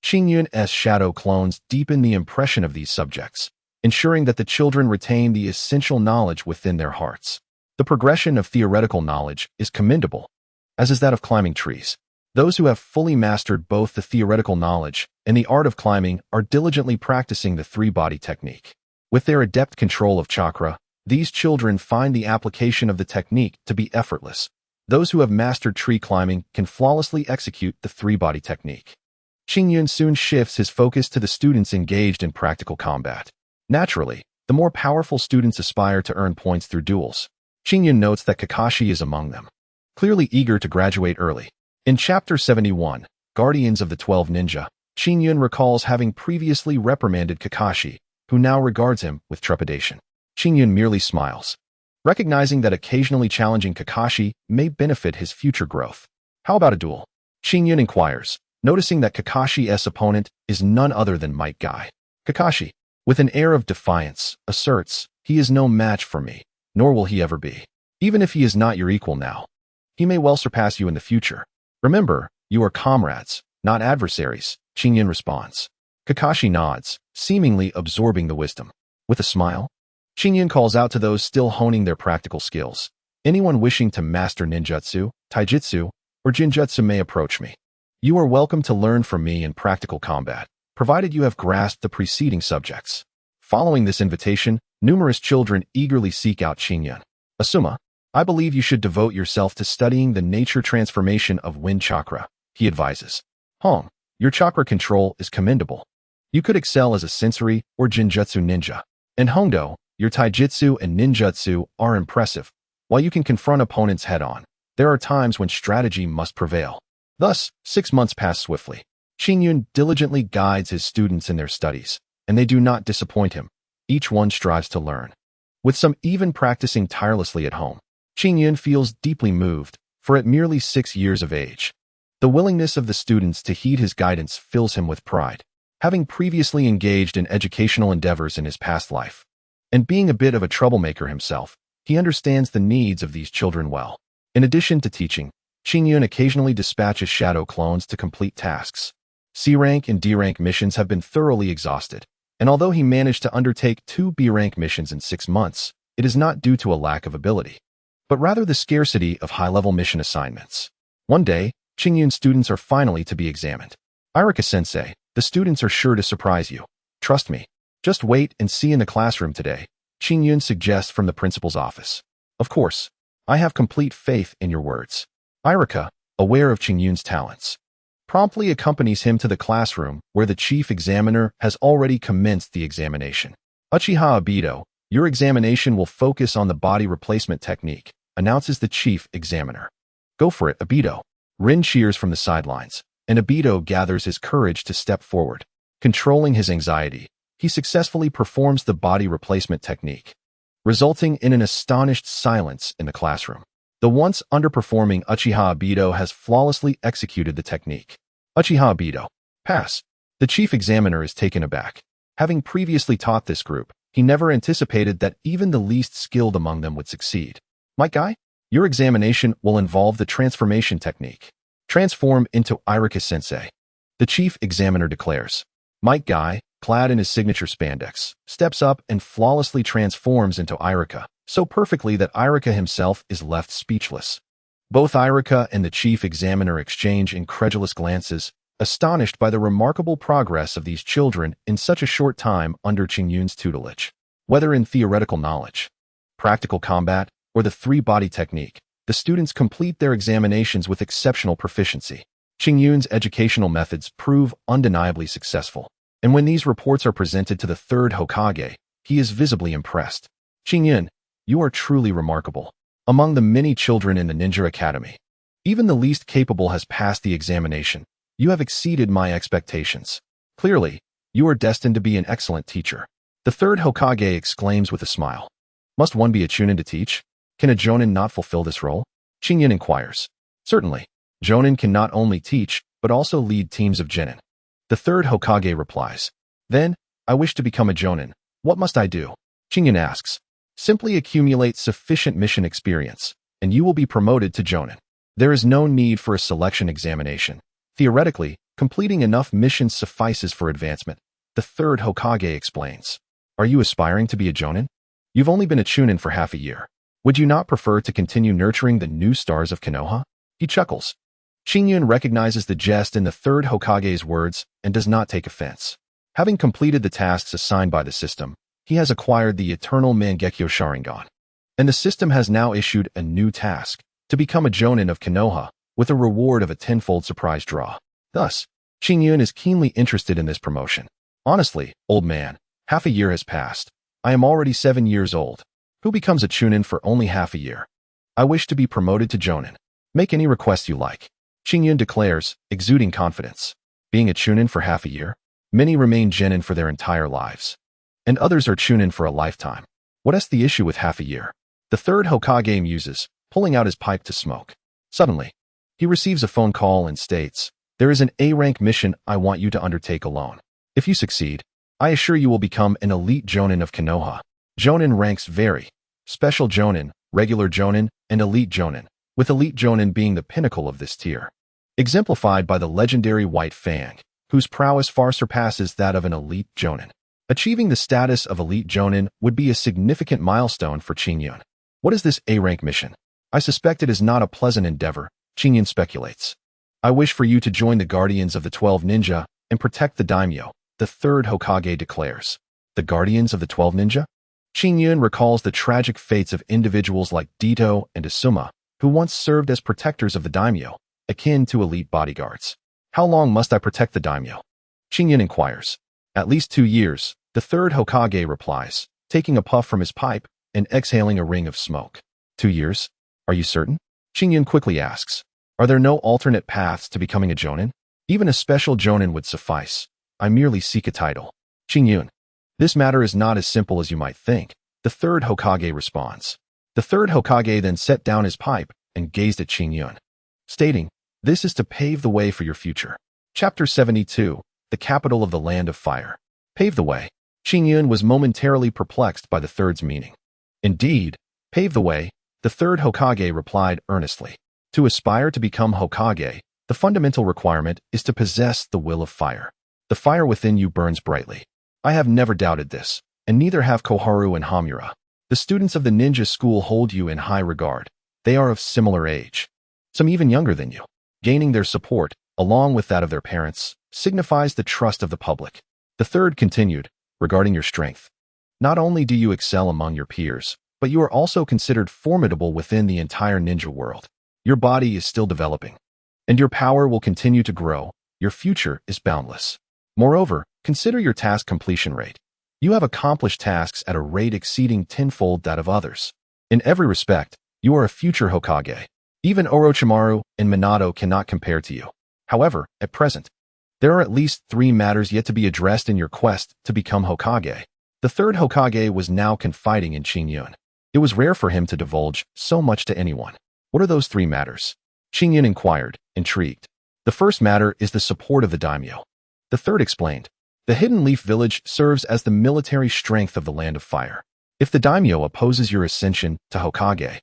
Speaker 1: Qingyun's shadow clones deepen the impression of these subjects, ensuring that the children retain the essential knowledge within their hearts. The progression of theoretical knowledge is commendable, as is that of climbing trees. Those who have fully mastered both the theoretical knowledge and the art of climbing are diligently practicing the three-body technique. With their adept control of chakra, these children find the application of the technique to be effortless. Those who have mastered tree climbing can flawlessly execute the three-body technique. Qingyun soon shifts his focus to the students engaged in practical combat. Naturally, the more powerful students aspire to earn points through duels. Qingyun notes that Kakashi is among them, clearly eager to graduate early. In Chapter 71, Guardians of the 12 Ninja, Qingyun recalls having previously reprimanded Kakashi, who now regards him with trepidation. Qingyun merely smiles, recognizing that occasionally challenging Kakashi may benefit his future growth. "How about a duel?" Qingyun inquires, noticing that Kakashi's opponent is none other than Might Guy. Kakashi, with an air of defiance, asserts, "He is no match for me, nor will he ever be. Even if he is not your equal now, he may well surpass you in the future. Remember, you are comrades, not adversaries," Qingyun responds. Kakashi nods, seemingly absorbing the wisdom. With a smile, Qingyun calls out to those still honing their practical skills. "Anyone wishing to master ninjutsu, taijutsu, or jinjutsu may approach me. You are welcome to learn from me in practical combat, provided you have grasped the preceding subjects." Following this invitation, numerous children eagerly seek out Qingyun. "Asuma, I believe you should devote yourself to studying the nature transformation of wind chakra, he advises. Hong, your chakra control is commendable. You could excel as a sensory or jinjutsu ninja. And Hongdo, your taijutsu and ninjutsu are impressive. While you can confront opponents head-on, there are times when strategy must prevail. Thus, 6 months pass swiftly. Qingyun diligently guides his students in their studies, and they do not disappoint him. Each one strives to learn. With some even practicing tirelessly at home, Qingyun feels deeply moved, for at merely 6 years of age. The willingness of the students to heed his guidance fills him with pride, having previously engaged in educational endeavors in his past life. And being a bit of a troublemaker himself, he understands the needs of these children well. In addition to teaching, Qingyun occasionally dispatches shadow clones to complete tasks. C-rank and D-rank missions have been thoroughly exhausted, and although he managed to undertake 2 B-rank missions in 6 months, it is not due to a lack of ability, but rather the scarcity of high-level mission assignments. One day, Qingyun's students are finally to be examined. Irika-sensei, the students are sure to surprise you. Trust me. Just wait and see in the classroom today, Qingyun suggests from the principal's office. Of course, I have complete faith in your words. Irika, aware of Qingyun's talents, promptly accompanies him to the classroom where the chief examiner has already commenced the examination. Uchiha Obito, your examination will focus on the body replacement technique, announces the chief examiner. Go for it, Obito. Rin cheers from the sidelines, and Obito gathers his courage to step forward. Controlling his anxiety, he successfully performs the body replacement technique, resulting in an astonished silence in the classroom. The once underperforming Uchiha Obito has flawlessly executed the technique. Uchiha Obito, pass. The chief examiner is taken aback. Having previously taught this group, he never anticipated that even the least skilled among them would succeed. My guy, your examination will involve the transformation technique. Transform into Irika-sensei. The chief examiner declares. Mike Guy, clad in his signature spandex, steps up and flawlessly transforms into Irika, so perfectly that Irika himself is left speechless. Both Irika and the chief examiner exchange incredulous glances, astonished by the remarkable progress of these children in such a short time under Qingyun's tutelage. Whether in theoretical knowledge, practical combat, or the three-body technique, the students complete their examinations with exceptional proficiency. Qingyun's educational methods prove undeniably successful, and when these reports are presented to the third Hokage, he is visibly impressed. Qingyun, you are truly remarkable. Among the many children in the Ninja Academy, even the least capable has passed the examination. You have exceeded my expectations. Clearly, you are destined to be an excellent teacher. The third Hokage exclaims with a smile. Must one be a Chunin to teach? Can a Jonan not fulfill this role? Qingyun inquires. Certainly. Jonan can not only teach, but also lead teams of genin. The third Hokage replies. Then, I wish to become a Jonan. What must I do? Qingyun asks. Simply accumulate sufficient mission experience, and you will be promoted to Jonan. There is no need for a selection examination. Theoretically, completing enough missions suffices for advancement. The third Hokage explains. Are you aspiring to be a Jonan? You've only been a Chunin for half a year. Would you not prefer to continue nurturing the new stars of Konoha? He chuckles. Qingyun recognizes the jest in the third Hokage's words and does not take offense. Having completed the tasks assigned by the system, he has acquired the eternal Mangeko Sharingan. And the system has now issued a new task, to become a Jonin of Konoha, with a reward of a tenfold surprise draw. Thus, Qingyun is keenly interested in this promotion. Honestly, old man, half a year has passed. I am already 7 years old. Who becomes a Chunin for only half a year? I wish to be promoted to Jonin. Make any request you like. Qingyun declares, exuding confidence. Being a Chunin for half a year? Many remain genin for their entire lives. And others are Chunin for a lifetime. What is the issue with half a year? The third Hokage muses, pulling out his pipe to smoke. Suddenly, he receives a phone call and states, there is an A-rank mission I want you to undertake alone. If you succeed, I assure you will become an elite Jonin of Konoha. Jonin ranks vary. Special Jonin, regular Jonin, and elite Jonin, with elite Jonin being the pinnacle of this tier. Exemplified by the legendary White Fang, whose prowess far surpasses that of an elite Jonin. Achieving the status of elite Jonin would be a significant milestone for Qingyun. What is this A-rank mission? I suspect it is not a pleasant endeavor, Qingyun speculates. I wish for you to join the Guardians of the 12 Ninja and protect the daimyo, the third Hokage declares. The Guardians of the 12 Ninja? Qingyun recalls the tragic fates of individuals like Dito and Asuma, who once served as protectors of the daimyo, akin to elite bodyguards. How long must I protect the daimyo? Qingyun inquires. At least 2 years, the third Hokage replies, taking a puff from his pipe and exhaling a ring of smoke. 2 years? Are you certain? Qingyun quickly asks. Are there no alternate paths to becoming a Jonan? Even a special Jonan would suffice. I merely seek a title. Qingyun. This matter is not as simple as you might think, the third Hokage responds. The third Hokage then set down his pipe and gazed at Qingyun, stating, this is to pave the way for your future. Chapter 72, the capital of the land of fire. Pave the way. Qingyun was momentarily perplexed by the third's meaning. Indeed, pave the way, the third Hokage replied earnestly. To aspire to become Hokage, the fundamental requirement is to possess the will of fire. The fire within you burns brightly. I have never doubted this, and neither have Koharu and Hamura. The students of the ninja school hold you in high regard. They are of similar age, some even younger than you. Gaining their support, along with that of their parents, signifies the trust of the public. The third continued, regarding your strength. Not only do you excel among your peers, but you are also considered formidable within the entire ninja world. Your body is still developing, and your power will continue to grow. Your future is boundless. Moreover, consider your task completion rate. You have accomplished tasks at a rate exceeding tenfold that of others. In every respect, you are a future Hokage. Even Orochimaru and Minato cannot compare to you. However, at present, there are at least 3 matters yet to be addressed in your quest to become Hokage. The third Hokage was now confiding in Qingyun. It was rare for him to divulge so much to anyone. What are those 3 matters? Qingyun inquired, intrigued. The first matter is the support of the daimyo. The third explained. The Hidden Leaf Village serves as the military strength of the Land of Fire. If the daimyo opposes your ascension to Hokage,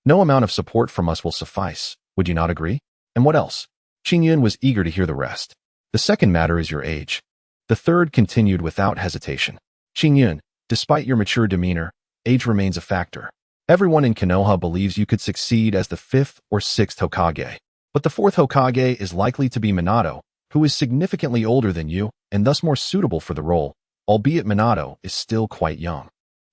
Speaker 1: no amount of support from us will suffice. Would you not agree? And what else? Qingyun was eager to hear the rest. The second matter is your age. The third continued without hesitation. Qingyun, despite your mature demeanor, age remains a factor. Everyone in Konoha believes you could succeed as the 5th or 6th Hokage. But the 4th Hokage is likely to be Minato, who is significantly older than you and thus more suitable for the role, albeit Minato is still quite young.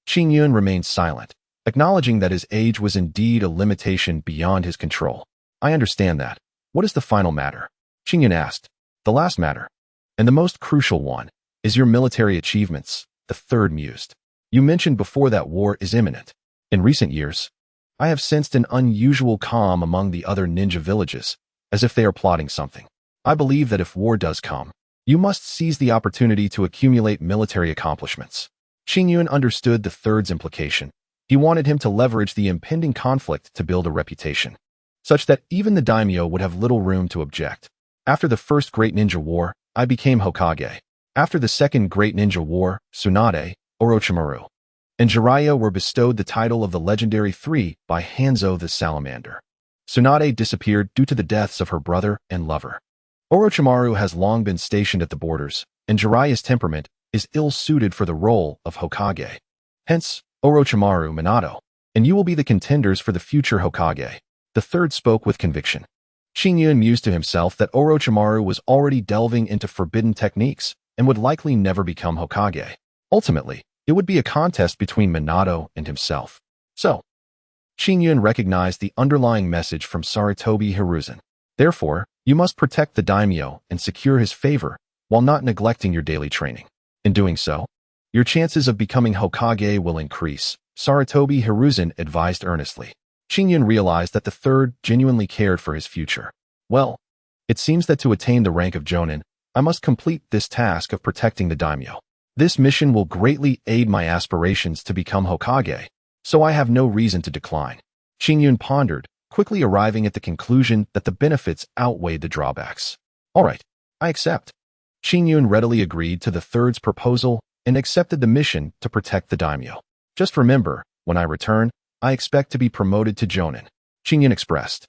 Speaker 1: Qingyun remained silent, acknowledging that his age was indeed a limitation beyond his control. I understand that. What is the final matter? Qingyun asked. The last matter, and the most crucial one, is your military achievements, the third mused. You mentioned before that war is imminent. In recent years, I have sensed an unusual calm among the other ninja villages, as if they are plotting something. I believe that if war does come, you must seize the opportunity to accumulate military accomplishments. Qingyun understood the third's implication. He wanted him to leverage the impending conflict to build a reputation, such that even the daimyo would have little room to object. After the first Great Ninja War, I became Hokage. After the second Great Ninja War, Tsunade, Orochimaru, and Jiraiya were bestowed the title of the Legendary Three by Hanzo the Salamander. Tsunade disappeared due to the deaths of her brother and lover. Orochimaru has long been stationed at the borders, and Jiraiya's temperament is ill-suited for the role of Hokage. Hence, Orochimaru, Minato, and you will be the contenders for the future Hokage. The third spoke with conviction. Qingyun mused to himself that Orochimaru was already delving into forbidden techniques and would likely never become Hokage. Ultimately, it would be a contest between Minato and himself. So, Qingyun recognized the underlying message from Sarutobi Hiruzen. Therefore, you must protect the daimyo and secure his favor while not neglecting your daily training. In doing so, your chances of becoming Hokage will increase, Sarutobi Hiruzen advised earnestly. Qingyun realized that the third genuinely cared for his future. Well, it seems that to attain the rank of Jonan, I must complete this task of protecting the daimyo. This mission will greatly aid my aspirations to become Hokage, so I have no reason to decline. Qingyun pondered, quickly arriving at the conclusion that the benefits outweighed the drawbacks. All right, I accept. Qingyun readily agreed to the third's proposal and accepted the mission to protect the daimyo. Just remember, when I return, I expect to be promoted to Jonan, Qingyun expressed,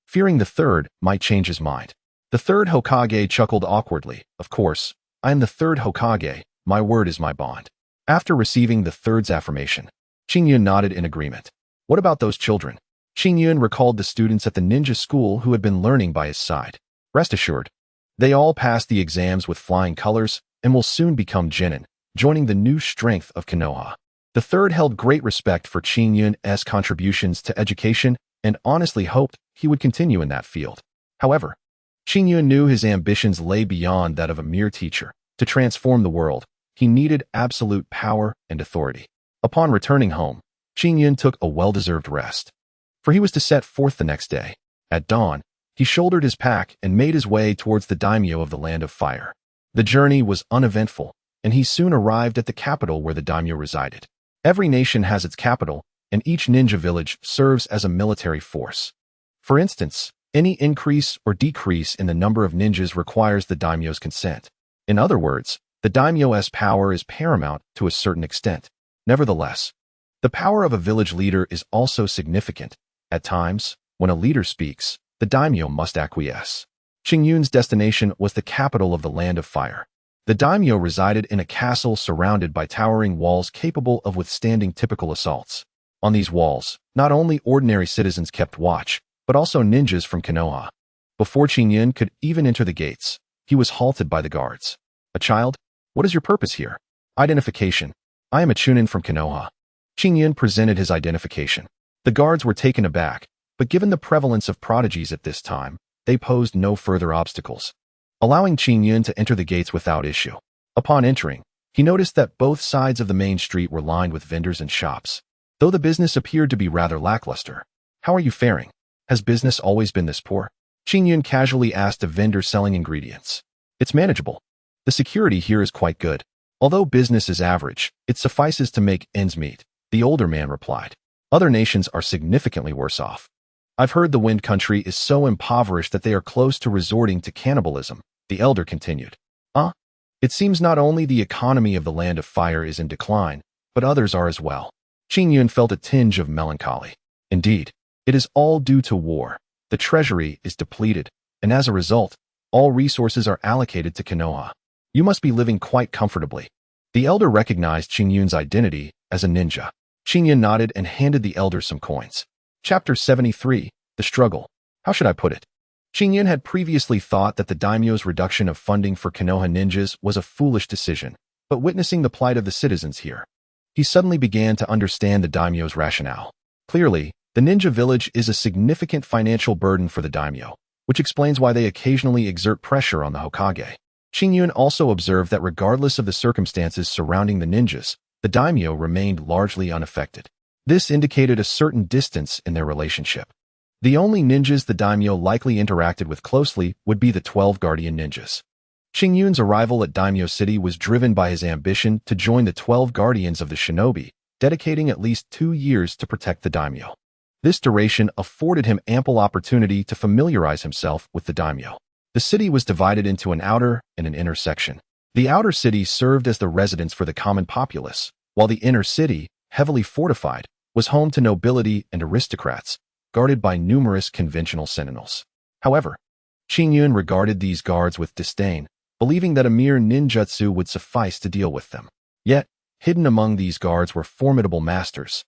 Speaker 1: fearing the third might change his mind. The third Hokage chuckled awkwardly. Of course, I am the third Hokage. My word is my bond. After receiving the third's affirmation, Qingyun nodded in agreement. What about those children? Qingyun recalled the students at the ninja school who had been learning by his side. Rest assured, they all passed the exams with flying colors and will soon become genin, joining the new strength of Konoha. The third held great respect for Qingyun's contributions to education and honestly hoped he would continue in that field. However, Qingyun knew his ambitions lay beyond that of a mere teacher. To transform the world, he needed absolute power and authority. Upon returning home, Qingyun took a well-deserved rest, for he was to set forth the next day. At dawn, he shouldered his pack and made his way towards the daimyo of the Land of Fire. The journey was uneventful, and he soon arrived at the capital where the daimyo resided. Every nation has its capital, and each ninja village serves as a military force. For instance, any increase or decrease in the number of ninjas requires the daimyo's consent. In other words, the daimyo's power is paramount to a certain extent. Nevertheless, the power of a village leader is also significant. At times, when a leader speaks, the daimyo must acquiesce. Qingyun's destination was the capital of the Land of Fire. The daimyo resided in a castle surrounded by towering walls capable of withstanding typical assaults. On these walls, not only ordinary citizens kept watch, but also ninjas from Konoha. Before Qingyun could even enter the gates, he was halted by the guards. "A child? What is your purpose here?" "Identification. I am a Chunin from Konoha." Qingyun presented his identification. The guards were taken aback, but given the prevalence of prodigies at this time, they posed no further obstacles, allowing Qingyun to enter the gates without issue. Upon entering, he noticed that both sides of the main street were lined with vendors and shops, though the business appeared to be rather lackluster. "How are you faring? Has business always been this poor?" Qingyun casually asked a vendor selling ingredients. "It's manageable. The security here is quite good. Although business is average, it suffices to make ends meet," the older man replied. "Other nations are significantly worse off. I've heard the Wind Country is so impoverished that they are close to resorting to cannibalism," the elder continued. It seems not only the economy of the Land of Fire is in decline, but others are as well." Qingyun felt a tinge of melancholy. "Indeed, it is all due to war. The treasury is depleted, and as a result, all resources are allocated to Konoha. You must be living quite comfortably." The elder recognized Qingyun's identity as a ninja. Qingyun nodded and handed the elder some coins. Chapter 73, The Struggle. How should I put it? Qingyun had previously thought that the daimyo's reduction of funding for Konoha ninjas was a foolish decision, but witnessing the plight of the citizens here, he suddenly began to understand the daimyo's rationale. Clearly, the ninja village is a significant financial burden for the daimyo, which explains why they occasionally exert pressure on the Hokage. Qingyun also observed that regardless of the circumstances surrounding the ninjas, the daimyo remained largely unaffected. This indicated a certain distance in their relationship. The only ninjas the daimyo likely interacted with closely would be the 12 guardian ninjas. Qingyun's arrival at Daimyo City was driven by his ambition to join the 12 guardians of the shinobi, dedicating at least 2 years to protect the daimyo. This duration afforded him ample opportunity to familiarize himself with the daimyo. The city was divided into an outer and an inner section. The outer city served as the residence for the common populace, while the inner city, heavily fortified, was home to nobility and aristocrats, guarded by numerous conventional sentinels. However, Qingyun regarded these guards with disdain, believing that a mere ninjutsu would suffice to deal with them. Yet, hidden among these guards were formidable masters,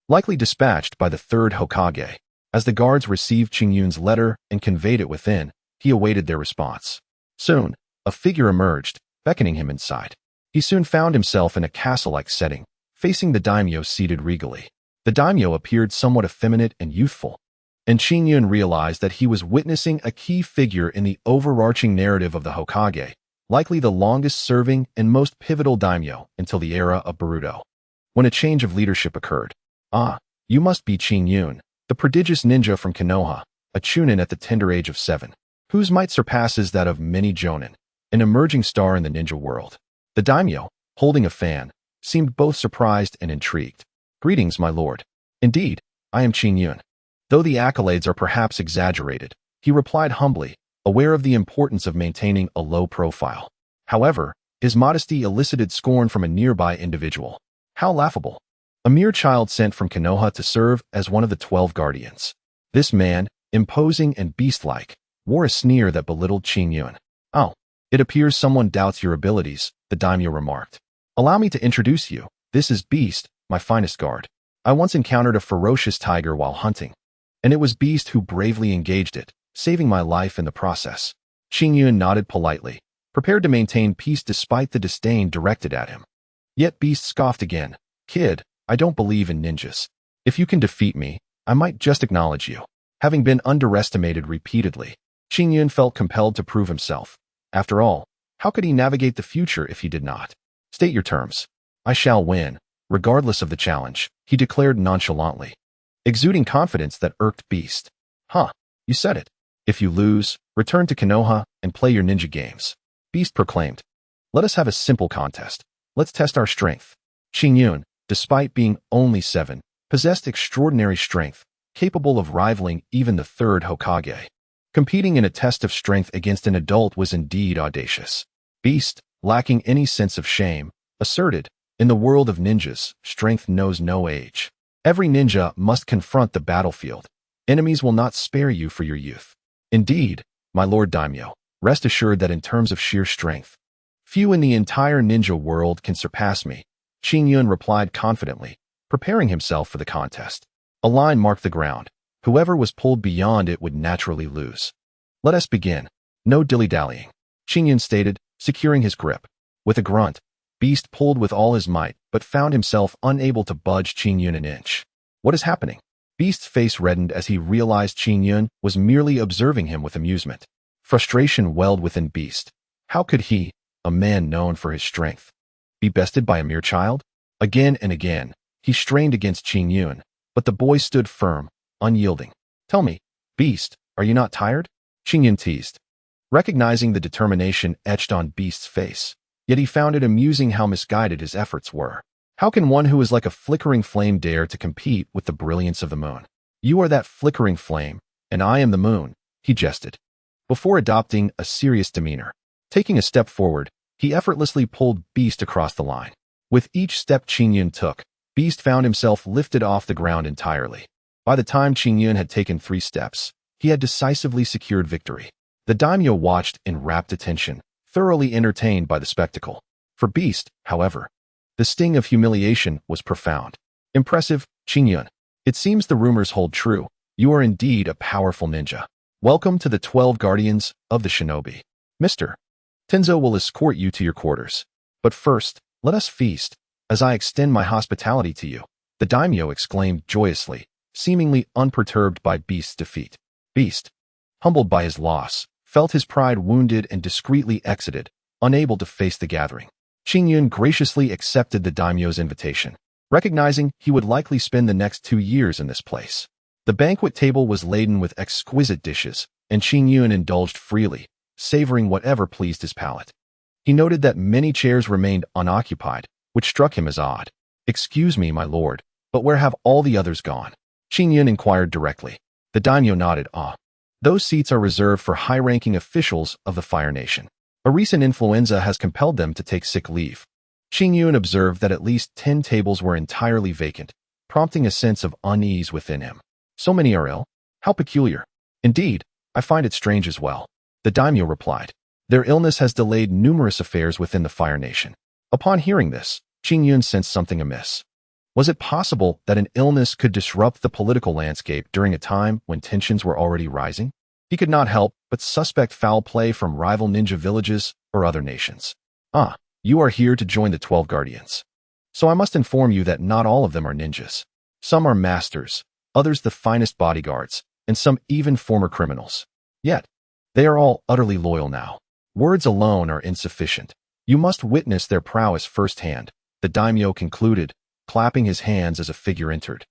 Speaker 1: likely dispatched by the third Hokage. As the guards received Qingyun's letter and conveyed it within, he awaited their response. Soon, a figure emerged, beckoning him inside. He soon found himself in a castle-like setting, facing the daimyo seated regally. The daimyo appeared somewhat effeminate and youthful, and Qingyun realized that he was witnessing a key figure in the overarching narrative of the Hokage, likely the longest-serving and most pivotal daimyo until the era of Naruto. When a change of leadership occurred, you must be Qingyun, the prodigious ninja from Konoha, a Chunin at the tender age of 7, whose might surpasses that of many Jonan, an emerging star in the ninja world. The daimyo, holding a fan, seemed both surprised and intrigued. "Greetings, my lord. Indeed, I am Qingyun." Though the accolades are perhaps exaggerated, he replied humbly, aware of the importance of maintaining a low profile. However, his modesty elicited scorn from a nearby individual. How laughable! A mere child sent from Konoha to serve as one of the 12 guardians. This man, imposing and beast-like, wore a sneer that belittled Qingyun. "Oh, it appears someone doubts your abilities," the daimyo remarked. "Allow me to introduce you. This is Beast, my finest guard. I once encountered a ferocious tiger while hunting, and it was Beast who bravely engaged it, saving my life in the process." Qingyun nodded politely, prepared to maintain peace despite the disdain directed at him. Yet Beast scoffed again. "Kid, I don't believe in ninjas. If you can defeat me, I might just acknowledge you. Having been underestimated repeatedly, Qingyun felt compelled to prove himself. After all, how could he navigate the future if he did not? State your terms. I shall win, regardless of the challenge, he declared nonchalantly, exuding confidence that irked Beast. Huh, you said it. If you lose, return to Konoha and play your ninja games. Beast proclaimed. Let us have a simple contest. Let's test our strength. Qingyun, despite being only 7, possessed extraordinary strength, capable of rivaling even the 3rd Hokage. Competing in a test of strength against an adult was indeed audacious. Beast, lacking any sense of shame, asserted, in the world of ninjas, strength knows no age. Every ninja must confront the battlefield. Enemies will not spare you for your youth. Indeed, my Lord Daimyo, rest assured that in terms of sheer strength, few in the entire ninja world can surpass me, Qingyun replied confidently, preparing himself for the contest. A line marked the ground. Whoever was pulled beyond it would naturally lose. Let us begin. No dilly-dallying, Qingyun stated, securing his grip. With a grunt, Beast pulled with all his might, but found himself unable to budge Qingyun an inch. What is happening? Beast's face reddened as he realized Qingyun was merely observing him with amusement. Frustration welled within Beast. How could he, a man known for his strength, be bested by a mere child? Again and again, he strained against Qingyun, but the boy stood firm, unyielding. Tell me, Beast, are you not tired? Qingyun teased, recognizing the determination etched on Beast's face. Yet he found it amusing how misguided his efforts were. How can one who is like a flickering flame dare to compete with the brilliance of the moon? You are that flickering flame, and I am the moon, he jested, before adopting a serious demeanor. Taking a step forward, he effortlessly pulled Beast across the line. With each step Qingyun took, Beast found himself lifted off the ground entirely. By the time Qingyun had taken 3 steps, he had decisively secured victory. The daimyo watched in rapt attention, thoroughly entertained by the spectacle. For Beast, however, the sting of humiliation was profound. Impressive, Qingyun. It seems the rumors hold true. You are indeed a powerful ninja. Welcome to the 12 Guardians of the Shinobi. Mr. Tenzo will escort you to your quarters. But first, let us feast, as I extend my hospitality to you, the daimyo exclaimed joyously, seemingly unperturbed by Beast's defeat. Beast, humbled by his loss, felt his pride wounded and discreetly exited, unable to face the gathering. Qingyun graciously accepted the daimyo's invitation, recognizing he would likely spend the next 2 years in this place. The banquet table was laden with exquisite dishes, and Qingyun indulged freely, savoring whatever pleased his palate. He noted that many chairs remained unoccupied, which struck him as odd. Excuse me, my lord, but where have all the others gone? Qingyun inquired directly. The daimyo nodded. Those seats are reserved for high-ranking officials of the Fire Nation. A recent influenza has compelled them to take sick leave. Qingyun observed that at least 10 tables were entirely vacant, prompting a sense of unease within him. So many are ill? How peculiar. Indeed, I find it strange as well, the daimyo replied. Their illness has delayed numerous affairs within the Fire Nation. Upon hearing this, Qingyun sensed something amiss. Was it possible that an illness could disrupt the political landscape during a time when tensions were already rising? He could not help but suspect foul play from rival ninja villages or other nations. You are here to join the 12 Guardians. So I must inform you that not all of them are ninjas. Some are masters, others the finest bodyguards, and some even former criminals. Yet, they are all utterly loyal now. Words alone are insufficient. You must witness their prowess firsthand, the daimyo concluded, clapping his hands as a figure entered.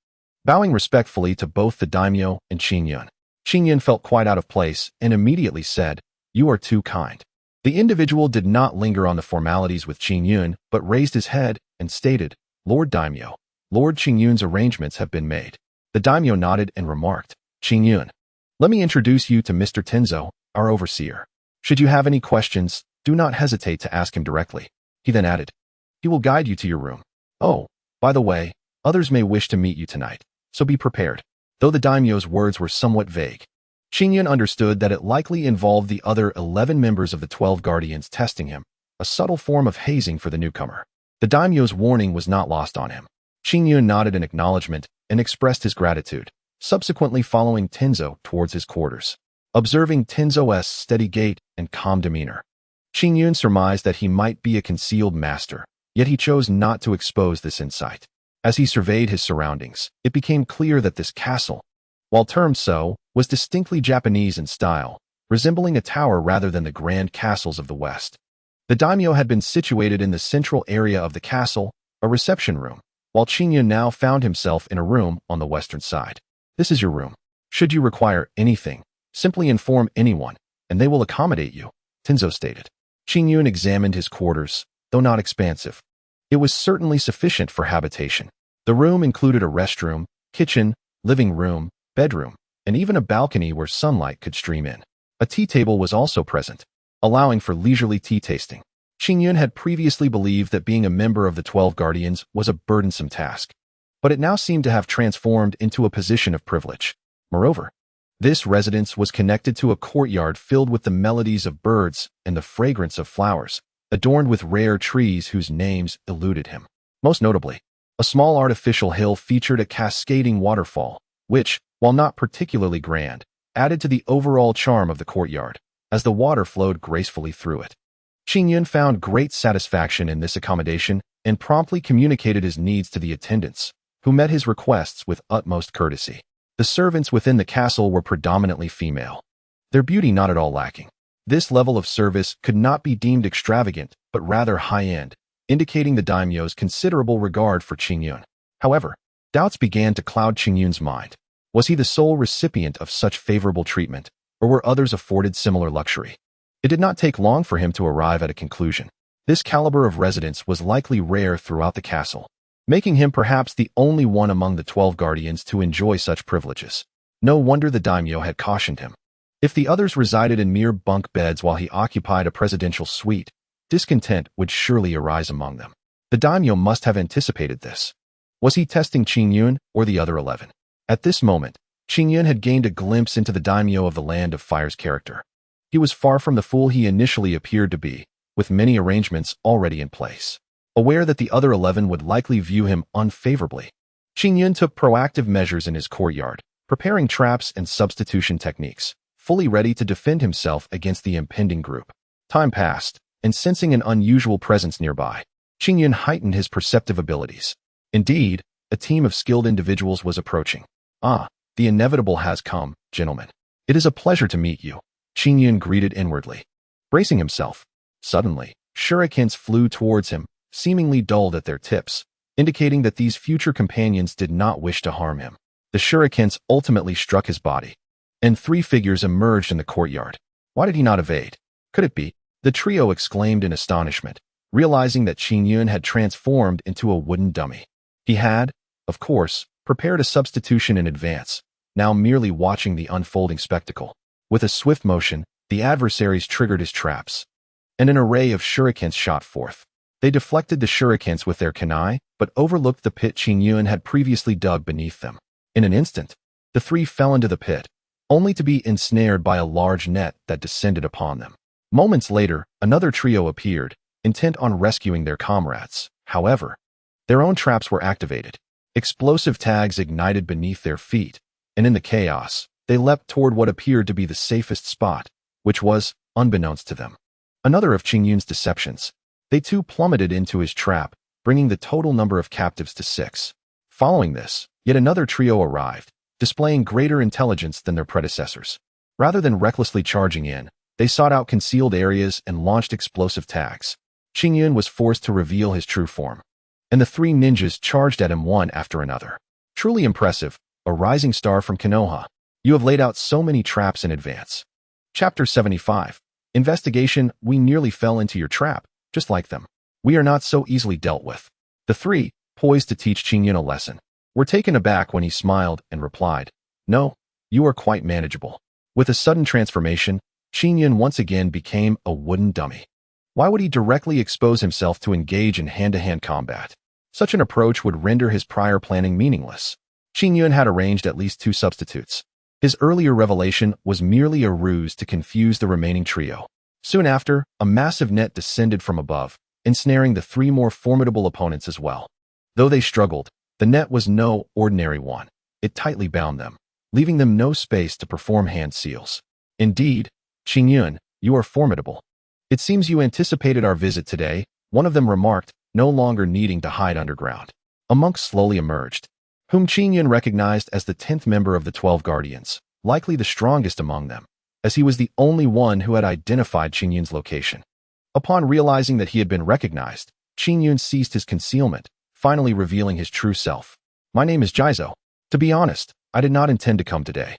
Speaker 1: Bowing respectfully to both the daimyo and Qingyun, Qingyun felt quite out of place and immediately said, "You are too kind." The individual did not linger on the formalities with Qingyun, but raised his head and stated, "Lord Daimyo, Lord Qingyun's arrangements have been made." The daimyo nodded and remarked, "Qingyun, let me introduce you to Mr. Tenzo, our overseer. Should you have any questions, do not hesitate to ask him directly." He then added, "He will guide you to your room. Oh, by the way, others may wish to meet you tonight, so be prepared." Though the daimyo's words were somewhat vague, Qingyun understood that it likely involved the other 11 members of the 12 Guardians testing him, a subtle form of hazing for the newcomer. The daimyo's warning was not lost on him. Qingyun nodded in acknowledgement and expressed his gratitude, subsequently following Tenzo towards his quarters. Observing Tenzo's steady gait and calm demeanor, Qingyun surmised that he might be a concealed master, yet he chose not to expose this insight. As he surveyed his surroundings, it became clear that this castle, while termed so, was distinctly Japanese in style, resembling a tower rather than the grand castles of the West. The daimyo had been situated in the central area of the castle, a reception room, while Qingyun now found himself in a room on the western side. This is your room. Should you require anything, simply inform anyone, and they will accommodate you, Tenzo stated. Qingyun examined his quarters, though not expansive. It was certainly sufficient for habitation. The room included a restroom, kitchen, living room, bedroom, and even a balcony where sunlight could stream in. A tea table was also present, allowing for leisurely tea tasting. Qingyun had previously believed that being a member of the 12 Guardians was a burdensome task, but it now seemed to have transformed into a position of privilege. Moreover, this residence was connected to a courtyard filled with the melodies of birds and the fragrance of flowers, adorned with rare trees whose names eluded him. Most notably, a small artificial hill featured a cascading waterfall, which, while not particularly grand, added to the overall charm of the courtyard, as the water flowed gracefully through it. Qingyun found great satisfaction in this accommodation and promptly communicated his needs to the attendants, who met his requests with utmost courtesy. The servants within the castle were predominantly female, their beauty not at all lacking. This level of service could not be deemed extravagant, but rather high-end, indicating the daimyo's considerable regard for Qingyun. However, doubts began to cloud Qingyun's mind. Was he the sole recipient of such favorable treatment, or were others afforded similar luxury? It did not take long for him to arrive at a conclusion. This caliber of residence was likely rare throughout the castle, making him perhaps the only one among the 12 Guardians to enjoy such privileges. No wonder the daimyo had cautioned him. If the others resided in mere bunk beds while he occupied a presidential suite, discontent would surely arise among them. The daimyo must have anticipated this. Was he testing Qingyun or the other 11? At this moment, Qingyun had gained a glimpse into the daimyo of the Land of Fire's character. He was far from the fool he initially appeared to be, with many arrangements already in place. Aware that the other 11 would likely view him unfavorably, Qingyun took proactive measures in his courtyard, preparing traps and substitution techniques, fully ready to defend himself against the impending group. Time passed, and sensing an unusual presence nearby, Qingyun heightened his perceptive abilities. Indeed, a team of skilled individuals was approaching. Ah, the inevitable has come, gentlemen. It is a pleasure to meet you, Qingyun greeted inwardly. Bracing himself, suddenly, shurikens flew towards him, seemingly dulled at their tips, indicating that these future companions did not wish to harm him. The shurikens ultimately struck his body, and 3 figures emerged in the courtyard. Why did he not evade? Could it be? The trio exclaimed in astonishment, realizing that Qingyun had transformed into a wooden dummy. He had, of course, prepared a substitution in advance, now merely watching the unfolding spectacle. With a swift motion, the adversaries triggered his traps, and an array of shurikens shot forth. They deflected the shurikens with their kunai, but overlooked the pit Qingyun had previously dug beneath them. In an instant, the 3 fell into the pit, only to be ensnared by a large net that descended upon them. Moments later, another trio appeared, intent on rescuing their comrades. However, their own traps were activated. Explosive tags ignited beneath their feet, and in the chaos, they leapt toward what appeared to be the safest spot, which was, unbeknownst to them, another of Qingyun's deceptions. They too plummeted into his trap, bringing the total number of captives to 6. Following this, yet another trio arrived, displaying greater intelligence than their predecessors. Rather than recklessly charging in, they sought out concealed areas and launched explosive tags. Qingyun was forced to reveal his true form, and the 3 ninjas charged at him one after another. Truly impressive, a rising star from Konoha. You have laid out so many traps in advance. Chapter 75. Investigation. We nearly fell into your trap, just like them. We are not so easily dealt with. The 3, poised to teach Qingyun a lesson, were taken aback when he smiled and replied, No, you are quite manageable. With a sudden transformation, Qingyun once again became a wooden dummy. Why would he directly expose himself to engage in hand-to-hand combat? Such an approach would render his prior planning meaningless. Qingyun had arranged at least 2 substitutes. His earlier revelation was merely a ruse to confuse the remaining trio. Soon after, a massive net descended from above, ensnaring the 3 more formidable opponents as well. Though they struggled, the net was no ordinary one. It tightly bound them, leaving them no space to perform hand seals. Indeed, Qingyun, you are formidable. It seems you anticipated our visit today, one of them remarked, no longer needing to hide underground. A monk slowly emerged, whom Qingyun recognized as the 10th member of the 12 Guardians, likely the strongest among them, as he was the only one who had identified Qingyun's location. Upon realizing that he had been recognized, Qingyun ceased his concealment, finally revealing his true self. My name is Jizo. To be honest, I did not intend to come today.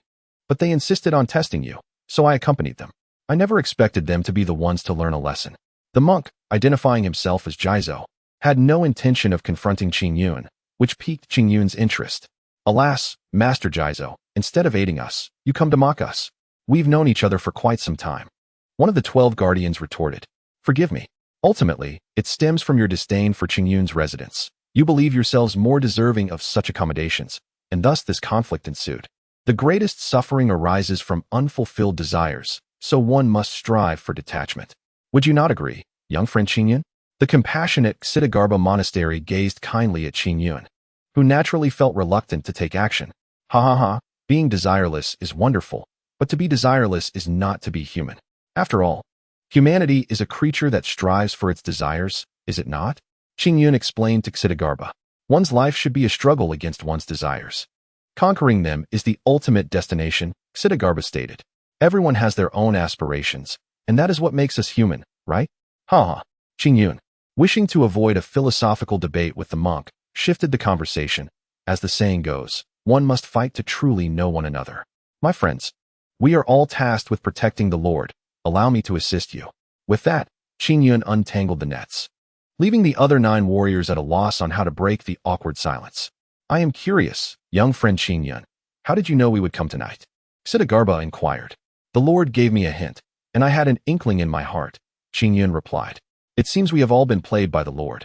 Speaker 1: But they insisted on testing you, so I accompanied them. I never expected them to be the ones to learn a lesson. The monk, identifying himself as Jizo, had no intention of confronting Qingyun, which piqued Qingyun's interest. Alas, Master Jizo, instead of aiding us, you come to mock us. We've known each other for quite some time. One of the 12 guardians retorted. Forgive me. Ultimately, it stems from your disdain for Qingyun's residence. You believe yourselves more deserving of such accommodations, and thus this conflict ensued. The greatest suffering arises from unfulfilled desires, so one must strive for detachment. Would you not agree, young friend Qingyun? The compassionate Xidagarba monastery gazed kindly at Qingyun, who naturally felt reluctant to take action. Ha ha ha, being desireless is wonderful, but to be desireless is not to be human. After all, humanity is a creature that strives for its desires, is it not? Qingyun explained to Xidagarba. One's life should be a struggle against one's desires. Conquering them is the ultimate destination, Xidagarba stated. Everyone has their own aspirations, and that is what makes us human, right? Ha. Qingyun, wishing to avoid a philosophical debate with the monk, shifted the conversation. As the saying goes, one must fight to truly know one another. My friends, we are all tasked with protecting the Lord. Allow me to assist you. With that, Qingyun untangled the nets, leaving the other 9 warriors at a loss on how to break the awkward silence. I am curious, young friend Qingyun. How did you know we would come tonight? Xidagarba inquired. The Lord gave me a hint, and I had an inkling in my heart, Qingyun replied. It seems we have all been played by the Lord.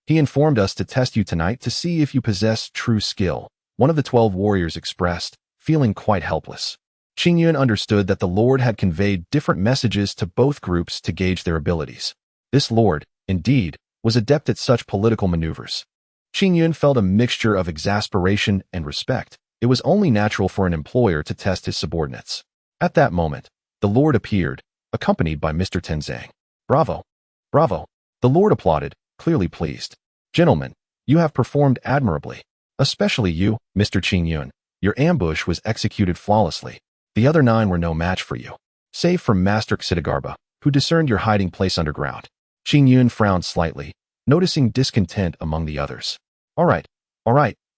Speaker 1: He informed us to test you tonight to see if you possess true skill, one of the 12 warriors expressed, feeling quite helpless. Qingyun understood that the Lord had conveyed different messages to both groups to gauge their abilities. This Lord, indeed, was adept at such political maneuvers. Qingyun felt a mixture of exasperation and respect. It was only natural for an employer to test his subordinates. At that moment, the Lord appeared, accompanied by Mr. Tenzang. Bravo! Bravo! The Lord applauded, clearly pleased. Gentlemen, you have performed admirably. Especially you, Mr. Qingyun. Your ambush was executed flawlessly. The other 9 were no match for you, save for Master Xidagarba, who discerned your hiding place underground. Qingyun frowned slightly, noticing discontent among the others. All right,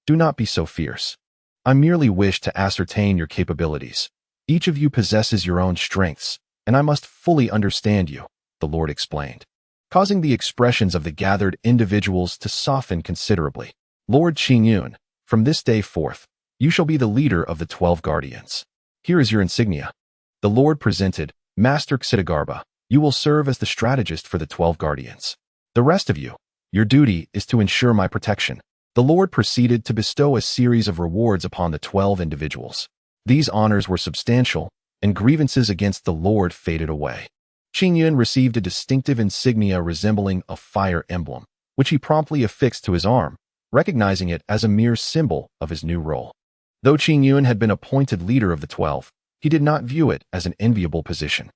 Speaker 1: do not be so fierce. I merely wish to ascertain your capabilities. Each of you possesses your own strengths, and I must fully understand you, the Lord explained, causing the expressions of the gathered individuals to soften considerably. Lord Qingyun, from this day forth, you shall be the leader of the 12 guardians. Here is your insignia. The Lord presented, Master Xidagarba, you will serve as the strategist for the 12 guardians. The rest of you, your duty is to ensure my protection. The Lord proceeded to bestow a series of rewards upon the 12 individuals. These honors were substantial, and grievances against the Lord faded away. Qingyun received a distinctive insignia resembling a fire emblem, which he promptly affixed to his arm, recognizing it as a mere symbol of his new role. Though Qingyun had been appointed leader of the 12, he did not view it as an enviable position.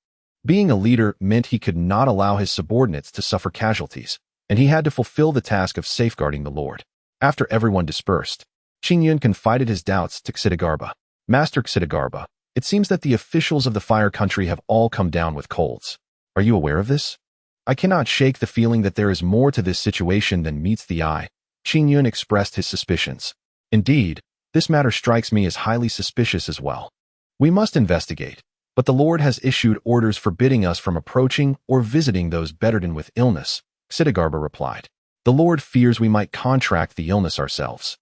Speaker 1: Being a leader meant he could not allow his subordinates to suffer casualties, and he had to fulfill the task of safeguarding the Lord. After everyone dispersed, Qingyun confided his doubts to Xidagarba. Master Xidagarba, it seems that the officials of the Fire Country have all come down with colds. Are you aware of this? I cannot shake the feeling that there is more to this situation than meets the eye. Qingyun expressed his suspicions. Indeed, this matter strikes me as highly suspicious as well. We must investigate, but the Lord has issued orders forbidding us from approaching or visiting those bedridden with illness, Xidagarba replied. The Lord fears we might contract the illness ourselves.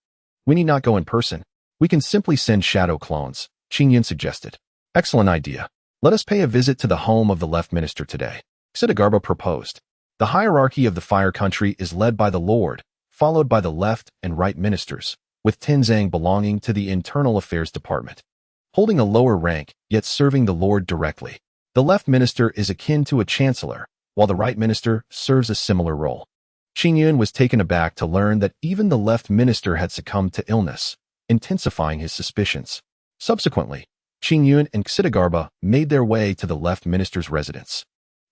Speaker 1: We need not go in person. We can simply send shadow clones, Qingyun suggested. Excellent idea. Let us pay a visit to the home of the left minister today, Xidagarba proposed. The hierarchy of the Fire Country is led by the Lord, followed by the left and right ministers, with Tenzang belonging to the Internal Affairs Department, holding a lower rank, yet serving the Lord directly. The left minister is akin to a chancellor, while the right minister serves a similar role. Qingyun was taken aback to learn that even the left minister had succumbed to illness, intensifying his suspicions. Subsequently, Qingyun and Xidagarba made their way to the left minister's residence,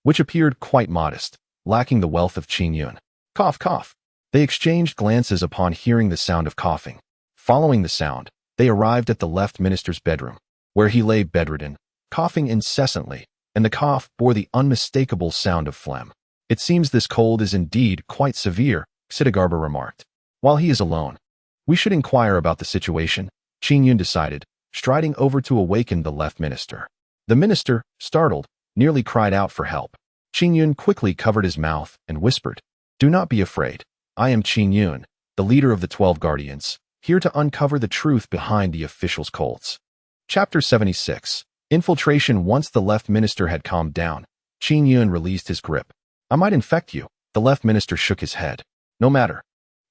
Speaker 1: which appeared quite modest, lacking the wealth of Qingyun. Cough, cough. They exchanged glances upon hearing the sound of coughing. Following the sound, they arrived at the left minister's bedroom, where he lay bedridden, coughing incessantly, and the cough bore the unmistakable sound of phlegm. It seems this cold is indeed quite severe, Qingyun remarked. While he is alone, we should inquire about the situation, Qingyun decided, striding over to awaken the left minister. The minister, startled, nearly cried out for help. Qingyun quickly covered his mouth and whispered, "Do not be afraid. I am Qingyun, the leader of the 12 Guardians, here to uncover the truth behind the official's cults." Chapter 76. Infiltration. Once the left minister had calmed down, Qingyun released his grip. "I might infect you." The left minister shook his head. "No matter.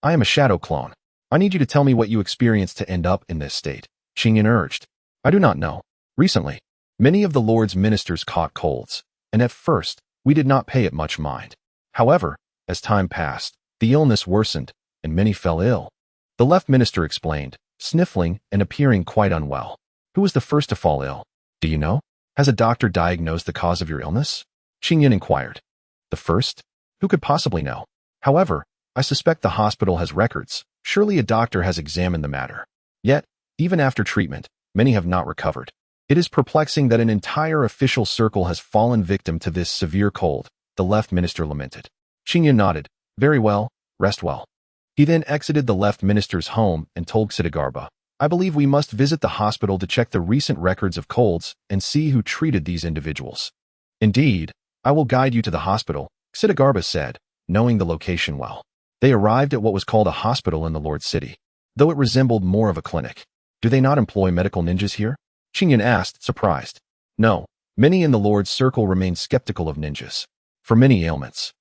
Speaker 1: I am a shadow clone. I need you to tell me what you experienced to end up in this state," Qingyun urged. "I do not know. Recently, many of the Lord's ministers caught colds, and at first, we did not pay it much mind. However, as time passed, the illness worsened, and many fell ill." The left minister explained, sniffling and appearing quite unwell. "Who was the first to fall ill? Do you know? Has a doctor diagnosed the cause of your illness?" Qingyun inquired. "The first? Who could possibly know? However, I suspect the hospital has records. Surely a doctor has examined the matter. Yet, even after treatment, many have not recovered. It is perplexing that an entire official circle has fallen victim to this severe cold," the left minister lamented. Qingyun nodded. "Very well, rest well." He then exited the left minister's home and told Qingyun, "I believe we must visit the hospital to check the recent records of colds and see who treated these individuals." "Indeed, I will guide you to the hospital," Qingyun said, knowing the location well. They arrived at what was called a hospital in the Lord's city, though it resembled more of a clinic. "Do they not employ medical ninjas here?" Qingyun asked, surprised. "No, many in the Lord's circle remain skeptical of ninjas. For many ailments,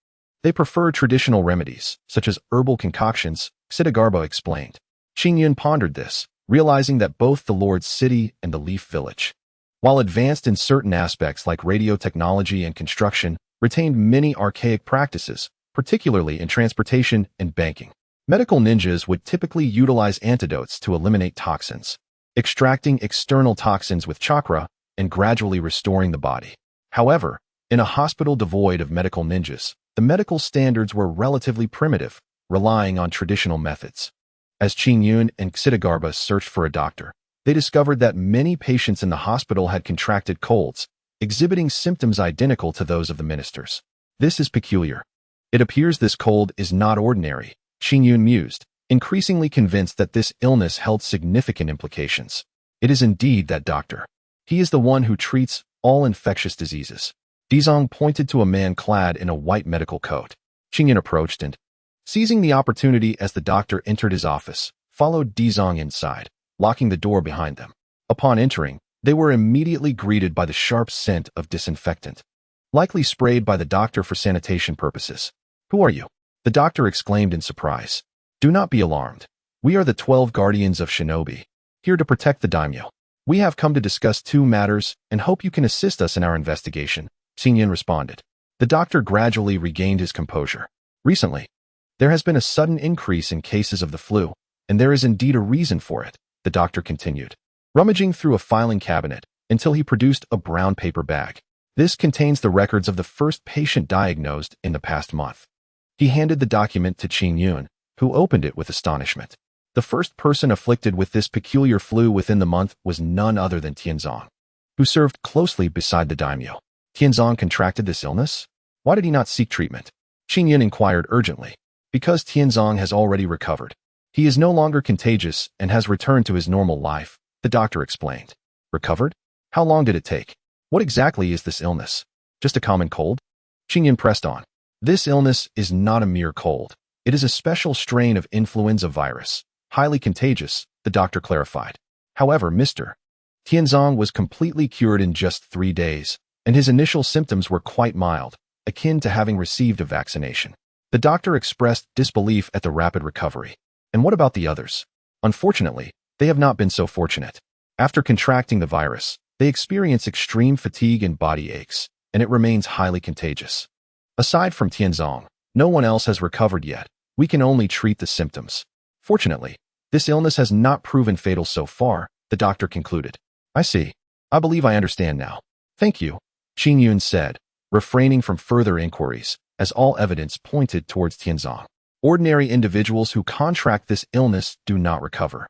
Speaker 1: they prefer traditional remedies, such as herbal concoctions," Qingyun explained. Qingyun pondered this, realizing that both the Lord's city and the Leaf Village, while advanced in certain aspects like radio technology and construction, retained many archaic practices, particularly in transportation and banking. Medical ninjas would typically utilize antidotes to eliminate toxins, extracting external toxins with chakra and gradually restoring the body. However, in a hospital devoid of medical ninjas, the medical standards were relatively primitive, relying on traditional methods. As Qingyun and Qingyun searched for a doctor, they discovered that many patients in the hospital had contracted colds, exhibiting symptoms identical to those of the ministers. "This is peculiar. It appears this cold is not ordinary," Qingyun mused, increasingly convinced that this illness held significant implications. "It is indeed that doctor. He is the one who treats all infectious diseases." Dizong pointed to a man clad in a white medical coat. Qingyun approached and, seizing the opportunity as the doctor entered his office, followed Dizong inside, locking the door behind them. Upon entering, they were immediately greeted by the sharp scent of disinfectant, likely sprayed by the doctor for sanitation purposes. "Who are you?" the doctor exclaimed in surprise. "Do not be alarmed. We are the 12 Guardians of Shinobi, here to protect the daimyo. We have come to discuss 2 matters and hope you can assist us in our investigation," Qingyun responded. The doctor gradually regained his composure. "Recently, there has been a sudden increase in cases of the flu, and there is indeed a reason for it," the doctor continued, rummaging through a filing cabinet until he produced a brown paper bag. "This contains the records of the first patient diagnosed in the past month." He handed the document to Qingyun, who opened it with astonishment. The first person afflicted with this peculiar flu within the month was none other than Tianzong, who served closely beside the daimyo. Tianzong contracted this illness? Why did he not seek treatment? Qingyun inquired urgently. "Because Tianzong has already recovered. He is no longer contagious and has returned to his normal life," the doctor explained. "Recovered? How long did it take? What exactly is this illness? Just a common cold?" Qingyun pressed on. "This illness is not a mere cold. It is a special strain of influenza virus, highly contagious," the doctor clarified. "However, Mr. Tianzong was completely cured in just 3 days, and his initial symptoms were quite mild, akin to having received a vaccination." The doctor expressed disbelief at the rapid recovery. "And what about the others?" "Unfortunately, they have not been so fortunate. After contracting the virus, they experience extreme fatigue and body aches, and it remains highly contagious. Aside from Tianzong, no one else has recovered yet. We can only treat the symptoms. Fortunately, this illness has not proven fatal so far," the doctor concluded. "I see. I believe I understand now. Thank you," Qingyun said, refraining from further inquiries, as all evidence pointed towards Tianzong. Ordinary individuals who contract this illness do not recover.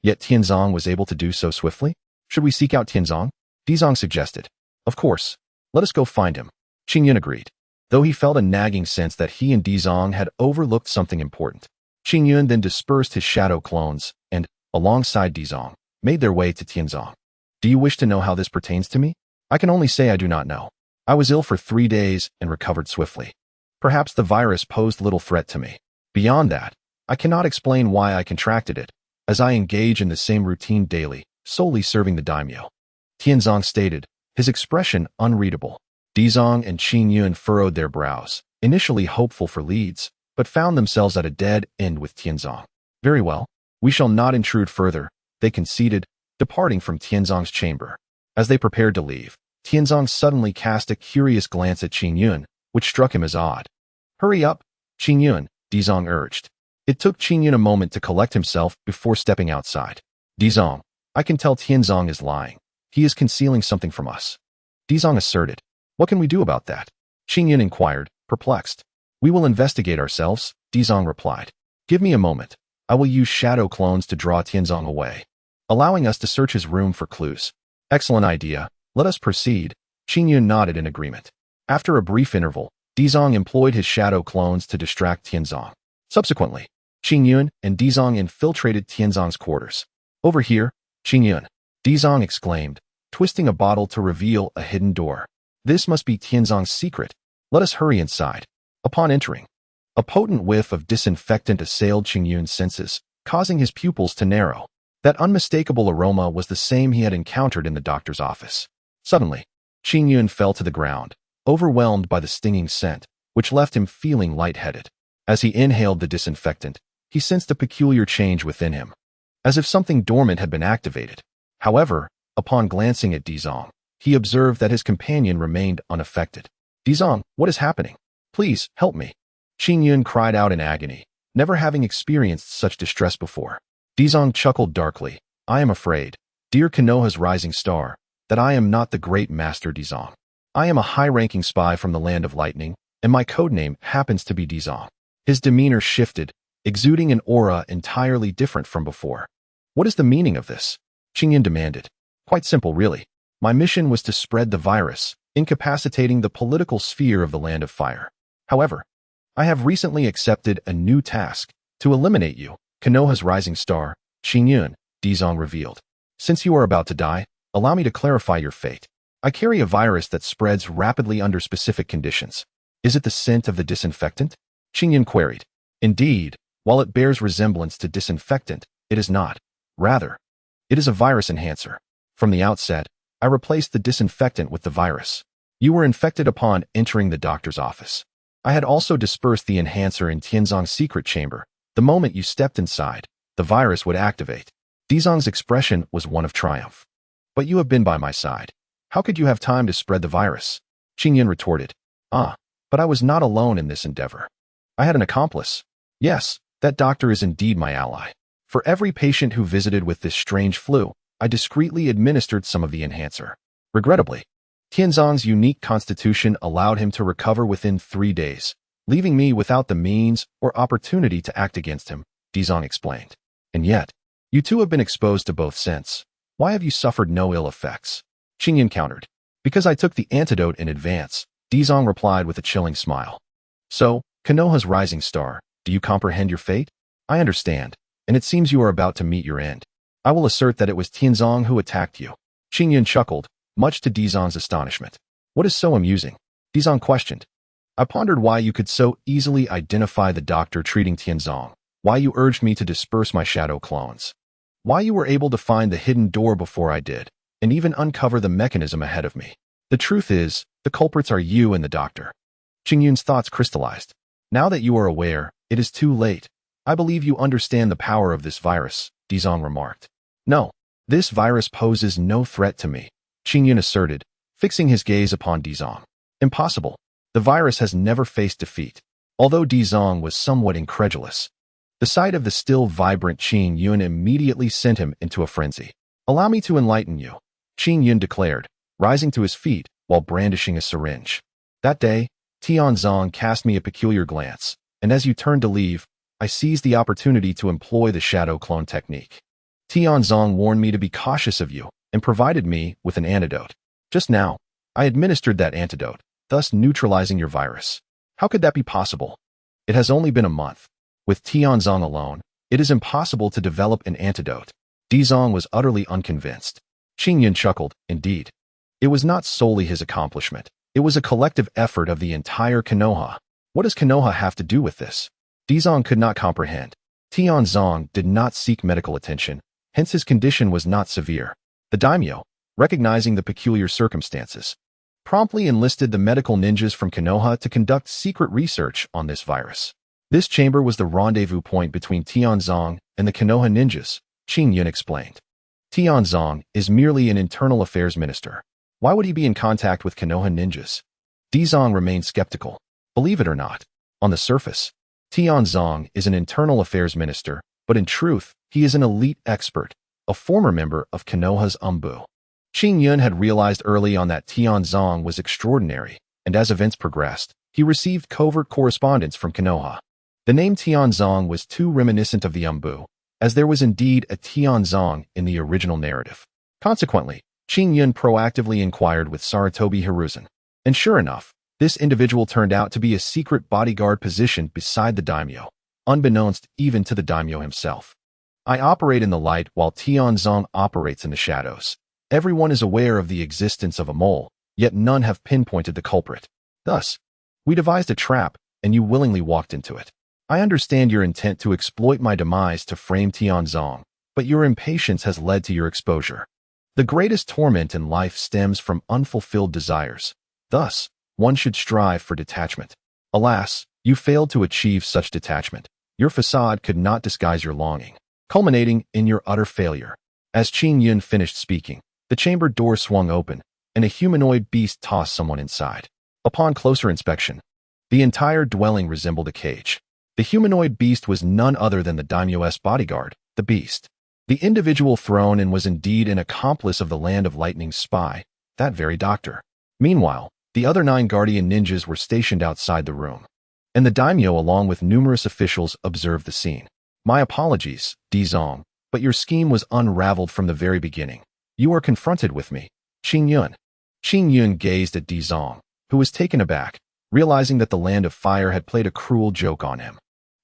Speaker 1: Yet Tianzong was able to do so swiftly? Should we seek out Tianzong? Dizong suggested. Of course. Let us go find him. Qingyun agreed, though he felt a nagging sense that he and Dizong had overlooked something important. Qingyun then dispersed his shadow clones and, alongside Dizong, made their way to Tianzong. Do you wish to know how this pertains to me? I can only say I do not know. I was ill for 3 days and recovered swiftly. Perhaps the virus posed little threat to me. Beyond that, I cannot explain why I contracted it, as I engage in the same routine daily, solely serving the daimyo. Tianzong stated, his expression unreadable. Dizong and Qingyun furrowed their brows, initially hopeful for leads, but found themselves at a dead end with Tianzong. Very well, we shall not intrude further, they conceded, departing from Tianzong's chamber. As they prepared to leave, Tianzong suddenly cast a curious glance at Qingyun, which struck him as odd. Hurry up, Qingyun, Dizong urged. It took Qingyun a moment to collect himself before stepping outside. Dizong, I can tell Tianzong is lying. He is concealing something from us. Dizong asserted. What can we do about that? Qingyun inquired, perplexed. We will investigate ourselves, Dizong replied. Give me a moment. I will use shadow clones to draw Tianzong away, allowing us to search his room for clues. Excellent idea. Let us proceed. Qingyun nodded in agreement. After a brief interval, Dizong employed his shadow clones to distract Tianzong. Subsequently, Qingyun and Dizong infiltrated Tianzong's quarters. Over here, Qingyun, Dizong exclaimed, twisting a bottle to reveal a hidden door. This must be Tianzong's secret. Let us hurry inside. Upon entering, a potent whiff of disinfectant assailed Qingyun's senses, causing his pupils to narrow. That unmistakable aroma was the same he had encountered in the doctor's office. Suddenly, Qingyun fell to the ground, overwhelmed by the stinging scent, which left him feeling lightheaded. As he inhaled the disinfectant, he sensed a peculiar change within him, as if something dormant had been activated. However, upon glancing at Dizong, he observed that his companion remained unaffected. Dizong, what is happening? Please, help me. Qingyun cried out in agony, never having experienced such distress before. Dizong chuckled darkly. I am afraid, dear Konoha's rising star, that I am not the great master Dizong. I am a high-ranking spy from the land of lightning, and my codename happens to be Dizong. His demeanor shifted, exuding an aura entirely different from before. What is the meaning of this? Qingyun demanded. Quite simple, really. My mission was to spread the virus, incapacitating the political sphere of the Land of Fire. However, I have recently accepted a new task, to eliminate you, Konoha's rising star, Qingyun, Dizong revealed. Since you are about to die, allow me to clarify your fate. I carry a virus that spreads rapidly under specific conditions. Is it the scent of the disinfectant? Qingyun queried. Indeed, while it bears resemblance to disinfectant, it is not. Rather, it is a virus enhancer. From the outset, I replaced the disinfectant with the virus. You were infected upon entering the doctor's office. I had also dispersed the enhancer in Tianzong's secret chamber. The moment you stepped inside, the virus would activate. Dizong's expression was one of triumph. But you have been by my side. How could you have time to spread the virus? Qingyun retorted. But I was not alone in this endeavor. I had an accomplice. Yes, that doctor is indeed my ally. For every patient who visited with this strange flu, I discreetly administered some of the enhancer. Regrettably, Tianzong's unique constitution allowed him to recover within 3 days, leaving me without the means or opportunity to act against him, Dizong explained. And yet, you two have been exposed to both scents. Why have you suffered no ill effects? Qingyun countered. Because I took the antidote in advance, Dizong replied with a chilling smile. So, Konoha's rising star, do you comprehend your fate? I understand, and it seems you are about to meet your end. I will assert that it was Tianzong who attacked you. Qingyun chuckled, much to Dizong's astonishment. What is so amusing? Dizong questioned. I pondered why you could so easily identify the doctor treating Tianzong, why you urged me to disperse my shadow clones, why you were able to find the hidden door before I did, and even uncover the mechanism ahead of me. The truth is, the culprits are you and the doctor. Qingyun's thoughts crystallized. Now that you are aware, it is too late. I believe you understand the power of this virus, Dizong remarked. No, this virus poses no threat to me, Qingyun asserted, fixing his gaze upon Dizong. Impossible. The virus has never faced defeat. Although Dizong was somewhat incredulous, the sight of the still vibrant Qingyun immediately sent him into a frenzy. Allow me to enlighten you, Qingyun declared, rising to his feet while brandishing a syringe. That day, Tianzong cast me a peculiar glance, and as you turned to leave, I seized the opportunity to employ the shadow clone technique. Tianzong warned me to be cautious of you and provided me with an antidote. Just now, I administered that antidote, thus neutralizing your virus. How could that be possible? It has only been a month. With Tianzong alone, it is impossible to develop an antidote. Dizong was utterly unconvinced. Qingyun chuckled, indeed. It was not solely his accomplishment. It was a collective effort of the entire Konoha. What does Konoha have to do with this? Dizong could not comprehend. Tianzong did not seek medical attention, hence his condition was not severe. The daimyo, recognizing the peculiar circumstances, promptly enlisted the medical ninjas from Konoha to conduct secret research on this virus. This chamber was the rendezvous point between Tianzong and the Konoha ninjas, Qingyun explained. Tianzong is merely an internal affairs minister. Why would he be in contact with Konoha ninjas? Dizong remained skeptical. Believe it or not, on the surface, Tianzong is an internal affairs minister, but in truth, he is an elite expert, a former member of Konoha's Umbu. Qingyun had realized early on that Tianzong was extraordinary, and as events progressed, he received covert correspondence from Konoha. The name Tianzong was too reminiscent of the Umbu, as there was indeed a Tianzong in the original narrative. Consequently, Qingyun proactively inquired with Sarutobi Hiruzen, and sure enough, this individual turned out to be a secret bodyguard positioned beside the daimyo, unbeknownst even to the daimyo himself. I operate in the light while Tianzong operates in the shadows. Everyone is aware of the existence of a mole, yet none have pinpointed the culprit. Thus, we devised a trap, and you willingly walked into it. I understand your intent to exploit my demise to frame Tianzong, but your impatience has led to your exposure. The greatest torment in life stems from unfulfilled desires. Thus, one should strive for detachment. Alas, you failed to achieve such detachment. Your facade could not disguise your longing, culminating in your utter failure. As Qingyun finished speaking, the chamber door swung open, and a humanoid beast tossed someone inside. Upon closer inspection, the entire dwelling resembled a cage. The humanoid beast was none other than the daimyo's bodyguard, the beast. The individual thrown in was indeed an accomplice of the Land of Lightning's spy, that very doctor. Meanwhile, the other 9 guardian ninjas were stationed outside the room, and the daimyo along with numerous officials observed the scene. My apologies, Dizong, but your scheme was unraveled from the very beginning. You are confronted with me, Qingyun. Qingyun gazed at Dizong, who was taken aback, realizing that the Land of Fire had played a cruel joke on him.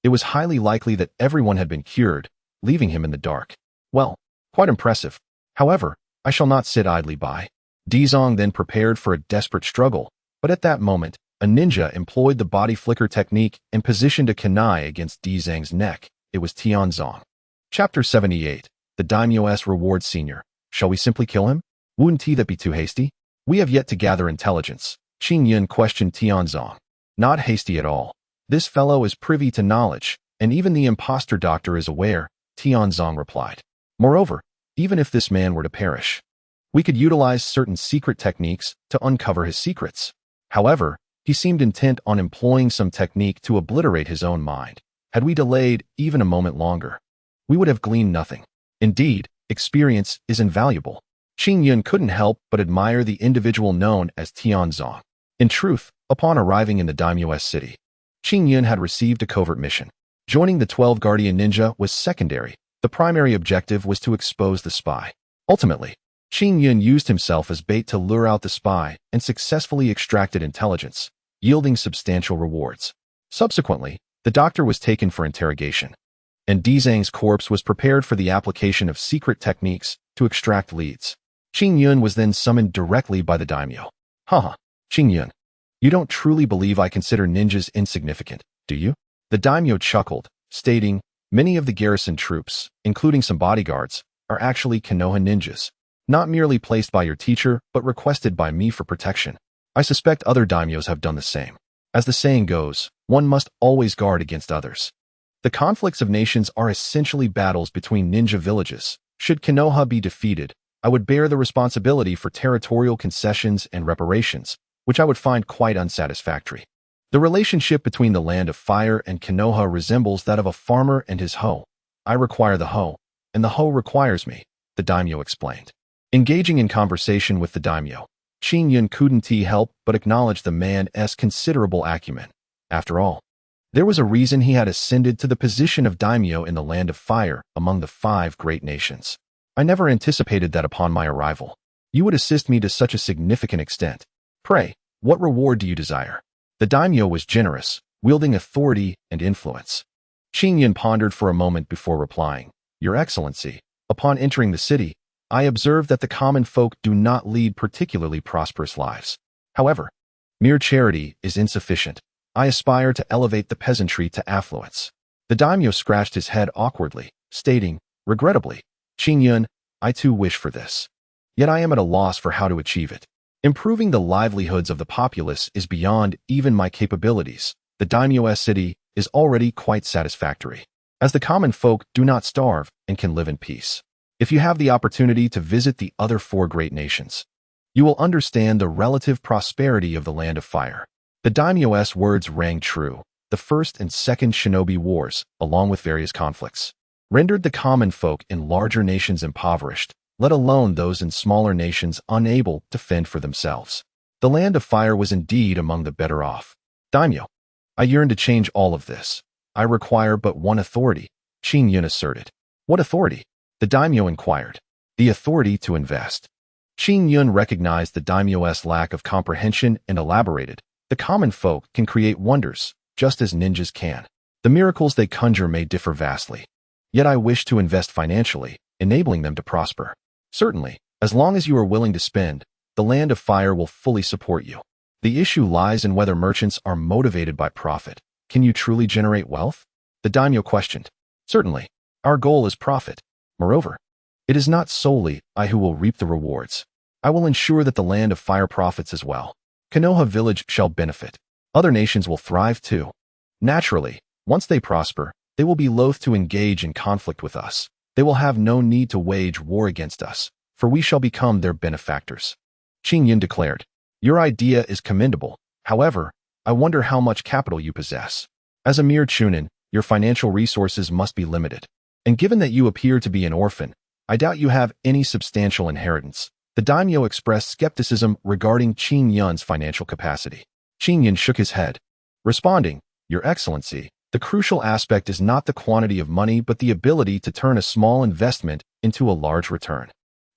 Speaker 1: It was highly likely that everyone had been cured, leaving him in the dark. Well, quite impressive. However, I shall not sit idly by. Dizong then prepared for a desperate struggle, but at that moment, a ninja employed the body flicker technique and positioned a kunai against Dizong's neck. It was Tianzong. Chapter 78. The Daimyo's Reward Senior. Shall we simply kill him? Wouldn't that be too hasty? We have yet to gather intelligence. Qingyun questioned Tianzong. Not hasty at all. This fellow is privy to knowledge, and even the imposter doctor is aware, Tianzong replied. Moreover, even if this man were to perish, we could utilize certain secret techniques to uncover his secrets. However, he seemed intent on employing some technique to obliterate his own mind. Had we delayed even a moment longer, we would have gleaned nothing. Indeed, experience is invaluable. Qingyun couldn't help but admire the individual known as Tianzong. In truth, upon arriving in the daimyo's city, Qingyun had received a covert mission. Joining the 12 Guardian Ninja was secondary. The primary objective was to expose the spy. Ultimately, Qingyun used himself as bait to lure out the spy and successfully extracted intelligence, yielding substantial rewards. Subsequently, the doctor was taken for interrogation, and Dizong's corpse was prepared for the application of secret techniques to extract leads. Qingyun was then summoned directly by the daimyo. Haha, Qingyun, you don't truly believe I consider ninjas insignificant, do you? The daimyo chuckled, stating, many of the garrison troops, including some bodyguards, are actually Konoha ninjas, not merely placed by your teacher, but requested by me for protection. I suspect other daimyos have done the same. As the saying goes, one must always guard against others. The conflicts of nations are essentially battles between ninja villages. Should Konoha be defeated, I would bear the responsibility for territorial concessions and reparations, which I would find quite unsatisfactory. The relationship between the Land of Fire and Konoha resembles that of a farmer and his hoe. I require the hoe, and the hoe requires me, the daimyo explained. Engaging in conversation with the daimyo, Qingyun couldn't help but acknowledge the man's considerable acumen. After all, There was a reason he had ascended to the position of daimyo in the Land of Fire among the 5 great nations. I never anticipated that upon my arrival, you would assist me to such a significant extent. Pray, what reward do you desire? The daimyo was generous, wielding authority and influence. Qingyun pondered for a moment before replying. Your Excellency, upon entering the city, I observed that the common folk do not lead particularly prosperous lives. However, mere charity is insufficient. I aspire to elevate the peasantry to affluence. The daimyo scratched his head awkwardly, stating, regrettably, Qingyun, I too wish for this. Yet I am at a loss for how to achieve it. Improving the livelihoods of the populace is beyond even my capabilities. The daimyo's city is already quite satisfactory, as the common folk do not starve and can live in peace. If you have the opportunity to visit the other 4 great nations, you will understand the relative prosperity of the Land of Fire. The daimyo's words rang true. The First and Second Shinobi Wars, along with various conflicts, rendered the common folk in larger nations impoverished, let alone those in smaller nations unable to fend for themselves. The Land of Fire was indeed among the better off. Daimyo, I yearn to change all of this. I require but one authority, Qingyun asserted. What authority? The daimyo inquired. The authority to invest. Qingyun recognized the daimyo's lack of comprehension and elaborated. The common folk can create wonders, just as ninjas can. The miracles they conjure may differ vastly. Yet I wish to invest financially, enabling them to prosper. Certainly, as long as you are willing to spend, the Land of Fire will fully support you. The issue lies in whether merchants are motivated by profit. Can you truly generate wealth? The daimyo questioned. Certainly, our goal is profit. Moreover, it is not solely I who will reap the rewards. I will ensure that the Land of Fire profits as well. Konoha village shall benefit. Other nations will thrive too. Naturally, once they prosper, they will be loath to engage in conflict with us. They will have no need to wage war against us, for we shall become their benefactors. Qingyun declared. Your idea is commendable. However, I wonder how much capital you possess. As a mere Chunin, your financial resources must be limited. And given that you appear to be an orphan, I doubt you have any substantial inheritance. The daimyo expressed skepticism regarding Qingyun's financial capacity. Qingyun shook his head, responding, Your Excellency, the crucial aspect is not the quantity of money but the ability to turn a small investment into a large return.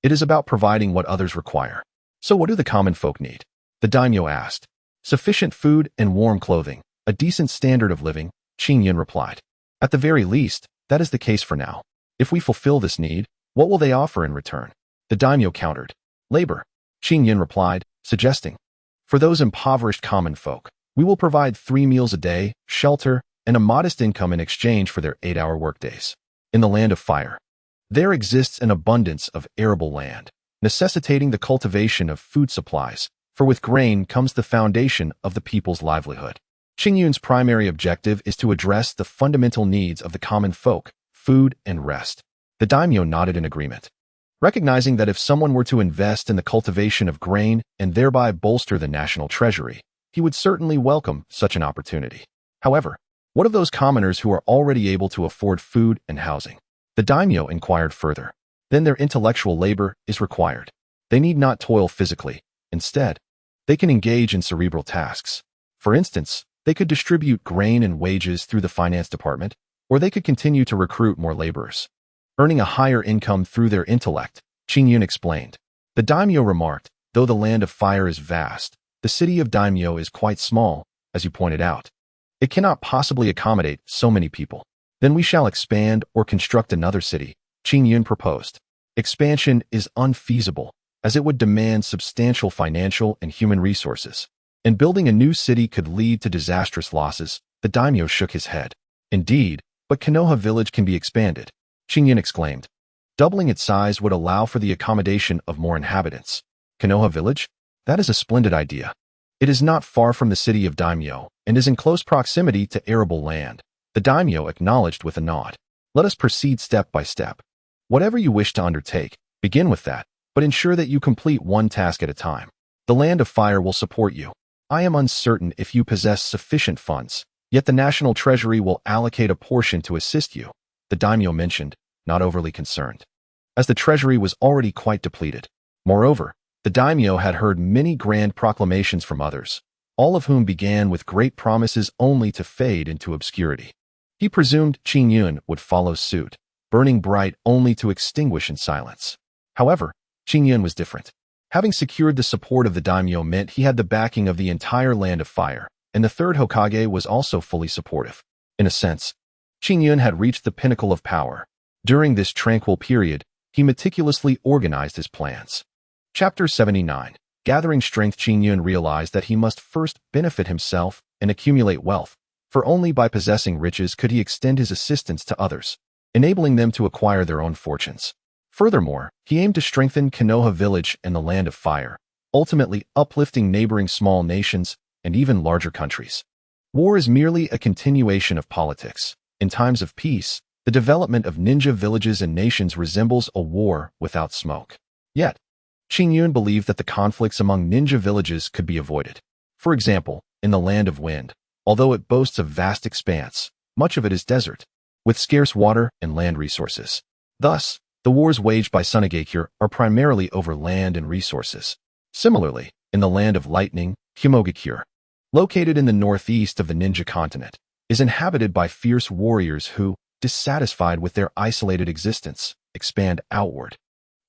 Speaker 1: It is about providing what others require. So what do the common folk need? The daimyo asked. Sufficient food and warm clothing, a decent standard of living, Qingyun replied. At the very least, that is the case for now. If we fulfill this need, what will they offer in return? The daimyo countered. Labor, Qingyun replied, suggesting. For those impoverished common folk, we will provide 3 meals a day, shelter, and a modest income in exchange for their 8-hour workdays. In the Land of Fire, there exists an abundance of arable land, necessitating the cultivation of food supplies, for with grain comes the foundation of the people's livelihood. Qingyun's primary objective is to address the fundamental needs of the common folk, food and rest. The daimyo nodded in agreement, recognizing that if someone were to invest in the cultivation of grain and thereby bolster the national treasury, he would certainly welcome such an opportunity. However, what of those commoners who are already able to afford food and housing? The daimyo inquired further. Then their intellectual labor is required. They need not toil physically. Instead, they can engage in cerebral tasks. For instance, they could distribute grain and wages through the finance department, or they could continue to recruit more laborers, earning a higher income through their intellect, Qingyun explained. The daimyo remarked, though the Land of Fire is vast, the city of daimyo is quite small, as you pointed out. It cannot possibly accommodate so many people. Then we shall expand or construct another city, Qingyun proposed. Expansion is unfeasible, as it would demand substantial financial and human resources. And building a new city could lead to disastrous losses. The daimyo shook his head. Indeed, but Konoha village can be expanded, Qingyun exclaimed. Doubling its size would allow for the accommodation of more inhabitants. Konoha village? That is a splendid idea. It is not far from the city of daimyo, and is in close proximity to arable land. The daimyo acknowledged with a nod. Let us proceed step by step. Whatever you wish to undertake, begin with that, but ensure that you complete one task at a time. The Land of Fire will support you. I am uncertain if you possess sufficient funds, yet the national treasury will allocate a portion to assist you, the daimyo mentioned, not overly concerned, as the treasury was already quite depleted. Moreover, the daimyo had heard many grand proclamations from others, all of whom began with great promises only to fade into obscurity. He presumed Qingyun would follow suit, burning bright only to extinguish in silence. However, Qingyun was different. Having secured the support of the daimyo meant he had the backing of the entire Land of Fire, and the third Hokage was also fully supportive. In a sense, Qingyun had reached the pinnacle of power. During this tranquil period, he meticulously organized his plans. Chapter 79. Gathering strength. Qingyun realized that he must first benefit himself and accumulate wealth, for only by possessing riches could he extend his assistance to others, enabling them to acquire their own fortunes. Furthermore, he aimed to strengthen Konoha village and the Land of Fire, ultimately uplifting neighboring small nations and even larger countries. War is merely a continuation of politics. In times of peace, the development of ninja villages and nations resembles a war without smoke. Yet, Qingyun believed that the conflicts among ninja villages could be avoided. For example, in the Land of Wind, although it boasts a vast expanse, much of it is desert, with scarce water and land resources. Thus, the wars waged by Sasuke are primarily over land and resources. Similarly, in the Land of Lightning, Hokage, located in the northeast of the ninja continent, is inhabited by fierce warriors who, dissatisfied with their isolated existence, expand outward,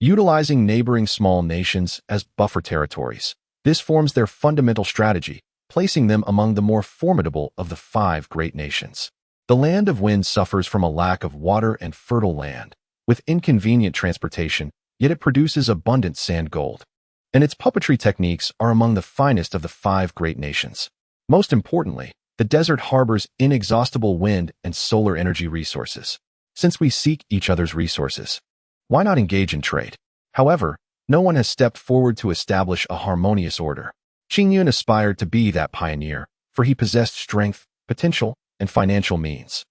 Speaker 1: utilizing neighboring small nations as buffer territories. This forms their fundamental strategy, placing them among the more formidable of the 5 great nations. The Land of Wind suffers from a lack of water and fertile land, with inconvenient transportation, yet it produces abundant sand gold. And its puppetry techniques are among the finest of the 5 great nations. Most importantly, the desert harbors inexhaustible wind and solar energy resources. Since we seek each other's resources, why not engage in trade? However, no one has stepped forward to establish a harmonious order. Qingyun aspired to be that pioneer, for he possessed strength, potential, and financial means.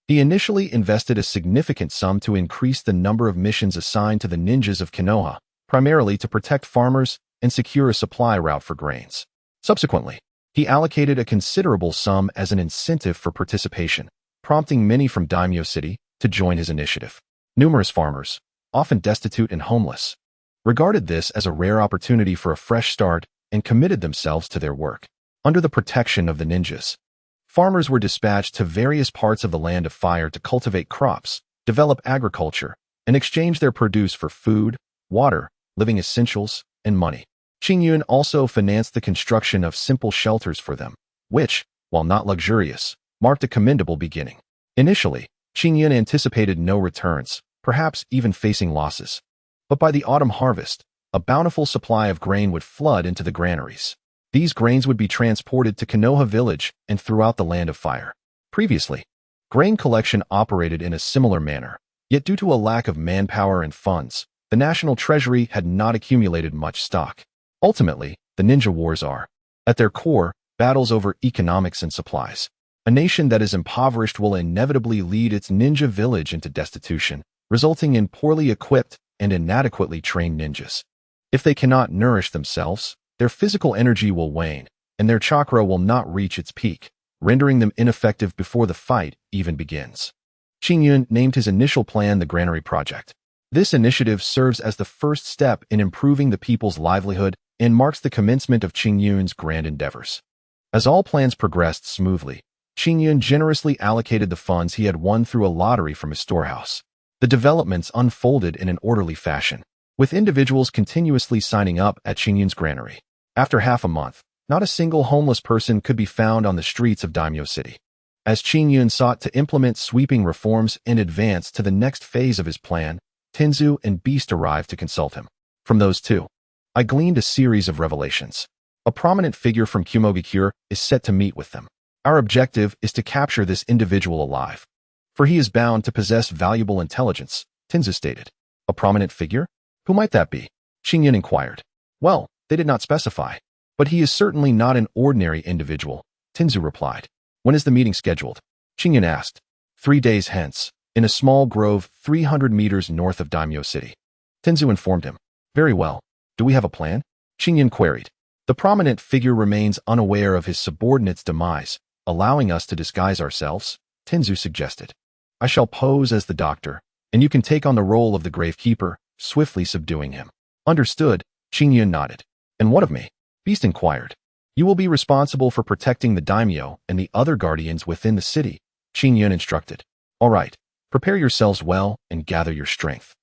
Speaker 1: He initially invested a significant sum to increase the number of missions assigned to the ninjas of Konoha, primarily to protect farmers and secure a supply route for grains. Subsequently, he allocated a considerable sum as an incentive for participation, prompting many from Daimyo City to join his initiative. Numerous farmers, often destitute and homeless, regarded this as a rare opportunity for a fresh start and committed themselves to their work. Under the protection of the ninjas, farmers were dispatched to various parts of the Land of Fire to cultivate crops, develop agriculture, and exchange their produce for food, water, living essentials, and money. Qingyun also financed the construction of simple shelters for them, which, while not luxurious, marked a commendable beginning. Initially, Qingyun anticipated no returns, perhaps even facing losses. But by the autumn harvest, a bountiful supply of grain would flood into the granaries. These grains would be transported to Konoha village and throughout the Land of Fire. Previously, grain collection operated in a similar manner, yet due to a lack of manpower and funds, the national treasury had not accumulated much stock. Ultimately, the ninja wars are, at their core, battles over economics and supplies. A nation that is impoverished will inevitably lead its ninja village into destitution, resulting in poorly equipped and inadequately trained ninjas. If they cannot nourish themselves, their physical energy will wane, and their chakra will not reach its peak, rendering them ineffective before the fight even begins. Qingyun named his initial plan the Granary Project. This initiative serves as the first step in improving the people's livelihood and marks the commencement of Qingyun's grand endeavors. As all plans progressed smoothly, Qingyun generously allocated the funds he had won through a lottery from his storehouse. The developments unfolded in an orderly fashion, with individuals continuously signing up at Qingyun's granary. After half a month, not a single homeless person could be found on the streets of Daimyo City. As Qingyun sought to implement sweeping reforms and advance to the next phase of his plan, Tenzu and Beast arrived to consult him. From those two, I gleaned a series of revelations. A prominent figure from Hokage is set to meet with them. Our objective is to capture this individual alive, for he is bound to possess valuable intelligence, Tenzu stated. A prominent figure? Who might that be? Qingyun inquired. Well, they did not specify, but he is certainly not an ordinary individual, Tenzu replied. When is the meeting scheduled? Qingyun asked. 3 days hence, in a small grove 300 meters north of Daimyo City. Tenzu informed him. Very well. Do we have a plan? Qingyun queried. The prominent figure remains unaware of his subordinate's demise, allowing us to disguise ourselves, Tenzu suggested. I shall pose as the doctor, and you can take on the role of the gravekeeper, swiftly subduing him. Understood, Qingyun nodded. And what of me? Beast inquired. You will be responsible for protecting the daimyo and the other guardians within the city, Qingyun instructed. All right, prepare yourselves well and gather your strength.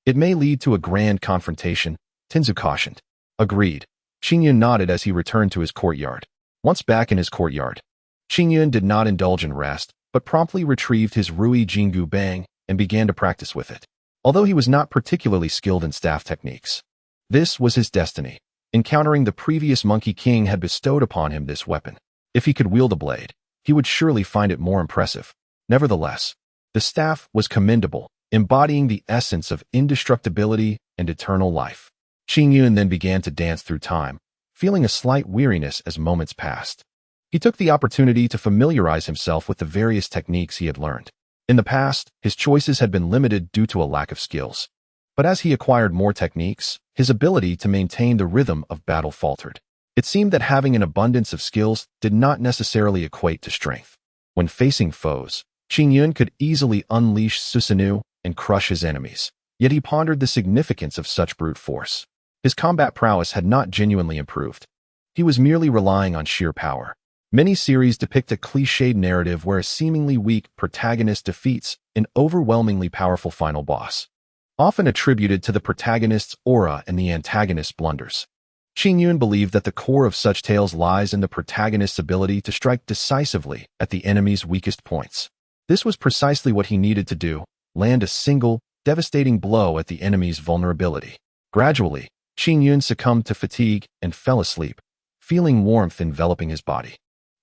Speaker 1: It may lead to a grand confrontation, Tenzu cautioned. Agreed. Qingyun nodded as he returned to his courtyard. Once back in his courtyard, Qingyun did not indulge in rest, but promptly retrieved his Rui Jingu Bang and began to practice with it. Although he was not particularly skilled in staff techniques, this was his destiny. Encountering the previous Monkey King had bestowed upon him this weapon. If he could wield a blade, he would surely find it more impressive. Nevertheless, the staff was commendable, embodying the essence of indestructibility and eternal life. Qingyun then began to dance through time, feeling a slight weariness as moments passed. He took the opportunity to familiarize himself with the various techniques he had learned. In the past, his choices had been limited due to a lack of skills. But as he acquired more techniques, his ability to maintain the rhythm of battle faltered. It seemed that having an abundance of skills did not necessarily equate to strength. When facing foes, Qingyun could easily unleash Susanoo and crush his enemies. Yet he pondered the significance of such brute force. His combat prowess had not genuinely improved. He was merely relying on sheer power. Many series depict a cliched narrative where a seemingly weak protagonist defeats an overwhelmingly powerful final boss, often attributed to the protagonist's aura and the antagonist's blunders. Qingyun believed that the core of such tales lies in the protagonist's ability to strike decisively at the enemy's weakest points. This was precisely what he needed to do, land a single, devastating blow at the enemy's vulnerability. Gradually, Qingyun succumbed to fatigue and fell asleep, feeling warmth enveloping his body,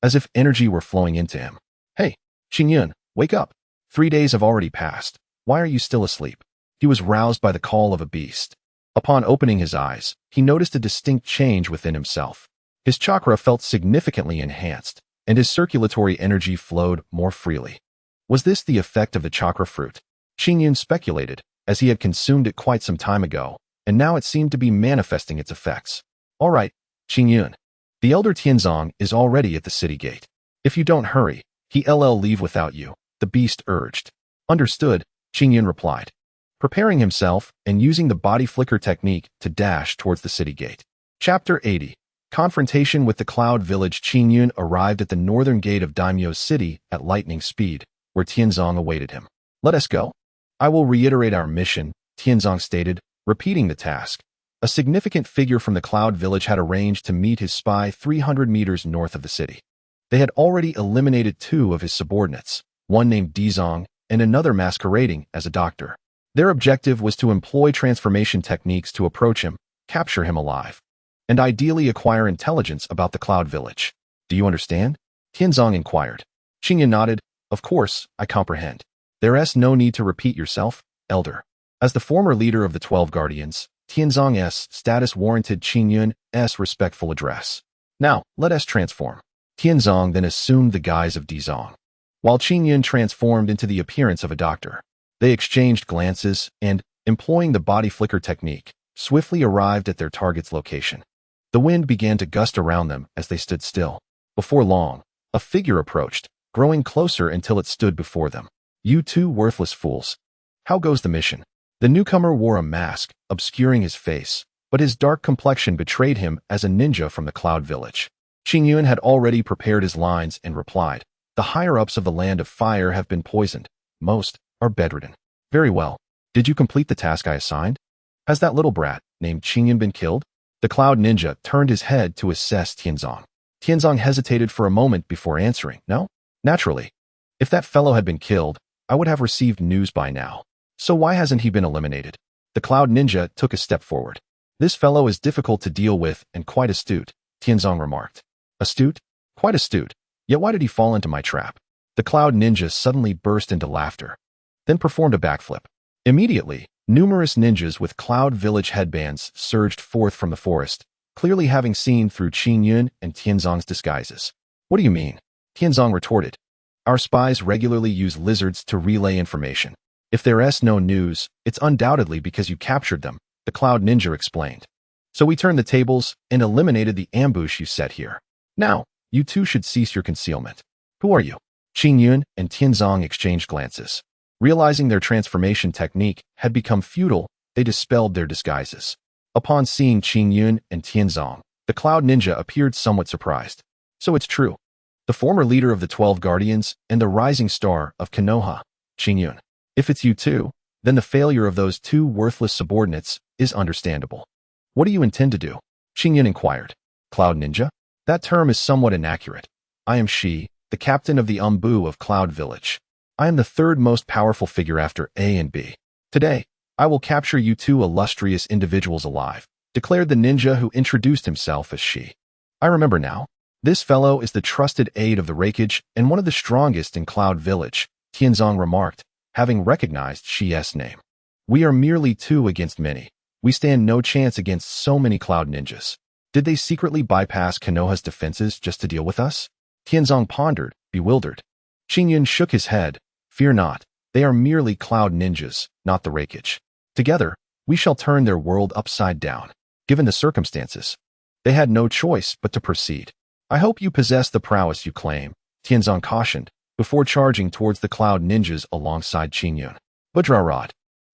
Speaker 1: as if energy were flowing into him. Hey, Qingyun, wake up. 3 days have already passed. Why are you still asleep? He was roused by the call of a beast. Upon opening his eyes, he noticed a distinct change within himself. His chakra felt significantly enhanced, and his circulatory energy flowed more freely. Was this the effect of the chakra fruit? Qingyun speculated, as he had consumed it quite some time ago, and now it seemed to be manifesting its effects. All right, Qingyun. The elder Tianzong is already at the city gate. If you don't hurry, he'll leave without you, the beast urged. Understood, Qingyun replied, preparing himself and using the body flicker technique to dash towards the city gate. Chapter 80. Confrontation with the Cloud Village. Qingyun arrived at the northern gate of Daimyo's city at lightning speed, where Tianzong awaited him. Let us go. I will reiterate our mission, Tianzong stated, repeating the task. A significant figure from the Cloud Village had arranged to meet his spy 300 meters north of the city. They had already eliminated 2 of his subordinates, one named Dizong and another masquerading as a doctor. Their objective was to employ transformation techniques to approach him, capture him alive, and ideally acquire intelligence about the Cloud Village. Do you understand? Tianzong inquired. Qingyun nodded. Of course, I comprehend. There's no need to repeat yourself, elder. As the former leader of the 12 Guardians, Tianzong's status warranted Qingyun's respectful address. Now, let us transform. Tianzong then assumed the guise of Dizong, while Qingyun transformed into the appearance of a doctor. They exchanged glances and, employing the body flicker technique, swiftly arrived at their target's location. The wind began to gust around them as they stood still. Before long, a figure approached, growing closer until it stood before them. You 2 worthless fools. How goes the mission? The newcomer wore a mask, obscuring his face, but his dark complexion betrayed him as a ninja from the Cloud Village. Qingyun had already prepared his lines and replied, the higher-ups of the Land of Fire have been poisoned. Most are bedridden. Very well. Did you complete the task I assigned? Has that little brat, named Qingyun, been killed? The Cloud Ninja turned his head to assess Tianzong. Tianzong hesitated for a moment before answering. No? Naturally. If that fellow had been killed, I would have received news by now. So why hasn't he been eliminated? The Cloud Ninja took a step forward. This fellow is difficult to deal with and quite astute, Tianzong remarked. Astute? Quite astute. Yet why did he fall into my trap? The Cloud Ninja suddenly burst into laughter, then performed a backflip. Immediately, numerous ninjas with Cloud Village headbands surged forth from the forest, clearly having seen through Qingyun and Tianzong's disguises. What do you mean? Tianzong retorted. Our spies regularly use lizards to relay information. If there's no news, it's undoubtedly because you captured them, the Cloud Ninja explained. So we turned the tables and eliminated the ambush you set here. Now, you 2 should cease your concealment. Who are you? Qingyun and Tianzong exchanged glances. Realizing their transformation technique had become futile, they dispelled their disguises. Upon seeing Qingyun and Tianzong, The Cloud Ninja appeared somewhat surprised. So it's true. The former leader of the 12 Guardians and the rising star of Konoha, Qingyun. If it's you too, then the failure of those two worthless subordinates is understandable. What do you intend to do? Qingyun inquired. Cloud Ninja? That term is somewhat inaccurate. I am Shi, the captain of the Umbu of Cloud Village. I am the third most powerful figure after A and B. Today, I will capture you two illustrious individuals alive, declared the ninja who introduced himself as Shi. I remember now. This fellow is the trusted aide of the Hokage and one of the strongest in Cloud Village, Tianzong remarked, having recognized Shi's name. We are merely two against many. We stand no chance against so many Cloud Ninjas. Did they secretly bypass Konoha's defenses just to deal with us? Tianzong pondered, bewildered. Qingyun shook his head. Fear not. They are merely Cloud Ninjas, not the Hokage. Together, we shall turn their world upside down. Given the circumstances, they had no choice but to proceed. I hope you possess the prowess you claim, Tianzong cautioned, before charging towards the Cloud Ninjas alongside Qingyun. Vajra Rod.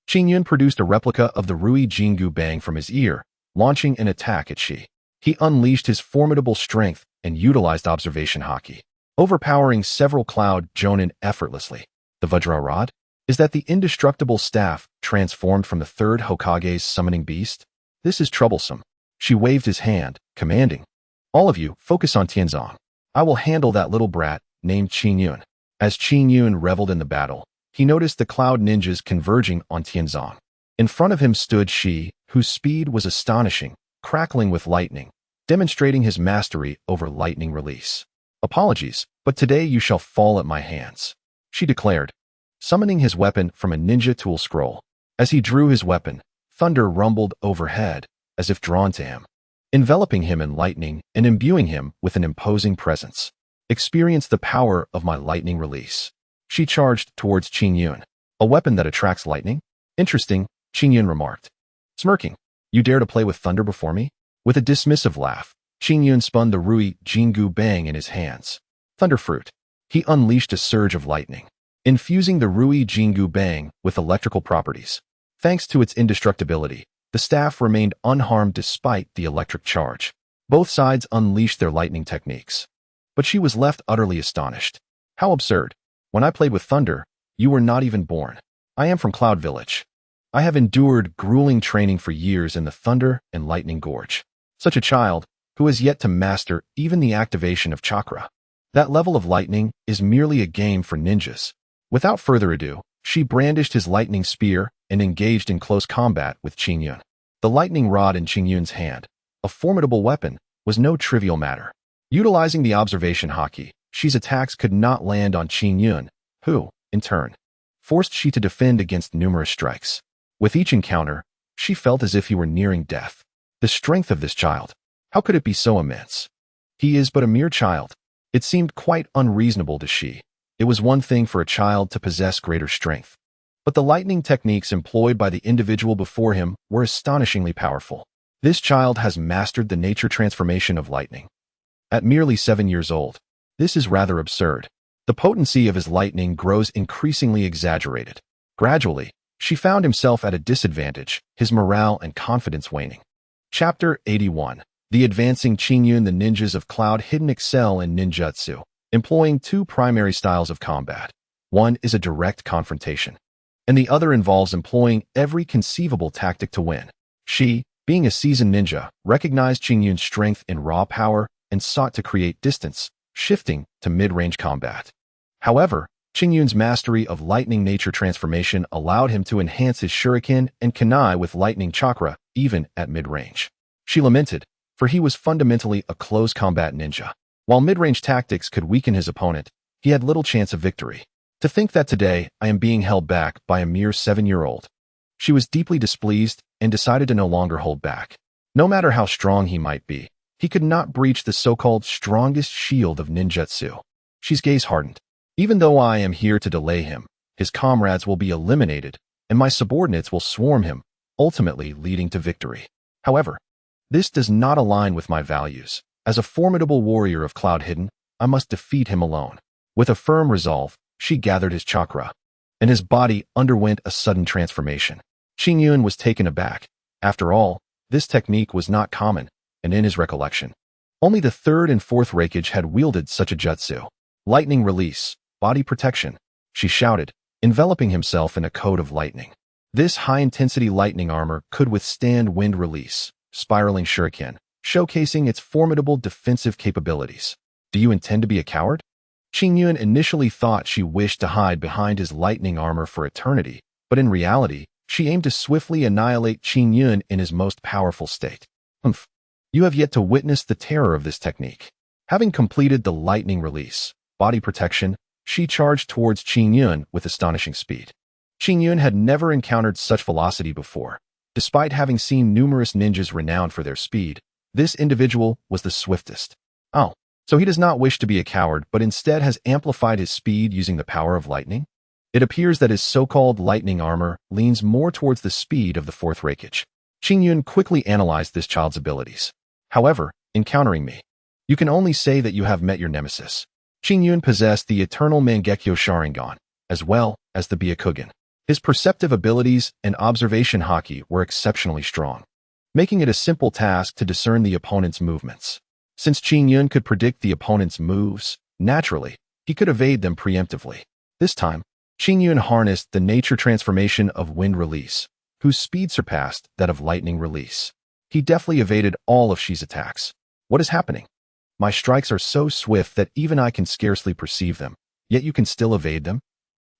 Speaker 1: Qingyun produced a replica of the Rui Jingu Bang from his ear, launching an attack at Shi. He unleashed his formidable strength and utilized observation haki, overpowering several Cloud Jonan effortlessly. The Vajra Rod? Is that the indestructible staff transformed from the third Hokage's summoning beast? This is troublesome. She waved his hand, commanding. All of you, focus on Tianzong. I will handle that little brat named Qingyun. As Qingyun reveled in the battle, he noticed the Cloud Ninjas converging on Tianzong. In front of him stood Shi, whose speed was astonishing, crackling with lightning, demonstrating his mastery over lightning release. Apologies, but today you shall fall at my hands, she declared, summoning his weapon from a ninja tool scroll. As he drew his weapon, thunder rumbled overhead, as if drawn to him, enveloping him in lightning and imbuing him with an imposing presence. Experience the power of my lightning release. She charged towards Qingyun. A weapon that attracts lightning? Interesting, Qingyun remarked, smirking. You dare to play with thunder before me? With a dismissive laugh, Qingyun spun the Rui Jingu Bang in his hands. Thunderfruit. He unleashed a surge of lightning, infusing the Rui Jingu Bang with electrical properties. Thanks to its indestructibility, the staff remained unharmed despite the electric charge. Both sides unleashed their lightning techniques. But she was left utterly astonished. How absurd. When I played with thunder, you were not even born. I am from Cloud Village. I have endured grueling training for years in the Thunder and Lightning Gorge. Such a child, who has yet to master even the activation of Chakra. That level of lightning is merely a game for ninjas. Without further ado, she brandished his lightning spear and engaged in close combat with Qingyun. The lightning rod in Qingyun's hand, a formidable weapon, was no trivial matter. Utilizing the observation haki, Shi's attacks could not land on Qingyun, who, in turn, forced Shi to defend against numerous strikes. With each encounter, she felt as if he were nearing death. The strength of this child, how could it be so immense? He is but a mere child. It seemed quite unreasonable to Shi. It was one thing for a child to possess greater strength, but the lightning techniques employed by the individual before him were astonishingly powerful. This child has mastered the nature transformation of lightning. At merely 7 years old, this is rather absurd. The potency of his lightning grows increasingly exaggerated. Gradually, she found himself at a disadvantage, his morale and confidence waning. Chapter 81. The advancing Qingyun. The ninjas of Cloud Hidden excel in ninjutsu, employing two primary styles of combat. One is a direct confrontation, and the other involves employing every conceivable tactic to win. She, being a seasoned ninja, recognized Qingyun's strength in raw power and sought to create distance, shifting to mid-range combat. However, Qingyun's mastery of lightning nature transformation allowed him to enhance his shuriken and kunai with lightning chakra even at mid-range. She lamented, for he was fundamentally a close combat ninja. While mid-range tactics could weaken his opponent, he had little chance of victory. To think that today I am being held back by a mere 7-year-old. She was deeply displeased and decided to no longer hold back. No matter how strong he might be, he could not breach the so-called strongest shield of ninjutsu. She's gaze hardened. Even though I am here to delay him, his comrades will be eliminated, and my subordinates will swarm him, ultimately leading to victory. However, this does not align with my values. As a formidable warrior of Cloud Hidden, I must defeat him alone. With a firm resolve, she gathered his chakra, and his body underwent a sudden transformation. Qingyun was taken aback. After all, this technique was not common, and in his recollection, only the third and fourth Hokage had wielded such a jutsu. Lightning release, body protection, she shouted, enveloping himself in a coat of lightning. This high-intensity lightning armor could withstand wind release, spiraling shuriken, showcasing its formidable defensive capabilities. Do you intend to be a coward? Qingyun initially thought she wished to hide behind his lightning armor for eternity, but in reality, she aimed to swiftly annihilate Qingyun in his most powerful state. Humph. You have yet to witness the terror of this technique. Having completed the lightning release, body protection, she charged towards Qingyun with astonishing speed. Qingyun had never encountered such velocity before. Despite having seen numerous ninjas renowned for their speed, this individual was the swiftest. Oh, so he does not wish to be a coward, but instead has amplified his speed using the power of lightning? It appears that his so-called lightning armor leans more towards the speed of the fourth Hokage. Qingyun quickly analyzed this child's abilities. However, encountering me, you can only say that you have met your nemesis. Qingyun possessed the eternal Mangeko Sharingan, as well as the Byakugan. His perceptive abilities and observation haki were exceptionally strong, making it a simple task to discern the opponent's movements. Since Qingyun could predict the opponent's moves, naturally, he could evade them preemptively. This time, Qingyun harnessed the nature transformation of wind release, whose speed surpassed that of lightning release. He deftly evaded all of Shi's attacks. What is happening? My strikes are so swift that even I can scarcely perceive them, yet you can still evade them?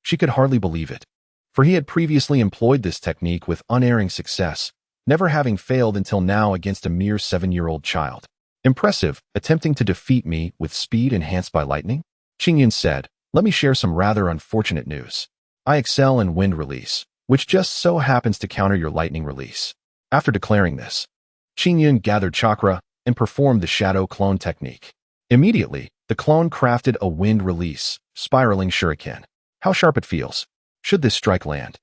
Speaker 1: She could hardly believe it, for he had previously employed this technique with unerring success, never having failed until now against a mere 7-year-old child. Impressive, attempting to defeat me with speed enhanced by lightning? Qingyun said, let me share some rather unfortunate news. I excel in wind release, which just so happens to counter your lightning release. After declaring this, Qingyun gathered Chakra and performed the shadow clone technique. Immediately, the clone crafted a wind release, spiraling shuriken. How sharp it feels. Should this strike land?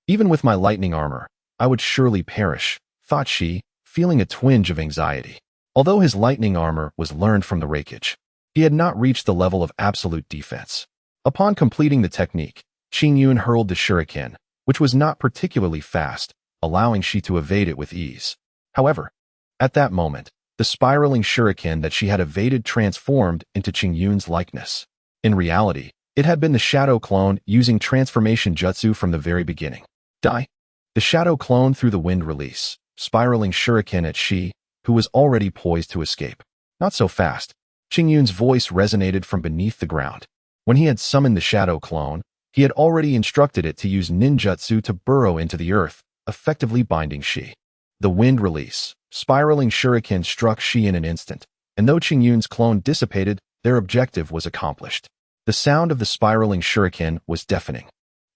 Speaker 1: Even with my lightning armor, I would surely perish, thought she, feeling a twinge of anxiety. Although his lightning armor was learned from the Hokage, he had not reached the level of absolute defense. Upon completing the technique, Qingyun hurled the shuriken, which was not particularly fast, allowing she to evade it with ease. However, at that moment, the spiraling shuriken that she had evaded transformed into Qingyun's likeness. In reality, it had been the shadow clone using transformation jutsu from the very beginning. Die! The shadow clone threw the wind release, spiraling shuriken at Shi, who was already poised to escape. Not so fast. Qingyun's voice resonated from beneath the ground. When he had summoned the shadow clone, he had already instructed it to use ninjutsu to burrow into the earth, effectively binding Shi. The wind release, spiraling shuriken struck Shi in an instant, and though Qingyun's clone dissipated, their objective was accomplished. The sound of the spiraling shuriken was deafening.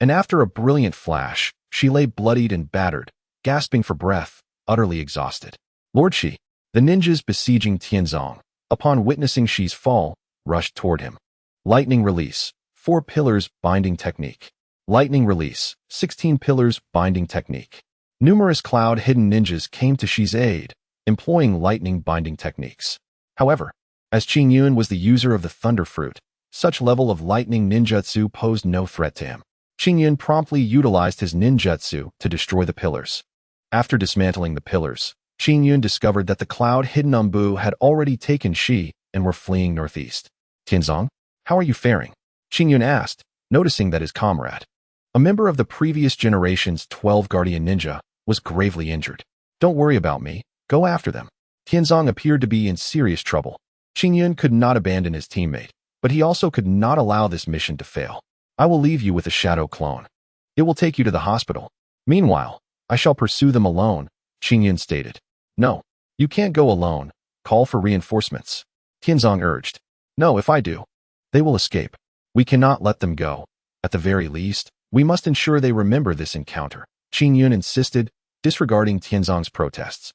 Speaker 1: And after a brilliant flash, Shi lay bloodied and battered, gasping for breath, utterly exhausted. Lord Shi, the ninjas besieging Tianzong, upon witnessing Shi's fall, rushed toward him. Lightning release, 4 pillars binding technique. Lightning release, 16 pillars binding technique. Numerous cloud-hidden ninjas came to Shi's aid, employing lightning binding techniques. However, as Qingyun was the user of the thunder fruit, such level of lightning ninjutsu posed no threat to him. Qingyun promptly utilized his ninjutsu to destroy the pillars. After dismantling the pillars, Qingyun discovered that the cloud-hidden Umbu had already taken Shi and were fleeing northeast. Tianzong, how are you faring? Qingyun asked, noticing that his comrade, a member of the previous generation's 12 Guardian Ninja, was gravely injured. Don't worry about me, go after them. Tianzong appeared to be in serious trouble. Qingyun could not abandon his teammate, but he also could not allow this mission to fail. I will leave you with a shadow clone. It will take you to the hospital. Meanwhile, I shall pursue them alone, Qingyun stated. No, you can't go alone. Call for reinforcements. Tianzong urged. No, if I do, they will escape. We cannot let them go. At the very least, we must ensure they remember this encounter, Qingyun insisted, disregarding Tianzong's protests,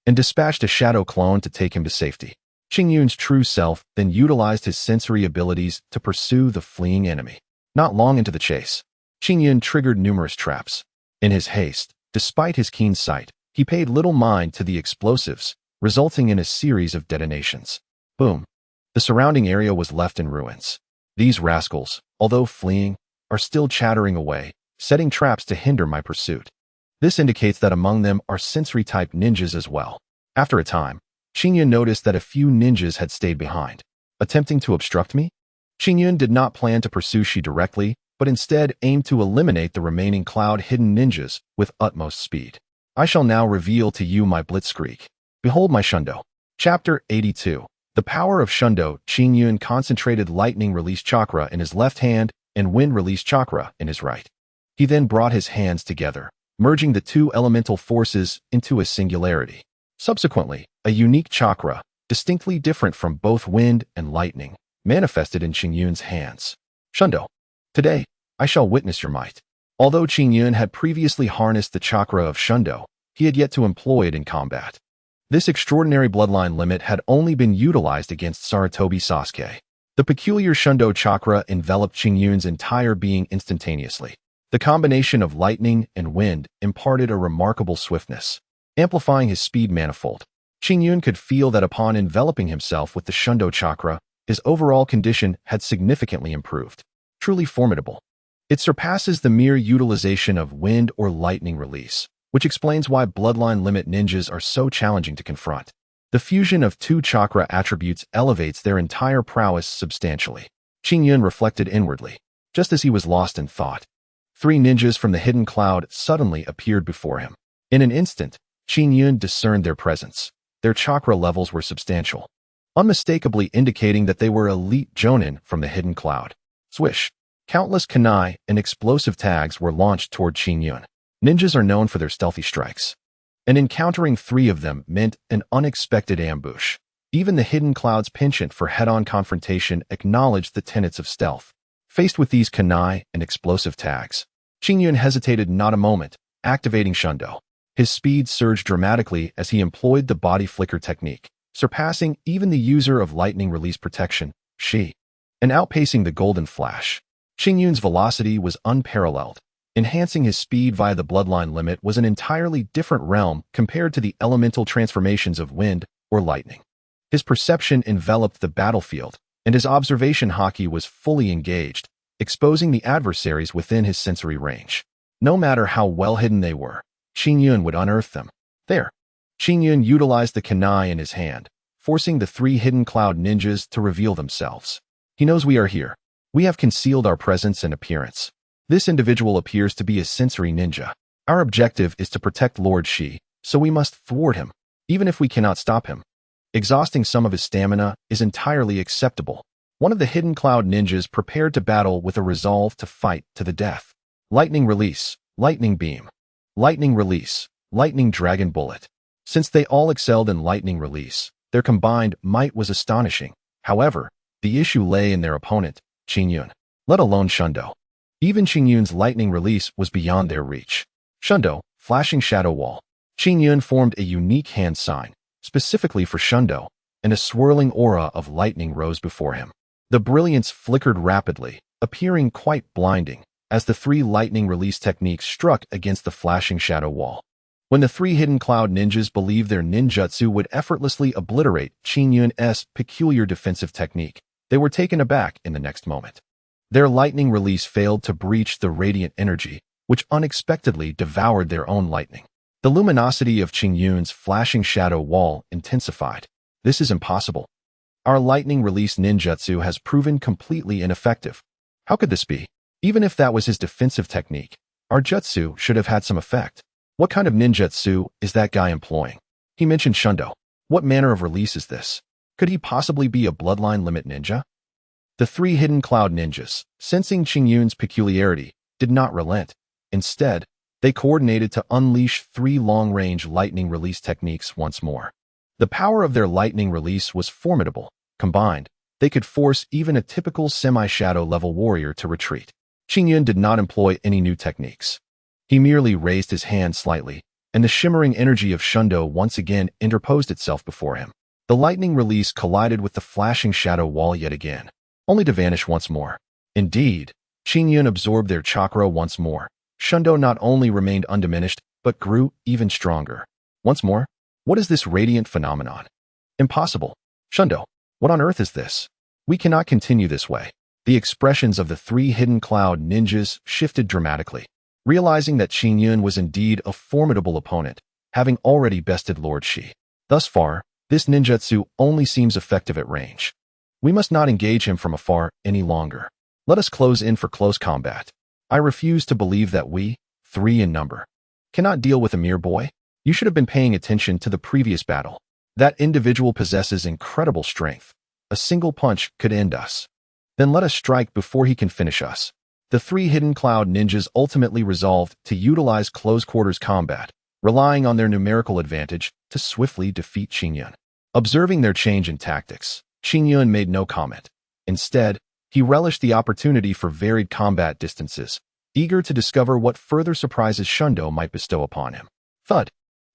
Speaker 1: and dispatched a shadow clone to take him to safety. Qingyun's true self then utilized his sensory abilities to pursue the fleeing enemy. Not long into the chase, Qingyun triggered numerous traps. In his haste, despite his keen sight, he paid little mind to the explosives, resulting in a series of detonations. Boom. The surrounding area was left in ruins. These rascals, although fleeing, are still chattering away, setting traps to hinder my pursuit. This indicates that among them are sensory-type ninjas as well. After a time, Qingyun noticed that a few ninjas had stayed behind, attempting to obstruct me. Qingyun did not plan to pursue Shi directly, but instead aimed to eliminate the remaining cloud-hidden ninjas with utmost speed. I shall now reveal to you my blitzkrieg. Behold my Shundo. Chapter 82. The power of Shundo. Qingyun concentrated lightning release chakra in his left hand and wind release chakra in his right. He then brought his hands together, merging the two elemental forces into a singularity. Subsequently, a unique chakra, distinctly different from both wind and lightning, manifested in Qingyun's hands. Shundo. Today, I shall witness your might. Although Qingyun had previously harnessed the chakra of Shundo, he had yet to employ it in combat. This extraordinary bloodline limit had only been utilized against Sarutobi Sasuke. The peculiar Shundo chakra enveloped Qingyun's entire being instantaneously. The combination of lightning and wind imparted a remarkable swiftness, amplifying his speed manifold. Qingyun could feel that upon enveloping himself with the Shundo chakra, his overall condition had significantly improved. Truly formidable. It surpasses the mere utilization of wind or lightning release, which explains why bloodline limit ninjas are so challenging to confront. The fusion of two chakra attributes elevates their entire prowess substantially. Qingyun reflected inwardly, just as he was lost in thought. 3 ninjas from the hidden cloud suddenly appeared before him. In an instant, Qingyun discerned their presence. Their chakra levels were substantial, unmistakably indicating that they were elite Jonan from the hidden cloud. Swish! Countless kunai and explosive tags were launched toward Qingyun. Ninjas are known for their stealthy strikes, and encountering 3 of them meant an unexpected ambush. Even the hidden cloud's penchant for head-on confrontation acknowledged the tenets of stealth. Faced with these kunai and explosive tags, Qingyun hesitated not a moment, activating Shundo. His speed surged dramatically as he employed the body flicker technique, surpassing even the user of lightning release protection, Shi, and outpacing the golden flash. Qingyun's velocity was unparalleled. Enhancing his speed via the bloodline limit was an entirely different realm compared to the elemental transformations of wind or lightning. His perception enveloped the battlefield, and his observation haki was fully engaged, exposing the adversaries within his sensory range. No matter how well hidden they were, Qingyun would unearth them. There. Qingyun utilized the kunai in his hand, forcing the 3 hidden cloud ninjas to reveal themselves. He knows we are here. We have concealed our presence and appearance. This individual appears to be a sensory ninja. Our objective is to protect Lord Shi, so we must thwart him, even if we cannot stop him. Exhausting some of his stamina is entirely acceptable. One of the hidden cloud ninjas prepared to battle with a resolve to fight to the death. Lightning release, lightning beam. Lightning release, lightning dragon bullet. Since they all excelled in lightning release, their combined might was astonishing. However, the issue lay in their opponent, Qingyun, let alone Shundo. Even Qingyun's lightning release was beyond their reach. Shundo, flashing shadow wall. Qingyun formed a unique hand sign, specifically for Shundo, and a swirling aura of lightning rose before him. The brilliance flickered rapidly, appearing quite blinding, as the 3 lightning release techniques struck against the flashing shadow wall. When the 3 hidden cloud ninjas believed their ninjutsu would effortlessly obliterate Qingyun's peculiar defensive technique, they were taken aback in the next moment. Their lightning release failed to breach the radiant energy, which unexpectedly devoured their own lightning. The luminosity of Qingyun's flashing shadow wall intensified. This is impossible. Our lightning release ninjutsu has proven completely ineffective. How could this be? Even if that was his defensive technique, our jutsu should have had some effect. What kind of ninjutsu is that guy employing? He mentioned Shundo. What manner of release is this? Could he possibly be a bloodline limit ninja? The 3 hidden cloud ninjas, sensing Qingyun's peculiarity, did not relent. Instead, they coordinated to unleash 3 long-range lightning release techniques once more. The power of their lightning release was formidable. Combined, they could force even a typical semi-shadow level warrior to retreat. Qingyun did not employ any new techniques. He merely raised his hand slightly, and the shimmering energy of Shundo once again interposed itself before him. The lightning release collided with the flashing shadow wall yet again, only to vanish once more. Indeed, Qingyun absorbed their chakra once more. Shundo not only remained undiminished, but grew even stronger. Once more? What is this radiant phenomenon? Impossible. Shundo, what on earth is this? We cannot continue this way. The expressions of the 3 hidden cloud ninjas shifted dramatically. Realizing that Qingyun was indeed a formidable opponent, having already bested Lord Shi. Thus far, This ninjutsu only seems effective at range. We must not engage him from afar any longer. Let us close in for close combat. I refuse to believe that we, 3 in number, cannot deal with a mere boy. You should have been paying attention to the previous battle. That individual possesses incredible strength. A single punch could end us. Then let us strike before he can finish us. The 3 hidden cloud ninjas ultimately resolved to utilize close-quarters combat, relying on their numerical advantage to swiftly defeat Qingyun. Observing their change in tactics, Qingyun made no comment. Instead, he relished the opportunity for varied combat distances, eager to discover what further surprises Shundo might bestow upon him. Thud,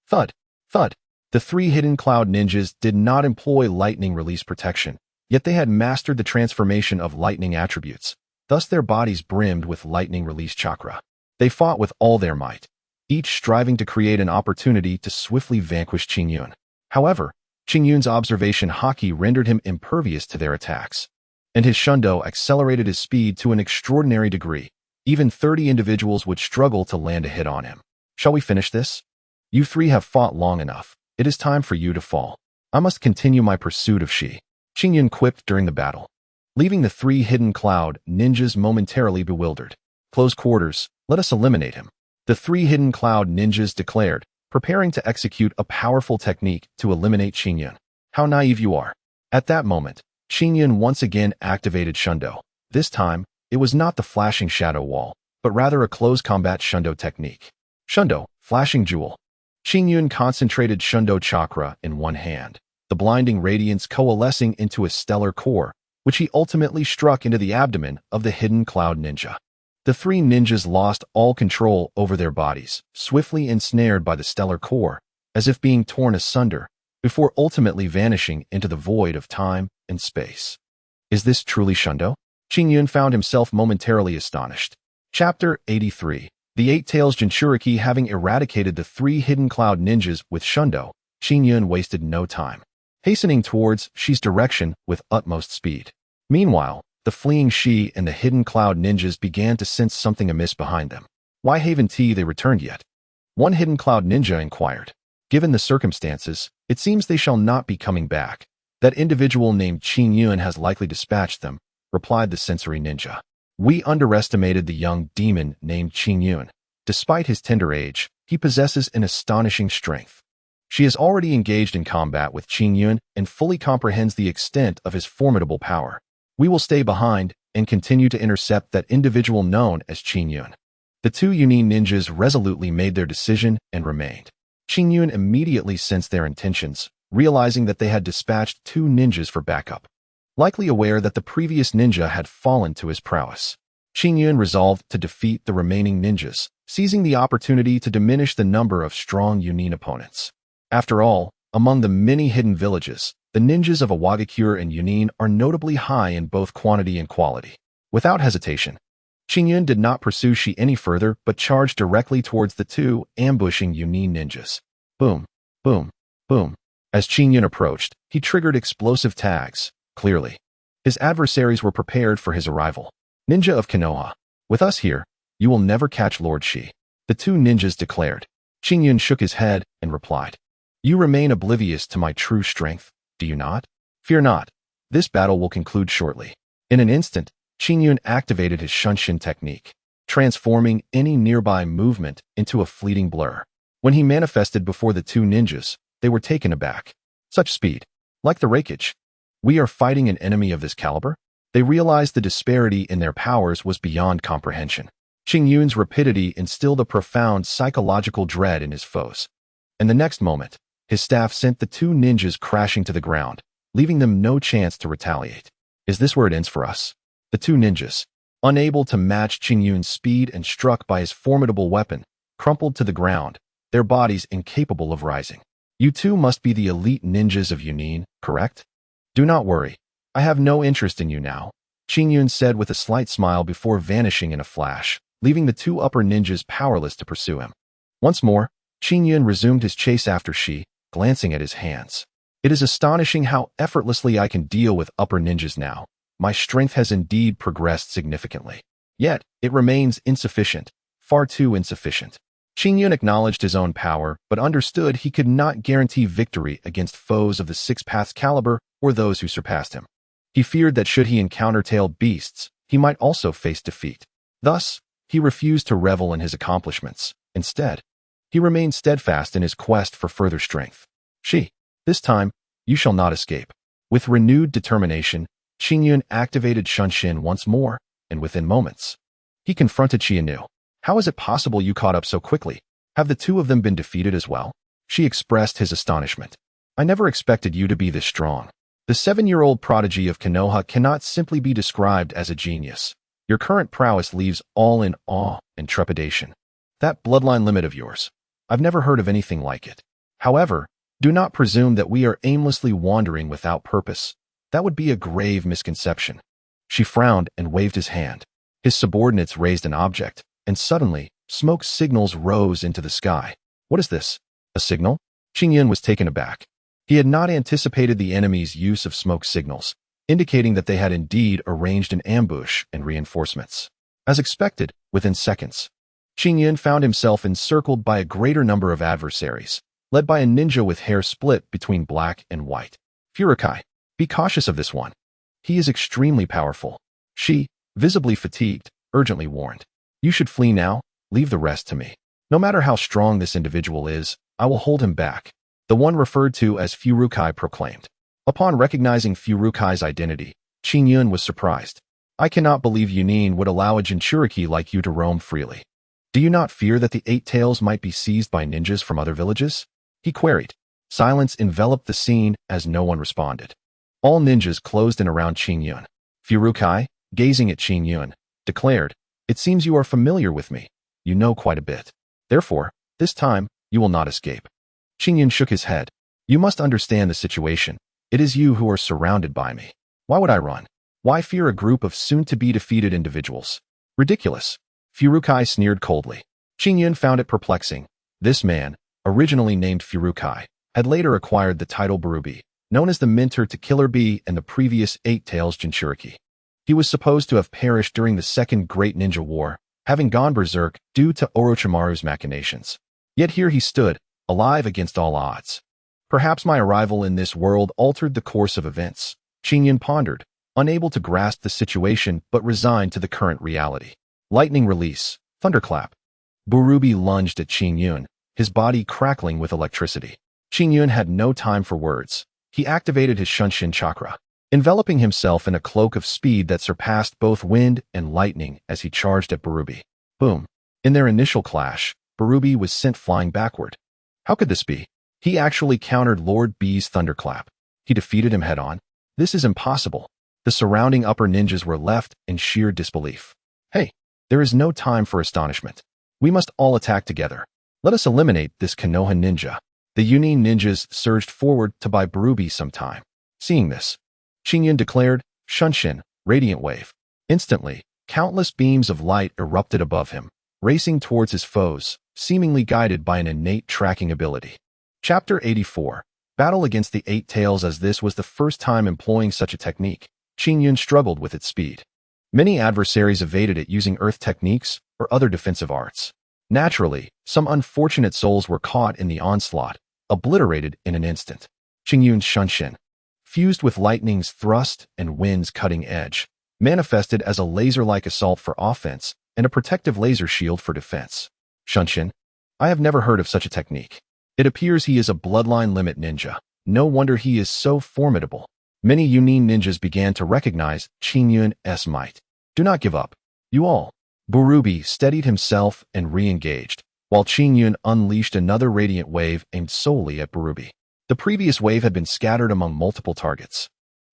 Speaker 1: thud, thud. The 3 hidden cloud ninjas did not employ lightning release protection, yet they had mastered the transformation of lightning attributes. Thus their bodies brimmed with lightning release chakra. They fought with all their might, each striving to create an opportunity to swiftly vanquish Qingyun. However, Qingyun's observation haki rendered him impervious to their attacks, and his Shundo accelerated his speed to an extraordinary degree. Even 30 individuals would struggle to land a hit on him. Shall we finish this? You 3 have fought long enough. It is time for you to fall. I must continue my pursuit of Shi. Qingyun quipped during the battle, leaving the 3 hidden cloud ninjas momentarily bewildered. Close quarters, let us eliminate him. The 3 hidden cloud ninjas declared, preparing to execute a powerful technique to eliminate Qingyun. How naive you are. At that moment, Qingyun once again activated Shundo. This time, it was not the flashing shadow wall, but rather a close combat Shundo technique. Shundo, flashing jewel. Qingyun concentrated Shundo chakra in one hand, the blinding radiance coalescing into a stellar core, which he ultimately struck into the abdomen of the hidden cloud ninja. The 3 ninjas lost all control over their bodies, swiftly ensnared by the stellar core, as if being torn asunder, before ultimately vanishing into the void of time and space. Is this truly Shundo? Qingyun found himself momentarily astonished. Chapter 83. The 8 Tails Jinchuriki. Having eradicated the 3 hidden cloud ninjas with Shundo, Qingyun wasted no time, hastening towards Shi's direction with utmost speed. Meanwhile, the fleeing Shi and the hidden cloud ninjas began to sense something amiss behind them. Why haven't they returned yet? One hidden cloud ninja inquired. Given the circumstances, it seems they shall not be coming back. That individual named Qingyun has likely dispatched them, replied the sensory ninja. We underestimated the young demon named Qingyun. Despite his tender age, he possesses an astonishing strength. She has already engaged in combat with Qingyun and fully comprehends the extent of his formidable power. We will stay behind and continue to intercept that individual known as Qingyun. The 2 Chunin ninjas resolutely made their decision and remained. Qingyun immediately sensed their intentions, realizing that they had dispatched 2 ninjas for backup. Likely aware that the previous ninja had fallen to his prowess, Qingyun resolved to defeat the remaining ninjas, seizing the opportunity to diminish the number of strong Chunin opponents. After all, among the many hidden villages, the ninjas of Awagakure and Chunin are notably high in both quantity and quality. Without hesitation, Qingyun did not pursue Shi any further but charged directly towards the 2 ambushing Chunin ninjas. Boom, boom, boom. As Qingyun approached, he triggered explosive tags. Clearly, his adversaries were prepared for his arrival. Ninja of Konoha, with us here, you will never catch Lord Shi, the 2 ninjas declared. Qingyun shook his head and replied, You remain oblivious to my true strength, do you not? Fear not, this battle will conclude shortly. In an instant, Qingyun activated his Shunshin technique, transforming any nearby movement into a fleeting blur. When he manifested before the 2 ninjas, they were taken aback. Such speed, like the Reikage. We are fighting an enemy of this caliber? They realized the disparity in their powers was beyond comprehension. Qingyun's rapidity instilled a profound psychological dread in his foes. And the next moment, his staff sent the 2 ninjas crashing to the ground, leaving them no chance to retaliate. Is this where it ends for us? The 2 ninjas, unable to match Qingyun's speed and struck by his formidable weapon, crumpled to the ground, their bodies incapable of rising. You 2 must be the elite ninjas of Chunin, correct? Do not worry. I have no interest in you now, Qingyun said with a slight smile before vanishing in a flash, leaving the 2 upper ninjas powerless to pursue him. Once more, Qingyun resumed his chase after Shi, glancing at his hands. It is astonishing how effortlessly I can deal with upper ninjas now. My strength has indeed progressed significantly. Yet, it remains insufficient, far too insufficient. Qingyun acknowledged his own power, but understood he could not guarantee victory against foes of the Six Paths caliber or those who surpassed him. He feared that should he encounter tailed beasts, he might also face defeat. Thus, he refused to revel in his accomplishments. Instead, he remained steadfast in his quest for further strength. This time, you shall not escape. With renewed determination, Qingyun activated Shunshin once more, and within moments, he confronted Shi anew. How is it possible you caught up so quickly? Have the two of them been defeated as well? Shi expressed his astonishment. I never expected you to be this strong. The 7-year-old prodigy of Konoha cannot simply be described as a genius. Your current prowess leaves all in awe and trepidation. That bloodline limit of yours, I've never heard of anything like it. However, do not presume that we are aimlessly wandering without purpose. That would be a grave misconception. She frowned and waved his hand. His subordinates raised an object, and suddenly, smoke signals rose into the sky. What is this? A signal? Qingyun was taken aback. He had not anticipated the enemy's use of smoke signals, indicating that they had indeed arranged an ambush and reinforcements. As expected, within seconds, Qingyun found himself encircled by a greater number of adversaries, led by a ninja with hair split between black and white. Furukai, be cautious of this one. He is extremely powerful. She, visibly fatigued, urgently warned. You should flee now, leave the rest to me. No matter how strong this individual is, I will hold him back. The one referred to as Furukai proclaimed. Upon recognizing Furukai's identity, Qingyun was surprised. I cannot believe Yunin would allow a Jinchuriki like you to roam freely. Do you not fear that the Eight Tails might be seized by ninjas from other villages? He queried. Silence enveloped the scene as no one responded. All ninjas closed in around Qingyun. Furukai, gazing at Qingyun, declared, It seems you are familiar with me. You know quite a bit. Therefore, this time, you will not escape. Qingyun shook his head. You must understand the situation. It is you who are surrounded by me. Why would I run? Why fear a group of soon-to-be-defeated individuals? Ridiculous. Furukai sneered coldly. Qingyun found it perplexing. This man, originally named Furukai, had later acquired the title Barubi, known as the mentor to Killer Bee and the previous Eight Tails Jinchuriki. He was supposed to have perished during the Second Great Ninja War, having gone berserk due to Orochimaru's machinations. Yet here he stood, alive against all odds. Perhaps my arrival in this world altered the course of events. Qingyun pondered, unable to grasp the situation but resigned to the current reality. Lightning release, thunderclap. Barubi lunged at Qingyun, his body crackling with electricity. Qingyun had no time for words. He activated his Shunshin chakra, enveloping himself in a cloak of speed that surpassed both wind and lightning as he charged at Barubi. Boom. In their initial clash, Barubi was sent flying backward. How could this be? He actually countered Lord B's thunderclap. He defeated him head-on. This is impossible. The surrounding upper ninjas were left in sheer disbelief. Hey, there is no time for astonishment. We must all attack together. Let us eliminate this Konoha ninja. The Yunin ninjas surged forward to buy Barubi some time. Seeing this, Qingyun declared, Shunshin, radiant wave. Instantly, countless beams of light erupted above him, racing towards his foes, seemingly guided by an innate tracking ability. Chapter 84. Battle against the Eight Tails. As this was the first time employing such a technique, Qingyun struggled with its speed. Many adversaries evaded it using earth techniques or other defensive arts. Naturally, some unfortunate souls were caught in the onslaught, obliterated in an instant. Qingyun's Shunshin, fused with lightning's thrust and wind's cutting edge, manifested as a laser-like assault for offense and a protective laser shield for defense. Shunshin, I have never heard of such a technique. It appears he is a bloodline limit ninja. No wonder he is so formidable. Many Yunin ninjas began to recognize Qingyun's might. Do not give up. You all. Barubi steadied himself and re-engaged, while Qingyun unleashed another radiant wave aimed solely at Barubi. The previous wave had been scattered among multiple targets.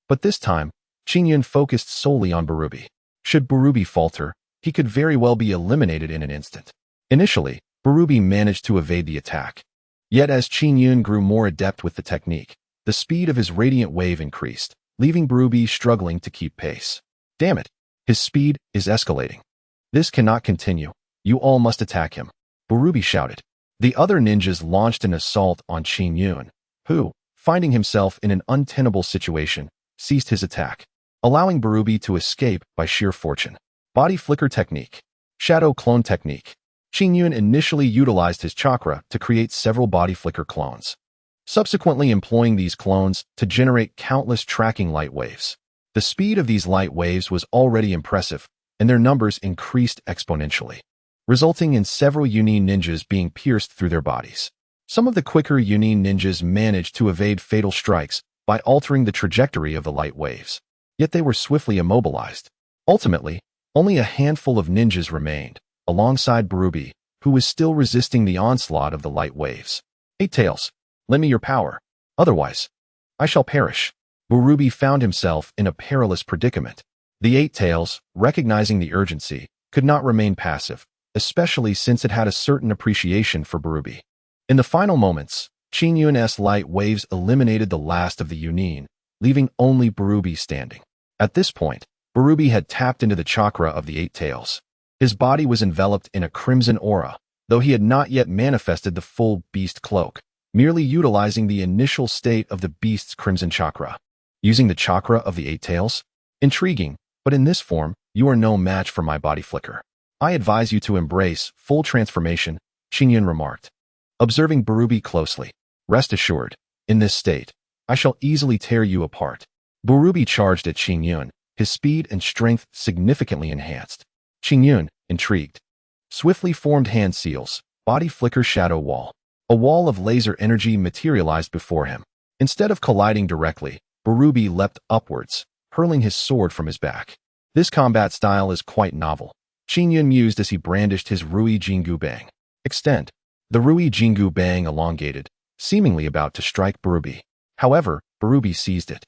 Speaker 1: But this time, Qingyun focused solely on Barubi. Should Barubi falter, he could very well be eliminated in an instant. Initially, Barubi managed to evade the attack. Yet as Qingyun grew more adept with the technique, the speed of his radiant wave increased, leaving Barubi struggling to keep pace. Damn it! His speed is escalating. This cannot continue. You all must attack him. Barubi shouted. The other ninjas launched an assault on Qingyun, who, finding himself in an untenable situation, ceased his attack, allowing Barubi to escape by sheer fortune. Body flicker technique. Shadow clone technique. Qingyun initially utilized his chakra to create several body flicker clones, subsequently employing these clones to generate countless tracking light waves. The speed of these light waves was already impressive, and their numbers increased exponentially, resulting in several Chunin ninjas being pierced through their bodies. Some of the quicker Chunin ninjas managed to evade fatal strikes by altering the trajectory of the light waves, yet they were swiftly immobilized. Ultimately, only a handful of ninjas remained, alongside Barubi, who was still resisting the onslaught of the light waves. Eight Tails, lend me your power. Otherwise, I shall perish. Barubi found himself in a perilous predicament. The Eight Tails, recognizing the urgency, could not remain passive, especially since it had a certain appreciation for Barubi. In the final moments, Qingyun's light waves eliminated the last of the Chunin, leaving only Barubi standing. At this point, Barubi had tapped into the chakra of the Eight Tails. His body was enveloped in a crimson aura, though he had not yet manifested the full beast cloak, merely utilizing the initial state of the beast's crimson chakra. Using the chakra of the Eight Tails? Intriguing, but in this form, you are no match for my body flicker. I advise you to embrace full transformation, Qingyun remarked. Observing Barubi closely, rest assured, in this state, I shall easily tear you apart. Barubi charged at Qingyun, his speed and strength significantly enhanced. Qingyun, intrigued, swiftly formed hand seals, body flicker shadow wall. A wall of laser energy materialized before him. Instead of colliding directly, Barubi leapt upwards, hurling his sword from his back. This combat style is quite novel, Qingyun mused as he brandished his Rui Jingu Bang. Extend. The Rui Jingu Bang elongated, seemingly about to strike Barubi. However, Barubi seized it,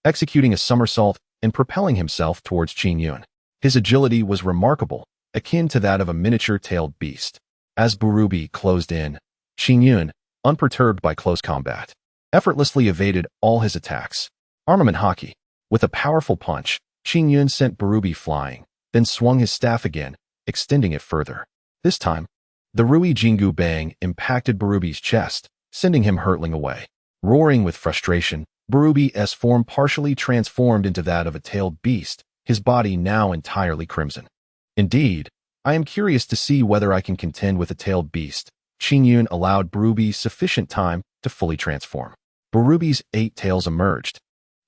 Speaker 1: executing a somersault and propelling himself towards Qingyun. His agility was remarkable, akin to that of a miniature-tailed beast. As Barubi closed in, Qingyun, unperturbed by close combat, effortlessly evaded all his attacks. Armament hockey. With a powerful punch, Qingyun sent Barubi flying, then swung his staff again, extending it further. This time, the Rui Jingu Bang impacted Barubi's chest, sending him hurtling away. Roaring with frustration, Barubi's form partially transformed into that of a tailed beast, his body now entirely crimson. Indeed, I am curious to see whether I can contend with a tailed beast. Qingyun allowed Barubi sufficient time to fully transform. Barubi's Eight Tails emerged,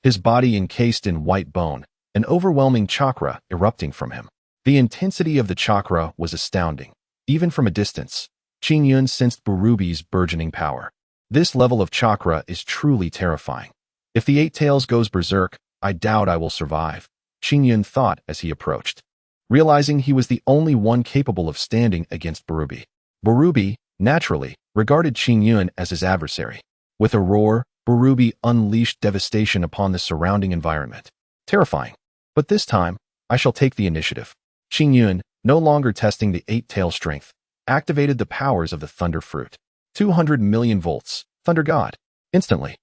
Speaker 1: his body encased in white bone, an overwhelming chakra erupting from him. The intensity of the chakra was astounding. Even from a distance, Qingyun sensed Barubi's burgeoning power. This level of chakra is truly terrifying. If the Eight Tails goes berserk, I doubt I will survive, Qingyun thought as he approached, realizing he was the only one capable of standing against Barubi. Barubi, naturally, regarded Qingyun as his adversary. With a roar, Barubi unleashed devastation upon the surrounding environment. Terrifying. But this time, I shall take the initiative. Qingyun, no longer testing the Eight-Tail strength, activated the powers of the Thunder Fruit. 200 million volts, Thunder God. Instantly,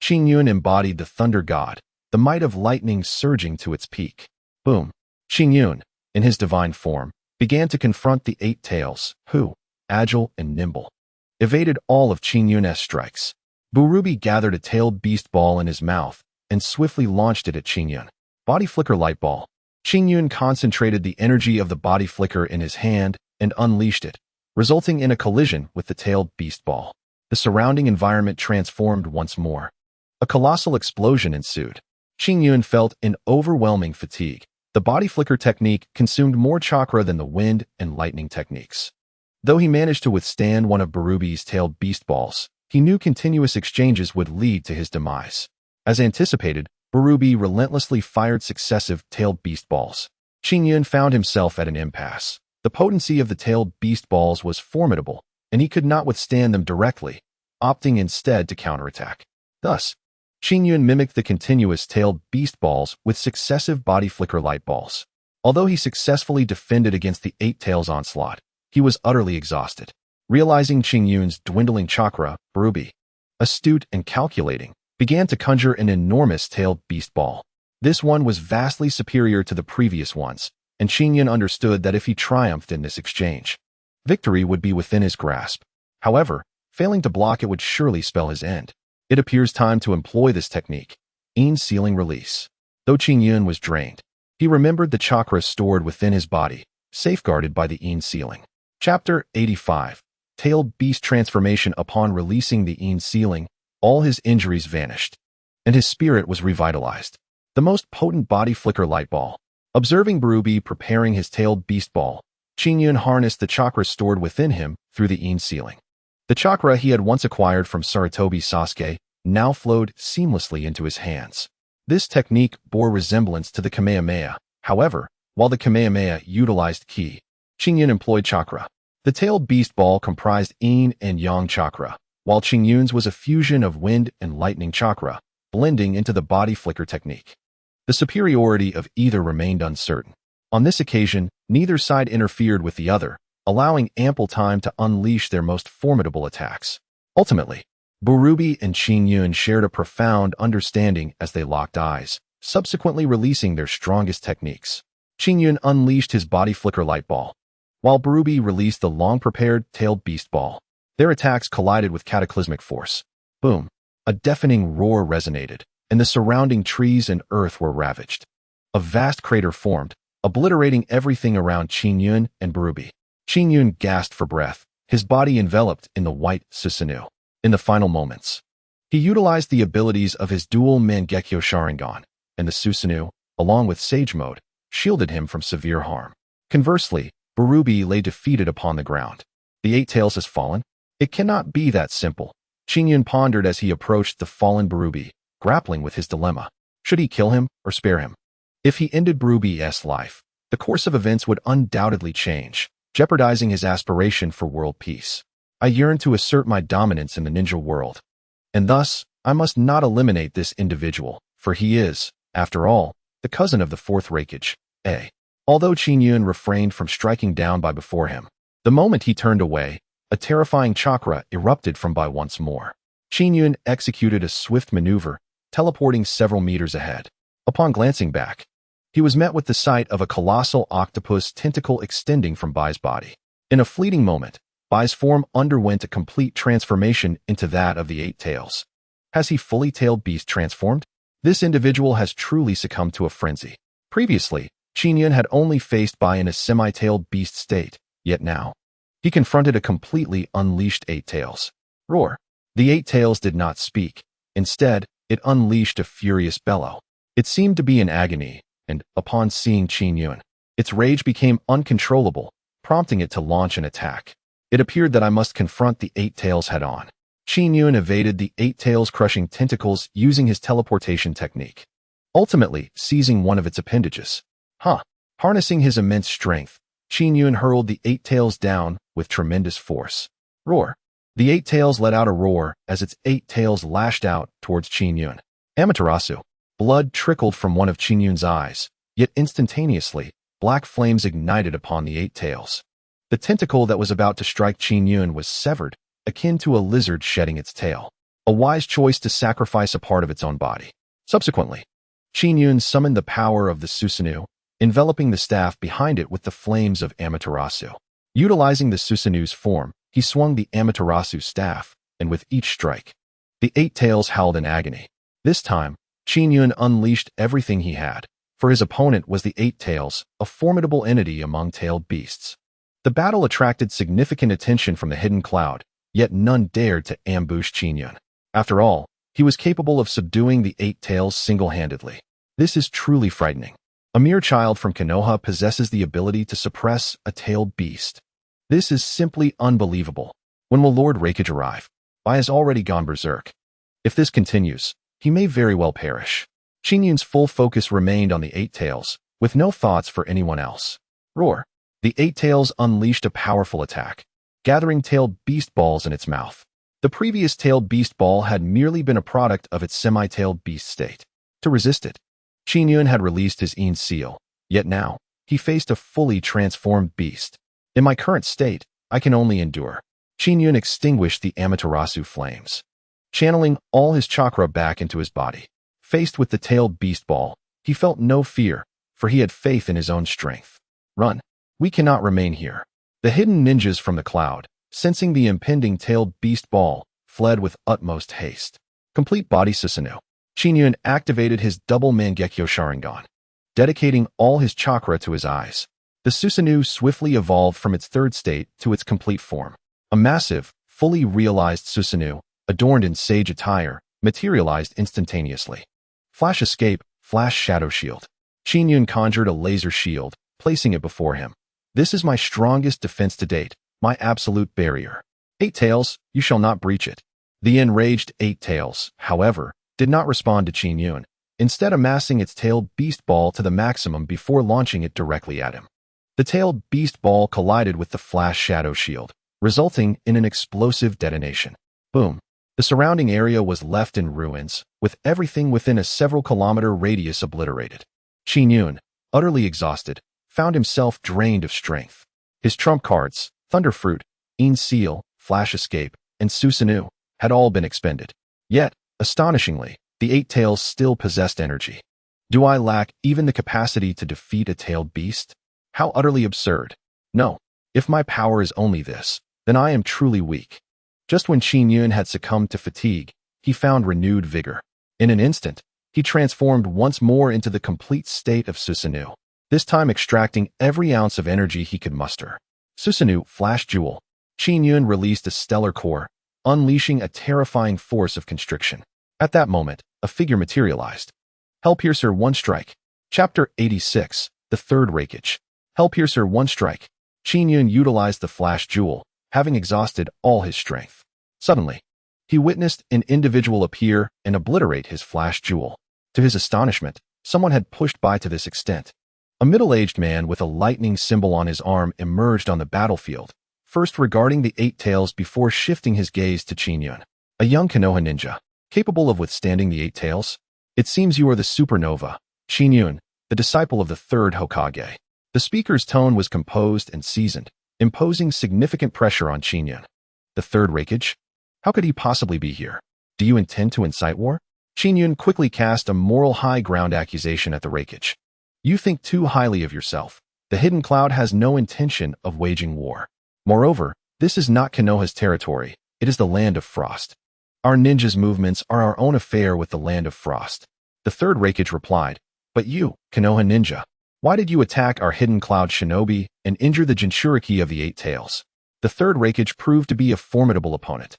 Speaker 1: Qingyun embodied the Thunder God, the might of lightning surging to its peak. Boom. Qingyun, in his divine form, began to confront the Eight Tails, who, agile and nimble, evaded all of Qingyun's strikes. Barubi gathered a tailed beast ball in his mouth and swiftly launched it at Qingyun. Body Flicker Light Ball. Qingyun concentrated the energy of the body flicker in his hand and unleashed it, resulting in a collision with the tailed beast ball. The surrounding environment transformed once more. A colossal explosion ensued. Qingyun felt an overwhelming fatigue. The body flicker technique consumed more chakra than the wind and lightning techniques. Though he managed to withstand one of Barubi's tailed beast balls, he knew continuous exchanges would lead to his demise. As anticipated, Barubi relentlessly fired successive tailed beast balls. Qingyun found himself at an impasse. The potency of the tailed beast balls was formidable, and he could not withstand them directly, opting instead to counterattack. Thus, Qingyun mimicked the continuous tailed beast balls with successive body flicker light balls. Although he successfully defended against the Eight Tails onslaught, he was utterly exhausted. Realizing Qingyun's dwindling chakra, Barubi, astute and calculating, began to conjure an enormous tailed beast ball. This one was vastly superior to the previous ones, and Qingyun understood that if he triumphed in this exchange, victory would be within his grasp. However, failing to block it would surely spell his end. It appears time to employ this technique, Yin Sealing Release. Though Qingyun was drained, he remembered the chakra stored within his body, safeguarded by the Yin Sealing. Chapter 85. Tailed Beast Transformation. Upon releasing the Yin Sealing, all his injuries vanished, and his spirit was revitalized. The most potent body flicker light ball. Observing Barubi preparing his tailed beast ball, Qingyun harnessed the chakra stored within him through the Yin Sealing. The chakra he had once acquired from Sarutobi Sasuke now flowed seamlessly into his hands. This technique bore resemblance to the Kamehameha. However, while the Kamehameha utilized ki, Qingyun employed chakra. The tailed beast ball comprised yin and yang chakra, while Qingyun's was a fusion of wind and lightning chakra, blending into the body flicker technique. The superiority of either remained uncertain. On this occasion, neither side interfered with the other, allowing ample time to unleash their most formidable attacks. Ultimately, Barubi and Qingyun shared a profound understanding as they locked eyes, subsequently releasing their strongest techniques. Qingyun unleashed his body flicker light ball, while Barubi released the long-prepared tailed beast ball. Their attacks collided with cataclysmic force. Boom! A deafening roar resonated, and the surrounding trees and earth were ravaged. A vast crater formed, obliterating everything around Qingyun and Barubi. Qingyun gasped for breath, his body enveloped in the white Susanoo. In the final moments, he utilized the abilities of his dual Mangeko Sharingan, and the Susanoo, along with Sage Mode, shielded him from severe harm. Conversely, Barubi lay defeated upon the ground. The Eight Tails has fallen? It cannot be that simple. Qingyun pondered as he approached the fallen Barubi, grappling with his dilemma. Should he kill him or spare him? If he ended Barubi's life, the course of events would undoubtedly change, jeopardizing his aspiration for world peace. I yearn to assert my dominance in the ninja world, and thus I must not eliminate this individual, for he is, after all, the cousin of the fourth Hokage. Although Qingyun refrained from striking down by before him, the moment he turned away, a terrifying chakra erupted from by once more. Qingyun executed a swift maneuver, teleporting several meters ahead. Upon glancing back, he was met with the sight of a colossal octopus tentacle extending from Bai's body. In a fleeting moment, Bai's form underwent a complete transformation into that of the Eight Tails. Has he fully tailed beast transformed? This individual has truly succumbed to a frenzy. Previously, Qingyun had only faced Bai in a semi-tailed beast state, yet now, he confronted a completely unleashed Eight Tails. Roar! The Eight Tails did not speak. Instead, it unleashed a furious bellow. It seemed to be in agony, and, upon seeing Qingyun, its rage became uncontrollable, prompting it to launch an attack. It appeared that I must confront the Eight Tails head-on. Qingyun evaded the Eight Tails' crushing tentacles using his teleportation technique, ultimately seizing one of its appendages. Harnessing his immense strength, Qingyun hurled the Eight Tails down with tremendous force. Roar! The Eight Tails let out a roar as its Eight Tails lashed out towards Qingyun. Amaterasu. Blood trickled from one of Qingyun's eyes, yet instantaneously, black flames ignited upon the Eight Tails. The tentacle that was about to strike Qingyun was severed, akin to a lizard shedding its tail. A wise choice to sacrifice a part of its own body. Subsequently, Qingyun summoned the power of the Susanoo, enveloping the staff behind it with the flames of Amaterasu. Utilizing the Susanoo's form, he swung the Amaterasu staff, and with each strike, the Eight Tails howled in agony. This time, Qingyun unleashed everything he had, for his opponent was the Eight Tails, a formidable entity among tailed beasts. The battle attracted significant attention from the hidden cloud, yet none dared to ambush Qingyun. After all, he was capable of subduing the Eight Tails single-handedly. This is truly frightening. A mere child from Konoha possesses the ability to suppress a tailed beast. This is simply unbelievable. When will Lord Hokage arrive? Bai has already gone berserk. If this continues, he may very well perish. Qingyun's full focus remained on the Eight Tails, with no thoughts for anyone else. Roar! The Eight Tails unleashed a powerful attack, gathering tailed beast balls in its mouth. The previous tailed beast ball had merely been a product of its semi-tailed beast state. To resist it, Qingyun had released his Yin Seal, yet now, he faced a fully transformed beast. In my current state, I can only endure. Qingyun extinguished the Amaterasu flames, channeling all his chakra back into his body. Faced with the tailed beast ball, he felt no fear, for he had faith in his own strength. Run! We cannot remain here. The hidden ninjas from the cloud, sensing the impending tailed beast ball, fled with utmost haste. Complete body Susanoo. Qingyun activated his double Mangeko Sharingan, dedicating all his chakra to his eyes. The The Susanoo swiftly evolved from its third state to its complete form. A massive, fully realized Susanoo, adorned in sage attire, materialized instantaneously. Flash escape, flash shadow shield. Qingyun conjured a laser shield, placing it before him. This is my strongest defense to date, my absolute barrier. Eight Tails, you shall not breach it. The enraged Eight Tails, however, did not respond to Qingyun, instead amassing its tailed beast ball to the maximum before launching it directly at him. The tailed beast ball collided with the flash shadow shield, resulting in an explosive detonation. Boom. The surrounding area was left in ruins, with everything within a several-kilometer radius obliterated. Qingyun, utterly exhausted, found himself drained of strength. His trump cards, Thunder Fruit, Een Seal, Flash Escape, and Susanoo, had all been expended. Yet, astonishingly, the Eight Tails still possessed energy. Do I lack even the capacity to defeat a tailed beast? How utterly absurd. No, if my power is only this, then I am truly weak. Just when Qingyun had succumbed to fatigue, he found renewed vigor. In an instant, he transformed once more into the complete state of Susanoo, this time extracting every ounce of energy he could muster. Susanoo Flash Jewel. Qingyun released a stellar core, unleashing a terrifying force of constriction. At that moment, a figure materialized. Hellpiercer One Strike. Chapter 86, The Third Rakage. Hellpiercer One Strike. Qingyun utilized the Flash Jewel, having exhausted all his strength. Suddenly, he witnessed an individual appear and obliterate his Flash Jewel. To his astonishment, someone had pushed by to this extent. A middle-aged man with a lightning symbol on his arm emerged on the battlefield, first regarding the Eight Tails before shifting his gaze to Qingyun. A young Konoha ninja, capable of withstanding the Eight Tails? It seems you are the supernova, Qingyun, the disciple of the third Hokage. The speaker's tone was composed and seasoned, imposing significant pressure on Qingyun. The third Rakage? How could he possibly be here? Do you intend to incite war? Qingyun quickly cast a moral high ground accusation at the Rakage. You think too highly of yourself. The Hidden Cloud has no intention of waging war. Moreover, this is not Konoha's territory, it is the Land of Frost. Our ninjas' movements are our own affair with the Land of Frost. The third Rakage replied, But you, Konoha ninja, why did you attack our Hidden Cloud shinobi and injure the Jinchuriki of the Eight Tails? The third Rakage proved to be a formidable opponent,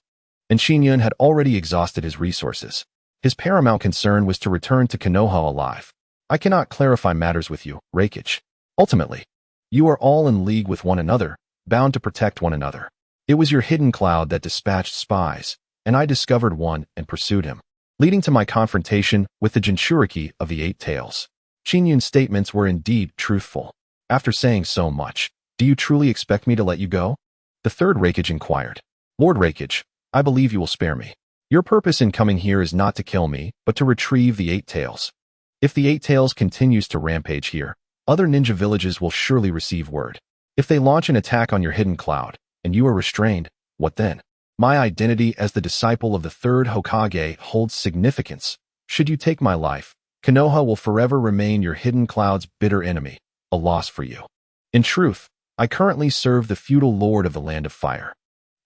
Speaker 1: and Qingyun had already exhausted his resources. His paramount concern was to return to Konoha alive. I cannot clarify matters with you, Rakage. Ultimately, you are all in league with one another, bound to protect one another. It was your Hidden Cloud that dispatched spies, and I discovered one and pursued him, leading to my confrontation with the Jinchuriki of the Eight Tails. Qingyun's statements were indeed truthful. After saying so much, do you truly expect me to let you go? The third Rakage inquired. Lord Rakage, I believe you will spare me. Your purpose in coming here is not to kill me, but to retrieve the Eight Tails. If the Eight Tails continues to rampage here, other ninja villages will surely receive word. If they launch an attack on your Hidden Cloud, and you are restrained, what then? My identity as the disciple of the third Hokage holds significance. Should you take my life, Konoha will forever remain your Hidden Cloud's bitter enemy, a loss for you. In truth, I currently serve the feudal lord of the Land of Fire.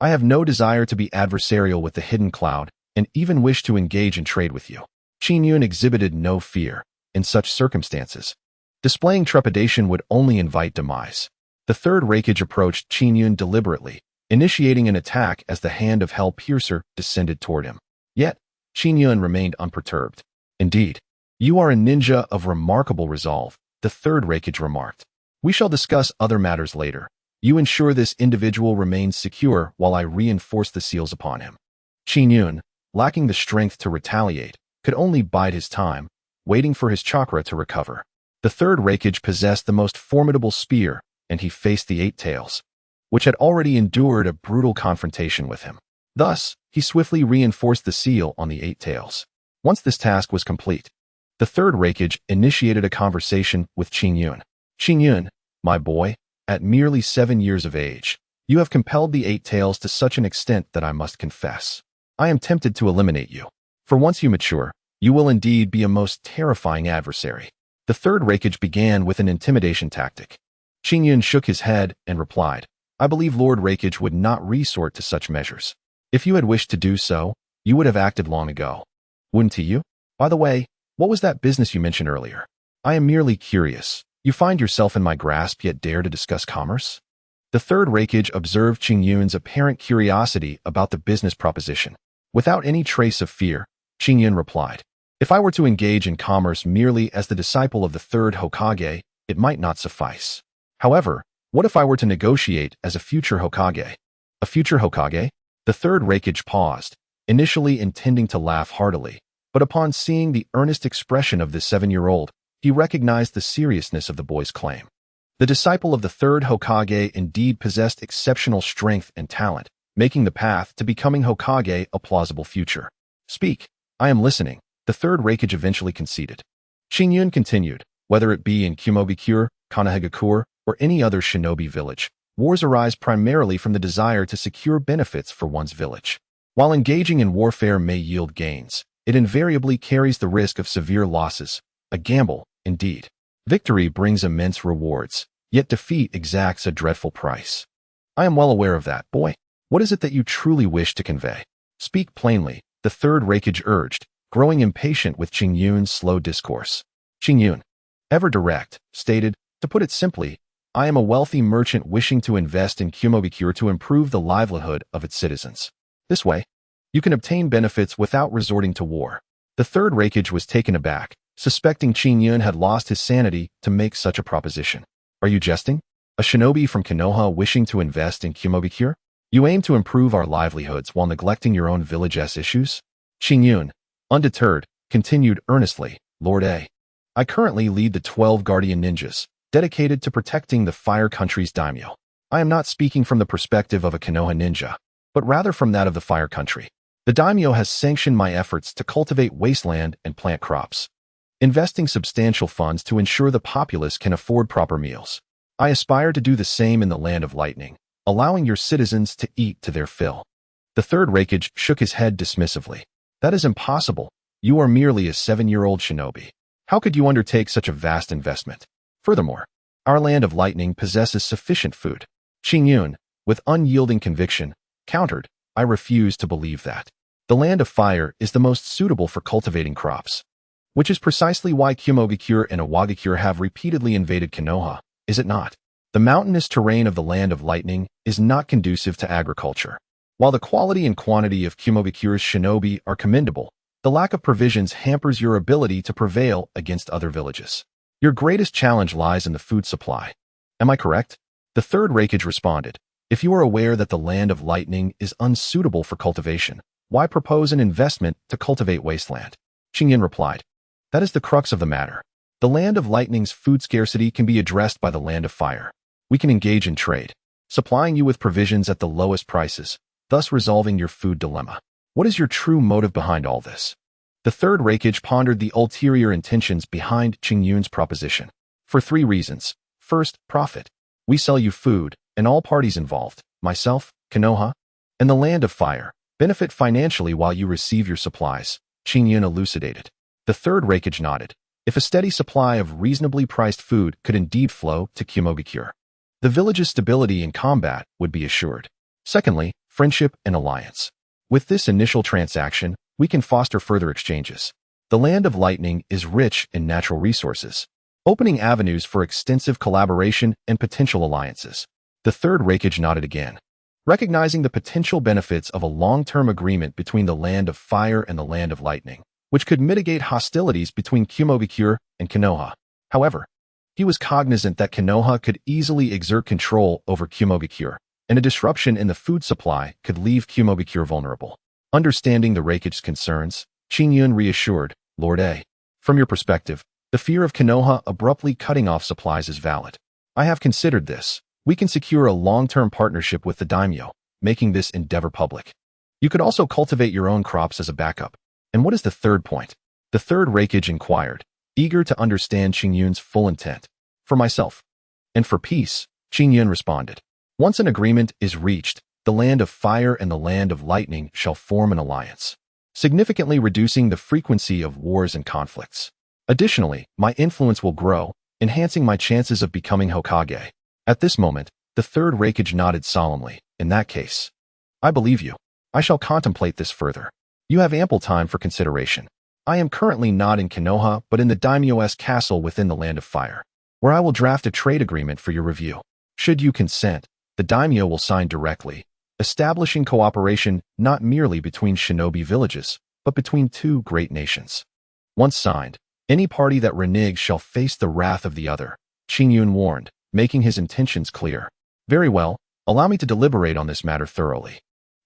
Speaker 1: I have no desire to be adversarial with the Hidden Cloud, and even wish to engage in trade with you. Qingyun exhibited no fear. In such circumstances, displaying trepidation would only invite demise. The third Rakage approached Qingyun deliberately, initiating an attack as the hand of Hellpiercer descended toward him. Yet, Qingyun remained unperturbed. Indeed, you are a ninja of remarkable resolve, the third Rakage remarked. We shall discuss other matters later. You ensure this individual remains secure while I reinforce the seals upon him. Qingyun, lacking the strength to retaliate, could only bide his time, waiting for his chakra to recover. The third Rakage possessed the most formidable spear, and he faced the Eight Tails, which had already endured a brutal confrontation with him. Thus, he swiftly reinforced the seal on the Eight Tails. Once this task was complete, the third Rakage initiated a conversation with Qingyun. Qingyun, my boy, at merely 7 years of age, you have compelled the Eight Tails to such an extent that I must confess, I am tempted to eliminate you. For once you mature, you will indeed be a most terrifying adversary. The third Rakage began with an intimidation tactic. Qingyun shook his head and replied, I believe Lord Rakage would not resort to such measures. If you had wished to do so, you would have acted long ago. Wouldn't you? By the way, what was that business you mentioned earlier? I am merely curious. You find yourself in my grasp yet dare to discuss commerce? The third Reikage observed Qingyun's apparent curiosity about the business proposition. Without any trace of fear, Qingyun replied, "If I were to engage in commerce merely as the disciple of the third Hokage, it might not suffice. However, what if I were to negotiate as a future Hokage?" A future Hokage? The third Reikage paused, initially intending to laugh heartily, but upon seeing the earnest expression of the 7-year-old, he recognized the seriousness of the boy's claim. The disciple of the third Hokage indeed possessed exceptional strength and talent, making the path to becoming Hokage a plausible future. "Speak, I am listening," the third Reikage eventually conceded. Qingyun continued, "Whether it be in Kumogakure, Konohagakure, or any other shinobi village, wars arise primarily from the desire to secure benefits for one's village. While engaging in warfare may yield gains, it invariably carries the risk of severe losses, a gamble, indeed. Victory brings immense rewards, yet defeat exacts a dreadful price. I am well aware of that, boy. What is it that you truly wish to convey? Speak plainly," the third Reikage urged, growing impatient with Qingyun's slow discourse. Qingyun, ever direct, stated, "To put it simply, I am a wealthy merchant wishing to invest in Kumogakure to improve the livelihood of its citizens. This way, you can obtain benefits without resorting to war." The third Reikage was taken aback, suspecting Qingyun had lost his sanity to make such a proposition. "Are you jesting? A shinobi from Konoha wishing to invest in Kumogakure? You aim to improve our livelihoods while neglecting your own village's issues?" Qingyun, undeterred, continued earnestly, "Lord A. I currently lead the 12 guardian ninjas, dedicated to protecting the Fire Country's daimyo. I am not speaking from the perspective of a Konoha ninja, but rather from that of the Fire Country. The daimyo has sanctioned my efforts to cultivate wasteland and plant crops, investing substantial funds to ensure the populace can afford proper meals. I aspire to do the same in the Land of Lightning, allowing your citizens to eat to their fill." The third Reikage shook his head dismissively. "That is impossible. You are merely a 7-year-old shinobi. How could you undertake such a vast investment? Furthermore, our Land of Lightning possesses sufficient food." Qingyun, with unyielding conviction, countered, "I refuse to believe that. The Land of Fire is the most suitable for cultivating crops. Which is precisely why Kumogakure and Iwagakure have repeatedly invaded Konoha, is it not? The mountainous terrain of the Land of Lightning is not conducive to agriculture. While the quality and quantity of Kumogakure's shinobi are commendable, the lack of provisions hampers your ability to prevail against other villages. Your greatest challenge lies in the food supply. Am I correct?" The third Reikage responded, "If you are aware that the Land of Lightning is unsuitable for cultivation, why propose an investment to cultivate wasteland?" Qingyun replied, "That is the crux of the matter. The Land of Lightning's food scarcity can be addressed by the Land of Fire. We can engage in trade, supplying you with provisions at the lowest prices, thus resolving your food dilemma. What is your true motive behind all this?" The third Reikage pondered the ulterior intentions behind Qingyun's proposition. "For 3 reasons. First, profit. We sell you food, and all parties involved, myself, Konoha, and the Land of Fire, benefit financially while you receive your supplies," Qingyun elucidated. The third Reikage nodded. If a steady supply of reasonably priced food could indeed flow to Kumogakure, the village's stability in combat would be assured. Secondly, friendship and alliance. With this initial transaction, we can foster further exchanges. The Land of Lightning is rich in natural resources, opening avenues for extensive collaboration and potential alliances. The third Reikage nodded again, recognizing the potential benefits of a long-term agreement between the Land of Fire and the Land of Lightning, which could mitigate hostilities between Kumogakure and Konoha. However, he was cognizant that Konoha could easily exert control over Kumogakure, and a disruption in the food supply could leave Kumogakure vulnerable. Understanding the Reikage's concerns, Qingyun reassured, "Lord A. From your perspective, the fear of Konoha abruptly cutting off supplies is valid. I have considered this. We can secure a long-term partnership with the daimyo, making this endeavor public. You could also cultivate your own crops as a backup." "And what is the third point?" The third Reikage inquired, eager to understand Qingyun's full intent. "For myself. And for peace," Qingyun responded. "Once an agreement is reached, the Land of Fire and the Land of Lightning shall form an alliance, significantly reducing the frequency of wars and conflicts. Additionally, my influence will grow, enhancing my chances of becoming Hokage." At this moment, the third Reikage nodded solemnly. "In that case, I believe you. I shall contemplate this further. You have ample time for consideration. I am currently not in Konoha, but in the daimyo's castle within the Land of Fire. where I will draft a trade agreement for your review. Should you consent, the daimyo will sign directly, establishing cooperation not merely between shinobi villages, but between two great nations. Once signed, any party that reneges shall face the wrath of the other, Qingyun warned, making his intentions clear. Very well, allow me to deliberate on this matter thoroughly.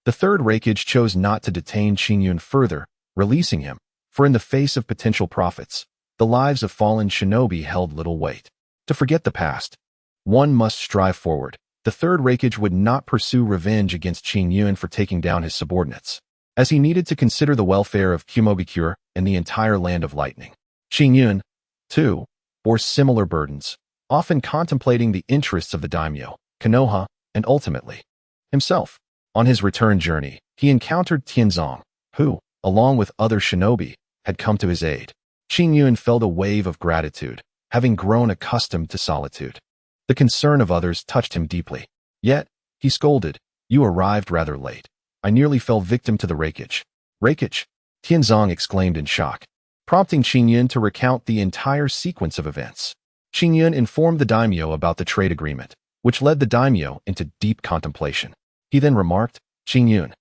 Speaker 1: The third Hokage chose not to detain Qingyun further, releasing him, for in the face of potential profits, the lives of fallen shinobi held little weight. To forget the past, one must strive forward. The third Hokage would not pursue revenge against Qingyun for taking down his subordinates, as he needed to consider the welfare of Kumogakure and the entire Land of Lightning. Qingyun, too, bore similar burdens, often contemplating the interests of the daimyo, Konoha, and ultimately himself. On his return journey, he encountered Tianzong, who, along with other shinobi, had come to his aid. Qingyun felt a wave of gratitude, having grown accustomed to solitude. The concern of others touched him deeply. Yet, he scolded, "You arrived rather late. I nearly fell victim to the Hokage." "Hokage?" Tianzong exclaimed in shock, prompting Qingyun to recount the entire sequence of events. Qingyun informed the daimyo about the trade agreement, which led the daimyo into deep contemplation. He then remarked, "Qingyun,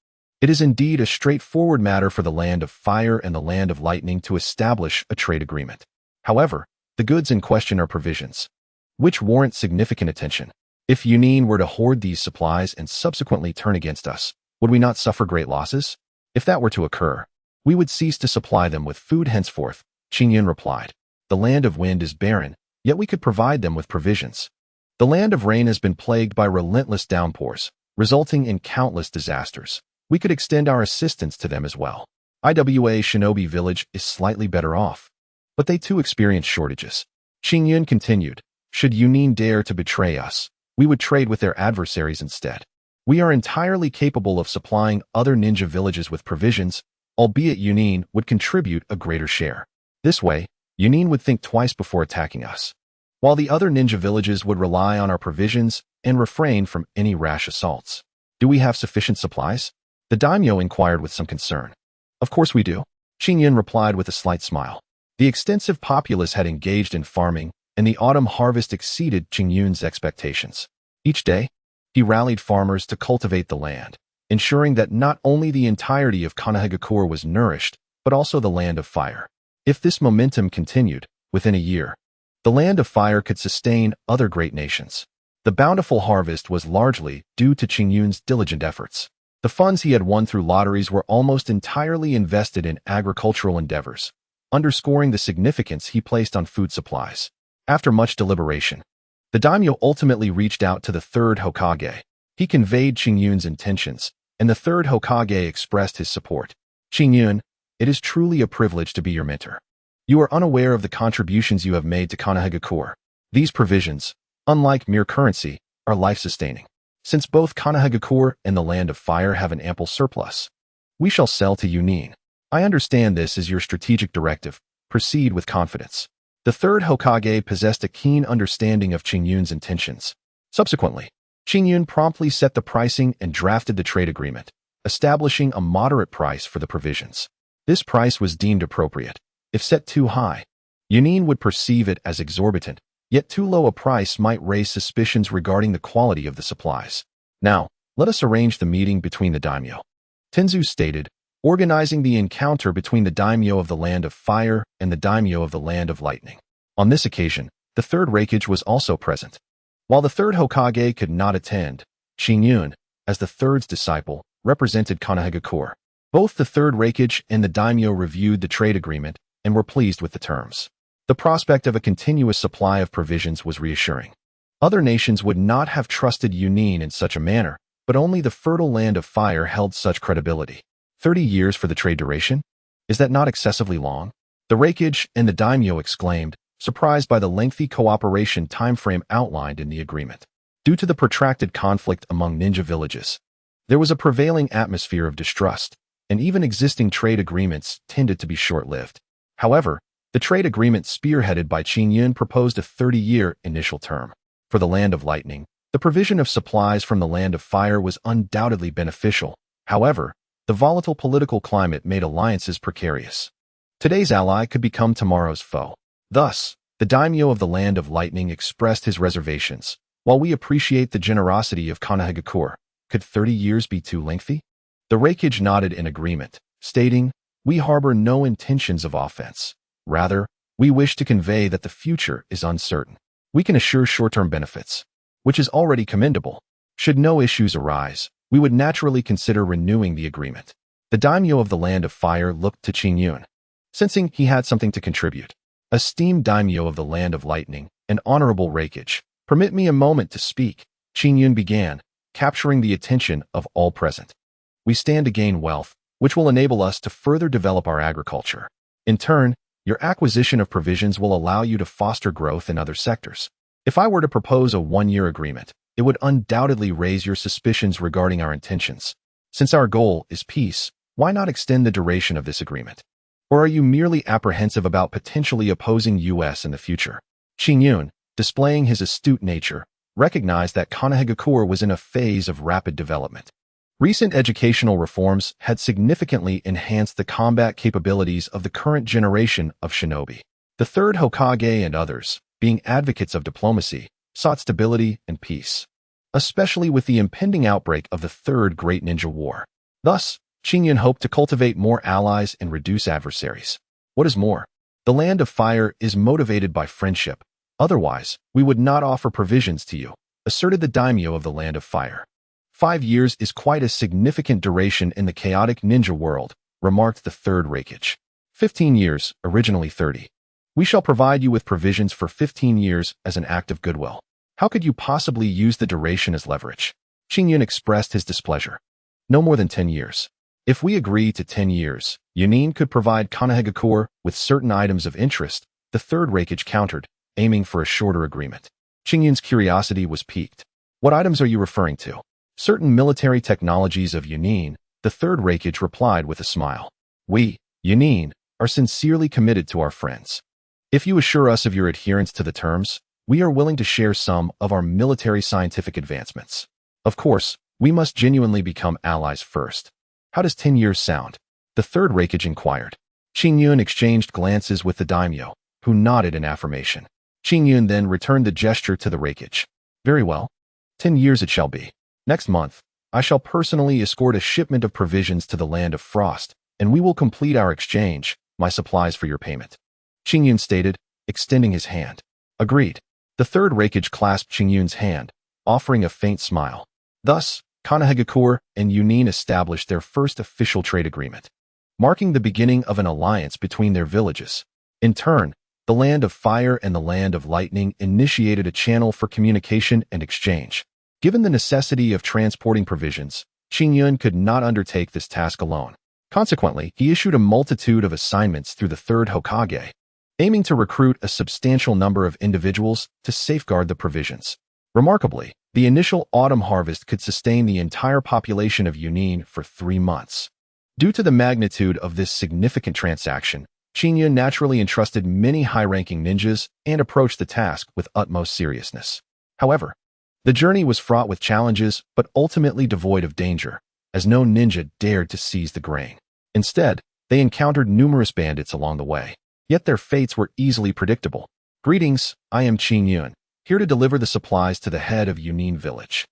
Speaker 1: it is indeed a straightforward matter for the Land of Fire and the Land of Lightning to establish a trade agreement. However, the goods in question are provisions, which warrant significant attention. If Chunin were to hoard these supplies and subsequently turn against us, would we not suffer great losses? If that were to occur, we would cease to supply them with food henceforth," Qingyun replied. "The Land of Wind is barren, yet we could provide them with provisions. The Land of Rain has been plagued by relentless downpours, resulting in countless disasters. We could extend our assistance to them as well. Iwa Shinobi Village is slightly better off, but they too experience shortages." Qingyun continued, "Should Chunin dare to betray us, we would trade with their adversaries instead. We are entirely capable of supplying other ninja villages with provisions, albeit Chunin would contribute a greater share. This way, Chunin would think twice before attacking us, while the other ninja villages would rely on our provisions and refrain from any rash assaults. Do we have sufficient supplies?" The daimyo inquired with some concern. "Of course we do," Qingyun replied with a slight smile. The extensive populace had engaged in farming, and the autumn harvest exceeded Qingyun's expectations. Each day, he rallied farmers to cultivate the land, ensuring that not only the entirety of Konoha was nourished, but also the Land of Fire. If this momentum continued, within a year, the Land of Fire could sustain other great nations. The bountiful harvest was largely due to Qingyun's diligent efforts. The funds he had won through lotteries were almost entirely invested in agricultural endeavors, underscoring the significance he placed on food supplies. After much deliberation, the daimyo ultimately reached out to the third Hokage. He conveyed Qingyun's intentions, and the third Hokage expressed his support. "Qingyun, it is truly a privilege to be your mentor. You are unaware of the contributions you have made to Konoha. These provisions, unlike mere currency, are life-sustaining. Since both Konoha and the Land of Fire have an ample surplus, we shall sell to Chunin. I understand this is your strategic directive. Proceed with confidence." The third Hokage possessed a keen understanding of Qingyun's intentions. Subsequently, Qingyun promptly set the pricing and drafted the trade agreement, establishing a moderate price for the provisions. This price was deemed appropriate. If set too high, Chunin would perceive it as exorbitant, yet too low a price might raise suspicions regarding the quality of the supplies. "Now, let us arrange the meeting between the daimyo," Tenzu stated, organizing the encounter between the daimyo of the Land of Fire and the daimyo of the Land of Lightning. On this occasion, the third Hokage was also present. While the third Hokage could not attend, Qingyun, as the third's disciple, represented Konoha. Both the third Hokage and the daimyo reviewed the trade agreement and were pleased with the terms. The prospect of a continuous supply of provisions was reassuring. Other nations would not have trusted Chunin in such a manner, but only the fertile Land of Fire held such credibility. 30 years for the trade duration? Is that not excessively long? The Hokage and the daimyo exclaimed, surprised by the lengthy cooperation timeframe outlined in the agreement. Due to the protracted conflict among ninja villages, there was a prevailing atmosphere of distrust, and even existing trade agreements tended to be short-lived. However, the trade agreement spearheaded by Qingyun proposed a 30-year initial term. For the Land of Lightning, the provision of supplies from the Land of Fire was undoubtedly beneficial. However, the volatile political climate made alliances precarious. Today's ally could become tomorrow's foe. Thus, The daimyo of the Land of Lightning expressed his reservations. While we appreciate the generosity of Konoha, could 30 years be too lengthy? The Reikage nodded in agreement, stating, "We harbor no intentions of offense. Rather, we wish to convey that the future is uncertain. We can assure short-term benefits, which is already commendable. Should no issues arise, we would naturally consider renewing the agreement." The daimyo of the Land of Fire looked to Qingyun, sensing he had something to contribute. "Esteemed daimyo of the Land of Lightning, and honorable Reikage, permit me a moment to speak," Qingyun began, capturing the attention of all present. "We stand to gain wealth, which will enable us to further develop our agriculture. In turn, your acquisition of provisions will allow you to foster growth in other sectors. If I were to propose a one-year agreement, it would undoubtedly raise your suspicions regarding our intentions. Since our goal is peace, why not extend the duration of this agreement? Or are you merely apprehensive about potentially opposing US in the future?" Qingyun, displaying his astute nature, recognized that Konoha was in a phase of rapid development. Recent educational reforms had significantly enhanced the combat capabilities of the current generation of shinobi. The third Hokage and others, being advocates of diplomacy, sought stability and peace, especially with the impending outbreak of the Third Great Ninja War. Thus, Qingyun hoped to cultivate more allies and reduce adversaries. What is more, the Land of Fire is motivated by friendship. "Otherwise, we would not offer provisions to you," asserted the daimyo of the Land of Fire. 5 years is quite a significant duration in the chaotic ninja world, remarked the third Reikage. 15 years, originally 30. "We shall provide you with provisions for 15 years as an act of goodwill. How could you possibly use the duration as leverage?" Qingyun expressed his displeasure. "No more than 10 years. If we agree to 10 years, Chunin could provide Konoha with certain items of interest," the third Reikage countered, aiming for a shorter agreement. Qingyun's curiosity was piqued. "What items are you referring to?" "Certain military technologies of Chunin," the third Reikage replied with a smile. "We, Chunin, are sincerely committed to our friends. If you assure us of your adherence to the terms, we are willing to share some of our military scientific advancements. Of course, we must genuinely become allies first. How does 10 years sound?" the third Reikage inquired. Qingyun exchanged glances with the daimyo, who nodded in affirmation. Qingyun then returned the gesture to the Reikage. "Very well. 10 years it shall be. Next month, I shall personally escort a shipment of provisions to the Land of Frost, and we will complete our exchange, my supplies for your payment," Qingyun stated, extending his hand. "Agreed." The third Reikage clasped Qingyun's hand, offering a faint smile. Thus, Konoha and Chunin established their first official trade agreement, marking the beginning of an alliance between their villages. In turn, the Land of Fire and the Land of Lightning initiated a channel for communication and exchange. Given the necessity of transporting provisions, Qingyun could not undertake this task alone. Consequently, he issued a multitude of assignments through the third Hokage, aiming to recruit a substantial number of individuals to safeguard the provisions. Remarkably, the initial autumn harvest could sustain the entire population of Chunin for 3 months. Due to the magnitude of this significant transaction, Qingyun naturally entrusted many high-ranking ninjas and approached the task with utmost seriousness. However, the journey was fraught with challenges but ultimately devoid of danger, as no ninja dared to seize the grain. Instead, they encountered numerous bandits along the way. Yet their fates were easily predictable. "Greetings, I am Qingyun, here to deliver the supplies to the head of Chunin village."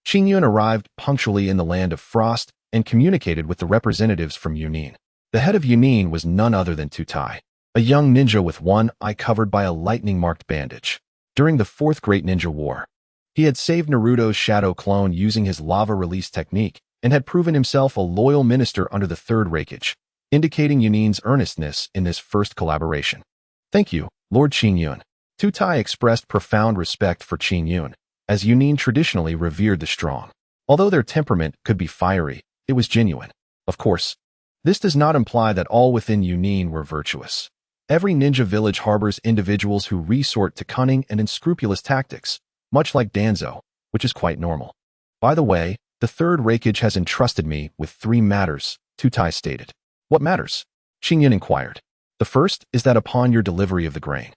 Speaker 1: Qingyun arrived punctually in the Land of Frost and communicated with the representatives from Chunin. The head of Chunin was none other than Tutai, a young ninja with one eye covered by a lightning-marked bandage. During the Fourth Great Ninja War, he had saved Naruto's shadow clone using his lava release technique and had proven himself a loyal minister under the Third Reikage, indicating Chunin's earnestness in this first collaboration. "Thank you, Lord Qingyun." Tutai expressed profound respect for Qingyun, as Chunin traditionally revered the strong. Although their temperament could be fiery, it was genuine. Of course, this does not imply that all within Chunin were virtuous. Every ninja village harbors individuals who resort to cunning and unscrupulous tactics, much like Danzo, which is quite normal. "By the way, the third Reikage has entrusted me with 3 matters," Tutai stated. "What matters?" Qingyun inquired. "The first is that upon your delivery of the grain,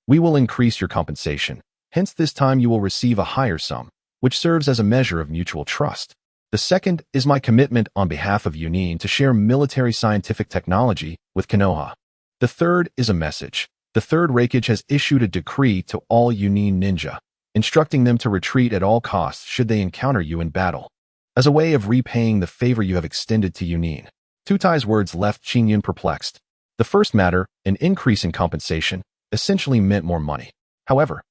Speaker 1: we will increase your compensation. Hence this time you will receive a higher sum, which serves as a measure of mutual trust. The second is my commitment on behalf of Chunin to share military scientific technology with Konoha. The third is a message. The third Reikage has issued a decree to all Chunin ninja, instructing them to retreat at all costs should they encounter you in battle, as a way of repaying the favor you have extended to Chunin. Tutai's words left Qingyun perplexed. The first matter, an increase in compensation, essentially meant more money. However,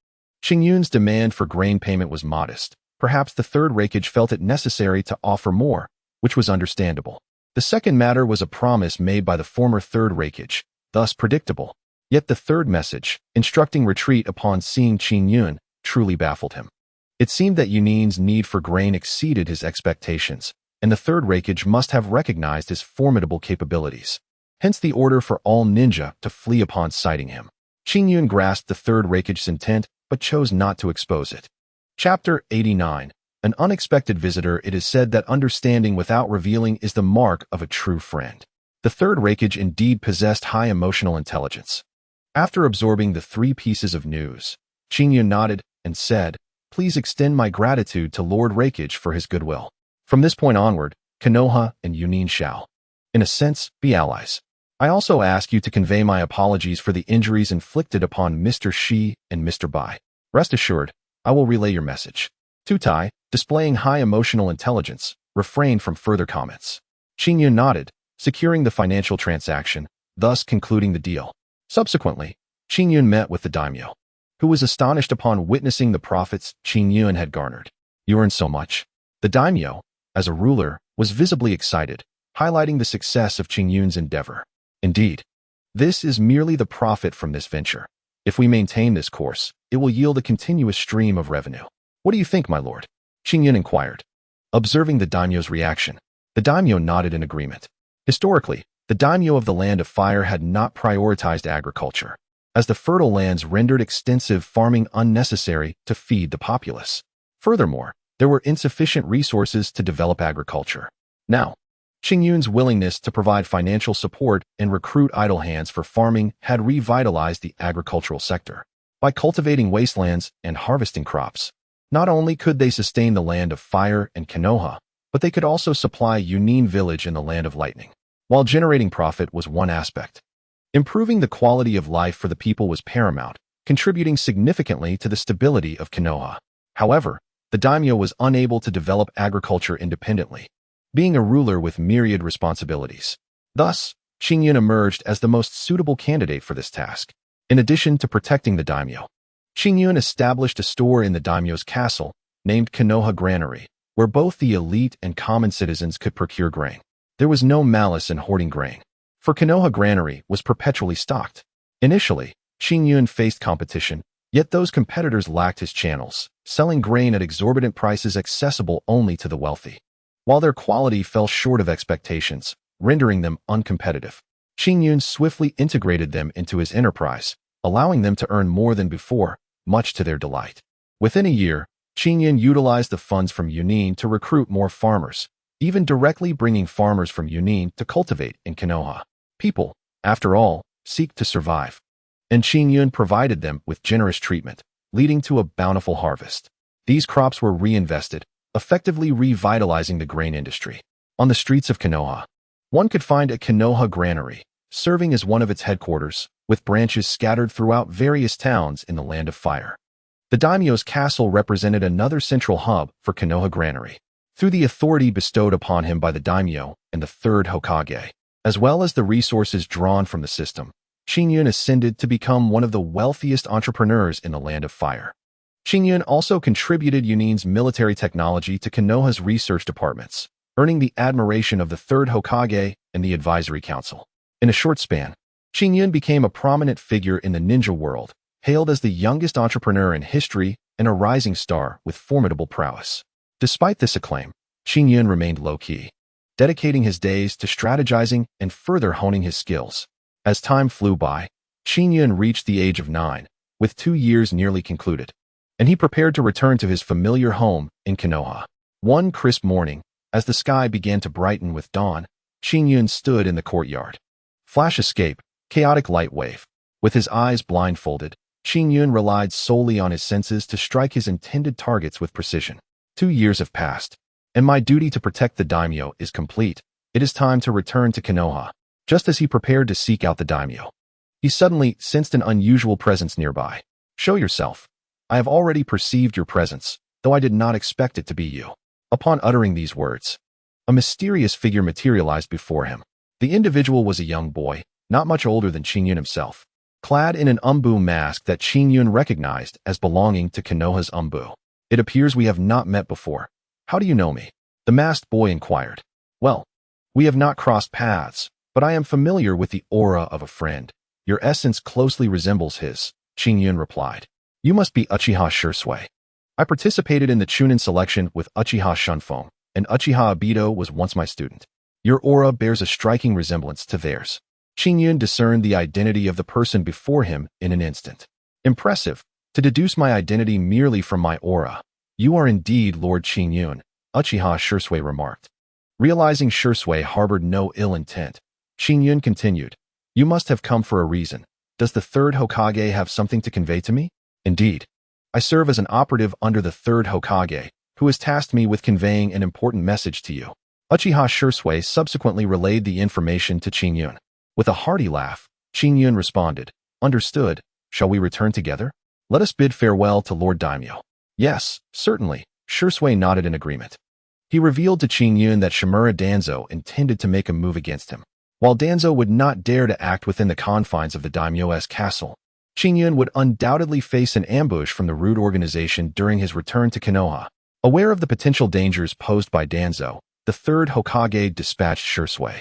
Speaker 1: Qingyun's demand for grain payment was modest. Perhaps the third Reikage felt it necessary to offer more, which was understandable. The second matter was a promise made by the former third Reikage, thus predictable. Yet the third message, instructing retreat upon seeing Qingyun, truly baffled him. It seemed that Chunin's need for grain exceeded his expectations, and the third Reikage must have recognized his formidable capabilities. Hence the order for all ninja to flee upon sighting him. Qingyun grasped the third Reikage's intent, but chose not to expose it. Chapter 89. An unexpected visitor. It is said that understanding without revealing is the mark of a true friend. The third Reikage indeed possessed high emotional intelligence. After absorbing the 3 pieces of news, Qingyun nodded and said, "Please extend my gratitude to Lord Reikage for his goodwill. From this point onward, Konoha and Chunin shall, in a sense, be allies. I also ask you to convey my apologies for the injuries inflicted upon Mr. Shi and Mr. Bai. Rest assured, I will relay your message." Tutai, displaying high emotional intelligence, refrained from further comments. Qingyun nodded, securing the financial transaction, thus concluding the deal. Subsequently, Qingyun met with the daimyo, who was astonished upon witnessing the profits Qingyun had garnered. "You earned so much." The daimyo, as a ruler, was visibly excited, highlighting the success of Qingyun's endeavor. "Indeed, this is merely the profit from this venture. If we maintain this course, it will yield a continuous stream of revenue. What do you think, my lord?" Qingyun inquired. Observing the daimyo's reaction, the daimyo nodded in agreement. Historically, the daimyo of the Land of Fire had not prioritized agriculture, as the fertile lands rendered extensive farming unnecessary to feed the populace. Furthermore, there were insufficient resources to develop agriculture. Now, Qingyun's willingness to provide financial support and recruit idle hands for farming had revitalized the agricultural sector. By cultivating wastelands and harvesting crops, not only could they sustain the Land of Fire and Konoha, but they could also supply Chunin village in the Land of Lightning. While generating profit was one aspect, improving the quality of life for the people was paramount, contributing significantly to the stability of Konoha. However, the daimyo was unable to develop agriculture independently, being a ruler with myriad responsibilities. Thus, Qingyun emerged as the most suitable candidate for this task. In addition to protecting the daimyo, Qingyun established a store in the daimyo's castle, named Konoha Granary, where both the elite and common citizens could procure grain. There was no malice in hoarding grain, for Konoha Granary was perpetually stocked. Initially, Qingyun faced competition, yet those competitors lacked his channels, selling grain at exorbitant prices accessible only to the wealthy. While their quality fell short of expectations, rendering them uncompetitive, Qingyun swiftly integrated them into his enterprise, allowing them to earn more than before, much to their delight. Within a year, Qingyun utilized the funds from Chunin to recruit more farmers, even directly bringing farmers from Chunin to cultivate in Konoha. People, after all, seek to survive, and Qingyun provided them with generous treatment, leading to a bountiful harvest. These crops were reinvested, effectively revitalizing the grain industry. On the streets of Konoha, one could find a Konoha Granary, serving as one of its headquarters, with branches scattered throughout various towns in the Land of Fire. The daimyo's castle represented another central hub for Konoha Granary. Through the authority bestowed upon him by the daimyo and the third Hokage, as well as the resources drawn from the system, Qingyun ascended to become one of the wealthiest entrepreneurs in the Land of Fire. Qingyun also contributed Chunin's military technology to Konoha's research departments, earning the admiration of the third Hokage and the advisory council. In a short span, Qingyun became a prominent figure in the ninja world, hailed as the youngest entrepreneur in history and a rising star with formidable prowess. Despite this acclaim, Qingyun remained low-key, dedicating his days to strategizing and further honing his skills. As time flew by, Qingyun reached the age of 9, with 2 years nearly concluded, and he prepared to return to his familiar home in Konoha. One crisp morning, as the sky began to brighten with dawn, Qingyun stood in the courtyard. Flash escape, chaotic light wave. With his eyes blindfolded, Qingyun relied solely on his senses to strike his intended targets with precision. 2 years have passed, and my duty to protect the daimyo is complete. It is time to return to Konoha. Just as he prepared to seek out the daimyo, He suddenly sensed an unusual presence nearby. Show yourself. I have already perceived your presence, though I did not expect it to be you. Upon uttering these words, a mysterious figure materialized before him. The individual was a young boy, not much older than Qingyun himself, clad in an umbu mask that Qingyun recognized as belonging to Konoha's umbu. It appears we have not met before. How do you know me? The masked boy inquired. Well, we have not crossed paths, but I am familiar with the aura of a friend. Your essence closely resembles his, Qingyun replied. You must be Uchiha Shisui. I participated in the Chunin selection with Uchiha Shunfeng, and Uchiha Obito was once my student. Your aura bears a striking resemblance to theirs. Qingyun discerned the identity of the person before him in an instant. Impressive, to deduce my identity merely from my aura. You are indeed Lord Qingyun, Uchiha Shisui remarked. Realizing Shisui harbored no ill intent, Qingyun continued. You must have come for a reason. Does the third Hokage have something to convey to me? Indeed. I serve as an operative under the third Hokage, who has tasked me with conveying an important message to you. Uchiha Shisui subsequently relayed the information to Qingyun. With a hearty laugh, Qingyun responded, Understood. Shall we return together? Let us bid farewell to Lord Daimyo. Yes, certainly. Shisui nodded in agreement. He revealed to Qingyun that Shimura Danzo intended to make a move against him. While Danzo would not dare to act within the confines of the daimyo's castle, Qingyun would undoubtedly face an ambush from the Root organization during his return to Konoha. Aware of the potential dangers posed by Danzo, the third Hokage dispatched Shisui,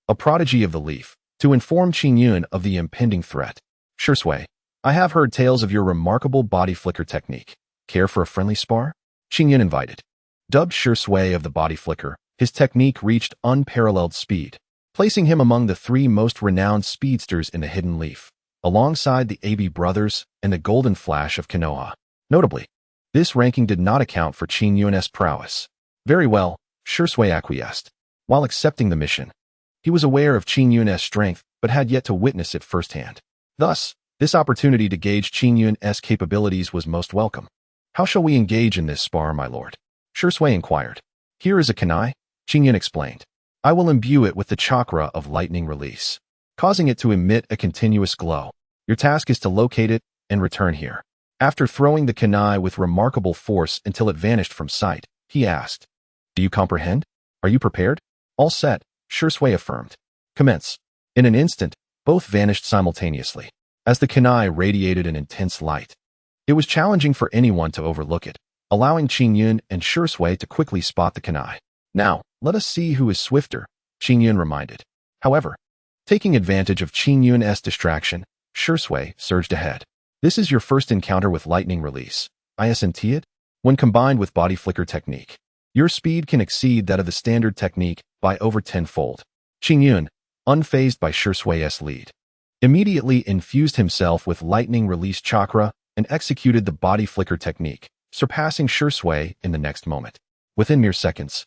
Speaker 1: a prodigy of the leaf, to inform Qingyun of the impending threat. Shisui, I have heard tales of your remarkable body flicker technique. Care for a friendly spar? Qingyun invited. Dubbed Shisui of the body flicker, his technique reached unparalleled speed, placing him among the three most renowned speedsters in the Hidden Leaf, alongside the AB brothers and the Golden Flash of Konoha. Notably, this ranking did not account for Qingyun's prowess. Very well, Shisui acquiesced. While accepting the mission, he was aware of Qingyun's strength but had yet to witness it firsthand. Thus, this opportunity to gauge Qingyun's capabilities was most welcome. How shall we engage in this spar, my lord? Shisui inquired. Here is a kunai, Qingyun explained. I will imbue it with the chakra of lightning release, causing it to emit a continuous glow. Your task is to locate it and return here. After throwing the kunai with remarkable force until it vanished from sight, he asked, Do you comprehend? Are you prepared? All set, Shisui affirmed. Commence. In an instant, both vanished simultaneously, as the kunai radiated an intense light. It was challenging for anyone to overlook it, allowing Qingyun and Shisui to quickly spot the kunai. Now, let us see who is swifter, Qingyun reminded. However, taking advantage of Qingyun's distraction, Shisui surged ahead. This is your first encounter with lightning release. Isn't it? When combined with body flicker technique, your speed can exceed that of the standard technique by over 10-fold. Qingyun, unfazed by Shisui's lead, immediately infused himself with lightning release chakra and executed the body flicker technique, surpassing Shisui in the next moment. Within mere seconds,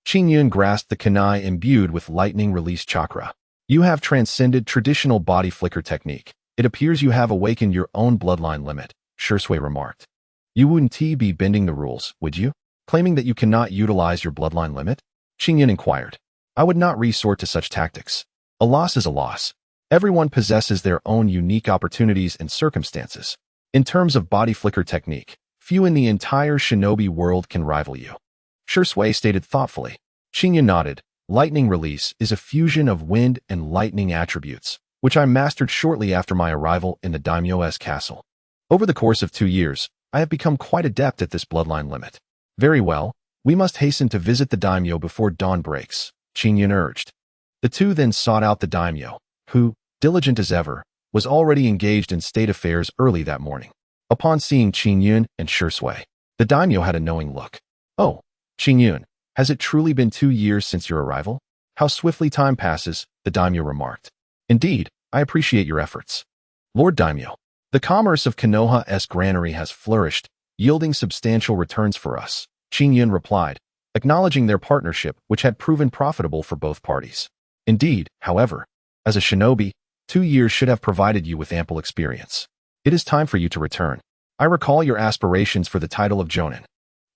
Speaker 1: Qingyun grasped the kunai imbued with lightning release chakra. You have transcended traditional body flicker technique. It appears you have awakened your own bloodline limit, Shisui remarked. You wouldn't be bending the rules, would you? Claiming that you cannot utilize your bloodline limit? Qingyun inquired. I would not resort to such tactics. A loss is a loss. Everyone possesses their own unique opportunities and circumstances. In terms of body flicker technique, few in the entire shinobi world can rival you. Shisui stated thoughtfully. Qingyun nodded. Lightning release is a fusion of wind and lightning attributes, which I mastered shortly after my arrival in the daimyo's castle. Over the course of 2 years, I have become quite adept at this bloodline limit. Very well, we must hasten to visit the daimyo before dawn breaks, Qingyun urged. The two then sought out the daimyo, who, diligent as ever, was already engaged in state affairs early that morning. Upon seeing Qingyun and Shisui, the daimyo had a knowing look. Oh, Qingyun, has it truly been 2 years since your arrival? How swiftly time passes, the daimyo remarked. Indeed, I appreciate your efforts. Lord Daimyo, the commerce of Konoha's Granary has flourished, yielding substantial returns for us, Qingyun replied, acknowledging their partnership which had proven profitable for both parties. Indeed, however, as a shinobi, 2 years should have provided you with ample experience. It is time for you to return. I recall your aspirations for the title of Jonan.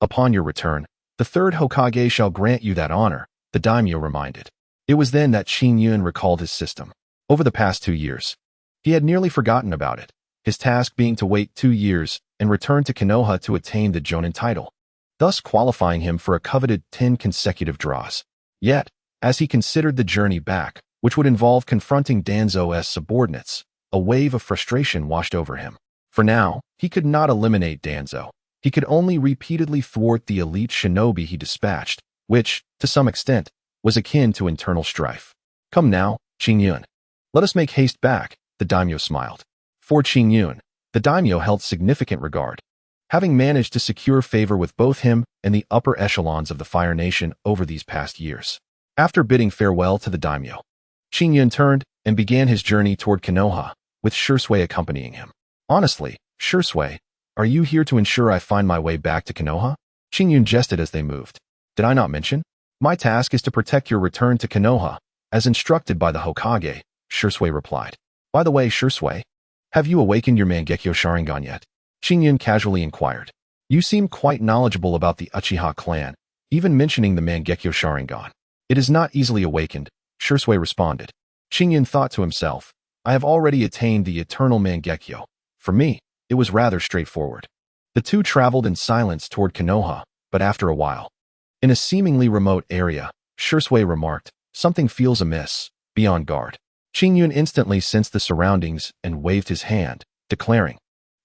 Speaker 1: Upon your return, the third Hokage shall grant you that honor, the daimyo reminded. It was then that Qingyun recalled his system. Over the past 2 years, He had nearly forgotten about it, his task being to wait 2 years and return to Konoha to attain the Jonan title, thus qualifying him for a coveted 10 consecutive draws. Yet, as he considered the journey back, which would involve confronting Danzo's subordinates, a wave of frustration washed over him. For now, he could not eliminate Danzo. He could only repeatedly thwart the elite shinobi he dispatched, which, to some extent, was akin to internal strife. Come now, Qingyun. Let us make haste back, the daimyo smiled. For Qingyun, the daimyo held significant regard, having managed to secure favor with both him and the upper echelons of the Fire Nation over these past years. After bidding farewell to the daimyo, Qingyun turned and began his journey toward Konoha, with Shisui accompanying him. Honestly, Shisui, are you here to ensure I find my way back to Konoha? Qingyun jested as they moved. Did I not mention? My task is to protect your return to Konoha, as instructed by the Hokage, Shisui replied. By the way, Shisui, have you awakened your Mangeko Sharingan yet? Qingyun casually inquired. You seem quite knowledgeable about the Uchiha clan, even mentioning the Mangeko Sharingan. It is not easily awakened, Shisui responded. Qingyun thought to himself, I have already attained the eternal Mangeko. For me, it was rather straightforward. The two traveled in silence toward Konoha, but after a while, in a seemingly remote area, Shisui remarked, something feels amiss, be on guard. Qingyun instantly sensed the surroundings and waved his hand, declaring,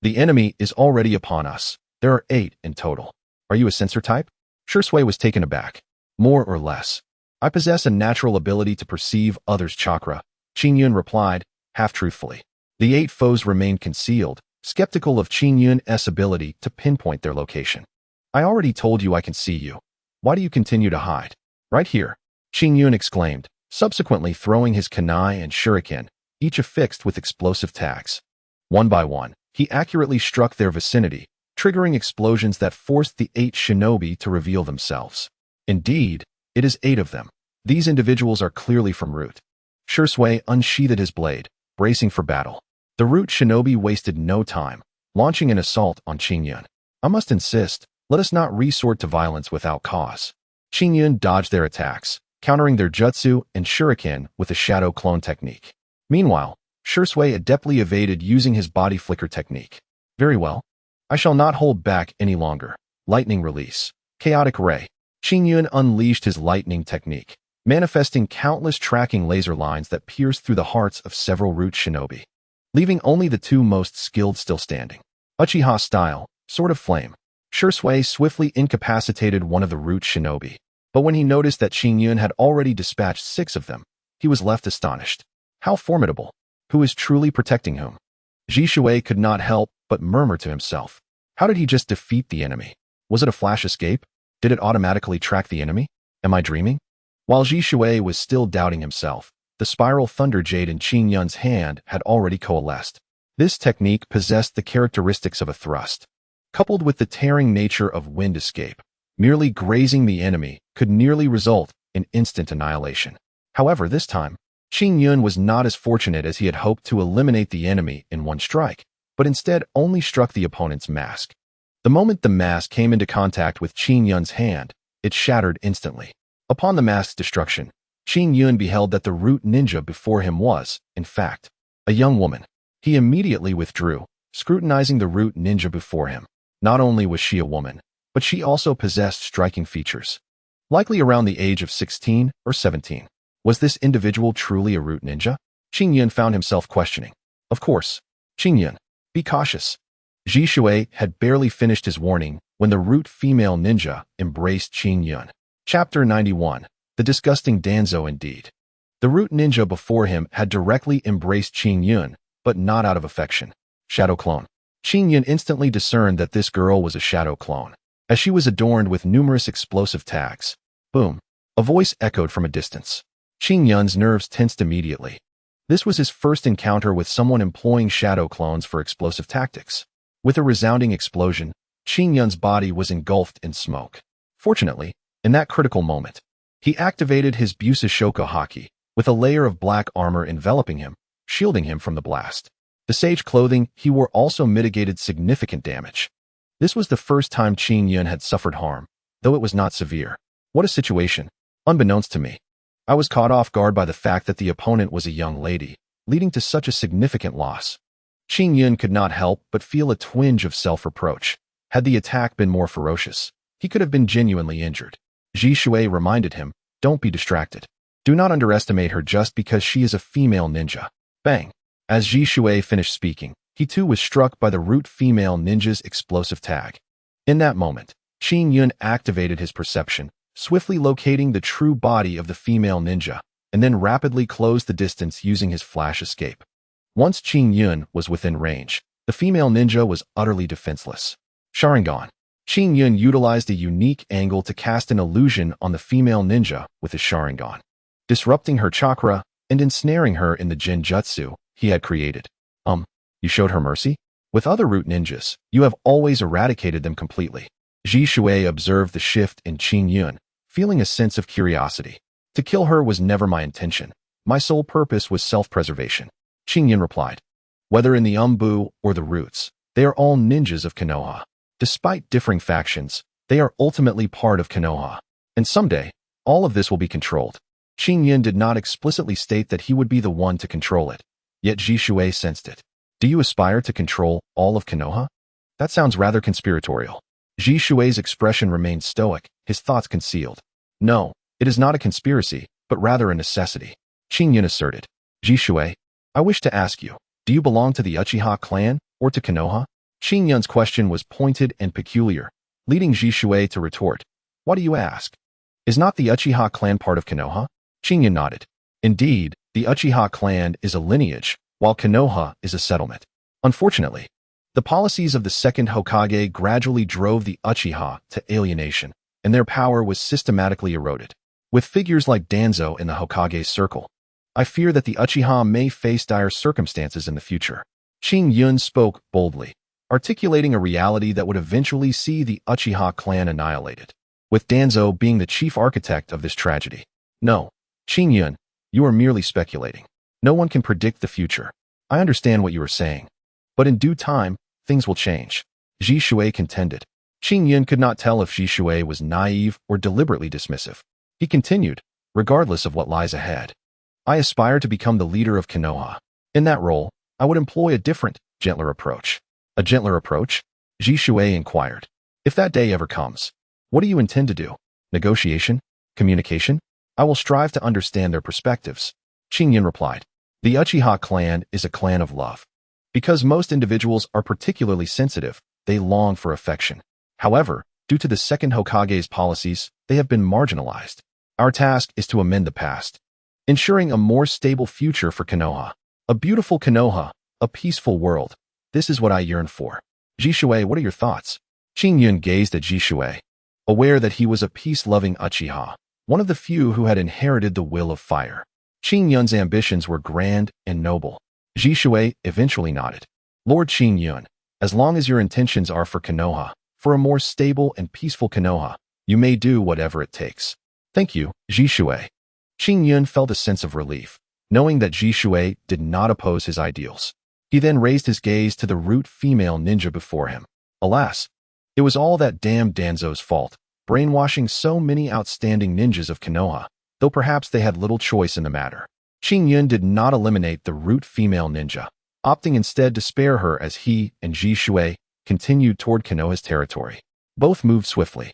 Speaker 1: the enemy is already upon us. There are 8 in total. Are you a sensor type? Shisui was taken aback. More or less. I possess a natural ability to perceive others' chakra, Qingyun replied, half-truthfully. The 8 foes remained concealed, skeptical of Qingyun's ability to pinpoint their location. I already told you I can see you. Why do you continue to hide? Right here, Qingyun exclaimed, subsequently throwing his kunai and shuriken, each affixed with explosive tags. One by one, he accurately struck their vicinity, triggering explosions that forced the 8 shinobi to reveal themselves. Indeed, it is 8 of them. These individuals are clearly from Root. Shisui unsheathed his blade, bracing for battle. The Root shinobi wasted no time, launching an assault on Qingyun. I must insist, let us not resort to violence without cause. Qingyun dodged their attacks, countering their jutsu and shuriken with the shadow clone technique. Meanwhile, Shisui adeptly evaded using his body flicker technique. Very well. I shall not hold back any longer. Lightning release. Chaotic ray. Qingyun unleashed his lightning technique, manifesting countless tracking laser lines that pierced through the hearts of several Root shinobi, leaving only the 2 most skilled still standing. Uchiha style, Sword of Flame. Shisui swiftly incapacitated one of the Root shinobi, but when he noticed that Qingyun had already dispatched 6 of them, he was left astonished. How formidable! Who is truly protecting whom? Shisui could not help but murmur to himself. How did he just defeat the enemy? Was it a flash escape? Did it automatically track the enemy? Am I dreaming? While Shisui was still doubting himself, the spiral thunder jade in Qingyun's hand had already coalesced. This technique possessed the characteristics of a thrust. Coupled with the tearing nature of wind escape, merely grazing the enemy could nearly result in instant annihilation. However, this time, Qingyun was not as fortunate as he had hoped to eliminate the enemy in one strike, but instead only struck the opponent's mask. The moment the mask came into contact with Qingyun's hand, it shattered instantly. Upon the mask's destruction, Qingyun beheld that the Root ninja before him was, in fact, a young woman. He immediately withdrew, scrutinizing the Root ninja before him. Not only was she a woman, but she also possessed striking features. Likely around the age of 16 or 17. Was this individual truly a Root ninja? Qingyun found himself questioning. Of course. Qingyun, be cautious. Shisui had barely finished his warning when the Root female ninja embraced Qingyun. Chapter 91. The disgusting Danzo indeed. The Root ninja before him had directly embraced Qingyun, but not out of affection. Shadow clone. Qingyun instantly discerned that this girl was a shadow clone, as she was adorned with numerous explosive tags. Boom. A voice echoed from a distance. Qingyun's nerves tensed immediately. This was his first encounter with someone employing shadow clones for explosive tactics. With a resounding explosion, Qingyun's body was engulfed in smoke. Fortunately, in that critical moment, he activated his Busashoku Haki, with a layer of black armor enveloping him, shielding him from the blast. The sage clothing he wore also mitigated significant damage. This was the first time Qingyun had suffered harm, though it was not severe. What a situation. Unbeknownst to me, I was caught off guard by the fact that the opponent was a young lady, leading to such a significant loss. Qingyun could not help but feel a twinge of self-reproach. Had the attack been more ferocious, he could have been genuinely injured. Ji Shui reminded him, "Don't be distracted. Do not underestimate her just because she is a female ninja." Bang! As Ji Shui finished speaking, he too was struck by the root female ninja's explosive tag. In that moment, Qingyun activated his perception, swiftly locating the true body of the female ninja, and then rapidly closed the distance using his flash escape. Once Qingyun was within range, the female ninja was utterly defenseless. Sharingan. Qingyun utilized a unique angle to cast an illusion on the female ninja with his Sharingan, disrupting her chakra and ensnaring her in the Genjutsu he had created. You showed her mercy? With other root ninjas, you have always eradicated them completely. Ji Shui observed the shift in Qingyun, feeling a sense of curiosity. To kill her was never my intention. My sole purpose was self-preservation. Qingyun replied. Whether in the Umbu or the roots, they are all ninjas of Konoha. Despite differing factions, they are ultimately part of Konoha. And someday, all of this will be controlled. Qingyun did not explicitly state that he would be the one to control it, yet Ji Shui sensed it. Do you aspire to control all of Konoha? That sounds rather conspiratorial. Ji Shui's expression remained stoic, his thoughts concealed. No, it is not a conspiracy, but rather a necessity. Qingyun asserted. Ji Shui, I wish to ask you, do you belong to the Uchiha clan or to Konoha? Qingyun's question was pointed and peculiar, leading Ji Shui to retort. Why do you ask? Is not the Uchiha clan part of Konoha? Qingyun nodded. Indeed, the Uchiha clan is a lineage, while Konoha is a settlement. Unfortunately, the policies of the second Hokage gradually drove the Uchiha to alienation, and their power was systematically eroded. With figures like Danzo in the Hokage's circle, I fear that the Uchiha may face dire circumstances in the future. Qingyun spoke boldly, articulating a reality that would eventually see the Uchiha clan annihilated, with Danzo being the chief architect of this tragedy. No, Qingyun, you are merely speculating. No one can predict the future. I understand what you are saying. But in due time, things will change. Ji Shui contended. Qingyun could not tell if Ji Shui was naive or deliberately dismissive. He continued, regardless of what lies ahead. I aspire to become the leader of Konoha. In that role, I would employ a different, gentler approach. A gentler approach? Ji Shui inquired. If that day ever comes, what do you intend to do? Negotiation? Communication? I will strive to understand their perspectives. Qingyun replied. The Uchiha clan is a clan of love. Because most individuals are particularly sensitive, they long for affection. However, due to the second Hokage's policies, they have been marginalized. Our task is to amend the past, ensuring a more stable future for Konoha. A beautiful Konoha, a peaceful world. This is what I yearn for. Ji Shui, what are your thoughts? Qingyun gazed at Ji Shui, aware that he was a peace-loving Uchiha, one of the few who had inherited the will of fire. Qingyun's ambitions were grand and noble. Ji Shui eventually nodded. Lord Qingyun, as long as your intentions are for Konoha, for a more stable and peaceful Konoha, you may do whatever it takes. Thank you, Ji Shui. Qingyun felt a sense of relief, knowing that Ji Shui did not oppose his ideals. He then raised his gaze to the root female ninja before him. Alas, it was all that damn Danzo's fault, brainwashing so many outstanding ninjas of Konoha, though perhaps they had little choice in the matter. Qingyun did not eliminate the root female ninja, opting instead to spare her as he and Ji Shui continued toward Konoha's territory. Both moved swiftly.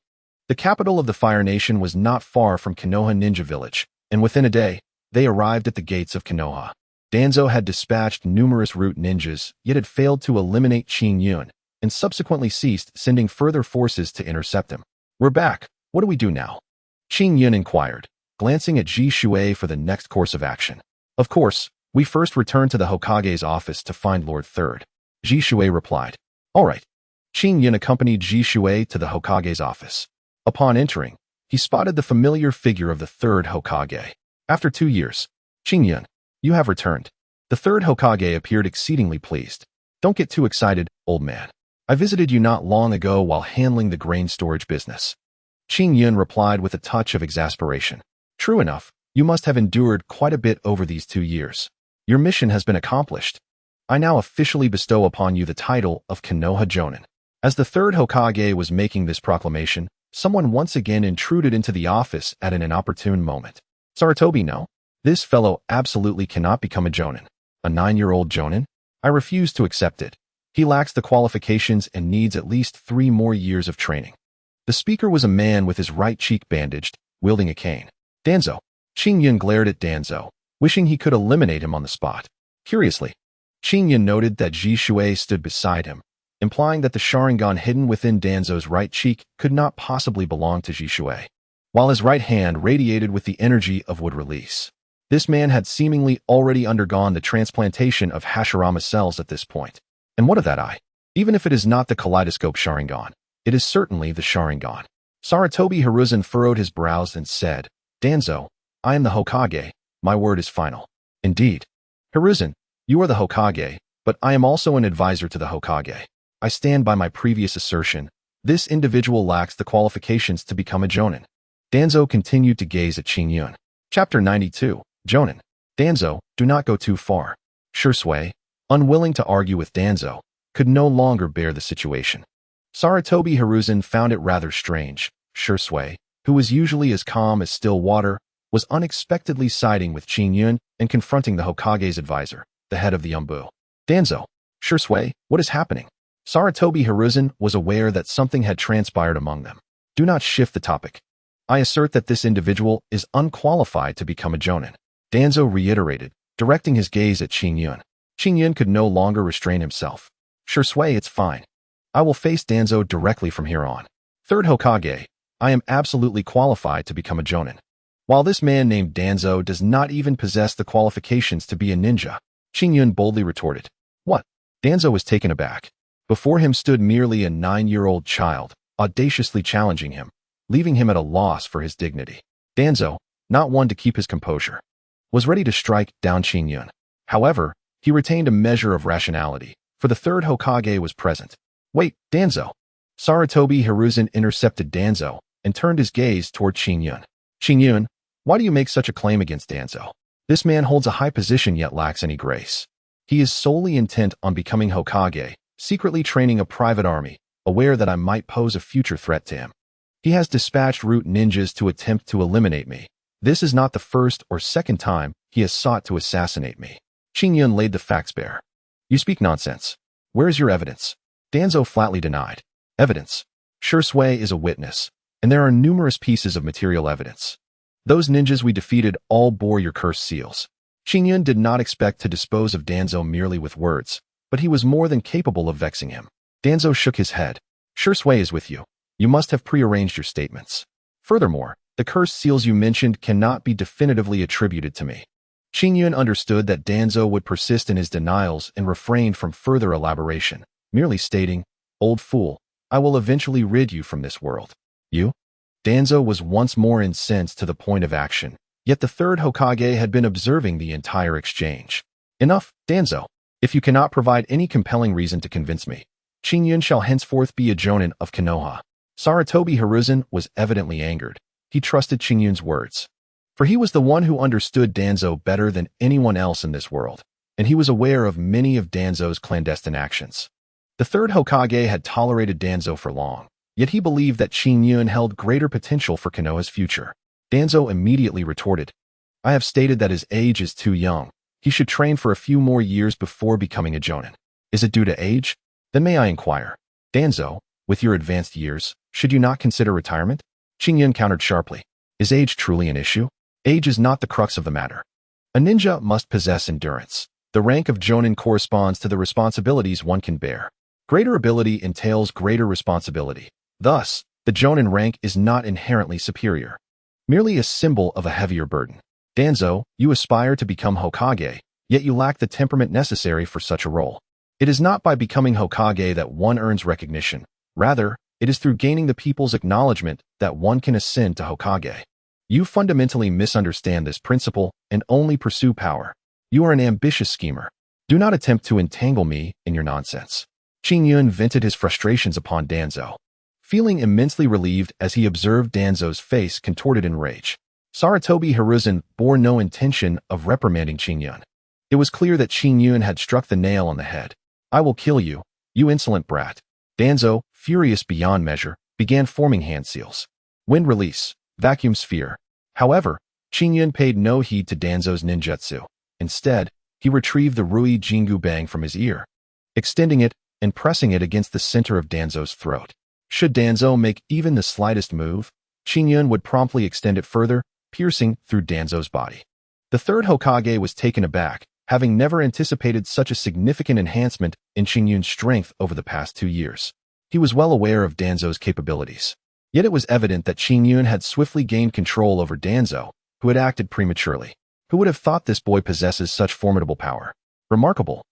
Speaker 1: The capital of the Fire Nation was not far from Konoha Ninja Village, and within a day, they arrived at the gates of Konoha. Danzo had dispatched numerous root ninjas, yet had failed to eliminate Qingyun, and subsequently ceased sending further forces to intercept him. We're back. What do we do now? Qingyun inquired, glancing at Ji Shui for the next course of action. Of course, we first return to the Hokage's office to find Lord Third. Ji Shui replied. All right. Qingyun accompanied Ji Shui to the Hokage's office. Upon entering, he spotted the familiar figure of the third Hokage. After 2 years, Qingyun, you have returned. The third Hokage appeared exceedingly pleased. Don't get too excited, old man. I visited you not long ago while handling the grain storage business. Qingyun replied with a touch of exasperation. True enough, you must have endured quite a bit over these 2 years. Your mission has been accomplished. I now officially bestow upon you the title of Konoha Jonan. As the third Hokage was making this proclamation, someone once again intruded into the office at an inopportune moment. Sarutobi, no. This fellow absolutely cannot become a Jonan. A 9-year-old Jonan? I refuse to accept it. He lacks the qualifications and needs at least 3 more years of training. The speaker was a man with his right cheek bandaged, wielding a cane. Danzo. Qingyun glared at Danzo, wishing he could eliminate him on the spot. Curiously, Qingyun noted that Ji Shui stood beside him, implying that the Sharingan hidden within Danzo's right cheek could not possibly belong to Ji Shui, while his right hand radiated with the energy of wood release. This man had seemingly already undergone the transplantation of Hashirama cells at this point. And what of that eye? Even if it is not the kaleidoscope Sharingan, it is certainly the Sharingan. Sarutobi Hiruzen furrowed his brows and said, Danzo, I am the Hokage. My word is final. Indeed. Hiruzen, you are the Hokage, but I am also an advisor to the Hokage. I stand by my previous assertion. This individual lacks the qualifications to become a Jonin. Danzo continued to gaze at Qingyun. Chapter 92. Jonan. Danzo, do not go too far. Shui, unwilling to argue with Danzo, could no longer bear the situation. Sarutobi Hiruzen found it rather strange. Shui, who was usually as calm as still water, was unexpectedly siding with Qingyun and confronting the Hokage's advisor, the head of the Umbu. Danzo. Shui, what is happening? Sarutobi Hiruzen was aware that something had transpired among them. Do not shift the topic. I assert that this individual is unqualified to become a Jonin. Danzo reiterated, directing his gaze at Qingyun. Qingyun could no longer restrain himself. Shui, it's fine. I will face Danzo directly from here on. Third Hokage, I am absolutely qualified to become a Jonin. While this man named Danzo does not even possess the qualifications to be a ninja, Qingyun boldly retorted. What? Danzo was taken aback. Before him stood merely a 9-year-old child, audaciously challenging him, leaving him at a loss for his dignity. Danzo, not one to keep his composure, was ready to strike down Qingyun. However, he retained a measure of rationality, for the third Hokage was present. Wait, Danzo. Sarutobi Hiruzen intercepted Danzo and turned his gaze toward Qingyun. Qingyun, why do you make such a claim against Danzo? This man holds a high position yet lacks any grace. He is solely intent on becoming Hokage, secretly training a private army, aware that I might pose a future threat to him. He has dispatched root ninjas to attempt to eliminate me. This is not the first or second time he has sought to assassinate me. Qingyun laid the facts bare. You speak nonsense. Where is your evidence? Danzo flatly denied. Evidence. Shui is a witness, and there are numerous pieces of material evidence. Those ninjas we defeated all bore your cursed seals. Qingyun did not expect to dispose of Danzo merely with words, but he was more than capable of vexing him. Danzo shook his head. Shui is with you. You must have prearranged your statements. Furthermore, the cursed seals you mentioned cannot be definitively attributed to me. Qingyun understood that Danzo would persist in his denials and refrained from further elaboration, merely stating, Old fool, I will eventually rid you from this world. You? Danzo was once more incensed to the point of action, yet the third Hokage had been observing the entire exchange. Enough, Danzo. If you cannot provide any compelling reason to convince me, Qingyun shall henceforth be a Jonin of Konoha. Sarutobi Hiruzen was evidently angered. He trusted Qingyun's words, for he was the one who understood Danzo better than anyone else in this world, and he was aware of many of Danzo's clandestine actions. The third Hokage had tolerated Danzo for long, yet he believed that Qingyun held greater potential for Konoha's future. Danzo immediately retorted, I have stated that his age is too young. He should train for a few more years before becoming a Jonin. Is it due to age? Then may I inquire, Danzo, with your advanced years, should you not consider retirement? Qingyun countered sharply. Is age truly an issue? Age is not the crux of the matter. A ninja must possess endurance. The rank of Jonin corresponds to the responsibilities one can bear. Greater ability entails greater responsibility. Thus, the Jonin rank is not inherently superior, merely a symbol of a heavier burden. Danzo, you aspire to become Hokage, yet you lack the temperament necessary for such a role. It is not by becoming Hokage that one earns recognition. Rather, it is through gaining the people's acknowledgement that one can ascend to Hokage. You fundamentally misunderstand this principle and only pursue power. You are an ambitious schemer. Do not attempt to entangle me in your nonsense. Qingyun vented his frustrations upon Danzo, feeling immensely relieved as he observed Danzo's face contorted in rage. Sarutobi Hiruzen bore no intention of reprimanding Qingyun. It was clear that Qingyun had struck the nail on the head. I will kill you, you insolent brat. Danzo, furious beyond measure, began forming hand seals. Wind release, vacuum sphere. However, Qingyun paid no heed to Danzo's ninjutsu. Instead, He retrieved the Rui Jingu Bang from his ear, extending it and pressing it against the center of Danzo's throat. Should Danzo make even the slightest move, Qingyun would promptly extend it further, piercing through Danzo's body. The third Hokage was taken aback, having never anticipated such a significant enhancement in Qingyun's strength over the past 2 years. He was well aware of Danzo's capabilities. Yet it was evident that Qingyun had swiftly gained control over Danzo, who had acted prematurely. Who would have thought this boy possesses such formidable power? Remarkable.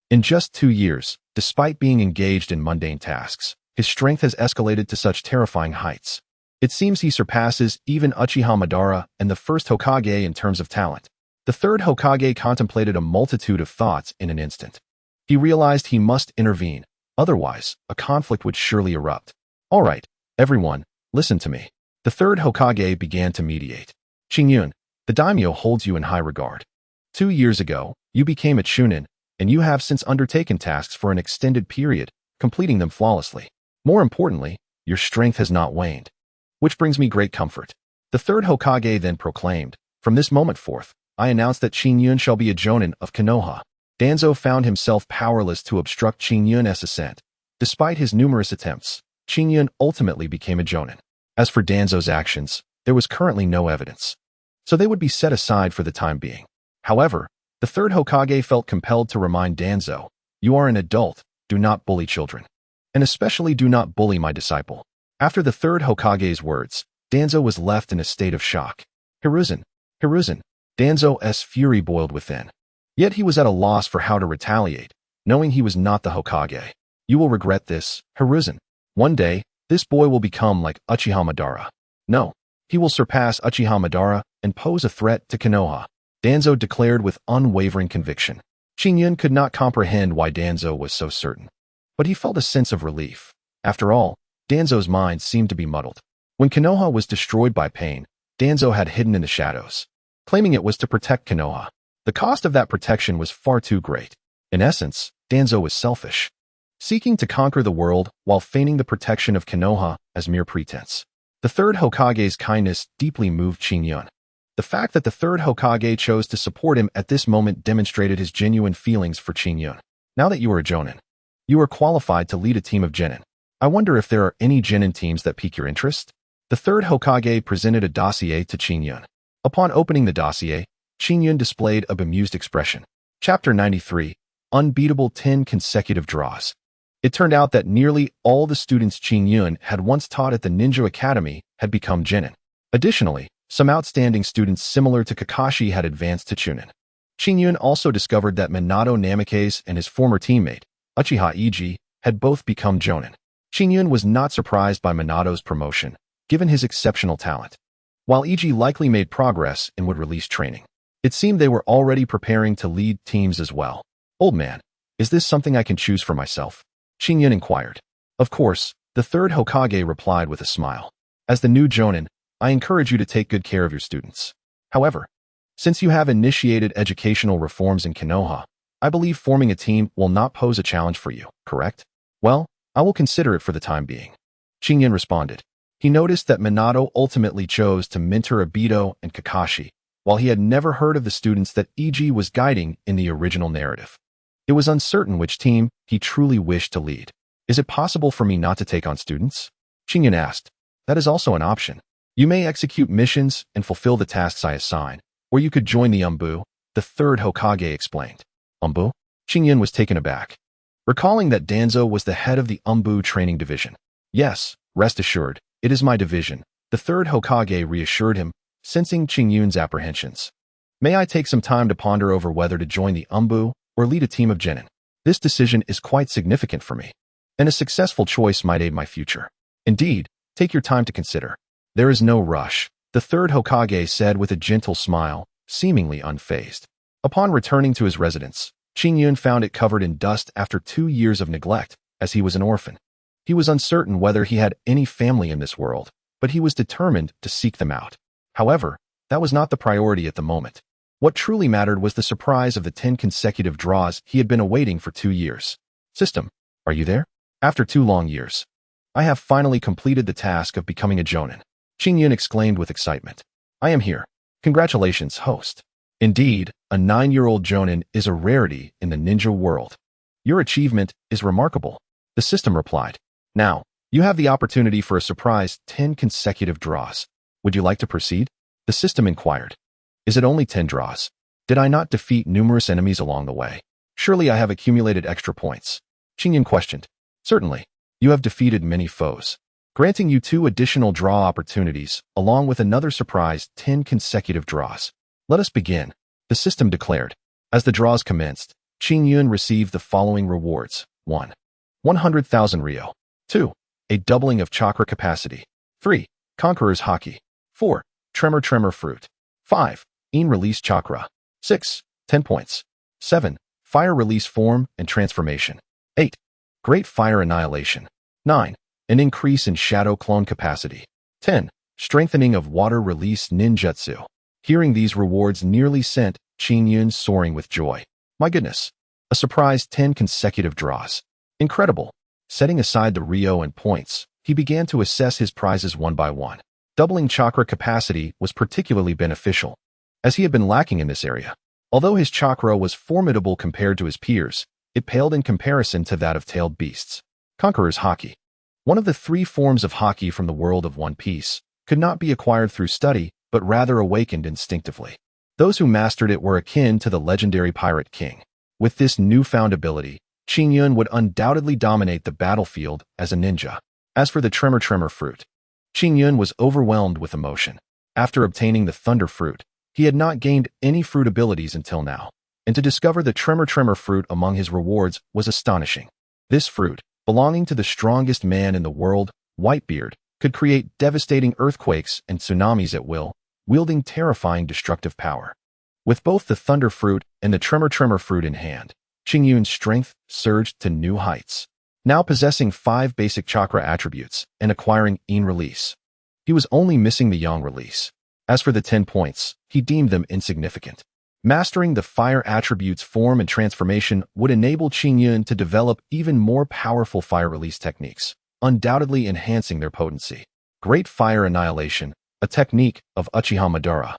Speaker 1: In just 2 years, despite being engaged in mundane tasks, his strength has escalated to such terrifying heights. It seems he surpasses even Uchiha Madara and the first Hokage in terms of talent. The third Hokage contemplated a multitude of thoughts in an instant. He realized he must intervene, otherwise, a conflict would surely erupt. All right, everyone, listen to me. The third Hokage began to mediate. Qingyun, the daimyo holds you in high regard. 2 years ago, you became a Chunin, and you have since undertaken tasks for an extended period, completing them flawlessly. More importantly, your strength has not waned. Which brings me great comfort. The third Hokage then proclaimed, from this moment forth, I announce that Qingyun shall be a Jonan of Konoha. Danzo found himself powerless to obstruct Qingyun's ascent. Despite his numerous attempts, Qingyun ultimately became a Jonan. As for Danzo's actions, there was currently no evidence, so they would be set aside for the time being. However, the third Hokage felt compelled to remind Danzo, you are an adult, do not bully children. And especially do not bully my disciple. After the third Hokage's words, Danzo was left in a state of shock. Hiruzen. Danzo's fury boiled within. Yet he was at a loss for how to retaliate, knowing he was not the Hokage. You will regret this, Hiruzen. One day, this boy will become like Uchiha Madara. No, he will surpass Uchiha Madara and pose a threat to Konoha, Danzo declared with unwavering conviction. Qingyun could not comprehend why Danzo was so certain, but he felt a sense of relief. After all, Danzo's mind seemed to be muddled. When Konoha was destroyed by pain, Danzo had hidden in the shadows, claiming it was to protect Konoha. The cost of that protection was far too great. In essence, Danzo was selfish, seeking to conquer the world while feigning the protection of Konoha as mere pretense. The third Hokage's kindness deeply moved Qingyun. The fact that the third Hokage chose to support him at this moment demonstrated his genuine feelings for Qingyun. Now that you are a Jonan, you are qualified to lead a team of genin. I wonder if there are any genin teams that pique your interest? The third Hokage presented a dossier to Qingyun. Upon opening the dossier, Qingyun displayed a bemused expression. Chapter 93, Unbeatable 10 Consecutive Draws. It turned out that nearly all the students Qingyun had once taught at the Ninja Academy had become genin. Additionally, some outstanding students similar to Kakashi had advanced to Chunin. Qingyun also discovered that Minato Namikaze and his former teammate, Uchiha Iji, had both become Jonan. Qingyun was not surprised by Minato's promotion, given his exceptional talent. While Iji likely made progress and would release training, it seemed they were already preparing to lead teams as well. Old man, is this something I can choose for myself? Qingyun inquired. Of course, the third Hokage replied with a smile. As the new Jonan, I encourage you to take good care of your students. However, since you have initiated educational reforms in Konoha, I believe forming a team will not pose a challenge for you, correct? Well, I will consider it for the time being. Qingyun responded. He noticed that Minato ultimately chose to mentor Obito and Kakashi, while he had never heard of the students that Iji was guiding in the original narrative. It was uncertain which team he truly wished to lead. Is it possible for me not to take on students? Qingyun asked. That is also an option. You may execute missions and fulfill the tasks I assign, or you could join the Umbu, the third Hokage explained. Umbu? Qingyun was taken aback, recalling that Danzo was the head of the Umbu training division. Yes, rest assured, it is my division, the third Hokage reassured him, sensing Qingyun's apprehensions. May I take some time to ponder over whether to join the Umbu or lead a team of genin? This decision is quite significant for me, and a successful choice might aid my future. Indeed, take your time to consider. There is no rush, the third Hokage said with a gentle smile, seemingly unfazed. Upon returning to his residence, Qingyun found it covered in dust after 2 years of neglect, as he was an orphan. He was uncertain whether he had any family in this world, but he was determined to seek them out. However, that was not the priority at the moment. What truly mattered was the surprise of the 10 consecutive draws he had been awaiting for 2 years. System, are you there? After 2 long years, I have finally completed the task of becoming a Jonan. Qingyun exclaimed with excitement. I am here. Congratulations, host. Indeed, a 9-year-old Jonan is a rarity in the ninja world. Your achievement is remarkable, the system replied. Now, you have the opportunity for a surprise 10 consecutive draws. Would you like to proceed? The system inquired. Is it only 10 draws? Did I not defeat numerous enemies along the way? Surely I have accumulated extra points. Qingyun questioned. Certainly. You have defeated many foes, granting you 2 additional draw opportunities, along with another surprise 10 consecutive draws. Let us begin, the system declared. As the draws commenced, Qingyun received the following rewards. 1. 100,000 Ryo. 2. A doubling of chakra capacity. 3. Conqueror's Haki. 4. Tremor Fruit. 5. Release Chakra. 6. 10 points. 7. Fire Release Form and Transformation. 8. Great Fire Annihilation. 9. An increase in Shadow Clone capacity. 10. Strengthening of Water Release Ninjutsu. Hearing these rewards nearly sent Qingyun soaring with joy. My goodness. A surprise 10 consecutive draws. Incredible. Setting aside the Ryo and points, he began to assess his prizes one by one. Doubling chakra capacity was particularly beneficial, as he had been lacking in this area. Although his chakra was formidable compared to his peers, it paled in comparison to that of tailed beasts. Conqueror's Haki. One of the 3 forms of Haki from the world of One Piece, could not be acquired through study, but rather awakened instinctively. Those who mastered it were akin to the legendary Pirate King. With this newfound ability, Qingyun would undoubtedly dominate the battlefield as a ninja. As for the Tremor Fruit, Qingyun was overwhelmed with emotion. After obtaining the Thunder Fruit, he had not gained any fruit abilities until now, and to discover the Tremor Fruit among his rewards was astonishing. This fruit, belonging to the strongest man in the world, Whitebeard, could create devastating earthquakes and tsunamis at will, wielding terrifying destructive power. With both the Thunder Fruit and the Tremor Fruit in hand, Qingyun's strength surged to new heights. Now possessing 5 basic chakra attributes and acquiring Release. He was only missing the Yang Release. As for the 10 points, he deemed them insignificant. Mastering the fire attributes Form and Transformation would enable Qingyun to develop even more powerful fire release techniques, undoubtedly enhancing their potency. Great Fire Annihilation, a technique of Uchiha Madara,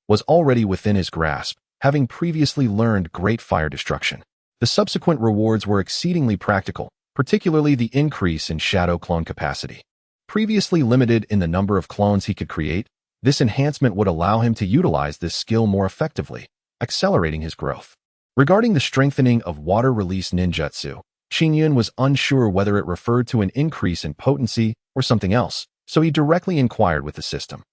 Speaker 1: was already within his grasp, having previously learned Great Fire Destruction. The subsequent rewards were exceedingly practical, particularly the increase in Shadow Clone capacity. Previously limited in the number of clones he could create, this enhancement would allow him to utilize this skill more effectively, accelerating his growth. Regarding the strengthening of Water Release Ninjutsu, Qingyun was unsure whether it referred to an increase in potency or something else, so he directly inquired with the system.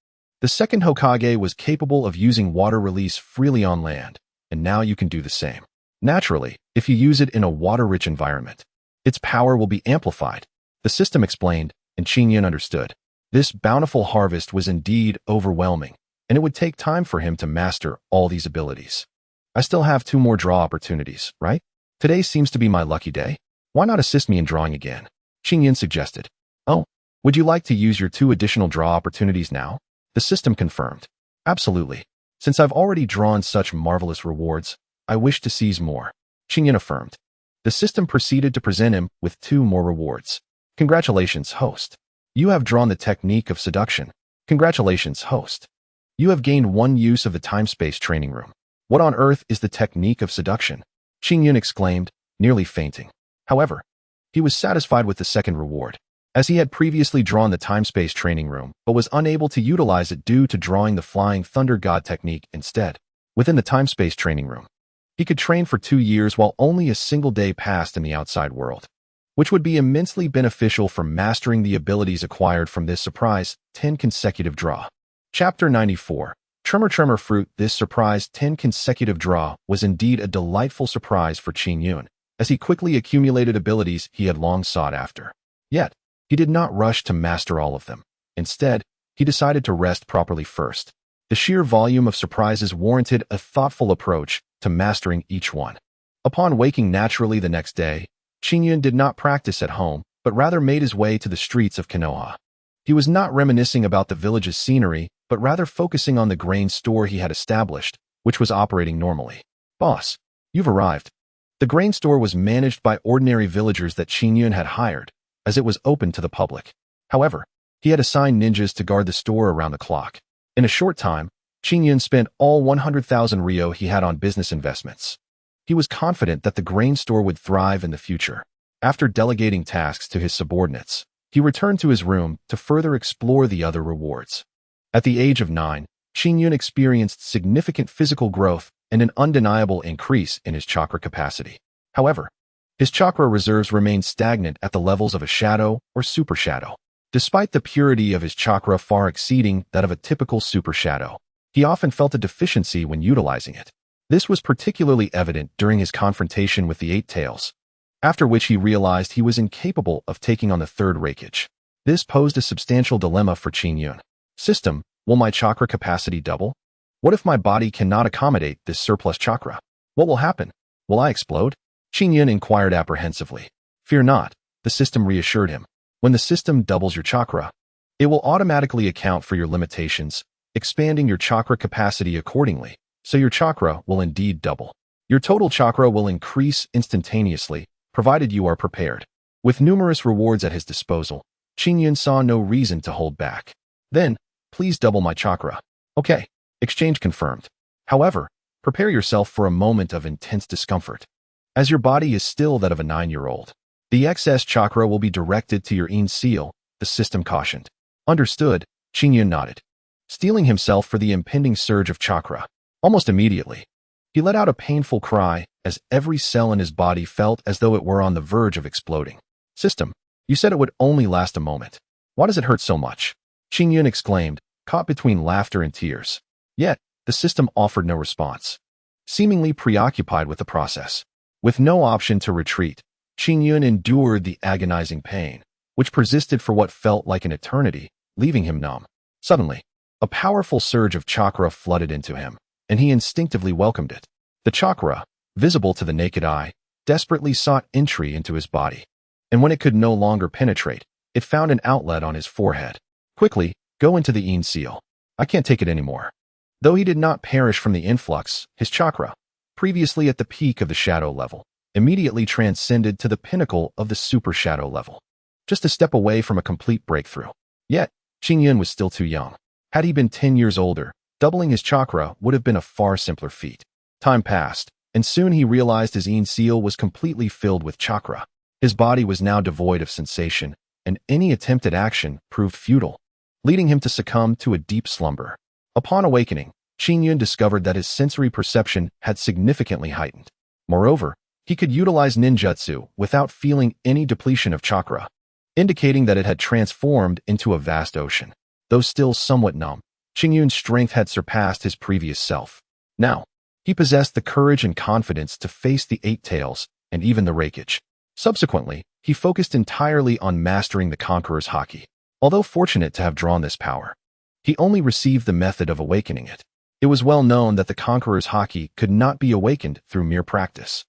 Speaker 1: The second Hokage was capable of using water release freely on land, and now you can do the same. Naturally, if you use it in a water-rich environment, its power will be amplified, the system explained, and Qingyun understood. This bountiful harvest was indeed overwhelming, and it would take time for him to master all these abilities. I still have 2 more draw opportunities, right? Today seems to be my lucky day. Why not assist me in drawing again? Qingyun suggested. Oh, would you like to use your 2 additional draw opportunities now? The system confirmed. Absolutely. Since I've already drawn such marvelous rewards, I wish to seize more. Qingyun affirmed. The system proceeded to present him with 2 more rewards. Congratulations, host. You have drawn the technique of seduction. Congratulations, host. You have gained 1 use of the time-space training room. What on earth is the technique of seduction? Qingyun exclaimed, nearly fainting. However, he was satisfied with the second reward, as he had previously drawn the time-space training room, but was unable to utilize it due to drawing the Flying Thunder God technique instead. Within the time-space training room, he could train for 2 years while only a single day passed in the outside world, which would be immensely beneficial for mastering the abilities acquired from this surprise 10 consecutive draw. Chapter 94. Tremor Fruit. This surprise 10 consecutive draw was indeed a delightful surprise for Qingyun, as he quickly accumulated abilities he had long sought after. Yet, he did not rush to master all of them. Instead, he decided to rest properly first. The sheer volume of surprises warranted a thoughtful approach to mastering each one. Upon waking naturally the next day, Qingyun did not practice at home, but rather made his way to the streets of Konoha. He was not reminiscing about the village's scenery, but rather focusing on the grain store he had established, which was operating normally. Boss, you've arrived. The grain store was managed by ordinary villagers that Qingyun had hired, as it was open to the public. However, he had assigned ninjas to guard the store around the clock. In a short time, Qingyun spent all 100,000 ryo he had on business investments. He was confident that the grain store would thrive in the future. After delegating tasks to his subordinates, he returned to his room to further explore the other rewards. At the age of 9, Qingyun experienced significant physical growth and an undeniable increase in his chakra capacity. However, his chakra reserves remained stagnant at the levels of a shadow or super shadow. Despite the purity of his chakra far exceeding that of a typical super shadow, he often felt a deficiency when utilizing it. This was particularly evident during his confrontation with the Eight Tails, after which he realized he was incapable of taking on the third Reikage. This posed a substantial dilemma for Qingyun. System, will my chakra capacity double? What if my body cannot accommodate this surplus chakra? What will happen? Will I explode? Qingyun inquired apprehensively. Fear not, the system reassured him. When the system doubles your chakra, it will automatically account for your limitations, expanding your chakra capacity accordingly, so your chakra will indeed double. Your total chakra will increase instantaneously, provided you are prepared. With numerous rewards at his disposal, Qingyun saw no reason to hold back. Then, please double my chakra. Okay, exchange confirmed. However, prepare yourself for a moment of intense discomfort. As your body is still that of a 9-year-old, the excess chakra will be directed to your Yin seal, the system cautioned. Understood, Qingyun nodded, steeling himself for the impending surge of chakra. Almost immediately, he let out a painful cry as every cell in his body felt as though it were on the verge of exploding. System, you said it would only last a moment. Why does it hurt so much? Qingyun exclaimed, caught between laughter and tears. Yet, the system offered no response, seemingly preoccupied with the process. With no option to retreat, Qingyun endured the agonizing pain, which persisted for what felt like an eternity, leaving him numb. Suddenly, a powerful surge of chakra flooded into him, and he instinctively welcomed it. The chakra, visible to the naked eye, desperately sought entry into his body. And when it could no longer penetrate, it found an outlet on his forehead. Quickly, go into the Yin seal. I can't take it anymore. Though he did not perish from the influx, his chakra, previously at the peak of the shadow level, immediately transcended to the pinnacle of the super shadow level, just a step away from a complete breakthrough. Yet, Qingyun was still too young. Had he been 10 years older, doubling his chakra would have been a far simpler feat. Time passed, and soon he realized his Yin seal was completely filled with chakra. His body was now devoid of sensation, and any attempt at action proved futile, leading him to succumb to a deep slumber. Upon awakening, Qingyun discovered that his sensory perception had significantly heightened. Moreover, he could utilize ninjutsu without feeling any depletion of chakra, indicating that it had transformed into a vast ocean. Though still somewhat numb, Qingyun's strength had surpassed his previous self. Now, he possessed the courage and confidence to face the Eight Tails and even the Reikage. Subsequently, he focused entirely on mastering the Conqueror's Haki. Although fortunate to have drawn this power, he only received the method of awakening it. It was well known that the Conqueror's Haki could not be awakened through mere practice.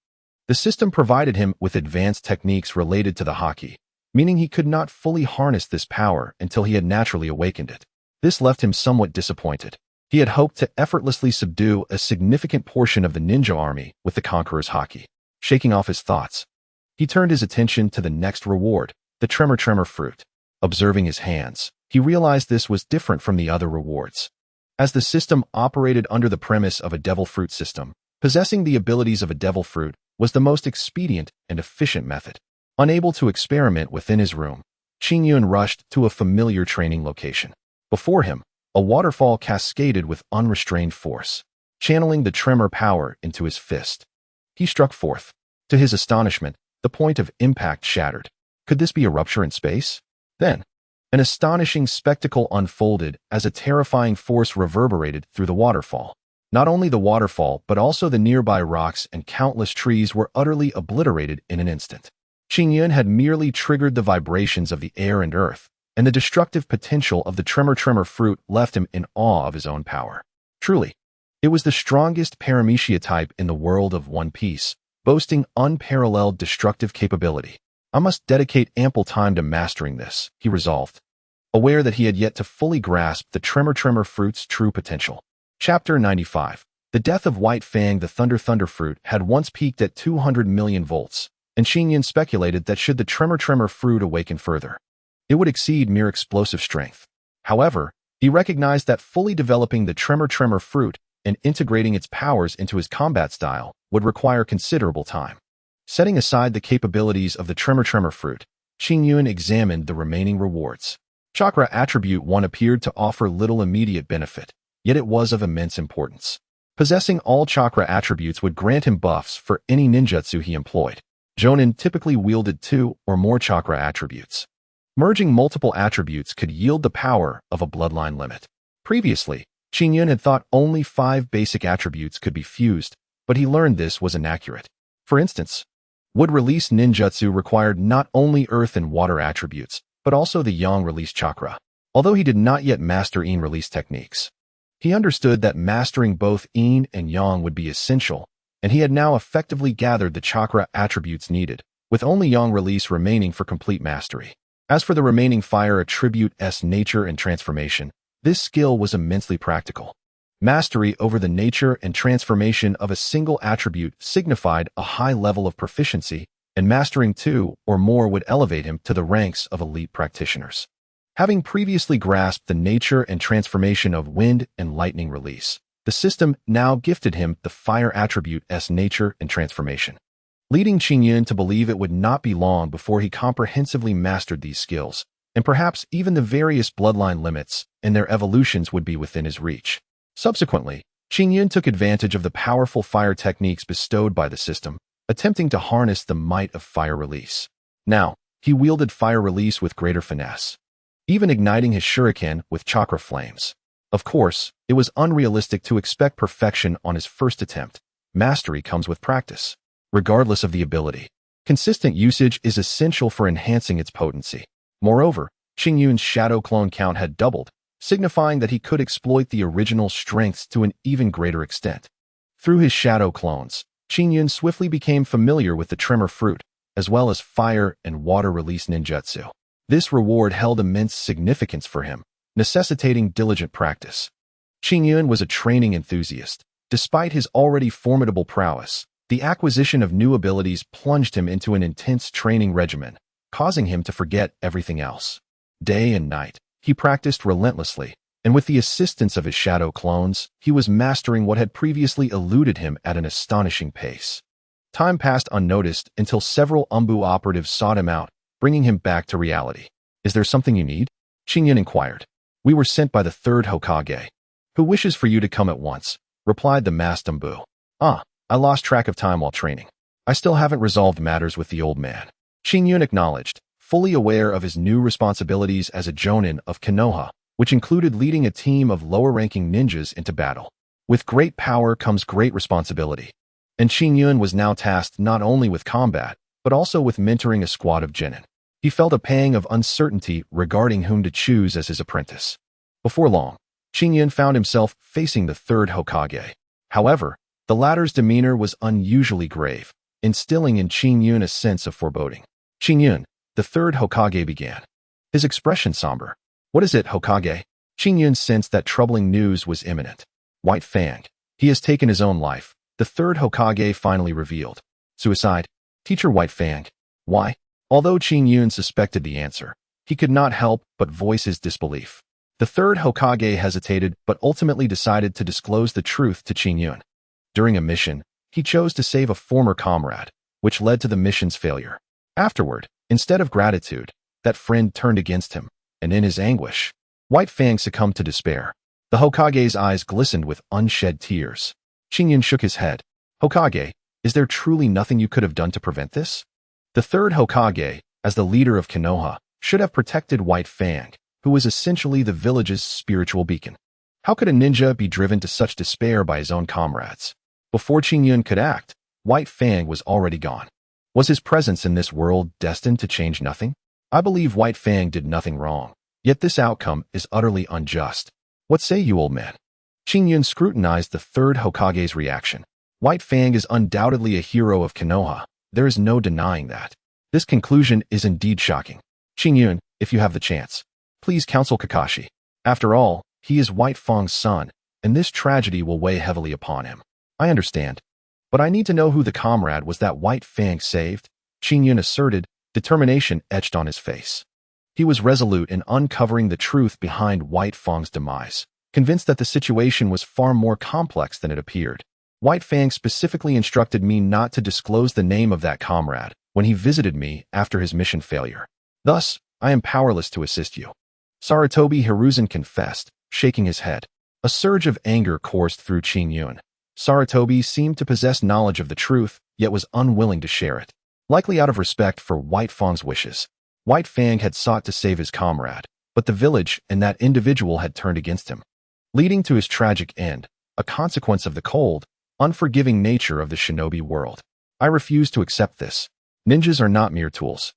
Speaker 1: The system provided him with advanced techniques related to the Haki, meaning he could not fully harness this power until he had naturally awakened it. This left him somewhat disappointed. He had hoped to effortlessly subdue a significant portion of the ninja army with the Conqueror's Haki. Shaking off his thoughts, he turned his attention to the next reward, the Tremor fruit. Observing his hands, he realized this was different from the other rewards. As the system operated under the premise of a devil fruit system, possessing the abilities of a devil fruit was the most expedient and efficient method. Unable to experiment within his room, Qingyun rushed to a familiar training location. Before him, a waterfall cascaded with unrestrained force, channeling the tremor power into his fist. He struck forth. To his astonishment, the point of impact shattered. Could this be a rupture in space? Then, an astonishing spectacle unfolded as a terrifying force reverberated through the waterfall. Not only the waterfall, but also the nearby rocks and countless trees were utterly obliterated in an instant. Qingyun had merely triggered the vibrations of the air and earth, and the destructive potential of the tremor fruit left him in awe of his own power. Truly, it was the strongest paramecia type in the world of One Piece, boasting unparalleled destructive capability. I must dedicate ample time to mastering this, he resolved, aware that he had yet to fully grasp the tremor fruit's true potential. Chapter 95. The death of White Fang. The thunder fruit had once peaked at 200 million volts, and Qingyun speculated that should the tremor fruit awaken further, it would exceed mere explosive strength. However, He recognized that fully developing the Tremor fruit and integrating its powers into his combat style would require considerable time. Setting aside the capabilities of the Tremor fruit, Qingyun examined the remaining rewards. Chakra Attribute 1 appeared to offer little immediate benefit, yet it was of immense importance. Possessing all chakra attributes would grant him buffs for any ninjutsu he employed. Jonan typically wielded 2 or more chakra attributes. Merging multiple attributes could yield the power of a bloodline limit. Previously, Qingyun had thought only 5 basic attributes could be fused, but he learned this was inaccurate. For instance, wood release ninjutsu required not only earth and water attributes, but also the yang release chakra. Although he did not yet master yin release techniques, he understood that mastering both yin and yang would be essential, and he had now effectively gathered the chakra attributes needed, with only yang release remaining for complete mastery. As for the remaining fire attributes nature and transformation, this skill was immensely practical. Mastery over the nature and transformation of a single attribute signified a high level of proficiency, and mastering 2 or more would elevate him to the ranks of elite practitioners. Having previously grasped the nature and transformation of wind and lightning release, the system now gifted him the fire attributes nature and transformation, leading Qingyun to believe it would not be long before he comprehensively mastered these skills, and perhaps even the various bloodline limits and their evolutions would be within his reach. Subsequently, Qingyun took advantage of the powerful fire techniques bestowed by the system, attempting to harness the might of fire release. Now, he wielded fire release with greater finesse, even igniting his shuriken with chakra flames. Of course, it was unrealistic to expect perfection on his first attempt. Mastery comes with practice. Regardless of the ability, consistent usage is essential for enhancing its potency. Moreover, Qingyun's shadow clone count had doubled, signifying that he could exploit the original strengths to an even greater extent. Through his shadow clones, Qingyun swiftly became familiar with the tremor fruit, as well as fire and water release ninjutsu. This reward held immense significance for him, necessitating diligent practice. Qingyun was a training enthusiast. Despite his already formidable prowess, the acquisition of new abilities plunged him into an intense training regimen, causing him to forget everything else. Day and night, he practiced relentlessly, and with the assistance of his shadow clones, he was mastering what had previously eluded him at an astonishing pace. Time passed unnoticed until several Umbu operatives sought him out, bringing him back to reality. "Is there something you need?" Qingyun inquired. "We were sent by the 3rd Hokage, who wishes for you to come at once," replied the masked Umbu. "Ah, I lost track of time while training. I still haven't resolved matters with the old man," Qingyun acknowledged, fully aware of his new responsibilities as a Jonan of Konoha, which included leading a team of lower-ranking ninjas into battle. With great power comes great responsibility, and Qingyun was now tasked not only with combat, but also with mentoring a squad of genin. He felt a pang of uncertainty regarding whom to choose as his apprentice. Before long, Qingyun found himself facing the 3rd Hokage. However, the latter's demeanor was unusually grave, instilling in Qingyun a sense of foreboding. "Qingyun," the 3rd Hokage began, his expression somber. "What is it, Hokage?" Qingyun sensed that troubling news was imminent. "White Fang. He has taken his own life," the 3rd Hokage finally revealed. "Suicide? Teacher White Fang. Why?" Although Qingyun suspected the answer, he could not help but voice his disbelief. The 3rd Hokage hesitated but ultimately decided to disclose the truth to Qingyun. During a mission, he chose to save a former comrade, which led to the mission's failure. Afterward, instead of gratitude, that friend turned against him, and in his anguish, White Fang succumbed to despair. The Hokage's eyes glistened with unshed tears. Qingyun shook his head. "Hokage, is there truly nothing you could have done to prevent this?" The 3rd Hokage, as the leader of Konoha, should have protected White Fang, who was essentially the village's spiritual beacon. How could a ninja be driven to such despair by his own comrades? Before Qingyun could act, White Fang was already gone. Was his presence in this world destined to change nothing? "I believe White Fang did nothing wrong, yet this outcome is utterly unjust. What say you, old man?" Qingyun scrutinized the 3rd Hokage's reaction. White Fang is undoubtedly a hero of Konoha. There is no denying that. This conclusion is indeed shocking. "Qingyun, if you have the chance, please counsel Kakashi. After all, he is White Fang's son, and this tragedy will weigh heavily upon him." "I understand, but I need to know who the comrade was that White Fang saved," Qingyun asserted, determination etched on his face. He was resolute in uncovering the truth behind White Fang's demise, convinced that the situation was far more complex than it appeared. White Fang specifically instructed me not to disclose the name of that comrade when he visited me after his mission failure. Thus, I am powerless to assist you. Sarutobi Hiruzen confessed, shaking his head. A surge of anger coursed through Qingyun. Sarutobi seemed to possess knowledge of the truth, yet was unwilling to share it. Likely out of respect for White Fang's wishes, White Fang had sought to save his comrade, but the village and that individual had turned against him, leading to his tragic end, a consequence of the cold, unforgiving nature of the shinobi world. I refuse to accept this. Ninjas are not mere tools.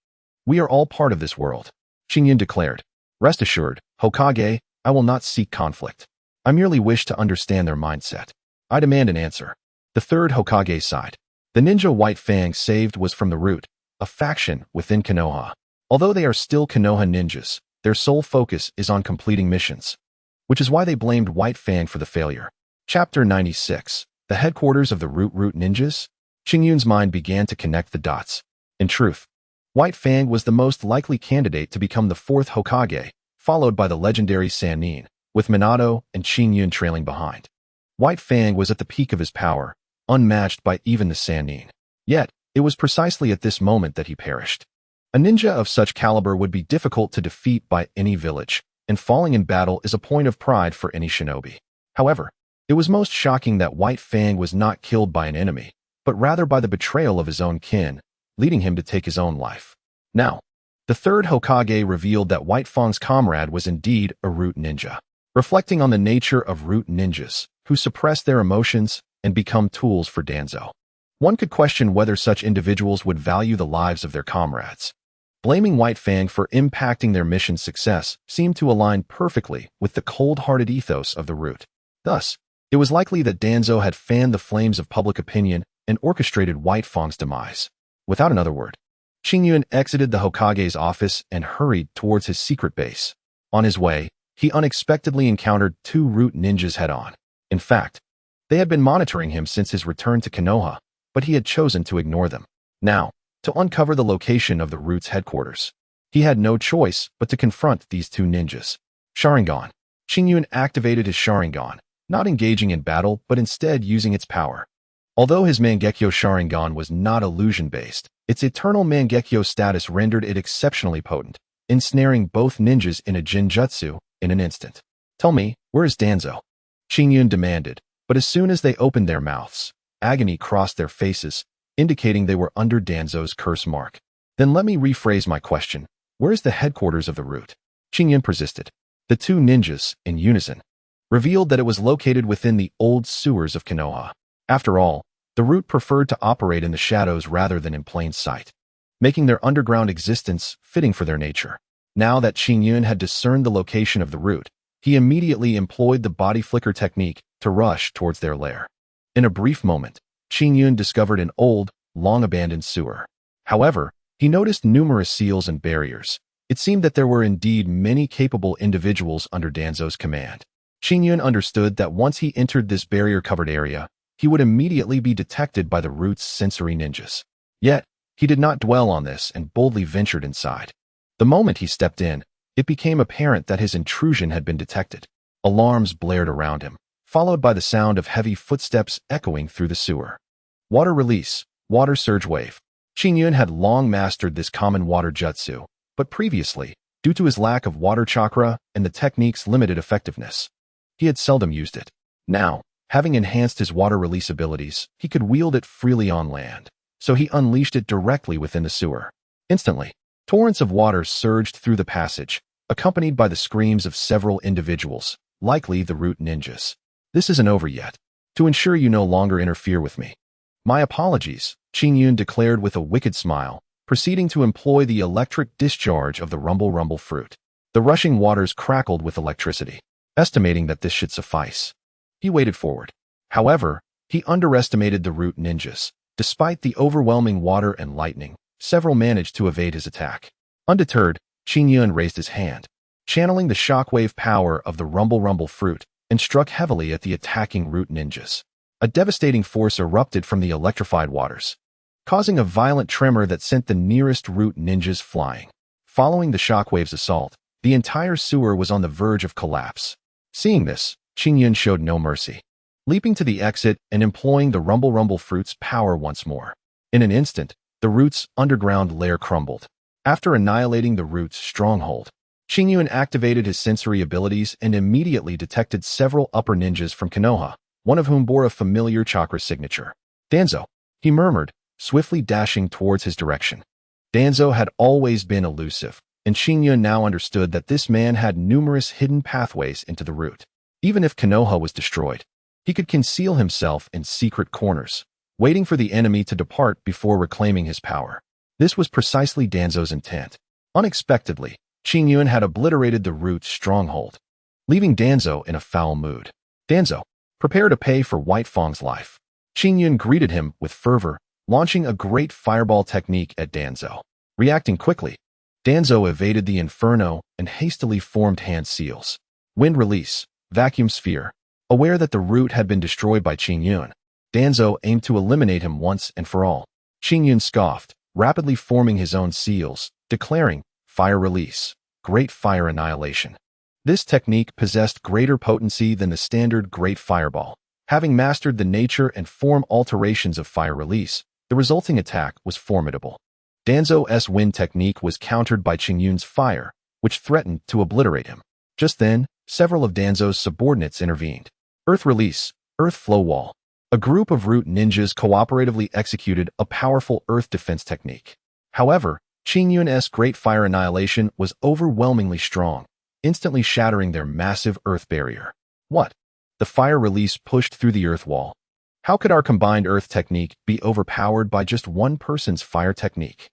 Speaker 1: We are all part of this world, Qingyun declared. Rest assured, Hokage, I will not seek conflict. I merely wish to understand their mindset. I demand an answer. The third Hokage sighed. The ninja White Fang saved was from the Root, a faction within Konoha. Although they are still Konoha ninjas, their sole focus is on completing missions, which is why they blamed White Fang for the failure. Chapter 96. The headquarters of the Root ninjas? Qingyun's mind began to connect the dots. In truth, White Fang was the most likely candidate to become the fourth Hokage, followed by the legendary Sannin, with Minato and Qingyun trailing behind. White Fang was at the peak of his power, unmatched by even the Sannin. Yet, it was precisely at this moment that he perished. A ninja of such caliber would be difficult to defeat by any village, and falling in battle is a point of pride for any shinobi. However, it was most shocking that White Fang was not killed by an enemy, but rather by the betrayal of his own kin, leading him to take his own life. Now, the third Hokage revealed that White Fang's comrade was indeed a Root ninja. Reflecting on the nature of Root ninjas, who suppress their emotions and become tools for Danzo, one could question whether such individuals would value the lives of their comrades. Blaming White Fang for impacting their mission's success seemed to align perfectly with the cold-hearted ethos of the Root. Thus, it was likely that Danzo had fanned the flames of public opinion and orchestrated White Fang's demise. Without another word, Qingyun exited the Hokage's office and hurried towards his secret base. On his way, he unexpectedly encountered two Root ninjas head-on. In fact, they had been monitoring him since his return to Konoha, but he had chosen to ignore them. Now, to uncover the location of the Root's headquarters, he had no choice but to confront these two ninjas. Sharingan. Qingyun activated his Sharingan, not engaging in battle but instead using its power. Although his Mangeko Sharingan was not illusion-based, its eternal Mangekyo status rendered it exceptionally potent, ensnaring both ninjas in a Jinjutsu in an instant. Tell me, where is Danzo? Qingyun demanded, but as soon as they opened their mouths, agony crossed their faces, indicating they were under Danzo's curse mark. Then let me rephrase my question. Where is the headquarters of the Root? Qingyun persisted. The two ninjas, in unison, revealed that it was located within the old sewers of Konoha. After all, the Root preferred to operate in the shadows rather than in plain sight, making their underground existence fitting for their nature. Now that Qingyun had discerned the location of the Root, he immediately employed the body flicker technique to rush towards their lair. In a brief moment, Qingyun discovered an old, long-abandoned sewer. However, he noticed numerous seals and barriers. It seemed that there were indeed many capable individuals under Danzo's command. Qingyun understood that once he entered this barrier-covered area, he would immediately be detected by the Root's sensory ninjas. Yet, he did not dwell on this and boldly ventured inside. The moment he stepped in, it became apparent that his intrusion had been detected. Alarms blared around him, followed by the sound of heavy footsteps echoing through the sewer. Water release, water surge wave. Qingyun had long mastered this common water jutsu, but previously, due to his lack of water chakra and the technique's limited effectiveness, he had seldom used it. Now, having enhanced his water release abilities, he could wield it freely on land, so he unleashed it directly within the sewer. Instantly, torrents of water surged through the passage, accompanied by the screams of several individuals, likely the Root ninjas. This isn't over yet. To ensure you no longer interfere with me. My apologies, Qingyun declared with a wicked smile, proceeding to employ the electric discharge of the rumble fruit. The rushing waters crackled with electricity. Estimating that this should suffice, he waded forward. However, he underestimated the Root ninjas. Despite the overwhelming water and lightning, several managed to evade his attack. Undeterred, Qingyun raised his hand, channeling the shockwave power of the rumble fruit, and struck heavily at the attacking Root ninjas. A devastating force erupted from the electrified waters, causing a violent tremor that sent the nearest Root ninjas flying. Following the shockwave's assault, the entire sewer was on the verge of collapse. Seeing this, Qingyun showed no mercy, leaping to the exit and employing the rumble fruit's power once more. In an instant, the root's underground lair crumbled. After annihilating the root's stronghold, Qingyun activated his sensory abilities and immediately detected several upper ninjas from Konoha, one of whom bore a familiar chakra signature. Danzo, he murmured, swiftly dashing towards his direction. Danzo had always been elusive, and Qingyun now understood that this man had numerous hidden pathways into the root. Even if Konoha was destroyed, he could conceal himself in secret corners, waiting for the enemy to depart before reclaiming his power. This was precisely Danzo's intent. Unexpectedly, Qingyun had obliterated the root's stronghold, leaving Danzo in a foul mood. Danzo, prepare to pay for White Fang's life. Qingyun greeted him with fervor, launching a great fireball technique at Danzo. Reacting quickly, Danzo evaded the inferno and hastily formed hand seals. Wind release, vacuum sphere. Aware that the root had been destroyed by Qingyun, Danzo aimed to eliminate him once and for all. Qingyun scoffed, rapidly forming his own seals, declaring, fire release, great fire annihilation. This technique possessed greater potency than the standard great fireball. Having mastered the nature and form alterations of fire release, the resulting attack was formidable. Danzo's wind technique was countered by Qingyun's fire, which threatened to obliterate him. Just then, several of Danzo's subordinates intervened. Earth release, earth flow wall. A group of root ninjas cooperatively executed a powerful earth defense technique. However, Qingyun's great fire annihilation was overwhelmingly strong, instantly shattering their massive earth barrier. What? The fire release pushed through the earth wall. How could our combined earth technique be overpowered by just one person's fire technique?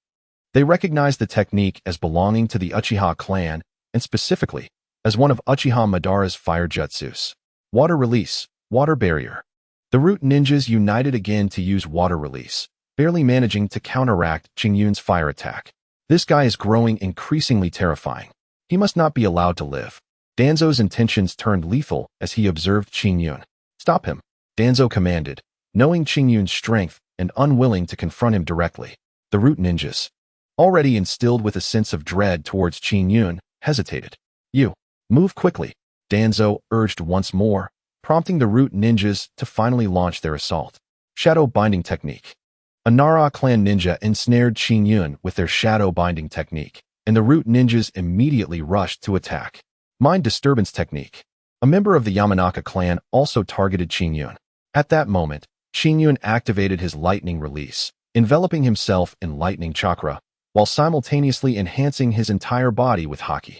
Speaker 1: They recognized the technique as belonging to the Uchiha clan, and specifically, as one of Uchiha Madara's fire jutsus. Water release, water barrier. The root ninjas united again to use water release, barely managing to counteract Qingyun's fire attack. This guy is growing increasingly terrifying. He must not be allowed to live. Danzo's intentions turned lethal as he observed Qingyun. Stop him, Danzo commanded, knowing Qingyun's strength and unwilling to confront him directly. The root ninjas, already instilled with a sense of dread towards Qingyun, hesitated. You, move quickly, Danzo urged once more, prompting the root ninjas to finally launch their assault. Shadow binding technique. A Nara clan ninja ensnared Qingyun with their shadow binding technique, and the root ninjas immediately rushed to attack. Mind disturbance technique. A member of the Yamanaka clan also targeted Qingyun. At that moment, Qingyun activated his lightning release, enveloping himself in lightning chakra, while simultaneously enhancing his entire body with haki.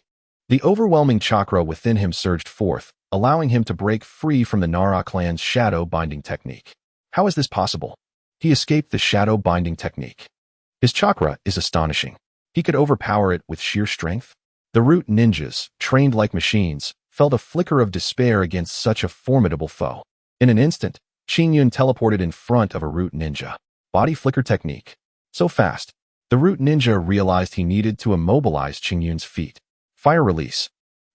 Speaker 1: The overwhelming chakra within him surged forth, allowing him to break free from the Nara clan's shadow binding technique. How is this possible? He escaped the shadow binding technique. His chakra is astonishing. He could overpower it with sheer strength. The root ninjas, trained like machines, felt a flicker of despair against such a formidable foe. In an instant, Qingyun teleported in front of a root ninja. Body flicker technique. So fast, the root ninja realized he needed to immobilize Qingyun's feet. Fire release.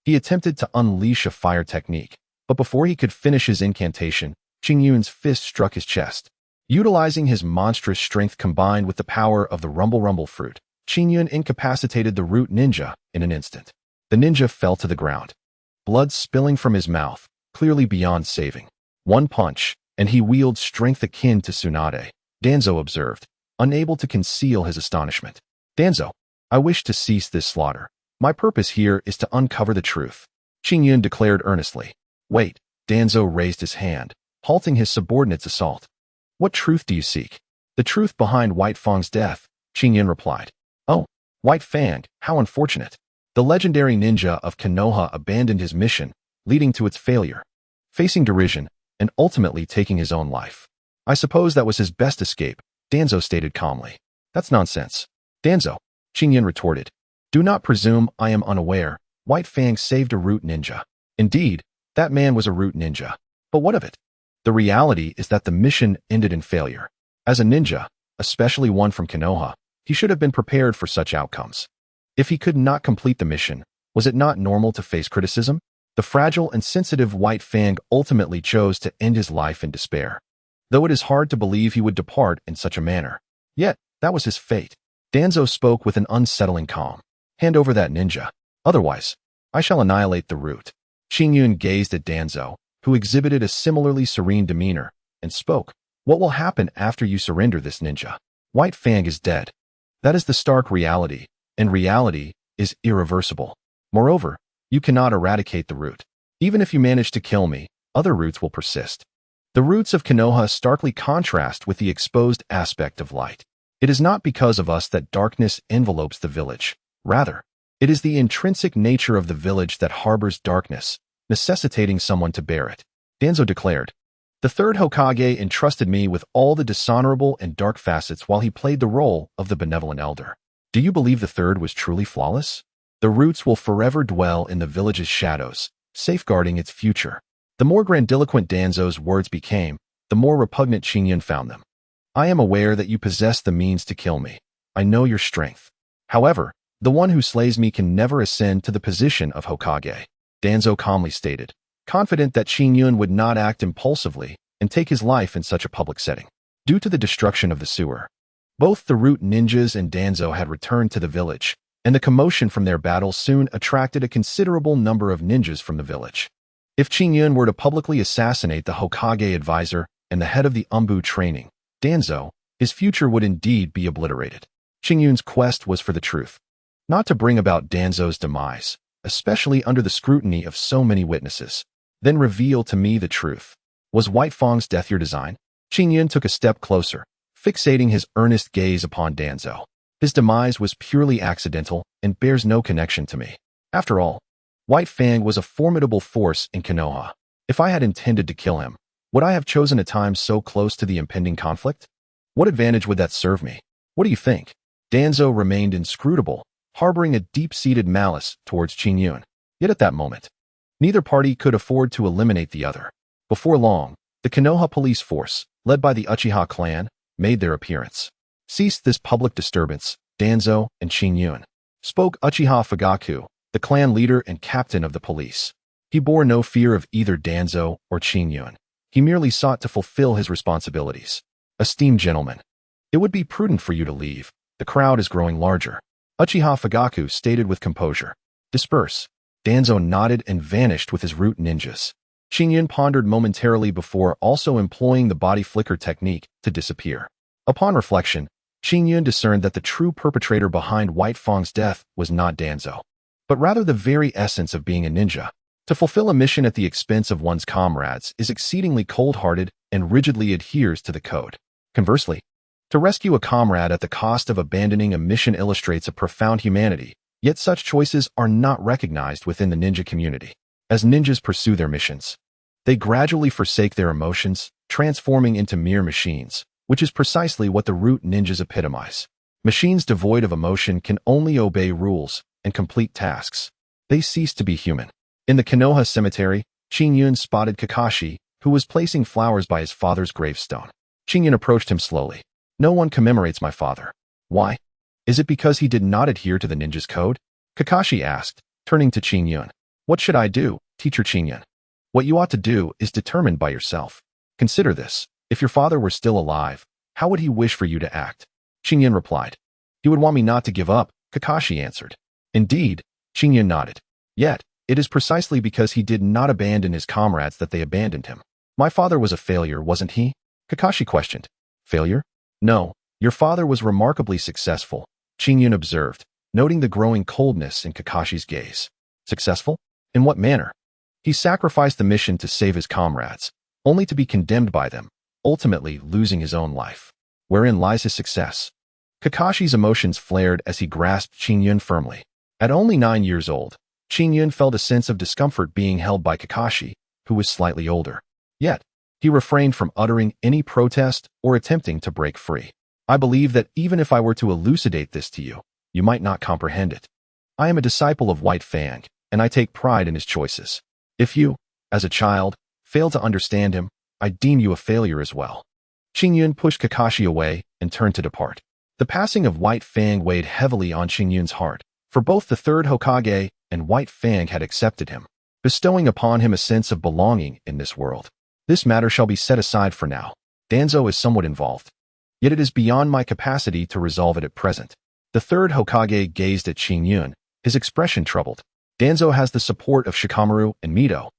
Speaker 1: He attempted to unleash a fire technique, but before he could finish his incantation, Qingyun's fist struck his chest. Utilizing his monstrous strength combined with the power of the rumble fruit, Qingyun incapacitated the root ninja in an instant. The ninja fell to the ground, blood spilling from his mouth, clearly beyond saving. One punch, and he wielded strength akin to Tsunade, Danzo observed, unable to conceal his astonishment. Danzo, I wish to cease this slaughter. My purpose here is to uncover the truth, Qingyun declared earnestly. Wait, Danzo raised his hand, halting his subordinate's assault. What truth do you seek? The truth behind White Fang's death, Qingyun replied. Oh, White Fang, how unfortunate. The legendary ninja of Konoha abandoned his mission, leading to its failure, facing derision, and ultimately taking his own life. I suppose that was his best escape, Danzo stated calmly. That's nonsense. Danzo, Qingyun retorted. Do not presume I am unaware. White Fang saved a root ninja. Indeed, that man was a root ninja. But what of it? The reality is that the mission ended in failure. As a ninja, especially one from Konoha, he should have been prepared for such outcomes. If he could not complete the mission, was it not normal to face criticism? The fragile and sensitive White Fang ultimately chose to end his life in despair, though it is hard to believe he would depart in such a manner. Yet, that was his fate. Danzo spoke with an unsettling calm. Hand over that ninja. Otherwise, I shall annihilate the root. Qingyun gazed at Danzo, who exhibited a similarly serene demeanor, and spoke. What will happen after you surrender this ninja? White Fang is dead. That is the stark reality, and reality is irreversible. Moreover, you cannot eradicate the root. Even if you manage to kill me, other roots will persist. The roots of Konoha starkly contrast with the exposed aspect of light. It is not because of us that darkness envelopes the village. Rather, it is the intrinsic nature of the village that harbors darkness, necessitating someone to bear it. Danzo declared, the third Hokage entrusted me with all the dishonorable and dark facets while he played the role of the benevolent elder. Do you believe the third was truly flawless? The roots will forever dwell in the village's shadows, safeguarding its future. The more grandiloquent Danzo's words became, the more repugnant Qingyun found them. I am aware that you possess the means to kill me. I know your strength. However, the one who slays me can never ascend to the position of Hokage. Danzo calmly stated, confident that Qingyun would not act impulsively and take his life in such a public setting. Due to the destruction of the sewer, both the root ninjas and Danzo had returned to the village, and the commotion from their battle soon attracted a considerable number of ninjas from the village. If Qingyun were to publicly assassinate the Hokage advisor and the head of the Umbu training, Danzo, his future would indeed be obliterated. Qingyun's quest was for the truth, not to bring about Danzo's demise, especially under the scrutiny of so many witnesses. Then reveal to me the truth. Was White Fang's death your design? Qingyun took a step closer, fixating his earnest gaze upon Danzo. His demise was purely accidental and bears no connection to me. After all, White Fang was a formidable force in Konoha. If I had intended to kill him, would I have chosen a time so close to the impending conflict? What advantage would that serve me? What do you think? Danzo remained inscrutable, harboring a deep-seated malice towards Qingyun. Yet at that moment, neither party could afford to eliminate the other. Before long, the Konoha police force, led by the Uchiha clan, made their appearance. Ceased this public disturbance, Danzo and Qingyun. Spoke Uchiha Fugaku, the clan leader and captain of the police. He bore no fear of either Danzo or Qingyun. He merely sought to fulfill his responsibilities. Esteemed gentlemen, it would be prudent for you to leave. The crowd is growing larger. Uchiha Fugaku stated with composure. Disperse. Danzo nodded and vanished with his root ninjas. Qingyun pondered momentarily before also employing the body flicker technique to disappear. Upon reflection, Qingyun discerned that the true perpetrator behind White Fang's death was not Danzo, but rather the very essence of being a ninja. To fulfill a mission at the expense of one's comrades is exceedingly cold-hearted and rigidly adheres to the code. Conversely, to rescue a comrade at the cost of abandoning a mission illustrates a profound humanity, yet such choices are not recognized within the ninja community. As ninjas pursue their missions, they gradually forsake their emotions, transforming into mere machines, which is precisely what the root ninjas epitomize. Machines devoid of emotion can only obey rules and complete tasks. They cease to be human. In the Konoha cemetery, Qingyun spotted Kakashi, who was placing flowers by his father's gravestone. Qingyun approached him slowly. No one commemorates my father. Why? Is it because he did not adhere to the ninja's code? Kakashi asked, turning to Qingyun. What should I do, teacher Qingyun? What you ought to do is determined by yourself. Consider this. If your father were still alive, how would he wish for you to act? Qingyun replied. He would want me not to give up, Kakashi answered. Indeed, Qingyun nodded. Yet, it is precisely because he did not abandon his comrades that they abandoned him. My father was a failure, wasn't he? Kakashi questioned. Failure? No, your father was remarkably successful, Qingyun observed, noting the growing coldness in Kakashi's gaze. Successful? In what manner? He sacrificed the mission to save his comrades, only to be condemned by them, ultimately losing his own life. Wherein lies his success? Kakashi's emotions flared as he grasped Qingyun firmly. At only 9 years old, Qingyun felt a sense of discomfort being held by Kakashi, who was slightly older. Yet, he refrained from uttering any protest or attempting to break free. I believe that even if I were to elucidate this to you, you might not comprehend it. I am a disciple of White Fang, and I take pride in his choices. If you, as a child, fail to understand him, I deem you a failure as well. Qingyun pushed Kakashi away and turned to depart. The passing of White Fang weighed heavily on Qingyun's heart, for both the third Hokage and White Fang had accepted him, bestowing upon him a sense of belonging in this world. This matter shall be set aside for now. Danzo is somewhat involved, yet it is beyond my capacity to resolve it at present. The third Hokage gazed at Qingyun, his expression troubled. Danzo has the support of Shikamaru and Mito,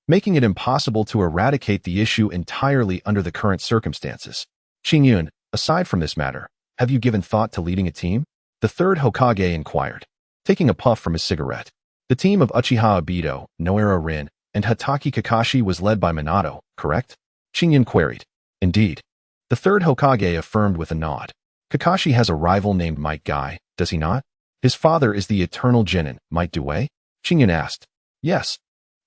Speaker 1: making it impossible to eradicate the issue entirely under the current circumstances. Qingyun, aside from this matter, have you given thought to leading a team? The third Hokage inquired, taking a puff from his cigarette. The team of Uchiha Obito, Noara Rin, and Hatake Kakashi was led by Minato, correct? Qingyun queried. Indeed. The third Hokage affirmed with a nod. Kakashi has a rival named Might Guy, does he not? His father is the eternal genin, Might Due? Qingyun asked. Yes.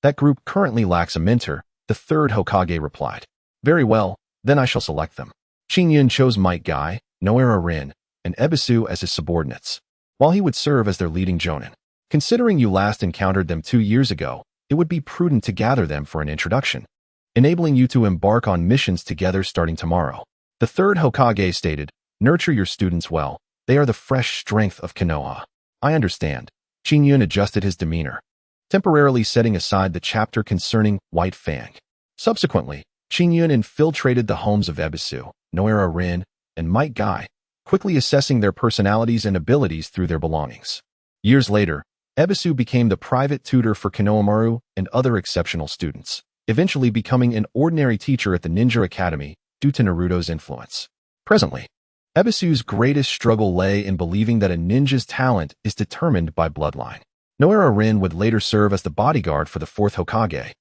Speaker 1: That group currently lacks a mentor, the third Hokage replied. Very well, then I shall select them. Qingyun chose Might Guy, Noara Rin, and Ebisu as his subordinates, while he would serve as their leading Jonan. Considering you last encountered them 2 years ago, it would be prudent to gather them for an introduction, enabling you to embark on missions together starting tomorrow. The third Hokage stated, nurture your students well. They are the fresh strength of Konoha. I understand. Qingyun adjusted his demeanor, temporarily setting aside the chapter concerning White Fang. Subsequently, Qingyun infiltrated the homes of Ebisu, Noara Rin, and Might Guy, quickly assessing their personalities and abilities through their belongings. Years later, Ebisu became the private tutor for Konohamaru and other exceptional students, eventually becoming an ordinary teacher at the Ninja Academy due to Naruto's influence. Presently, Ebisu's greatest struggle lay in believing that a ninja's talent is determined by bloodline. Noara Rin would later serve as the bodyguard for the fourth Hokage,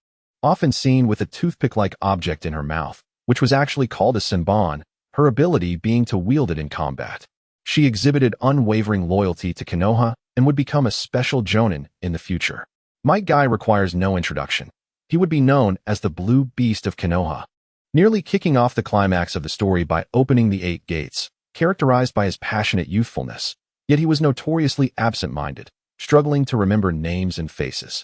Speaker 1: often seen with a toothpick-like object in her mouth, which was actually called a senbon, her ability being to wield it in combat. She exhibited unwavering loyalty to Konoha and would become a special Jonan in the future. Might Guy requires no introduction. He would be known as the Blue Beast of Konoha, nearly kicking off the climax of the story by opening the 8 gates, characterized by his passionate youthfulness. Yet he was notoriously absent-minded, struggling to remember names and faces.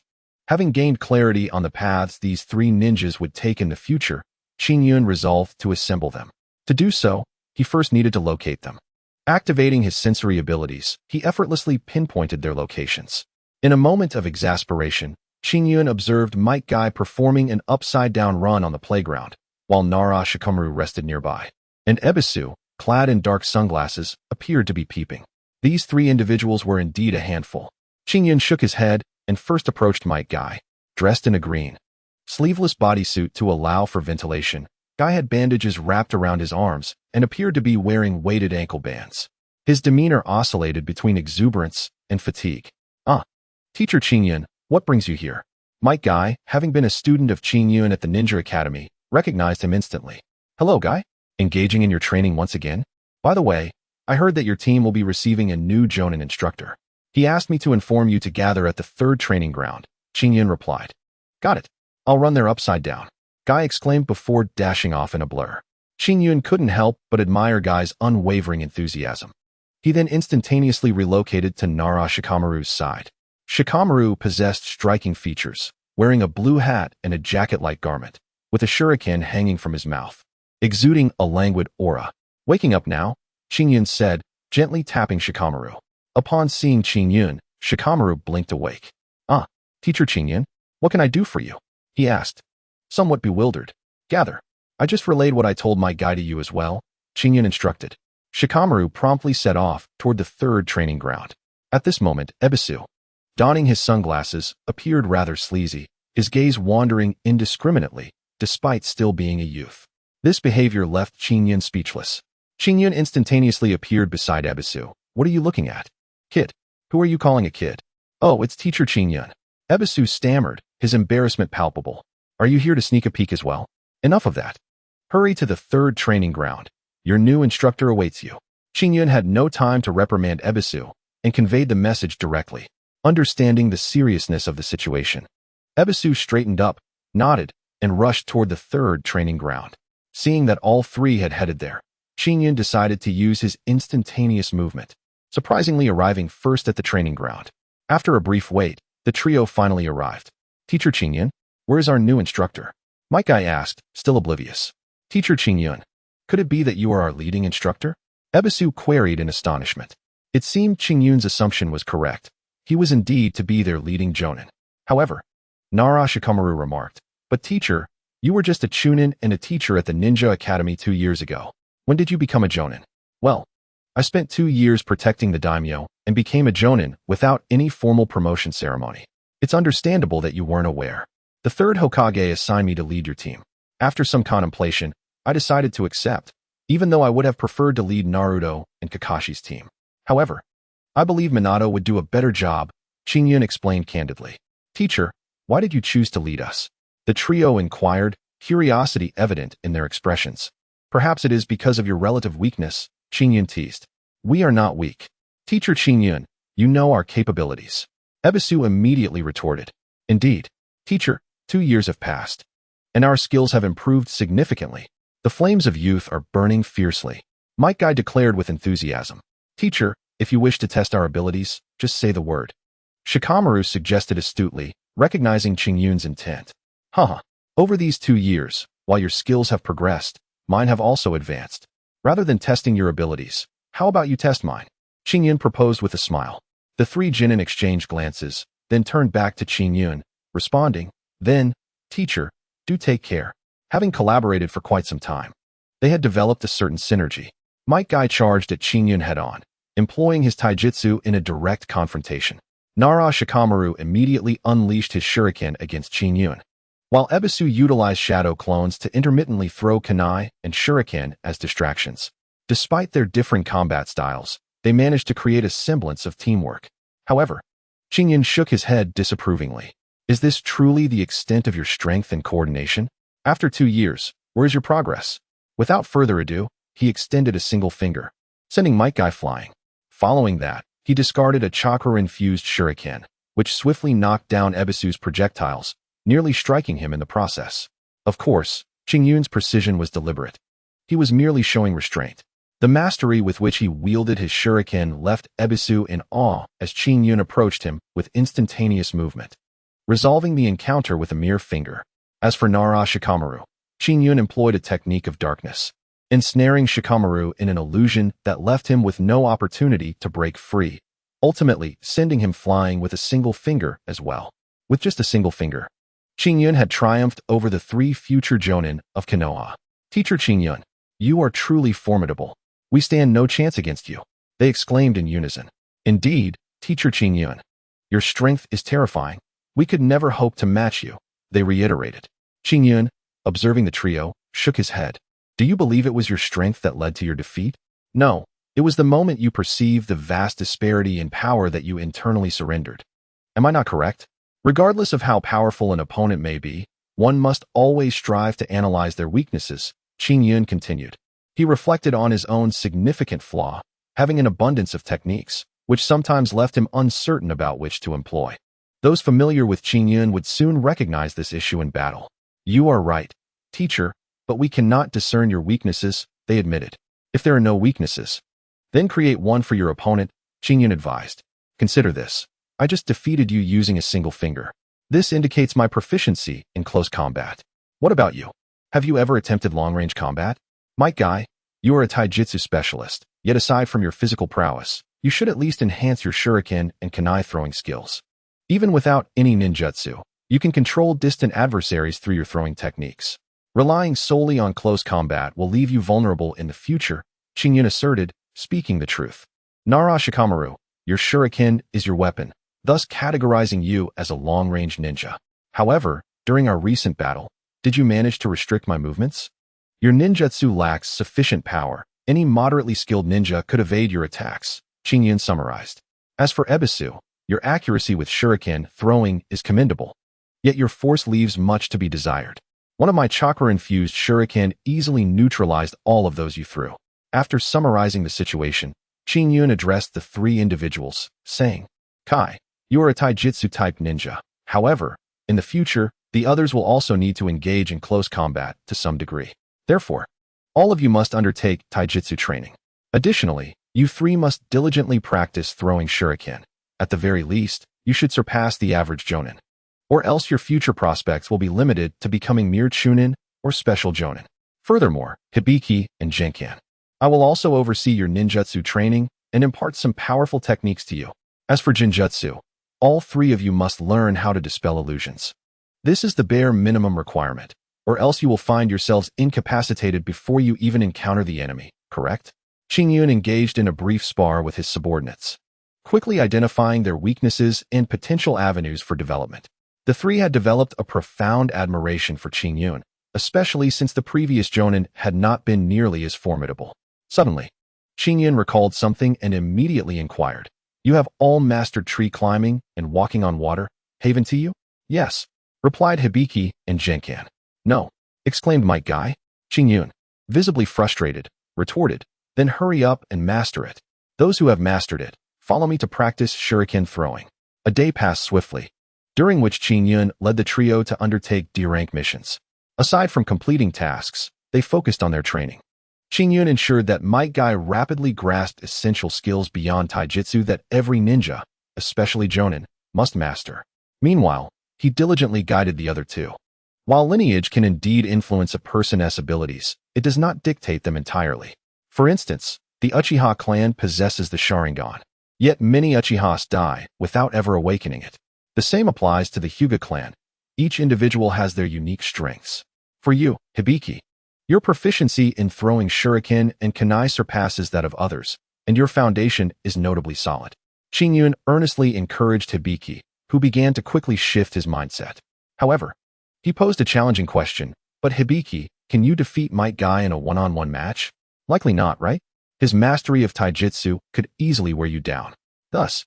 Speaker 1: Having gained clarity on the paths these 3 ninjas would take in the future, Qingyun resolved to assemble them. To do so, he first needed to locate them. Activating his sensory abilities, he effortlessly pinpointed their locations. In a moment of exasperation, Qingyun observed Might Guy performing an upside-down run on the playground, while Nara Shikamaru rested nearby. And Ebisu, clad in dark sunglasses, appeared to be peeping. These 3 individuals were indeed a handful. Qingyun shook his head and first approached Might Guy. Dressed in a green, sleeveless bodysuit to allow for ventilation, Guy had bandages wrapped around his arms and appeared to be wearing weighted ankle bands. His demeanor oscillated between exuberance and fatigue. Teacher Qingyun, what brings you here? Might Guy, having been a student of Qingyun at the Ninja Academy, recognized him instantly. Hello, Guy. Engaging in your training once again? By the way, I heard that your team will be receiving a new Jonan instructor. He asked me to inform you to gather at the 3rd training ground, Qingyun replied. Got it. I'll run there upside down, Guy exclaimed before dashing off in a blur. Qingyun couldn't help but admire Guy's unwavering enthusiasm. He then instantaneously relocated to Nara Shikamaru's side. Shikamaru possessed striking features, wearing a blue hat and a jacket-like garment, with a shuriken hanging from his mouth, exuding a languid aura. Waking up now, Qingyun said, gently tapping Shikamaru. Upon seeing Qingyun, Shikamaru blinked awake. Teacher Qingyun, what can I do for you? He asked, somewhat bewildered. Gather. I just relayed what I told Might Guy to you as well, Qingyun instructed. Shikamaru promptly set off toward the 3rd training ground. At this moment, Ebisu, donning his sunglasses, appeared rather sleazy, his gaze wandering indiscriminately, despite still being a youth. This behavior left Qingyun speechless. Qingyun instantaneously appeared beside Ebisu. What are you looking at? Kid. Who are you calling a kid? Oh, it's Teacher Qingyun. Ebisu stammered, his embarrassment palpable. Are you here to sneak a peek as well? Enough of that. Hurry to the 3rd training ground. Your new instructor awaits you. Qingyun had no time to reprimand Ebisu and conveyed the message directly, understanding the seriousness of the situation. Ebisu straightened up, nodded, and rushed toward the 3rd training ground. Seeing that all 3 had headed there, Qingyun decided to use his instantaneous movement, surprisingly arriving first at the training ground. After a brief wait, the trio finally arrived. Teacher Qingyun, where is our new instructor? Might Guy asked, still oblivious. Teacher Qingyun, could it be that you are our leading instructor? Ebisu queried in astonishment. It seemed Qingyun's assumption was correct. He was indeed to be their leading Jonan. However, Nara Shikamaru remarked, but teacher, you were just a Chunin and a teacher at the Ninja Academy 2 years ago. When did you become a Jonan? Well, I spent 2 years protecting the daimyo and became a Jonan without any formal promotion ceremony. It's understandable that you weren't aware. The third Hokage assigned me to lead your team. After some contemplation, I decided to accept, even though I would have preferred to lead Naruto and Kakashi's team. However, I believe Minato would do a better job, Qingyun explained candidly. Teacher, why did you choose to lead us? The trio inquired, curiosity evident in their expressions. Perhaps it is because of your relative weakness, Qingyun teased. We are not weak. Teacher Qingyun, you know our capabilities. Ebisu immediately retorted. Indeed, teacher, 2 years have passed, and our skills have improved significantly. The flames of youth are burning fiercely. Kekkei declared with enthusiasm. Teacher, if you wish to test our abilities, just say the word. Shikamaru suggested astutely, recognizing Qingyun's intent. Haha. Over these 2 years, while your skills have progressed, mine have also advanced. Rather than testing your abilities, how about you test mine? Qingyun proposed with a smile. The 3 genin exchanged glances, then turned back to Qingyun, responding, then, teacher, do take care. Having collaborated for quite some time, they had developed a certain synergy. Kekkei charged at Qingyun head-on, employing his taijutsu in a direct confrontation. Shikamaru immediately unleashed his shuriken against Qingyun, while Ebisu utilized shadow clones to intermittently throw kunai and shuriken as distractions. Despite their differing combat styles, they managed to create a semblance of teamwork. However, Qingyun shook his head disapprovingly. Is this truly the extent of your strength and coordination? After 2 years, where is your progress? Without further ado, he extended a single finger, sending Kekkei flying. Following that, he discarded a chakra-infused shuriken, which swiftly knocked down Ebisu's projectiles, nearly striking him in the process. Of course, Qingyun's precision was deliberate. He was merely showing restraint. The mastery with which he wielded his shuriken left Ebisu in awe as Qingyun approached him with instantaneous movement, resolving the encounter with a mere finger. As for Shikamaru, Qingyun employed a technique of darkness, ensnaring Shikamaru in an illusion that left him with no opportunity to break free, ultimately sending him flying with a single finger as well. With just a single finger, Qingyun had triumphed over the 3 future Jonan of Konoha. Teacher Qingyun, you are truly formidable. We stand no chance against you, they exclaimed in unison. Indeed, Teacher Qingyun, your strength is terrifying. We could never hope to match you, they reiterated. Qingyun, observing the trio, shook his head. Do you believe it was your strength that led to your defeat? No, it was the moment you perceived the vast disparity in power that you internally surrendered. Am I not correct? Regardless of how powerful an opponent may be, one must always strive to analyze their weaknesses, Qingyun continued. He reflected on his own significant flaw, having an abundance of techniques, which sometimes left him uncertain about which to employ. Those familiar with Qingyun would soon recognize this issue in battle. You are right, teacher, but we cannot discern your weaknesses, they admitted. If there are no weaknesses, then create one for your opponent, Qingyun advised. Consider this. I just defeated you using a single finger. This indicates my proficiency in close combat. What about you? Have you ever attempted long-range combat? Kekkei, you are a taijutsu specialist, yet aside from your physical prowess, you should at least enhance your shuriken and kunai throwing skills. Even without any ninjutsu, you can control distant adversaries through your throwing techniques. Relying solely on close combat will leave you vulnerable in the future, Qingyun asserted, speaking the truth. Shikamaru, your shuriken is your weapon, thus categorizing you as a long-range ninja. However, during our recent battle, did you manage to restrict my movements? Your ninjutsu lacks sufficient power. Any moderately skilled ninja could evade your attacks, Qingyun summarized. As for Ebisu, your accuracy with shuriken throwing is commendable, yet your force leaves much to be desired. One of my chakra-infused shuriken easily neutralized all of those you threw. After summarizing the situation, Qingyun addressed the 3 individuals, saying, Kai, you are a taijutsu-type ninja. However, in the future, the others will also need to engage in close combat to some degree. Therefore, all of you must undertake taijutsu training. Additionally, you 3 must diligently practice throwing shuriken. At the very least, you should surpass the average Jonan. Or else your future prospects will be limited to becoming mere Chunin or special Jonan. Furthermore, Hibiki and Genkan, I will also oversee your ninjutsu training and impart some powerful techniques to you. As for Jinjutsu, all 3 of you must learn how to dispel illusions. This is the bare minimum requirement, or else you will find yourselves incapacitated before you even encounter the enemy, correct? Qingyun engaged in a brief spar with his subordinates. quickly identifying their weaknesses and potential avenues for development. The three had developed a profound admiration for Qingyun, especially since the previous Jonan had not been nearly as formidable. Suddenly, Qingyun recalled something and immediately inquired, "You have all mastered tree climbing and walking on water, Haven to you?" "Yes," replied Hibiki and Genkan. "No," exclaimed Might Guy. Qingyun, visibly frustrated, retorted, "Then hurry up and master it. Those who have mastered it, follow me to practice shuriken throwing." A day passed swiftly, during which Qingyun led the trio to undertake D-rank missions. Aside from completing tasks, they focused on their training. Qingyun ensured that Might Guy rapidly grasped essential skills beyond taijutsu that every ninja, especially Jonan, must master. Meanwhile, he diligently guided the other two. While lineage can indeed influence a person's abilities, it does not dictate them entirely. For instance, the Uchiha clan possesses the Sharingan. Yet many Uchihas die without ever awakening it. The same applies to the Hyuga clan. Each individual has their unique strengths. For you, Hibiki, your proficiency in throwing shuriken and kunai surpasses that of others, and your foundation is notably solid. Qingyun earnestly encouraged Hibiki, who began to quickly shift his mindset. However, he posed a challenging question, "But Hibiki, can you defeat Might Guy in a one-on-one match?" Likely not, right? His mastery of taijutsu could easily wear you down. Thus,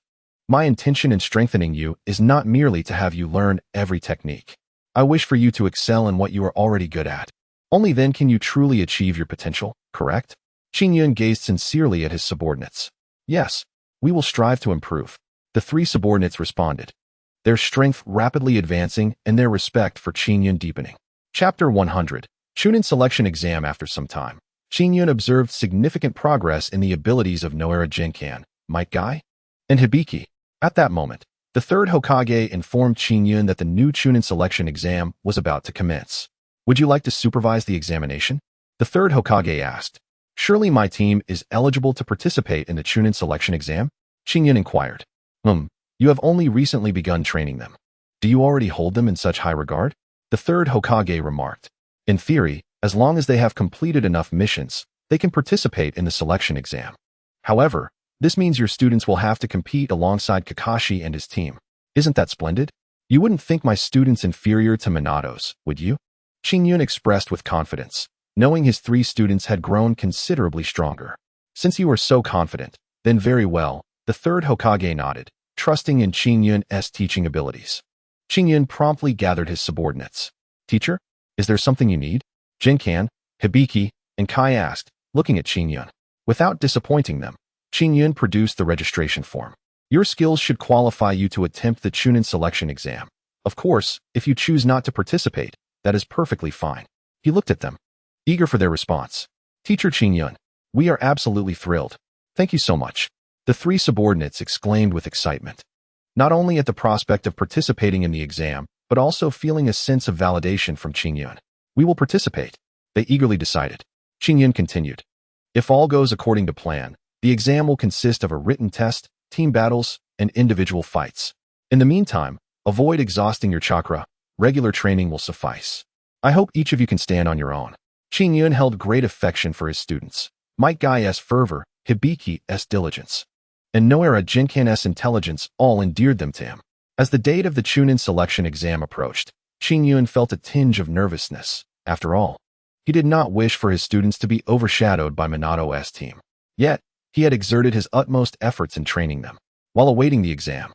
Speaker 1: my intention in strengthening you is not merely to have you learn every technique. I wish for you to excel in what you are already good at. Only then can you truly achieve your potential, correct? Qingyun gazed sincerely at his subordinates. "Yes, we will strive to improve." The three subordinates responded, their strength rapidly advancing and their respect for Qingyun deepening. Chapter 100, Chunin Selection Exam. After some time, Qingyun observed significant progress in the abilities of Noera Genkan, Might Guy, and Hibiki. At that moment, the third Hokage informed Qingyun that the new Chunin Selection Exam was about to commence. "Would you like to supervise the examination?" the third Hokage asked. "Surely my team is eligible to participate in the Chunin Selection Exam?" Qingyun inquired. You have only recently begun training them. Do you already hold them in such high regard?" the third Hokage remarked. "In theory, as long as they have completed enough missions, they can participate in the selection exam. However, this means your students will have to compete alongside Kakashi and his team. Isn't that splendid? You wouldn't think my students inferior to Minato's, would you?" Qingyun expressed with confidence, knowing his three students had grown considerably stronger. "Since you are so confident, then very well," the third Hokage nodded, trusting in Qingyun's teaching abilities. Qingyun promptly gathered his subordinates. "Teacher, is there something you need?" Genkan, Hibiki, and Kai asked, looking at Qingyun. Without disappointing them, Qingyun produced the registration form. "Your skills should qualify you to attempt the Chunin Selection Exam. Of course, if you choose not to participate, that is perfectly fine." He looked at them, eager for their response. "Teacher Qingyun, we are absolutely thrilled. Thank you so much." The three subordinates exclaimed with excitement, not only at the prospect of participating in the exam, but also feeling a sense of validation from Qingyun. "We will participate," they eagerly decided. Qingyun continued, "If all goes according to plan, the exam will consist of a written test, team battles, and individual fights. In the meantime, avoid exhausting your chakra. Regular training will suffice. I hope each of you can stand on your own." Qingyun held great affection for his students, Might Guy's fervor, Hibiki's diligence, and Noera Genkan's intelligence all endeared them to him. As the date of the Chunin Selection Exam approached, Qingyun felt a tinge of nervousness. After all, he did not wish for his students to be overshadowed by Minato's team. Yet, he had exerted his utmost efforts in training them. While awaiting the exam,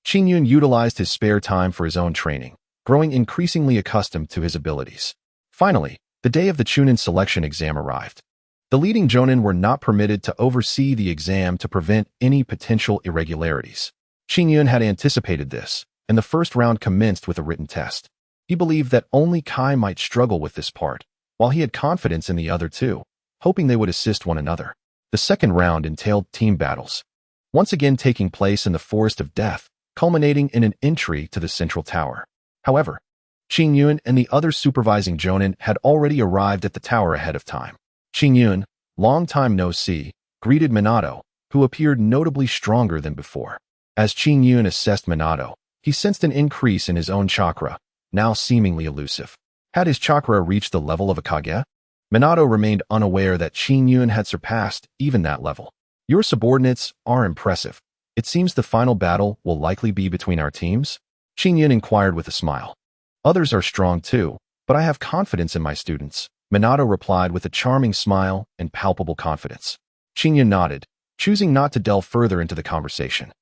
Speaker 1: Qingyun utilized his spare time for his own training, growing increasingly accustomed to his abilities. Finally, the day of the Chunin Selection Exam arrived. The leading Jonan were not permitted to oversee the exam to prevent any potential irregularities. Qingyun had anticipated this, and the first round commenced with a written test. He believed that only Kai might struggle with this part, while he had confidence in the other two, hoping they would assist one another. The second round entailed team battles, once again taking place in the Forest of Death, culminating in an entry to the central tower. However, Qingyun and the other supervising Jonan had already arrived at the tower ahead of time. Qingyun, long time no see, greeted Minato, who appeared notably stronger than before. As Qingyun assessed Minato, he sensed an increase in his own chakra, now seemingly elusive. Had his chakra reached the level of a Kage? Minato remained unaware that Qingyun had surpassed even that level. "Your subordinates are impressive," It seems the final battle will likely be between our teams? Qingyun inquired with a smile. Others are strong too, but I have confidence in my students, Minato replied with a charming smile and palpable confidence. Qingyun nodded, choosing not to delve further into the conversation.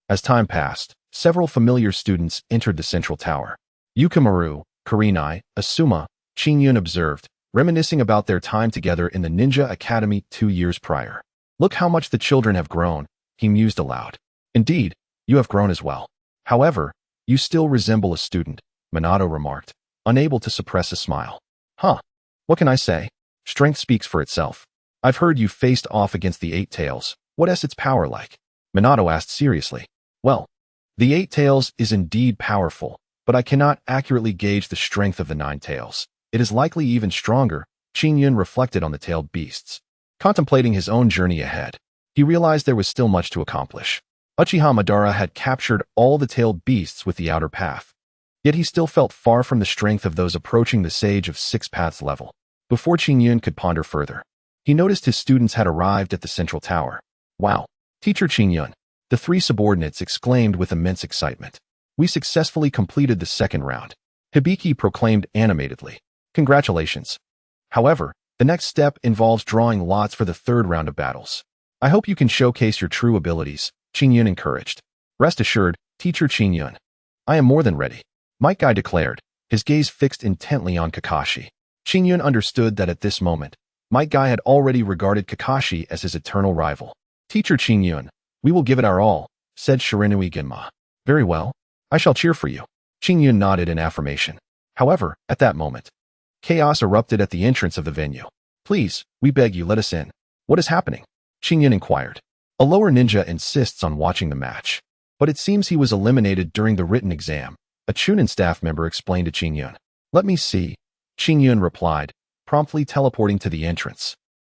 Speaker 1: As time passed, several familiar students entered the central tower. Yukimaru, Kurenai, Asuma, Qingyun observed, reminiscing about their time together in the Ninja Academy 2 years prior. Look how much the children have grown, he mused aloud. Indeed, you have grown as well. However, you still resemble a student, Minato remarked, unable to suppress a smile. Huh. What can I say? Strength speaks for itself. I've heard you faced off against the Eight Tails. What is its power like? Minato asked seriously. Well, the Eight Tails is indeed powerful, but I cannot accurately gauge the strength of the Nine Tails. It is likely even stronger, Qingyun reflected on the tailed beasts. Contemplating his own journey ahead, he realized there was still much to accomplish. Uchiha Madara had captured all the tailed beasts with the outer path. Yet he still felt far from the strength of those approaching the Sage of Six Paths level. Before Qingyun could ponder further, he noticed his students had arrived at the central tower. Wow! Teacher Qingyun, the three subordinates exclaimed with immense excitement. We successfully completed the second round. Hibiki proclaimed animatedly. Congratulations. However, the next step involves drawing lots for the third round of battles. I hope you can showcase your true abilities, Qingyun encouraged. Rest assured, Teacher Qingyun. I am more than ready, Might Guy declared, his gaze fixed intently on Kakashi. Qingyun understood that at this moment, Might Guy had already regarded Kakashi as his eternal rival. Teacher Qingyun, we will give it our all, said Shiranui Genma. Very well. I shall cheer for you. Qingyun nodded in affirmation. However, at that moment, chaos erupted at the entrance of the venue. Please, we beg you, let us in. What is happening? Qingyun inquired. A lower ninja insists on watching the match, but it seems he was eliminated during the written exam, a Chunin staff member explained to Qingyun. Let me see, Qingyun replied, promptly teleporting to the entrance,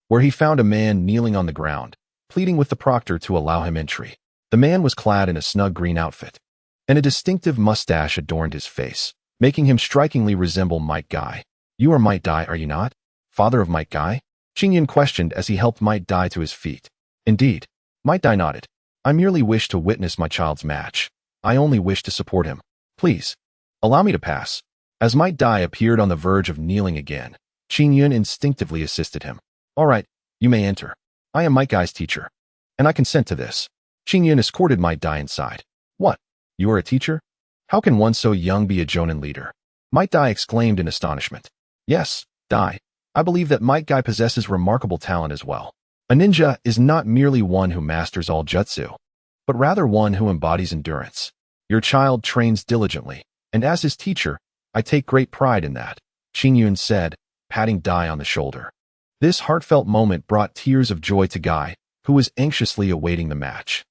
Speaker 1: where he found a man kneeling on the ground, pleading with the proctor to allow him entry. The man was clad in a snug green outfit, and a distinctive mustache adorned his face, making him strikingly resemble Might Guy. You are Might Guy, are you not? Father of Might Guy? Qingyun questioned as he helped Might Guy to his feet. Indeed. Might Guy nodded. I merely wish to witness my child's match. I only wish to support him. Please, allow me to pass. As Might Guy appeared on the verge of kneeling again, Qingyun instinctively assisted him. All right, you may enter. I am Might Guy's teacher, and I consent to this. Qingyun escorted Might Guy inside. What? You are a teacher? How can one so young be a Jonan leader? Might Guy exclaimed in astonishment. Yes, Dai. I believe that Might Guy possesses remarkable talent as well. A ninja is not merely one who masters all jutsu, but rather one who embodies endurance. Your child trains diligently, and as his teacher, I take great pride in that, Qingyun said, patting Dai on the shoulder. This heartfelt moment brought tears of joy to Guy, who was anxiously awaiting the match.